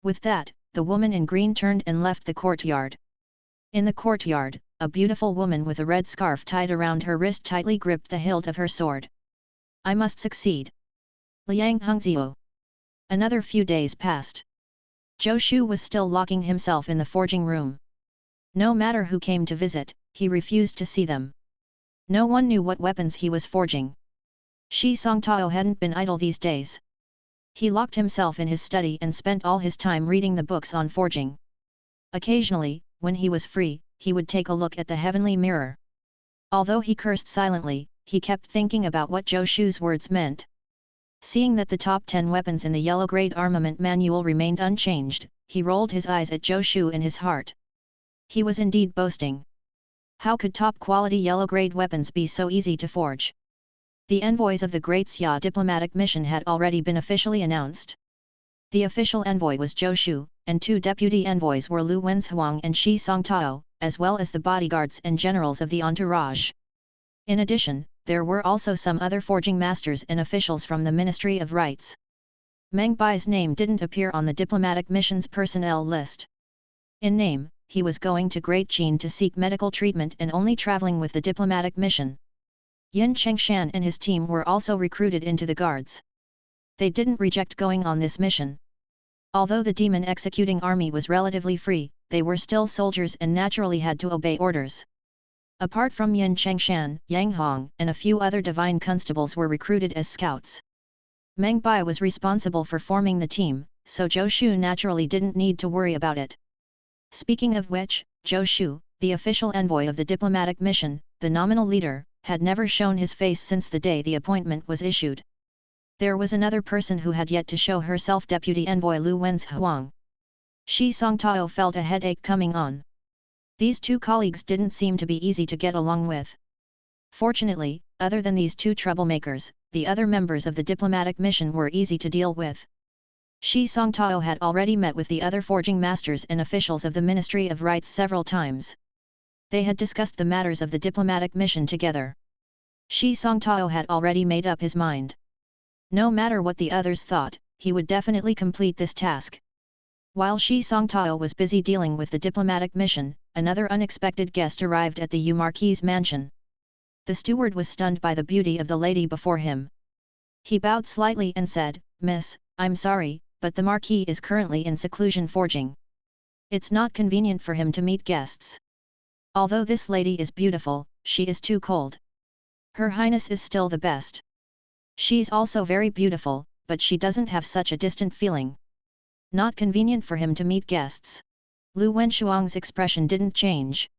With that, the woman in green turned and left the courtyard. In the courtyard, a beautiful woman with a red scarf tied around her wrist tightly gripped the hilt of her sword. I must succeed. Liang Hongzhou. Another few days passed. Zhou Shu was still locking himself in the forging room. No matter who came to visit, he refused to see them. No one knew what weapons he was forging. Shi Songtao hadn't been idle these days. He locked himself in his study and spent all his time reading the books on forging. Occasionally, when he was free, he would take a look at the heavenly mirror. Although he cursed silently, he kept thinking about what Zhou Shu's words meant. Seeing that the top 10 weapons in the yellow grade armament manual remained unchanged, he rolled his eyes at Zhou Shu in his heart. He was indeed boasting. How could top quality yellow grade weapons be so easy to forge? The envoys of the Great Xia diplomatic mission had already been officially announced. The official envoy was Zhou Shu, and 2 deputy envoys were Lu Wenzhuang and Shi Songtao, as well as the bodyguards and generals of the entourage. In addition, there were also some other forging masters and officials from the Ministry of Rites. Meng Bai's name didn't appear on the diplomatic mission's personnel list. In name, he was going to Great Xia to seek medical treatment and only traveling with the diplomatic mission. Yin Chengshan and his team were also recruited into the guards. They didn't reject going on this mission. Although the demon executing army was relatively free, they were still soldiers and naturally had to obey orders. Apart from Yin Chengshan, Yang Hong, and a few other divine constables were recruited as scouts. Meng Bai was responsible for forming the team, so Zhou Shu naturally didn't need to worry about it. Speaking of which, Zhou Shu, the official envoy of the diplomatic mission, the nominal leader, had never shown his face since the day the appointment was issued. There was another person who had yet to show herself, Deputy Envoy Lu Wen's Huang. Shi Songtao felt a headache coming on. These two colleagues didn't seem to be easy to get along with. Fortunately, other than these two troublemakers, the other members of the diplomatic mission were easy to deal with. Shi Songtao had already met with the other forging masters and officials of the Ministry of Rites several times. They had discussed the matters of the diplomatic mission together. Shi Songtao had already made up his mind. No matter what the others thought, he would definitely complete this task. While Shi Songtao was busy dealing with the diplomatic mission, another unexpected guest arrived at the Yu Marquis's mansion. The steward was stunned by the beauty of the lady before him. He bowed slightly and said, "Miss, I'm sorry, but the Marquis is currently in seclusion forging. It's not convenient for him to meet guests. Although this lady is beautiful, she is too cold. Her Highness is still the best. She's also very beautiful, but she doesn't have such a distant feeling. Not convenient for him to meet guests." Lu Wenshuang's expression didn't change.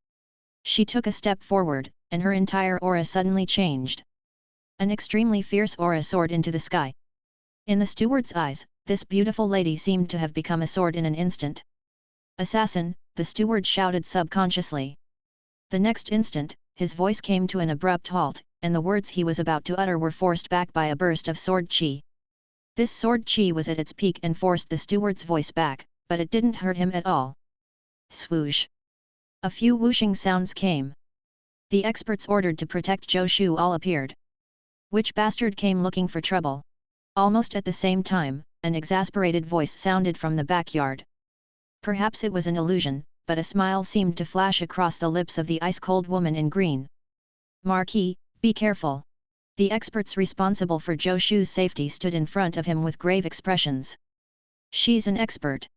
She took a step forward, and her entire aura suddenly changed. An extremely fierce aura soared into the sky. In the steward's eyes, this beautiful lady seemed to have become a sword in an instant. "Assassin!" the steward shouted subconsciously. The next instant, his voice came to an abrupt halt, and the words he was about to utter were forced back by a burst of sword chi. This sword chi was at its peak and forced the steward's voice back, but it didn't hurt him at all. Swoosh! A few whooshing sounds came. The experts ordered to protect Zhou Shu all appeared. Which bastard came looking for trouble? Almost at the same time, an exasperated voice sounded from the backyard. Perhaps it was an illusion, but a smile seemed to flash across the lips of the ice-cold woman in green. "Marquis, be careful." The experts responsible for Zhou Shu's safety stood in front of him with grave expressions. "She's an expert."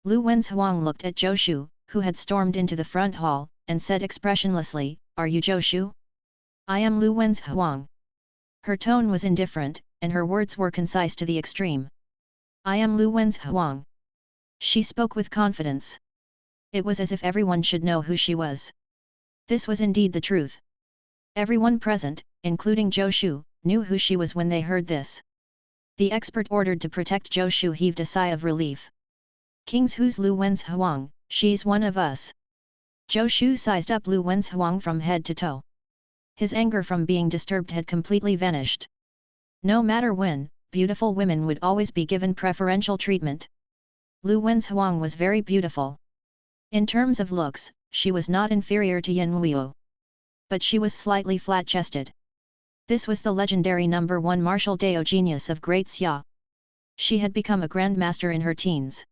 Lu Wen's Huang looked at Zhou Shu, who had stormed into the front hall, and said expressionlessly, "Are you Zhou Shu?" "I am Lu Wen's Huang." Her tone was indifferent, and her words were concise to the extreme. "I am Lu Wen's Huang." She spoke with confidence. It was as if everyone should know who she was. This was indeed the truth. Everyone present, including Zhou Shu, knew who she was when they heard this. The expert ordered to protect Zhou Shu heaved a sigh of relief. "King's who's Lu Wen's Huang, she's one of us." Zhou Shu sized up Lu Wen's Huang from head to toe. His anger from being disturbed had completely vanished. No matter when, beautiful women would always be given preferential treatment. Lu Wen's Huang was very beautiful. In terms of looks, she was not inferior to Yan Wuo. But she was slightly flat-chested. This was the legendary number 1 martial Dao genius of Great Xia. She had become a grandmaster in her teens.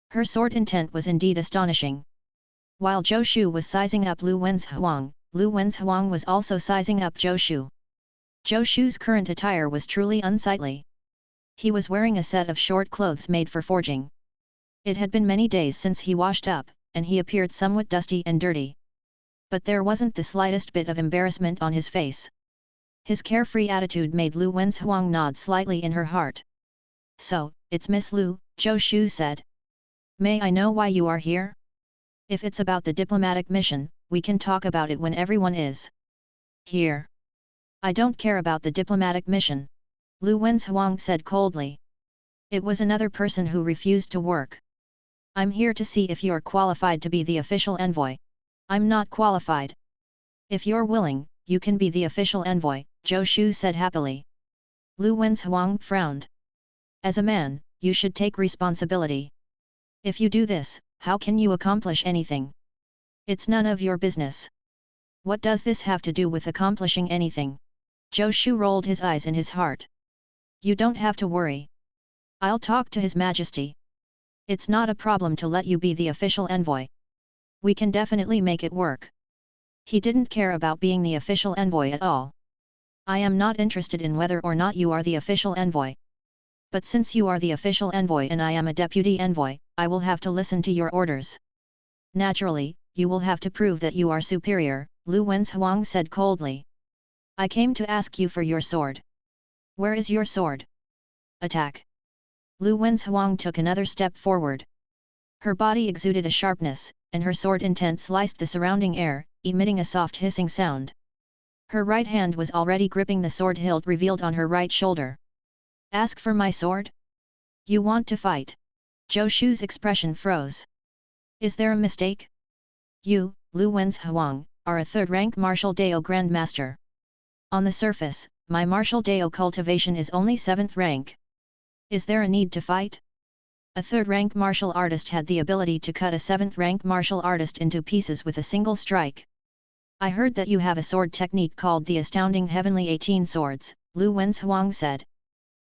Her sword intent was indeed astonishing. While Zhou Shu was sizing up Lu Wen's Huang, Lu Wen's Huang was also sizing up Zhou Shu. Zhou Shu's current attire was truly unsightly. He was wearing a set of short clothes made for forging. It had been many days since he washed up, and he appeared somewhat dusty and dirty. But there wasn't the slightest bit of embarrassment on his face. His carefree attitude made Lu Wen's Huang nod slightly in her heart. "So, it's Miss Lu," Zhou Shu said. "May I know why you are here? If it's about the diplomatic mission, we can talk about it when everyone is here." "I don't care about the diplomatic mission," Lu Wen's Huang said coldly. It was another person who refused to work. "I'm here to see if you're qualified to be the official envoy." "I'm not qualified." "If you're willing, you can be the official envoy," Zhou Shu said happily. Lu Wen's Huang frowned. "As a man, you should take responsibility. If you do this, how can you accomplish anything? It's none of your business." What does this have to do with accomplishing anything? Zhou Shu rolled his eyes in his heart. You don't have to worry. I'll talk to His Majesty. It's not a problem to let you be the official envoy. We can definitely make it work. He didn't care about being the official envoy at all. I am not interested in whether or not you are the official envoy. But since you are the official envoy and I am a deputy envoy, I will have to listen to your orders. Naturally, you will have to prove that you are superior, Lu Wenzhuang said coldly. I came to ask you for your sword. Where is your sword? Attack. Lu Wenzhuang took another step forward. Her body exuded a sharpness, and her sword intent sliced the surrounding air, emitting a soft hissing sound. Her right hand was already gripping the sword hilt revealed on her right shoulder. Ask for my sword? You want to fight? Zhou Shu's expression froze. Is there a mistake? You, Lu Wenzhuang, are a third-rank martial Dao Grandmaster. On the surface, my martial Dao cultivation is only 7th rank. Is there a need to fight? A third-rank martial artist had the ability to cut a 7th-rank martial artist into pieces with a single strike. I heard that you have a sword technique called the Astounding Heavenly 18 Swords, Lu Wenzhuang said.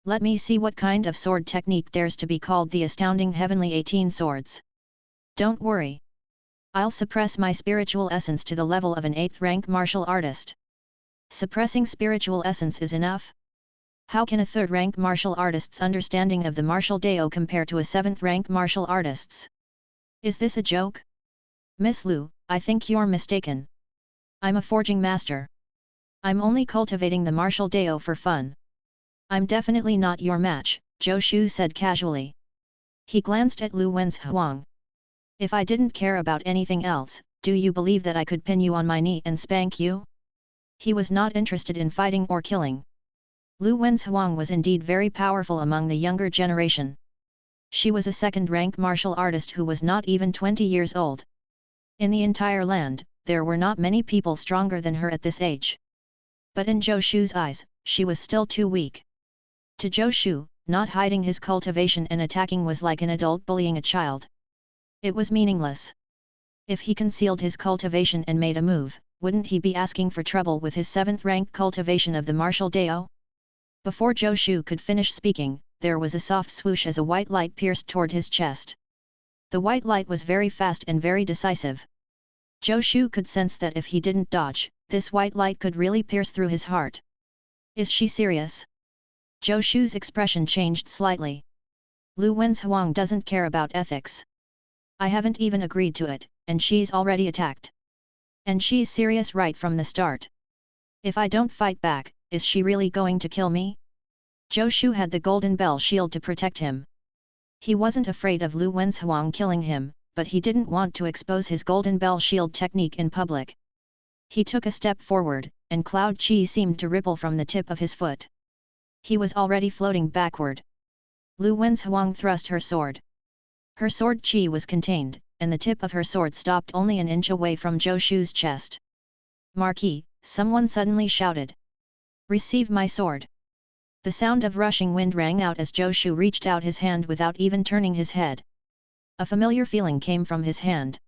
Let me see what kind of sword technique dares to be called the Astounding Heavenly 18 Swords. Don't worry. I'll suppress my spiritual essence to the level of an 8th-rank martial artist. Suppressing spiritual essence is enough? How can a 3rd-rank martial artist's understanding of the martial Dao compare to a 7th-rank martial artist's? Is this a joke? Miss Lu, I think you're mistaken. I'm a forging master. I'm only cultivating the martial Dao for fun. I'm definitely not your match, Zhou Shu said casually. He glanced at Lu Wenzhuang. If I didn't care about anything else, do you believe that I could pin you on my knee and spank you? He was not interested in fighting or killing. Lu Wenzhuang was indeed very powerful among the younger generation. She was a 2nd-rank martial artist who was not even 20 years old. In the entire land, there were not many people stronger than her at this age. But in Zhou Shu's eyes, she was still too weak. To Zhou Shu, not hiding his cultivation and attacking was like an adult bullying a child. It was meaningless. If he concealed his cultivation and made a move, wouldn't he be asking for trouble with his 7th-rank cultivation of the martial Dao? Before Zhou Shu could finish speaking, there was a soft swoosh as a white light pierced toward his chest. The white light was very fast and very decisive. Zhou Shu could sense that if he didn't dodge, this white light could really pierce through his heart. Is she serious? Zhou Shu's expression changed slightly. Lu Wenzhuang doesn't care about ethics. I haven't even agreed to it, and she's already attacked. And she's serious right from the start. If I don't fight back, is she really going to kill me? Zhou Shu had the golden bell shield to protect him. He wasn't afraid of Lu Wenzhuang killing him, but he didn't want to expose his golden bell shield technique in public. He took a step forward, and cloud chi seemed to ripple from the tip of his foot. He was already floating backward. Lu Wenzhuang thrust her sword. Her sword chi was contained, and the tip of her sword stopped only an inch away from Zhou Shu's chest. Marquis, someone suddenly shouted. Receive my sword. The sound of rushing wind rang out as Zhou Shu reached out his hand without even turning his head. A familiar feeling came from his hand.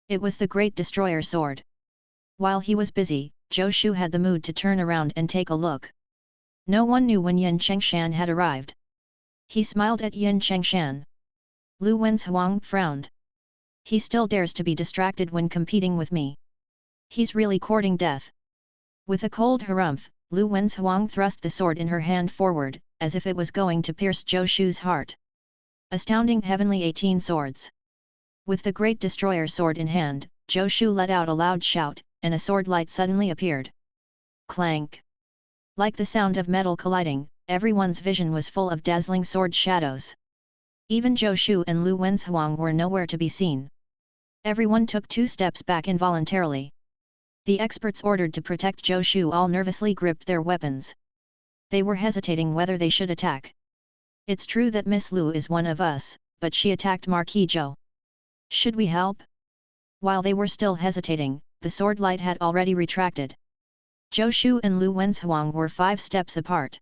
It was the Great Destroyer sword. While he was busy, Zhou Shu had the mood to turn around and take a look. No one knew when Yin Chengshan had arrived. He smiled at Yin Chengshan. Lu Wenzhuang frowned. He still dares to be distracted when competing with me. He's really courting death. With a cold harumph, Lu Wenzhuang thrust the sword in her hand forward, as if it was going to pierce Zhou Shu's heart. Astounding Heavenly 18 Swords. With the Great Destroyer sword in hand, Zhou Shu let out a loud shout, and a sword light suddenly appeared. Clank! Like the sound of metal colliding, everyone's vision was full of dazzling sword shadows. Even Zhou Shu and Lu Wenzhuang were nowhere to be seen. Everyone took 2 steps back involuntarily. The experts ordered to protect Zhou Shu all nervously gripped their weapons. They were hesitating whether they should attack. It's true that Miss Lu is one of us, but she attacked Marquis Zhou. Should we help? While they were still hesitating, the sword light had already retracted. Zhou Shu and Lu Wenzhuang were 5 steps apart.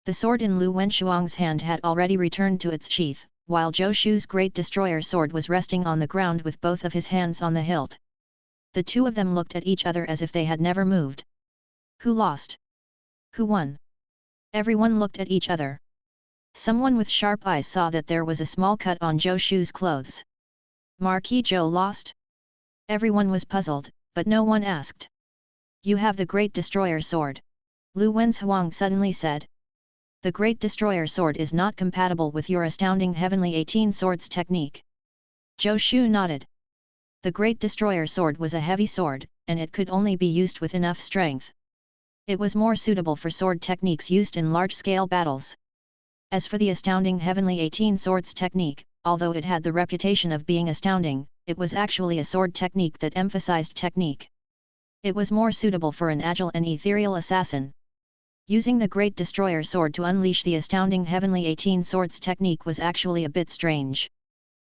The sword in Lu Wenzhuang's hand had already returned to its sheath, while Zhou Shu's Great Destroyer sword was resting on the ground with both of his hands on the hilt. The two of them looked at each other as if they had never moved. Who lost? Who won? Everyone looked at each other. Someone with sharp eyes saw that there was a small cut on Zhou Shu's clothes. Marquis Zhou lost? Everyone was puzzled, but no one asked. You have the Great Destroyer Sword. Lu Wenzhuang suddenly said. The Great Destroyer Sword is not compatible with your astounding Heavenly 18 Swords technique. Zhou Shu nodded. The Great Destroyer Sword was a heavy sword, and it could only be used with enough strength. It was more suitable for sword techniques used in large-scale battles. As for the astounding Heavenly 18 Swords technique, although it had the reputation of being astounding, it was actually a sword technique that emphasized technique. It was more suitable for an agile and ethereal assassin. Using the Great Destroyer Sword to unleash the astounding Heavenly 18 Swords technique was actually a bit strange.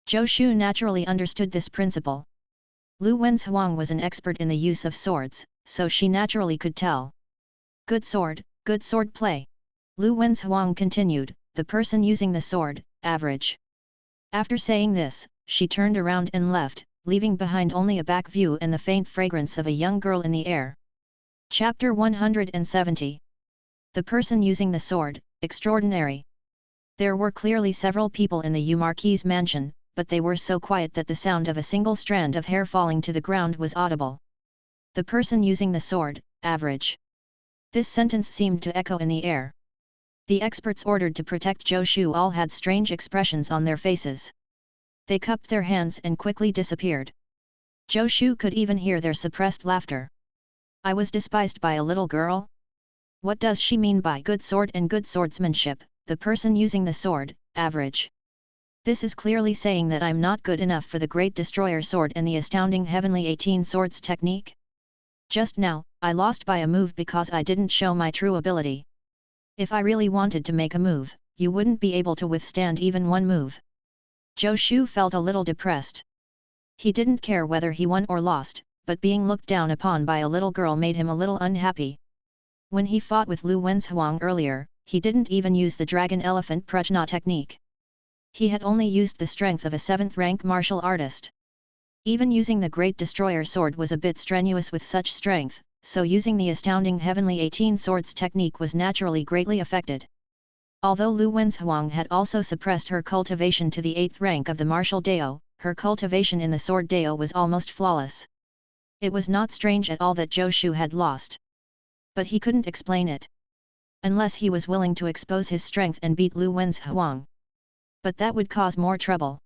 Zhou Shu naturally understood this principle. Lu Wenzhuang was an expert in the use of swords, so she naturally could tell. Good sword play. Lu Wenzhuang continued, the person using the sword, average. After saying this, she turned around and left, leaving behind only a back view and the faint fragrance of a young girl in the air. Chapter 170. The person using the sword, extraordinary. There were clearly several people in the Yu Marquis' mansion, but they were so quiet that the sound of a single strand of hair falling to the ground was audible. The person using the sword, average. This sentence seemed to echo in the air. The experts ordered to protect Zhou Shu all had strange expressions on their faces. They cupped their hands and quickly disappeared. Zhou Shu could even hear their suppressed laughter. I was despised by a little girl? What does she mean by good sword and good swordsmanship, the person using the sword, average? This is clearly saying that I'm not good enough for the Great Destroyer Sword and the astounding Heavenly 18 Swords technique? Just now, I lost by a move because I didn't show my true ability. If I really wanted to make a move, you wouldn't be able to withstand even one move. Zhou Shu felt a little depressed. He didn't care whether he won or lost, but being looked down upon by a little girl made him a little unhappy. When he fought with Lu Wenzhuang earlier, he didn't even use the Dragon Elephant Prajna Technique. He had only used the strength of a 7th-rank martial artist. Even using the Great Destroyer Sword was a bit strenuous with such strength, so using the astounding Heavenly 18 Swords technique was naturally greatly affected. Although Lu Wenzhuang had also suppressed her cultivation to the 8th rank of the martial Dao, her cultivation in the sword Dao was almost flawless. It was not strange at all that Zhou Shu had lost. But he couldn't explain it. Unless he was willing to expose his strength and beat Lu Wenzhuang. But that would cause more trouble.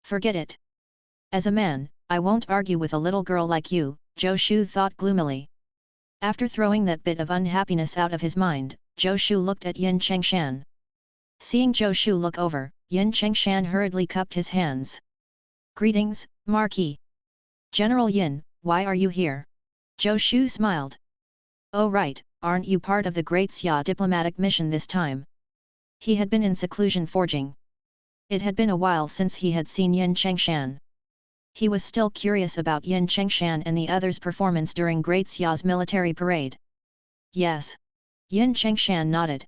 Forget it. As a man, I won't argue with a little girl like you, Zhou Shu thought gloomily. After throwing that bit of unhappiness out of his mind, Zhou Shu looked at Yin Chengshan. Seeing Zhou Shu look over, Yin Chengshan hurriedly cupped his hands. Greetings, Marquis. General Yin, why are you here? Zhou Shu smiled. Oh right, aren't you part of the Great Xia diplomatic mission this time? He had been in seclusion forging. It had been a while since he had seen Yin Chengshan. He was still curious about Yin Chengshan and the others' performance during Great Xia's military parade. Yes. Yin Chengshan nodded.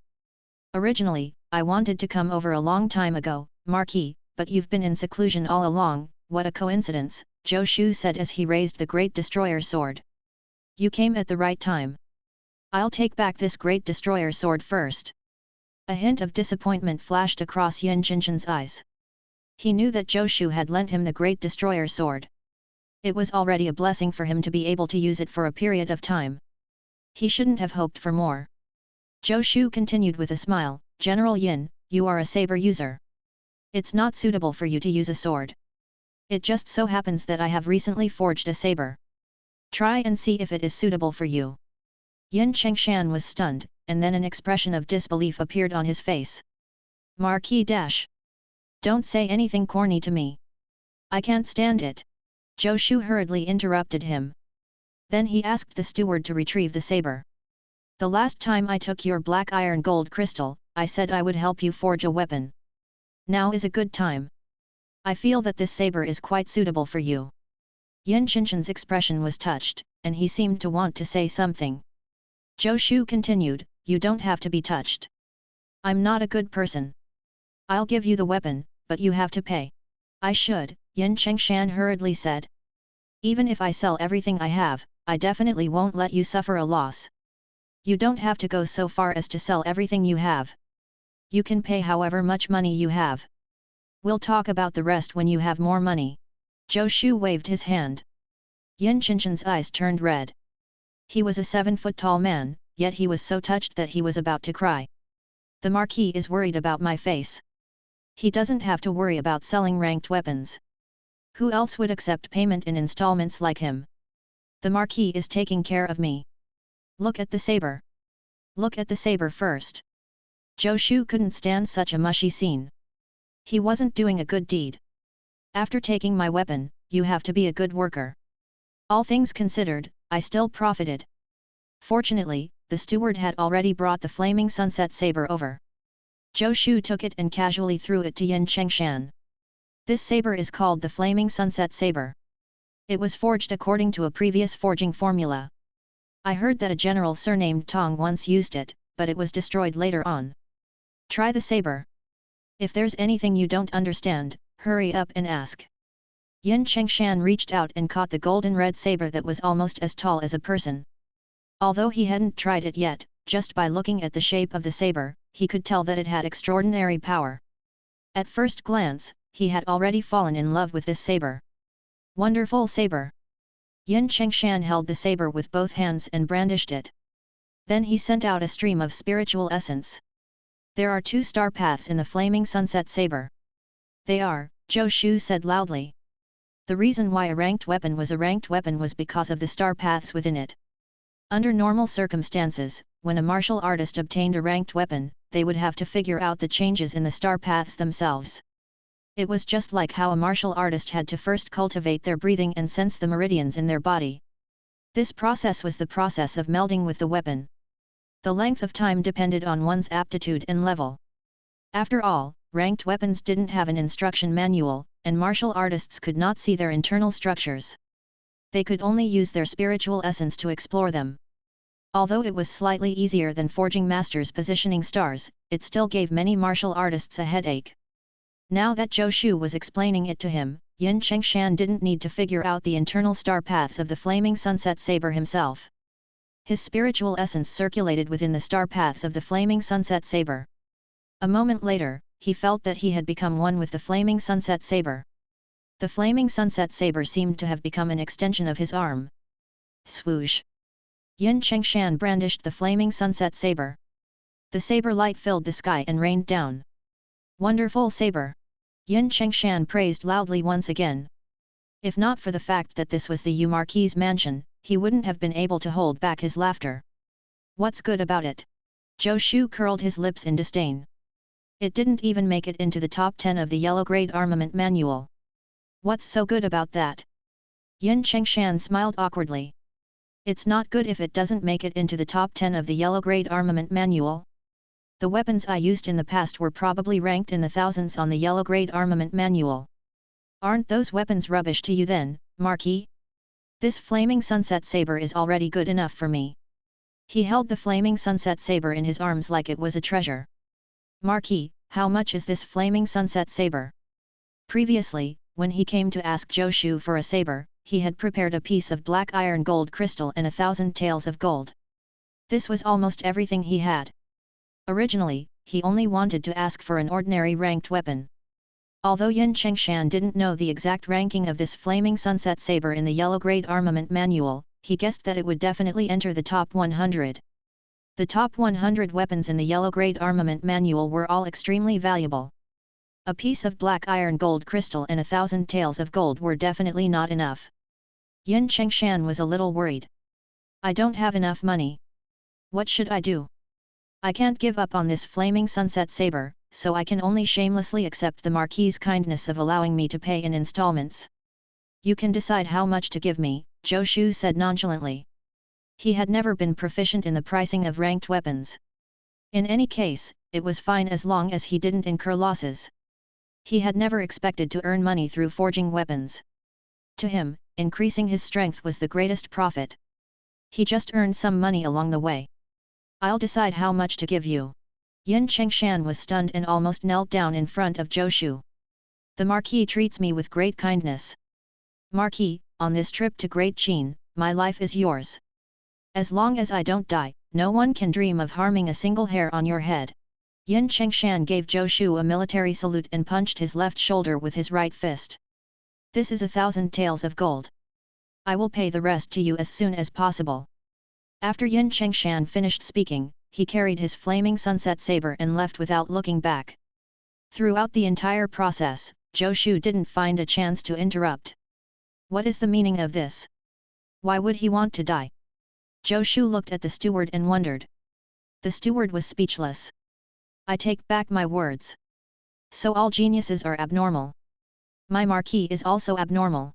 Originally, I wanted to come over a long time ago, Marquis, but you've been in seclusion all along, what a coincidence, Zhou Shu said as he raised the Great Destroyer Sword. You came at the right time. I'll take back this Great Destroyer Sword first. A hint of disappointment flashed across Yin Chengshan's eyes. He knew that Zhou Shu had lent him the Great Destroyer Sword. It was already a blessing for him to be able to use it for a period of time. He shouldn't have hoped for more. Zhou Shu continued with a smile, General Yin, you are a saber user. It's not suitable for you to use a sword. It just so happens that I have recently forged a saber. Try and see if it is suitable for you. Yin Chengshan was stunned, and then an expression of disbelief appeared on his face. Marquis dash. Don't say anything corny to me. I can't stand it. Zhou Shu hurriedly interrupted him. Then he asked the steward to retrieve the saber. The last time I took your black iron gold crystal, I said I would help you forge a weapon. Now is a good time. I feel that this saber is quite suitable for you. Yin Chengshan's expression was touched, and he seemed to want to say something. Zhou Shu continued, you don't have to be touched. I'm not a good person. I'll give you the weapon, but you have to pay. I should, Yin Chengshan hurriedly said. Even if I sell everything I have, I definitely won't let you suffer a loss. You don't have to go so far as to sell everything you have. You can pay however much money you have. We'll talk about the rest when you have more money. Zhou Shu waved his hand. Yin Qinshan's eyes turned red. He was a 7-foot-tall man, yet he was so touched that he was about to cry. The Marquis is worried about my face. He doesn't have to worry about selling ranked weapons. Who else would accept payment in installments like him? The Marquis is taking care of me. Look at the saber. Look at the saber first. Zhou Shu couldn't stand such a mushy scene. He wasn't doing a good deed. After taking my weapon, you have to be a good worker. All things considered, I still profited. Fortunately, the steward had already brought the flaming sunset saber over. Zhou Shu took it and casually threw it to Yin Chengshan. This saber is called the Flaming Sunset Saber. It was forged according to a previous forging formula. I heard that a general surnamed Tong once used it, but it was destroyed later on. Try the saber. If there's anything you don't understand, hurry up and ask. Yin Chengshan reached out and caught the golden red saber that was almost as tall as a person. Although he hadn't tried it yet, just by looking at the shape of the saber, he could tell that it had extraordinary power. At first glance, he had already fallen in love with this saber. Wonderful saber! Yin Chengshan held the saber with both hands and brandished it. Then he sent out a stream of spiritual essence. There are 2 star paths in the flaming sunset saber. They are, Zhou Shu said loudly. The reason why a ranked weapon was because of the star paths within it. Under normal circumstances, when a martial artist obtained a ranked weapon, they would have to figure out the changes in the star paths themselves. It was just like how a martial artist had to first cultivate their breathing and sense the meridians in their body. This process was the process of melding with the weapon. The length of time depended on one's aptitude and level. After all, ranked weapons didn't have an instruction manual, and martial artists could not see their internal structures. They could only use their spiritual essence to explore them. Although it was slightly easier than forging masters positioning stars, it still gave many martial artists a headache. Now that Zhou Shu was explaining it to him, Yin Chengshan didn't need to figure out the internal star paths of the flaming sunset saber himself. His spiritual essence circulated within the star paths of the flaming sunset saber. A moment later, he felt that he had become one with the flaming sunset saber. The flaming sunset saber seemed to have become an extension of his arm. Swoosh! Yin Chengshan brandished the flaming sunset saber. The saber light filled the sky and rained down. Wonderful saber! Yin Chengshan praised loudly once again. If not for the fact that this was the Yu Marquis' mansion, he wouldn't have been able to hold back his laughter. What's good about it? Zhou Shu curled his lips in disdain. It didn't even make it into the top 10 of the Yellow Grade Armament Manual. What's so good about that? Yin Chengshan smiled awkwardly. It's not good if it doesn't make it into the top 10 of the Yellow Grade Armament Manual. The weapons I used in the past were probably ranked in the thousands on the Yellow Grade Armament Manual. Aren't those weapons rubbish to you then, Marquis? This flaming sunset saber is already good enough for me. He held the flaming sunset saber in his arms like it was a treasure. Marquis, how much is this flaming sunset saber? Previously, when he came to ask Zhou Shu for a saber, he had prepared a piece of black iron gold crystal and 1,000 taels of gold. This was almost everything he had. Originally, he only wanted to ask for an ordinary ranked weapon. Although Yin Chengshan didn't know the exact ranking of this flaming sunset saber in the Yellow Grade Armament Manual, he guessed that it would definitely enter the top 100. The top 100 weapons in the Yellow Grade Armament Manual were all extremely valuable. A piece of black iron gold crystal and 1,000 taels of gold were definitely not enough. Yin Chengshan was a little worried. I don't have enough money. What should I do? I can't give up on this flaming sunset saber, so I can only shamelessly accept the Marquis' kindness of allowing me to pay in installments. You can decide how much to give me, Zhou Shu said nonchalantly. He had never been proficient in the pricing of ranked weapons. In any case, it was fine as long as he didn't incur losses. He had never expected to earn money through forging weapons. To him, increasing his strength was the greatest profit. He just earned some money along the way. I'll decide how much to give you. Yin Chengshan was stunned and almost knelt down in front of Zhou Shu. The Marquis treats me with great kindness. Marquis, on this trip to Great Xia, my life is yours. As long as I don't die, no one can dream of harming a single hair on your head." Yin Chengshan gave Zhou Shu a military salute and punched his left shoulder with his right fist. "This is 1,000 taels of gold. I will pay the rest to you as soon as possible." After Yin Chengshan finished speaking, he carried his flaming sunset saber and left without looking back. Throughout the entire process, Zhou Shu didn't find a chance to interrupt. What is the meaning of this? Why would he want to die? Zhou Shu looked at the steward and wondered. The steward was speechless. "I take back my words. So all geniuses are abnormal. My marquis is also abnormal.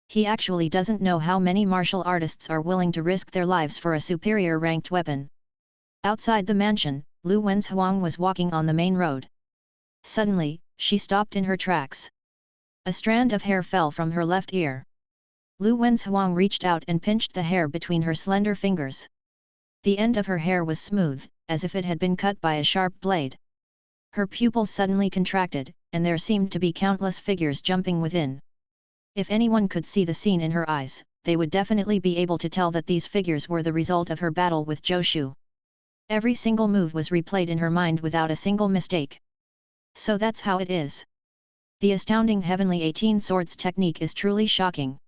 He actually doesn't know how many martial artists are willing to risk their lives for a superior ranked weapon." Outside the mansion, Lu Wenzhuang was walking on the main road. Suddenly, she stopped in her tracks. A strand of hair fell from her left ear. Lu Wenzhuang reached out and pinched the hair between her slender fingers. The end of her hair was smooth, as if it had been cut by a sharp blade. Her pupils suddenly contracted, and there seemed to be countless figures jumping within. If anyone could see the scene in her eyes, they would definitely be able to tell that these figures were the result of her battle with Zhou Shu. Every single move was replayed in her mind without a single mistake. So that's how it is. The astounding heavenly 18 swords technique is truly shocking.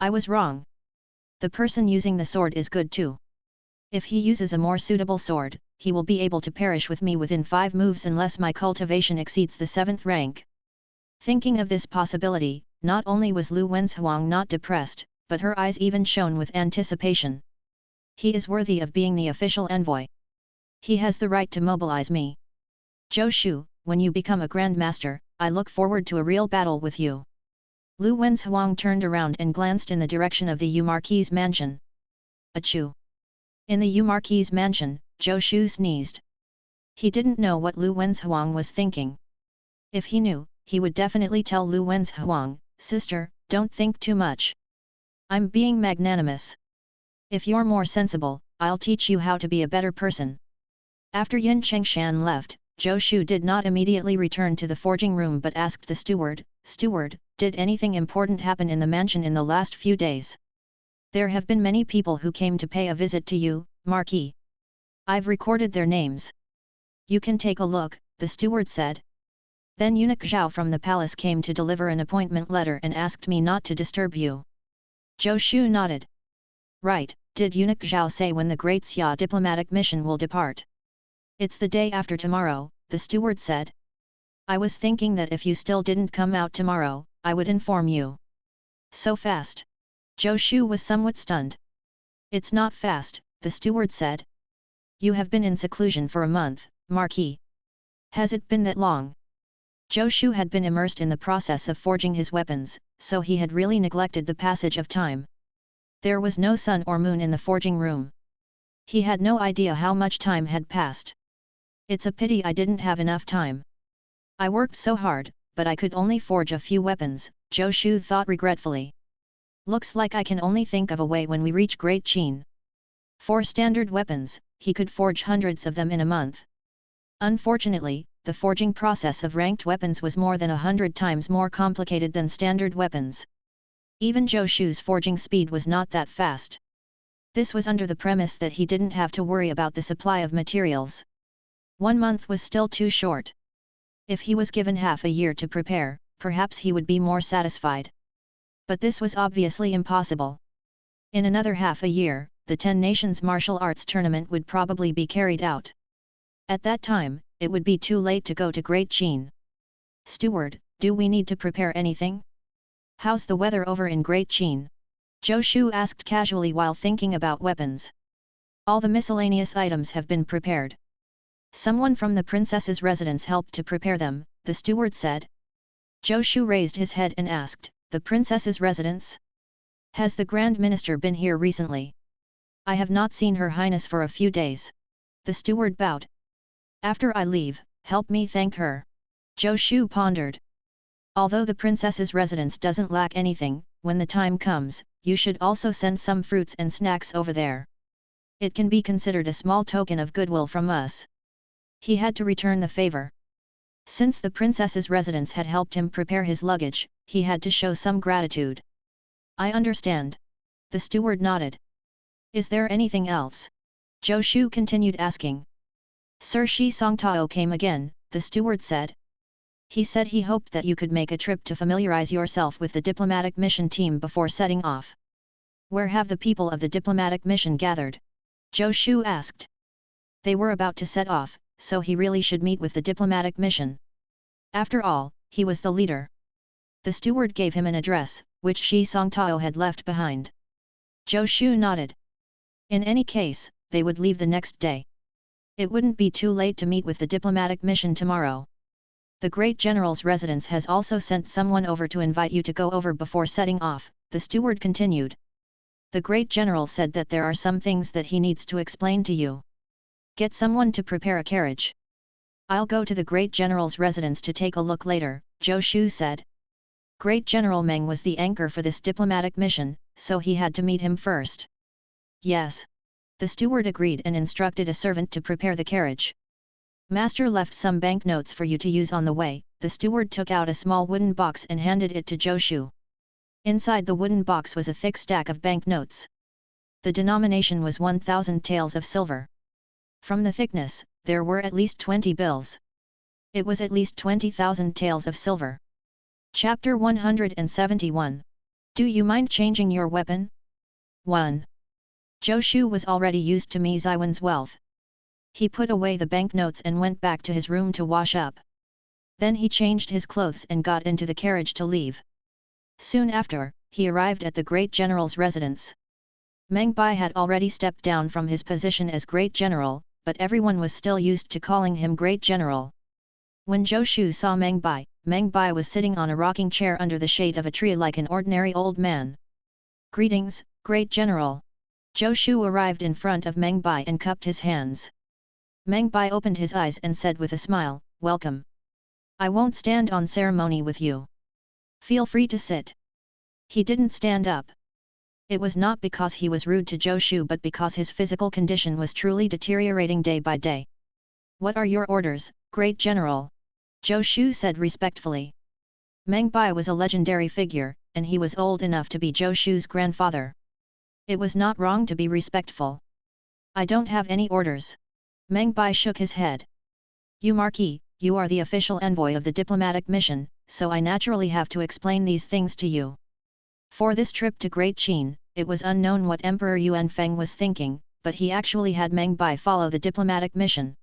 I was wrong. The person using the sword is good too. If he uses a more suitable sword, he will be able to perish with me within 5 moves unless my cultivation exceeds the 7th rank. Thinking of this possibility, not only was Lu Wenzhuang not depressed, but her eyes even shone with anticipation. He is worthy of being the official envoy. He has the right to mobilize me. Zhou Shu, when you become a grandmaster, I look forward to a real battle with you. Lu Wenzhuang turned around and glanced in the direction of the Yu Marquis' mansion. Achoo! In the Yu Marquis' mansion, Zhou Shu sneezed. He didn't know what Lu Wenzhuang was thinking. If he knew, he would definitely tell Lu Wenzhuang, "Sister, don't think too much. I'm being magnanimous. If you're more sensible, I'll teach you how to be a better person." After Yin Chengshan left, Zhou Shu did not immediately return to the forging room but asked the steward, "Steward, did anything important happen in the mansion in the last few days? There have been many people who came to pay a visit to you, Marquis. I've recorded their names. You can take a look," the steward said. "Then Eunuch Zhao from the palace came to deliver an appointment letter and asked me not to disturb you." Zhou Shu nodded. "Right, did Eunuch Zhao say when the Great Xia diplomatic mission will depart?" "It's the day after tomorrow," the steward said. "I was thinking that if you still didn't come out tomorrow, I would inform you." "So fast?" Zhou Shu was somewhat stunned. "It's not fast," the steward said. "You have been in seclusion for a month, Marquis. Has it been that long?" Zhou Shu had been immersed in the process of forging his weapons, so he had really neglected the passage of time. There was no sun or moon in the forging room. He had no idea how much time had passed. "It's a pity I didn't have enough time. I worked so hard, but I could only forge a few weapons," Zhou Shu thought regretfully. "Looks like I can only think of a way when we reach Great Xia. 4 standard weapons, he could forge hundreds of them in a month." Unfortunately, the forging process of ranked weapons was more than 100 times more complicated than standard weapons. Even Zhou Shu's forging speed was not that fast. This was under the premise that he didn't have to worry about the supply of materials. 1 month was still too short. If he was given half a year to prepare, perhaps he would be more satisfied. But this was obviously impossible. In another half a year, the 10 Nations Martial Arts Tournament would probably be carried out. At that time, it would be too late to go to Great Xia. "Steward, do we need to prepare anything? How's the weather over in Great Xia?" Zhou Shu asked casually while thinking about weapons. "All the miscellaneous items have been prepared. Someone from the princess's residence helped to prepare them," the steward said. Zhou Shu raised his head and asked, "The princess's residence? Has the Grand Minister been here recently?" "I have not seen Her Highness for a few days." The steward bowed. "After I leave, help me thank her." Zhou Shu pondered. "Although the princess's residence doesn't lack anything, when the time comes, you should also send some fruits and snacks over there. It can be considered a small token of goodwill from us." He had to return the favor. Since the princess's residence had helped him prepare his luggage, he had to show some gratitude. I understand. The steward nodded. Is there anything else? Zhou Shu continued asking. Sir Shi Songtao came again, the steward said. He said he hoped that you could make a trip to familiarize yourself with the diplomatic mission team before setting off. Where have the people of the diplomatic mission gathered? Zhou Shu asked. They were about to set off, so he really should meet with the diplomatic mission. After all, he was the leader. The steward gave him an address, which Shi Songtao had left behind. Zhou Shu nodded. In any case, they would leave the next day. It wouldn't be too late to meet with the diplomatic mission tomorrow. The Great General's residence has also sent someone over to invite you to go over before setting off, the steward continued. The Great General said that there are some things that he needs to explain to you. Get someone to prepare a carriage. I'll go to the Great General's residence to take a look later, Zhou Shu said. Great General Meng was the anchor for this diplomatic mission, so he had to meet him first. Yes. The steward agreed and instructed a servant to prepare the carriage. Master left some banknotes for you to use on the way. The steward took out a small wooden box and handed it to Zhou Shu. Inside the wooden box was a thick stack of banknotes. The denomination was 1,000 taels of silver. From the thickness, there were at least 20 bills. It was at least 20,000 taels of silver. Chapter 171. Do you mind changing your weapon? 1. Zhou Shu was already used to Mi Ziwen's wealth. He put away the banknotes and went back to his room to wash up. Then he changed his clothes and got into the carriage to leave. Soon after, he arrived at the Great General's residence. Meng Bai had already stepped down from his position as Great General, but everyone was still used to calling him Great General. When Zhou Shu saw Meng Bai was sitting on a rocking chair under the shade of a tree like an ordinary old man. Greetings, Great General. Zhou Shu arrived in front of Meng Bai and cupped his hands. Meng Bai opened his eyes and said with a smile, "Welcome. I won't stand on ceremony with you. Feel free to sit." He didn't stand up. It was not because he was rude to Zhou Shu but because his physical condition was truly deteriorating day by day. "What are your orders, Great General?" Zhou Shu said respectfully. Meng Bai was a legendary figure, and he was old enough to be Zhou Shu's grandfather. It was not wrong to be respectful. "I don't have any orders." Meng Bai shook his head. "You Marquis, you are the official envoy of the diplomatic mission, so I naturally have to explain these things to you. For this trip to Great Qin, it was unknown what Emperor Yuan Feng was thinking, but he actually had Meng Bai follow the diplomatic mission.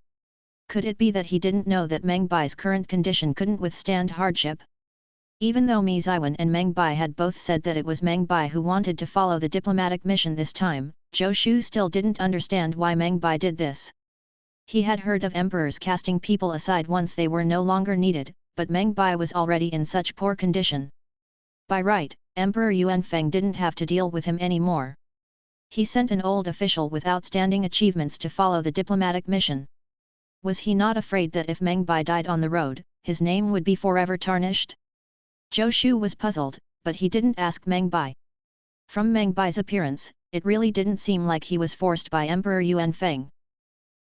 Could it be that he didn't know that Meng Bai's current condition couldn't withstand hardship? Even though Mi Ziwen and Meng Bai had both said that it was Meng Bai who wanted to follow the diplomatic mission this time, Zhou Shu still didn't understand why Meng Bai did this. He had heard of emperors casting people aside once they were no longer needed, but Meng Bai was already in such poor condition. By right, Emperor Yuan Feng didn't have to deal with him anymore. He sent an old official with outstanding achievements to follow the diplomatic mission. Was he not afraid that if Meng Bai died on the road, his name would be forever tarnished? Zhou Shu was puzzled, but he didn't ask Meng Bai. From Meng Bai's appearance, it really didn't seem like he was forced by Emperor Yuan Feng.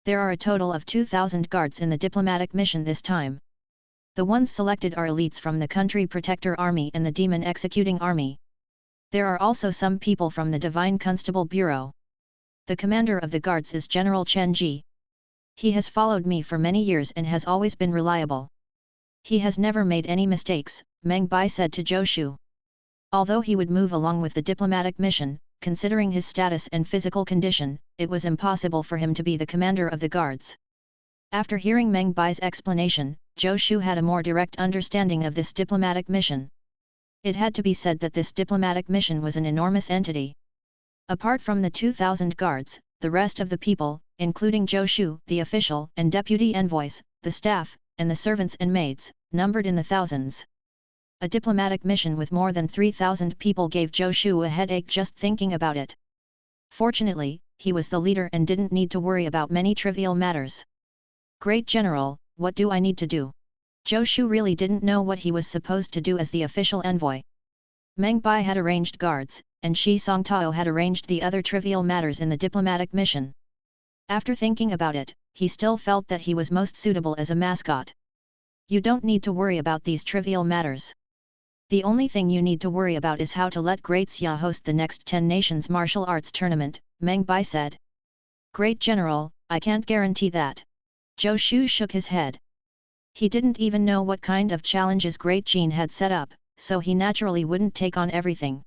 There are a total of 2,000 guards in the diplomatic mission this time. The ones selected are elites from the Country Protector Army and the Demon Executing Army. There are also some people from the Divine Constable Bureau. The commander of the guards is General Chen Ji. He has followed me for many years and has always been reliable. He has never made any mistakes, Meng Bai said to Zhou Shu. Although he would move along with the diplomatic mission, considering his status and physical condition, it was impossible for him to be the commander of the guards. After hearing Meng Bai's explanation, Zhou Shu had a more direct understanding of this diplomatic mission. It had to be said that this diplomatic mission was an enormous entity. Apart from the 2,000 guards, the rest of the people, including Zhou Shu, the official and deputy envoys, the staff, and the servants and maids, numbered in the thousands. A diplomatic mission with more than 3,000 people gave Zhou Shu a headache just thinking about it. Fortunately, he was the leader and didn't need to worry about many trivial matters. "Great General, what do I need to do?" Zhou Shu really didn't know what he was supposed to do as the official envoy. Meng Bai had arranged guards, and Shi Songtao had arranged the other trivial matters in the diplomatic mission. After thinking about it, he still felt that he was most suitable as a mascot. "You don't need to worry about these trivial matters. The only thing you need to worry about is how to let Great Xia host the next 10 Nations Martial Arts Tournament, Meng Bai said. Great General, I can't guarantee that. Zhou Shu shook his head. He didn't even know what kind of challenges Great Xia had set up, so he naturally wouldn't take on everything.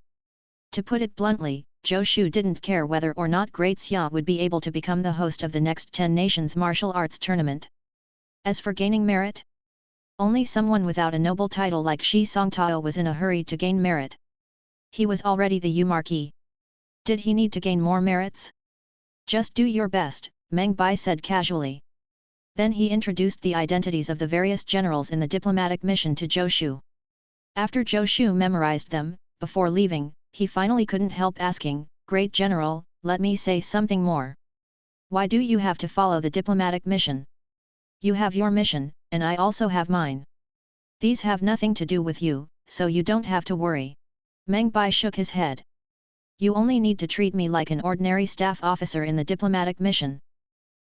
To put it bluntly, Zhou Shu didn't care whether or not Great Xia would be able to become the host of the next 10 Nations Martial Arts Tournament. As for gaining merit, only someone without a noble title like Shi Songtao was in a hurry to gain merit. He was already the Yu Marquis. Did he need to gain more merits? Just do your best, Meng Bai said casually. Then he introduced the identities of the various generals in the diplomatic mission to Zhou Shu. After Zhou Shu memorized them, before leaving, he finally couldn't help asking, Great General, let me say something more. Why do you have to follow the diplomatic mission? You have your mission, and I also have mine. These have nothing to do with you, so you don't have to worry. Meng Bai shook his head. You only need to treat me like an ordinary staff officer in the diplomatic mission.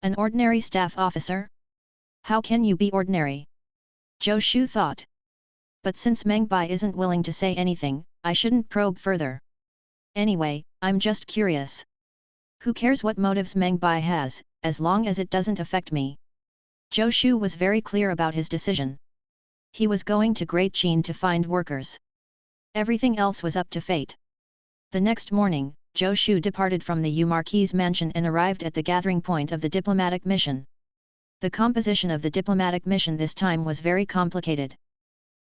An ordinary staff officer? How can you be ordinary? Zhou Shu thought. But since Meng Bai isn't willing to say anything, I shouldn't probe further. Anyway, I'm just curious. Who cares what motives Meng Bai has, as long as it doesn't affect me? Zhou Shu was very clear about his decision. He was going to Great Xia to find workers. Everything else was up to fate. The next morning, Zhou Shu departed from the Yu Marquis' mansion and arrived at the gathering point of the diplomatic mission. The composition of the diplomatic mission this time was very complicated.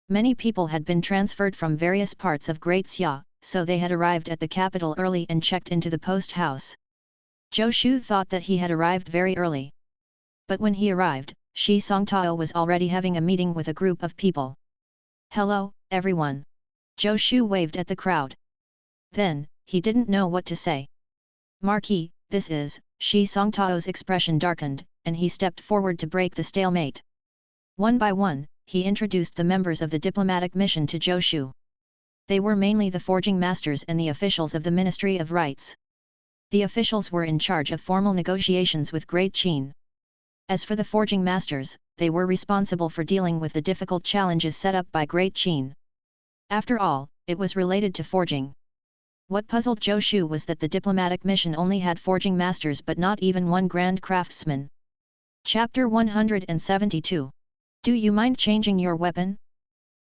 Many people had been transferred from various parts of Great Xia, so they had arrived at the capital early and checked into the post house. Zhou Shu thought that he had arrived very early. But when he arrived, Shi Songtao was already having a meeting with a group of people. Hello, everyone. Zhou Shu waved at the crowd. Then, he didn't know what to say. Marquis, this is, Shi Songtao's expression darkened, and he stepped forward to break the stalemate. One by one, he introduced the members of the diplomatic mission to Zhou Shu. They were mainly the forging masters and the officials of the Ministry of Rites. The officials were in charge of formal negotiations with Great Xia. As for the forging masters, they were responsible for dealing with the difficult challenges set up by Great Xia. After all, it was related to forging. What puzzled Zhou Shu was that the diplomatic mission only had forging masters but not even one grand craftsman. Chapter 172. Do you mind changing your weapon?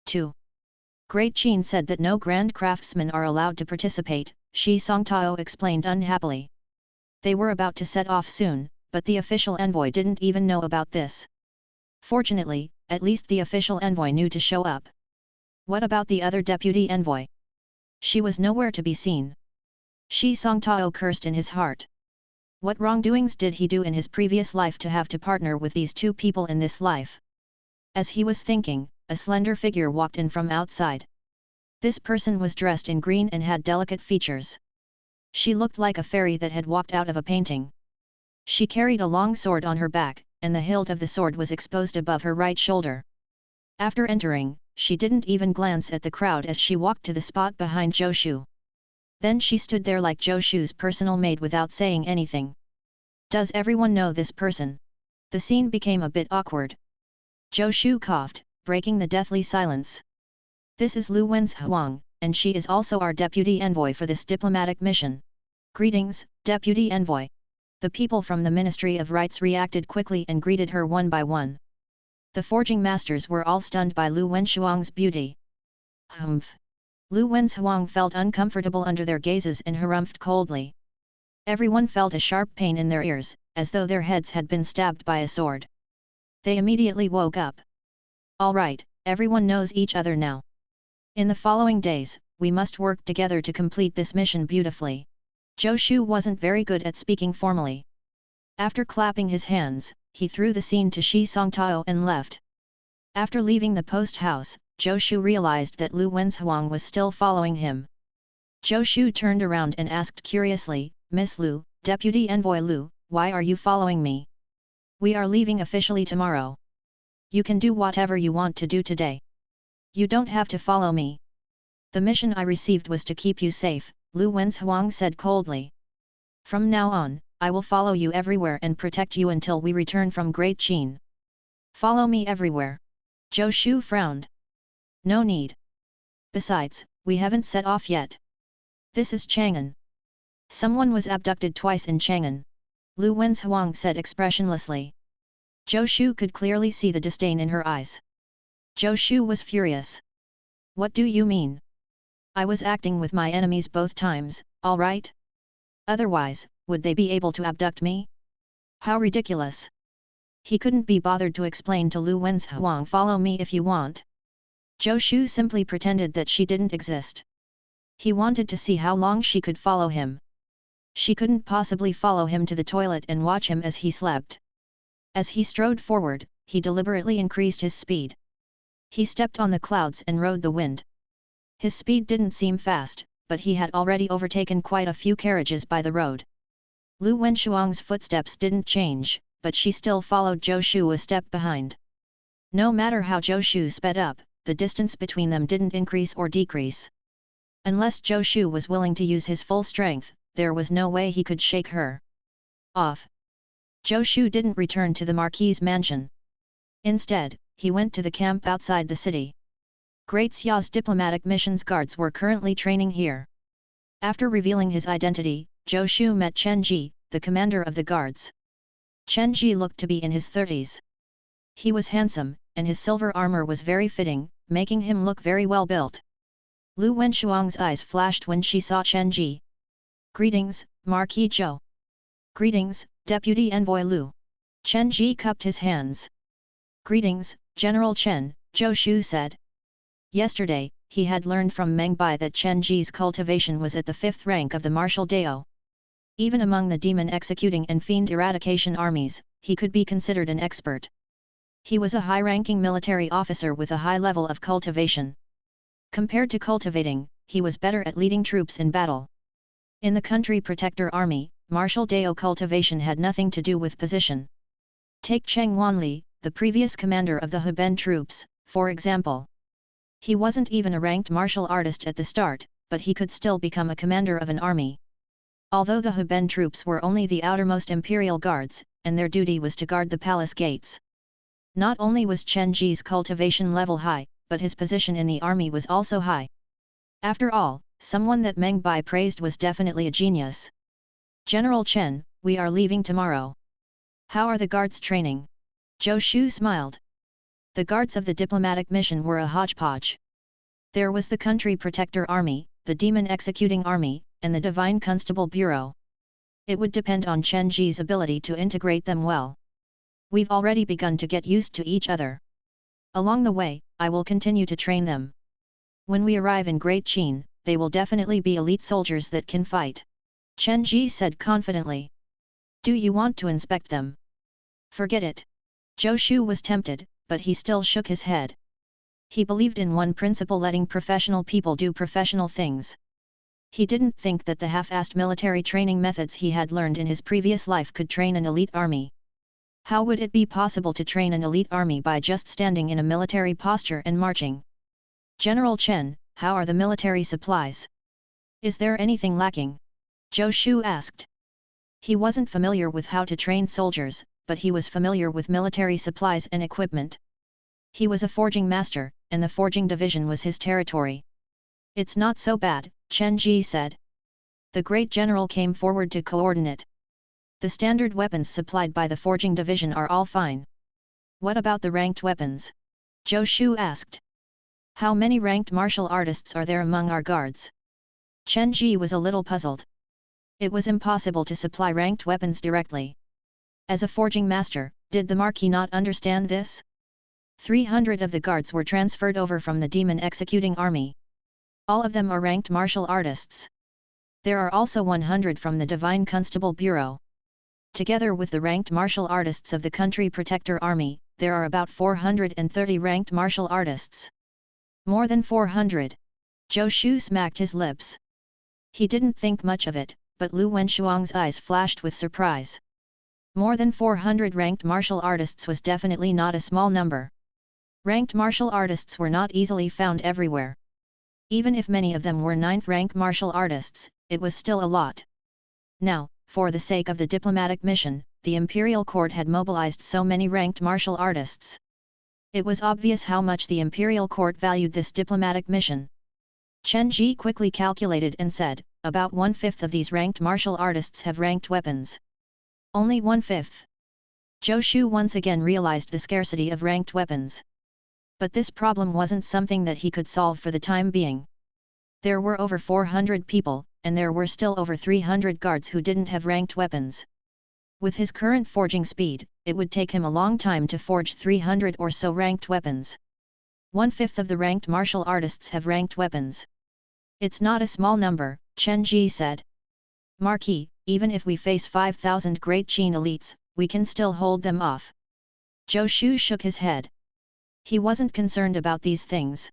2. Great Xia said that no grand craftsmen are allowed to participate, Shi Songtao explained unhappily. They were about to set off soon, but the official envoy didn't even know about this. Fortunately, at least the official envoy knew to show up. What about the other deputy envoy? She was nowhere to be seen. Shi Songtao cursed in his heart. What wrongdoings did he do in his previous life to have to partner with these two people in this life? As he was thinking, a slender figure walked in from outside. This person was dressed in green and had delicate features. She looked like a fairy that had walked out of a painting. She carried a long sword on her back, and the hilt of the sword was exposed above her right shoulder. After entering, she didn't even glance at the crowd as she walked to the spot behind Zhou Shu. Then she stood there like Zhou Shu's personal maid without saying anything. Does everyone know this person? The scene became a bit awkward. Zhou Shu coughed, breaking the deathly silence. This is Lu Wen's Huang, and she is also our deputy envoy for this diplomatic mission. Greetings, deputy envoy. The people from the Ministry of Rites reacted quickly and greeted her one by one. The forging masters were all stunned by Lu Wenshuang's beauty. Humph! Lu Wenshuang felt uncomfortable under their gazes and harumphed coldly. Everyone felt a sharp pain in their ears, as though their heads had been stabbed by a sword. They immediately woke up. All right, everyone knows each other now. In the following days, we must work together to complete this mission beautifully. Zhou Shu wasn't very good at speaking formally. After clapping his hands, he threw the scene to Shi Songtao and left. After leaving the post house, Zhou Shu realized that Lu Wenshuang was still following him. Zhou Shu turned around and asked curiously, Miss Lu, Deputy Envoy Lu, why are you following me? We are leaving officially tomorrow. You can do whatever you want to do today. You don't have to follow me. The mission I received was to keep you safe, Lu Wenshuang said coldly. From now on, I will follow you everywhere and protect you until we return from Great Xia. Follow me everywhere. Zhou Shu frowned. No need. Besides, we haven't set off yet. This is Chang'an. Someone was abducted twice in Chang'an. Lu Wenzhuang said expressionlessly. Zhou Shu could clearly see the disdain in her eyes. Zhou Shu was furious. What do you mean? I was acting with my enemies both times, all right? Otherwise, would they be able to abduct me? How ridiculous! He couldn't be bothered to explain to Lu Wenzhuang, follow me if you want. Zhou Shu simply pretended that she didn't exist. He wanted to see how long she could follow him. She couldn't possibly follow him to the toilet and watch him as he slept. As he strode forward, he deliberately increased his speed. He stepped on the clouds and rode the wind. His speed didn't seem fast, but he had already overtaken quite a few carriages by the road. Lu Wenzhuang's footsteps didn't change, but she still followed Zhou Shu a step behind. No matter how Zhou Shu sped up, the distance between them didn't increase or decrease. Unless Zhou Shu was willing to use his full strength, there was no way he could shake her off. Zhou Shu didn't return to the Marquis's mansion. Instead, he went to the camp outside the city. Great Xia's diplomatic missions guards were currently training here. After revealing his identity, Zhou Shu met Chen Ji, the commander of the guards. Chen Ji looked to be in his 30s. He was handsome, and his silver armor was very fitting, making him look very well built. Lu Wenzhuang's eyes flashed when she saw Chen Ji. Greetings, Marquis Zhou. Greetings, Deputy Envoy Lu. Chen Ji cupped his hands. Greetings, General Chen, Zhou Shu said. Yesterday, he had learned from Meng Bai that Chen Ji's cultivation was at the 5th rank of the martial Dao. Even among the demon executing and fiend eradication armies, he could be considered an expert. He was a high-ranking military officer with a high level of cultivation. Compared to cultivating, he was better at leading troops in battle. In the Country Protector Army, martial Dao cultivation had nothing to do with position. Take Cheng Wanli, the previous commander of the Heben troops, for example. He wasn't even a ranked martial artist at the start, but he could still become a commander of an army. Although the Heben troops were only the outermost imperial guards, and their duty was to guard the palace gates. Not only was Chen Ji's cultivation level high, but his position in the army was also high. After all, someone that Meng Bai praised was definitely a genius. General Chen, we are leaving tomorrow. How are the guards training? Zhou Shu smiled. The guards of the diplomatic mission were a hodgepodge. There was the Country Protector Army, the Demon Executing Army, and the Divine Constable Bureau. It would depend on Chen Ji's ability to integrate them well. We've already begun to get used to each other. Along the way, I will continue to train them. When we arrive in Great Xia, they will definitely be elite soldiers that can fight. Chen Ji said confidently. Do you want to inspect them? Forget it. Zhou Shu was tempted, but he still shook his head. He believed in one principle: letting professional people do professional things. He didn't think that the half-assed military training methods he had learned in his previous life could train an elite army. How would it be possible to train an elite army by just standing in a military posture and marching? General Chen, how are the military supplies? Is there anything lacking? Zhou Shu asked. He wasn't familiar with how to train soldiers, but he was familiar with military supplies and equipment. He was a forging master, and the forging division was his territory. It's not so bad, Chen Ji said. The great general came forward to coordinate. The standard weapons supplied by the forging division are all fine. What about the ranked weapons? Zhou Shu asked. How many ranked martial artists are there among our guards? Chen Ji was a little puzzled. It was impossible to supply ranked weapons directly. As a forging master, did the Marquis not understand this? 300 of the guards were transferred over from the Demon Executing Army. All of them are ranked martial artists. There are also 100 from the Divine Constable Bureau. Together with the ranked martial artists of the Country Protector Army, there are about 430 ranked martial artists. More than 400. Zhou Shu smacked his lips. He didn't think much of it, but Lu Wenzhuang's eyes flashed with surprise. More than 400 ranked martial artists was definitely not a small number. Ranked martial artists were not easily found everywhere. Even if many of them were 9th rank martial artists, it was still a lot. Now, for the sake of the diplomatic mission, the imperial court had mobilized so many ranked martial artists. It was obvious how much the imperial court valued this diplomatic mission. Chen Ji quickly calculated and said, about 1/5 of these ranked martial artists have ranked weapons. Only 1/5. Zhou Shu once again realized the scarcity of ranked weapons. But this problem wasn't something that he could solve for the time being. There were over 400 people, and there were still over 300 guards who didn't have ranked weapons. With his current forging speed, it would take him a long time to forge 300 or so ranked weapons. 1/5 of the ranked martial artists have ranked weapons. It's not a small number, Chen Ji said. Marquis, even if we face 5,000 Great Qin elites, we can still hold them off. Zhou Shu shook his head. He wasn't concerned about these things.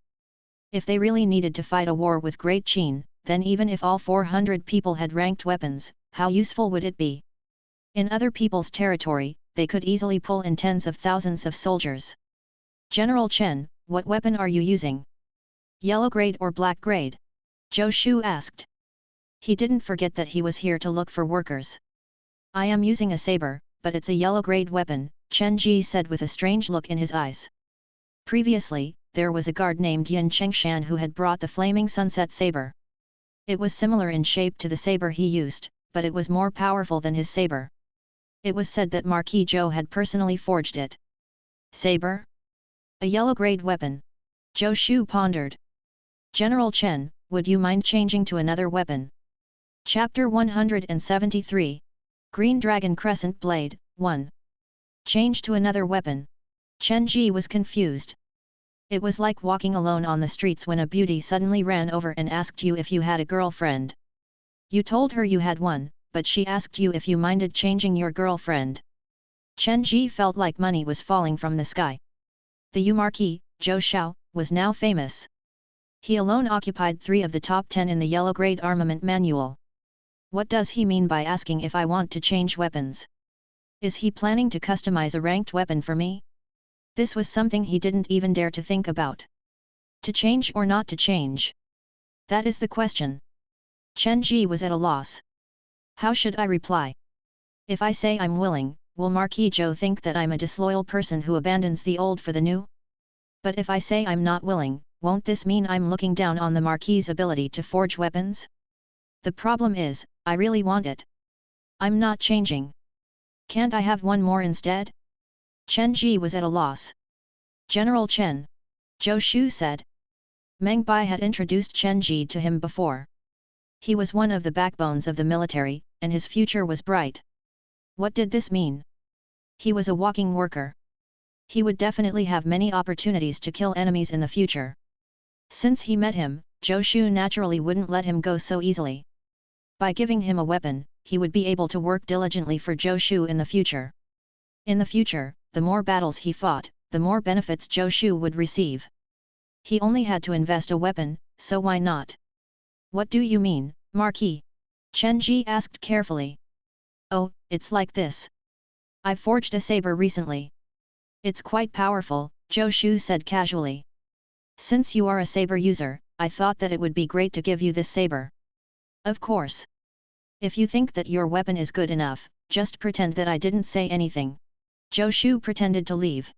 If they really needed to fight a war with Great Qin, then even if all 400 people had ranked weapons, how useful would it be? In other people's territory, they could easily pull in tens of thousands of soldiers. General Chen, what weapon are you using? Yellow grade or black grade? Zhou Shu asked. He didn't forget that he was here to look for workers. I am using a saber, but it's a yellow grade weapon, Chen Ji said with a strange look in his eyes. Previously, there was a guard named Yin Chengshan who had brought the flaming sunset saber. It was similar in shape to the saber he used, but it was more powerful than his saber. It was said that Marquis Zhou had personally forged it. Saber? A yellow grade weapon. Zhou Shu pondered. General Chen, would you mind changing to another weapon? Chapter 173. Green Dragon Crescent Blade, 1. Change to another weapon. Chen Ji was confused. It was like walking alone on the streets when a beauty suddenly ran over and asked you if you had a girlfriend. You told her you had one, but she asked you if you minded changing your girlfriend. Chen Ji felt like money was falling from the sky. The Yu Marquis, Zhou Shao, was now famous. He alone occupied 3 of the top 10 in the yellow grade armament manual. What does he mean by asking if I want to change weapons? Is he planning to customize a ranked weapon for me? This was something he didn't even dare to think about. To change or not to change? That is the question. Chen Ji was at a loss. How should I reply? If I say I'm willing, will Marquis Zhou think that I'm a disloyal person who abandons the old for the new? But if I say I'm not willing, won't this mean I'm looking down on the Marquis's ability to forge weapons? The problem is, I really want it. I'm not changing. Can't I have one more instead? Chen Ji was at a loss. General Chen. Zhou Shu said. Meng Bai had introduced Chen Ji to him before. He was one of the backbones of the military, and his future was bright. What did this mean? He was a walking worker. He would definitely have many opportunities to kill enemies in the future. Since he met him, Zhou Shu naturally wouldn't let him go so easily. By giving him a weapon, he would be able to work diligently for Zhou Shu in the future. In the future, the more battles he fought, the more benefits Zhou Shu would receive. He only had to invest a weapon, so why not? What do you mean, Marquis? Chen Ji asked carefully. Oh, it's like this. I've forged a saber recently. It's quite powerful, Zhou Shu said casually. Since you are a saber user, I thought that it would be great to give you this saber. Of course. If you think that your weapon is good enough, just pretend that I didn't say anything. Zhou Shu pretended to leave.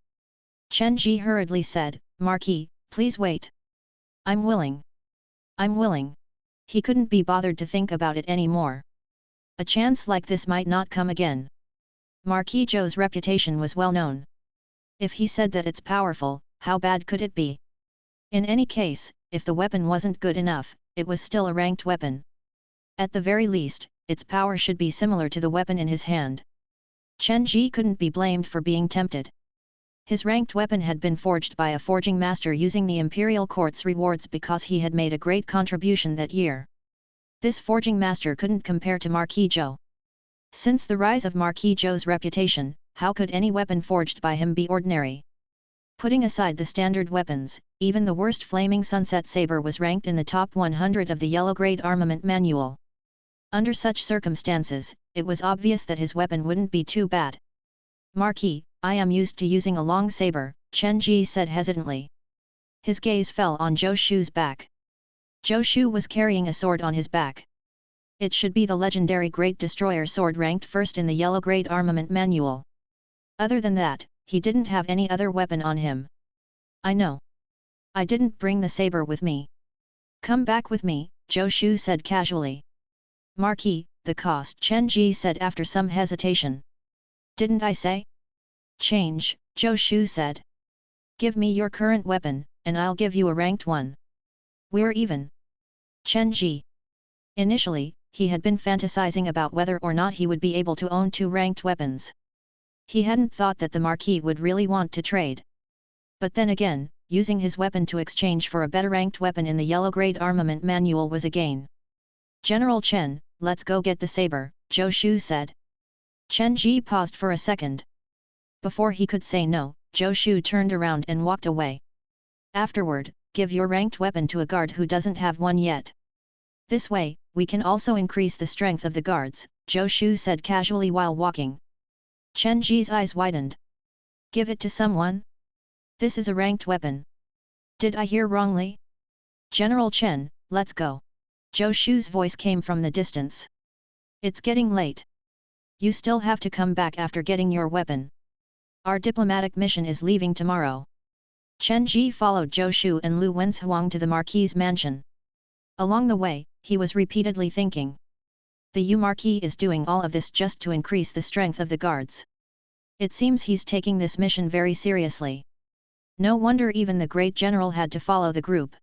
Chen Ji hurriedly said, Marquis, please wait. I'm willing. I'm willing. He couldn't be bothered to think about it anymore. A chance like this might not come again. Marquis Zhou's reputation was well known. If he said that it's powerful, how bad could it be? In any case, if the weapon wasn't good enough, it was still a ranked weapon. At the very least, its power should be similar to the weapon in his hand. Chen Ji couldn't be blamed for being tempted. His ranked weapon had been forged by a forging master using the Imperial Court's rewards because he had made a great contribution that year. This forging master couldn't compare to Marquis Zhou. Since the rise of Marquis Zhou's reputation, how could any weapon forged by him be ordinary? Putting aside the standard weapons, even the worst flaming sunset saber was ranked in the top 100 of the yellow grade armament manual. Under such circumstances, it was obvious that his weapon wouldn't be too bad. Marquis, I am used to using a long saber, Chen Ji said hesitantly. His gaze fell on Zhou Shu's back. Zhou Shu was carrying a sword on his back. It should be the legendary Great Destroyer sword ranked first in the yellow grade armament manual. Other than that, he didn't have any other weapon on him. I know. I didn't bring the saber with me. Come back with me, Zhou Shu said casually. Marquis, the cost, Chen Ji said after some hesitation. Didn't I say? Change, Zhou Shu said. Give me your current weapon, and I'll give you a ranked one. We're even. Chen Ji. Initially, he had been fantasizing about whether or not he would be able to own 2 ranked weapons. He hadn't thought that the Marquis would really want to trade. But then again, using his weapon to exchange for a better ranked weapon in the yellow grade armament manual was a gain. General Chen, let's go get the saber, Zhou Shu said. Chen Ji paused for a second. Before he could say no, Zhou Shu turned around and walked away. Afterward, give your ranked weapon to a guard who doesn't have one yet. This way, we can also increase the strength of the guards, Zhou Shu said casually while walking. Chen Ji's eyes widened. Give it to someone? This is a ranked weapon. Did I hear wrongly? General Chen, let's go. Zhou Shu's voice came from the distance. It's getting late. You still have to come back after getting your weapon. Our diplomatic mission is leaving tomorrow. Chen Ji followed Zhou Shu and Lu Wenzhuang to the Marquis's mansion. Along the way, he was repeatedly thinking. The Yu Marquis is doing all of this just to increase the strength of the guards. It seems he's taking this mission very seriously. No wonder even the great general had to follow the group.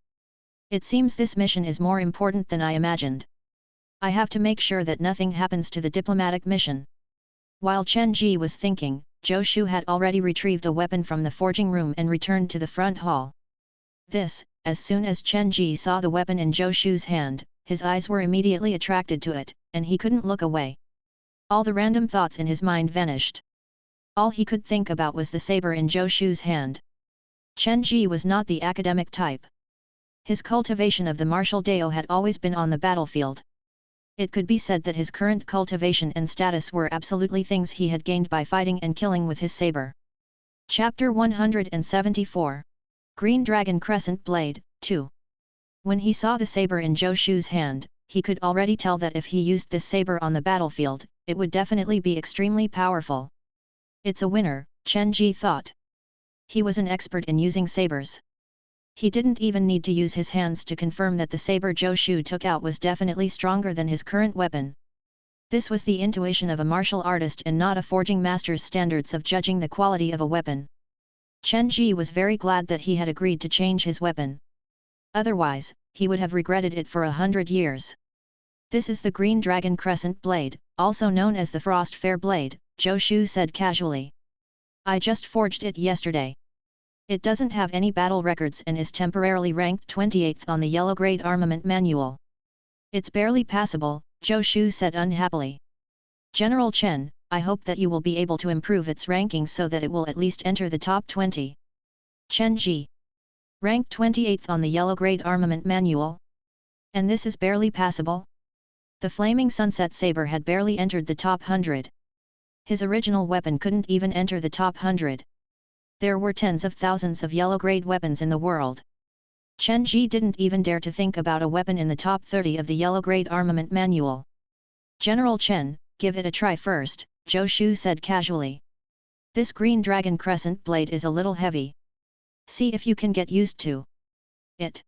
It seems this mission is more important than I imagined. I have to make sure that nothing happens to the diplomatic mission. While Chen Ji was thinking, Zhou Shu had already retrieved a weapon from the forging room and returned to the front hall. As soon as Chen Ji saw the weapon in Zhou Shu's hand, his eyes were immediately attracted to it, and he couldn't look away. All the random thoughts in his mind vanished. All he could think about was the saber in Zhou Shu's hand. Chen Ji was not the academic type. His cultivation of the martial Dao had always been on the battlefield. It could be said that his current cultivation and status were absolutely things he had gained by fighting and killing with his saber. Chapter 174. Green Dragon Crescent Blade, 2. When he saw the saber in Zhou Shu's hand, he could already tell that if he used this saber on the battlefield, it would definitely be extremely powerful. It's a winner, Chen Ji thought. He was an expert in using sabers. He didn't even need to use his hands to confirm that the saber Zhou Shu took out was definitely stronger than his current weapon. This was the intuition of a martial artist and not a forging master's standards of judging the quality of a weapon. Chen Ji was very glad that he had agreed to change his weapon. Otherwise, he would have regretted it for 100 years. This is the Green Dragon Crescent Blade, also known as the Frost Fair Blade, Zhou Shu said casually. I just forged it yesterday. It doesn't have any battle records and is temporarily ranked 28th on the yellow grade armament manual. It's barely passable, Zhou Shu said unhappily. General Chen, I hope that you will be able to improve its ranking so that it will at least enter the top 20. Chen Ji. Ranked 28th on the yellow grade armament manual? And this is barely passable? The flaming sunset saber had barely entered the top 100. His original weapon couldn't even enter the top 100. There were tens of thousands of yellow grade weapons in the world. Chen Ji didn't even dare to think about a weapon in the top 30 of the yellow grade armament manual. General Chen, give it a try first, Zhou Shu said casually. This Green Dragon Crescent Blade is a little heavy. See if you can get used to it.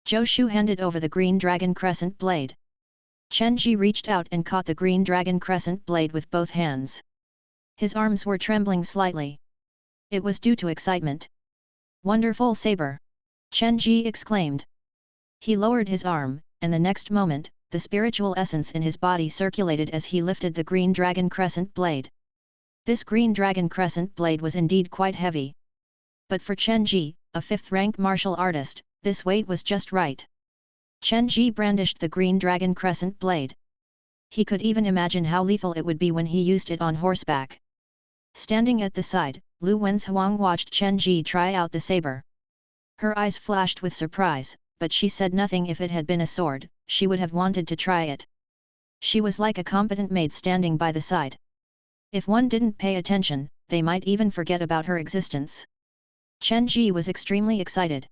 Zhou Shu handed over the Green Dragon Crescent Blade. Chen Ji reached out and caught the Green Dragon Crescent Blade with both hands. His arms were trembling slightly. It was due to excitement. Wonderful saber! Chen Ji exclaimed. He lowered his arm, and the next moment, the spiritual essence in his body circulated as he lifted the Green Dragon Crescent Blade. This Green Dragon Crescent Blade was indeed quite heavy. But for Chen Ji, a 5th-rank martial artist, this weight was just right. Chen Ji brandished the Green Dragon Crescent Blade. He could even imagine how lethal it would be when he used it on horseback. Standing at the side, Lu Wenzhuang watched Chen Ji try out the saber. Her eyes flashed with surprise, but she said nothing. If it had been a sword, she would have wanted to try it. She was like a competent maid standing by the side. If one didn't pay attention, they might even forget about her existence. Chen Ji was extremely excited.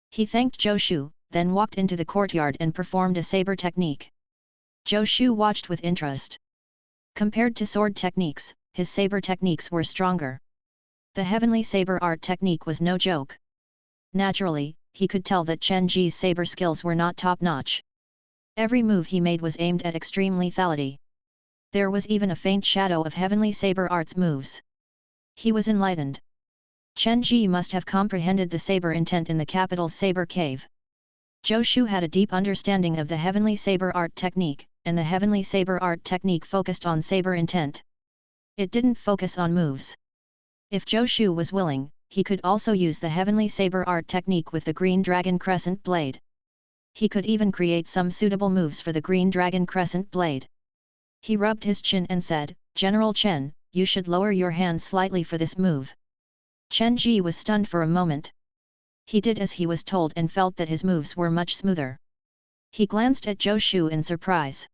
He thanked Zhou Shu, then walked into the courtyard and performed a saber technique. Zhou Shu watched with interest. Compared to sword techniques, his saber techniques were stronger. The heavenly saber art technique was no joke. Naturally, he could tell that Chen Ji's saber skills were not top-notch. Every move he made was aimed at extreme lethality. There was even a faint shadow of heavenly saber arts moves. He was enlightened. Chen Ji must have comprehended the saber intent in the capital's saber cave. Zhou Shu had a deep understanding of the heavenly saber art technique, and the heavenly saber art technique focused on saber intent. It didn't focus on moves. If Zhou Shu was willing, he could also use the heavenly saber art technique with the green dragon crescent blade. He could even create some suitable moves for the green dragon crescent blade. He rubbed his chin and said, "General Chen, you should lower your hand slightly for this move." Chen Ji was stunned for a moment. He did as he was told and felt that his moves were much smoother. He glanced at Zhou Shu in surprise.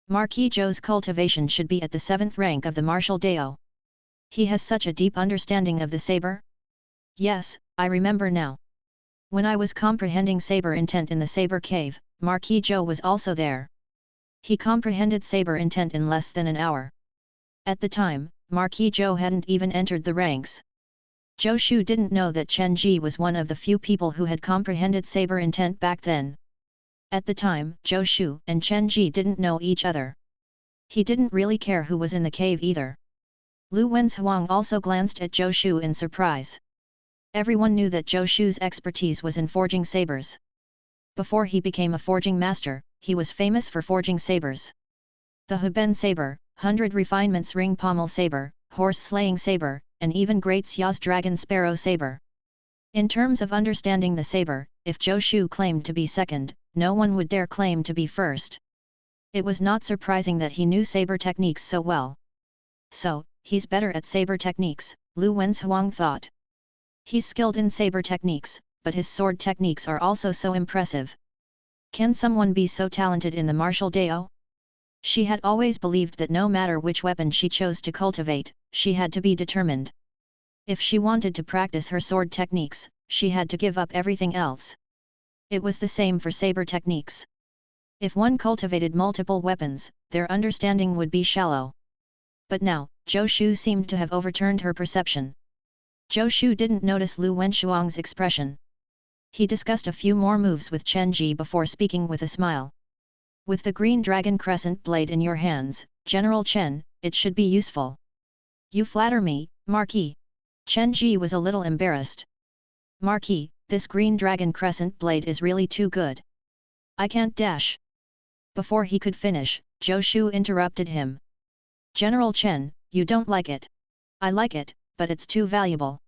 Marquis Zhou's cultivation should be at the 7th rank of the martial Dao. He has such a deep understanding of the saber? Yes, I remember now. When I was comprehending saber intent in the saber cave, Marquis Zhou was also there. He comprehended saber intent in less than an hour. At the time, Marquis Zhou hadn't even entered the ranks. Zhou Shu didn't know that Chen Ji was one of the few people who had comprehended saber intent back then. At the time, Zhou Shu and Chen Ji didn't know each other. He didn't really care who was in the cave either. Lu Wenzhuang also glanced at Zhou Shu in surprise. Everyone knew that Zhou Shu's expertise was in forging sabers. Before he became a forging master, he was famous for forging sabers. The Heben saber, 100 refinements ring pommel saber, horse-slaying saber, and even Great Xia's dragon sparrow saber. In terms of understanding the saber, if Zhou Shu claimed to be second, no one would dare claim to be first. It was not surprising that he knew saber techniques so well. So, he's better at saber techniques, Lu Wenzhuang thought. He's skilled in saber techniques, but his sword techniques are also so impressive. Can someone be so talented in the martial Dao? She had always believed that no matter which weapon she chose to cultivate, she had to be determined. If she wanted to practice her sword techniques, she had to give up everything else. It was the same for saber techniques. If one cultivated multiple weapons, their understanding would be shallow. But now, Zhou Shu seemed to have overturned her perception. Zhou Shu didn't notice Lu Wenzhuang's expression. He discussed a few more moves with Chen Ji before speaking with a smile. With the green dragon crescent blade in your hands, General Chen, it should be useful. You flatter me, Marquis. Chen Ji was a little embarrassed. Marquis, this green dragon crescent blade is really too good. I can't dash. Before he could finish, Zhou Shu interrupted him. General Chen, you don't like it. I like it, but it's too valuable.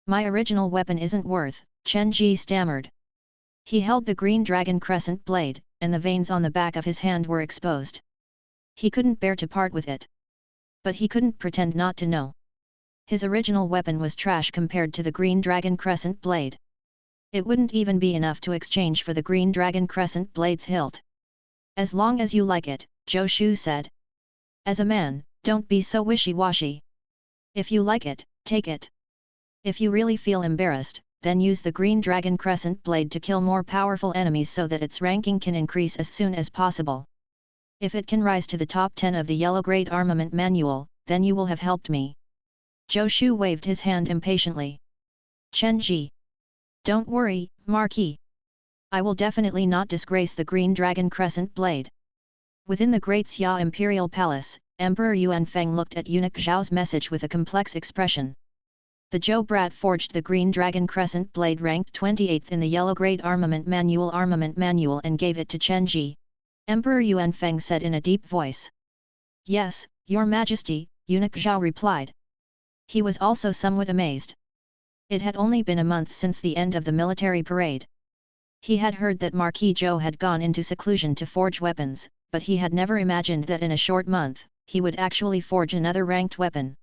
My original weapon isn't worth, Chen Ji stammered. He held the green dragon crescent blade, and the veins on the back of his hand were exposed. He couldn't bear to part with it. But he couldn't pretend not to know. His original weapon was trash compared to the green dragon crescent blade. It wouldn't even be enough to exchange for the green dragon crescent blade's hilt. As long as you like it, Zhou Shu said. As a man, don't be so wishy-washy. If you like it, take it. If you really feel embarrassed, then use the green dragon crescent blade to kill more powerful enemies so that its ranking can increase as soon as possible. If it can rise to the top 10 of the Yellow Great Armament Manual, then you will have helped me. Zhou Shu waved his hand impatiently. Chen Ji. Don't worry, Marquis. I will definitely not disgrace the green dragon crescent blade. Within the Great Xia Imperial Palace, Emperor Yuanfeng looked at eunuch Zhao's message with a complex expression. The Zhou brat forged the green dragon crescent blade ranked 28th in the Yellow Great Armament Manual and gave it to Chen Ji. Emperor Yuanfeng said in a deep voice. Yes, Your Majesty, eunuch Zhao replied. He was also somewhat amazed. It had only been a month since the end of the military parade. He had heard that Marquis Zhou had gone into seclusion to forge weapons, but he had never imagined that in a short month, he would actually forge another ranked weapon.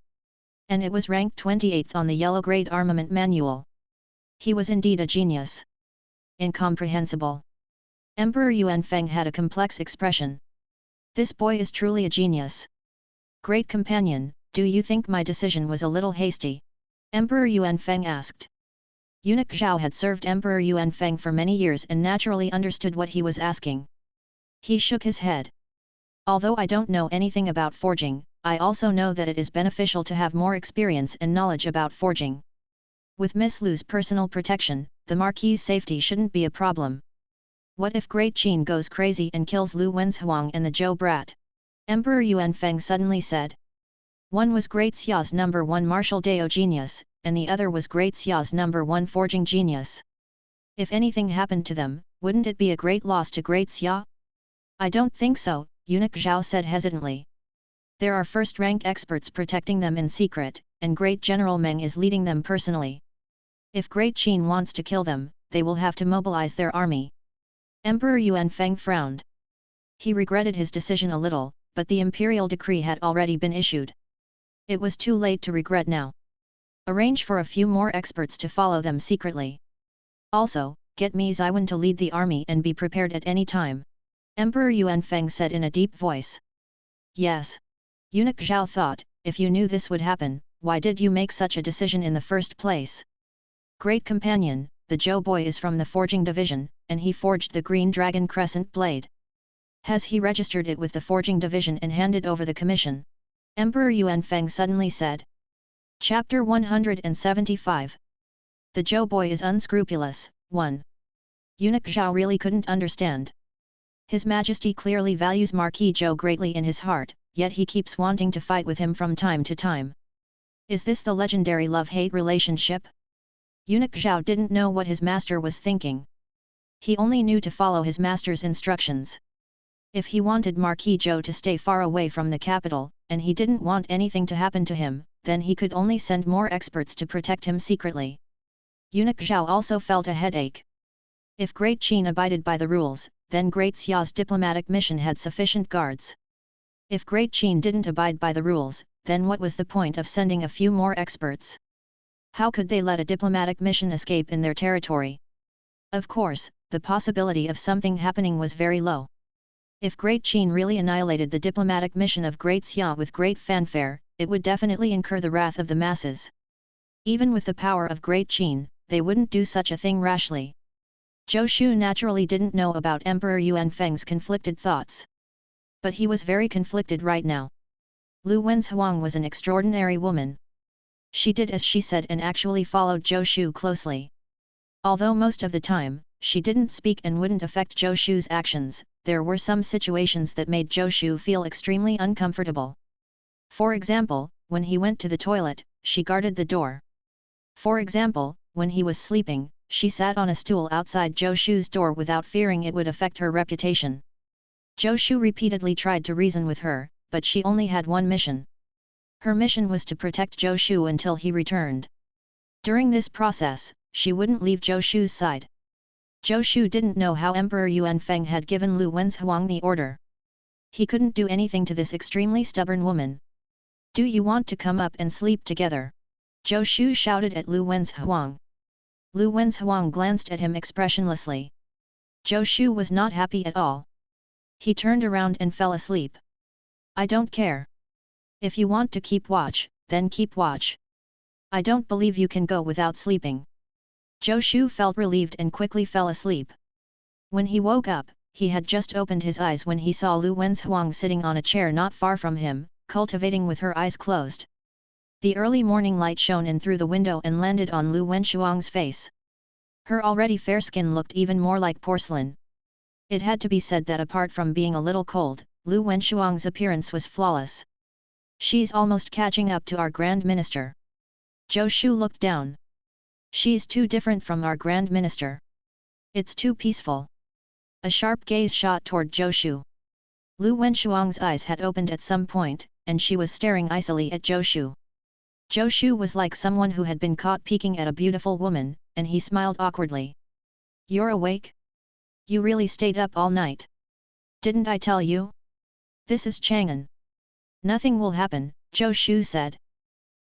And it was ranked 28th on the Yellow Great Armament Manual. He was indeed a genius. Incomprehensible. Emperor Yuanfeng had a complex expression. This boy is truly a genius. Great companion, do you think my decision was a little hasty? Emperor Yuanfeng asked. Eunuch Zhao had served Emperor Yuanfeng for many years and naturally understood what he was asking. He shook his head. Although I don't know anything about forging, I also know that it is beneficial to have more experience and knowledge about forging. With Miss Lu's personal protection, the Marquis's safety shouldn't be a problem. What if Great Qin goes crazy and kills Lu Wenzhuang and the Zhou brat? Emperor Yuan Feng suddenly said. One was Great Xia's #1 martial Dao genius, and the other was Great Xia's #1 forging genius. If anything happened to them, wouldn't it be a great loss to Great Xia? I don't think so, Eunuch Zhao said hesitantly. There are first-rank experts protecting them in secret, and Great General Meng is leading them personally. If Great Qin wants to kill them, they will have to mobilize their army. Emperor Yuan Feng frowned. He regretted his decision a little, but the imperial decree had already been issued. It was too late to regret now. Arrange for a few more experts to follow them secretly. Also, get Mi Ziwen to lead the army and be prepared at any time. Emperor Yuan Feng said in a deep voice. Yes. Eunuch Zhao thought, if you knew this would happen, why did you make such a decision in the first place? Great companion, the Zhou boy is from the forging division, and he forged the green dragon crescent blade. Has he registered it with the forging division and handed over the commission? Emperor Yuan Feng suddenly said. Chapter 175. The Zhou boy is unscrupulous. 1. Eunuch Zhao really couldn't understand. His Majesty clearly values Marquis Zhou greatly in his heart, yet he keeps wanting to fight with him from time to time. Is this the legendary love-hate relationship? Eunuch Zhao didn't know what his master was thinking. He only knew to follow his master's instructions. If he wanted Marquis Zhou to stay far away from the capital, and he didn't want anything to happen to him, then he could only send more experts to protect him secretly. Eunuch Zhao also felt a headache. If Great Qin abided by the rules, then Great Xia's diplomatic mission had sufficient guards. If Great Qin didn't abide by the rules, then what was the point of sending a few more experts? How could they let a diplomatic mission escape in their territory? Of course, the possibility of something happening was very low. If Great Qin really annihilated the diplomatic mission of Great Xia with great fanfare, it would definitely incur the wrath of the masses. Even with the power of Great Qin, they wouldn't do such a thing rashly. Zhou Shu naturally didn't know about Emperor Yuan Feng's conflicted thoughts. But he was very conflicted right now. Lu Wenzhuang was an extraordinary woman. She did as she said and actually followed Zhou Shu closely. Although most of the time, she didn't speak and wouldn't affect Zhou Shu's actions, there were some situations that made Zhou Shu feel extremely uncomfortable. For example, when he went to the toilet, she guarded the door. For example, when he was sleeping, she sat on a stool outside Zhou Shu's door without fearing it would affect her reputation. Zhou Shu repeatedly tried to reason with her, but she only had one mission. Her mission was to protect Zhou Shu until he returned. During this process, she wouldn't leave Zhou Shu's side. Zhou Shu didn't know how Emperor Yuan Feng had given Lu Wenzhuang the order. He couldn't do anything to this extremely stubborn woman. Do you want to come up and sleep together? Zhou Shu shouted at Lu Wenzhuang. Lu Wenzhuang glanced at him expressionlessly. Zhou Shu was not happy at all. He turned around and fell asleep. I don't care. If you want to keep watch, then keep watch. I don't believe you can go without sleeping. Zhou Shu felt relieved and quickly fell asleep. When he woke up, he had just opened his eyes when he saw Lu Wenzhuang sitting on a chair not far from him, cultivating with her eyes closed. The early morning light shone in through the window and landed on Lu Wenzhuang's face. Her already fair skin looked even more like porcelain. It had to be said that apart from being a little cold, Lu Wenzhuang's appearance was flawless. She's almost catching up to our Grand Minister. Zhou Shu looked down. She's too different from our Grand Minister. It's too peaceful. A sharp gaze shot toward Zhou Shu. Lu Wenzhuang's eyes had opened at some point, and she was staring icily at Zhou Shu. Zhou Shu was like someone who had been caught peeking at a beautiful woman, and he smiled awkwardly. You're awake? You really stayed up all night. Didn't I tell you? This is Chang'an. Nothing will happen, Zhou Shu said.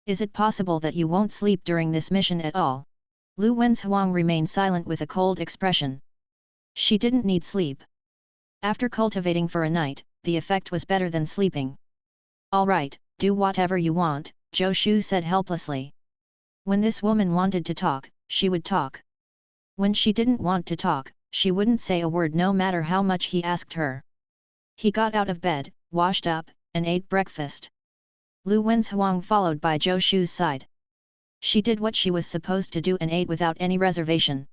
Is it possible that you won't sleep during this mission at all? Lu Wenzhuang remained silent with a cold expression. She didn't need sleep. After cultivating for a night, the effect was better than sleeping. All right, do whatever you want, Zhou Shu said helplessly. When this woman wanted to talk, she would talk. When she didn't want to talk, she wouldn't say a word no matter how much he asked her. He got out of bed, washed up, and ate breakfast. Lu Wenzhuang followed by Zhou Shu's side. She did what she was supposed to do and ate without any reservation.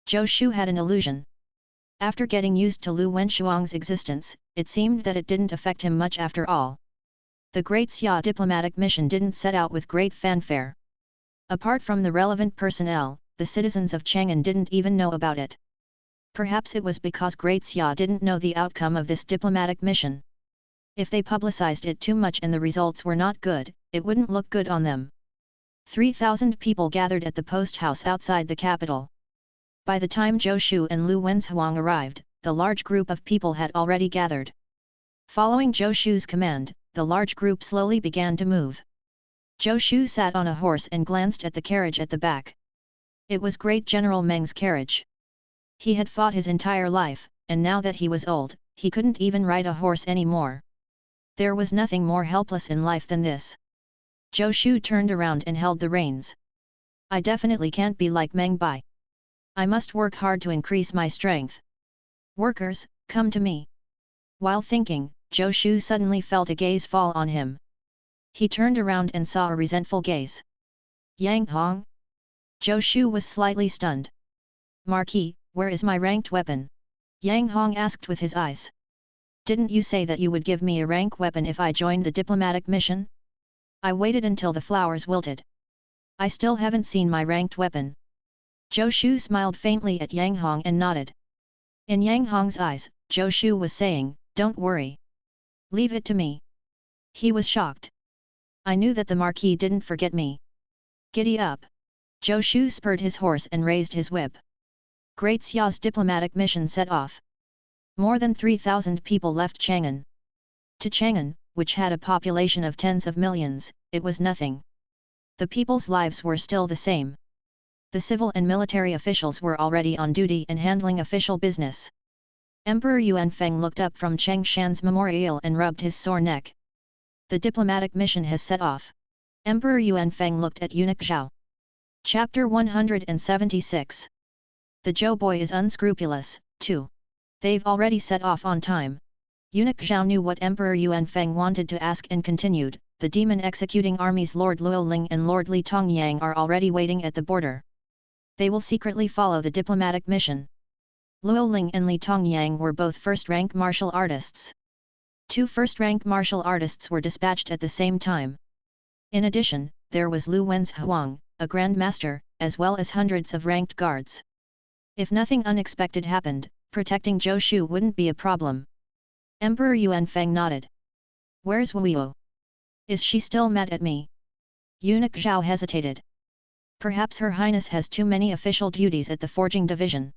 Zhou Shu had an illusion. After getting used to Lu Wenshuang's existence, it seemed that it didn't affect him much after all. The Great Xia diplomatic mission didn't set out with great fanfare. Apart from the relevant personnel, the citizens of Chang'an didn't even know about it. Perhaps it was because Great Xia didn't know the outcome of this diplomatic mission. If they publicized it too much and the results were not good, it wouldn't look good on them. 3,000 people gathered at the post house outside the capital. By the time Zhou Shu and Lu Wenshuang arrived, the large group of people had already gathered. Following Zhou Shu's command, the large group slowly began to move. Zhou Shu sat on a horse and glanced at the carriage at the back. It was Great General Meng's carriage. He had fought his entire life, and now that he was old, he couldn't even ride a horse anymore. There was nothing more helpless in life than this. Zhou Shu turned around and held the reins. I definitely can't be like Meng Bai. I must work hard to increase my strength. Workers, come to me. While thinking, Zhou Shu suddenly felt a gaze fall on him. He turned around and saw a resentful gaze. Yang Hong? Zhou Shu was slightly stunned. Marquis, where is my ranked weapon? Yang Hong asked with his eyes. Didn't you say that you would give me a rank weapon if I joined the diplomatic mission? I waited until the flowers wilted. I still haven't seen my ranked weapon. Zhou Shu smiled faintly at Yang Hong and nodded. In Yang Hong's eyes, Zhou Shu was saying, don't worry. Leave it to me. He was shocked. I knew that the Marquis didn't forget me. Giddy up. Zhou Shu spurred his horse and raised his whip. Great Xia's diplomatic mission set off. More than 3,000 people left Chang'an. To Chang'an, which had a population of tens of millions, it was nothing. The people's lives were still the same. The civil and military officials were already on duty and handling official business. Emperor Yuanfeng looked up from Cheng Shan's memorial and rubbed his sore neck. The diplomatic mission has set off. Emperor Yuanfeng looked at eunuch Zhao. Chapter 176. The Zhou boy is unscrupulous, too. They've already set off on time. Eunuch Zhao knew what Emperor Yuanfeng wanted to ask and continued, the demon executing armies Lord Luoling and Lord Li Tongyang are already waiting at the border. They will secretly follow the diplomatic mission. Luoling and Li Tongyang were both first-rank martial artists. 2 first-rank martial artists were dispatched at the same time. In addition, there was Lu Wenshuang, a grandmaster, as well as hundreds of ranked guards. If nothing unexpected happened, protecting Zhou Shu wouldn't be a problem. Emperor Yuanfeng nodded. Where's Wuyo? Is she still mad at me? Eunuch Zhao hesitated. Perhaps Her Highness has too many official duties at the forging division.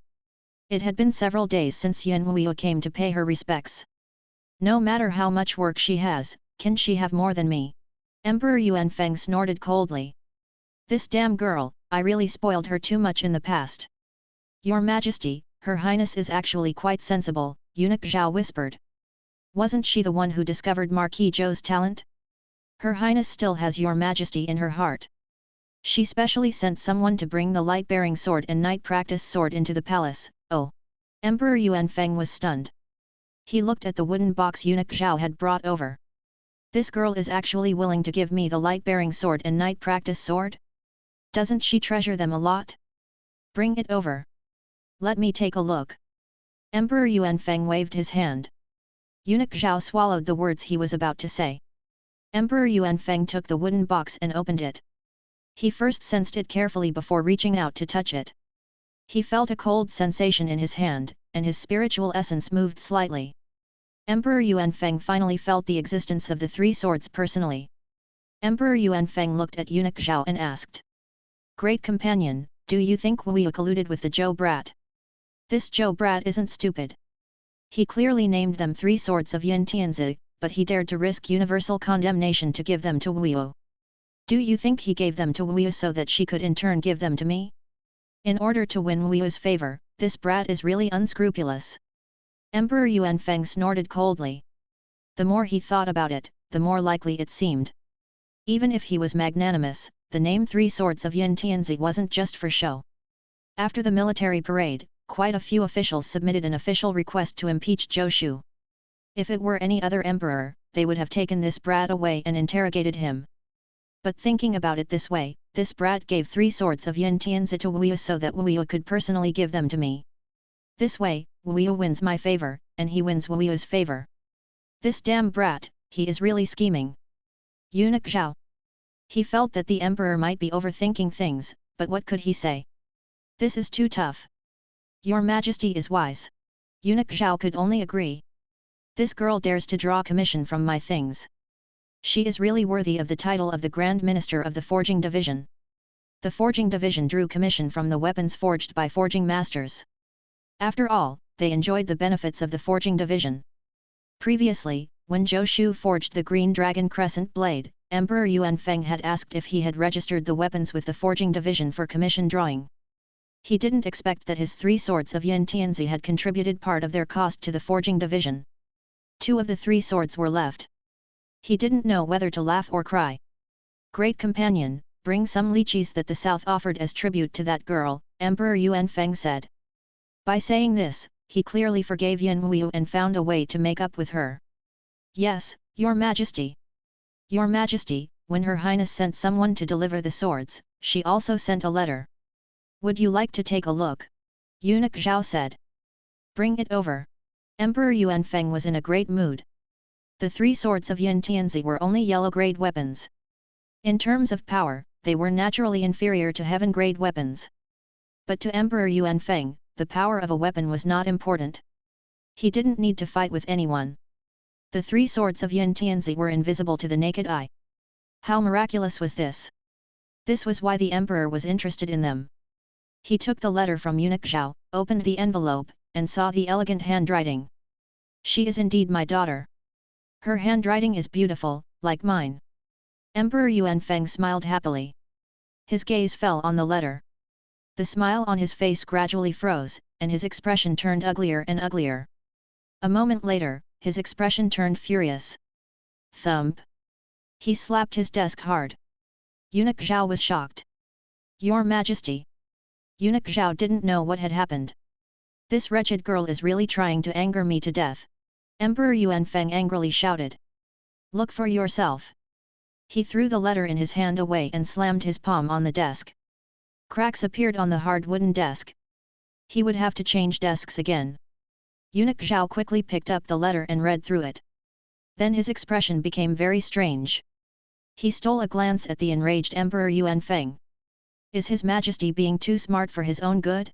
It had been several days since Yan Wuyo came to pay her respects. No matter how much work she has, can she have more than me? Emperor Yuanfeng snorted coldly. This damn girl, I really spoiled her too much in the past. Your Majesty, Her Highness is actually quite sensible, Eunuch Zhao whispered. Wasn't she the one who discovered Marquis Zhou's talent? Her Highness still has Your Majesty in her heart. She specially sent someone to bring the light-bearing sword and night practice sword into the palace. Oh! Emperor Yuanfeng was stunned. He looked at the wooden box Eunuch Zhao had brought over. This girl is actually willing to give me the light-bearing sword and night practice sword? Doesn't she treasure them a lot? Bring it over. Let me take a look. Emperor Yuanfeng waved his hand. Eunuch Zhao swallowed the words he was about to say. Emperor Yuanfeng took the wooden box and opened it. He first sensed it carefully before reaching out to touch it. He felt a cold sensation in his hand, and his spiritual essence moved slightly. Emperor Yuanfeng finally felt the existence of the 3 swords personally. Emperor Yuanfeng looked at Eunuch Zhao and asked. Great companion, do you think Wuyo colluded with the Zhou brat? This Zhou brat isn't stupid. He clearly named them 3 swords of Yin Tianzi, but he dared to risk universal condemnation to give them to Wuyo. Do you think he gave them to Wuyo so that she could in turn give them to me? In order to win Wuyo's favor, this brat is really unscrupulous. Emperor Yuanfeng snorted coldly. The more he thought about it, the more likely it seemed. Even if he was magnanimous, the name 3 Swords of Yin Tianzi wasn't just for show. After the military parade, quite a few officials submitted an official request to impeach Zhou Shu. If it were any other emperor, they would have taken this brat away and interrogated him. But thinking about it this way, this brat gave 3 swords of Yin Tianzi to Wu Yu so that Wu Yu could personally give them to me. This way, Wu Yu wins my favor, and he wins Wu Yu's favor. This damn brat, he is really scheming. Eunuch Zhao. He felt that the emperor might be overthinking things, but what could he say? This is too tough. Your Majesty is wise. Eunuch Zhao could only agree. This girl dares to draw commission from my things. She is really worthy of the title of the Grand Minister of the Forging Division. The Forging Division drew commission from the weapons forged by forging masters. After all, they enjoyed the benefits of the Forging Division. Previously, when Zhou Shu forged the Green Dragon Crescent Blade, Emperor Yuan Feng had asked if he had registered the weapons with the Forging Division for commission drawing. He didn't expect that his 3 swords of Yin Tianzi had contributed part of their cost to the Forging Division. 2 of the 3 swords were left. He didn't know whether to laugh or cry. Great companion, bring some lychees that the south offered as tribute to that girl, Emperor Yuan Feng said. By saying this, he clearly forgave Yin Wuyu and found a way to make up with her. Yes, Your Majesty. Your Majesty, when Her Highness sent someone to deliver the swords, she also sent a letter. Would you like to take a look? Eunuch Zhao said. Bring it over. Emperor Yuan Feng was in a great mood. The 3 swords of Yin Tianzi were only yellow-grade weapons. In terms of power, they were naturally inferior to heaven-grade weapons. But to Emperor Yuan Feng, the power of a weapon was not important. He didn't need to fight with anyone. The 3 swords of Yin Tianzi were invisible to the naked eye. How miraculous was this? This was why the emperor was interested in them. He took the letter from Eunuch Zhao, opened the envelope, and saw the elegant handwriting. She is indeed my daughter. Her handwriting is beautiful, like mine. Emperor Yuan Feng smiled happily. His gaze fell on the letter. The smile on his face gradually froze, and his expression turned uglier and uglier. A moment later, his expression turned furious. Thump! He slapped his desk hard. Eunuch Zhao was shocked. Your Majesty! Eunuch Zhao didn't know what had happened. This wretched girl is really trying to anger me to death. Emperor Yuan Feng angrily shouted. Look for yourself. He threw the letter in his hand away and slammed his palm on the desk. Cracks appeared on the hard wooden desk. He would have to change desks again. Eunuch Zhao quickly picked up the letter and read through it. Then his expression became very strange. He stole a glance at the enraged Emperor Yuan Feng. Is His Majesty being too smart for his own good?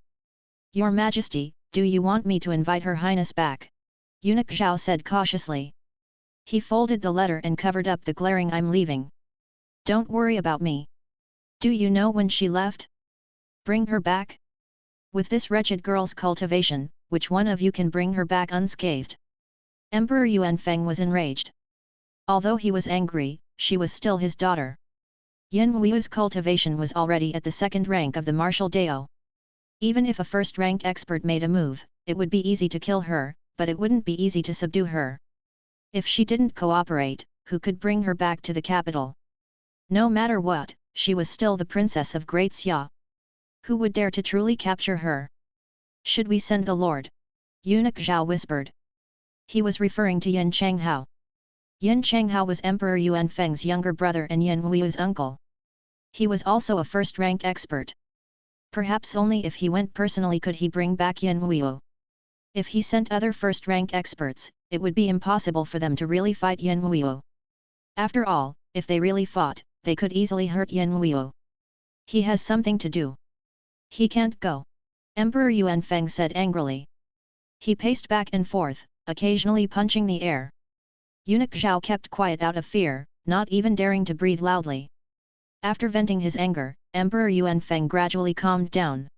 Your Majesty, do you want me to invite Her Highness back? Eunuch Zhao said cautiously. He folded the letter and covered up the glaring I'm leaving. Don't worry about me. Do you know when she left? Bring her back? With this wretched girl's cultivation, which one of you can bring her back unscathed? Emperor Yuan Feng was enraged. Although he was angry, she was still his daughter. Yin Wuyu's cultivation was already at the 2nd rank of the martial Dao. Even if a 1st-rank expert made a move, it would be easy to kill her, but it wouldn't be easy to subdue her. If she didn't cooperate, who could bring her back to the capital? No matter what, she was still the princess of Great Xia. Who would dare to truly capture her? Should we send the lord? Eunuch Zhao whispered. He was referring to Yin Changhao. Yin Changhao was Emperor Yuan Feng's younger brother and Yin Wuyu's uncle. He was also a 1st-rank expert. Perhaps only if he went personally could he bring back Yin Wuyu. If he sent other 1st-rank experts, it would be impossible for them to really fight Yin Wuyu. After all, if they really fought, they could easily hurt Yin Wuyu. He has something to do. He can't go. Emperor Yuan Feng said angrily. He paced back and forth, occasionally punching the air. Eunuch Zhao kept quiet out of fear, not even daring to breathe loudly. After venting his anger, Emperor Yuan Feng gradually calmed down.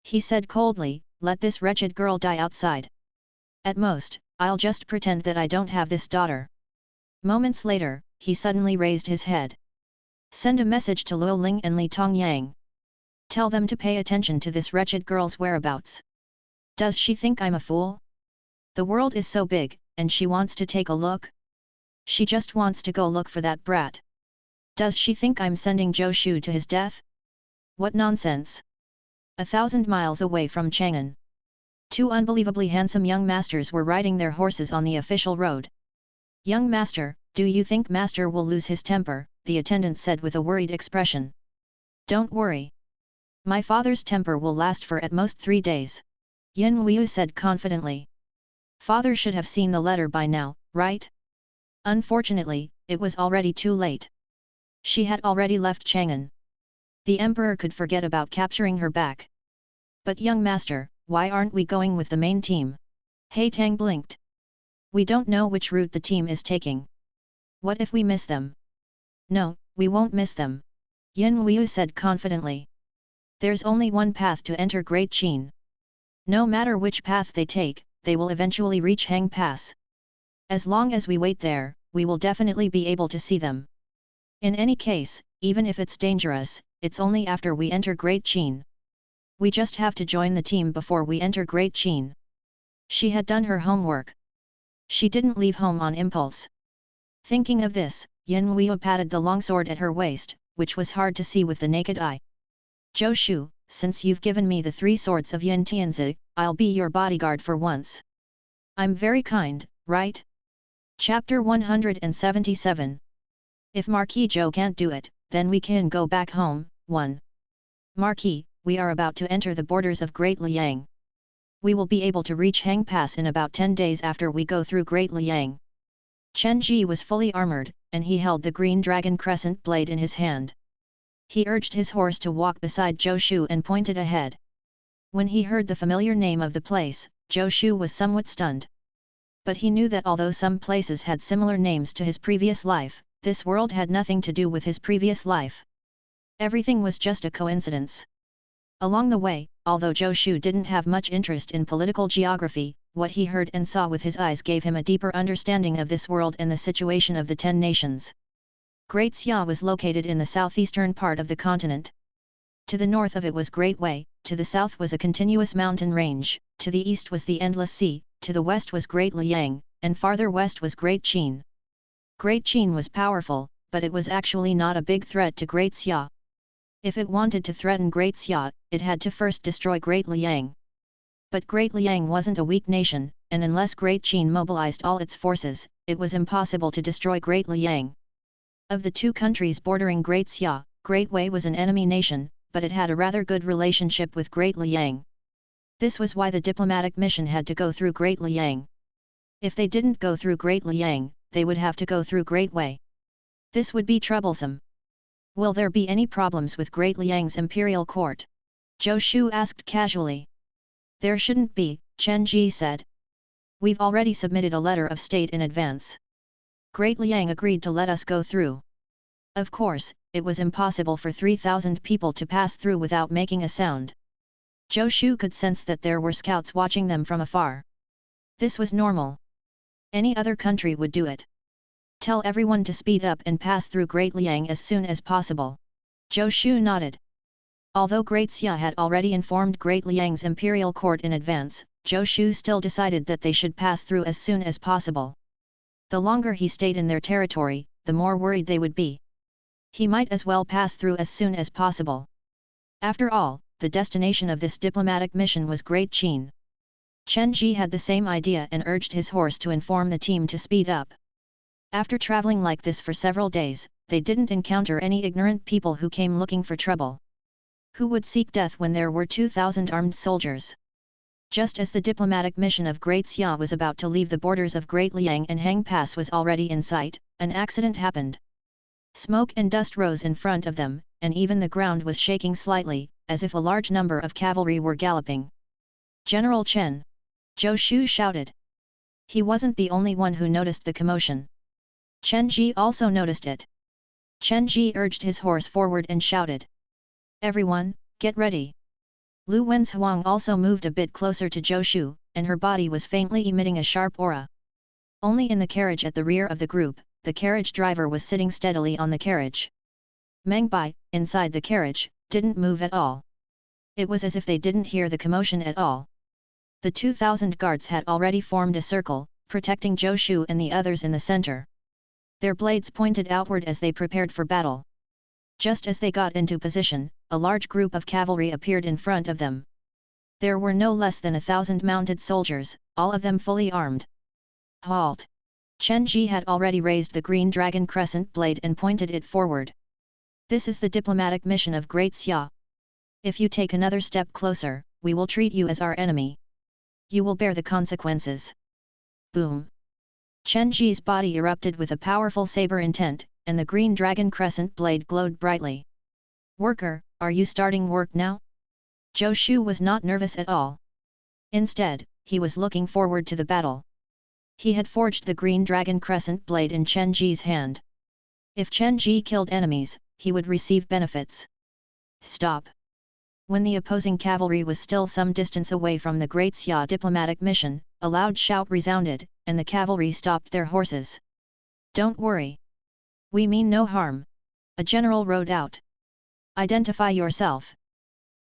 He said coldly, let this wretched girl die outside. At most, I'll just pretend that I don't have this daughter. Moments later, he suddenly raised his head. Send a message to Luo Ling and Li Tongyang. Tell them to pay attention to this wretched girl's whereabouts. Does she think I'm a fool? The world is so big, and she wants to take a look? She just wants to go look for that brat. Does she think I'm sending Zhou Shu to his death? What nonsense! 1,000 miles away from Chang'an, 2 unbelievably handsome young masters were riding their horses on the official road. Young master, do you think master will lose his temper? the attendant said with a worried expression. Don't worry. My father's temper will last for at most 3 days. Yin Wuyu said confidently. Father should have seen the letter by now, right? Unfortunately, it was already too late. She had already left Chang'an. The emperor could forget about capturing her back. But young master, why aren't we going with the main team? He Tang blinked. We don't know which route the team is taking. What if we miss them? No, we won't miss them. Yin Wuyu said confidently. There's only one path to enter Great Qin. No matter which path they take, they will eventually reach Hang Pass. As long as we wait there, we will definitely be able to see them. In any case, even if it's dangerous, it's only after we enter Great Qin. We just have to join the team before we enter Great Qin. She had done her homework. She didn't leave home on impulse. Thinking of this, Yin Wuyu patted the longsword at her waist, which was hard to see with the naked eye. Zhou Shu, since you've given me the 3 swords of Yin Tianzi, I'll be your bodyguard for once. I'm very kind, right? Chapter 177. If Marquis Zhou can't do it, then we can go back home. 1. Marquis, we are about to enter the borders of Great Liang. We will be able to reach Hang Pass in about 10 days after we go through Great Liang. Chen Ji was fully armored, and he held the green dragon crescent blade in his hand. He urged his horse to walk beside Zhou Shu and pointed ahead. When he heard the familiar name of the place, Zhou Shu was somewhat stunned. But he knew that although some places had similar names to his previous life, this world had nothing to do with his previous life. Everything was just a coincidence. Along the way, although Zhou Shu didn't have much interest in political geography, what he heard and saw with his eyes gave him a deeper understanding of this world and the situation of the 10 nations. Great Xia was located in the southeastern part of the continent. To the north of it was Great Wei, to the south was a continuous mountain range, to the east was the endless sea, to the west was Great Liang, and farther west was Great Qin. Great Qin was powerful, but it was actually not a big threat to Great Xia. If it wanted to threaten Great Xia, it had to first destroy Great Liang. But Great Liang wasn't a weak nation, and unless Great Qin mobilized all its forces, it was impossible to destroy Great Liang. Of the 2 countries bordering Great Xia, Great Wei was an enemy nation, but it had a rather good relationship with Great Liang. This was why the diplomatic mission had to go through Great Liang. If they didn't go through Great Liang, they would have to go through Great Wei. This would be troublesome. Will there be any problems with Great Liang's imperial court? Zhou Shu asked casually. There shouldn't be, Chen Ji said. We've already submitted a letter of state in advance. Great Liang agreed to let us go through. Of course, it was impossible for 3,000 people to pass through without making a sound. Zhou Shu could sense that there were scouts watching them from afar. This was normal. Any other country would do it. Tell everyone to speed up and pass through Great Liang as soon as possible. Zhou Shu nodded. Although Great Xia had already informed Great Liang's imperial court in advance, Zhou Shu still decided that they should pass through as soon as possible. The longer he stayed in their territory, the more worried they would be. He might as well pass through as soon as possible. After all, the destination of this diplomatic mission was Great Qin. Chen Ji had the same idea and urged his horse to inform the team to speed up. After traveling like this for several days, they didn't encounter any ignorant people who came looking for trouble. Who would seek death when there were 2,000 armed soldiers? Just as the diplomatic mission of Great Xia was about to leave the borders of Great Liang and Hang Pass was already in sight, an accident happened. Smoke and dust rose in front of them, and even the ground was shaking slightly, as if a large number of cavalry were galloping. General Chen! Zhou Shu shouted. He wasn't the only one who noticed the commotion. Chen Ji also noticed it. Chen Ji urged his horse forward and shouted. Everyone, get ready! Lu Wen's Huang also moved a bit closer to Zhou Shu, and her body was faintly emitting a sharp aura. Only in the carriage at the rear of the group, the carriage driver was sitting steadily on the carriage. Meng Bai, inside the carriage, didn't move at all. It was as if they didn't hear the commotion at all. The 2,000 guards had already formed a circle, protecting Zhou Shu and the others in the center. Their blades pointed outward as they prepared for battle. Just as they got into position, a large group of cavalry appeared in front of them. There were no less than 1,000 mounted soldiers, all of them fully armed. Halt! Chen Ji had already raised the green dragon crescent blade and pointed it forward. This is the diplomatic mission of Great Xia. If you take another step closer, we will treat you as our enemy. You will bear the consequences. Boom! Chen Ji's body erupted with a powerful saber intent, and the green dragon crescent blade glowed brightly. Worker, are you starting work now? Zhou Shu was not nervous at all. Instead, he was looking forward to the battle. He had forged the green dragon crescent blade in Chen Ji's hand. If Chen Ji killed enemies, he would receive benefits. Stop! When the opposing cavalry was still some distance away from the Great Xia diplomatic mission, a loud shout resounded, and the cavalry stopped their horses. Don't worry. We mean no harm. A general rode out. Identify yourself.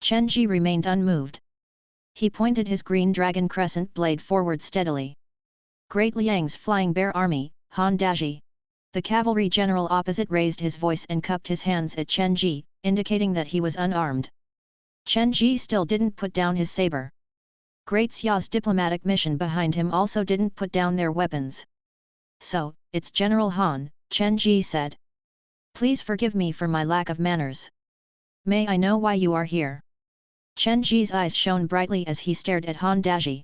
Chen Ji remained unmoved. He pointed his green dragon crescent blade forward steadily. Great Liang's flying bear army, Han Daji. The cavalry general opposite raised his voice and cupped his hands at Chen Ji, indicating that he was unarmed. Chen Ji still didn't put down his saber. Great Xia's diplomatic mission behind him also didn't put down their weapons. So, it's General Han, Chen Ji said. Please forgive me for my lack of manners. May I know why you are here? Chen Ji's eyes shone brightly as he stared at Han Daji.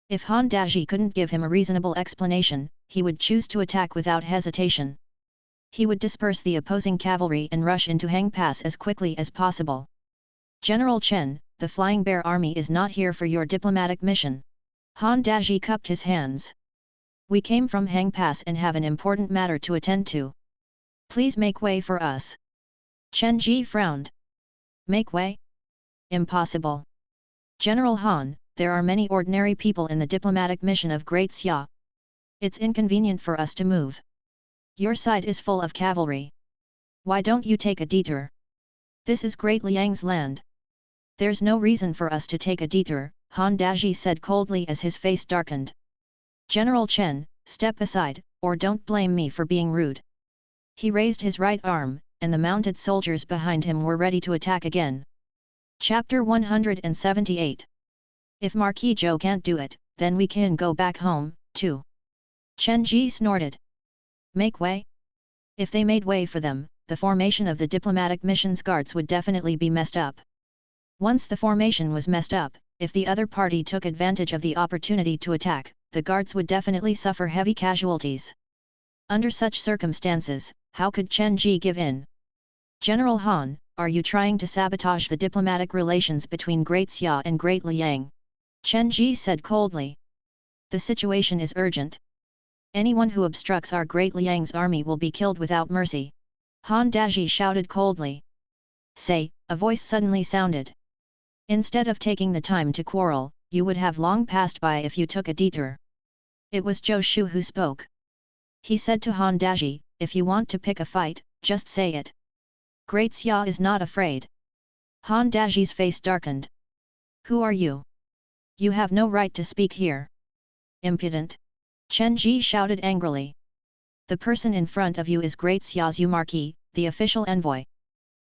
If Han Daji couldn't give him a reasonable explanation, he would choose to attack without hesitation. He would disperse the opposing cavalry and rush into Hang Pass as quickly as possible. General Chen, the Flying Bear Army is not here for your diplomatic mission. Han Daji cupped his hands. We came from Hang Pass and have an important matter to attend to. Please make way for us. Chen Ji frowned. Make way? Impossible. General Han, there are many ordinary people in the diplomatic mission of Great Xia. It's inconvenient for us to move. Your side is full of cavalry. Why don't you take a detour? This is Great Liang's land. There's no reason for us to take a detour, Han Daji said coldly as his face darkened. General Chen, step aside, or don't blame me for being rude. He raised his right arm, and the mounted soldiers behind him were ready to attack again. Chapter 178. If Marquis Zhou can't do it, then we can go back home, too. Chen Ji snorted. Make way? If they made way for them, the formation of the diplomatic mission's guards would definitely be messed up. Once the formation was messed up, if the other party took advantage of the opportunity to attack, the guards would definitely suffer heavy casualties. Under such circumstances, how could Chen Ji give in? General Han, are you trying to sabotage the diplomatic relations between Great Xia and Great Liang? Chen Ji said coldly. The situation is urgent. Anyone who obstructs our Great Liang's army will be killed without mercy. Han Daji shouted coldly. Say, a voice suddenly sounded. Instead of taking the time to quarrel, you would have long passed by if you took a detour. It was Zhou Shu who spoke. He said to Han Daji, if you want to pick a fight, just say it. Great Xia is not afraid. Han Daji's face darkened. Who are you? You have no right to speak here. Impudent! Chen Ji shouted angrily. The person in front of you is Great Xia's Marquis, the official envoy.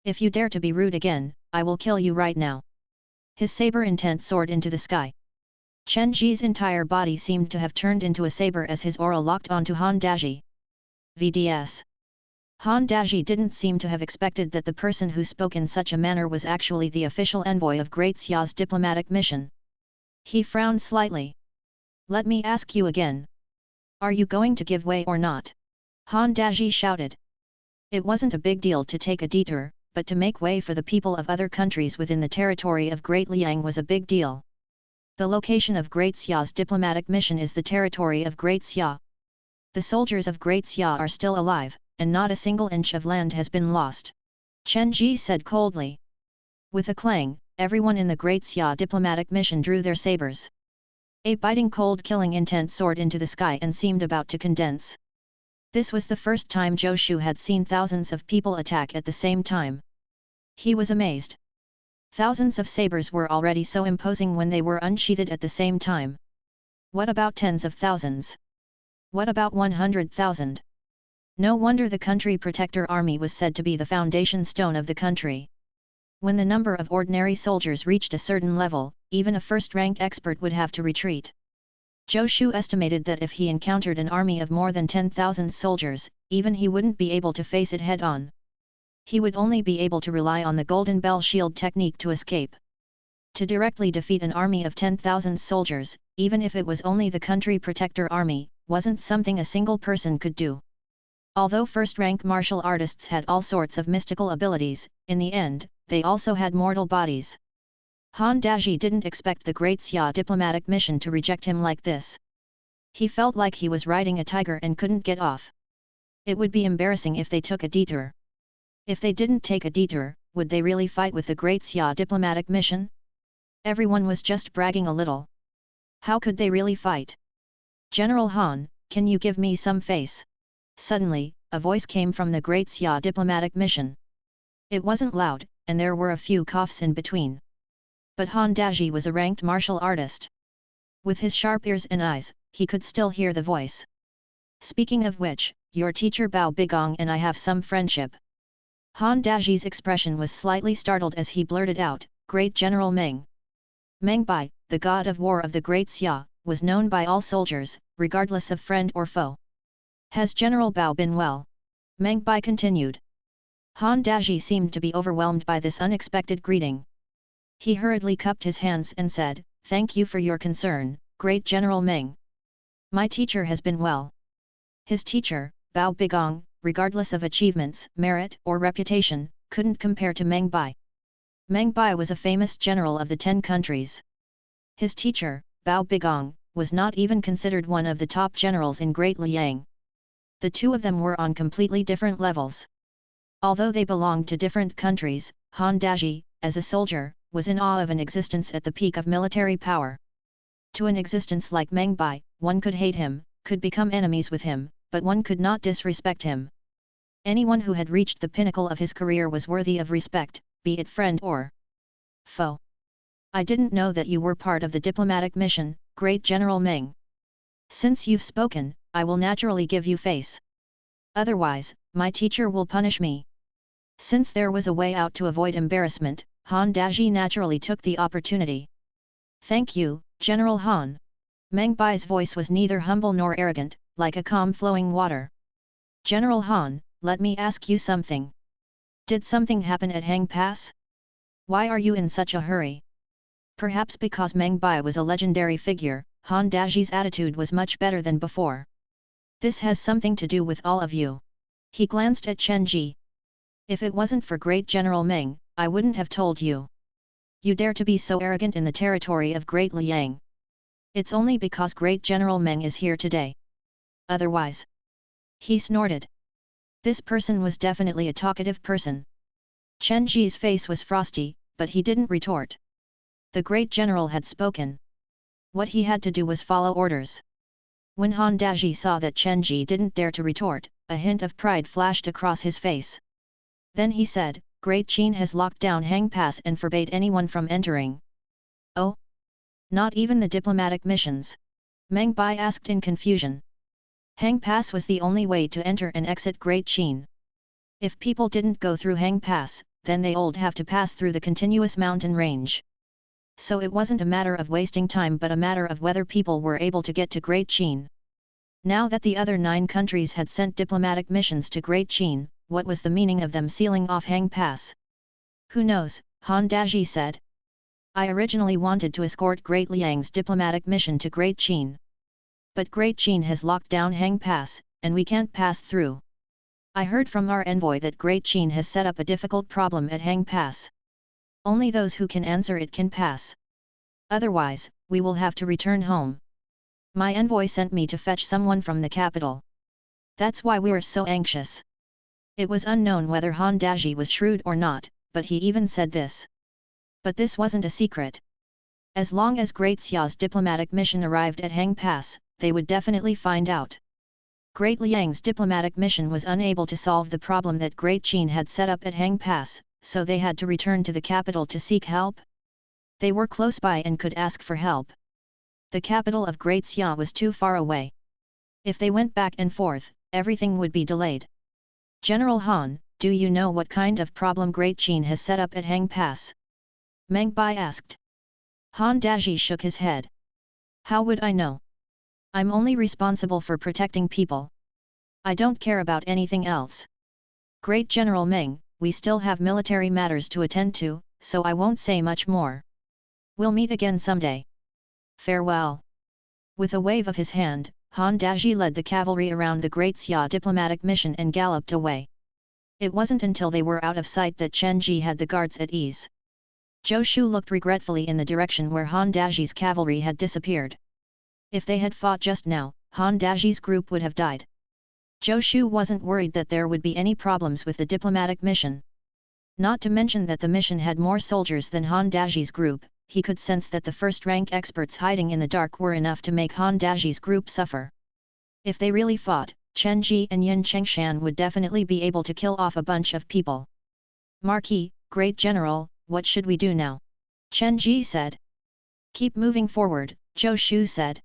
If you dare to be rude again, I will kill you right now. His saber intent soared into the sky. Chen Ji's entire body seemed to have turned into a saber as his aura locked onto Han Daji. VDS. Han Daji didn't seem to have expected that the person who spoke in such a manner was actually the official envoy of Great Xia's diplomatic mission. He frowned slightly. Let me ask you again. Are you going to give way or not? Han Daji shouted. It wasn't a big deal to take a detour, but to make way for the people of other countries within the territory of Great Liang was a big deal. The location of Great Xia's diplomatic mission is the territory of Great Xia. The soldiers of Great Xia are still alive, and not a single inch of land has been lost. Chen Ji said coldly. With a clang, everyone in the Great Xia diplomatic mission drew their sabers. A biting cold killing intent soared into the sky and seemed about to condense. This was the first time Zhou Shu had seen thousands of people attack at the same time. He was amazed. Thousands of sabers were already so imposing when they were unsheathed at the same time. What about tens of thousands? What about 100,000? No wonder the country protector army was said to be the foundation stone of the country. When the number of ordinary soldiers reached a certain level, even a first-rank expert would have to retreat. Zhou Shu estimated that if he encountered an army of more than 10,000 soldiers, even he wouldn't be able to face it head-on. He would only be able to rely on the Golden Bell Shield technique to escape. To directly defeat an army of 10,000 soldiers, even if it was only the country protector army, wasn't something a single person could do. Although first-rank martial artists had all sorts of mystical abilities, in the end, they also had mortal bodies. Han Daji didn't expect the Great Xia diplomatic mission to reject him like this. He felt like he was riding a tiger and couldn't get off. It would be embarrassing if they took a detour. If they didn't take a detour, would they really fight with the Great Xia diplomatic mission? Everyone was just bragging a little. How could they really fight? General Han, can you give me some face? Suddenly, a voice came from the Great Xia diplomatic mission. It wasn't loud, and there were a few coughs in between. But Han Daji was a ranked martial artist. With his sharp ears and eyes, he could still hear the voice. Speaking of which, your teacher Bao Bigong and I have some friendship. Han Daji's expression was slightly startled as he blurted out, Great General Meng. Meng Bai, the god of war of the Great Xia, was known by all soldiers, regardless of friend or foe. Has General Bao been well? Meng Bai continued. Han Daji seemed to be overwhelmed by this unexpected greeting. He hurriedly cupped his hands and said, Thank you for your concern, Great General Meng. My teacher has been well. His teacher, Bao Bigong, regardless of achievements, merit, or reputation, couldn't compare to Meng Bai. Meng Bai was a famous general of the 10 countries. His teacher, Bao Bigong, was not even considered one of the top generals in Great Liang. The two of them were on completely different levels. Although they belonged to different countries, Han Daji, as a soldier, was in awe of an existence at the peak of military power. To an existence like Meng Bai, one could hate him, could become enemies with him, but one could not disrespect him. Anyone who had reached the pinnacle of his career was worthy of respect, be it friend or foe. I didn't know that you were part of the diplomatic mission, Great General Meng. Since you've spoken, I will naturally give you face. Otherwise, my teacher will punish me. Since there was a way out to avoid embarrassment, Han Daji naturally took the opportunity. Thank you, General Han. Meng Bai's voice was neither humble nor arrogant, like a calm flowing water. General Han, let me ask you something. Did something happen at Hang Pass? Why are you in such a hurry? Perhaps because Meng Bai was a legendary figure, Han Daji's attitude was much better than before. This has something to do with all of you. He glanced at Chen Ji. If it wasn't for Great General Meng, I wouldn't have told you. You dare to be so arrogant in the territory of Great Liang. It's only because Great General Meng is here today. Otherwise. He snorted. This person was definitely a talkative person. Chen Ji's face was frosty, but he didn't retort. The great general had spoken. What he had to do was follow orders. When Han Daji saw that Chen Ji didn't dare to retort, a hint of pride flashed across his face. Then he said, Great Qin has locked down Hang Pass and forbade anyone from entering. Oh? Not even the diplomatic missions? Meng Bai asked in confusion. Hang Pass was the only way to enter and exit Great Qin. If people didn't go through Hang Pass, then they would have to pass through the continuous mountain range. So it wasn't a matter of wasting time but a matter of whether people were able to get to Great Qin. Now that the other 9 countries had sent diplomatic missions to Great Qin, what was the meaning of them sealing off Hang Pass? Who knows, Han Daji said. I originally wanted to escort Great Liang's diplomatic mission to Great Qin. But Great Qin has locked down Hang Pass, and we can't pass through. I heard from our envoy that Great Qin has set up a difficult problem at Hang Pass. Only those who can answer it can pass. Otherwise, we will have to return home. My envoy sent me to fetch someone from the capital. That's why we were so anxious. It was unknown whether Han Daji was shrewd or not, but he even said this. But this wasn't a secret. As long as Great Xia's diplomatic mission arrived at Hang Pass, they would definitely find out. Great Liang's diplomatic mission was unable to solve the problem that Great Qin had set up at Hang Pass, so they had to return to the capital to seek help. They were close by and could ask for help. The capital of Great Xia was too far away. If they went back and forth, everything would be delayed. General Han, do you know what kind of problem Great Qin has set up at Hang Pass? Meng Bai asked. Han Daji shook his head. How would I know? I'm only responsible for protecting people. I don't care about anything else. Great General Meng, we still have military matters to attend to, so I won't say much more. We'll meet again someday. Farewell. With a wave of his hand, Han Daji led the cavalry around the Great Xia diplomatic mission and galloped away. It wasn't until they were out of sight that Chen Ji had the guards at ease. Zhou Shu looked regretfully in the direction where Han Daji's cavalry had disappeared. If they had fought just now, Han Daji's group would have died. Zhou Shu wasn't worried that there would be any problems with the diplomatic mission. Not to mention that the mission had more soldiers than Han Daji's group, he could sense that the first-rank experts hiding in the dark were enough to make Han Daji's group suffer. If they really fought, Chen Ji and Yin Chengshan would definitely be able to kill off a bunch of people. Marquis, Great General, what should we do now? Chen Ji said. Keep moving forward, Zhou Shu said.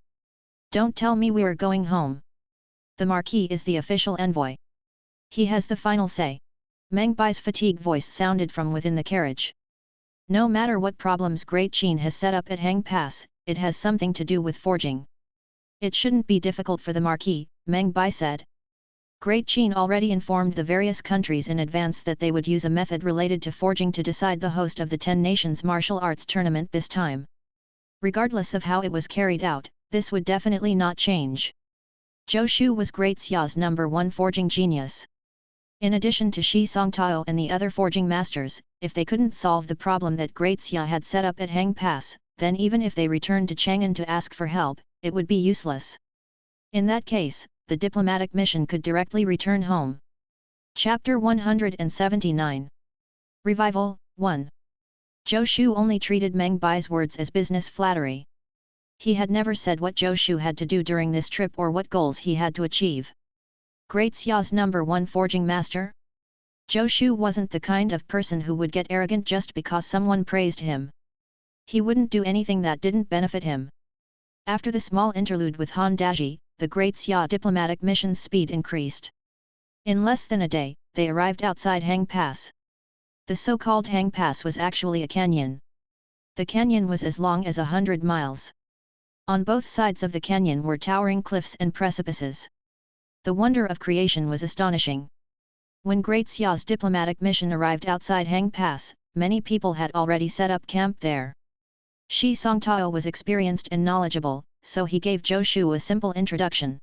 Don't tell me we are going home. The Marquis is the official envoy. He has the final say. Meng Bai's fatigued voice sounded from within the carriage. No matter what problems Great Qin has set up at Hang Pass, it has something to do with forging. It shouldn't be difficult for the Marquis, Meng Bai said. Great Qin already informed the various countries in advance that they would use a method related to forging to decide the host of the 10 Nations Martial Arts Tournament this time. Regardless of how it was carried out, this would definitely not change. Zhou Shu was Great Xia's #1 forging genius. In addition to Shi Songtao and the other forging masters, if they couldn't solve the problem that Great Xia had set up at Hang Pass, then even if they returned to Chang'an to ask for help, it would be useless. In that case, the diplomatic mission could directly return home. Chapter 179 Revival 1. Zhou Shu only treated Meng Bai's words as business flattery. He had never said what Zhou Shu had to do during this trip or what goals he had to achieve. Great Xia's #1 forging master? Zhou Shu wasn't the kind of person who would get arrogant just because someone praised him. He wouldn't do anything that didn't benefit him. After the small interlude with Han Daji, the Great Xia diplomatic mission's speed increased. In less than a day, they arrived outside Hang Pass. The so-called Hang Pass was actually a canyon. The canyon was as long as 100 miles. On both sides of the canyon were towering cliffs and precipices. The wonder of creation was astonishing. When Great Xia's diplomatic mission arrived outside Hang Pass, many people had already set up camp there. Shi Songtao was experienced and knowledgeable, so he gave Zhou Shu a simple introduction.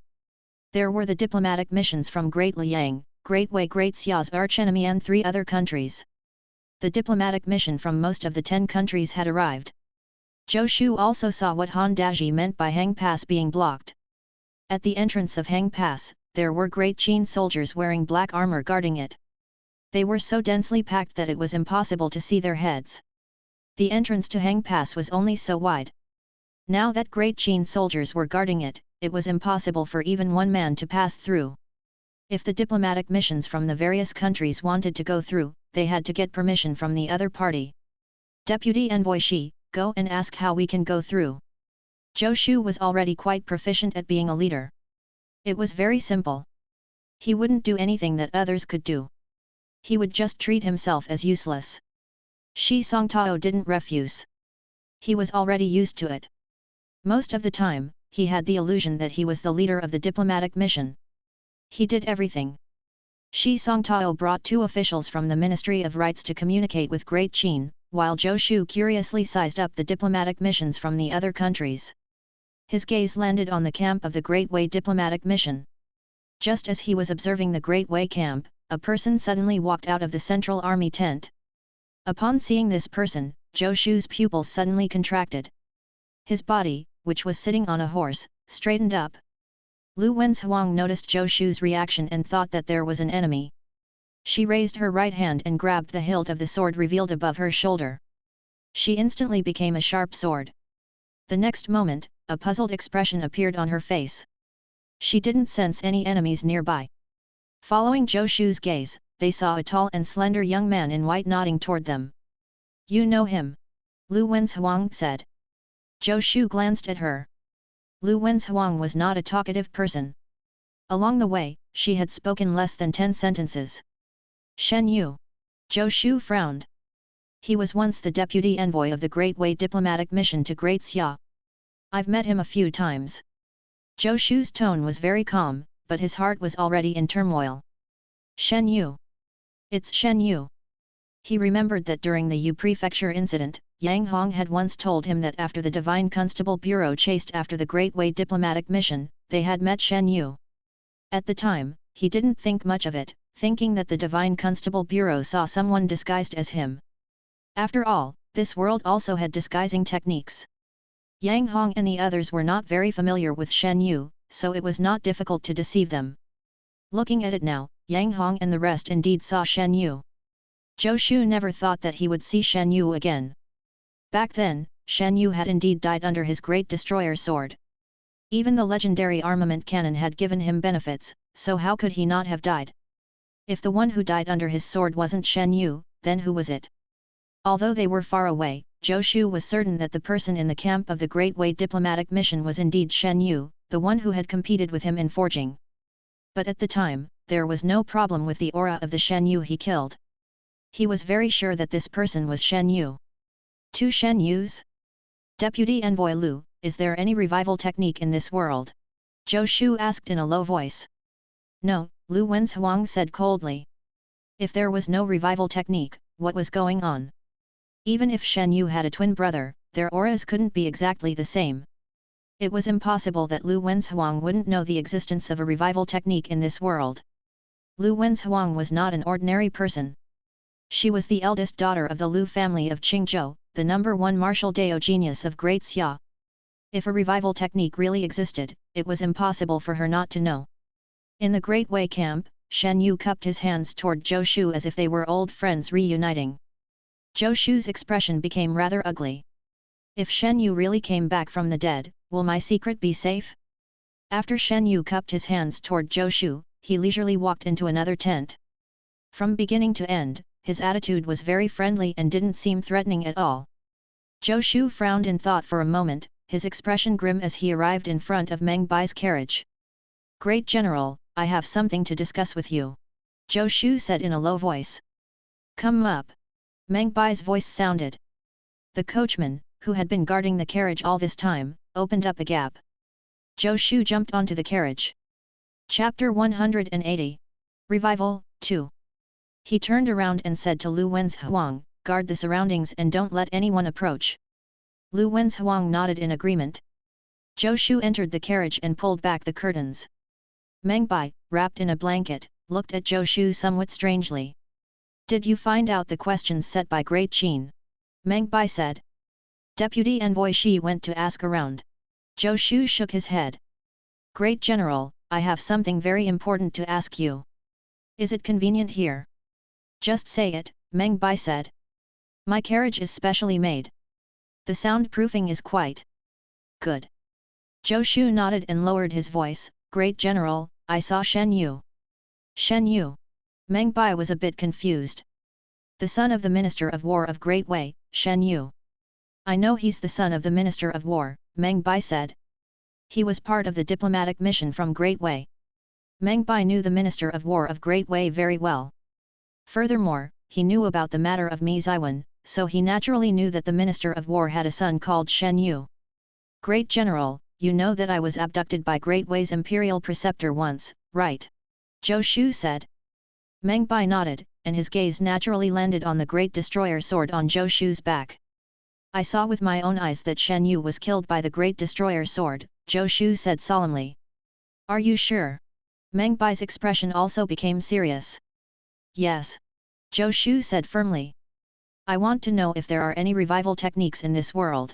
There were the diplomatic missions from Great Liang, Great Wei, Great Xia's archenemy, and 3 other countries. The diplomatic mission from most of the 10 countries had arrived. Zhou Shu also saw what Han Daji meant by Hang Pass being blocked. At the entrance of Hang Pass, there were Great Qin soldiers wearing black armor guarding it. They were so densely packed that it was impossible to see their heads. The entrance to Hang Pass was only so wide. Now that Great Qin soldiers were guarding it, it was impossible for even one man to pass through. If the diplomatic missions from the various countries wanted to go through, they had to get permission from the other party. Deputy Envoy Shi, go and ask how we can go through. Zhou Shu was already quite proficient at being a leader. It was very simple. He wouldn't do anything that others could do. He would just treat himself as useless. Shi Songtao didn't refuse. He was already used to it. Most of the time, he had the illusion that he was the leader of the diplomatic mission. He did everything. Shi Songtao brought 2 officials from the Ministry of Rights to communicate with Great Qin, while Zhou Shu curiously sized up the diplomatic missions from the other countries. His gaze landed on the camp of the Great Wei diplomatic mission. Just as he was observing the Great Wei camp, a person suddenly walked out of the central army tent. Upon seeing this person, Zhou Shu's pupils suddenly contracted. His body, which was sitting on a horse, straightened up. Lu Wenzhuang noticed Zhou Shu's reaction and thought that there was an enemy. She raised her right hand and grabbed the hilt of the sword revealed above her shoulder. She instantly became a sharp sword. The next moment, a puzzled expression appeared on her face. She didn't sense any enemies nearby. Following Zhou Shu's gaze, they saw a tall and slender young man in white nodding toward them. You know him? Lu Wenzhuang said. Zhou Shu glanced at her. Lu Wenzhuang was not a talkative person. Along the way, she had spoken less than 10 sentences. Shen Yu. Zhou Shu frowned. He was once the deputy envoy of the Great Wei diplomatic mission to Great Xia. I've met him a few times. Zhou Shu's tone was very calm, but his heart was already in turmoil. Shen Yu. It's Shen Yu. He remembered that during the Yu Prefecture incident, Yang Hong had once told him that after the Divine Constable Bureau chased after the Great Wei diplomatic mission, they had met Shen Yu. At the time, he didn't think much of it, thinking that the Divine Constable Bureau saw someone disguised as him. After all, this world also had disguising techniques. Yang Hong and the others were not very familiar with Shen Yu, so it was not difficult to deceive them. Looking at it now, Yang Hong and the rest indeed saw Shen Yu. Zhou Shu never thought that he would see Shen Yu again. Back then, Shen Yu had indeed died under his great destroyer sword. Even the legendary armament cannon had given him benefits, so how could he not have died? If the one who died under his sword wasn't Shen Yu, then who was it? Although they were far away, Zhou Shu was certain that the person in the camp of the Great Wei diplomatic mission was indeed Shen Yu, the one who had competed with him in forging. But at the time, there was no problem with the aura of the Shen Yu he killed. He was very sure that this person was Shen Yu. Two Shen Yus? Deputy Envoy Lu, is there any revival technique in this world? Zhou Shu asked in a low voice. No, Lu Wenzhuang said coldly. If there was no revival technique, what was going on? Even if Shen Yu had a twin brother, their auras couldn't be exactly the same. It was impossible that Lu Wenzhuang wouldn't know the existence of a revival technique in this world. Lu Wenzhuang was not an ordinary person. She was the eldest daughter of the Lu family of Qingzhou, the #1 martial Dao genius of Great Xia. If a revival technique really existed, it was impossible for her not to know. In the Great Wei camp, Shen Yu cupped his hands toward Zhou Shu as if they were old friends reuniting. Zhou Shu's expression became rather ugly. If Shen Yu really came back from the dead, will my secret be safe? After Shen Yu cupped his hands toward Zhou Shu, he leisurely walked into another tent. From beginning to end, his attitude was very friendly and didn't seem threatening at all. Zhou Shu frowned in thought for a moment, his expression grim as he arrived in front of Meng Bai's carriage. Great General, I have something to discuss with you. Zhou Shu said in a low voice. Come up. Meng Bai's voice sounded. The coachman, who had been guarding the carriage all this time, opened up a gap. Zhou Shu jumped onto the carriage. Chapter 180. Revival, 2. He turned around and said to Lu Wenzhuang, guard the surroundings and don't let anyone approach. Lu Wenzhuang nodded in agreement. Zhou Shu entered the carriage and pulled back the curtains. Meng Bai, wrapped in a blanket, looked at Zhou Shu somewhat strangely. Did you find out the questions set by Great Qin? Meng Bai said. Deputy Envoy Shi went to ask around. Zhou Shu shook his head. Great General, I have something very important to ask you. Is it convenient here? Just say it, Meng Bai said. My carriage is specially made. The soundproofing is quite good. Zhou Shu nodded and lowered his voice. Great General, I saw Shen Yu. Shen Yu. Meng Bai was a bit confused. The son of the Minister of War of Great Wei, Shen Yu. I know he's the son of the Minister of War, Meng Bai said. He was part of the diplomatic mission from Great Wei. Meng Bai knew the Minister of War of Great Wei very well. Furthermore, he knew about the matter of Mi Ziwen, so he naturally knew that the Minister of War had a son called Shen Yu. Great General, you know that I was abducted by Great Wei's imperial preceptor once, right? Zhou Shu said. Meng Bai nodded, and his gaze naturally landed on the great destroyer sword on Zhou Shu's back. I saw with my own eyes that Shen Yu was killed by the great destroyer sword, Zhou Shu said solemnly. Are you sure? Meng Bai's expression also became serious. Yes. Zhou Shu said firmly. I want to know if there are any revival techniques in this world.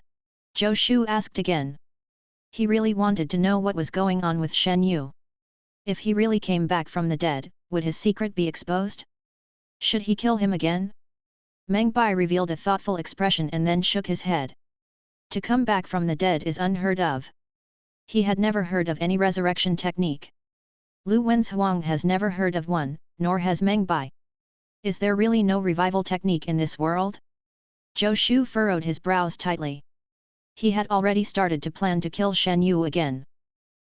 Zhou Shu asked again. He really wanted to know what was going on with Shen Yu. If he really came back from the dead, would his secret be exposed? Should he kill him again? Meng Bai revealed a thoughtful expression and then shook his head. To come back from the dead is unheard of. He had never heard of any resurrection technique. Lu Wenzhuang has never heard of one, nor has Meng Bai. Is there really no revival technique in this world? Zhou Shu furrowed his brows tightly. He had already started to plan to kill Shen Yu again.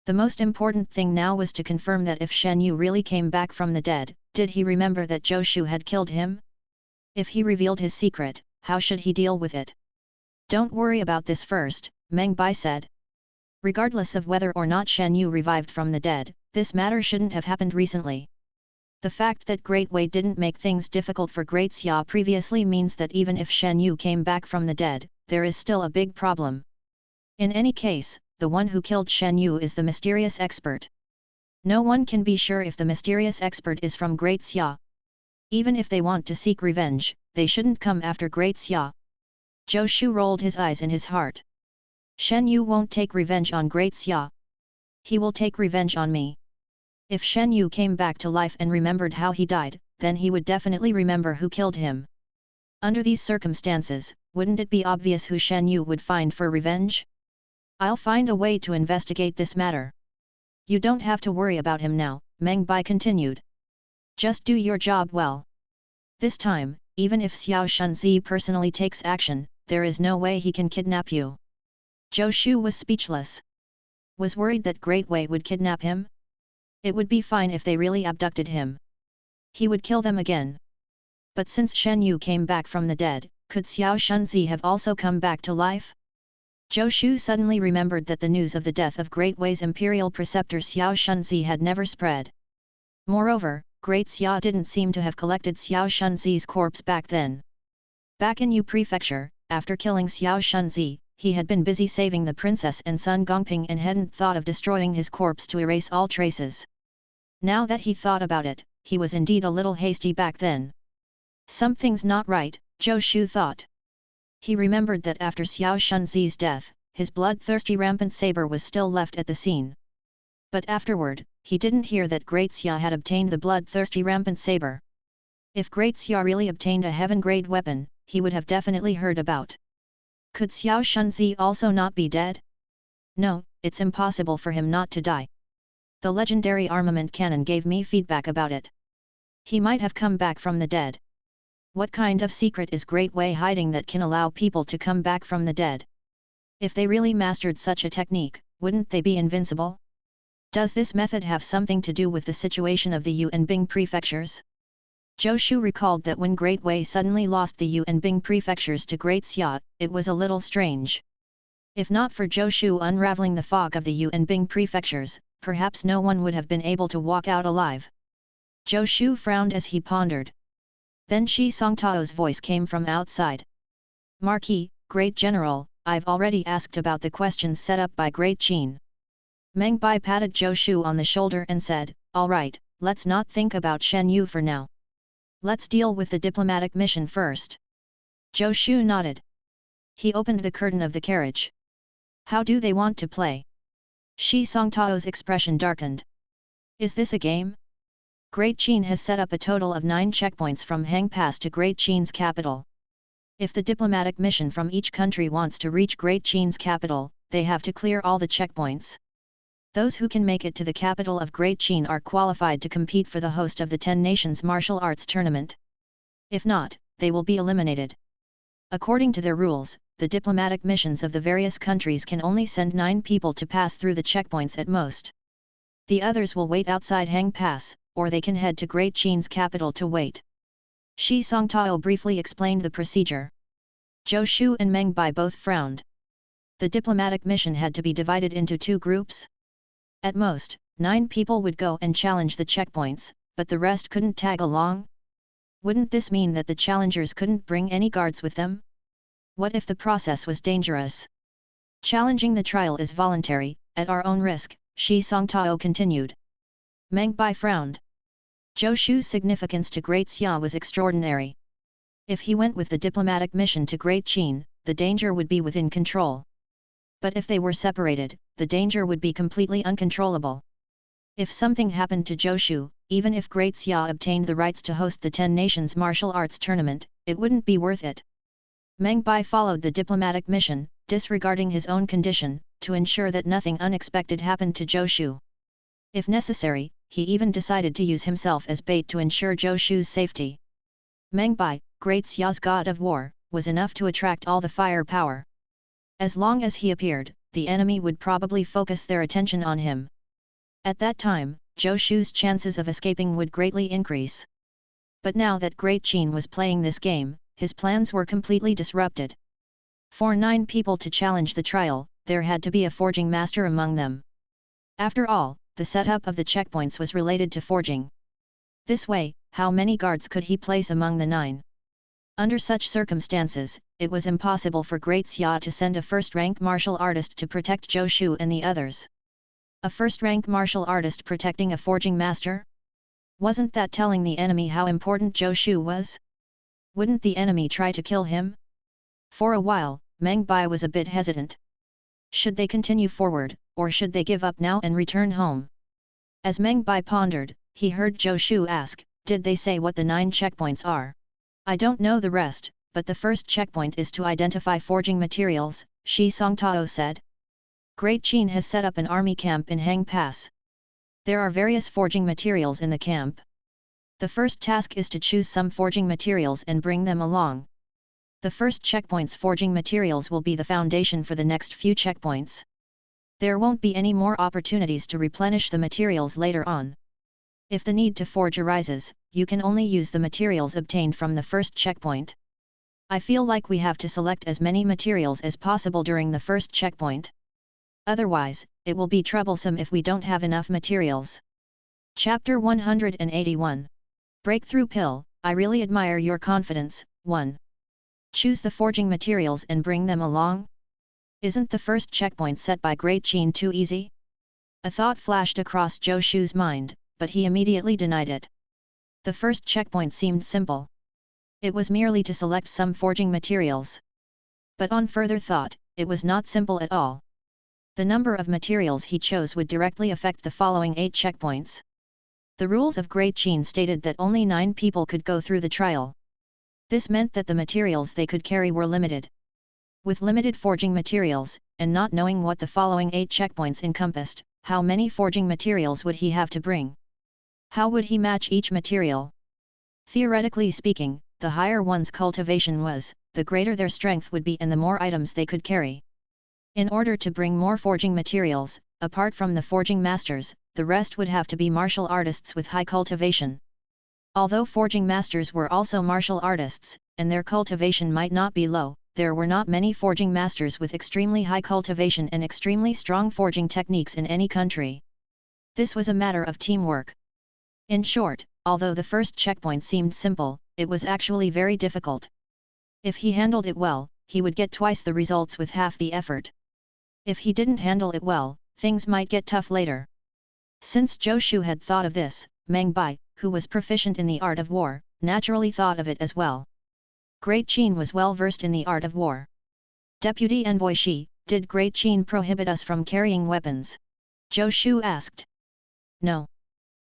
The most important thing now was to confirm that if Shen Yu really came back from the dead, did he remember that Zhou Shu had killed him? If he revealed his secret, how should he deal with it? Don't worry about this first, Meng Bai said. Regardless of whether or not Shen Yu revived from the dead, this matter shouldn't have happened recently. The fact that Great Wei didn't make things difficult for Great Xia previously means that even if Shen Yu came back from the dead, there is still a big problem. In any case, the one who killed Shen Yu is the mysterious expert. No one can be sure if the mysterious expert is from Great Xia. Even if they want to seek revenge, they shouldn't come after Great Xia. Zhou Shu rolled his eyes in his heart. Shen Yu won't take revenge on Great Xia. He will take revenge on me. If Shen Yu came back to life and remembered how he died, then he would definitely remember who killed him. Under these circumstances, wouldn't it be obvious who Shen Yu would find for revenge? I'll find a way to investigate this matter. You don't have to worry about him now, Meng Bai continued. Just do your job well. This time, even if Xiao Shunzi personally takes action, there is no way he can kidnap you. Zhou Shu was speechless. Was worried that Great Wei would kidnap him? It would be fine if they really abducted him. He would kill them again. But since Shen Yu came back from the dead, could Xiao Shunzi have also come back to life? Zhou Shu suddenly remembered that the news of the death of Great Wei's imperial preceptor Xiao Shunzi had never spread. Moreover, Great Xia didn't seem to have collected Xiao Shunzi's corpse back then. Back in Yu Prefecture, after killing Xiao Shunzi, he had been busy saving the princess and Sun Gongping and hadn't thought of destroying his corpse to erase all traces. Now that he thought about it, he was indeed a little hasty back then. Something's not right, Zhou Shu thought. He remembered that after Xiao Shunzi's death, his bloodthirsty rampant saber was still left at the scene. But afterward, he didn't hear that Great Xia had obtained the bloodthirsty rampant saber. If Great Xia really obtained a heaven-grade weapon, he would have definitely heard about. Could Xiao Shunzi also not be dead? No, it's impossible for him not to die. The legendary Armament Canon gave me feedback about it. He might have come back from the dead. What kind of secret is Great Wei hiding that can allow people to come back from the dead? If they really mastered such a technique, wouldn't they be invincible? Does this method have something to do with the situation of the Yu and Bing prefectures? Zhou Shu recalled that when Great Wei suddenly lost the Yu and Bing prefectures to Great Xia, it was a little strange. If not for Zhou Shu unraveling the fog of the Yu and Bing prefectures, perhaps no one would have been able to walk out alive. Zhou Shu frowned as he pondered. Then Shi Songtao's voice came from outside. Marquis, Great General, I've already asked about the questions set up by Great Qin. Meng Bai patted Zhou Shu on the shoulder and said, all right, let's not think about Shen Yu for now. Let's deal with the diplomatic mission first. Zhou Shu nodded. He opened the curtain of the carriage. How do they want to play? Shi Songtao's expression darkened. Is this a game? Great Qin has set up a total of 9 checkpoints from Hang Pass to Great Qin's capital. If the diplomatic mission from each country wants to reach Great Qin's capital, they have to clear all the checkpoints. Those who can make it to the capital of Great Qin are qualified to compete for the host of the 10 Nations Martial Arts Tournament. If not, they will be eliminated. According to their rules, the diplomatic missions of the various countries can only send 9 people to pass through the checkpoints at most. The others will wait outside Hang Pass, or they can head to Great Qin's capital to wait. Shi Songtao briefly explained the procedure. Zhou Shu and Meng Bai both frowned. The diplomatic mission had to be divided into 2 groups. At most, 9 people would go and challenge the checkpoints, but the rest couldn't tag along? Wouldn't this mean that the challengers couldn't bring any guards with them? What if the process was dangerous? Challenging the trial is voluntary, at our own risk, Shi Songtao continued. Meng Bai frowned. Zhou Shu's significance to Great Xia was extraordinary. If he went with the diplomatic mission to Great Qin, the danger would be within control. But if they were separated, the danger would be completely uncontrollable. If something happened to Zhou Shu, even if Great Xia obtained the rights to host the 10 Nations Martial Arts Tournament, it wouldn't be worth it. Meng Bai followed the diplomatic mission, disregarding his own condition, to ensure that nothing unexpected happened to Zhou Shu. If necessary, he even decided to use himself as bait to ensure Zhou Shu's safety. Meng Bai, Great Xia's god of war, was enough to attract all the firepower. As long as he appeared, the enemy would probably focus their attention on him. At that time, Zhou Shu's chances of escaping would greatly increase. But now that Great Qin was playing this game, his plans were completely disrupted. For 9 people to challenge the trial, there had to be a forging master among them. After all, the setup of the checkpoints was related to forging. This way, how many guards could he place among the 9? Under such circumstances, it was impossible for Great Xia to send a first-rank martial artist to protect Zhou Shu and the others. A first-rank martial artist protecting a forging master? Wasn't that telling the enemy how important Zhou Shu was? Wouldn't the enemy try to kill him? For a while, Meng Bai was a bit hesitant. Should they continue forward, or should they give up now and return home? As Meng Bai pondered, he heard Zhou Shu ask, "Did they say what the 9 checkpoints are?" "I don't know the rest, but the first checkpoint is to identify forging materials," Shi Songtao said. "Great Qin has set up an army camp in Hang Pass. There are various forging materials in the camp. The first task is to choose some forging materials and bring them along. The first checkpoint's forging materials will be the foundation for the next few checkpoints. There won't be any more opportunities to replenish the materials later on. If the need to forge arises, you can only use the materials obtained from the first checkpoint. I feel like we have to select as many materials as possible during the first checkpoint. Otherwise, it will be troublesome if we don't have enough materials." Chapter 181. Breakthrough Pill. I really admire your confidence. 1. Choose the forging materials and bring them along? Isn't the first checkpoint set by Great Qin too easy? A thought flashed across Zhou Shu's mind, but he immediately denied it. The first checkpoint seemed simple. It was merely to select some forging materials. But on further thought, it was not simple at all. The number of materials he chose would directly affect the following 8 checkpoints. The rules of Great Qin stated that only 9 people could go through the trial. This meant that the materials they could carry were limited. With limited forging materials, and not knowing what the following 8 checkpoints encompassed, how many forging materials would he have to bring? How would he match each material? Theoretically speaking, the higher one's cultivation was, the greater their strength would be and the more items they could carry. In order to bring more forging materials, apart from the forging masters, the rest would have to be martial artists with high cultivation. Although forging masters were also martial artists, and their cultivation might not be low, there were not many forging masters with extremely high cultivation and extremely strong forging techniques in any country. This was a matter of teamwork. In short, although the first checkpoint seemed simple, it was actually very difficult. If he handled it well, he would get twice the results with half the effort. If he didn't handle it well, things might get tough later. Since Zhou Shu had thought of this, Meng Bai, who was proficient in the art of war, naturally thought of it as well. Great Qin was well versed in the art of war. Deputy Envoy Shi, did Great Qin prohibit us from carrying weapons? Zhou Shu asked. No.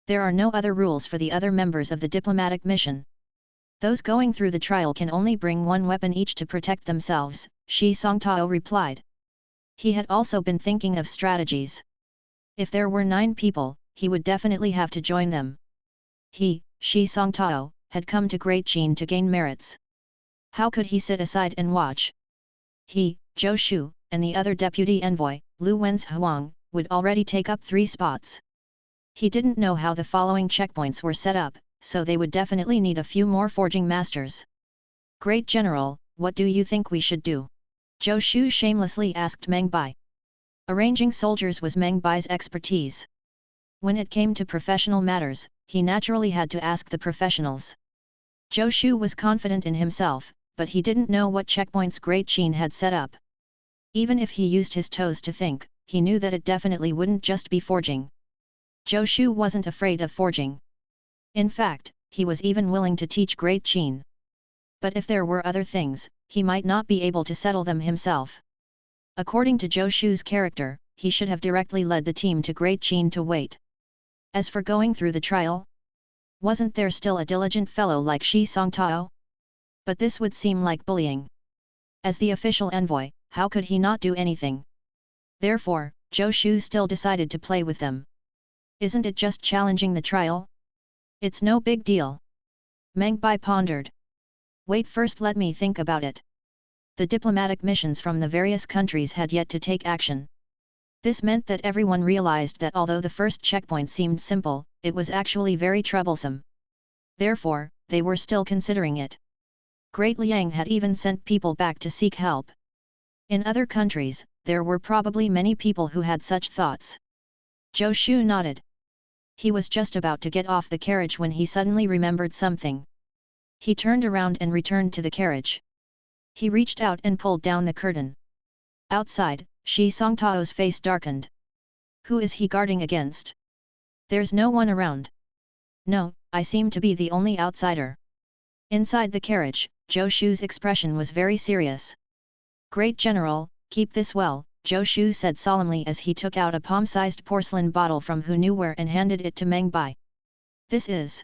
There are no other rules for the other members of the diplomatic mission. Those going through the trial can only bring 1 weapon each to protect themselves, Shi Songtao replied. He had also been thinking of strategies. If there were 9 people, he would definitely have to join them. He, Shi Songtao, had come to Great Qin to gain merits. How could he sit aside and watch? He, Zhou Shu, and the other deputy envoy, Lu Wen's Huang, would already take up 3 spots. He didn't know how the following checkpoints were set up, so they would definitely need a few more forging masters. Great General, what do you think we should do? Zhou Shu shamelessly asked Meng Bai. Arranging soldiers was Meng Bai's expertise. When it came to professional matters, he naturally had to ask the professionals. Zhou Shu was confident in himself, but he didn't know what checkpoints Great Qin had set up. Even if he used his toes to think, he knew that it definitely wouldn't just be forging. Zhou Shu wasn't afraid of forging. In fact, he was even willing to teach Great Qin. But if there were other things, he might not be able to settle them himself. According to Zhou Shu's character, he should have directly led the team to Great Qin to wait. As for going through the trial, wasn't there still a diligent fellow like Shi Songtao? But this would seem like bullying. As the official envoy, how could he not do anything? Therefore, Zhou Shu still decided to play with them. Isn't it just challenging the trial? It's no big deal. Meng Bai pondered. Wait, first let me think about it. The diplomatic missions from the various countries had yet to take action. This meant that everyone realized that although the first checkpoint seemed simple, it was actually very troublesome. Therefore, they were still considering it. Great Liang had even sent people back to seek help. In other countries, there were probably many people who had such thoughts. Zhou Shu nodded. He was just about to get off the carriage when he suddenly remembered something. He turned around and returned to the carriage. He reached out and pulled down the curtain. Outside, Shi Songtao's face darkened. Who is he guarding against? There's no one around. No, I seem to be the only outsider. Inside the carriage, Zhou Shu's expression was very serious. Great General, keep this well, Zhou Shu said solemnly as he took out a palm-sized porcelain bottle from who knew where and handed it to Meng Bai. This is...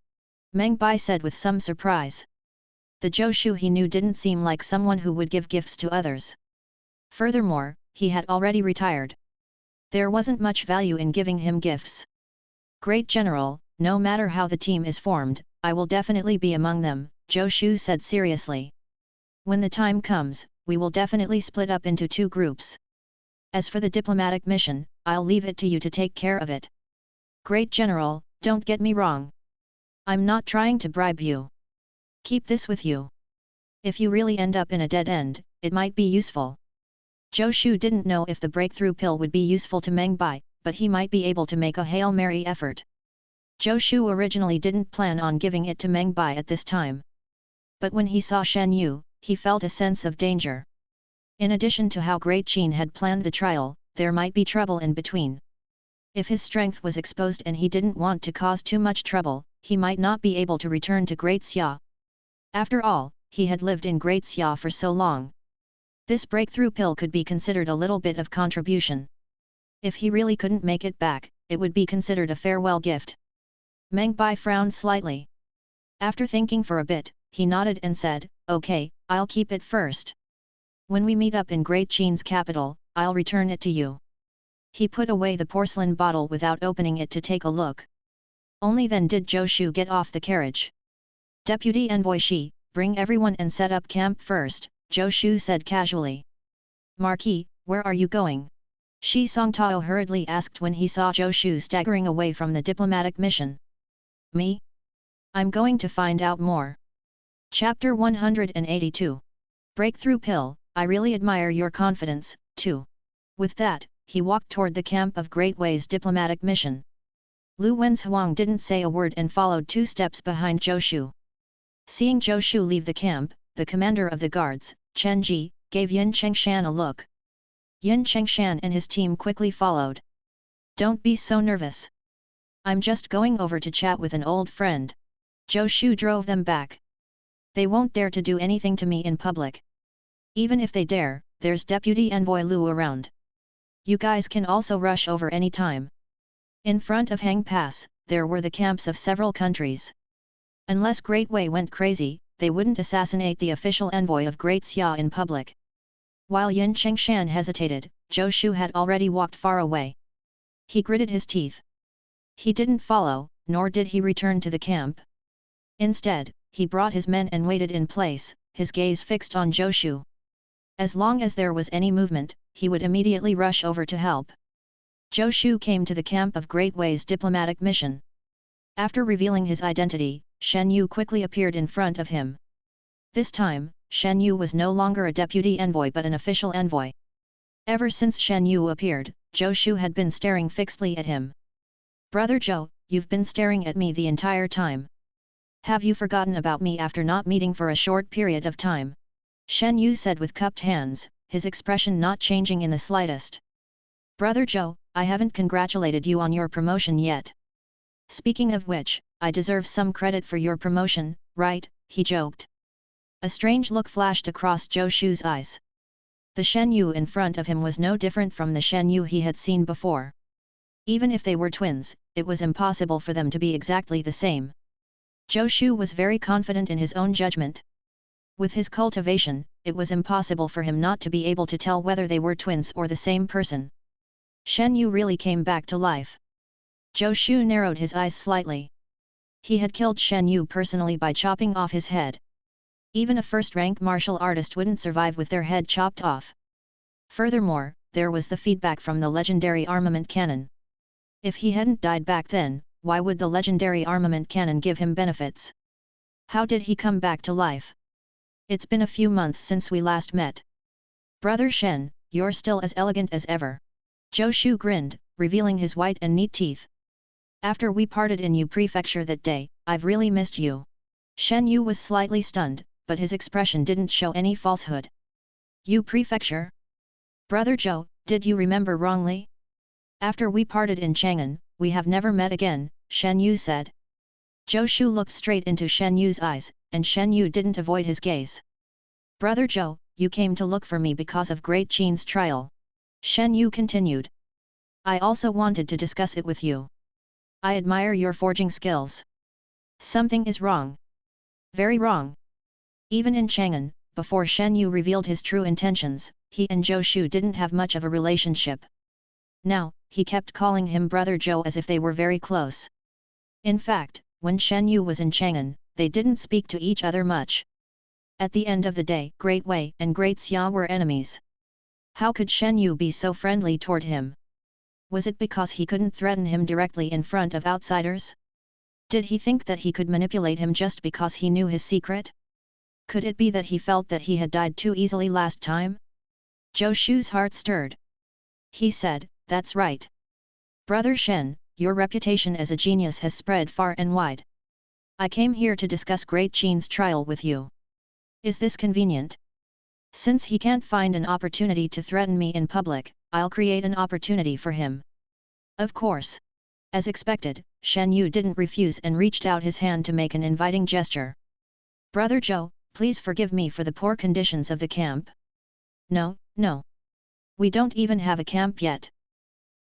Meng Bai said with some surprise. The Zhou Shu he knew didn't seem like someone who would give gifts to others. Furthermore, he had already retired. There wasn't much value in giving him gifts. Great General, no matter how the team is formed, I will definitely be among them, Zhou Shu said seriously. When the time comes, we will definitely split up into 2 groups. As for the diplomatic mission, I'll leave it to you to take care of it. Great General, don't get me wrong. I'm not trying to bribe you. Keep this with you. If you really end up in a dead end, it might be useful. Zhou Shu didn't know if the breakthrough pill would be useful to Meng Bai, but he might be able to make a Hail Mary effort. Zhou Shu originally didn't plan on giving it to Meng Bai at this time. But when he saw Shen Yu, he felt a sense of danger. In addition to how Great Qin had planned the trial, there might be trouble in between. If his strength was exposed and he didn't want to cause too much trouble, he might not be able to return to Great Xia. After all, he had lived in Great Xia for so long. This breakthrough pill could be considered a little bit of contribution. If he really couldn't make it back, it would be considered a farewell gift. Meng Bai frowned slightly. After thinking for a bit, he nodded and said, "Okay, I'll keep it first. When we meet up in Great Qin's capital, I'll return it to you." He put away the porcelain bottle without opening it to take a look. Only then did Zhou Shu get off the carriage. Deputy Envoy Shi, bring everyone and set up camp first, Zhou Shu said casually. Marquis, where are you going? Shi Songtao hurriedly asked when he saw Zhou Shu staggering away from the diplomatic mission. Me? I'm going to find out more. Chapter 182. Breakthrough Pill, I really admire your confidence, too. With that, he walked toward the camp of Great Wei's diplomatic mission. Lu Wenzhuang didn't say a word and followed 2 steps behind Zhou Shu. Seeing Zhou Shu leave the camp, the commander of the guards, Chen Ji, gave Yin Chengshan a look. Yin Chengshan and his team quickly followed. Don't be so nervous. I'm just going over to chat with an old friend. Zhou Shu drove them back. They won't dare to do anything to me in public. Even if they dare, there's Deputy Envoy Lu around. You guys can also rush over any time. In front of Hang Pass, there were the camps of several countries. Unless Great Wei went crazy, they wouldn't assassinate the official envoy of Great Xia in public. While Yin Chengshan hesitated, Zhou Shu had already walked far away. He gritted his teeth. He didn't follow, nor did he return to the camp. Instead, he brought his men and waited in place, his gaze fixed on Zhou Shu. As long as there was any movement, he would immediately rush over to help. Zhou Shu came to the camp of Great Wei's diplomatic mission. After revealing his identity, Shen Yu quickly appeared in front of him. This time, Shen Yu was no longer a deputy envoy but an official envoy. Ever since Shen Yu appeared, Zhou Shu had been staring fixedly at him. Brother Zhou, you've been staring at me the entire time. Have you forgotten about me after not meeting for a short period of time? Shen Yu said with cupped hands, his expression not changing in the slightest. Brother Zhou, I haven't congratulated you on your promotion yet. Speaking of which, I deserve some credit for your promotion, right? He joked. A strange look flashed across Zhou Shu's eyes. The Shen Yu in front of him was no different from the Shen Yu he had seen before. Even if they were twins, it was impossible for them to be exactly the same. Zhou Shu was very confident in his own judgment. With his cultivation, it was impossible for him not to be able to tell whether they were twins or the same person. Shen Yu really came back to life. Zhou Shu narrowed his eyes slightly. He had killed Shen Yu personally by chopping off his head. Even a first-rank martial artist wouldn't survive with their head chopped off. Furthermore, there was the feedback from the legendary armament cannon. If he hadn't died back then, why would the legendary armament cannon give him benefits? How did he come back to life? It's been a few months since we last met. Brother Shen, you're still as elegant as ever. Zhou Shu grinned, revealing his white and neat teeth. After we parted in Yu Prefecture that day, I've really missed you. Shen Yu was slightly stunned, but his expression didn't show any falsehood. Yu Prefecture? Brother Zhou, did you remember wrongly? After we parted in Chang'an, we have never met again, Shen Yu said. Zhou Shu looked straight into Shen Yu's eyes, and Shen Yu didn't avoid his gaze. Brother Zhou, you came to look for me because of Great Xia's trial. Shen Yu continued. I also wanted to discuss it with you. I admire your forging skills. Something is wrong. Very wrong. Even in Chang'an, before Shen Yu revealed his true intentions, he and Zhou Shu didn't have much of a relationship. Now, he kept calling him Brother Zhou as if they were very close. In fact, when Shen Yu was in Chang'an, they didn't speak to each other much. At the end of the day, Great Wei and Great Xia were enemies. How could Shen Yu be so friendly toward him? Was it because he couldn't threaten him directly in front of outsiders? Did he think that he could manipulate him just because he knew his secret? Could it be that he felt that he had died too easily last time? Zhou Shu's heart stirred. He said, that's right. Brother Shen, your reputation as a genius has spread far and wide. I came here to discuss Great Xia's trial with you. Is this convenient? Since he can't find an opportunity to threaten me in public, I'll create an opportunity for him. Of course. As expected, Shen Yu didn't refuse and reached out his hand to make an inviting gesture. Brother Zhou, please forgive me for the poor conditions of the camp. No, no. We don't even have a camp yet.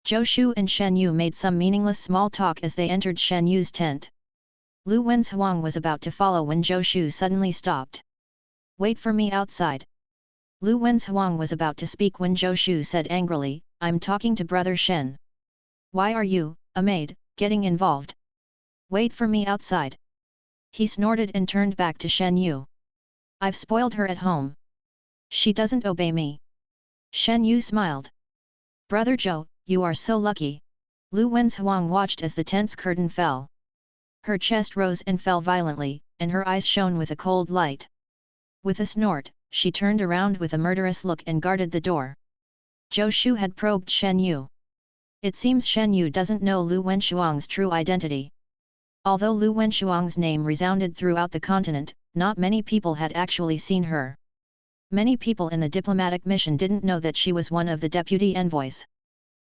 Zhou Shu and Shen Yu made some meaningless small talk as they entered Shen Yu's tent. Lu Wen's Huang was about to follow when Zhou Shu suddenly stopped. Wait for me outside. Lu Wen's Huang was about to speak when Zhou Shu said angrily, I'm talking to Brother Shen. Why are you, a maid, getting involved? Wait for me outside. He snorted and turned back to Shen Yu. I've spoiled her at home. She doesn't obey me. Shen Yu smiled. Brother Zhou, you are so lucky. Lu Wen's Huang watched as the tent's curtain fell. Her chest rose and fell violently, and her eyes shone with a cold light. With a snort, she turned around with a murderous look and guarded the door. Zhou Shu had probed Shen Yu. It seems Shen Yu doesn't know Lu Wenshuang's true identity. Although Lu Wenshuang's name resounded throughout the continent, not many people had actually seen her. Many people in the diplomatic mission didn't know that she was one of the deputy envoys.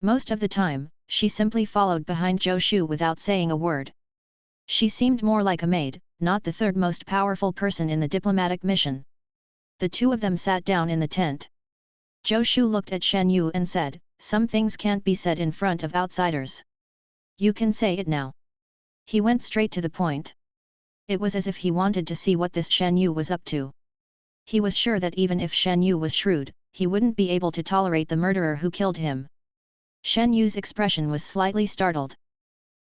Most of the time, she simply followed behind Zhou Shu without saying a word. She seemed more like a maid, not the third most powerful person in the diplomatic mission. The two of them sat down in the tent. Zhou Shu looked at Shen Yu and said, some things can't be said in front of outsiders. You can say it now. He went straight to the point. It was as if he wanted to see what this Shen Yu was up to. He was sure that even if Shen Yu was shrewd, he wouldn't be able to tolerate the murderer who killed him. Shen Yu's expression was slightly startled.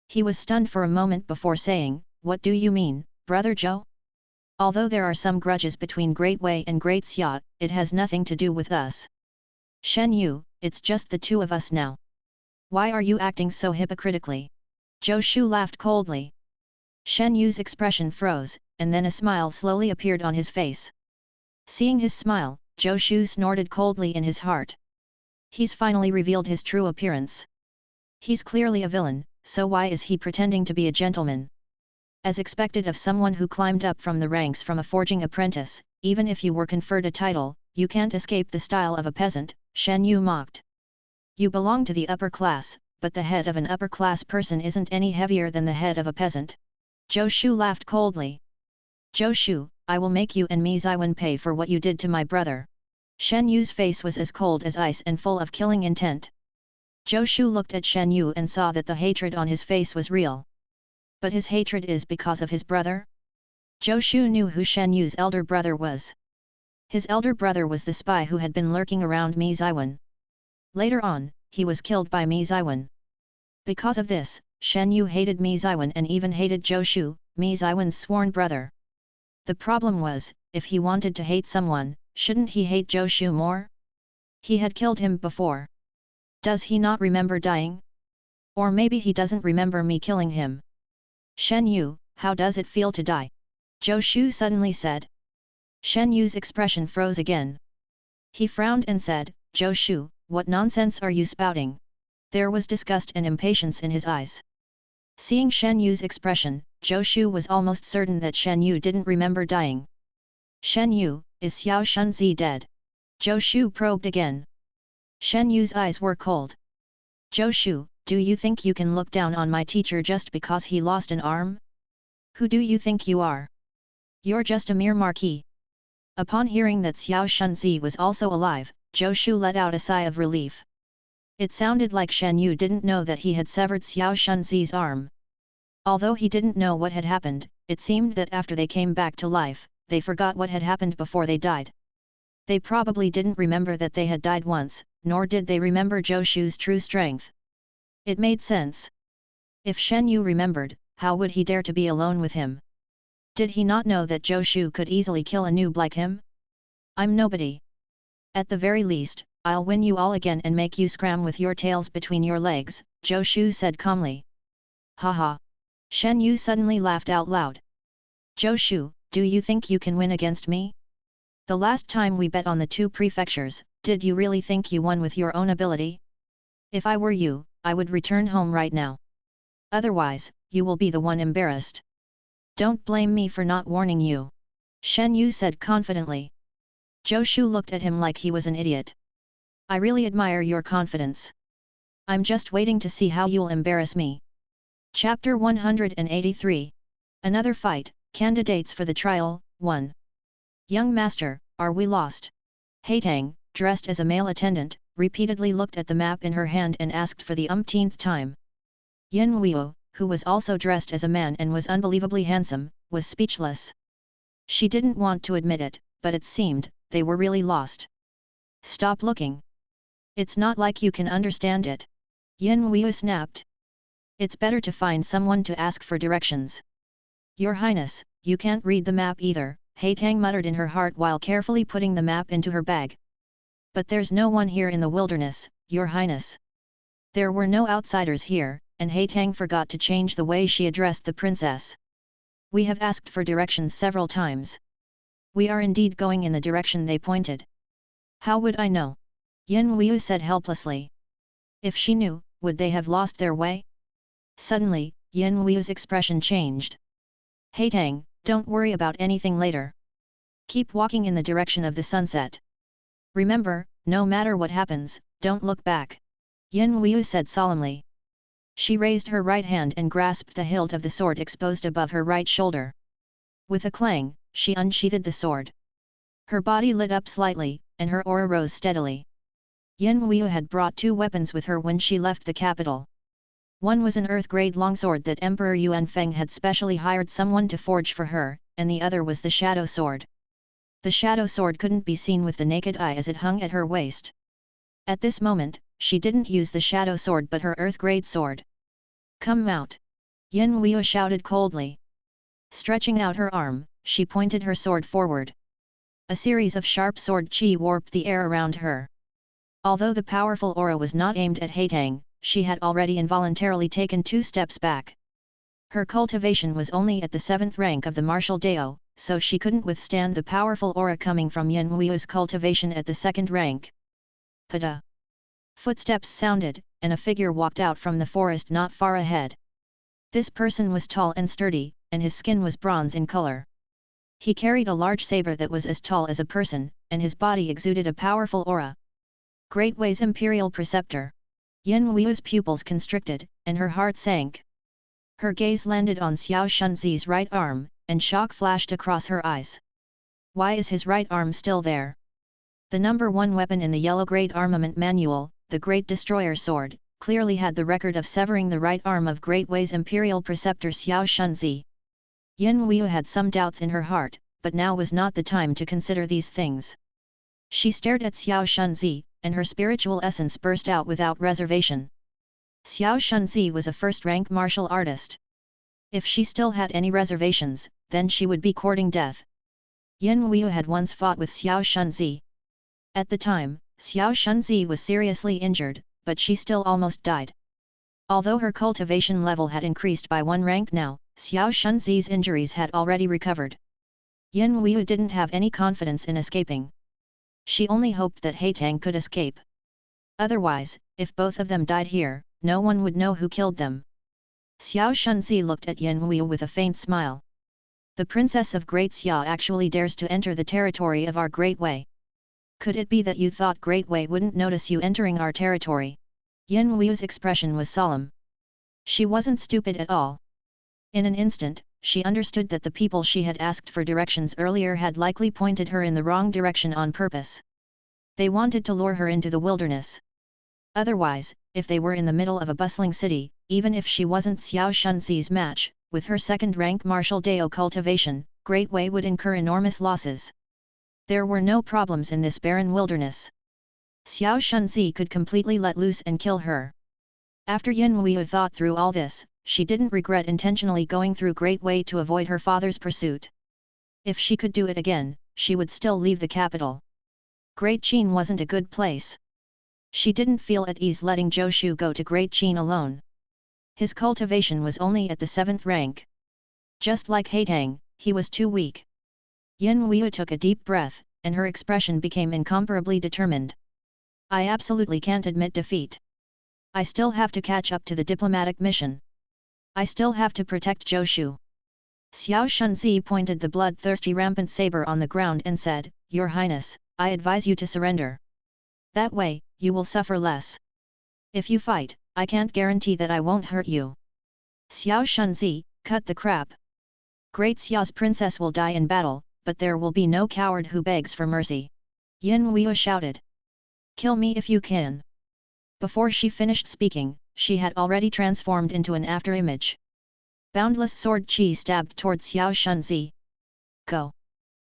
He was stunned for a moment before saying, what do you mean, Brother Zhou? Although there are some grudges between Great Wei and Great Xia, it has nothing to do with us. Shen Yu, it's just the two of us now. Why are you acting so hypocritically? Zhou Shu laughed coldly. Shen Yu's expression froze, and then a smile slowly appeared on his face. Seeing his smile, Zhou Shu snorted coldly in his heart. He's finally revealed his true appearance. He's clearly a villain, so why is he pretending to be a gentleman? As expected of someone who climbed up from the ranks from a forging apprentice, even if you were conferred a title, you can't escape the style of a peasant, Shen Yu mocked. You belong to the upper class, but the head of an upper class person isn't any heavier than the head of a peasant. Zhou Shu laughed coldly. Zhou Shu, I will make you and Mi Ziwen pay for what you did to my brother. Shen Yu's face was as cold as ice and full of killing intent. Zhou Shu looked at Shen Yu and saw that the hatred on his face was real. But his hatred is because of his brother? Zhou Shu knew who Shen Yu's elder brother was. His elder brother was the spy who had been lurking around Mi Ziwen. Later on, he was killed by Mi Ziwen. Because of this, Shen Yu hated Mi Ziwen and even hated Zhou Shu, Mi Ziwen's sworn brother. The problem was, if he wanted to hate someone, shouldn't he hate Zhou Shu more? He had killed him before. Does he not remember dying? Or maybe he doesn't remember me killing him. Shen Yu, how does it feel to die? Zhou Shu suddenly said. Shen Yu's expression froze again. He frowned and said, Zhou Shu, what nonsense are you spouting? There was disgust and impatience in his eyes. Seeing Shen Yu's expression, Zhou Shu was almost certain that Shen Yu didn't remember dying. Shen Yu, is Xiao Shunzi dead? Zhou Shu probed again. Shen Yu's eyes were cold. Zhou Shu, do you think you can look down on my teacher just because he lost an arm? Who do you think you are? You're just a mere marquis. Upon hearing that Xiao Shunzi was also alive, Zhou Shu let out a sigh of relief. It sounded like Shen Yu didn't know that he had severed Xiao Shunzi's arm. Although he didn't know what had happened, it seemed that after they came back to life, they forgot what had happened before they died. They probably didn't remember that they had died once, nor did they remember Zhou Shu's true strength. It made sense. If Shen Yu remembered, how would he dare to be alone with him? Did he not know that Zhou Shu could easily kill a noob like him? I'm nobody. At the very least, I'll win you all again and make you scram with your tails between your legs, Zhou Shu said calmly. Haha. Shen Yu suddenly laughed out loud. Zhou Shu, do you think you can win against me? The last time we bet on the 2 prefectures, did you really think you won with your own ability? If I were you, I would return home right now. Otherwise, you will be the one embarrassed. Don't blame me for not warning you. Shen Yu said confidently. Zhou Shu looked at him like he was an idiot. I really admire your confidence. I'm just waiting to see how you'll embarrass me. Chapter 183. Another fight, candidates for the trial, 1. Young master, are we lost? Haitang, dressed as a male attendant, repeatedly looked at the map in her hand and asked for the umpteenth time. Yin Weiu, who was also dressed as a man and was unbelievably handsome, was speechless. She didn't want to admit it, but it seemed, they were really lost. Stop looking. It's not like you can understand it. Yin Weiu snapped. It's better to find someone to ask for directions. Your Highness, you can't read the map either, Haitang muttered in her heart while carefully putting the map into her bag. But there's no one here in the wilderness, Your Highness. There were no outsiders here, and Haitang forgot to change the way she addressed the princess. We have asked for directions several times. We are indeed going in the direction they pointed. How would I know? Yin Weiu said helplessly. If she knew, would they have lost their way? Suddenly, Yin Weiu's expression changed. Haitang, don't worry about anything later. Keep walking in the direction of the sunset. Remember, no matter what happens, don't look back. Yin Weiu said solemnly. She raised her right hand and grasped the hilt of the sword exposed above her right shoulder. With a clang, she unsheathed the sword. Her body lit up slightly, and her aura rose steadily. Yin Weiu had brought 2 weapons with her when she left the capital. One was an earth-grade longsword that Emperor Yuan Feng had specially hired someone to forge for her, and the other was the shadow sword. The shadow sword couldn't be seen with the naked eye as it hung at her waist. At this moment, she didn't use the shadow sword but her earth-grade sword. Come out! Yin Weiu shouted coldly. Stretching out her arm, she pointed her sword forward. A series of sharp sword qi warped the air around her. Although the powerful aura was not aimed at Haitang, she had already involuntarily taken 2 steps back. Her cultivation was only at the 7th rank of the martial Dao, so she couldn't withstand the powerful aura coming from Yin Weiu's cultivation at the 2nd rank. Pada! Footsteps sounded, and a figure walked out from the forest not far ahead. This person was tall and sturdy, and his skin was bronze in color. He carried a large saber that was as tall as a person, and his body exuded a powerful aura. Great Xia's Imperial Preceptor. Yin Weiu's pupils constricted, and her heart sank. Her gaze landed on Xiao Shunzi's right arm, and shock flashed across her eyes. Why is his right arm still there? The number 1 weapon in the Yellow Great Armament Manual, the Great Destroyer Sword, clearly had the record of severing the right arm of Great Xia's Imperial Preceptor Xiao Shunzi. Yin Weiu had some doubts in her heart, but now was not the time to consider these things. She stared at Xiao Shunzi, and her spiritual essence burst out without reservation. Xiao Shunzi was a first-rank martial artist. If she still had any reservations, then she would be courting death. Yin Weiu had once fought with Xiao Shunzi. At the time, Xiao Shunzi was seriously injured, but she still almost died. Although her cultivation level had increased by 1 rank now, Xiao Shunzi's injuries had already recovered. Yin Weiu didn't have any confidence in escaping. She only hoped that Haitang could escape. Otherwise, if both of them died here, no one would know who killed them. Xiao Shunzi looked at Yan Wu with a faint smile. The princess of Great Xia actually dares to enter the territory of our Great Wei. Could it be that you thought Great Wei wouldn't notice you entering our territory? Yan Wu's expression was solemn. She wasn't stupid at all. In an instant, she understood that the people she had asked for directions earlier had likely pointed her in the wrong direction on purpose. They wanted to lure her into the wilderness. Otherwise, if they were in the middle of a bustling city, even if she wasn't Xiao Shunzi's match, with her second-rank martial Dao cultivation, Great Wei would incur enormous losses. There were no problems in this barren wilderness. Xiao Shunzi could completely let loose and kill her. After Yan Wu thought through all this, she didn't regret intentionally going through Great Wei to avoid her father's pursuit. If she could do it again, she would still leave the capital. Great Qin wasn't a good place. She didn't feel at ease letting Zhou Shu go to Great Qin alone. His cultivation was only at the 7th rank. Just like Haitang, he was too weak. Yan Wu took a deep breath, and her expression became incomparably determined. I absolutely can't admit defeat. I still have to catch up to the diplomatic mission. I still have to protect Zhou Shu. Xiao Shunzi pointed the bloodthirsty rampant saber on the ground and said, Your Highness, I advise you to surrender. That way, you will suffer less. If you fight, I can't guarantee that I won't hurt you. Xiao Shunzi, cut the crap. Great Xia's princess will die in battle, but there will be no coward who begs for mercy. Yan Wu shouted. Kill me if you can. Before she finished speaking, she had already transformed into an afterimage. Boundless sword chi stabbed towards Xiao Shunzi. Go!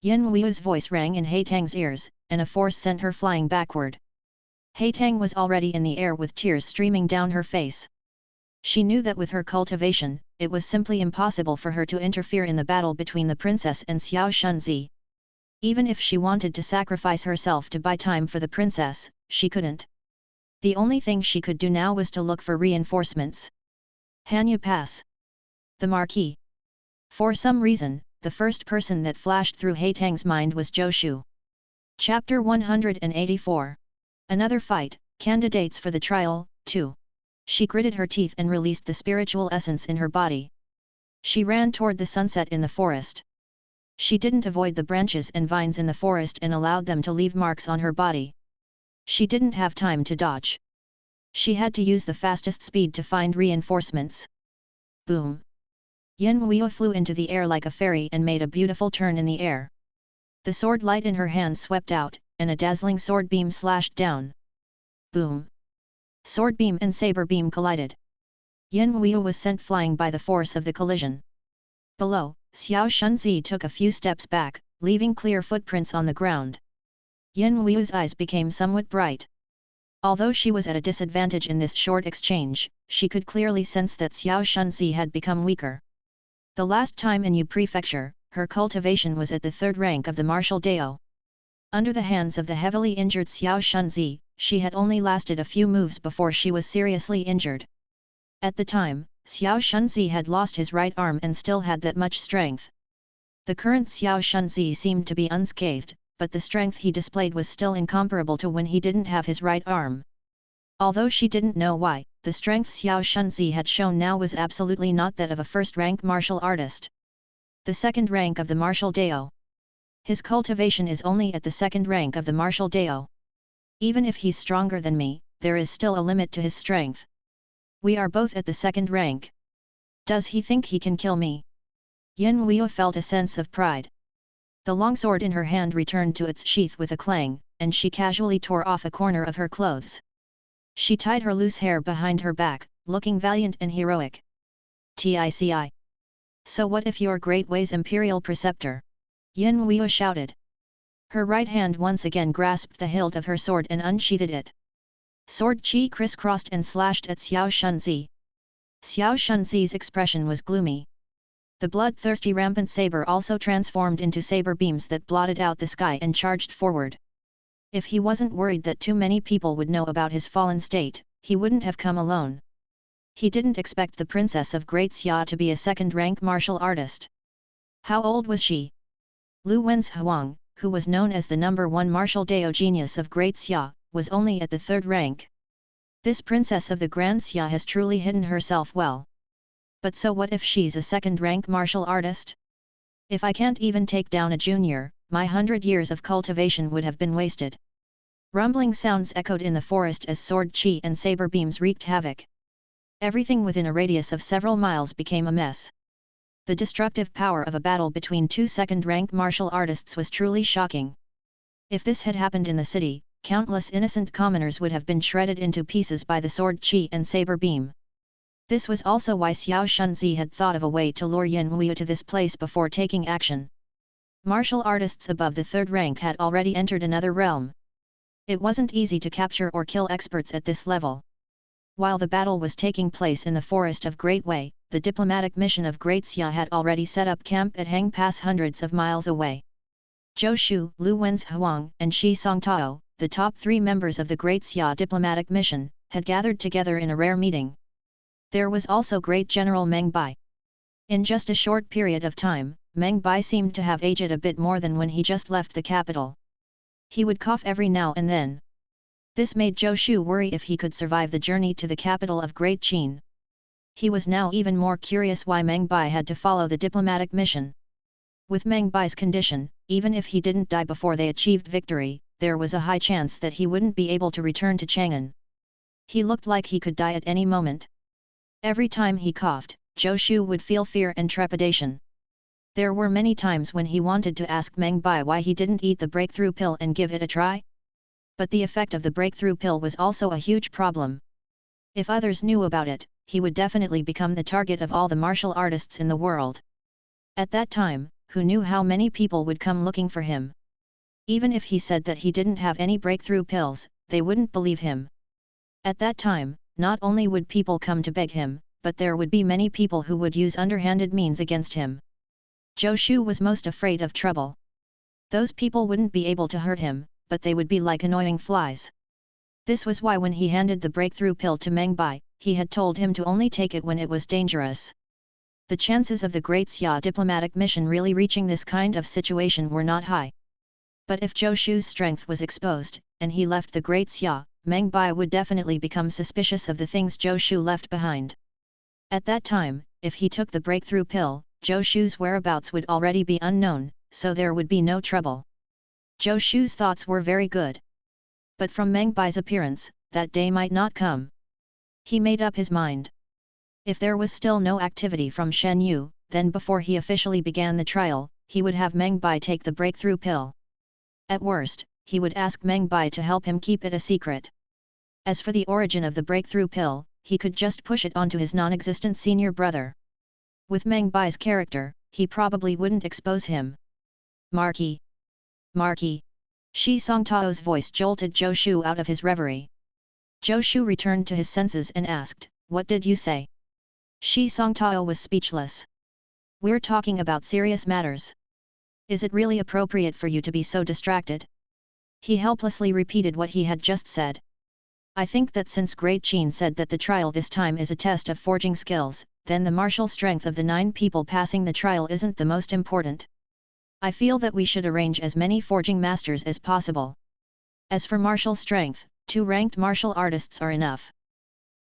Yan Wu's voice rang in Haitang's ears, and a force sent her flying backward. Haitang was already in the air with tears streaming down her face. She knew that with her cultivation, it was simply impossible for her to interfere in the battle between the princess and Xiao Shunzi. Even if she wanted to sacrifice herself to buy time for the princess, she couldn't. The only thing she could do now was to look for reinforcements. Hanyu Pass. The Marquis. For some reason, the first person that flashed through Haitang's mind was Zhou Shu. Chapter 184. Another fight, candidates for the trial, 2. She gritted her teeth and released the spiritual essence in her body. She ran toward the sunset in the forest. She didn't avoid the branches and vines in the forest and allowed them to leave marks on her body. She didn't have time to dodge. She had to use the fastest speed to find reinforcements. Boom! Yan Wu flew into the air like a fairy and made a beautiful turn in the air. The sword light in her hand swept out, and a dazzling sword beam slashed down. Boom! Sword beam and saber beam collided. Yan Wu was sent flying by the force of the collision. Below, Xiao Shunzi took a few steps back, leaving clear footprints on the ground. Yan Wu's eyes became somewhat bright. Although she was at a disadvantage in this short exchange, she could clearly sense that Xiao Shunzi had become weaker. The last time in Yu Prefecture, her cultivation was at the 3rd rank of the martial Dao. Under the hands of the heavily injured Xiao Shunzi, she had only lasted a few moves before she was seriously injured. At the time, Xiao Shunzi had lost his right arm and still had that much strength. The current Xiao Shunzi seemed to be unscathed, but the strength he displayed was still incomparable to when he didn't have his right arm. Although she didn't know why, the strength Xiao Shunzi had shown now was absolutely not that of a first-rank martial artist. The 2nd rank of the martial Dao. His cultivation is only at the 2nd rank of the martial Dao. Even if he's stronger than me, there is still a limit to his strength. We are both at the 2nd rank. Does he think he can kill me? Yan Wu felt a sense of pride. The longsword in her hand returned to its sheath with a clang, and she casually tore off a corner of her clothes. She tied her loose hair behind her back, looking valiant and heroic. Tici. So what if you're Great Wei's imperial preceptor? Yan Wu shouted. Her right hand once again grasped the hilt of her sword and unsheathed it. Sword chi crisscrossed and slashed at Xiao Shunzi. Xiao Shunzi's expression was gloomy. The bloodthirsty rampant saber also transformed into saber beams that blotted out the sky and charged forward. If he wasn't worried that too many people would know about his fallen state, he wouldn't have come alone. He didn't expect the princess of Great Xia to be a 2nd-rank martial artist. How old was she? Lu Wen's Huang, who was known as the #1 martial Dao genius of Great Xia, was only at the 3rd rank. This princess of the Grand Xia has truly hidden herself well. But so what if she's a 2nd-rank martial artist? If I can't even take down a junior, my 100 years of cultivation would have been wasted. Rumbling sounds echoed in the forest as sword chi and saber beams wreaked havoc. Everything within a radius of several miles became a mess. The destructive power of a battle between 2 2nd-rank martial artists was truly shocking. If this had happened in the city, countless innocent commoners would have been shredded into pieces by the sword chi and saber beam. This was also why Xiao Shunzi had thought of a way to lure Yin Wuyu to this place before taking action. Martial artists above the 3rd rank had already entered another realm. It wasn't easy to capture or kill experts at this level. While the battle was taking place in the forest of Great Wei, the diplomatic mission of Great Xia had already set up camp at Hang Pass hundreds of miles away. Zhou Shu, Lu Wenzhuang, and Shi Songtao, the top 3 members of the Great Xia diplomatic mission, had gathered together in a rare meeting. There was also Great General Meng Bai. In just a short period of time, Meng Bai seemed to have aged a bit more than when he just left the capital. He would cough every now and then. This made Zhou Shu worry if he could survive the journey to the capital of Great Qin. He was now even more curious why Meng Bai had to follow the diplomatic mission. With Meng Bai's condition, even if he didn't die before they achieved victory, there was a high chance that he wouldn't be able to return to Chang'an. He looked like he could die at any moment. Every time he coughed, Zhou Shu would feel fear and trepidation. There were many times when he wanted to ask Meng Bai why he didn't eat the breakthrough pill and give it a try. But the effect of the breakthrough pill was also a huge problem. If others knew about it, he would definitely become the target of all the martial artists in the world. At that time, who knew how many people would come looking for him? Even if he said that he didn't have any breakthrough pills, they wouldn't believe him. At that time, not only would people come to beg him, but there would be many people who would use underhanded means against him. Zhou Shu was most afraid of trouble. Those people wouldn't be able to hurt him, but they would be like annoying flies. This was why when he handed the breakthrough pill to Meng Bai, he had told him to only take it when it was dangerous. The chances of the Great Xia diplomatic mission really reaching this kind of situation were not high. But if Zhou Shu's strength was exposed, and he left the Great Xia, Meng Bai would definitely become suspicious of the things Zhou Shu left behind. At that time, if he took the breakthrough pill, Zhou Shu's whereabouts would already be unknown, so there would be no trouble. Zhou Shu's thoughts were very good. But from Meng Bai's appearance, that day might not come. He made up his mind. If there was still no activity from Shen Yu, then before he officially began the trial, he would have Meng Bai take the breakthrough pill. At worst, he would ask Meng Bai to help him keep it a secret. As for the origin of the breakthrough pill, he could just push it onto his non-existent senior brother. With Meng Bai's character, he probably wouldn't expose him. Marquis! Marquis! Shi Songtao's voice jolted Zhou Shu out of his reverie. Zhou Shu returned to his senses and asked, "What did you say?" Shi Songtao was speechless. "We're talking about serious matters. Is it really appropriate for you to be so distracted?" He helplessly repeated what he had just said. "I think that since Great Qin said that the trial this time is a test of forging skills, then the martial strength of the 9 people passing the trial isn't the most important. I feel that we should arrange as many forging masters as possible. As for martial strength, 2 ranked martial artists are enough.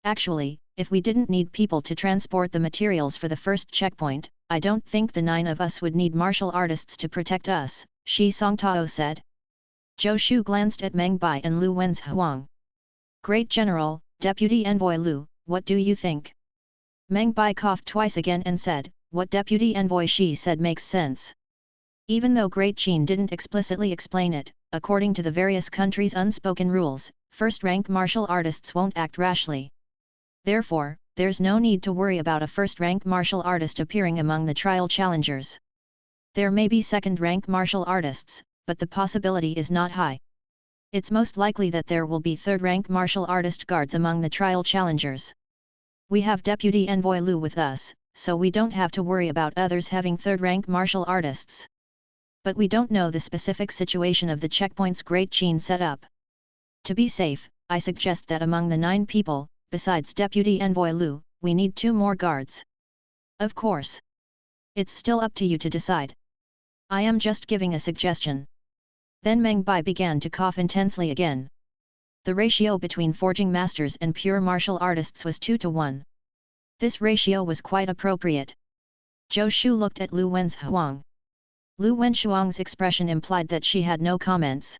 Actually, if we didn't need people to transport the materials for the first checkpoint, I don't think the 9 of us would need martial artists to protect us," Shi Songtao said. Zhou Shu glanced at Meng Bai and Lu Wenzhuang. "Great General, Deputy Envoy Lu, what do you think?" Meng Bai coughed twice again and said, "What Deputy Envoy Shi said makes sense. Even though Great Qin didn't explicitly explain it, according to the various countries' unspoken rules, first-rank martial artists won't act rashly. Therefore, there's no need to worry about a first-rank martial artist appearing among the trial challengers. There may be second-rank martial artists, but the possibility is not high. It's most likely that there will be third-rank martial artist guards among the trial challengers. We have Deputy Envoy Lu with us, so we don't have to worry about others having third-rank martial artists. But we don't know the specific situation of the checkpoints Great Qin set up. To be safe, I suggest that among the 9 people, besides Deputy Envoy Lu, we need 2 more guards. Of course. It's still up to you to decide. I am just giving a suggestion." Then Meng Bai began to cough intensely again. The ratio between forging masters and pure martial artists was 2 to 1. This ratio was quite appropriate. Zhou Shu looked at Lu Wenzhuang. Lu Wenzhuang's expression implied that she had no comments.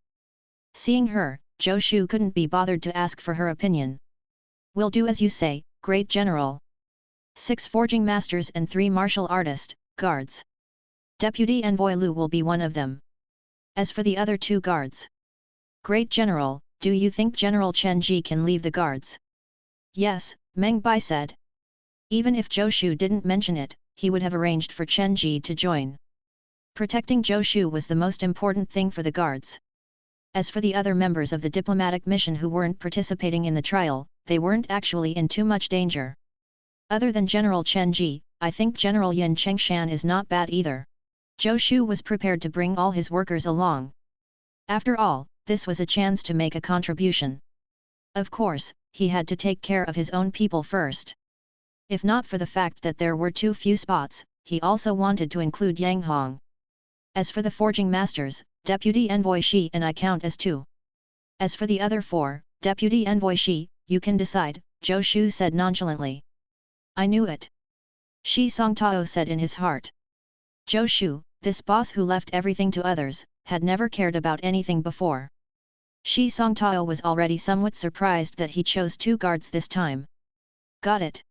Seeing her, Zhou Shu couldn't be bothered to ask for her opinion. "Will do as you say, Great General. 6 forging masters and 3 martial artist, guards. Deputy Envoy Lu will be one of them. As for the other 2 guards. Great General, do you think General Chen Ji can leave the guards?" "Yes," Meng Bai said. Even if Zhou Shu didn't mention it, he would have arranged for Chen Ji to join. Protecting Zhou Shu was the most important thing for the guards. As for the other members of the diplomatic mission who weren't participating in the trial, they weren't actually in too much danger. Other than General Chen Ji, I think General Yin Chengshan is not bad either. Zhou Shu was prepared to bring all his workers along. After all, this was a chance to make a contribution. Of course, he had to take care of his own people first. If not for the fact that there were too few spots, he also wanted to include Yang Hong. As for the forging masters, Deputy Envoy Shi and I count as 2. As for the other 4, Deputy Envoy Shi, you can decide, Zhou Shu said nonchalantly. I knew it. Shi Songtao said in his heart. Zhou Shu, this boss who left everything to others, had never cared about anything before. Shi Songtao was already somewhat surprised that he chose 2 guards this time. Got it.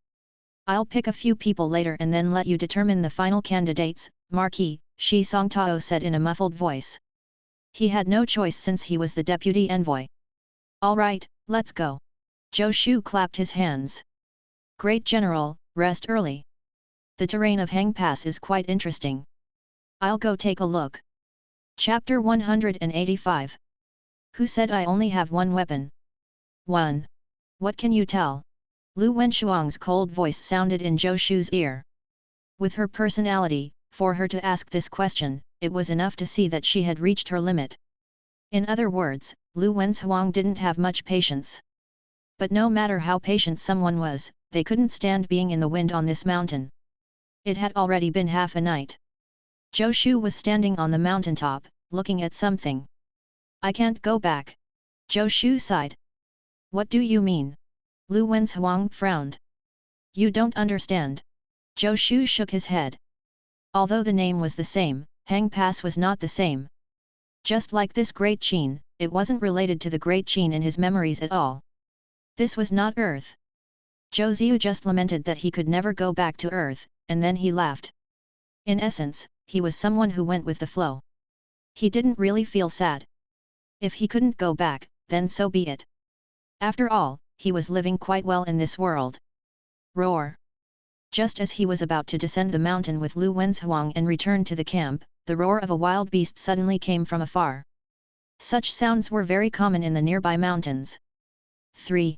I'll pick a few people later and then let you determine the final candidates, Marquis, Shi Songtao said in a muffled voice. He had no choice since he was the deputy envoy. All right, let's go. Zhou Shu clapped his hands. Great General, rest early. The terrain of Hang Pass is quite interesting. I'll go take a look. Chapter 185. Who said I only have one weapon? 1. What can you tell? Lu Wenzhuang's cold voice sounded in Zhou Shu's ear. With her personality, for her to ask this question, it was enough to see that she had reached her limit. In other words, Lu Wenzhuang didn't have much patience. But no matter how patient someone was, they couldn't stand being in the wind on this mountain. It had already been half a night. Zhou Shu was standing on the mountaintop, looking at something. I can't go back. Zhou Shu sighed. What do you mean? Lu Wenzhuang frowned. You don't understand. Zhou Shu shook his head. Although the name was the same, Hang Pass was not the same. Just like this Great Qin, it wasn't related to the Great Qin in his memories at all. This was not Earth. Zhou Ziyu just lamented that he could never go back to Earth, and then he laughed. In essence, he was someone who went with the flow. He didn't really feel sad. If he couldn't go back, then so be it. After all, he was living quite well in this world. Roar! Just as he was about to descend the mountain with Lu Wenzhuang and return to the camp, the roar of a wild beast suddenly came from afar. Such sounds were very common in the nearby mountains. 3.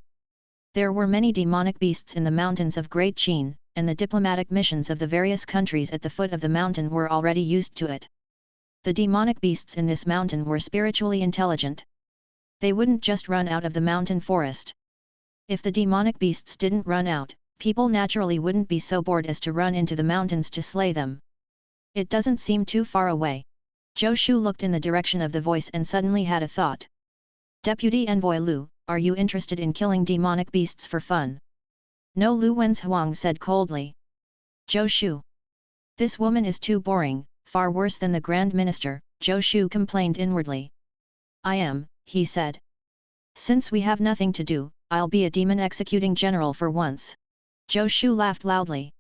There were many demonic beasts in the mountains of Great Qin, and the diplomatic missions of the various countries at the foot of the mountain were already used to it. The demonic beasts in this mountain were spiritually intelligent. They wouldn't just run out of the mountain forest. If the demonic beasts didn't run out, people naturally wouldn't be so bored as to run into the mountains to slay them. It doesn't seem too far away. Zhou Shu looked in the direction of the voice and suddenly had a thought. Deputy Envoy Lu, are you interested in killing demonic beasts for fun? No, Lu Wenzhuang said coldly. Zhou Shu. This woman is too boring, far worse than the Grand Minister, Zhou Shu complained inwardly. I am, he said. Since we have nothing to do, I'll be a demon executing general for once. Zhou Shu laughed loudly.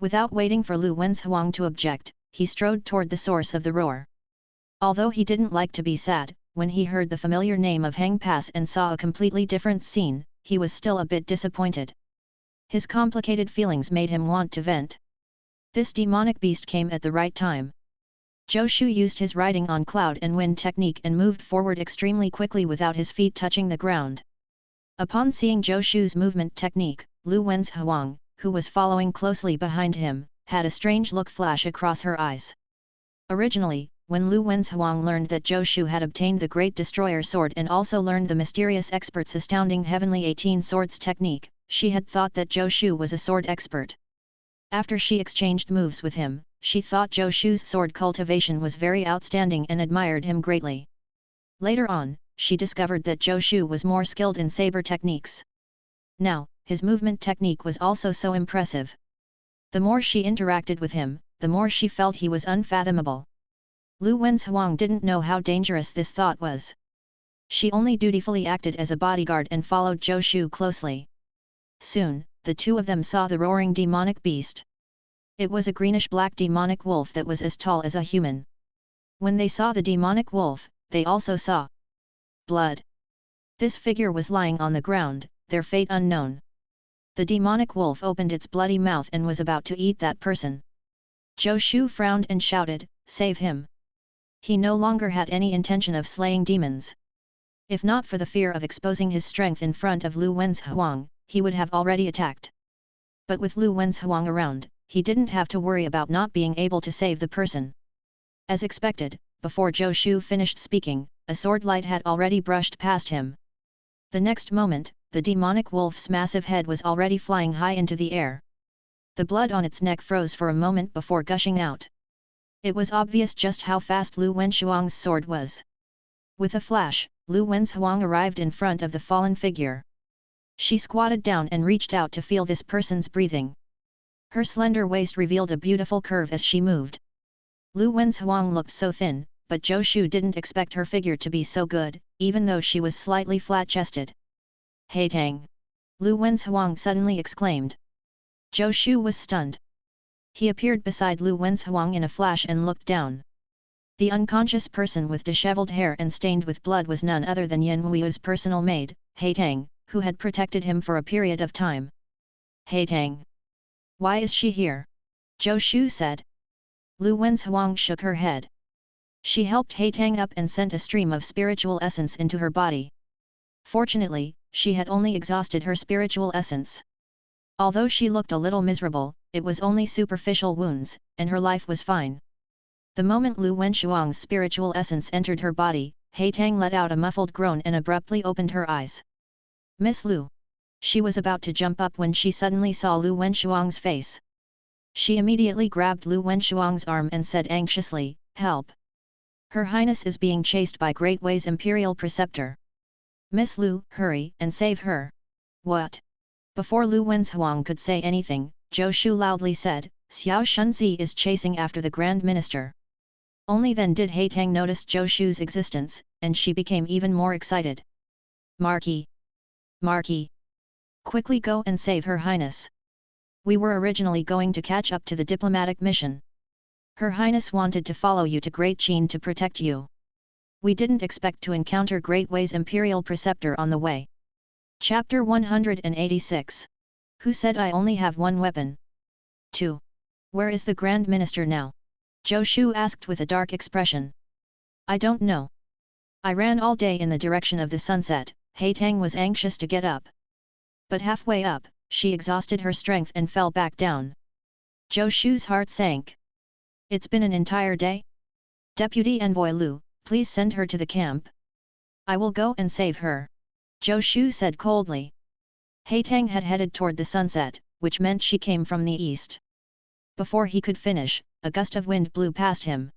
Without waiting for Lu Wenzhuang to object, he strode toward the source of the roar. Although he didn't like to be sad, when he heard the familiar name of Hang Pass and saw a completely different scene, he was still a bit disappointed. His complicated feelings made him want to vent. This demonic beast came at the right time. Zhou Shu used his riding on cloud and wind technique and moved forward extremely quickly without his feet touching the ground. Upon seeing Zhou Shu's movement technique, Lu Wenzhuang, who was following closely behind him, had a strange look flash across her eyes. Originally, when Lu Wenzhuang learned that Zhou Shu had obtained the Great Destroyer Sword and also learned the mysterious expert's astounding Heavenly 18 Swords technique, she had thought that Zhou Shu was a sword expert. After she exchanged moves with him, she thought Zhou Shu's sword cultivation was very outstanding and admired him greatly. Later on, she discovered that Zhou Shu was more skilled in saber techniques. Now, his movement technique was also so impressive. The more she interacted with him, the more she felt he was unfathomable. Lu Wenzhuang didn't know how dangerous this thought was. She only dutifully acted as a bodyguard and followed Zhou Shu closely. Soon, the two of them saw the roaring demonic beast. It was a greenish-black demonic wolf that was as tall as a human. When they saw the demonic wolf, they also saw blood. This figure was lying on the ground, their fate unknown. The demonic wolf opened its bloody mouth and was about to eat that person. Zhou Shu frowned and shouted, "Save him!" He no longer had any intention of slaying demons. If not for the fear of exposing his strength in front of Lu Wenzhuang, he would have already attacked. But with Lu Wenzhuang around, he didn't have to worry about not being able to save the person. As expected, before Zhou Shu finished speaking, a sword light had already brushed past him. The next moment, the demonic wolf's massive head was already flying high into the air. The blood on its neck froze for a moment before gushing out. It was obvious just how fast Lu Wenzhuang's sword was. With a flash, Lu Wenzhuang arrived in front of the fallen figure. She squatted down and reached out to feel this person's breathing. Her slender waist revealed a beautiful curve as she moved. Lu Wenzhuang looked so thin, but Zhou Shu didn't expect her figure to be so good, even though she was slightly flat-chested. "Hey Tang!" Lu Wenzhuang suddenly exclaimed. Zhou Shu was stunned. He appeared beside Lu Wenzhuang in a flash and looked down. The unconscious person with disheveled hair and stained with blood was none other than Yan Wu's personal maid, Hey Tang, who had protected him for a period of time. "Hey Tang! Why is she here?" Zhou Shu said. Lu Wenzhuang shook her head. She helped Hey Tang up and sent a stream of spiritual essence into her body. Fortunately, she had only exhausted her spiritual essence. Although she looked a little miserable, it was only superficial wounds, and her life was fine. The moment Lu Wenzhuang's spiritual essence entered her body, Hey Tang let out a muffled groan and abruptly opened her eyes. "Miss Lu." She was about to jump up when she suddenly saw Lu Wenzhuang's face. She immediately grabbed Lu Wenzhuang's arm and said anxiously, "Help! Her Highness is being chased by Great Xia's Imperial Preceptor. Miss Lu, hurry and save her." "What?" Before Lu Wenzhuang could say anything, Zhou Shu loudly said, "Xiao Shunzi is chasing after the Grand Minister." Only then did Hey Tang notice Zhou Shu's existence, and she became even more excited. "Marquis! Marquis! Quickly go and save Her Highness. We were originally going to catch up to the diplomatic mission. Her Highness wanted to follow you to Great Xia to protect you. We didn't expect to encounter Great Xia's Imperial Preceptor on the way." Chapter 186. Who said I only have one weapon? 2. Where is the Grand Minister now? Zhou Shu asked with a dark expression. "I don't know. I ran all day in the direction of the sunset." Hey Tang was anxious to get up. But halfway up, she exhausted her strength and fell back down. Zhou Shu's heart sank. "It's been an entire day? Deputy Envoy Lu, please send her to the camp. I will go and save her," Zhou Shu said coldly. Hey Tang had headed toward the sunset, which meant she came from the east. Before he could finish, a gust of wind blew past him.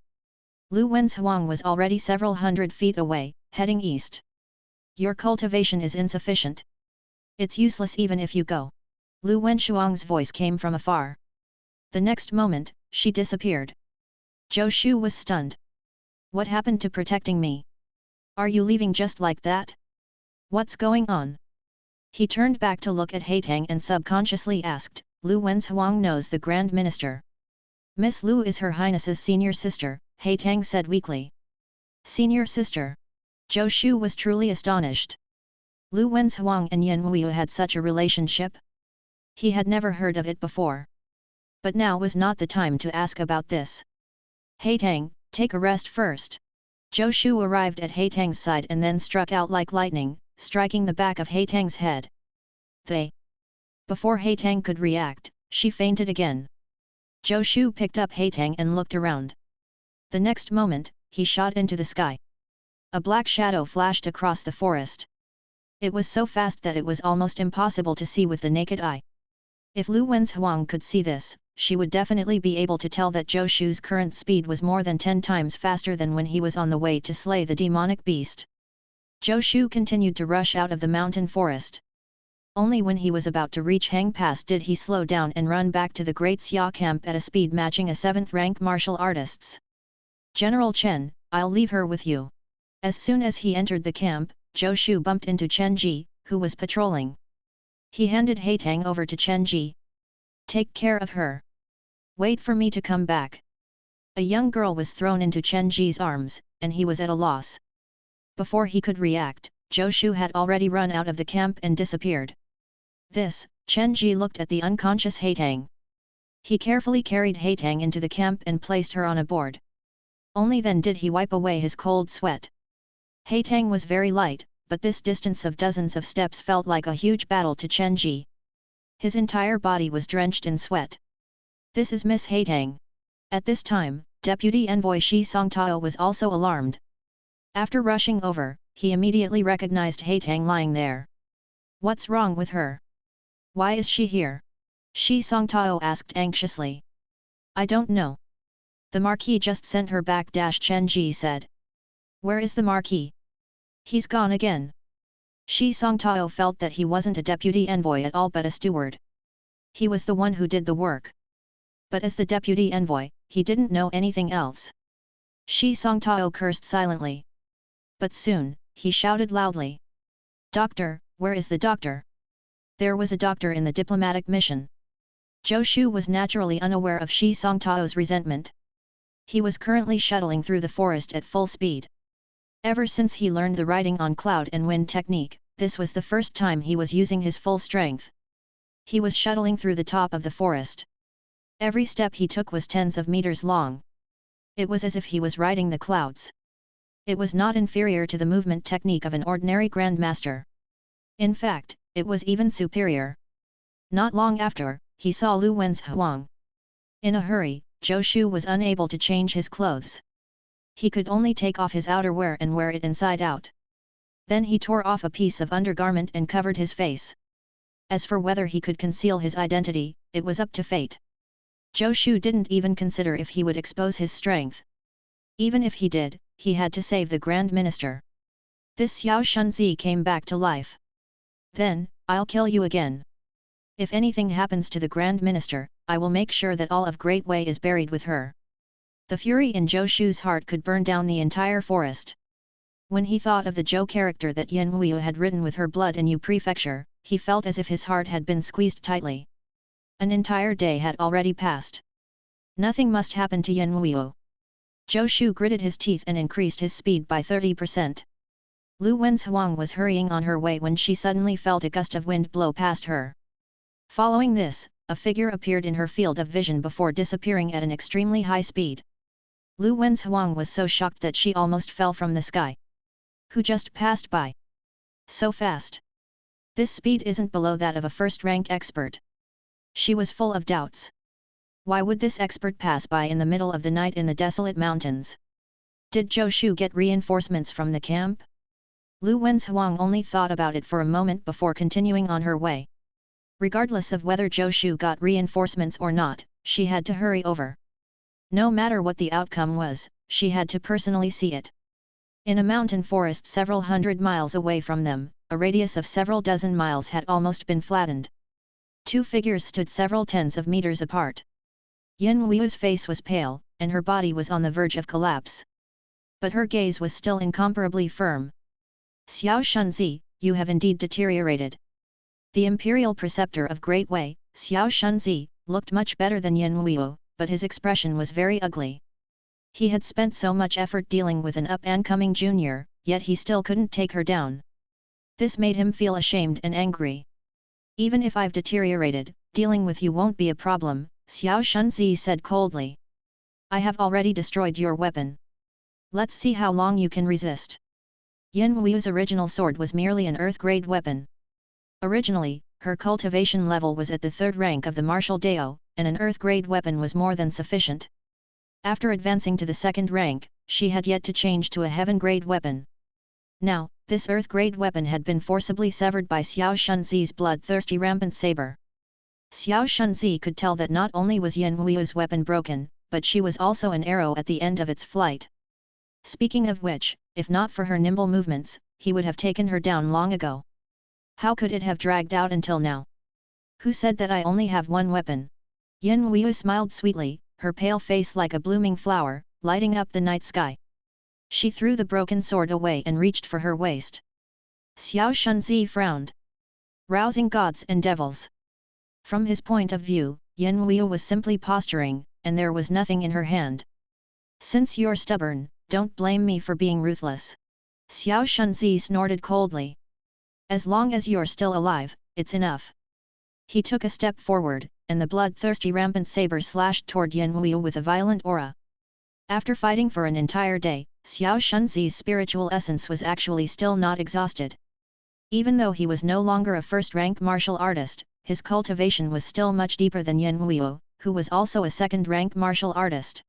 Lu Wenzhuang was already several hundred feet away, heading east. "Your cultivation is insufficient. It's useless even if you go." Lu Wenzhuang's voice came from afar. The next moment, she disappeared. Zhou Shu was stunned. "What happened to protecting me? Are you leaving just like that? What's going on?" He turned back to look at Hey Tang and subconsciously asked, "Lu Wenzhuang knows the Grand Minister." "Miss Lu is Her Highness's senior sister," Hey Tang said weakly. "Senior sister?" Zhou Shu was truly astonished. Lu Wenzhuang and Yan Wu had such a relationship? He had never heard of it before. But now was not the time to ask about this. "Hey Tang, take a rest first." Zhou Shu arrived at Hey Tang's side and then struck out like lightning, striking the back of Hey Tang's head. Before Hey Tang could react, she fainted again. Zhou Shu picked up Hey Tang and looked around. The next moment, he shot into the sky. A black shadow flashed across the forest. It was so fast that it was almost impossible to see with the naked eye. If Lu Wenzhuang could see this, she would definitely be able to tell that Zhou Shu's current speed was more than 10 times faster than when he was on the way to slay the demonic beast. Zhou Shu continued to rush out of the mountain forest. Only when he was about to reach Hang Pass did he slow down and run back to the Great Xia camp at a speed matching a 7th-rank martial artist's. General Chen, I'll leave her with you. As soon as he entered the camp, Zhou Shu bumped into Chen Ji, who was patrolling. He handed Haitang over to Chen Ji. Take care of her. Wait for me to come back. A young girl was thrown into Chen Ji's arms, and he was at a loss. Before he could react, Zhou Shu had already run out of the camp and disappeared. Chen Ji looked at the unconscious Haitang. He carefully carried Haitang into the camp and placed her on a board. Only then did he wipe away his cold sweat. Haitang was very light, but this distance of dozens of steps felt like a huge battle to Chen Ji. His entire body was drenched in sweat. This is Miss Haitang. At this time, Deputy Envoy Shi Songtao was also alarmed. After rushing over, he immediately recognized Haitang lying there. What's wrong with her? Why is she here? Shi Songtao asked anxiously. I don't know. The Marquis just sent her back. Chen Ji said. Where is the Marquis? He's gone again. Shi Songtao felt that he wasn't a deputy envoy at all but a steward. He was the one who did the work. But as the deputy envoy, he didn't know anything else. Shi Songtao cursed silently. But soon, he shouted loudly. Doctor, where is the doctor? There was a doctor in the diplomatic mission. Zhou Shu was naturally unaware of Shi Songtao's resentment. He was currently shuttling through the forest at full speed. Ever since he learned the riding on cloud and wind technique, this was the first time he was using his full strength. He was shuttling through the top of the forest. Every step he took was tens of meters long. It was as if he was riding the clouds. It was not inferior to the movement technique of an ordinary grandmaster. In fact, it was even superior. Not long after, he saw Lu Wen's Huang. In a hurry, Zhou Shu was unable to change his clothes. He could only take off his outerwear and wear it inside out. Then he tore off a piece of undergarment and covered his face. As for whether he could conceal his identity, it was up to fate. Zhou Shu didn't even consider if he would expose his strength. Even if he did, he had to save the Grand Minister. This Xiao Shunzi came back to life. Then, I'll kill you again. If anything happens to the Grand Minister, I will make sure that all of Great Wei is buried with her. The fury in Zhou Shu's heart could burn down the entire forest. When he thought of the Zhou character that Yan Wuyu had written with her blood in Yu Prefecture, he felt as if his heart had been squeezed tightly. An entire day had already passed. Nothing must happen to Yan Wuyu. Zhou Shu gritted his teeth and increased his speed by 30%. Lu Wen's Huang was hurrying on her way when she suddenly felt a gust of wind blow past her. Following this, a figure appeared in her field of vision before disappearing at an extremely high speed. Lu Wen's Huang was so shocked that she almost fell from the sky. Who just passed by? So fast. This speed isn't below that of a first-rank expert. She was full of doubts. Why would this expert pass by in the middle of the night in the desolate mountains? Did Zhou Shu get reinforcements from the camp? Lu Wen's Huang only thought about it for a moment before continuing on her way. Regardless of whether Zhou Shu got reinforcements or not, she had to hurry over. No matter what the outcome was, she had to personally see it. In a mountain forest several hundred miles away from them, a radius of several dozen miles had almost been flattened. Two figures stood several tens of meters apart. Yan Wuyu's face was pale, and her body was on the verge of collapse. But her gaze was still incomparably firm. Xiao Shunzi, you have indeed deteriorated. The imperial preceptor of Great Wei, Xiao Shunzi, looked much better than Yan Wuyu, but his expression was very ugly. He had spent so much effort dealing with an up-and-coming junior, yet he still couldn't take her down. This made him feel ashamed and angry. Even if I've deteriorated, dealing with you won't be a problem, Xiao Shunzi said coldly. I have already destroyed your weapon. Let's see how long you can resist. Yan Wuyu's original sword was merely an earth-grade weapon. Originally, her cultivation level was at the 3rd rank of the martial Dao, and an earth-grade weapon was more than sufficient. After advancing to the 2nd rank, she had yet to change to a heaven-grade weapon. Now, this earth-grade weapon had been forcibly severed by Xiao Shunzi's bloodthirsty rampant saber. Xiao Shunzi could tell that not only was Yan Wuyu's weapon broken, but she was also an arrow at the end of its flight. Speaking of which, if not for her nimble movements, he would have taken her down long ago. How could it have dragged out until now? Who said that I only have one weapon? Yin Weyu smiled sweetly, her pale face like a blooming flower, lighting up the night sky. She threw the broken sword away and reached for her waist. Xiao Shunzi frowned. Rousing gods and devils. From his point of view, Yin Weyu was simply posturing, and there was nothing in her hand. Since you're stubborn, don't blame me for being ruthless. Xiao Shunzi snorted coldly. As long as you're still alive, it's enough. He took a step forward, and the bloodthirsty rampant saber slashed toward Yin Weyu with a violent aura. After fighting for an entire day, Xiao Shunzi's spiritual essence was actually still not exhausted. Even though he was no longer a first-rank martial artist, his cultivation was still much deeper than Yin Weyu, who was also a second-rank martial artist.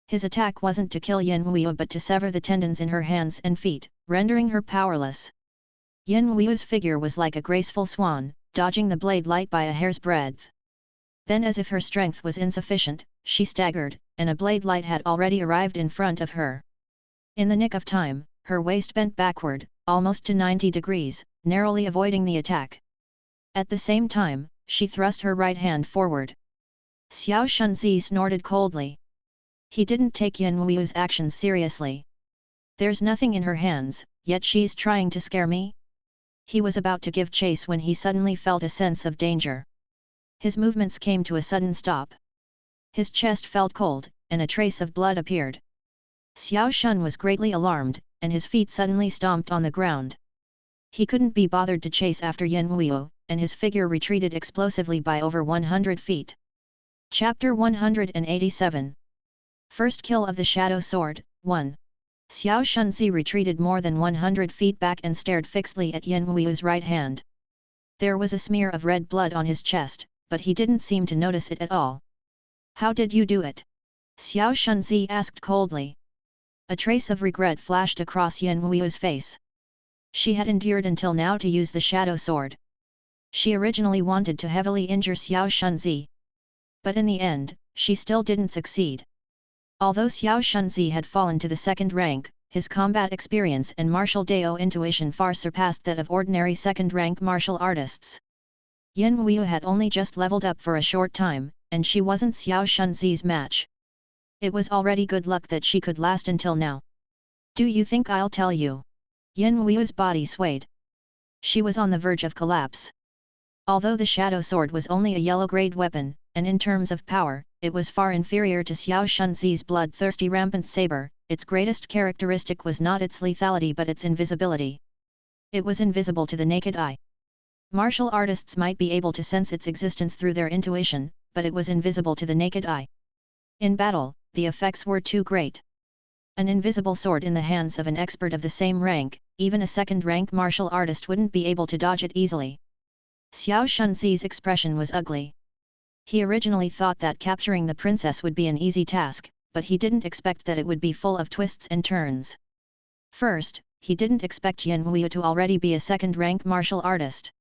His attack wasn't to kill Yin Weyu but to sever the tendons in her hands and feet, rendering her powerless. Yin Weyu's figure was like a graceful swan, dodging the blade light by a hair's breadth. Then, as if her strength was insufficient, she staggered, and a blade light had already arrived in front of her. In the nick of time, her waist bent backward, almost to 90 degrees, narrowly avoiding the attack. At the same time, she thrust her right hand forward. Xiao Shunzi snorted coldly. He didn't take Yin Weyu's actions seriously. There's nothing in her hands, yet she's trying to scare me? He was about to give chase when he suddenly felt a sense of danger. His movements came to a sudden stop. His chest felt cold, and a trace of blood appeared. Xiao Shun was greatly alarmed, and his feet suddenly stomped on the ground. He couldn't be bothered to chase after Yin Weyu, and his figure retreated explosively by over 100 feet. Chapter 187. First Kill of the Shadow Sword, 1. Xiao Shunzi retreated more than 100 feet back and stared fixedly at Yin Weyu's right hand. There was a smear of red blood on his chest, but he didn't seem to notice it at all. How did you do it? Xiao Shunzi asked coldly. A trace of regret flashed across Yin Weyu's face. She had endured until now to use the shadow sword. She originally wanted to heavily injure Xiao Shunzi. But in the end, she still didn't succeed. Although Xiao Shunzi had fallen to the second rank, his combat experience and martial Dao intuition far surpassed that of ordinary second-rank martial artists. Yin Weyu had only just leveled up for a short time, and she wasn't Xiao Shunzi's match. It was already good luck that she could last until now. Do you think I'll tell you? Yin Weyu's body swayed. She was on the verge of collapse. Although the shadow sword was only a yellow-grade weapon, and in terms of power, it was far inferior to Xiao Shunzi's bloodthirsty rampant saber, its greatest characteristic was not its lethality but its invisibility. It was invisible to the naked eye. Martial artists might be able to sense its existence through their intuition, but it was invisible to the naked eye. In battle, the effects were too great. An invisible sword in the hands of an expert of the same rank, even a second-rank martial artist wouldn't be able to dodge it easily. Xiao Shunzi's expression was ugly. He originally thought that capturing the princess would be an easy task, but he didn't expect that it would be full of twists and turns. First, he didn't expect Yin Weyu to already be a second-rank martial artist.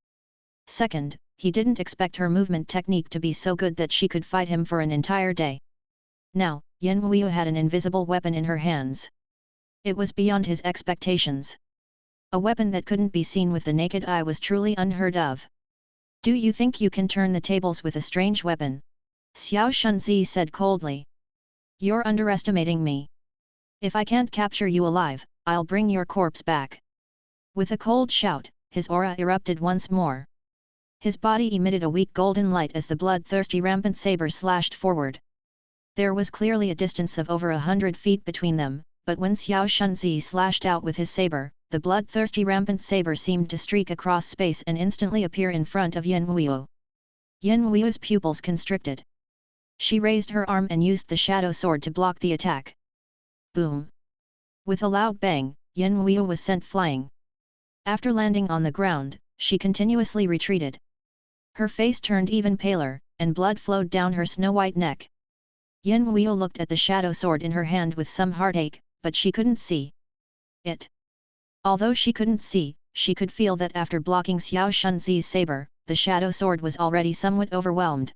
Second, he didn't expect her movement technique to be so good that she could fight him for an entire day. Now, Yin Weyu had an invisible weapon in her hands. It was beyond his expectations. A weapon that couldn't be seen with the naked eye was truly unheard of. Do you think you can turn the tables with a strange weapon? Xiao Shunzi said coldly. You're underestimating me. If I can't capture you alive, I'll bring your corpse back. With a cold shout, his aura erupted once more. His body emitted a weak golden light as the bloodthirsty rampant saber slashed forward. There was clearly a distance of over 100 feet between them, but when Xiao Shunzi slashed out with his saber, the bloodthirsty rampant saber seemed to streak across space and instantly appear in front of Yin Weyu. Yin Weyu's pupils constricted. She raised her arm and used the shadow sword to block the attack. Boom! With a loud bang, Yin Weyu was sent flying. After landing on the ground, she continuously retreated. Her face turned even paler, and blood flowed down her snow-white neck. Yin Weyu looked at the shadow sword in her hand with some heartache, but she couldn't see it. Although she couldn't see, she could feel that after blocking Xiao Shunzi's saber, the shadow sword was already somewhat overwhelmed.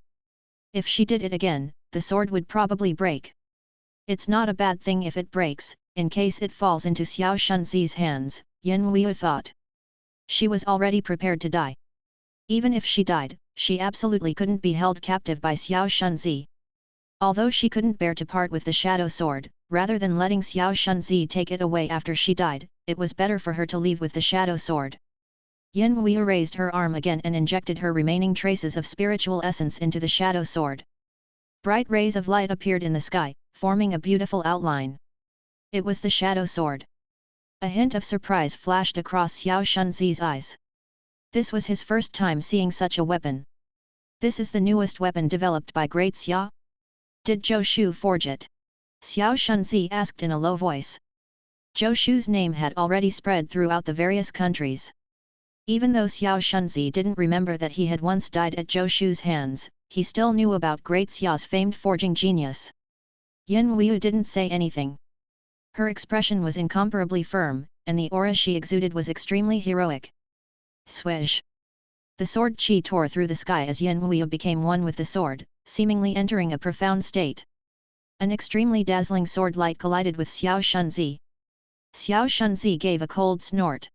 If she did it again, the sword would probably break. It's not a bad thing if it breaks, in case it falls into Xiao Shunzi's hands, Yin Weyu thought. She was already prepared to die. Even if she died, she absolutely couldn't be held captive by Xiao Shunzi. Although she couldn't bear to part with the shadow sword, rather than letting Xiao Shunzi take it away after she died, it was better for her to leave with the shadow sword. Yin Weyu raised her arm again and injected her remaining traces of spiritual essence into the shadow sword. Bright rays of light appeared in the sky, forming a beautiful outline. It was the shadow sword. A hint of surprise flashed across Xiao Shunzi's eyes. This was his first time seeing such a weapon. This is the newest weapon developed by Great Xia? Did Zhou Shu forge it? Xiao Shunzi asked in a low voice. Zhou Shu's name had already spread throughout the various countries. Even though Xiao Shunzi didn't remember that he had once died at Zhou Shu's hands, he still knew about Great Xia's famed forging genius. Yin Weyu didn't say anything. Her expression was incomparably firm, and the aura she exuded was extremely heroic. Swish! The sword chi tore through the sky as Yin Weyu became one with the sword, seemingly entering a profound state. An extremely dazzling sword light collided with Xiao Shunzi. Xiao Shunzi gave a cold snort.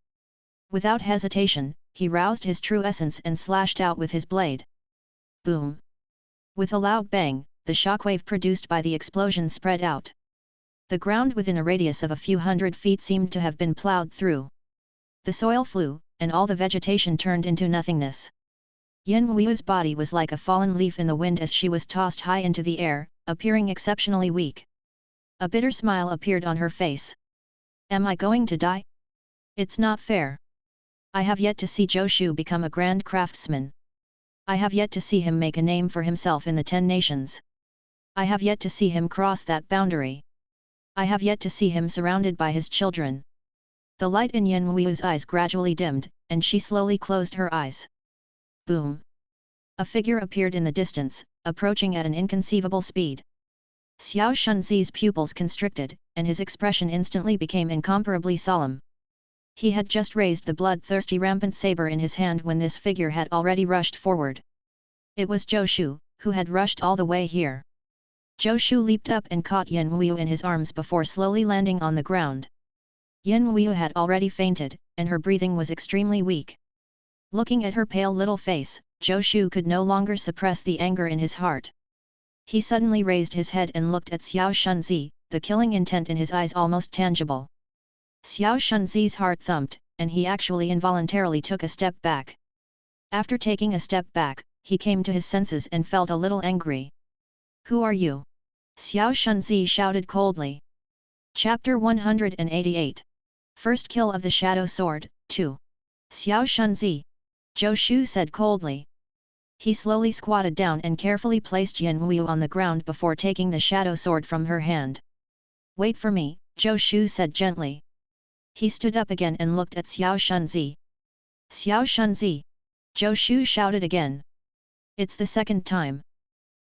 Without hesitation, he roused his true essence and slashed out with his blade. Boom! With a loud bang, the shockwave produced by the explosion spread out. The ground within a radius of a few hundred feet seemed to have been plowed through. The soil flew, and all the vegetation turned into nothingness. Yin Weyu's body was like a fallen leaf in the wind as she was tossed high into the air, appearing exceptionally weak. A bitter smile appeared on her face. Am I going to die? It's not fair. I have yet to see Zhou Shu become a grand craftsman. I have yet to see him make a name for himself in the 10 nations. I have yet to see him cross that boundary. I have yet to see him surrounded by his children. The light in Yin Weyu's eyes gradually dimmed, and she slowly closed her eyes. Boom! A figure appeared in the distance, approaching at an inconceivable speed. Xiao Shunzi's pupils constricted, and his expression instantly became incomparably solemn. He had just raised the bloodthirsty rampant saber in his hand when this figure had already rushed forward. It was Zhou Shu, who had rushed all the way here. Zhou Shu leaped up and caught Yin Weyu in his arms before slowly landing on the ground. Yin Weyu had already fainted, and her breathing was extremely weak. Looking at her pale little face, Zhou Shu could no longer suppress the anger in his heart. He suddenly raised his head and looked at Xiao Shunzi, the killing intent in his eyes almost tangible. Xiao Shunzi's heart thumped, and he actually involuntarily took a step back. After taking a step back, he came to his senses and felt a little angry. Who are you? Xiao Shunzi shouted coldly. Chapter 188. First kill of the Shadow Sword, 2. Xiao Shunzi. Zhou Shu said coldly. He slowly squatted down and carefully placed Yin Weyu on the ground before taking the shadow sword from her hand. Wait for me, Zhou Shu said gently. He stood up again and looked at Xiao Shunzi. Xiao Shunzi! Zhou Shu shouted again. It's the second time.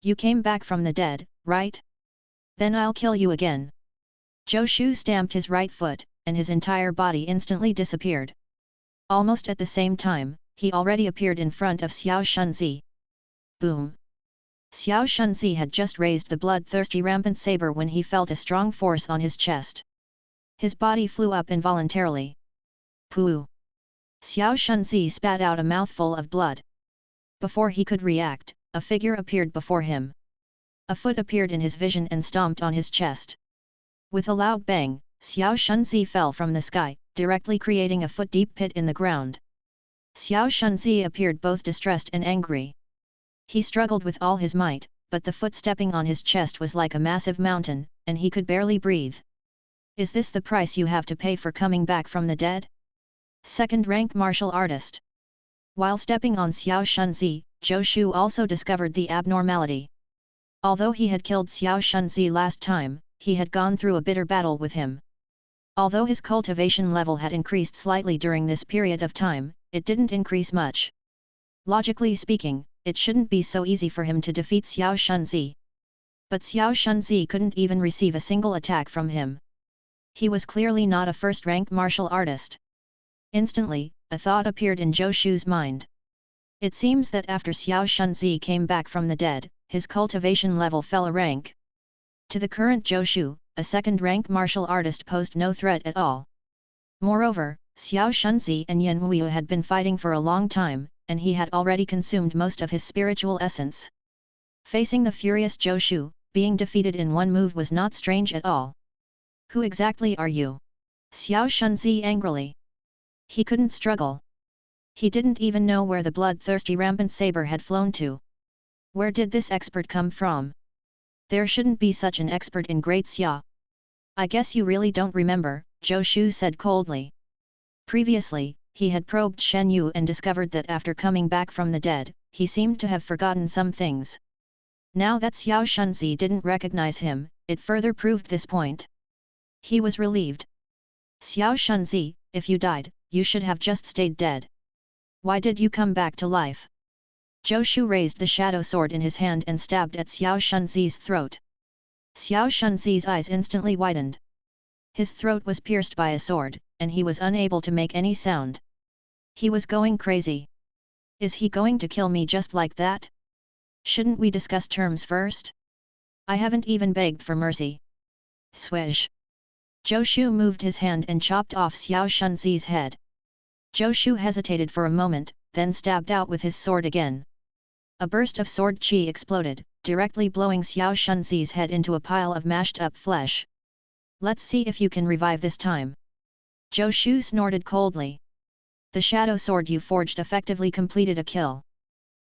You came back from the dead, right? Then I'll kill you again. Zhou Shu stamped his right foot, and his entire body instantly disappeared. Almost at the same time, he already appeared in front of Xiao Shunzi. Boom! Xiao Shunzi had just raised the bloodthirsty rampant saber when he felt a strong force on his chest. His body flew up involuntarily. Pooh! Xiao Shunzi spat out a mouthful of blood. Before he could react, a figure appeared before him. A foot appeared in his vision and stomped on his chest. With a loud bang, Xiao Shunzi fell from the sky, directly creating a foot-deep pit in the ground. Xiao Shunzi appeared both distressed and angry. He struggled with all his might, but the foot stepping on his chest was like a massive mountain, and he could barely breathe. Is this the price you have to pay for coming back from the dead? Second-rank martial artist. While stepping on Xiao Shunzi, Zhou Shu also discovered the abnormality. Although he had killed Xiao Shunzi last time, he had gone through a bitter battle with him. Although his cultivation level had increased slightly during this period of time, it didn't increase much. Logically speaking, it shouldn't be so easy for him to defeat Xiao Shunzi. But Xiao Shunzi couldn't even receive a single attack from him. He was clearly not a first-rank martial artist. Instantly, a thought appeared in Zhou Shu's mind. It seems that after Xiao Shunzi came back from the dead, his cultivation level fell a rank. To the current Zhou Shu, a second-rank martial artist posed no threat at all. Moreover, Xiao Shunzi and Yin Wu had been fighting for a long time, and he had already consumed most of his spiritual essence. Facing the furious Zhou Shu, being defeated in one move was not strange at all. Who exactly are you? Xiao Shunzi angrily. He couldn't struggle. He didn't even know where the bloodthirsty rampant saber had flown to. Where did this expert come from? There shouldn't be such an expert in Great Xia. I guess you really don't remember, Zhou Shu said coldly. Previously, he had probed Shen Yu and discovered that after coming back from the dead, he seemed to have forgotten some things. Now that Xiao Shunzi didn't recognize him, it further proved this point. He was relieved. Xiao Shunzi, if you died, you should have just stayed dead. Why did you come back to life? Zhou Shu raised the shadow sword in his hand and stabbed at Xiao Shunzi's throat. Xiao Shunzi's eyes instantly widened. His throat was pierced by a sword, and he was unable to make any sound. He was going crazy. Is he going to kill me just like that? Shouldn't we discuss terms first? I haven't even begged for mercy. Swish. Zhou Shu moved his hand and chopped off Xiao Shunzi's head. Zhou Shu hesitated for a moment, then stabbed out with his sword again. A burst of sword chi exploded, directly blowing Xiao Shunzi's head into a pile of mashed-up flesh. Let's see if you can revive this time. Zhou Shu snorted coldly. The shadow sword you forged effectively completed a kill.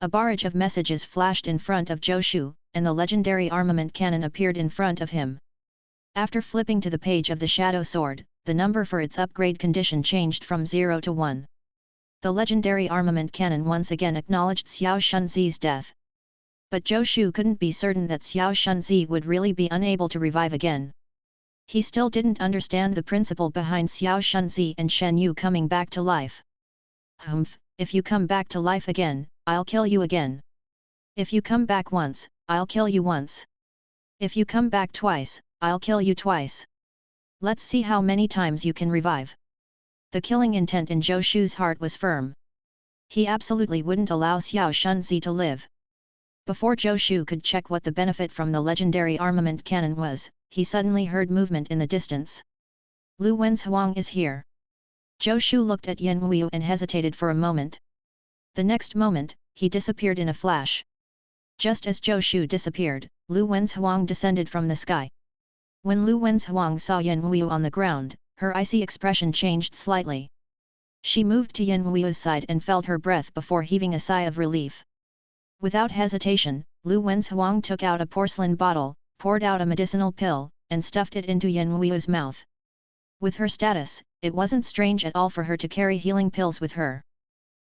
A barrage of messages flashed in front of Zhou Shu, and the legendary armament cannon appeared in front of him. After flipping to the page of the shadow sword, the number for its upgrade condition changed from 0 to 1. The legendary armament cannon once again acknowledged Xiao Shunzi's death. But Zhou Shu couldn't be certain that Xiao Shunzi would really be unable to revive again. He still didn't understand the principle behind Xiao Shunzi and Shen Yu coming back to life. Humph, if you come back to life again, I'll kill you again. If you come back once, I'll kill you once. If you come back twice, I'll kill you twice. Let's see how many times you can revive. The killing intent in Zhou Shu's heart was firm. He absolutely wouldn't allow Xiao Shunzi to live. Before Zhou Shu could check what the benefit from the legendary armament cannon was, he suddenly heard movement in the distance. Lu Wen's Huang is here. Zhou Shu looked at Yin Wu and hesitated for a moment. The next moment, he disappeared in a flash. Just as Zhou Shu disappeared, Lu Wen's Huang descended from the sky. When Lu Wen's Huang saw Yin Wu on the ground, her icy expression changed slightly. She moved to Yin Wu's side and felt her breath before heaving a sigh of relief. Without hesitation, Lu Wen's Huang took out a porcelain bottle, poured out a medicinal pill, and stuffed it into Yin Wu's mouth. With her status, it wasn't strange at all for her to carry healing pills with her.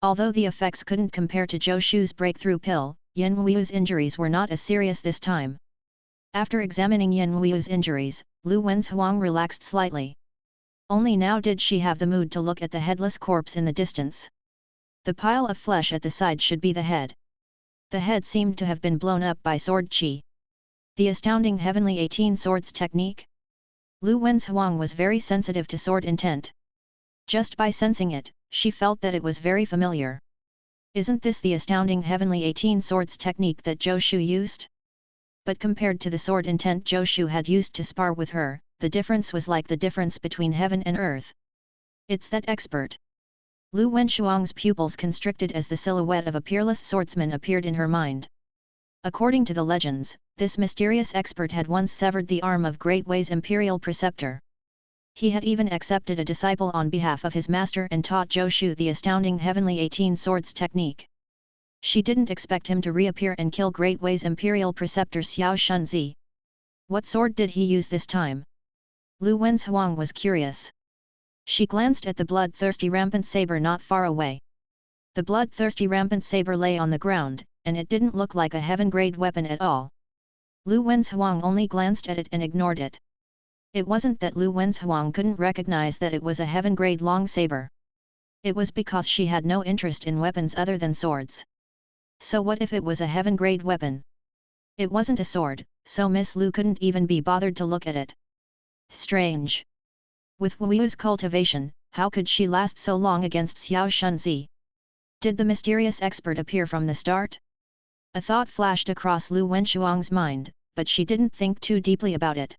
Although the effects couldn't compare to Zhou Shu's breakthrough pill, Yin Wu's injuries were not as serious this time. After examining Yin Wu's injuries, Lu Wen's Huang relaxed slightly. Only now did she have the mood to look at the headless corpse in the distance. The pile of flesh at the side should be the head. The head seemed to have been blown up by sword chi. The astounding heavenly 18 swords technique? Lu Wen's Huang was very sensitive to sword intent. Just by sensing it, she felt that it was very familiar. Isn't this the astounding heavenly 18 swords technique that Zhou Shu used? But compared to the sword intent Zhou Shu had used to spar with her, the difference was like the difference between heaven and earth. It's that expert. Lu Wenshuang's pupils constricted as the silhouette of a peerless swordsman appeared in her mind. According to the legends, this mysterious expert had once severed the arm of Great Wei's imperial preceptor. He had even accepted a disciple on behalf of his master and taught Zhou Shu the astounding heavenly 18 swords technique. She didn't expect him to reappear and kill Great Wei's imperial preceptor Xiao Shunzi. What sword did he use this time? Lu Wen's Huang was curious. She glanced at the bloodthirsty rampant saber not far away. The bloodthirsty rampant saber lay on the ground, and it didn't look like a heaven-grade weapon at all. Lu Wen's Huang only glanced at it and ignored it. It wasn't that Lu Wen's Huang couldn't recognize that it was a heaven-grade long saber. It was because she had no interest in weapons other than swords. So what if it was a heaven-grade weapon? It wasn't a sword, so Miss Lu couldn't even be bothered to look at it. Strange. With Wu's cultivation, how could she last so long against Xiao Shunzi? Did the mysterious expert appear from the start? A thought flashed across Lu Wenshuang's mind, but she didn't think too deeply about it.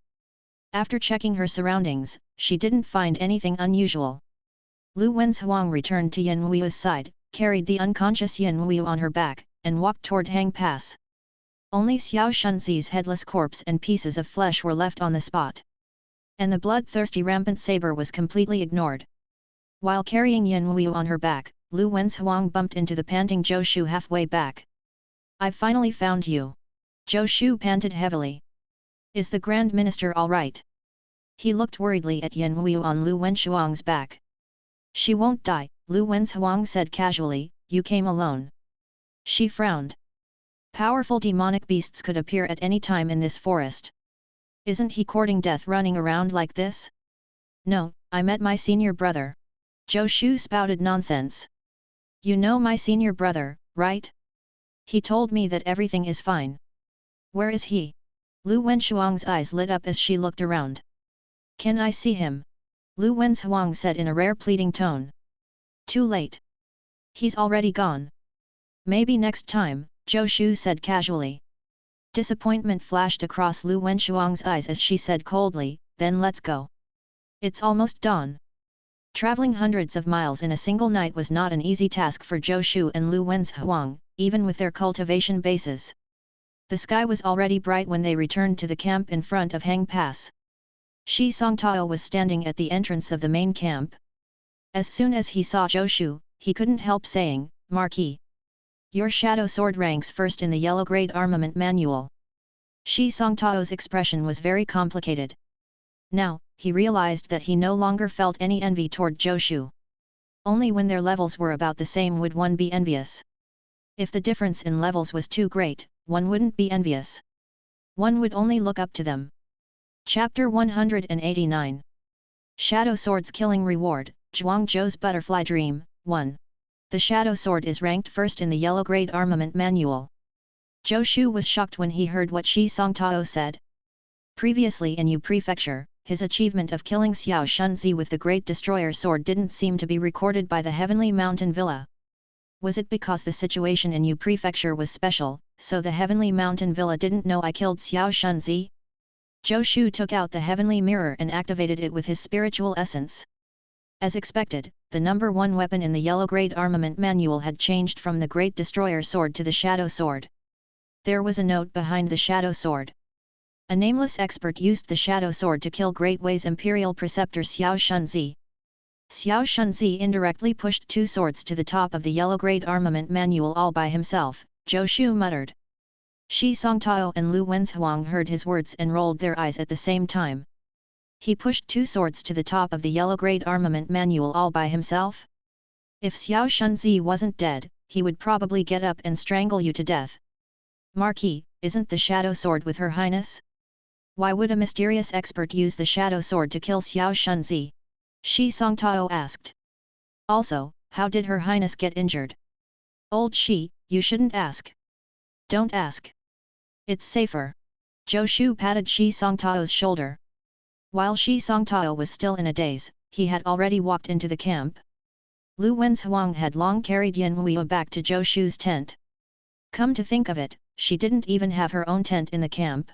After checking her surroundings, she didn't find anything unusual. Lu Wenzhuang returned to Yin Wu's side, carried the unconscious Yin Wu on her back, and walked toward Hang Pass. Only Xiao Shunzi's headless corpse and pieces of flesh were left on the spot. And the bloodthirsty rampant saber was completely ignored. While carrying Yin Wu on her back, Lu Wenzhuang bumped into the panting Zhou Shu halfway back. "I've finally found you." Zhou Shu panted heavily. "Is the Grand Minister all right?" He looked worriedly at Yin Wu on Lu Wenzhuang's back. "She won't die," Lu Wenzhuang said casually, "you came alone." She frowned. Powerful demonic beasts could appear at any time in this forest. Isn't he courting death running around like this? "No, I met my senior brother." Zhou Shu spouted nonsense. "You know my senior brother, right? He told me that everything is fine." "Where is he?" Lu Wenzhuang's eyes lit up as she looked around. "Can I see him?" Lu Wenzhuang said in a rare pleading tone. "Too late. He's already gone." "Maybe next time," Zhou Shu said casually. Disappointment flashed across Lu Wenzhuang's eyes as she said coldly, "Then let's go. It's almost dawn." Traveling hundreds of miles in a single night was not an easy task for Zhou Shu and Lu Wenzhuang, even with their cultivation bases. The sky was already bright when they returned to the camp in front of Hang Pass. Shi Songtao was standing at the entrance of the main camp. As soon as he saw Zhou Shu, he couldn't help saying, "Marquis, your shadow sword ranks first in the yellow grade armament manual." Shi Songtao's expression was very complicated. Now, he realized that he no longer felt any envy toward Zhou Shu. Only when their levels were about the same would one be envious. If the difference in levels was too great, one wouldn't be envious. One would only look up to them. Chapter 189. Shadow Sword's Killing Reward, Zhuangzhou's Butterfly Dream, 1. The Shadow Sword is ranked first in the yellow grade armament manual. Zhou Shu was shocked when he heard what Shi Songtao said. Previously in Yu Prefecture, his achievement of killing Xiao Shunzi with the Great Destroyer Sword didn't seem to be recorded by the Heavenly Mountain Villa. Was it because the situation in Yu Prefecture was special, so the Heavenly Mountain Villa didn't know I killed Xiao Shunzi? Zhou Shu took out the Heavenly Mirror and activated it with his spiritual essence. As expected, the number 1 weapon in the yellow grade armament manual had changed from the Great Destroyer Sword to the Shadow Sword. There was a note behind the Shadow Sword. A nameless expert used the Shadow Sword to kill Great Wei's Imperial Preceptor Xiao Shunzi. Xiao Shunzi indirectly pushed 2 swords to the top of the yellow grade armament manual all by himself, Zhou Shu muttered. Shi Songtao and Lu Wenzhuang heard his words and rolled their eyes at the same time. He pushed 2 swords to the top of the yellow grade armament manual all by himself? If Xiao Shunzi wasn't dead, he would probably get up and strangle you to death. "Marquis, isn't the Shadow Sword with Her Highness? Why would a mysterious expert use the Shadow Sword to kill Xiao Shunzi?" Shi Songtao asked. "Also, how did Her Highness get injured?" "Old Shi, you shouldn't ask." "Don't ask. It's safer." Zhou Shu patted Shi Songtao's shoulder. While Shi Songtao was still in a daze, he had already walked into the camp. Lu Wenzhuang had long carried Yin Wu back to Zhou Shu's tent. Come to think of it, she didn't even have her own tent in the camp.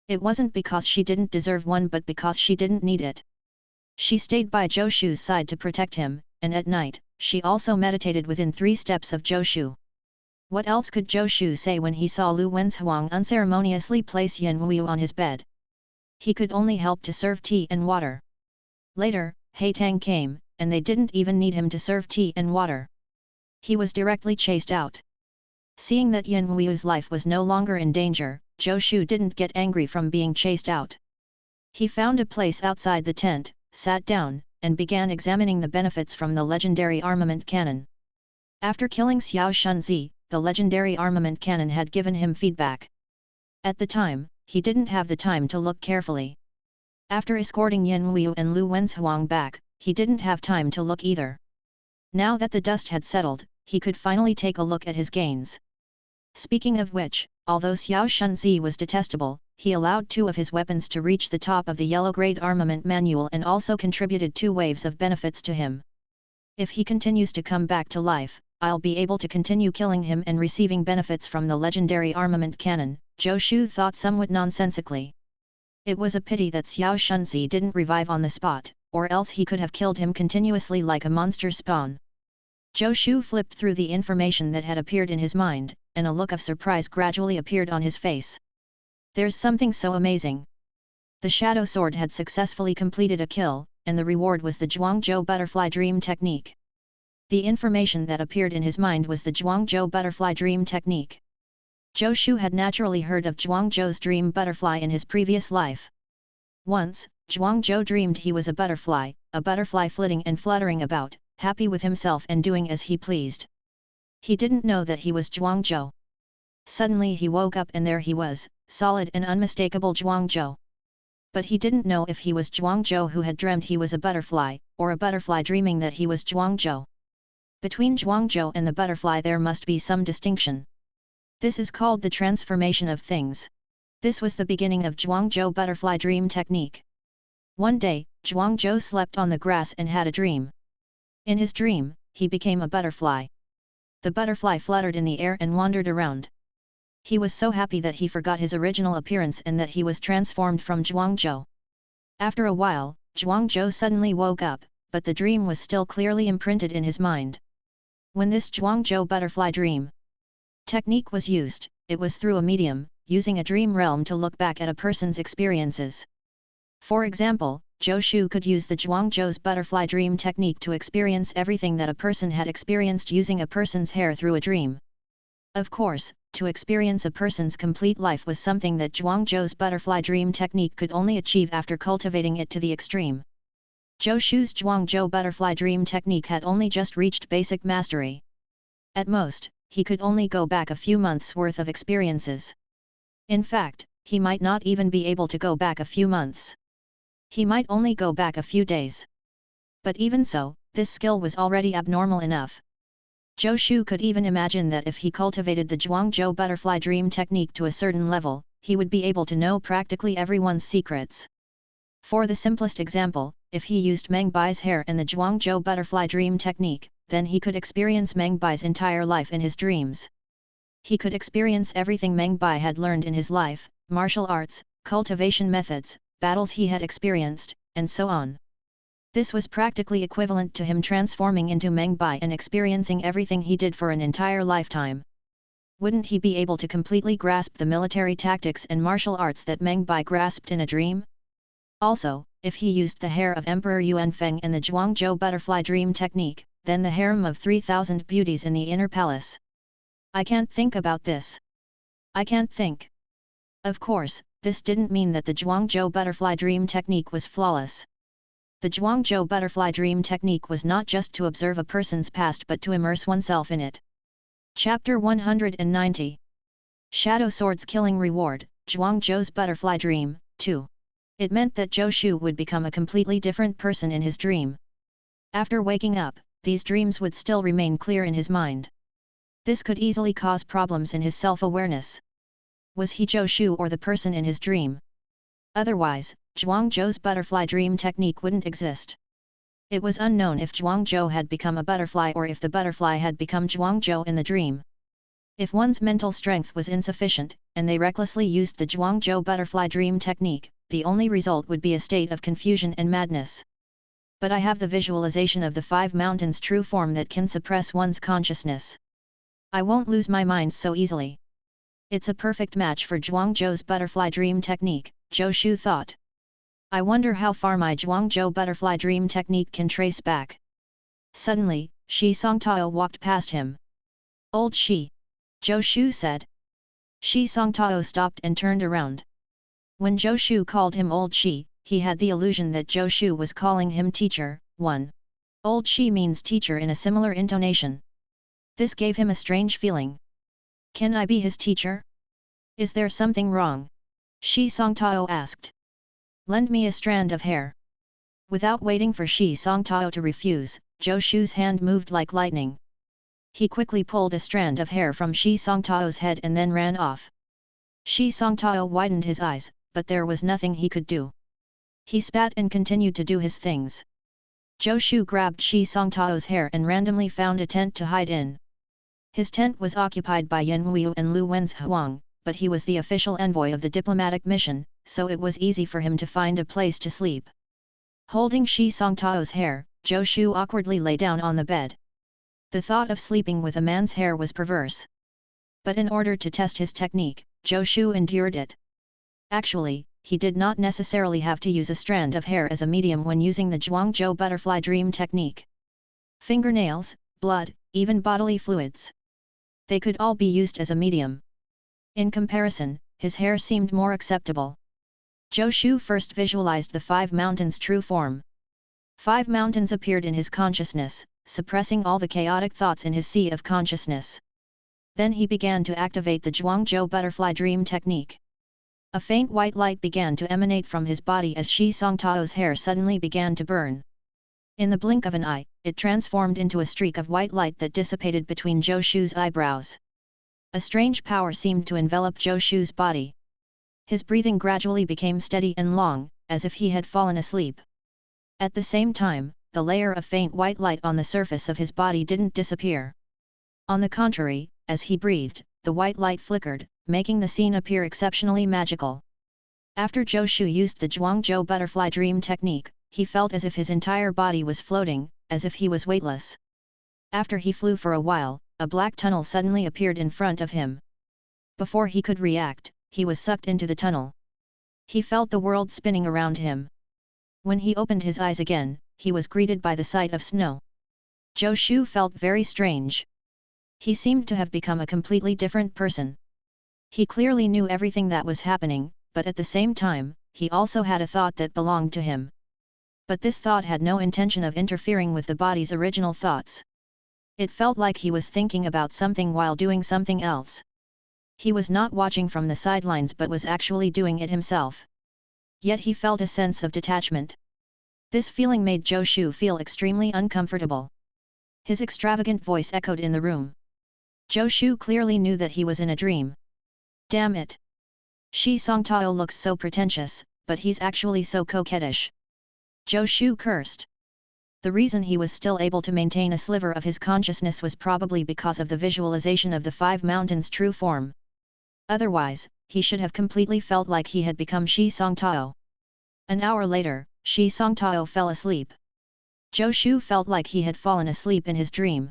It wasn't because she didn't deserve one but because she didn't need it. She stayed by Zhou Shu's side to protect him, and at night, she also meditated within 3 steps of Zhou Shu. What else could Zhou Shu say when he saw Lu Wenzhuang unceremoniously place Yin Wu on his bed? He could only help to serve tea and water. Later, Haitang came, and they didn't even need him to serve tea and water. He was directly chased out. Seeing that Yin Wu's life was no longer in danger, Zhou Shu didn't get angry from being chased out. He found a place outside the tent, sat down, and began examining the benefits from the legendary armament cannon. After killing Xiao Shunzi, the legendary armament cannon had given him feedback. At the time, he didn't have the time to look carefully. After escorting Yin Wu and Lu Wenzhuang back, he didn't have time to look either. Now that the dust had settled, he could finally take a look at his gains. Speaking of which, although Xiao Shunzi was detestable, he allowed 2 of his weapons to reach the top of the yellow grade armament manual and also contributed 2 waves of benefits to him. If he continues to come back to life, I'll be able to continue killing him and receiving benefits from the legendary armament cannon, Zhou Shu thought somewhat nonsensically. It was a pity that Xiao Shunzi didn't revive on the spot, or else he could have killed him continuously like a monster spawn. Zhou Shu flipped through the information that had appeared in his mind, and a look of surprise gradually appeared on his face. There's something so amazing. The shadow sword had successfully completed a kill, and the reward was the Zhuangzhou Butterfly Dream Technique. The information that appeared in his mind was the Zhuangzhou Butterfly Dream Technique. Zhou Shu had naturally heard of Zhuangzhou's dream butterfly in his previous life. Once, Zhuangzhou dreamed he was a butterfly flitting and fluttering about, happy with himself and doing as he pleased. He didn't know that he was Zhuangzhou. Suddenly he woke up and there he was, solid and unmistakable Zhuangzhou. But he didn't know if he was Zhuangzhou who had dreamt he was a butterfly, or a butterfly dreaming that he was Zhuangzhou. Between Zhuangzhou and the butterfly there must be some distinction. This is called the transformation of things. This was the beginning of Zhuangzhou Butterfly Dream Technique. One day, Zhuangzhou slept on the grass and had a dream. In his dream, he became a butterfly. The butterfly fluttered in the air and wandered around. He was so happy that he forgot his original appearance and that he was transformed from Zhuangzhou. After a while, Zhuangzhou suddenly woke up, but the dream was still clearly imprinted in his mind. When this Zhuangzhou butterfly dream technique was used, it was through a medium, using a dream realm to look back at a person's experiences. For example, Zhou Shu could use the Zhuangzhou's butterfly dream technique to experience everything that a person had experienced using a person's hair through a dream. Of course, to experience a person's complete life was something that Zhuangzhou's butterfly dream technique could only achieve after cultivating it to the extreme. Zhou Shu's Zhuangzhou butterfly dream technique had only just reached basic mastery. At most, he could only go back a few months' worth of experiences. In fact, he might not even be able to go back a few months. He might only go back a few days. But even so, this skill was already abnormal enough. Zhou Shu could even imagine that if he cultivated the Zhuangzhou butterfly dream technique to a certain level, he would be able to know practically everyone's secrets. For the simplest example, if he used Meng Bai's hair and the Zhuangzhou butterfly dream technique, then he could experience Meng Bai's entire life in his dreams. He could experience everything Meng Bai had learned in his life, martial arts, cultivation methods, battles he had experienced, and so on. This was practically equivalent to him transforming into Meng Bai and experiencing everything he did for an entire lifetime. Wouldn't he be able to completely grasp the military tactics and martial arts that Meng Bai grasped in a dream? Also, if he used the hair of Emperor Yuan Feng and the Zhuangzhou butterfly dream technique, then the harem of 3,000 beauties in the inner palace. I can't think about this. I can't think. Of course, this didn't mean that the Zhuangzhou butterfly dream technique was flawless. The Zhuangzhou butterfly dream technique was not just to observe a person's past but to immerse oneself in it. Chapter 190. Shadow Sword's Killing Reward, Zhuangzhou's Butterfly Dream, 2. It meant that Zhou Shu would become a completely different person in his dream. After waking up, these dreams would still remain clear in his mind. This could easily cause problems in his self-awareness. Was he Zhou Shu or the person in his dream? Otherwise, Zhuangzhou's butterfly dream technique wouldn't exist. It was unknown if Zhuangzhou had become a butterfly or if the butterfly had become Zhuangzhou in the dream. If one's mental strength was insufficient, and they recklessly used the Zhuangzhou butterfly dream technique, the only result would be a state of confusion and madness. But I have the visualization of the 5 mountains' true form that can suppress one's consciousness. I won't lose my mind so easily. It's a perfect match for Zhuangzhou's butterfly dream technique, Zhou Shu thought. I wonder how far my Zhuangzhou butterfly dream technique can trace back. Suddenly, Shi Songtao walked past him. Old Shi, Zhou Shu said. Shi Songtao stopped and turned around. When Zhou Shu called him Old Shi, he had the illusion that Zhou Shu was calling him teacher. 1. Old Shi means teacher in a similar intonation. This gave him a strange feeling. Can I be his teacher? Is there something wrong? Shi Songtao asked. Lend me a strand of hair. Without waiting for Shi Songtao to refuse, Zhou Shu's hand moved like lightning. He quickly pulled a strand of hair from Shi Songtao's head and then ran off. Shi Songtao widened his eyes, but there was nothing he could do. He spat and continued to do his things. Zhou Shu grabbed Shi Songtao's hair and randomly found a tent to hide in. His tent was occupied by Yan Wuyu and Lu Wen's Huang, but he was the official envoy of the diplomatic mission, so it was easy for him to find a place to sleep. Holding Shi Songtao's hair, Zhou Shu awkwardly lay down on the bed. The thought of sleeping with a man's hair was perverse. But in order to test his technique, Zhou Shu endured it. Actually, he did not necessarily have to use a strand of hair as a medium when using the Zhuangzhou butterfly dream technique. Fingernails, blood, even bodily fluids. They could all be used as a medium. In comparison, his hair seemed more acceptable. Zhou Shu first visualized the 5 mountains' true form. 5 mountains appeared in his consciousness, suppressing all the chaotic thoughts in his sea of consciousness. Then he began to activate the Zhuangzhou butterfly dream technique. A faint white light began to emanate from his body as Shi Songtao's hair suddenly began to burn. In the blink of an eye, it transformed into a streak of white light that dissipated between Zhou Shu's eyebrows. A strange power seemed to envelop Zhou Shu's body. His breathing gradually became steady and long, as if he had fallen asleep. At the same time, the layer of faint white light on the surface of his body didn't disappear. On the contrary, as he breathed, the white light flickered, making the scene appear exceptionally magical. After Zhou Shu used the Zhuangzhou butterfly dream technique, he felt as if his entire body was floating, as if he was weightless. After he flew for a while, a black tunnel suddenly appeared in front of him. Before he could react, he was sucked into the tunnel. He felt the world spinning around him. When he opened his eyes again, he was greeted by the sight of snow. Zhou Shu felt very strange. He seemed to have become a completely different person. He clearly knew everything that was happening, but at the same time, he also had a thought that belonged to him. But this thought had no intention of interfering with the body's original thoughts. It felt like he was thinking about something while doing something else. He was not watching from the sidelines but was actually doing it himself. Yet he felt a sense of detachment. This feeling made Zhou Shu feel extremely uncomfortable. His extravagant voice echoed in the room. Zhou Shu clearly knew that he was in a dream. Damn it! Shi Songtao looks so pretentious, but he's actually so coquettish. Zhou Shu cursed. The reason he was still able to maintain a sliver of his consciousness was probably because of the visualization of the 5 mountains' true form. Otherwise, he should have completely felt like he had become Shi Songtao. An hour later, Shi Songtao fell asleep. Zhou Shu felt like he had fallen asleep in his dream.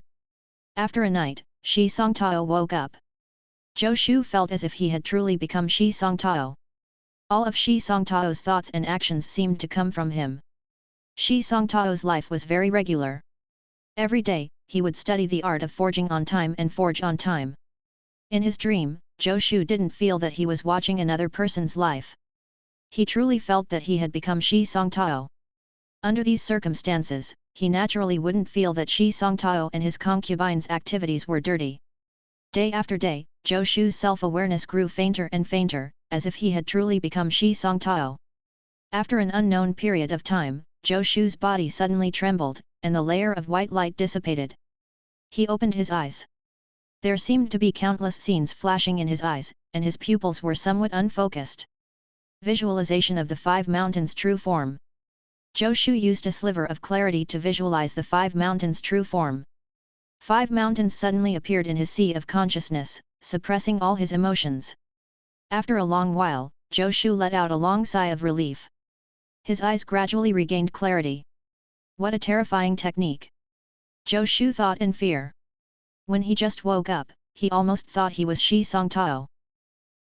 After a night, Shi Songtao woke up. Zhou Shu felt as if he had truly become Shi Songtao. All of Shi Songtao's thoughts and actions seemed to come from him. Shi Songtao's life was very regular. Every day, he would study the art of forging on time and forge on time. In his dream, Zhou Shu didn't feel that he was watching another person's life. He truly felt that he had become Shi Songtao. Under these circumstances, he naturally wouldn't feel that Shi Songtao and his concubine's activities were dirty. Day after day, Zhou Shu's self-awareness grew fainter and fainter, as if he had truly become Shi Songtao. After an unknown period of time, Zhou Shu's body suddenly trembled, and the layer of white light dissipated. He opened his eyes. There seemed to be countless scenes flashing in his eyes, and his pupils were somewhat unfocused. Visualization of the 5 mountains' true form. Zhou Shu used a sliver of clarity to visualize the 5 mountains' true form. 5 mountains suddenly appeared in his sea of consciousness, suppressing all his emotions. After a long while, Zhou Shu let out a long sigh of relief. His eyes gradually regained clarity. What a terrifying technique! Zhou Shu thought in fear. When he just woke up, he almost thought he was Shi Songtao.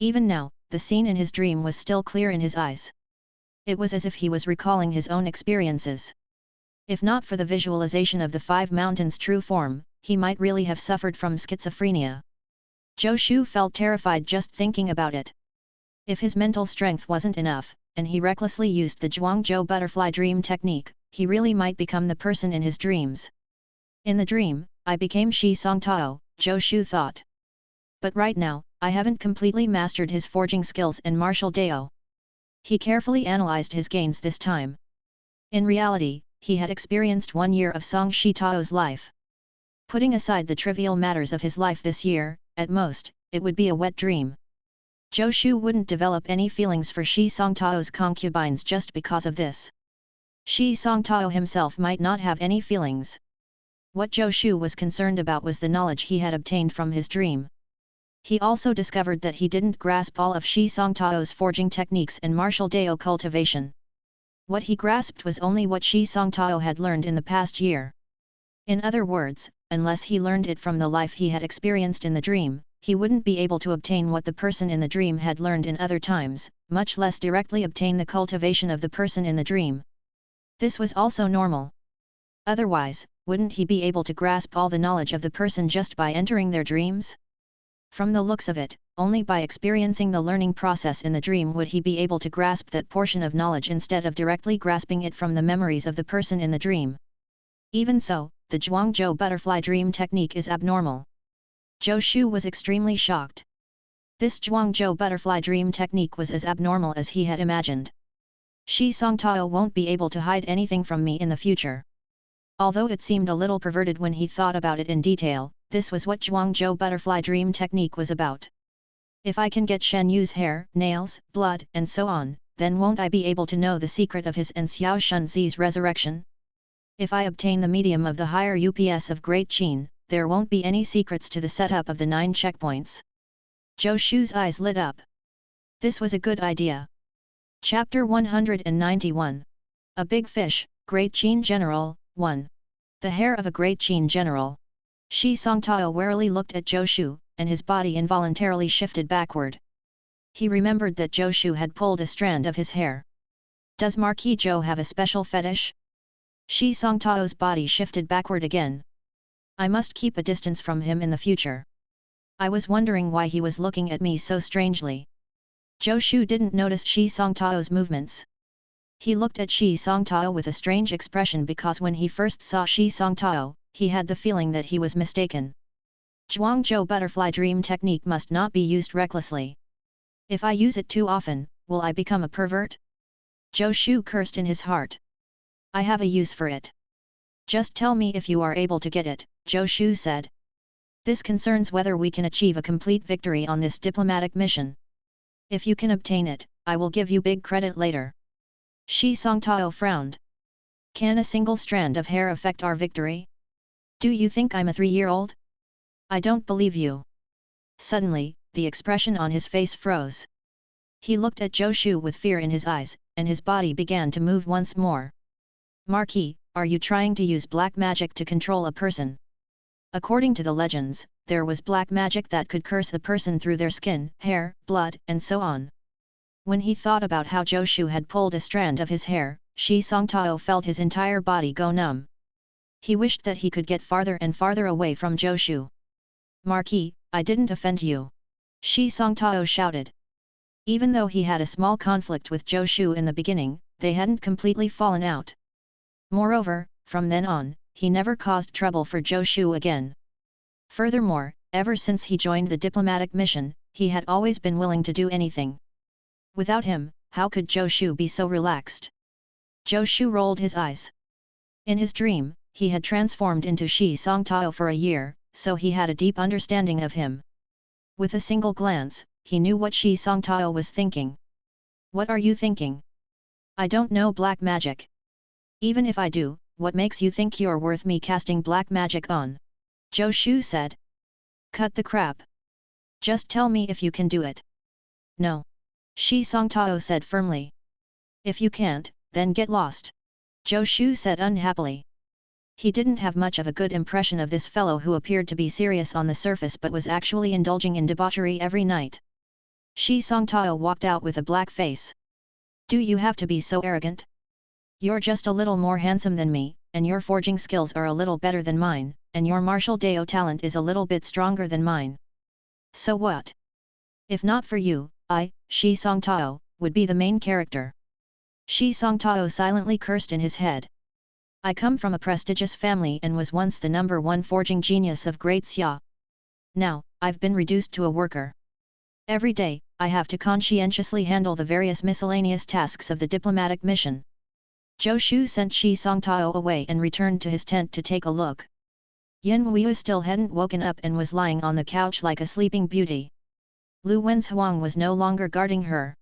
Even now, the scene in his dream was still clear in his eyes. It was as if he was recalling his own experiences. If not for the visualization of the 5 mountains' true form, he might really have suffered from schizophrenia. Zhou Shu felt terrified just thinking about it. If his mental strength wasn't enough, and he recklessly used the Zhuangzhou butterfly dream technique, he really might become the person in his dreams. In the dream, I became Shi Songtao, Zhou Shu thought. But right now, I haven't completely mastered his forging skills and martial dao. He carefully analyzed his gains this time. In reality, he had experienced 1 year of Song Shi Tao's life. Putting aside the trivial matters of his life this year, at most, it would be a wet dream. Zhou Shu wouldn't develop any feelings for Shi Songtao's concubines just because of this. Shi Songtao himself might not have any feelings. What Zhou Shu was concerned about was the knowledge he had obtained from his dream. He also discovered that he didn't grasp all of Shi Songtao's forging techniques and martial dao cultivation. What he grasped was only what Shi Songtao had learned in the past year. In other words, unless he learned it from the life he had experienced in the dream, he wouldn't be able to obtain what the person in the dream had learned in other times, much less directly obtain the cultivation of the person in the dream. This was also normal. Otherwise, wouldn't he be able to grasp all the knowledge of the person just by entering their dreams? From the looks of it, only by experiencing the learning process in the dream would he be able to grasp that portion of knowledge instead of directly grasping it from the memories of the person in the dream. Even so, the Zhuangzhou butterfly dream technique is abnormal. Zhou Shu was extremely shocked. This Zhuangzhou butterfly dream technique was as abnormal as he had imagined. Shi Songtao won't be able to hide anything from me in the future. Although it seemed a little perverted when he thought about it in detail, this was what Zhuangzhou butterfly dream technique was about. If I can get Shen Yu's hair, nails, blood, and so on, then won't I be able to know the secret of his and Xiao Shunzi's resurrection? If I obtain the medium of the higher UPS of Great Qin, there won't be any secrets to the setup of the 9 checkpoints. Zhou Shu's eyes lit up. This was a good idea. Chapter 191. A Big Fish, Great Qin General, 1. The hair of a Great Qin General. Shi Songtao warily looked at Zhou Shu, and his body involuntarily shifted backward. He remembered that Zhou Shu had pulled a strand of his hair. Does Marquis Zhou have a special fetish? Shi Songtao's body shifted backward again. I must keep a distance from him in the future. I was wondering why he was looking at me so strangely. Zhou Shu didn't notice Shi Songtao's movements. He looked at Shi Songtao with a strange expression because when he first saw Shi Songtao, he had the feeling that he was mistaken. Zhuangzhou butterfly dream technique must not be used recklessly. If I use it too often, will I become a pervert? Zhou Shu cursed in his heart. I have a use for it. Just tell me if you are able to get it, Zhou Shu said. This concerns whether we can achieve a complete victory on this diplomatic mission. If you can obtain it, I will give you big credit later. Shi Songtao frowned. Can a single strand of hair affect our victory? Do you think I'm a 3-year-old? I don't believe you. Suddenly, the expression on his face froze. He looked at Zhou Shu with fear in his eyes, and his body began to move once more. Marquis, are you trying to use black magic to control a person? According to the legends, there was black magic that could curse a person through their skin, hair, blood, and so on. When he thought about how Zhou Shu had pulled a strand of his hair, Shi Songtao felt his entire body go numb. He wished that he could get farther and farther away from Zhou Shu. Marquis, I didn't offend you. Shi Songtao shouted. Even though he had a small conflict with Zhou Shu in the beginning, they hadn't completely fallen out. Moreover, from then on, he never caused trouble for Zhou Shu again. Furthermore, ever since he joined the diplomatic mission, he had always been willing to do anything. Without him, how could Zhou Shu be so relaxed? Zhou Shu rolled his eyes. In his dream, he had transformed into Shi Songtao for a year, so he had a deep understanding of him. With a single glance, he knew what Shi Songtao was thinking. What are you thinking? I don't know black magic. Even if I do, what makes you think you're worth me casting black magic on? Zhou Shu said. Cut the crap. Just tell me if you can do it. No. Shi Songtao said firmly. If you can't, then get lost. Zhou Shu said unhappily. He didn't have much of a good impression of this fellow who appeared to be serious on the surface but was actually indulging in debauchery every night. Shi Songtao walked out with a black face. Do you have to be so arrogant? You're just a little more handsome than me, and your forging skills are a little better than mine, and your martial dao talent is a little bit stronger than mine. So what? If not for you, I, Shi Songtao, would be the main character. Shi Songtao silently cursed in his head. I come from a prestigious family and was once the #1 forging genius of Great Xia. Now, I've been reduced to a worker. Every day, I have to conscientiously handle the various miscellaneous tasks of the diplomatic mission. Zhou Shu sent Shi Songtao away and returned to his tent to take a look. Yin Weiyu still hadn't woken up and was lying on the couch like a sleeping beauty. Lu Wen's Huang was no longer guarding her.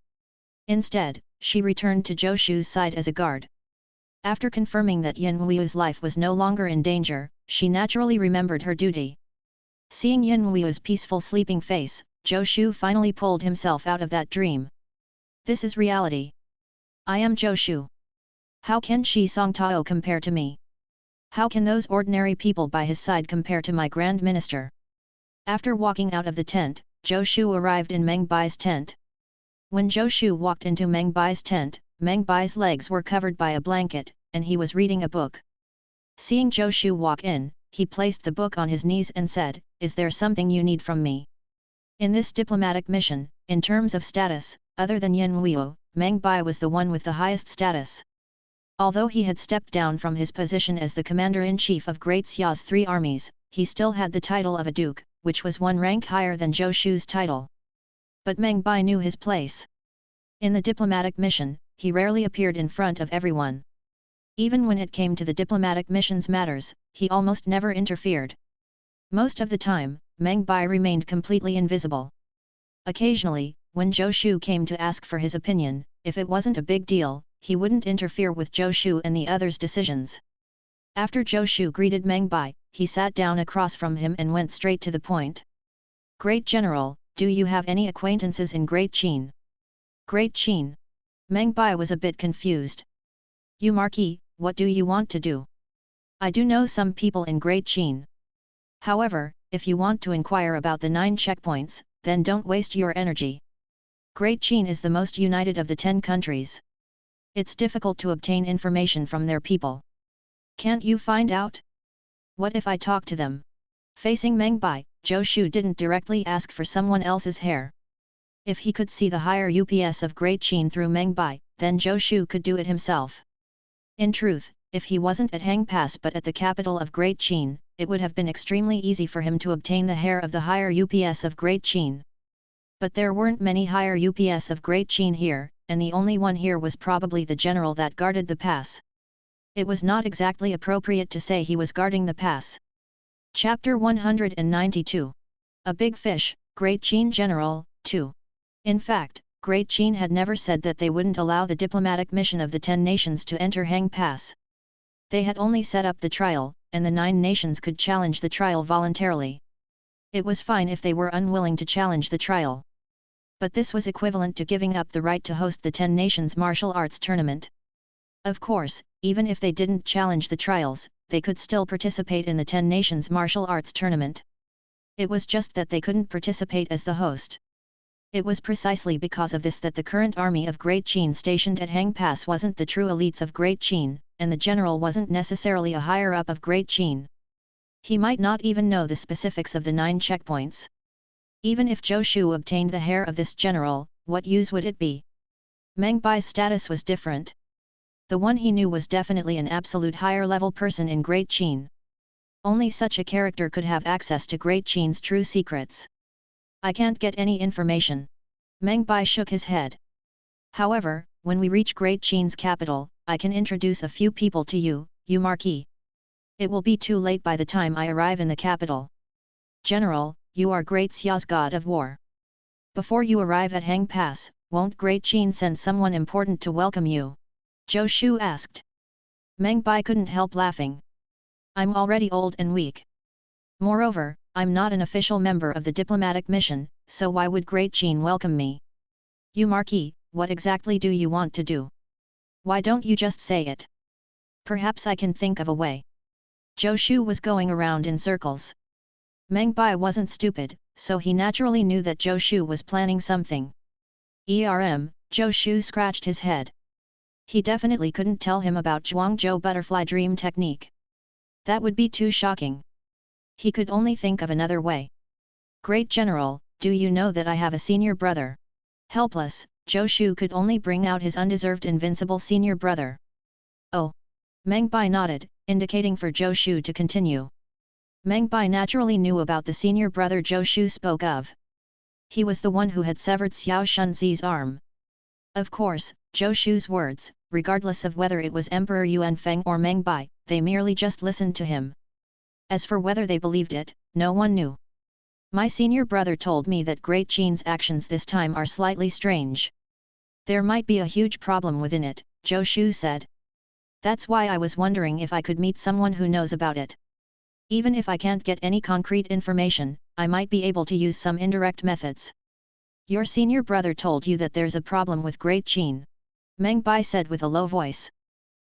Instead, she returned to Zhou Shu's side as a guard. After confirming that Yin Weiyu's life was no longer in danger, she naturally remembered her duty. Seeing Yin Weiyu's peaceful sleeping face, Zhou Shu finally pulled himself out of that dream. This is reality. I am Zhou Shu. How can Shi Song Tao compare to me? How can those ordinary people by his side compare to my Grand Minister? After walking out of the tent, Zhou Shu arrived in Meng Bai's tent. When Zhou Shu walked into Meng Bai's tent, Meng Bai's legs were covered by a blanket, and he was reading a book. Seeing Zhou Shu walk in, he placed the book on his knees and said, "Is there something you need from me?" In this diplomatic mission, in terms of status, other than Yin Huiyu, Meng Bai was the one with the highest status. Although he had stepped down from his position as the commander-in-chief of Great Xia's 3 armies, he still had the title of a duke, which was 1 rank higher than Zhou Shu's title. But Meng Bai knew his place. In the diplomatic mission, he rarely appeared in front of everyone. Even when it came to the diplomatic mission's matters, he almost never interfered. Most of the time, Meng Bai remained completely invisible. Occasionally, when Zhou Shu came to ask for his opinion, if it wasn't a big deal, he wouldn't interfere with Zhou Shu and the others' decisions. After Zhou Shu greeted Meng Bai, he sat down across from him and went straight to the point. "Great General, do you have any acquaintances in Great Qin?" "Great Qin?" Meng Bai was a bit confused. "You Marquis, what do you want to do?" "I do know some people in Great Qin. However, if you want to inquire about the 9 checkpoints, then don't waste your energy. Great Qin is the most united of the 10 countries. It's difficult to obtain information from their people. Can't you find out? What if I talk to them?" Facing Meng Bai, Zhou Shu didn't directly ask for someone else's hair. If he could see the higher UPS of Great Qin through Meng Bai, then Zhou Shu could do it himself. In truth, if he wasn't at Hang Pass but at the capital of Great Qin, it would have been extremely easy for him to obtain the hair of the higher UPS of Great Qin. But there weren't many higher UPS of Great Qin here, and the only one here was probably the general that guarded the pass. It was not exactly appropriate to say he was guarding the pass. Chapter 192. A Big Fish, Great Qin General, 2. In fact, Great Qin had never said that they wouldn't allow the diplomatic mission of the 10 nations to enter Hang Pass. They had only set up the trial, and the 9 nations could challenge the trial voluntarily. It was fine if they were unwilling to challenge the trial. But this was equivalent to giving up the right to host the 10 nations martial arts tournament. Of course, even if they didn't challenge the trials, they could still participate in the 10 nations martial arts tournament. It was just that they couldn't participate as the host. It was precisely because of this that the current army of Great Qin stationed at Hang Pass wasn't the true elites of Great Qin, and the general wasn't necessarily a higher-up of Great Qin. He might not even know the specifics of the 9 checkpoints. Even if Zhou Shu obtained the hair of this general, what use would it be? Meng Bai's status was different. The one he knew was definitely an absolute higher-level person in Great Qin. Only such a character could have access to Great Qin's true secrets. "I can't get any information." Meng Bai shook his head. "However, when we reach Great Qin's capital, I can introduce a few people to you, you Marquis. It will be too late by the time I arrive in the capital. General, you are Great Xia's god of war. Before you arrive at Hang Pass, won't Great Qin send someone important to welcome you?" Zhou Shu asked. Meng Bai couldn't help laughing. "I'm already old and weak. Moreover, I'm not an official member of the diplomatic mission, so why would Great Qin welcome me? You Marquis, what exactly do you want to do? Why don't you just say it? Perhaps I can think of a way." Zhou Shu was going around in circles. Meng Bai wasn't stupid, so he naturally knew that Zhou Shu was planning something. Zhou Shu scratched his head. He definitely couldn't tell him about Zhuangzhou butterfly dream technique. That would be too shocking. He could only think of another way. "Great General, do you know that I have a senior brother?" Helpless, Zhou Shu could only bring out his undeserved invincible senior brother. "Oh!" Meng Bai nodded, indicating for Zhou Shu to continue. Meng Bai naturally knew about the senior brother Zhou Shu spoke of. He was the one who had severed Xiao Shunzi's arm. Of course, Zhou Shu's words, regardless of whether it was Emperor Yuan Feng or Meng Bai, they merely just listened to him. As for whether they believed it, no one knew. "My senior brother told me that Great Qin's actions this time are slightly strange. There might be a huge problem within it," Zhou Shu said. "That's why I was wondering if I could meet someone who knows about it. Even if I can't get any concrete information, I might be able to use some indirect methods." "Your senior brother told you that there's a problem with Great Qin?" Meng Bai said with a low voice.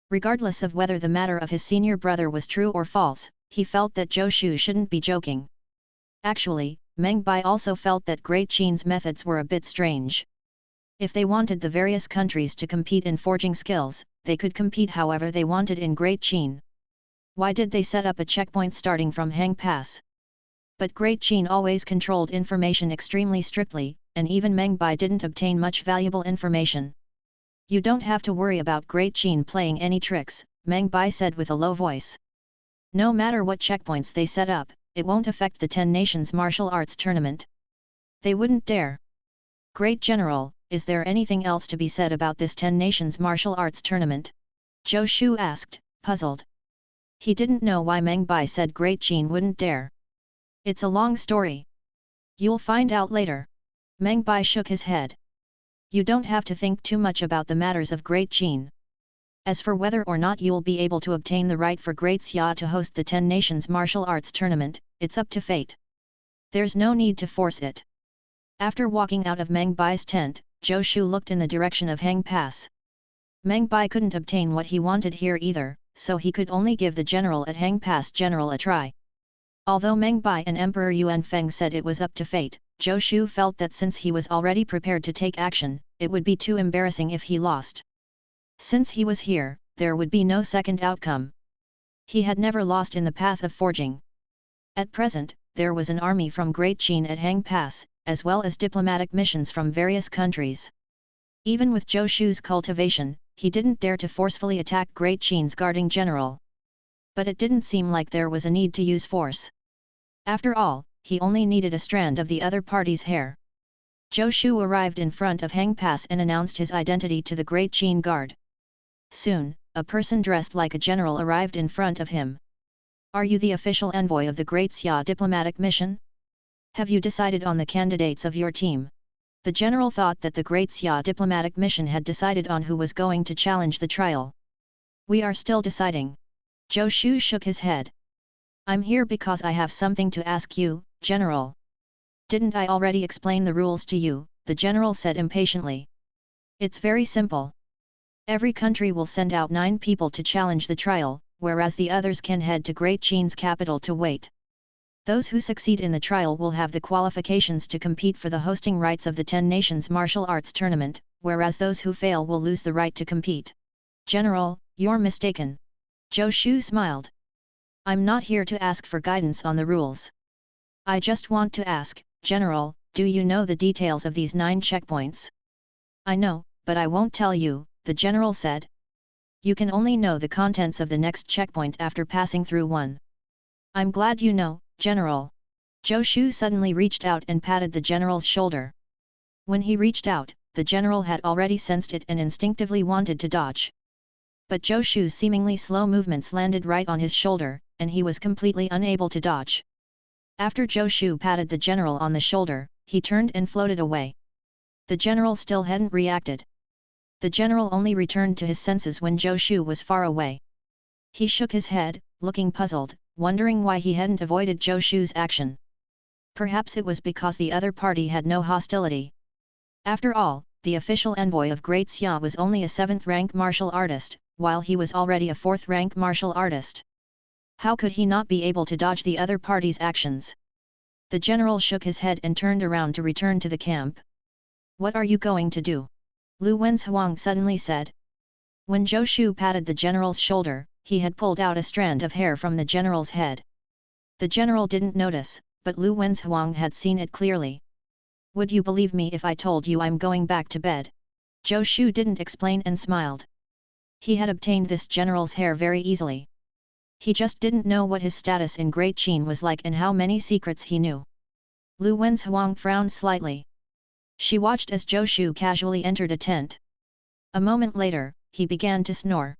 Regardless of whether the matter of his senior brother was true or false, he felt that Zhou Shu shouldn't be joking. Actually, Meng Bai also felt that Great Qian's methods were a bit strange. If they wanted the various countries to compete in forging skills, they could compete however they wanted in Great Qian. Why did they set up a checkpoint starting from Hang Pass? But Great Qian always controlled information extremely strictly, and even Meng Bai didn't obtain much valuable information. You don't have to worry about Great Qian playing any tricks, Meng Bai said with a low voice. No matter what checkpoints they set up, it won't affect the 10 Nations Martial Arts Tournament. They wouldn't dare. Great General, is there anything else to be said about this 10 Nations Martial Arts Tournament? Zhou Shu asked, puzzled. He didn't know why Meng Bai said Great Qian wouldn't dare. It's a long story. You'll find out later. Meng Bai shook his head. You don't have to think too much about the matters of Great Qian. As for whether or not you'll be able to obtain the right for Great Xia to host the 10 Nations Martial Arts Tournament, it's up to fate. There's no need to force it. After walking out of Meng Bai's tent, Zhou Shu looked in the direction of Hang Pass. Meng Bai couldn't obtain what he wanted here either, so he could only give the general at Hang Pass General a try. Although Meng Bai and Emperor Yuan Feng said it was up to fate, Zhou Shu felt that since he was already prepared to take action, it would be too embarrassing if he lost. Since he was here, there would be no second outcome. He had never lost in the path of forging. At present, there was an army from Great Qian at Hang Pass, as well as diplomatic missions from various countries. Even with Zhou Shu's cultivation, he didn't dare to forcefully attack Great Qian's guarding general. But it didn't seem like there was a need to use force. After all, he only needed a strand of the other party's hair. Zhou Shu arrived in front of Hang Pass and announced his identity to the Great Qian guard. Soon, a person dressed like a general arrived in front of him. Are you the official envoy of the Great Xia diplomatic mission? Have you decided on the candidates of your team? The general thought that the Great Xia diplomatic mission had decided on who was going to challenge the trial. We are still deciding. Zhou Shu shook his head. I'm here because I have something to ask you, General. Didn't I already explain the rules to you? The general said impatiently. It's very simple. Every country will send out 9 people to challenge the trial, whereas the others can head to Great Qian's capital to wait. Those who succeed in the trial will have the qualifications to compete for the hosting rights of the 10 Nations Martial Arts Tournament, whereas those who fail will lose the right to compete. General, you're mistaken. Zhou Shu smiled. I'm not here to ask for guidance on the rules. I just want to ask, General, do you know the details of these 9 checkpoints? I know, but I won't tell you, the general said. You can only know the contents of the next checkpoint after passing through one. I'm glad you know, General. Zhou Shu suddenly reached out and patted the general's shoulder. When he reached out, the general had already sensed it and instinctively wanted to dodge. But Zhou Shu's seemingly slow movements landed right on his shoulder, and he was completely unable to dodge. After Zhou Shu patted the general on the shoulder, he turned and floated away. The general still hadn't reacted. The general only returned to his senses when Zhou Shu was far away. He shook his head, looking puzzled, wondering why he hadn't avoided Zhou Shu's action. Perhaps it was because the other party had no hostility. After all, the official envoy of Great Xia was only a 7th-rank martial artist, while he was already a 4th-rank martial artist. How could he not be able to dodge the other party's actions? The general shook his head and turned around to return to the camp. What are you going to do? Lu Wenzhuang suddenly said. When Zhou Shu patted the general's shoulder, he had pulled out a strand of hair from the general's head. The general didn't notice, but Lu Wenzhuang had seen it clearly. Would you believe me if I told you I'm going back to bed? Zhou Shu didn't explain and smiled. He had obtained this general's hair very easily. He just didn't know what his status in Great Qian was like and how many secrets he knew. Lu Wenzhuang frowned slightly. She watched as Zhou Shu casually entered a tent. A moment later, he began to snore.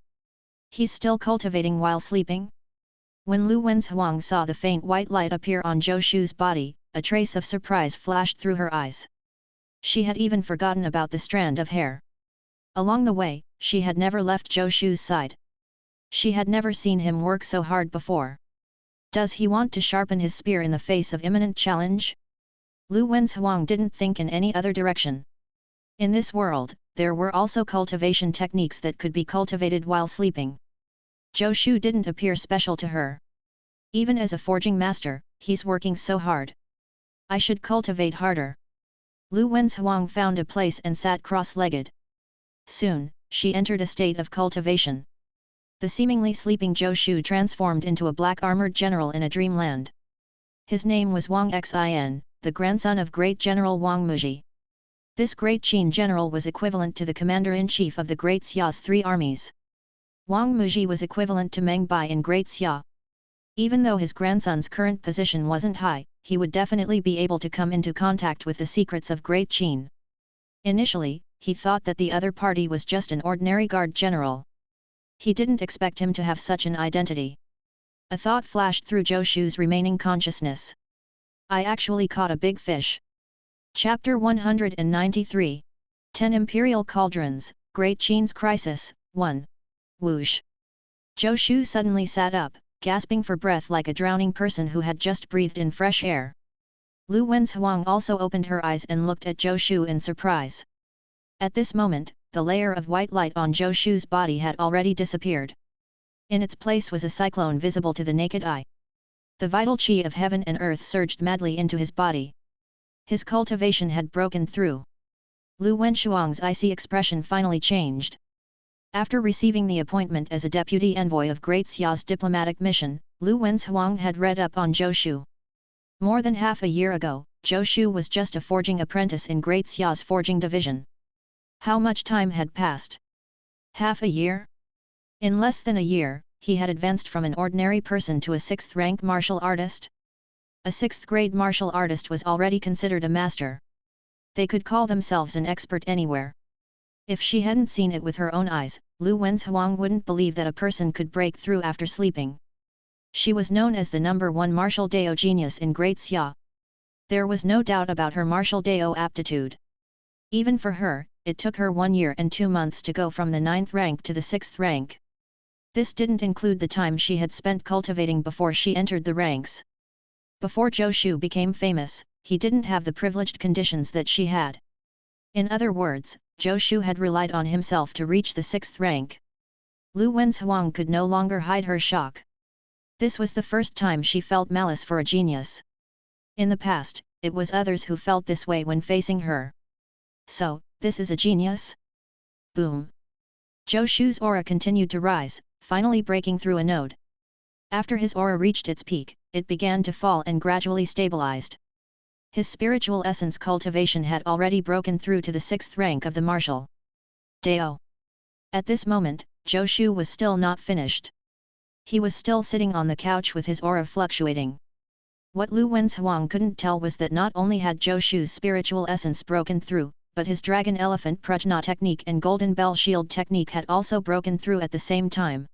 He's still cultivating while sleeping? When Lu Wenzhuang saw the faint white light appear on Zhou Shu's body, a trace of surprise flashed through her eyes. She had even forgotten about the strand of hair. Along the way, she had never left Zhou Shu's side. She had never seen him work so hard before. Does he want to sharpen his spear in the face of imminent challenge? Lu Wenzhuang didn't think in any other direction. In this world, there were also cultivation techniques that could be cultivated while sleeping. Zhou Shu didn't appear special to her. Even as a forging master, he's working so hard. I should cultivate harder. Lu Wenzhuang found a place and sat cross-legged. Soon, she entered a state of cultivation. The seemingly sleeping Zhou Shu transformed into a black armored general in a dreamland. His name was Wang Xin, the grandson of Great General Wang Muji. This Great Qin general was equivalent to the commander-in-chief of the Great Xia's 3 armies. Wang Muji was equivalent to Meng Bai in Great Xia. Even though his grandson's current position wasn't high, he would definitely be able to come into contact with the secrets of Great Qin. Initially, he thought that the other party was just an ordinary guard general. He didn't expect him to have such an identity. A thought flashed through Zhou Shu's remaining consciousness. I actually caught a big fish. Chapter 193. 10 Imperial Cauldrons, Great Qin's Crisis, 1. Whoosh. Zhou Shu suddenly sat up, gasping for breath like a drowning person who had just breathed in fresh air. Lu Wenzhuang also opened her eyes and looked at Zhou Shu in surprise. At this moment, the layer of white light on Zhou Shu's body had already disappeared. In its place was a cyclone visible to the naked eye. The vital qi of heaven and earth surged madly into his body. His cultivation had broken through. Lu Wenzhuang's icy expression finally changed. After receiving the appointment as a deputy envoy of Great Xia's diplomatic mission, Lu Wenzhuang had read up on Zhou Shu. More than half a year ago, Zhou Shu was just a forging apprentice in Great Xia's forging division. How much time had passed? Half a year? In less than a year, he had advanced from an ordinary person to a 6th-rank martial artist. A 6th-grade martial artist was already considered a master. They could call themselves an expert anywhere. If she hadn't seen it with her own eyes, Lu Wenzhuang wouldn't believe that a person could break through after sleeping. She was known as the #1 martial Dao genius in Great Xia. There was no doubt about her martial Dao aptitude. Even for her, it took her 1 year and 2 months to go from the 9th rank to the 6th rank. This didn't include the time she had spent cultivating before she entered the ranks. Before Zhou Shu became famous, he didn't have the privileged conditions that she had. In other words, Zhou Shu had relied on himself to reach the 6th rank. Lu Wenzhuang could no longer hide her shock. This was the first time she felt malice for a genius. In the past, it was others who felt this way when facing her. So, this is a genius? Boom! Zhou Shu's aura continued to rise, finally breaking through a node. After his aura reached its peak, it began to fall and gradually stabilized. His spiritual essence cultivation had already broken through to the 6th rank of the martial Dao. At this moment, Zhou Shu was still not finished. He was still sitting on the couch with his aura fluctuating. What Lu Wenzhuang couldn't tell was that not only had Zhou Shu's spiritual essence broken through, but his Dragon Elephant Prajna Technique and Golden Bell Shield Technique had also broken through at the same time.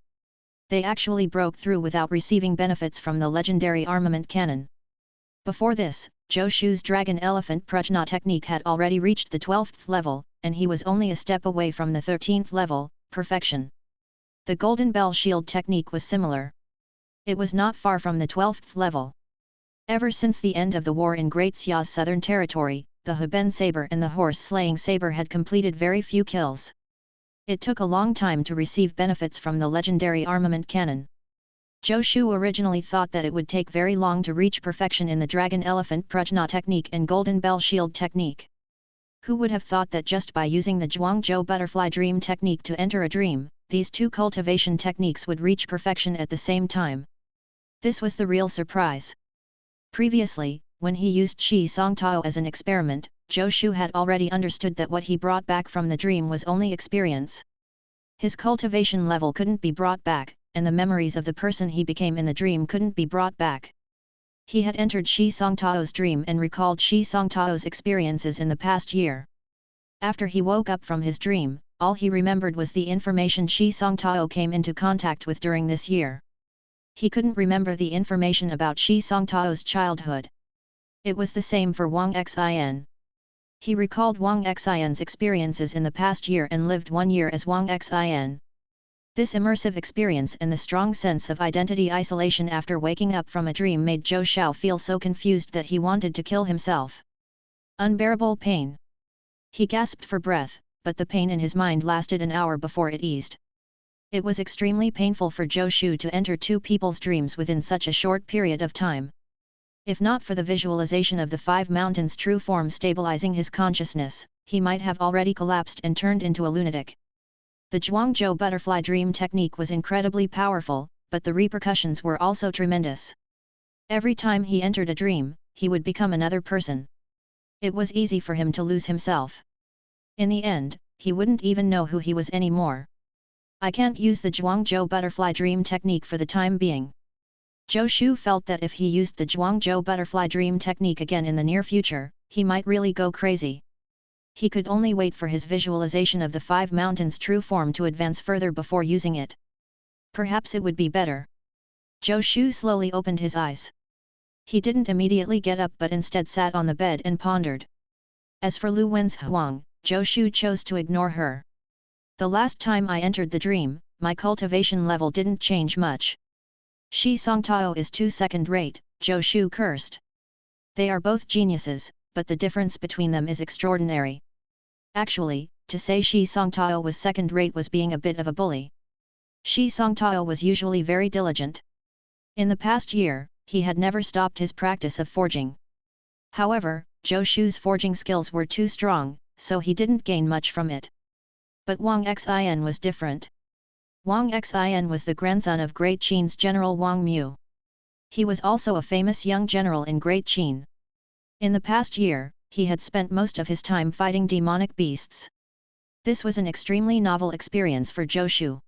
They actually broke through without receiving benefits from the legendary Armament Canon. Before this, Zhou Shu's Dragon Elephant Prajna Technique had already reached the 12th level, and he was only a step away from the 13th level, perfection. The Golden Bell Shield Technique was similar. It was not far from the 12th level. Ever since the end of the war in Great Xia's southern territory, the Haben saber and the horse-slaying saber had completed very few kills. It took a long time to receive benefits from the legendary Armament Canon. Zhou Shu originally thought that it would take very long to reach perfection in the Dragon Elephant Prajna Technique and Golden Bell Shield Technique. Who would have thought that just by using the Zhuangzhou Butterfly Dream Technique to enter a dream, these two cultivation techniques would reach perfection at the same time? This was the real surprise. Previously, when he used Shi Song Tao as an experiment, Zhou Shu had already understood that what he brought back from the dream was only experience. His cultivation level couldn't be brought back, and the memories of the person he became in the dream couldn't be brought back. He had entered Shi Song Tao's dream and recalled Shi Song Tao's experiences in the past year. After he woke up from his dream, all he remembered was the information Shi Song Tao came into contact with during this year. He couldn't remember the information about Shi Song Tao's childhood. It was the same for Wang Xin. He recalled Wang Xian's experiences in the past year and lived 1 year as Wang Xin. This immersive experience and the strong sense of identity isolation after waking up from a dream made Zhou Shu feel so confused that he wanted to kill himself. Unbearable pain. He gasped for breath, but the pain in his mind lasted an hour before it eased. It was extremely painful for Zhou Shu to enter two people's dreams within such a short period of time. If not for the visualization of the five mountains' true form stabilizing his consciousness, he might have already collapsed and turned into a lunatic. The Zhuangzhou butterfly dream technique was incredibly powerful, but the repercussions were also tremendous. Every time he entered a dream, he would become another person. It was easy for him to lose himself. In the end, he wouldn't even know who he was anymore. I can't use the Zhuangzhou butterfly dream technique for the time being. Zhou Shu felt that if he used the Zhuangzhou butterfly dream technique again in the near future, he might really go crazy. He could only wait for his visualization of the five mountains' true form to advance further before using it. Perhaps it would be better. Zhou Shu slowly opened his eyes. He didn't immediately get up but instead sat on the bed and pondered. As for Lu Wen's Huang, Zhou Shu chose to ignore her. The last time I entered the dream, my cultivation level didn't change much. Shi Songtao is too second-rate, Zhou Shu cursed. They are both geniuses, but the difference between them is extraordinary. Actually, to say Shi Songtao was second-rate was being a bit of a bully. Shi Songtao was usually very diligent. In the past year, he had never stopped his practice of forging. However, Zhou Shu's forging skills were too strong, so he didn't gain much from it. But Wang Xin was different. Wang Xin was the grandson of Great Qin's general Wang Mu. He was also a famous young general in Great Qin. In the past year, he had spent most of his time fighting demonic beasts. This was an extremely novel experience for Zhou Shu.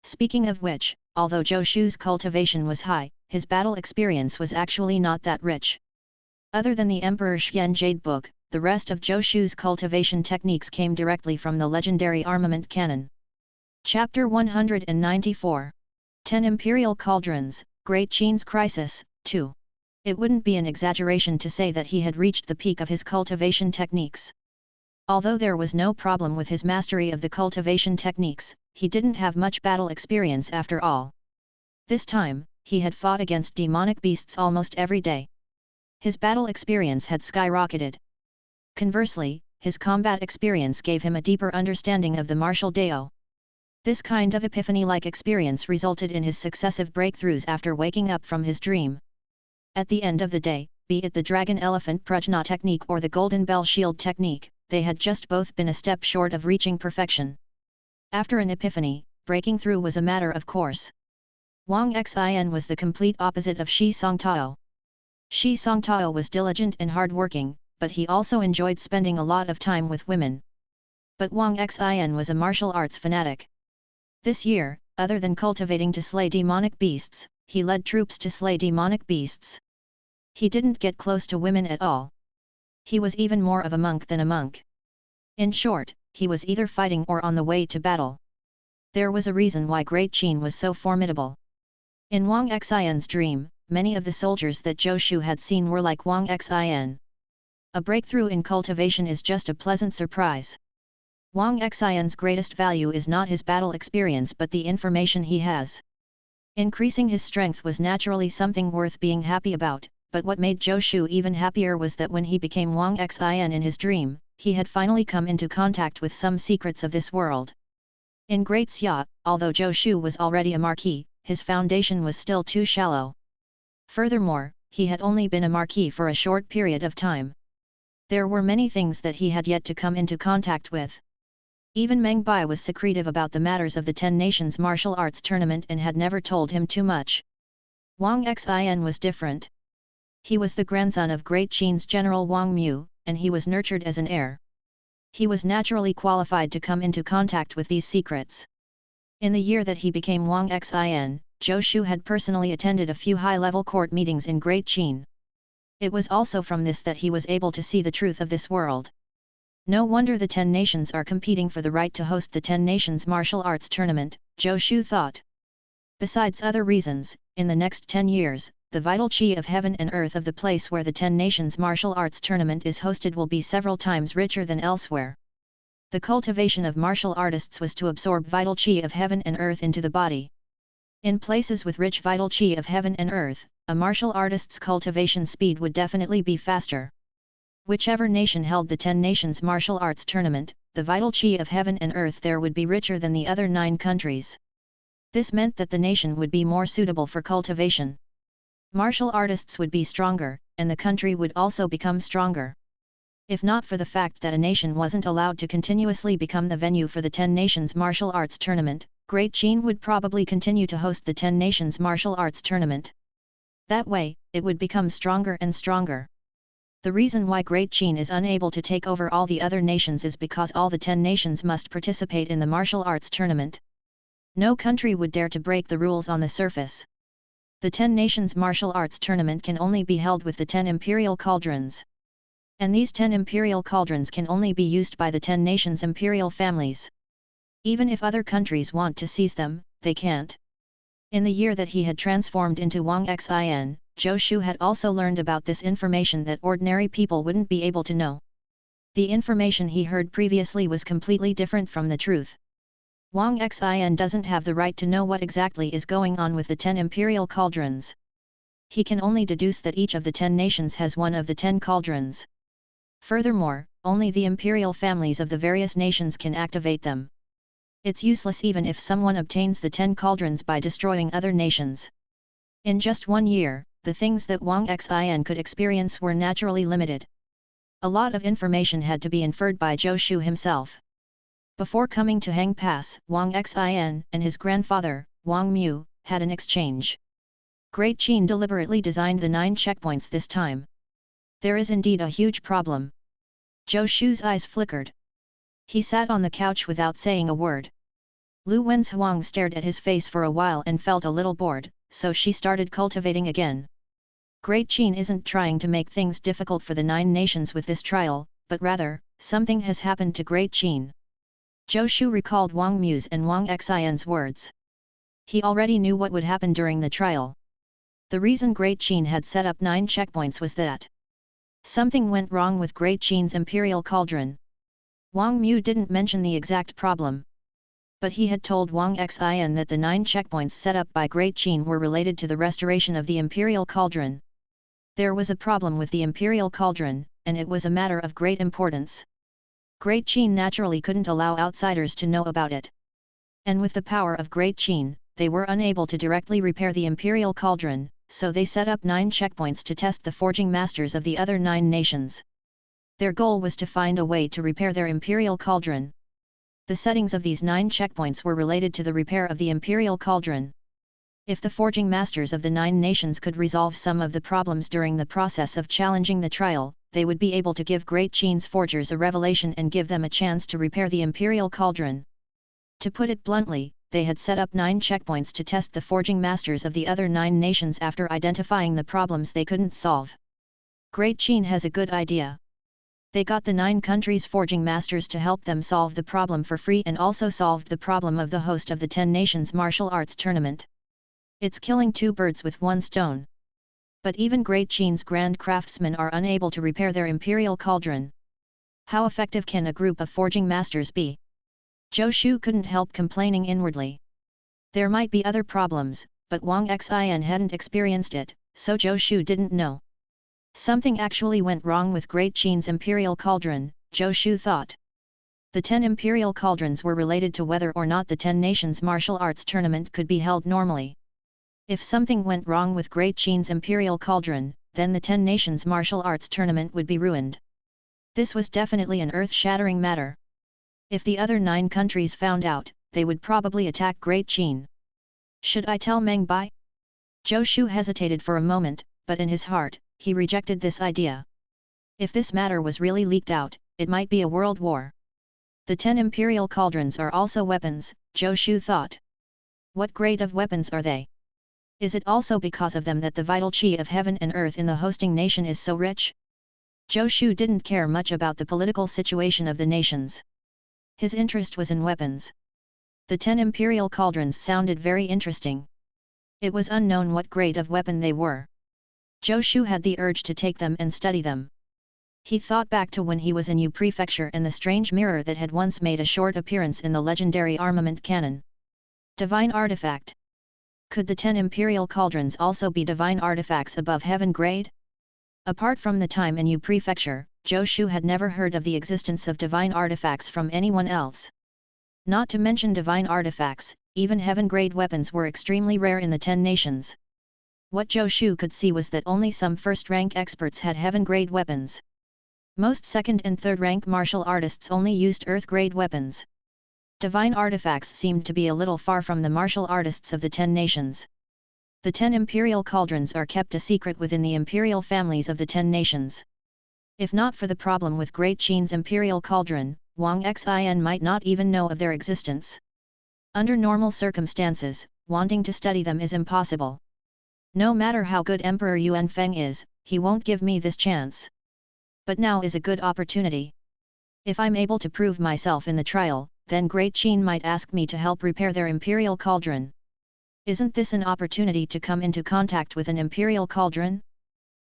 Speaking of which, although Zhou Shu's cultivation was high, his battle experience was actually not that rich. Other than the Emperor Xian Jade Book, the rest of Zhou Shu's cultivation techniques came directly from the legendary Armament Canon. Chapter 194. 10 Imperial Cauldrons, Great Qin's Crisis, 2. It wouldn't be an exaggeration to say that he had reached the peak of his cultivation techniques. Although there was no problem with his mastery of the cultivation techniques, he didn't have much battle experience after all. This time, he had fought against demonic beasts almost every day. His battle experience had skyrocketed. Conversely, his combat experience gave him a deeper understanding of the martial Dao. This kind of epiphany-like experience resulted in his successive breakthroughs after waking up from his dream. At the end of the day, be it the Dragon Elephant Prajna Technique or the Golden Bell Shield Technique, they had just both been a step short of reaching perfection. After an epiphany, breaking through was a matter of course. Wang Xin was the complete opposite of Shi Songtao. Shi Songtao was diligent and hard-working, but he also enjoyed spending a lot of time with women. But Wang Xin was a martial arts fanatic. This year, other than cultivating to slay demonic beasts, he led troops to slay demonic beasts. He didn't get close to women at all. He was even more of a monk than a monk. In short, he was either fighting or on the way to battle. There was a reason why Great Qin was so formidable. In Wang Xin's dream, many of the soldiers that Zhou Shu had seen were like Wang Xin. A breakthrough in cultivation is just a pleasant surprise. Wang Xin's greatest value is not his battle experience but the information he has. Increasing his strength was naturally something worth being happy about, but what made Zhou Shu even happier was that when he became Wang Xin in his dream, he had finally come into contact with some secrets of this world. In Great Xia, although Zhou Shu was already a marquis, his foundation was still too shallow. Furthermore, he had only been a marquis for a short period of time. There were many things that he had yet to come into contact with. Even Meng Bai was secretive about the matters of the 10 Nations Martial Arts Tournament and had never told him too much. Wang Xin was different. He was the grandson of Great Qin's General Wang Mu, and he was nurtured as an heir. He was naturally qualified to come into contact with these secrets. In the year that he became Wang Xin, Zhou Shu had personally attended a few high-level court meetings in Great Qin. It was also from this that he was able to see the truth of this world. No wonder the 10 nations are competing for the right to host the 10 Nations Martial Arts Tournament, Zhou Shu thought. Besides other reasons, in the next 10 years, the vital qi of heaven and earth of the place where the 10 Nations Martial Arts Tournament is hosted will be several times richer than elsewhere. The cultivation of martial artists was to absorb vital qi of heaven and earth into the body. In places with rich vital qi of heaven and earth, a martial artist's cultivation speed would definitely be faster. Whichever nation held the 10 Nations Martial Arts Tournament, the vital chi of heaven and earth there would be richer than the other 9 countries. This meant that the nation would be more suitable for cultivation. Martial artists would be stronger, and the country would also become stronger. If not for the fact that a nation wasn't allowed to continuously become the venue for the 10 Nations Martial Arts Tournament, Great Qin would probably continue to host the 10 Nations Martial Arts Tournament. That way, it would become stronger and stronger. The reason why Great Qin is unable to take over all the other nations is because all the 10 nations must participate in the martial arts tournament. No country would dare to break the rules on the surface. The 10 Nations Martial Arts Tournament can only be held with the 10 Imperial Cauldrons. And these 10 Imperial Cauldrons can only be used by the 10 Nations Imperial families. Even if other countries want to seize them, they can't. In the year that he had transformed into Wang Xin, Zhou Shu had also learned about this information that ordinary people wouldn't be able to know. The information he heard previously was completely different from the truth. Wang Xin doesn't have the right to know what exactly is going on with the 10 Imperial Cauldrons. He can only deduce that each of the 10 nations has one of the 10 cauldrons. Furthermore, only the imperial families of the various nations can activate them. It's useless even if someone obtains the 10 cauldrons by destroying other nations. In just 1 year, the things that Wang Xin could experience were naturally limited. A lot of information had to be inferred by Zhou Shu himself. Before coming to Hang Pass, Wang Xin and his grandfather, Wang Mu, had an exchange. Great Qin deliberately designed the 9 checkpoints this time. There is indeed a huge problem. Zhou Shu's eyes flickered. He sat on the couch without saying a word. Lu Wen's Huang stared at his face for a while and felt a little bored, so she started cultivating again. Great Qin isn't trying to make things difficult for the 9 nations with this trial, but rather, something has happened to Great Qin. Zhou Shu recalled Wang Mu's and Wang Xin's words. He already knew what would happen during the trial. The reason Great Qin had set up 9 checkpoints was that something went wrong with Great Qin's Imperial Cauldron. Wang Mu didn't mention the exact problem. But he had told Wang Xin that the 9 checkpoints set up by Great Qin were related to the restoration of the Imperial Cauldron. There was a problem with the Imperial Cauldron, and it was a matter of great importance. Great Qin naturally couldn't allow outsiders to know about it. And with the power of Great Qin, they were unable to directly repair the Imperial Cauldron, so they set up 9 checkpoints to test the forging masters of the other 9 nations. Their goal was to find a way to repair their Imperial Cauldron. The settings of these 9 checkpoints were related to the repair of the Imperial Cauldron. If the forging masters of the 9 nations could resolve some of the problems during the process of challenging the trial, they would be able to give Great Qin's forgers a revelation and give them a chance to repair the Imperial Cauldron. To put it bluntly, they had set up 9 checkpoints to test the forging masters of the other 9 nations after identifying the problems they couldn't solve. Great Qin has a good idea. They got the 9 countries' forging masters to help them solve the problem for free and also solved the problem of the host of the 10 Nations Martial Arts Tournament. It's killing 2 birds with 1 stone. But even Great Qin's grand craftsmen are unable to repair their Imperial Cauldron. How effective can a group of forging masters be? Zhou Shu couldn't help complaining inwardly. There might be other problems, but Wang Xin hadn't experienced it, so Zhou Shu didn't know. Something actually went wrong with Great Qin's Imperial Cauldron, Zhou Shu thought. The 10 Imperial Cauldrons were related to whether or not the 10 Nations Martial Arts Tournament could be held normally. If something went wrong with Great Qin's Imperial Cauldron, then the 10 Nations Martial Arts Tournament would be ruined. This was definitely an earth-shattering matter. If the other 9 countries found out, they would probably attack Great Qin. Should I tell Meng Bai? Zhou Shu hesitated for a moment, but in his heart, he rejected this idea. If this matter was really leaked out, it might be a world war. The 10 Imperial Cauldrons are also weapons, Zhou Shu thought. What grade of weapons are they? Is it also because of them that the vital chi of heaven and earth in the hosting nation is so rich? Zhou Shu didn't care much about the political situation of the nations. His interest was in weapons. The 10 Imperial Cauldrons sounded very interesting. It was unknown what grade of weapon they were. Zhou Shu had the urge to take them and study them. He thought back to when he was in Yu Prefecture and the strange mirror that had once made a short appearance in the legendary Armament Canon. Divine Artifact. Could the 10 Imperial Cauldrons also be divine artifacts above heaven grade? Apart from the time in Yu Prefecture, Zhou Shu had never heard of the existence of divine artifacts from anyone else. Not to mention divine artifacts, even heaven-grade weapons were extremely rare in the 10 nations. What Zhou Shu could see was that only some first-rank experts had heaven-grade weapons. Most second- and third-rank martial artists only used earth-grade weapons. Divine artifacts seemed to be a little far from the martial artists of the 10 nations. The 10 imperial cauldrons are kept a secret within the imperial families of the 10 nations. If not for the problem with Great Qian's imperial cauldron, Wang Xin might not even know of their existence. Under normal circumstances, wanting to study them is impossible. No matter how good Emperor Yuan Feng is, he won't give me this chance. But now is a good opportunity. If I'm able to prove myself in the trial, then Great Qian might ask me to help repair their imperial cauldron. Isn't this an opportunity to come into contact with an imperial cauldron?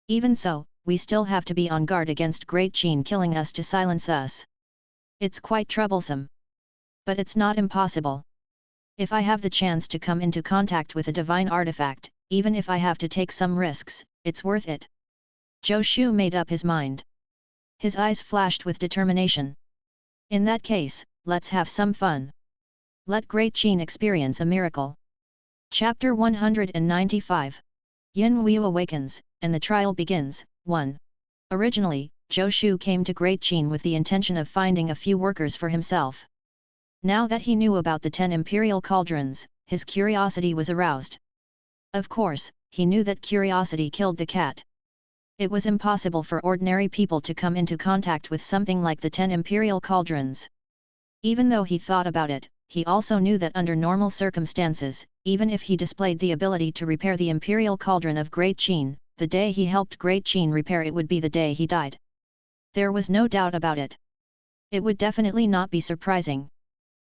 Even so, we still have to be on guard against Great Qian killing us to silence us. It's quite troublesome. But it's not impossible. If I have the chance to come into contact with a divine artifact, even if I have to take some risks, it's worth it. Zhou Shu made up his mind. His eyes flashed with determination. In that case, let's have some fun. Let Great Qian experience a miracle. Chapter 195. Yin Wu awakens, and the trial begins. 1. Originally, Zhou Shu came to Great Qian with the intention of finding a few workers for himself. Now that he knew about the 10 imperial cauldrons, his curiosity was aroused. Of course, he knew that curiosity killed the cat. It was impossible for ordinary people to come into contact with something like the 10 imperial cauldrons. Even though he thought about it, he also knew that under normal circumstances, even if he displayed the ability to repair the imperial cauldron of Great Qian, the day he helped Great Qian repair it would be the day he died. There was no doubt about it. It would definitely not be surprising.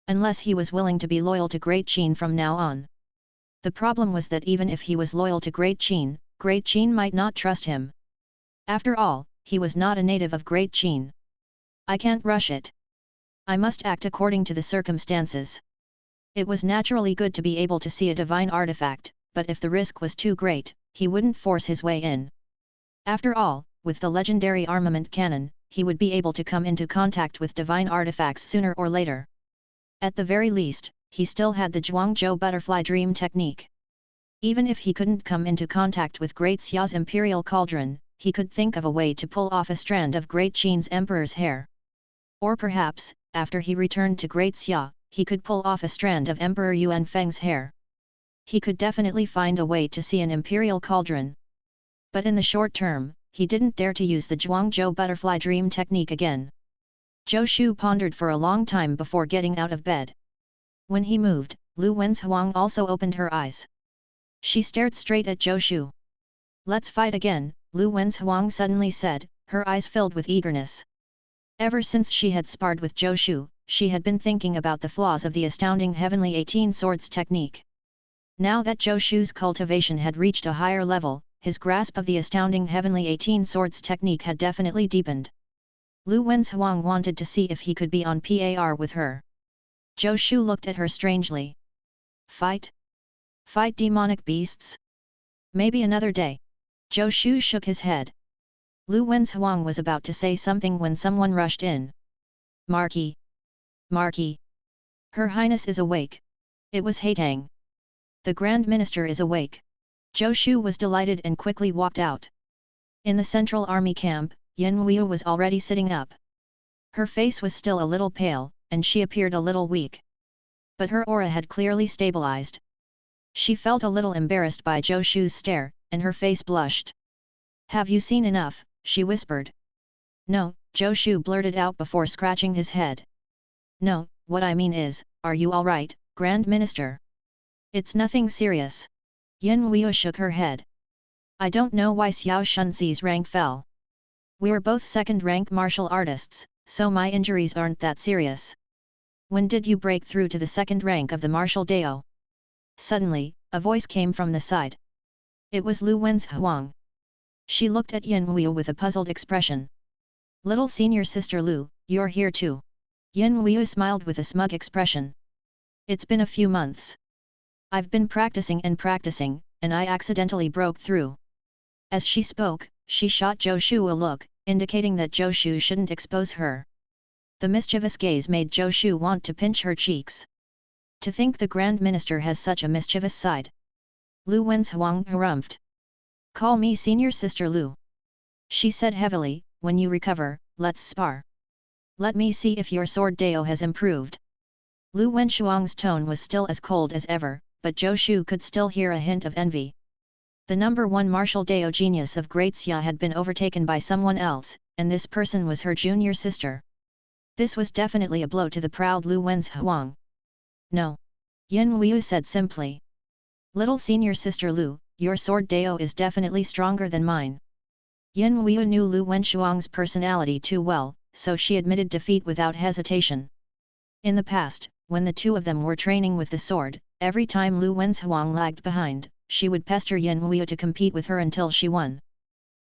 Unless he was willing to be loyal to Great Qian from now on. The problem was that even if he was loyal to Great Qian might not trust him. After all, he was not a native of Great Qian. I can't rush it. I must act according to the circumstances. It was naturally good to be able to see a divine artifact, but if the risk was too great, he wouldn't force his way in. After all, with the legendary armament cannon, he would be able to come into contact with divine artifacts sooner or later. At the very least, he still had the Zhuangzhou butterfly dream technique. Even if he couldn't come into contact with Great Xia's imperial cauldron, he could think of a way to pull off a strand of Great Qian's emperor's hair. Or perhaps, after he returned to Great Xia, he could pull off a strand of Emperor Yuan Feng's hair. He could definitely find a way to see an imperial cauldron. But in the short term, he didn't dare to use the Zhuangzhou butterfly dream technique again. Zhou Shu pondered for a long time before getting out of bed. When he moved, Lu Wenzhuang also opened her eyes. She stared straight at Zhou Shu. "Let's fight again," Lu Wenzhuang suddenly said, her eyes filled with eagerness. Ever since she had sparred with Zhou Shu, she had been thinking about the flaws of the astounding Heavenly 18 Swords technique. Now that Zhou Shu's cultivation had reached a higher level, his grasp of the astounding Heavenly 18 Swords technique had definitely deepened. Lu Wenzhuang wanted to see if he could be on par with her. Zhou Shu looked at her strangely. "Fight? Fight demonic beasts? Maybe another day." Zhou Shu shook his head. Lu Wenzhuang was about to say something when someone rushed in. "Marquis! Marquis! Her Highness is awake." It was Haitang. "The Grand Minister is awake." Zhou Shu was delighted and quickly walked out. In the central army camp, Yin Wu was already sitting up. Her face was still a little pale, and she appeared a little weak. But her aura had clearly stabilized. She felt a little embarrassed by Zhou Shu's stare, and her face blushed. "Have you seen enough?" she whispered. "No," Zhou Shu blurted out before scratching his head. "No, what I mean is, are you all right, Grand Minister?" "It's nothing serious." Yin Wu shook her head. "I don't know why Xiao Shunzi's rank fell. We're both second-rank martial artists, so my injuries aren't that serious." "When did you break through to the second rank of the martial Dao?" Suddenly, a voice came from the side. It was Lu Wenzhuang. She looked at Yin Wu with a puzzled expression. "Little senior sister Lu, you're here too." Yin Wu smiled with a smug expression. "It's been a few months. I've been practicing, and I accidentally broke through." As she spoke, she shot Zhou Shu a look, indicating that Zhou Shu shouldn't expose her. The mischievous gaze made Zhou Shu want to pinch her cheeks. To think the Grand Minister has such a mischievous side. Lu Wen's Huang harumphed. Call me Senior Sister Lu. She said heavily, when you recover, let's spar. Let me see if your sword Dao has improved. Lu Wenshuang's tone was still as cold as ever, but Zhou Shu could still hear a hint of envy. The number one martial Dao genius of Great Xia had been overtaken by someone else, and this person was her junior sister. This was definitely a blow to the proud Lu Wen's Huang. No. Yin Weiyu said simply. Little senior sister Lu, your sword Dao is definitely stronger than mine. Yin Weiyu knew Lu Wenshuang's personality too well, so she admitted defeat without hesitation. In the past, when the two of them were training with the sword, every time Lu Wen's Huang lagged behind, she would pester Yin Weiyu to compete with her until she won.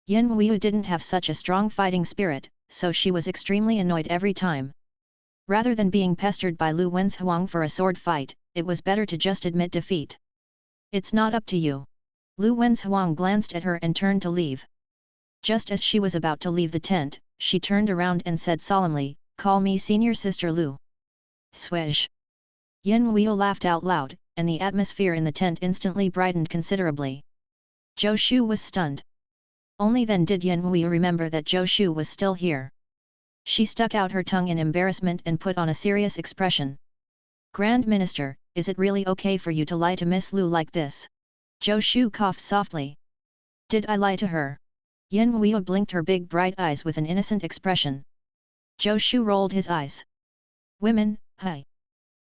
Yin Weiyu didn't have such a strong fighting spirit, so she was extremely annoyed every time. Rather than being pestered by Lu Wen's Huang for a sword fight, it was better to just admit defeat. It's not up to you. Lu Wen's Huang glanced at her and turned to leave. Just as she was about to leave the tent, she turned around and said solemnly, call me Senior Sister Lu. Swish. Yin Weiyu laughed out loud, and the atmosphere in the tent instantly brightened considerably. Zhou Shu was stunned. Only then did Yin Weiyu remember that Zhou Shu was still here. She stuck out her tongue in embarrassment and put on a serious expression. Grand Minister, is it really okay for you to lie to Miss Lu like this? Zhou Shu coughed softly. Did I lie to her? Yin Weiyu blinked her big bright eyes with an innocent expression. Zhou Shu rolled his eyes. Women, hi.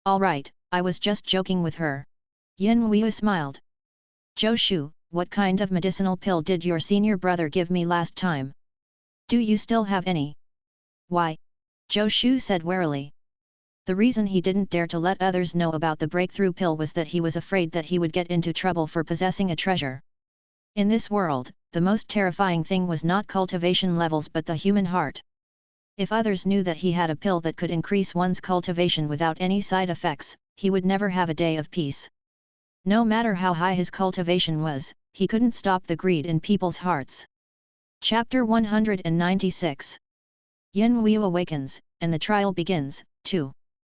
All right, I was just joking with her. Yin Weiyu smiled. Zhou Shu, what kind of medicinal pill did your senior brother give me last time? Do you still have any? Why? Zhou Shu said warily. The reason he didn't dare to let others know about the breakthrough pill was that he was afraid that he would get into trouble for possessing a treasure. In this world, the most terrifying thing was not cultivation levels but the human heart. If others knew that he had a pill that could increase one's cultivation without any side effects, he would never have a day of peace. No matter how high his cultivation was, he couldn't stop the greed in people's hearts. Chapter 196. Yin Weiyu awakens, and the trial begins, too.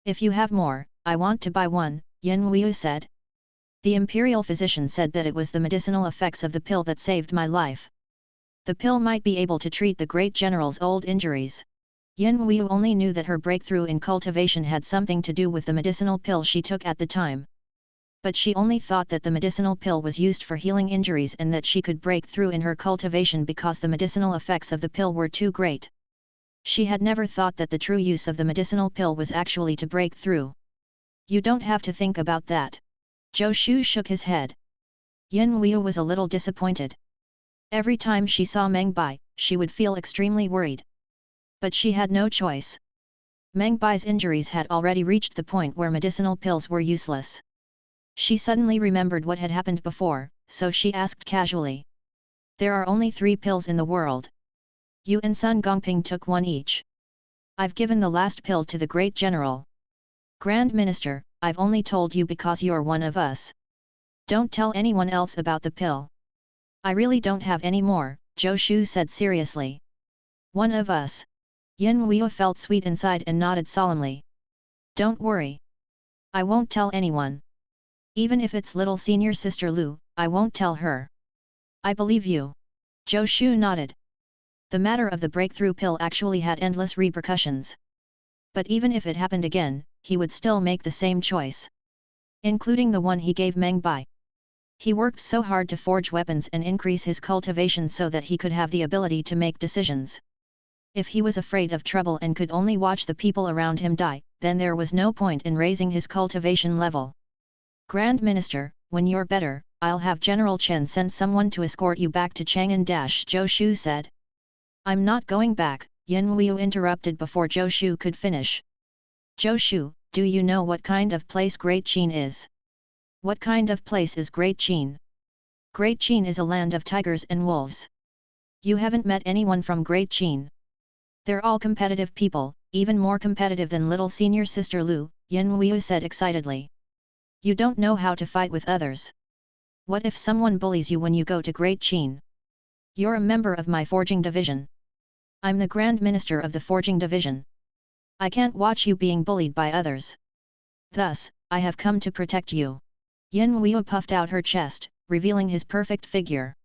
If you have more, I want to buy one, Yin Weiyu said. The imperial physician said that it was the medicinal effects of the pill that saved my life. The pill might be able to treat the great general's old injuries. Yin Weiyu only knew that her breakthrough in cultivation had something to do with the medicinal pill she took at the time. But she only thought that the medicinal pill was used for healing injuries and that she could break through in her cultivation because the medicinal effects of the pill were too great. She had never thought that the true use of the medicinal pill was actually to break through. You don't have to think about that. Zhou Shu shook his head. Yin Weiyu was a little disappointed. Every time she saw Meng Bai, she would feel extremely worried. But she had no choice. Meng Bai's injuries had already reached the point where medicinal pills were useless. She suddenly remembered what had happened before, so she asked casually. There are only 3 pills in the world. You and Sun Gongping took one each. I've given the last pill to the great general. Grand Minister, I've only told you because you're one of us. Don't tell anyone else about the pill. I really don't have any more, Zhou Shu said seriously. One of us. Yin Weiyu felt sweet inside and nodded solemnly. Don't worry. I won't tell anyone. Even if it's little senior sister Lu, I won't tell her. I believe you. Zhou Shu nodded. The matter of the breakthrough pill actually had endless repercussions. But even if it happened again, he would still make the same choice. Including the one he gave Meng Bai. He worked so hard to forge weapons and increase his cultivation so that he could have the ability to make decisions. If he was afraid of trouble and could only watch the people around him die, then there was no point in raising his cultivation level. Grand Minister, when you're better, I'll have General Chen send someone to escort you back to Chang'an. Zhou Shu said. I'm not going back, Yin Weiyu interrupted before Zhou Shu could finish. Zhou Shu, do you know what kind of place Great Qin is? What kind of place is Great Qin? Great Qin is a land of tigers and wolves. You haven't met anyone from Great Qin. They're all competitive people, even more competitive than little senior sister Lu, Yin Weiyu said excitedly. You don't know how to fight with others. What if someone bullies you when you go to Great Qin? You're a member of my forging division. I'm the Grand Minister of the Forging Division. I can't watch you being bullied by others. Thus, I have come to protect you. Yin Huiyu puffed out her chest, revealing his perfect figure.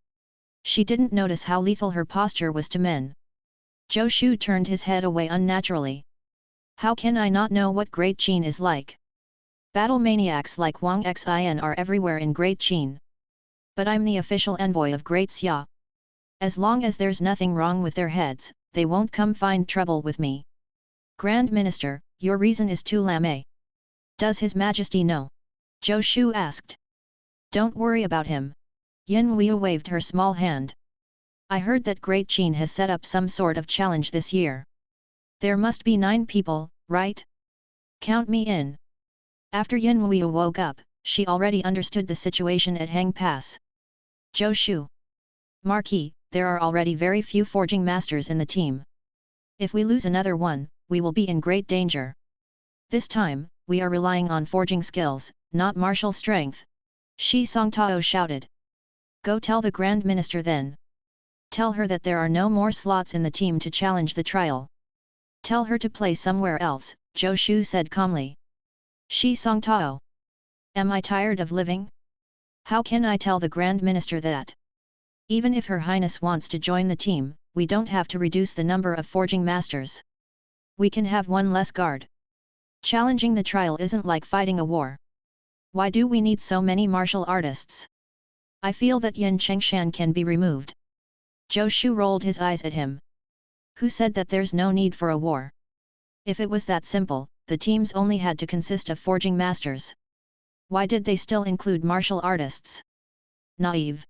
She didn't notice how lethal her posture was to men. Zhou Shu turned his head away unnaturally. How can I not know what Great Qin is like? Battle maniacs like Wang Xin are everywhere in Great Qin. But I'm the official envoy of Great Xia. As long as there's nothing wrong with their heads, they won't come find trouble with me. Grand Minister, your reason is too lame. Does His Majesty know? Zhou Shu asked. Don't worry about him. Yin Huiyu waved her small hand. I heard that Great Qin has set up some sort of challenge this year. There must be 9 people, right? Count me in. After Yin Huiyu woke up, she already understood the situation at Hang Pass. Zhou Shu. Marquis, there are already very few forging masters in the team. If we lose another one, we will be in great danger. This time, we are relying on forging skills, not martial strength. Shi Songtao shouted. Go tell the Grand Minister then. Tell her that there are no more slots in the team to challenge the trial. Tell her to play somewhere else, Zhou Shu said calmly. Shi Songtao. Am I tired of living? How can I tell the Grand Minister that? Even if Her Highness wants to join the team, we don't have to reduce the number of forging masters. We can have one less guard. Challenging the trial isn't like fighting a war. Why do we need so many martial artists? I feel that Yin Chengshan can be removed. Zhou Shu rolled his eyes at him. Who said that there's no need for a war? If it was that simple, the teams only had to consist of forging masters. Why did they still include martial artists? Naive.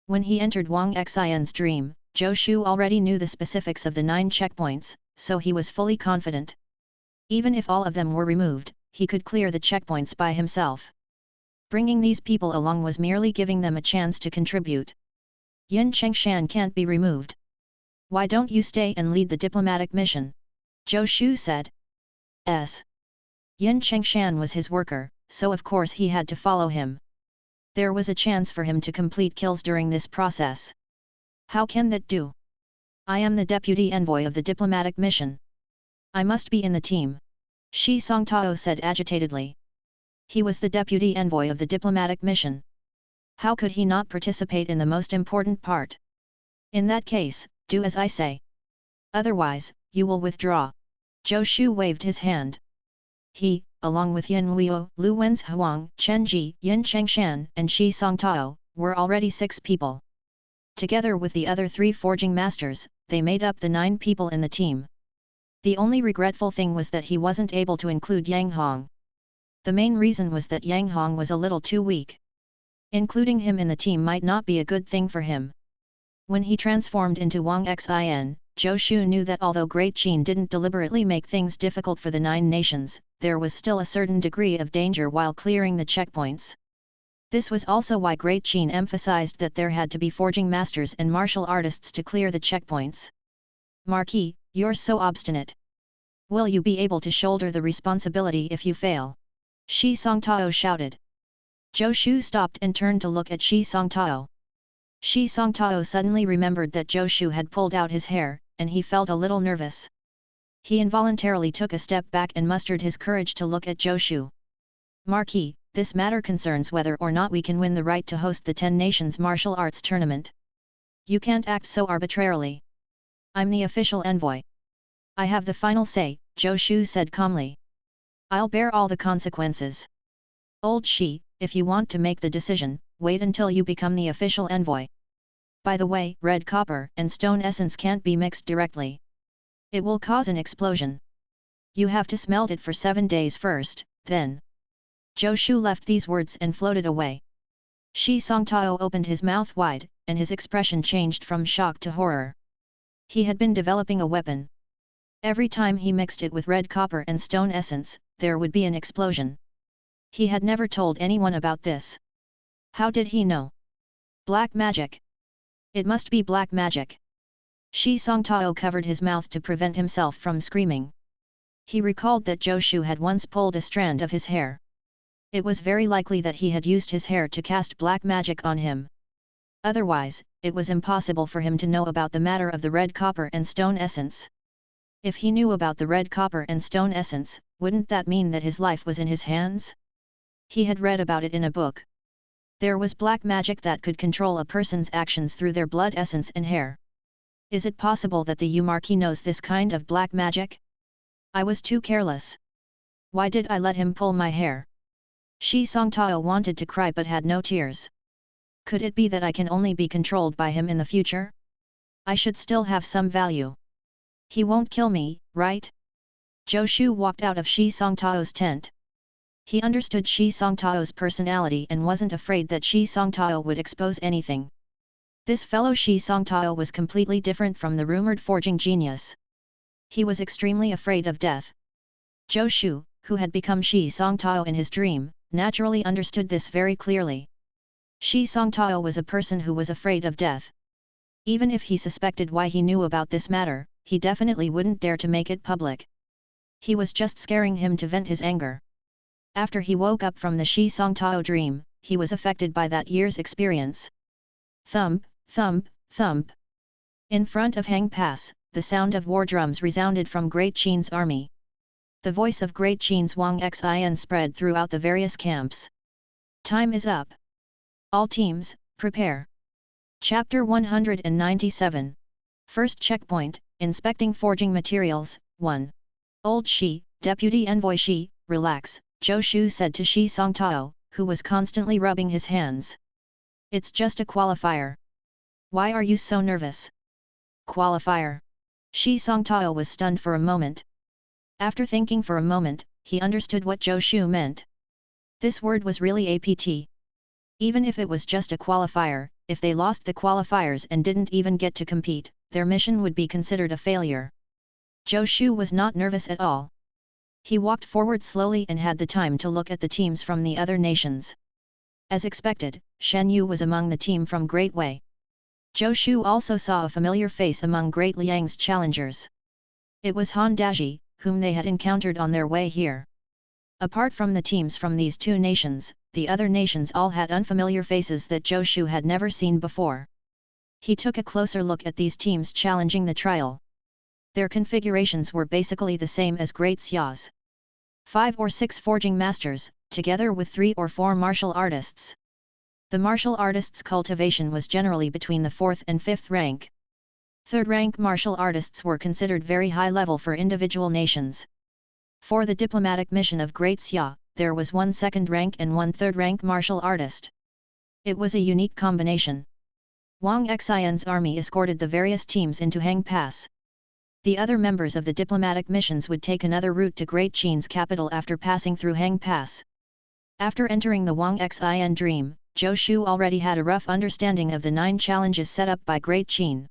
When he entered Wang Xin's dream, Zhou Shu already knew the specifics of the 9 checkpoints, so he was fully confident. Even if all of them were removed, he could clear the checkpoints by himself. Bringing these people along was merely giving them a chance to contribute. Yin Chengshan can't be removed. Why don't you stay and lead the diplomatic mission? Zhou Shu said. Yin Chengshan was his worker, so of course he had to follow him. There was a chance for him to complete kills during this process. How can that do? I am the deputy envoy of the diplomatic mission. I must be in the team. Shi Songtao said agitatedly. He was the deputy envoy of the diplomatic mission. How could he not participate in the most important part? In that case, do as I say. Otherwise, you will withdraw. Zhou Shu waved his hand. He, along with Yin Huiyu, Lu Wenzhuang, Chen Ji, Yin Chengshan, and Shi Songtao, were already 6 people. Together with the other 3 forging masters, they made up the 9 people in the team. The only regretful thing was that he wasn't able to include Yang Hong. The main reason was that Yang Hong was a little too weak. Including him in the team might not be a good thing for him. When he transformed into Wang Xin, Zhou Shu knew that although Great Qin didn't deliberately make things difficult for the 9 nations, there was still a certain degree of danger while clearing the checkpoints. This was also why Great Qin emphasized that there had to be forging masters and martial artists to clear the checkpoints. Marquis, you're so obstinate. Will you be able to shoulder the responsibility if you fail? Shi Songtao shouted. Zhou Shu stopped and turned to look at Shi Songtao. Shi Songtao suddenly remembered that Zhou Shu had pulled out his hair, and he felt a little nervous. He involuntarily took a step back and mustered his courage to look at Zhou Shu. Marquis, this matter concerns whether or not we can win the right to host the 10 Nations Martial Arts Tournament. You can't act so arbitrarily. I'm the official envoy. I have the final say, Zhou Shu said calmly. I'll bear all the consequences. Old Shi, if you want to make the decision, wait until you become the official envoy. By the way, red copper and stone essence can't be mixed directly. It will cause an explosion. You have to smelt it for 7 days first, then. Zhou Shu left these words and floated away. Shi Songtao opened his mouth wide, and his expression changed from shock to horror. He had been developing a weapon. Every time he mixed it with red copper and stone essence, there would be an explosion. He had never told anyone about this. How did he know? Black magic. It must be black magic. Shi Songtao covered his mouth to prevent himself from screaming. He recalled that Zhou Shu had once pulled a strand of his hair. It was very likely that he had used his hair to cast black magic on him. Otherwise, it was impossible for him to know about the matter of the red copper and stone essence. If he knew about the red copper and stone essence, wouldn't that mean that his life was in his hands? He had read about it in a book. There was black magic that could control a person's actions through their blood essence and hair. Is it possible that the Marquis knows this kind of black magic? I was too careless. Why did I let him pull my hair? Shi Songtao wanted to cry but had no tears. Could it be that I can only be controlled by him in the future? I should still have some value. He won't kill me, right? Zhou Shu walked out of Shi Songtao's tent. He understood Shi Songtao's personality and wasn't afraid that Shi Songtao would expose anything. This fellow Shi Songtao was completely different from the rumored forging genius. He was extremely afraid of death. Zhou Shu, who had become Shi Songtao in his dream, naturally understood this very clearly. Shi Songtao was a person who was afraid of death. Even if he suspected why he knew about this matter, he definitely wouldn't dare to make it public. He was just scaring him to vent his anger. After he woke up from the Shi Songtao dream, he was affected by that year's experience. Thump, thump, thump. In front of Hang Pass, the sound of war drums resounded from Great Qian's army. The voice of Great Qian's Wang Xin spread throughout the various camps. Time is up. All teams, prepare. Chapter 197. First checkpoint, inspecting forging materials, 1. Old Shi, Deputy Envoy Shi, relax, Zhou Shu said to Shi Songtao, who was constantly rubbing his hands. It's just a qualifier. Why are you so nervous? Qualifier. Shi Songtao was stunned for a moment. After thinking for a moment, he understood what Zhou Shu meant. This word was really APT. Even if it was just a qualifier, if they lost the qualifiers and didn't even get to compete, their mission would be considered a failure. Zhou Shu was not nervous at all. He walked forward slowly and had the time to look at the teams from the other nations. As expected, Shen Yu was among the team from Great Wei. Zhou Shu also saw a familiar face among Great Liang's challengers. It was Han Daji, whom they had encountered on their way here. Apart from the teams from these two nations, the other nations all had unfamiliar faces that Zhou Shu had never seen before. He took a closer look at these teams challenging the trial. Their configurations were basically the same as Great Xia's. 5 or 6 forging masters, together with 3 or 4 martial artists. The martial artists' cultivation was generally between the 4th and 5th rank. 3rd rank martial artists were considered very high level for individual nations. For the diplomatic mission of Great Xia, there was 1 2nd rank and 1 3rd rank martial artist. It was a unique combination. Wang Xin's army escorted the various teams into Hang Pass. The other members of the diplomatic missions would take another route to Great Qian's capital after passing through Hang Pass. After entering the Wang Xin dream, Zhou Shu already had a rough understanding of the 9 challenges set up by Great Qian.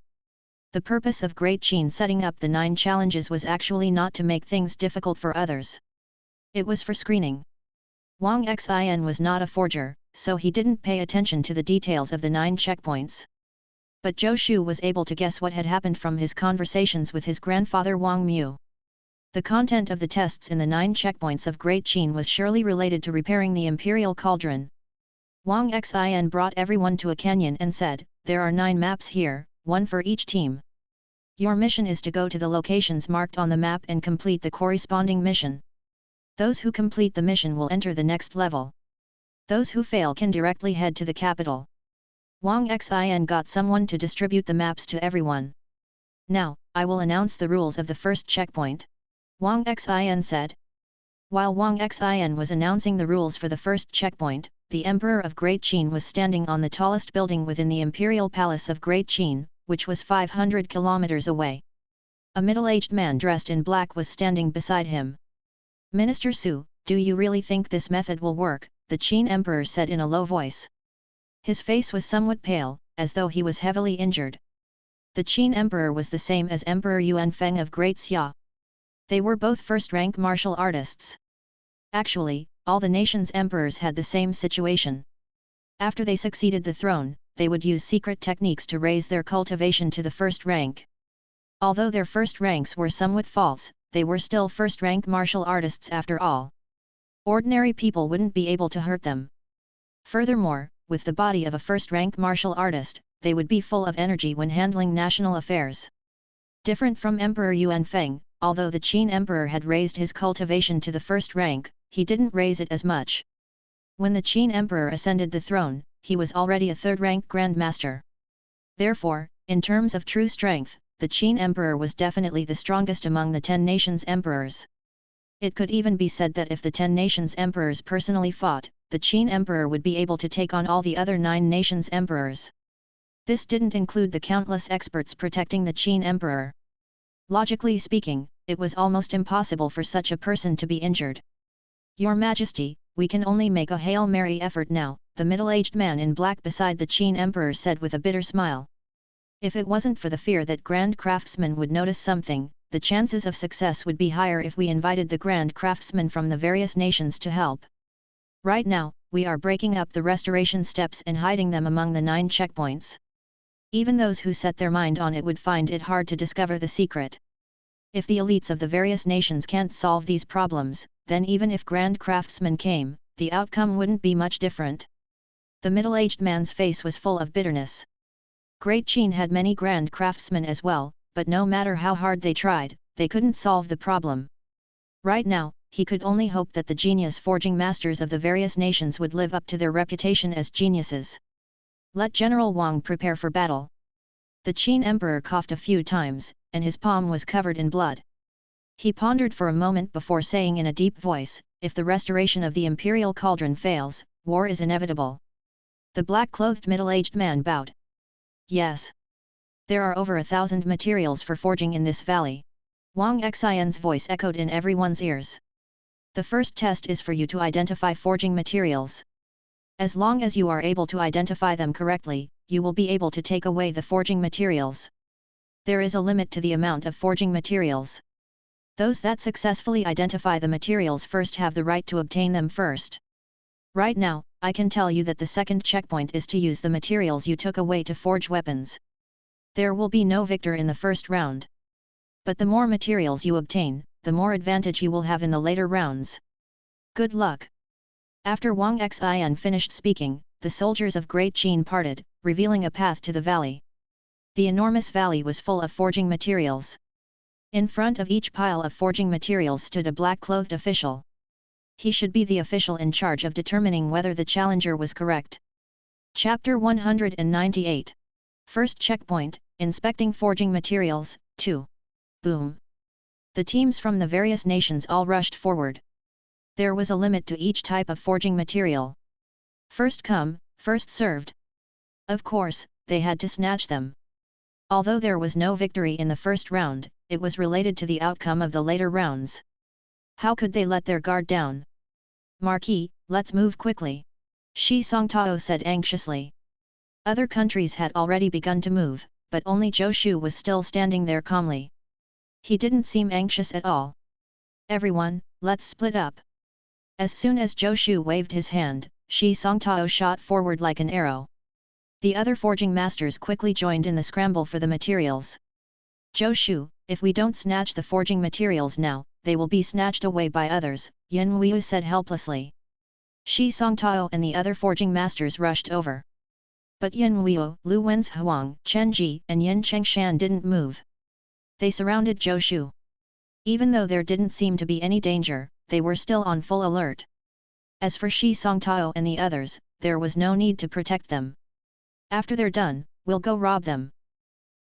The purpose of Great Qian setting up the 9 challenges was actually not to make things difficult for others. It was for screening. Wang Xin was not a forger, so he didn't pay attention to the details of the 9 checkpoints. But Zhou Shu was able to guess what had happened from his conversations with his grandfather Wang Mu. The content of the tests in the 9 checkpoints of Great Qian was surely related to repairing the imperial cauldron. Wang Xin brought everyone to a canyon and said, "There are 9 maps here, 1 for each team. Your mission is to go to the locations marked on the map and complete the corresponding mission. Those who complete the mission will enter the next level. Those who fail can directly head to the capital." Wang Xin got someone to distribute the maps to everyone. "Now, I will announce the rules of the first checkpoint," Wang Xin said. While Wang Xin was announcing the rules for the first checkpoint, the Emperor of Great Qian was standing on the tallest building within the Imperial Palace of Great Qian, which was 500 kilometers away. A middle-aged man dressed in black was standing beside him. "Minister Su, do you really think this method will work?" the Qin Emperor said in a low voice. His face was somewhat pale, as though he was heavily injured. The Qin Emperor was the same as Emperor Yuan Feng of Great Xia. They were both first-rank martial artists. Actually, all the nation's emperors had the same situation. After they succeeded the throne, they would use secret techniques to raise their cultivation to the first rank. Although their first ranks were somewhat false, they were still first-rank martial artists after all. Ordinary people wouldn't be able to hurt them. Furthermore, with the body of a first-rank martial artist, they would be full of energy when handling national affairs. Different from Emperor Yuan Feng, although the Qin Emperor had raised his cultivation to the first rank, he didn't raise it as much. When the Qin Emperor ascended the throne, he was already a third-rank Grand Master. Therefore, in terms of true strength, the Qin Emperor was definitely the strongest among the 10 nations' emperors. It could even be said that if the 10 nations' emperors personally fought, the Qin Emperor would be able to take on all the other 9 nations' emperors. This didn't include the countless experts protecting the Qin Emperor. Logically speaking, it was almost impossible for such a person to be injured. Your Majesty, we can only make a Hail Mary effort now, the middle-aged man in black beside the Qin Emperor said with a bitter smile. If it wasn't for the fear that Grand Craftsman would notice something, the chances of success would be higher if we invited the Grand Craftsmen from the various nations to help. Right now, we are breaking up the restoration steps and hiding them among the 9 checkpoints. Even those who set their mind on it would find it hard to discover the secret. If the elites of the various nations can't solve these problems, then even if Grand Craftsmen came, the outcome wouldn't be much different. The middle-aged man's face was full of bitterness. Great Qin had many Grand Craftsmen as well, but no matter how hard they tried, they couldn't solve the problem. Right now, he could only hope that the genius forging masters of the various nations would live up to their reputation as geniuses. Let General Wang prepare for battle. The Qin Emperor coughed a few times, and his palm was covered in blood. He pondered for a moment before saying in a deep voice, "If the restoration of the imperial cauldron fails, war is inevitable." The black-clothed middle-aged man bowed. Yes. There are over 1,000 materials for forging in this valley. Wang Xian's voice echoed in everyone's ears. The first test is for you to identify forging materials. As long as you are able to identify them correctly, you will be able to take away the forging materials. There is a limit to the amount of forging materials. Those that successfully identify the materials first have the right to obtain them first. Right now, I can tell you that the second checkpoint is to use the materials you took away to forge weapons. There will be no victor in the first round. But the more materials you obtain, the more advantage you will have in the later rounds. Good luck! After Wang Xian finished speaking, the soldiers of Great Qin parted, revealing a path to the valley. The enormous valley was full of forging materials. In front of each pile of forging materials stood a black-clothed official. He should be the official in charge of determining whether the challenger was correct. Chapter 198. First checkpoint, Inspecting Forging Materials, 2. Boom! The teams from the various nations all rushed forward. There was a limit to each type of forging material. First come, first served. Of course, they had to snatch them. Although there was no victory in the first round, it was related to the outcome of the later rounds. How could they let their guard down? Marquis, let's move quickly. Shi Songtao said anxiously. Other countries had already begun to move, but only Zhou Shu was still standing there calmly. He didn't seem anxious at all. Everyone, let's split up. As soon as Zhou Shu waved his hand, Shi Songtao shot forward like an arrow. The other forging masters quickly joined in the scramble for the materials. Zhou Shu, if we don't snatch the forging materials now, they will be snatched away by others, Yin Weiyu said helplessly. Shi Songtao and the other forging masters rushed over. But Yin Weiyu, Lu Wenzhuang, Chen Ji and Yin Chengshan didn't move. They surrounded Zhou Shu. Even though there didn't seem to be any danger, they were still on full alert. As for Shi Songtao and the others, there was no need to protect them. After they're done, we'll go rob them.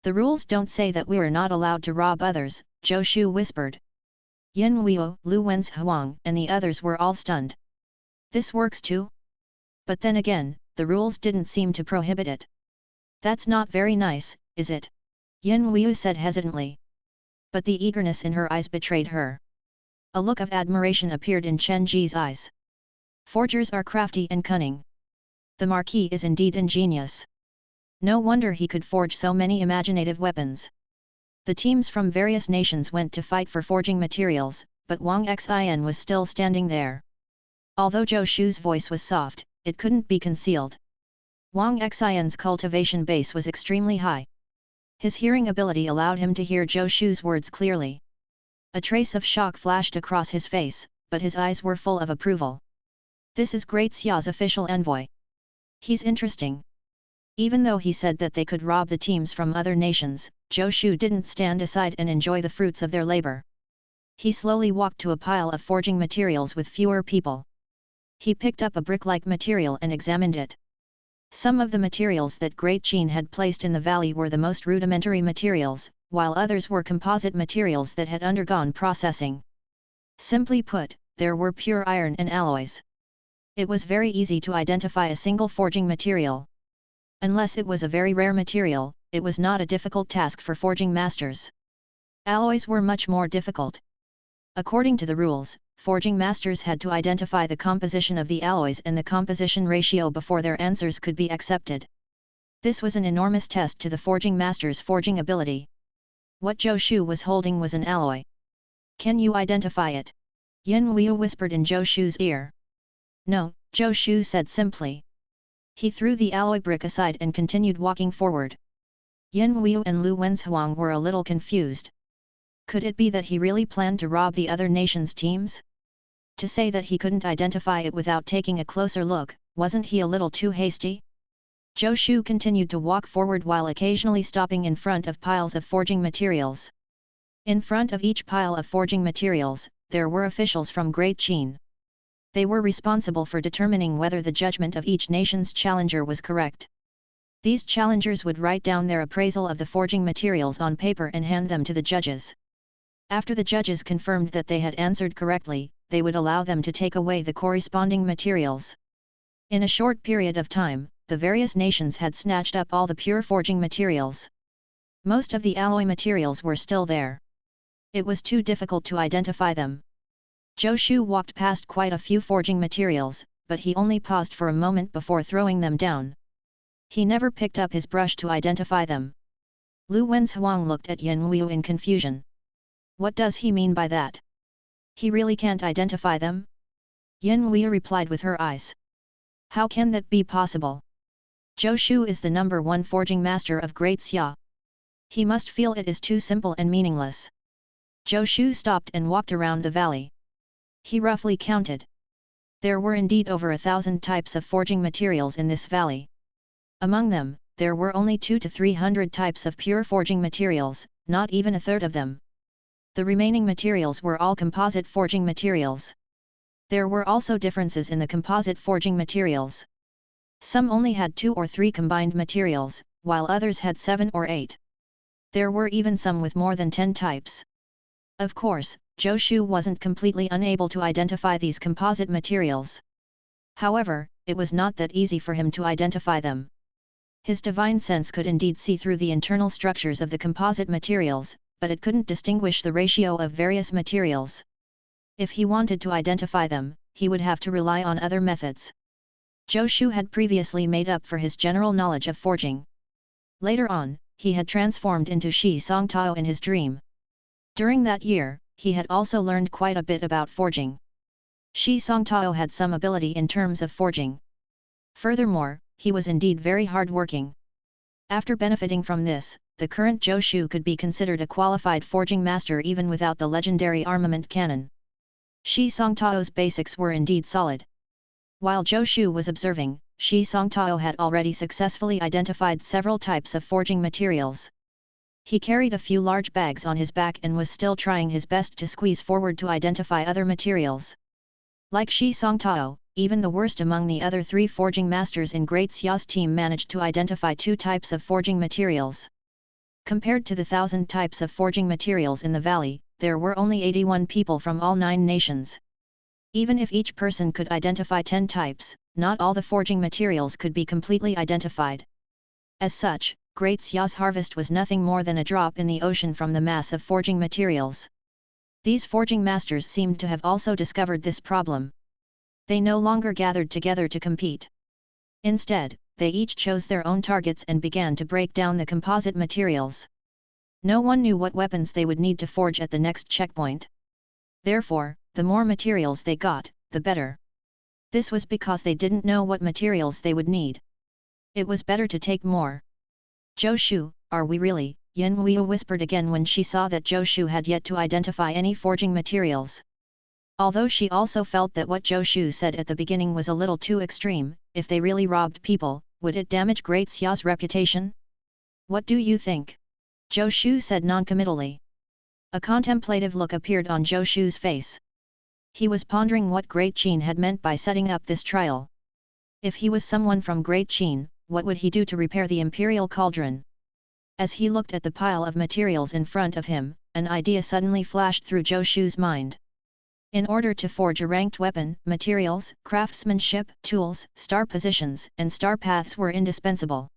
The rules don't say that we're not allowed to rob others, Zhou Shu whispered. Yin Weiyu, Lu Wenzhuang and the others were all stunned. This works too? But then again, the rules didn't seem to prohibit it. That's not very nice, is it? Yin Weiyu said hesitantly. But the eagerness in her eyes betrayed her. A look of admiration appeared in Chen Ji's eyes. Forgers are crafty and cunning. The Marquis is indeed ingenious. No wonder he could forge so many imaginative weapons. The teams from various nations went to fight for forging materials, but Wang Xian was still standing there. Although Zhou Shu's voice was soft, it couldn't be concealed. Wang Xian's cultivation base was extremely high. His hearing ability allowed him to hear Zhou Shu's words clearly. A trace of shock flashed across his face, but his eyes were full of approval. This is Great Xia's official envoy. He's interesting. Even though he said that they could rob the teams from other nations, Zhou Shu didn't stand aside and enjoy the fruits of their labor. He slowly walked to a pile of forging materials with fewer people. He picked up a brick-like material and examined it. Some of the materials that Great Xia had placed in the valley were the most rudimentary materials, while others were composite materials that had undergone processing. Simply put, there were pure iron and alloys. It was very easy to identify a single forging material. Unless it was a very rare material, it was not a difficult task for forging masters. Alloys were much more difficult. According to the rules, forging masters had to identify the composition of the alloys and the composition ratio before their answers could be accepted. This was an enormous test to the forging master's forging ability. What Zhou Shu was holding was an alloy. Can you identify it? Yin Weiyu whispered in Zhou Shu's ear. No, Zhou Shu said simply. He threw the alloy brick aside and continued walking forward. Yin Weiyu and Lu Wenzhuang were a little confused. Could it be that he really planned to rob the other nations' teams? To say that he couldn't identify it without taking a closer look, wasn't he a little too hasty? Zhou Shu continued to walk forward while occasionally stopping in front of piles of forging materials. In front of each pile of forging materials, there were officials from Great Xia. They were responsible for determining whether the judgment of each nation's challenger was correct. These challengers would write down their appraisal of the forging materials on paper and hand them to the judges. After the judges confirmed that they had answered correctly, they would allow them to take away the corresponding materials. In a short period of time, the various nations had snatched up all the pure forging materials. Most of the alloy materials were still there. It was too difficult to identify them. Zhou Shu walked past quite a few forging materials, but he only paused for a moment before throwing them down. He never picked up his brush to identify them. Lu Wenzhuang looked at Yin Weiyu in confusion. What does he mean by that? He really can't identify them? Yin Weiyu replied with her eyes. How can that be possible? Zhou Shu is the #1 forging master of Great Xia. He must feel it is too simple and meaningless. Zhou Shu stopped and walked around the valley. He roughly counted. There were indeed over 1,000 types of forging materials in this valley. Among them, there were only 200 to 300 types of pure forging materials, not even a third of them. The remaining materials were all composite forging materials. There were also differences in the composite forging materials. Some only had 2 or 3 combined materials, while others had 7 or 8. There were even some with more than 10 types. Of course, Zhou Shu wasn't completely unable to identify these composite materials. However, it was not that easy for him to identify them. His divine sense could indeed see through the internal structures of the composite materials, but it couldn't distinguish the ratio of various materials. If he wanted to identify them, he would have to rely on other methods. Zhou Shu had previously made up for his general knowledge of forging. Later on, he had transformed into Shi Songtao in his dream. During that year, he had also learned quite a bit about forging. Shi Songtao had some ability in terms of forging. Furthermore, he was indeed very hard-working. After benefiting from this, the current Zhou Shu could be considered a qualified forging master even without the legendary armament cannon. Shi Songtao's basics were indeed solid. While Zhou Shu was observing, Shi Songtao had already successfully identified several types of forging materials. He carried a few large bags on his back and was still trying his best to squeeze forward to identify other materials. Like Shi Songtao, even the worst among the other 3 forging masters in Great Xia's team managed to identify 2 types of forging materials. Compared to the 1,000 types of forging materials in the valley, there were only 81 people from all 9 nations. Even if each person could identify 10 types, not all the forging materials could be completely identified. As such, Great Xia's harvest was nothing more than a drop in the ocean from the mass of forging materials. These forging masters seemed to have also discovered this problem. They no longer gathered together to compete. Instead, they each chose their own targets and began to break down the composite materials. No one knew what weapons they would need to forge at the next checkpoint. Therefore, the more materials they got, the better. This was because they didn't know what materials they would need. It was better to take more. Zhou Shu, are we really? Yin Weiyu whispered again when she saw that Zhou Shu had yet to identify any forging materials. Although she also felt that what Zhou Shu said at the beginning was a little too extreme, if they really robbed people, would it damage Great Xia's reputation? What do you think? Zhou Shu said noncommittally. A contemplative look appeared on Zhou Shu's face. He was pondering what Great Qin had meant by setting up this trial. If he was someone from Great Qin, what would he do to repair the imperial cauldron? As he looked at the pile of materials in front of him, an idea suddenly flashed through Zhou Shu's mind. In order to forge a ranked weapon, materials, craftsmanship, tools, star positions, and star paths were indispensable.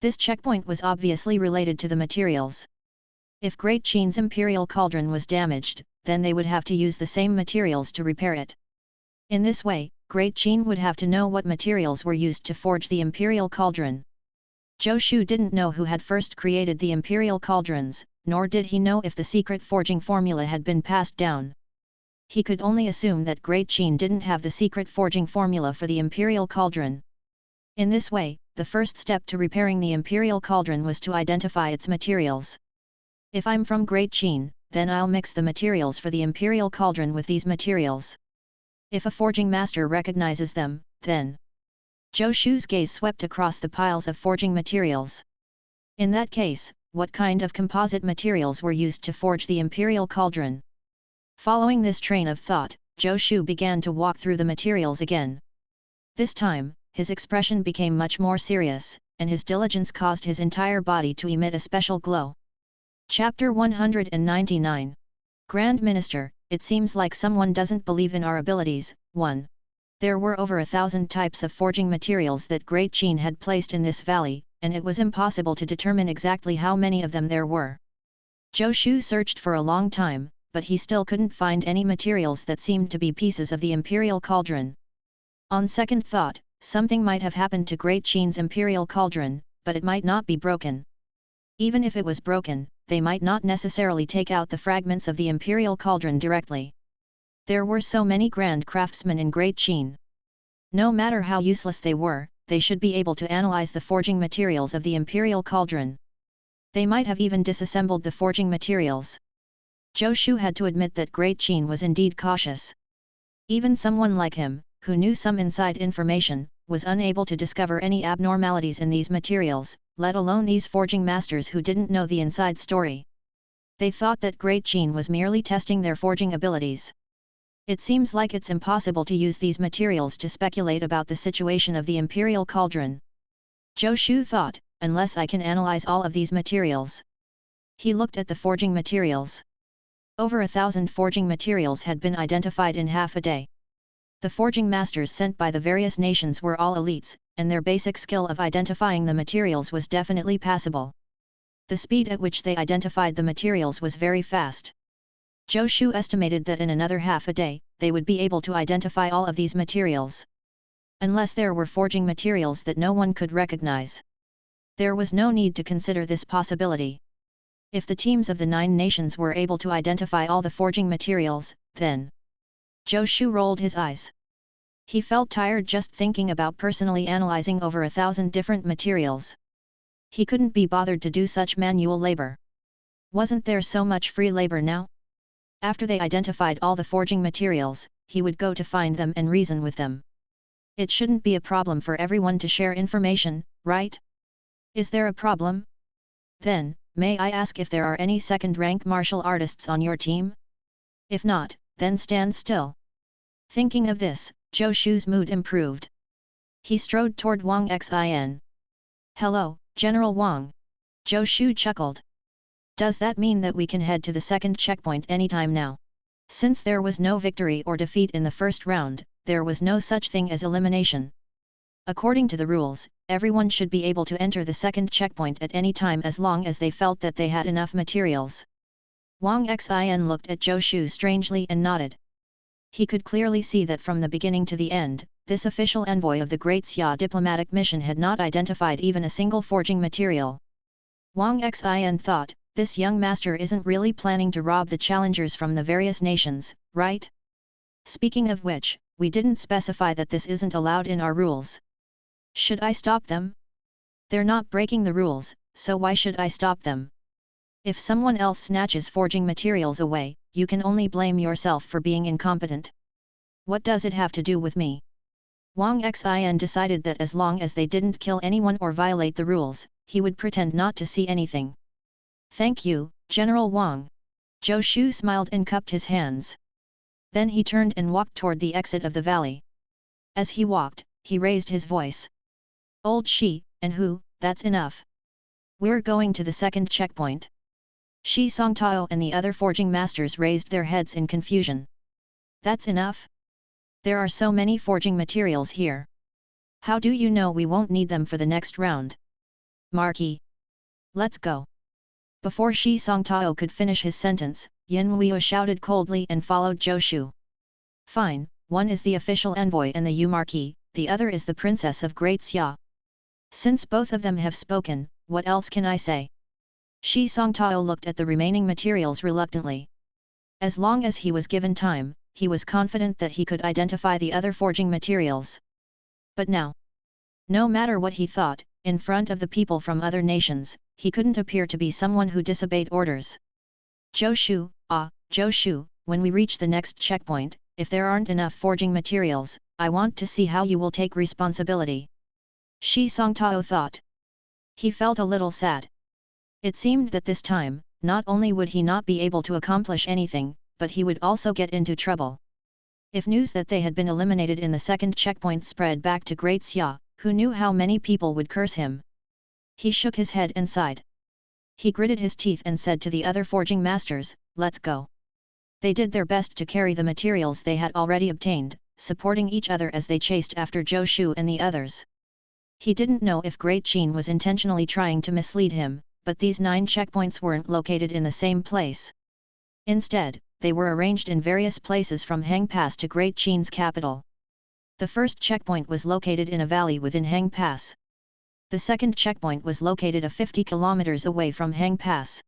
This checkpoint was obviously related to the materials. If Great Qin's imperial cauldron was damaged, then they would have to use the same materials to repair it. In this way, Great Qin would have to know what materials were used to forge the imperial cauldron. Zhou Shu didn't know who had first created the imperial cauldrons, nor did he know if the secret forging formula had been passed down. He could only assume that Great Qin didn't have the secret forging formula for the imperial cauldron. In this way, the first step to repairing the imperial cauldron was to identify its materials. If I'm from Great Qin, then I'll mix the materials for the imperial cauldron with these materials. If a forging master recognizes them, then... Zhou Shu's gaze swept across the piles of forging materials. In that case, what kind of composite materials were used to forge the imperial cauldron? Following this train of thought, Zhou Shu began to walk through the materials again. This time, his expression became much more serious, and his diligence caused his entire body to emit a special glow. Chapter 199. Grand Minister, it seems like someone doesn't believe in our abilities. 1. There were over 1,000 types of forging materials that Great Qin had placed in this valley, and it was impossible to determine exactly how many of them there were. Zhou Shu searched for a long time, but he still couldn't find any materials that seemed to be pieces of the imperial cauldron. On second thought, something might have happened to Great Qin's imperial cauldron, but it might not be broken. Even if it was broken, they might not necessarily take out the fragments of the imperial cauldron directly. There were so many grand craftsmen in Great Qin. No matter how useless they were, they should be able to analyze the forging materials of the imperial cauldron. They might have even disassembled the forging materials. Zhou Shu had to admit that Great Qin was indeed cautious. Even someone like him, who knew some inside information, was unable to discover any abnormalities in these materials, let alone these forging masters who didn't know the inside story. They thought that Great Qin was merely testing their forging abilities. It seems like it's impossible to use these materials to speculate about the situation of the imperial cauldron. Zhou Shu thought, unless I can analyze all of these materials. He looked at the forging materials. Over 1,000 forging materials had been identified in half a day. The forging masters sent by the various nations were all elites, and their basic skill of identifying the materials was definitely passable. The speed at which they identified the materials was very fast. Zhou Shu estimated that in another half a day, they would be able to identify all of these materials. Unless there were forging materials that no one could recognize. There was no need to consider this possibility. If the teams of the 9 nations were able to identify all the forging materials, then... Zhou Shu rolled his eyes. He felt tired just thinking about personally analyzing over 1,000 different materials. He couldn't be bothered to do such manual labor. Wasn't there so much free labor now? After they identified all the forging materials, he would go to find them and reason with them. It shouldn't be a problem for everyone to share information, right? Is there a problem? Then, may I ask if there are any second-rank martial artists on your team? If not, then stand still. Thinking of this, Zhou Shu's mood improved. He strode toward Wang Xin. Hello, General Wang. Zhou Shu chuckled. Does that mean that we can head to the second checkpoint anytime now? Since there was no victory or defeat in the first round, there was no such thing as elimination. According to the rules, everyone should be able to enter the second checkpoint at any time as long as they felt that they had enough materials. Wang Xin looked at Zhou Shu strangely and nodded. He could clearly see that from the beginning to the end, this official envoy of the Great Xia diplomatic mission had not identified even a single forging material. Wang Xin thought, this young master isn't really planning to rob the challengers from the various nations, right? Speaking of which, we didn't specify that this isn't allowed in our rules. Should I stop them? They're not breaking the rules, so why should I stop them? If someone else snatches forging materials away, you can only blame yourself for being incompetent. What does it have to do with me? Wang Xin decided that as long as they didn't kill anyone or violate the rules, he would pretend not to see anything. Thank you, General Wang. Zhou Shu smiled and cupped his hands. Then he turned and walked toward the exit of the valley. As he walked, he raised his voice. Old Shi, and who, that's enough. We're going to the second checkpoint. Shi Songtao and the other forging masters raised their heads in confusion. That's enough? There are so many forging materials here. How do you know we won't need them for the next round? Marquis. Let's go. Before Shi Songtao could finish his sentence, Yin Huiyu shouted coldly and followed Zhou Shu. Fine, one is the official envoy and the Yu Marquis, the other is the princess of Great Xia. Since both of them have spoken, what else can I say? Shi Songtao looked at the remaining materials reluctantly. As long as he was given time, he was confident that he could identify the other forging materials. But now, no matter what he thought, in front of the people from other nations, he couldn't appear to be someone who disobeyed orders. Zhou Shu, when we reach the next checkpoint, if there aren't enough forging materials, I want to see how you will take responsibility. Shi Songtao thought. He felt a little sad. It seemed that this time, not only would he not be able to accomplish anything, but he would also get into trouble. If news that they had been eliminated in the second checkpoint spread back to Great Xia, who knew how many people would curse him? He shook his head and sighed. He gritted his teeth and said to the other forging masters, let's go. They did their best to carry the materials they had already obtained, supporting each other as they chased after Zhou Shu and the others. He didn't know if Great Qin was intentionally trying to mislead him, but these 9 checkpoints weren't located in the same place. Instead, they were arranged in various places from Hang Pass to Great Qin's capital. The first checkpoint was located in a valley within Hang Pass. The second checkpoint was located 50 kilometers away from Hang Pass.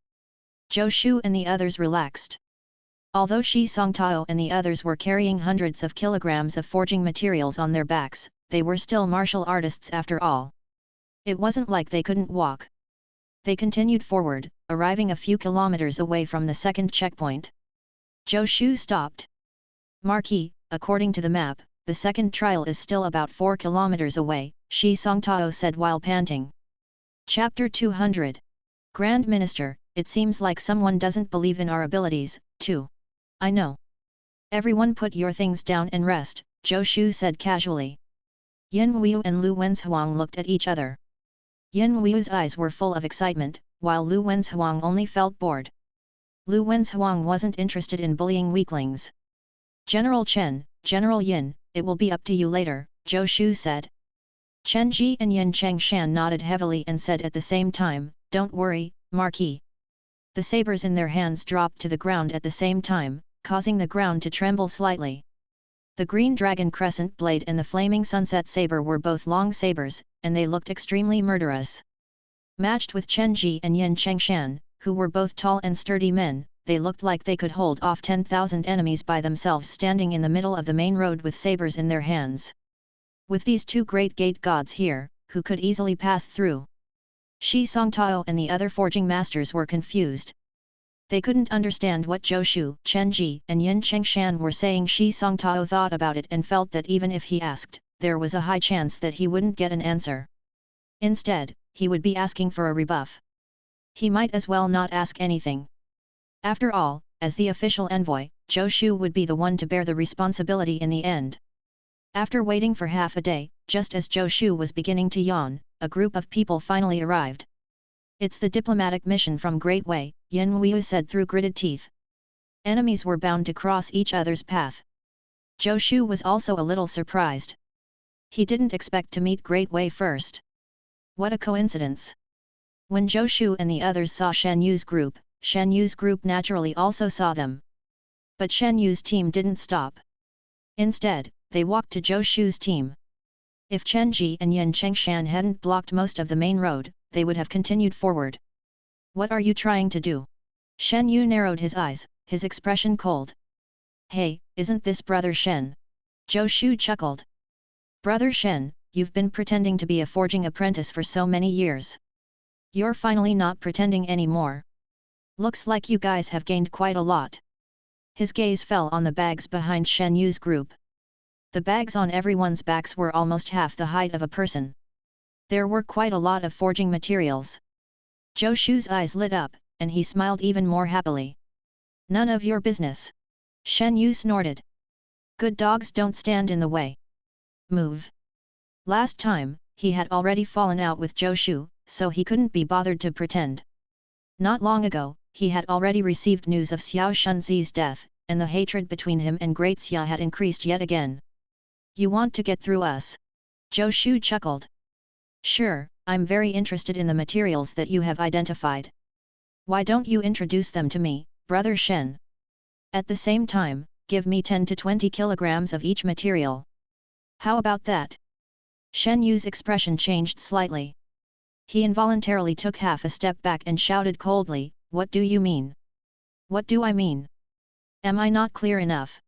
Zhou Shu and the others relaxed. Although Shi Songtao and the others were carrying hundreds of kilograms of forging materials on their backs, they were still martial artists after all. It wasn't like they couldn't walk. They continued forward, arriving a few kilometers away from the second checkpoint. Zhou Shu stopped. Marquis, according to the map, the second trial is still about 4 kilometers away, Shi Songtao said while panting. Chapter 200. Grand Minister, it seems like someone doesn't believe in our abilities, too. I know. Everyone put your things down and rest, Zhou Shu said casually. Yin Huiyu and Lu Wenzhuang looked at each other. Yin Huiyu's eyes were full of excitement, while Lu Wenzhuang only felt bored. Lu Wenzhuang wasn't interested in bullying weaklings. General Chen, General Yin, it will be up to you later, Zhou Shu said. Chen Ji and Yin Changshan nodded heavily and said at the same time, don't worry, Marquis. The sabers in their hands dropped to the ground at the same time, causing the ground to tremble slightly. The green dragon crescent blade and the flaming sunset saber were both long sabers, and they looked extremely murderous. Matched with Chen Ji and Yin Changshan, who were both tall and sturdy men, they looked like they could hold off 10,000 enemies by themselves standing in the middle of the main road with sabers in their hands. With these 2 great gate gods here, who could easily pass through? Shi Songtao and the other forging masters were confused. They couldn't understand what Zhou Shu, Chen Ji and Yin Changshan were saying. Shi Songtao thought about it and felt that even if he asked, there was a high chance that he wouldn't get an answer. Instead, he would be asking for a rebuff. He might as well not ask anything. After all, as the official envoy, Zhou Shu would be the one to bear the responsibility in the end. After waiting for half a day, just as Zhou Shu was beginning to yawn, a group of people finally arrived. It's the diplomatic mission from Great Wei, Yin Huiyu said through gritted teeth. Enemies were bound to cross each other's path. Zhou Shu was also a little surprised. He didn't expect to meet Great Wei first. What a coincidence! When Zhou Shu and the others saw Shen Yu's group naturally also saw them. But Shen Yu's team didn't stop. Instead, they walked to Zhou Shu's team. If Chen Ji and Yin Changshan hadn't blocked most of the main road, they would have continued forward. What are you trying to do? Shen Yu narrowed his eyes, his expression cold. Hey, isn't this Brother Shen? Zhou Shu chuckled. Brother Shen, you've been pretending to be a forging apprentice for so many years. You're finally not pretending anymore. Looks like you guys have gained quite a lot. His gaze fell on the bags behind Shen Yu's group. The bags on everyone's backs were almost half the height of a person. There were quite a lot of forging materials. Zhou Shu's eyes lit up, and he smiled even more happily. None of your business. Shen Yu snorted. Good dogs don't stand in the way. Move. Last time, he had already fallen out with Zhou Shu, so he couldn't be bothered to pretend. Not long ago, he had already received news of Xiao Shunzi's death, and the hatred between him and Great Xia had increased yet again. You want to get through us? Zhou Shu chuckled. Sure, I'm very interested in the materials that you have identified. Why don't you introduce them to me, Brother Shen? At the same time, give me 10 to 20 kilograms of each material. How about that? Shen Yu's expression changed slightly. He involuntarily took half a step back and shouted coldly, What do you mean? What do I mean? Am I not clear enough?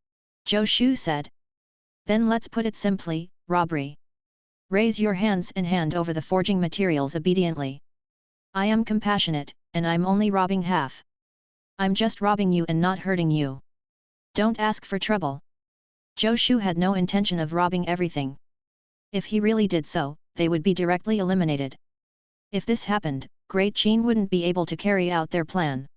Zhou Shu said. Then let's put it simply, robbery. Raise your hands and hand over the forging materials obediently. I am compassionate, and I'm only robbing half. I'm just robbing you and not hurting you. Don't ask for trouble. Zhou Shu had no intention of robbing everything. If he really did so, they would be directly eliminated. If this happened, Great Qin wouldn't be able to carry out their plan.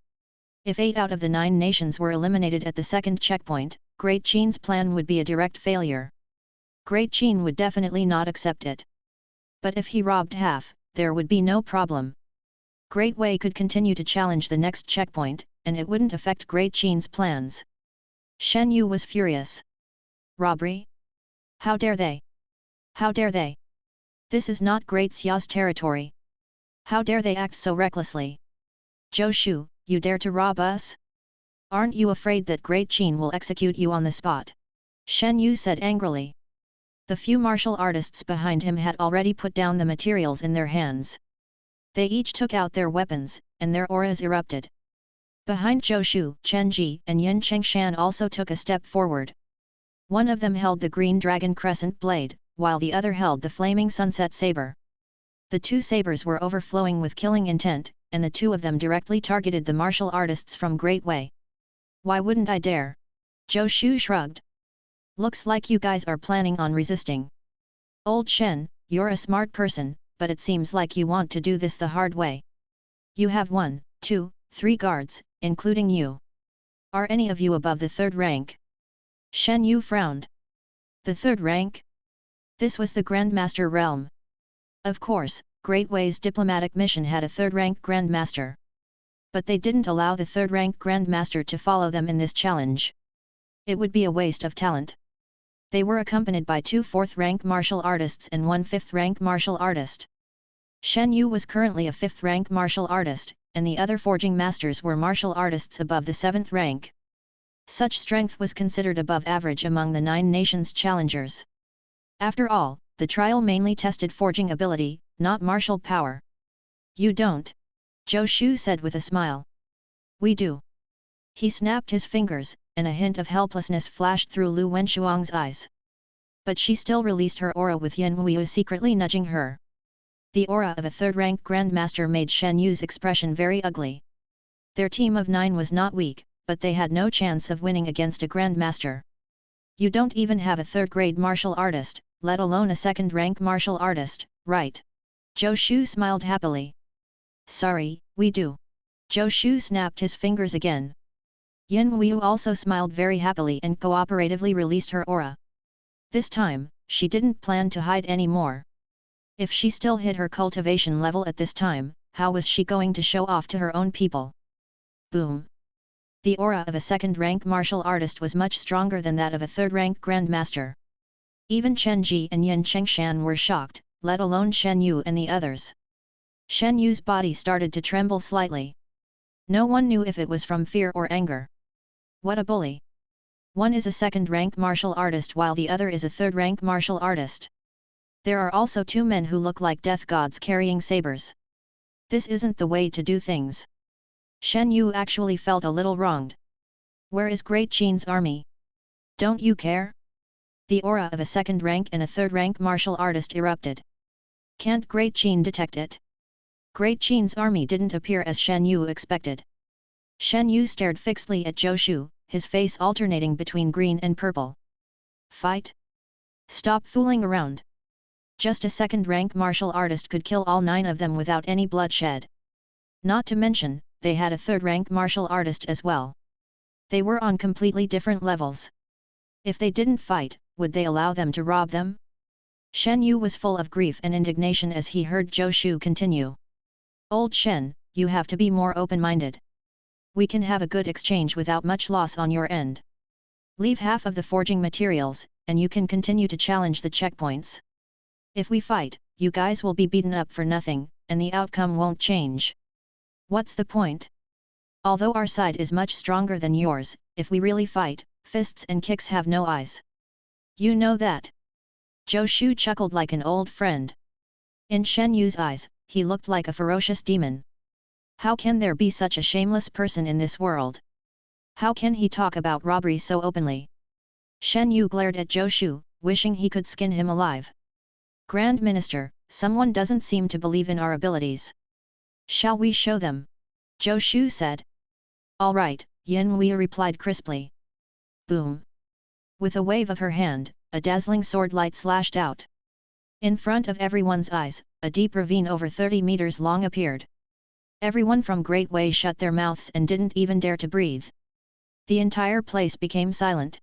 If 8 out of the 9 nations were eliminated at the second checkpoint, Great Qin's plan would be a direct failure. Great Qin would definitely not accept it. But if he robbed half, there would be no problem. Great Wei could continue to challenge the next checkpoint, and it wouldn't affect Great Qin's plans. Shen Yu was furious. Robbery? How dare they? How dare they? This is not Great Xia's territory. How dare they act so recklessly? Zhou Shu, you dare to rob us? Aren't you afraid that Great Qin will execute you on the spot? Shen Yu said angrily. The few martial artists behind him had already put down the materials in their hands. They each took out their weapons, and their auras erupted. Behind Zhou Shu, Chen Ji and Yin Chengshan also took a step forward. One of them held the green dragon crescent blade, while the other held the flaming sunset saber. The two sabers were overflowing with killing intent, and the two of them directly targeted the martial artists from Great Wei. Why wouldn't I dare? Zhou Shu shrugged. Looks like you guys are planning on resisting. Old Shen, you're a smart person, but it seems like you want to do this the hard way. You have 1, 2, 3 guards, including you. Are any of you above the 3rd rank? Shen Yu frowned. The 3rd rank? This was the Grandmaster realm. Of course, Great Wei's diplomatic mission had a 3rd rank Grandmaster. But they didn't allow the 3rd rank Grandmaster to follow them in this challenge. It would be a waste of talent. They were accompanied by 2 4th rank martial artists and 1 5th rank martial artist. Shen Yu was currently a 5th rank martial artist, and the other forging masters were martial artists above the 7th rank. Such strength was considered above average among the 9 nations' challengers. After all, the trial mainly tested forging ability, not martial power. You don't? Zhou Shu said with a smile. We do. He snapped his fingers, and a hint of helplessness flashed through Lu Wenshuang's eyes. But she still released her aura with Yin Wuyu secretly nudging her. The aura of a 3rd rank Grandmaster made Shen Yu's expression very ugly. Their team of 9 was not weak, but they had no chance of winning against a Grandmaster. You don't even have a 3rd grade martial artist, let alone a 2nd rank martial artist, right? Zhou Shu smiled happily. Sorry, we do. Zhou Shu snapped his fingers again. Yin Wuyu also smiled very happily and cooperatively released her aura. This time, she didn't plan to hide anymore. If she still hit her cultivation level at this time, how was she going to show off to her own people? Boom! The aura of a 2nd rank martial artist was much stronger than that of a 3rd rank Grandmaster. Even Chen Ji and Yin Chengshan were shocked, let alone Shen Yu and the others. Shen Yu's body started to tremble slightly. No one knew if it was from fear or anger. What a bully! One is a 2nd rank martial artist while the other is a 3rd rank martial artist. There are also 2 men who look like death gods carrying sabers. This isn't the way to do things. Shen Yu actually felt a little wronged. Where is Great Qin's army? Don't you care? The aura of a 2nd rank and a 3rd rank martial artist erupted. Can't Great Qin detect it? Great Qin's army didn't appear as Shen Yu expected. Shen Yu stared fixedly at Zhou Shu, his face alternating between green and purple. Fight? Stop fooling around. Just a second-rank martial artist could kill all 9 of them without any bloodshed. Not to mention, they had a third-rank martial artist as well. They were on completely different levels. If they didn't fight, would they allow them to rob them? Shen Yu was full of grief and indignation as he heard Zhou Shu continue. Old Shen, you have to be more open-minded. We can have a good exchange without much loss on your end. Leave half of the forging materials, and you can continue to challenge the checkpoints. If we fight, you guys will be beaten up for nothing, and the outcome won't change. What's the point? Although our side is much stronger than yours, if we really fight, fists and kicks have no eyes. You know that. Zhou Shu chuckled like an old friend. In Shen Yu's eyes, he looked like a ferocious demon. How can there be such a shameless person in this world? How can he talk about robbery so openly? Shen Yu glared at Zhou Shu, wishing he could skin him alive. Grand Minister, someone doesn't seem to believe in our abilities. Shall we show them? Zhou Shu said. All right, Yin Wei replied crisply. Boom! With a wave of her hand, a dazzling sword light slashed out. In front of everyone's eyes, a deep ravine over 30 meters long appeared. Everyone from Great Xia shut their mouths and didn't even dare to breathe. The entire place became silent.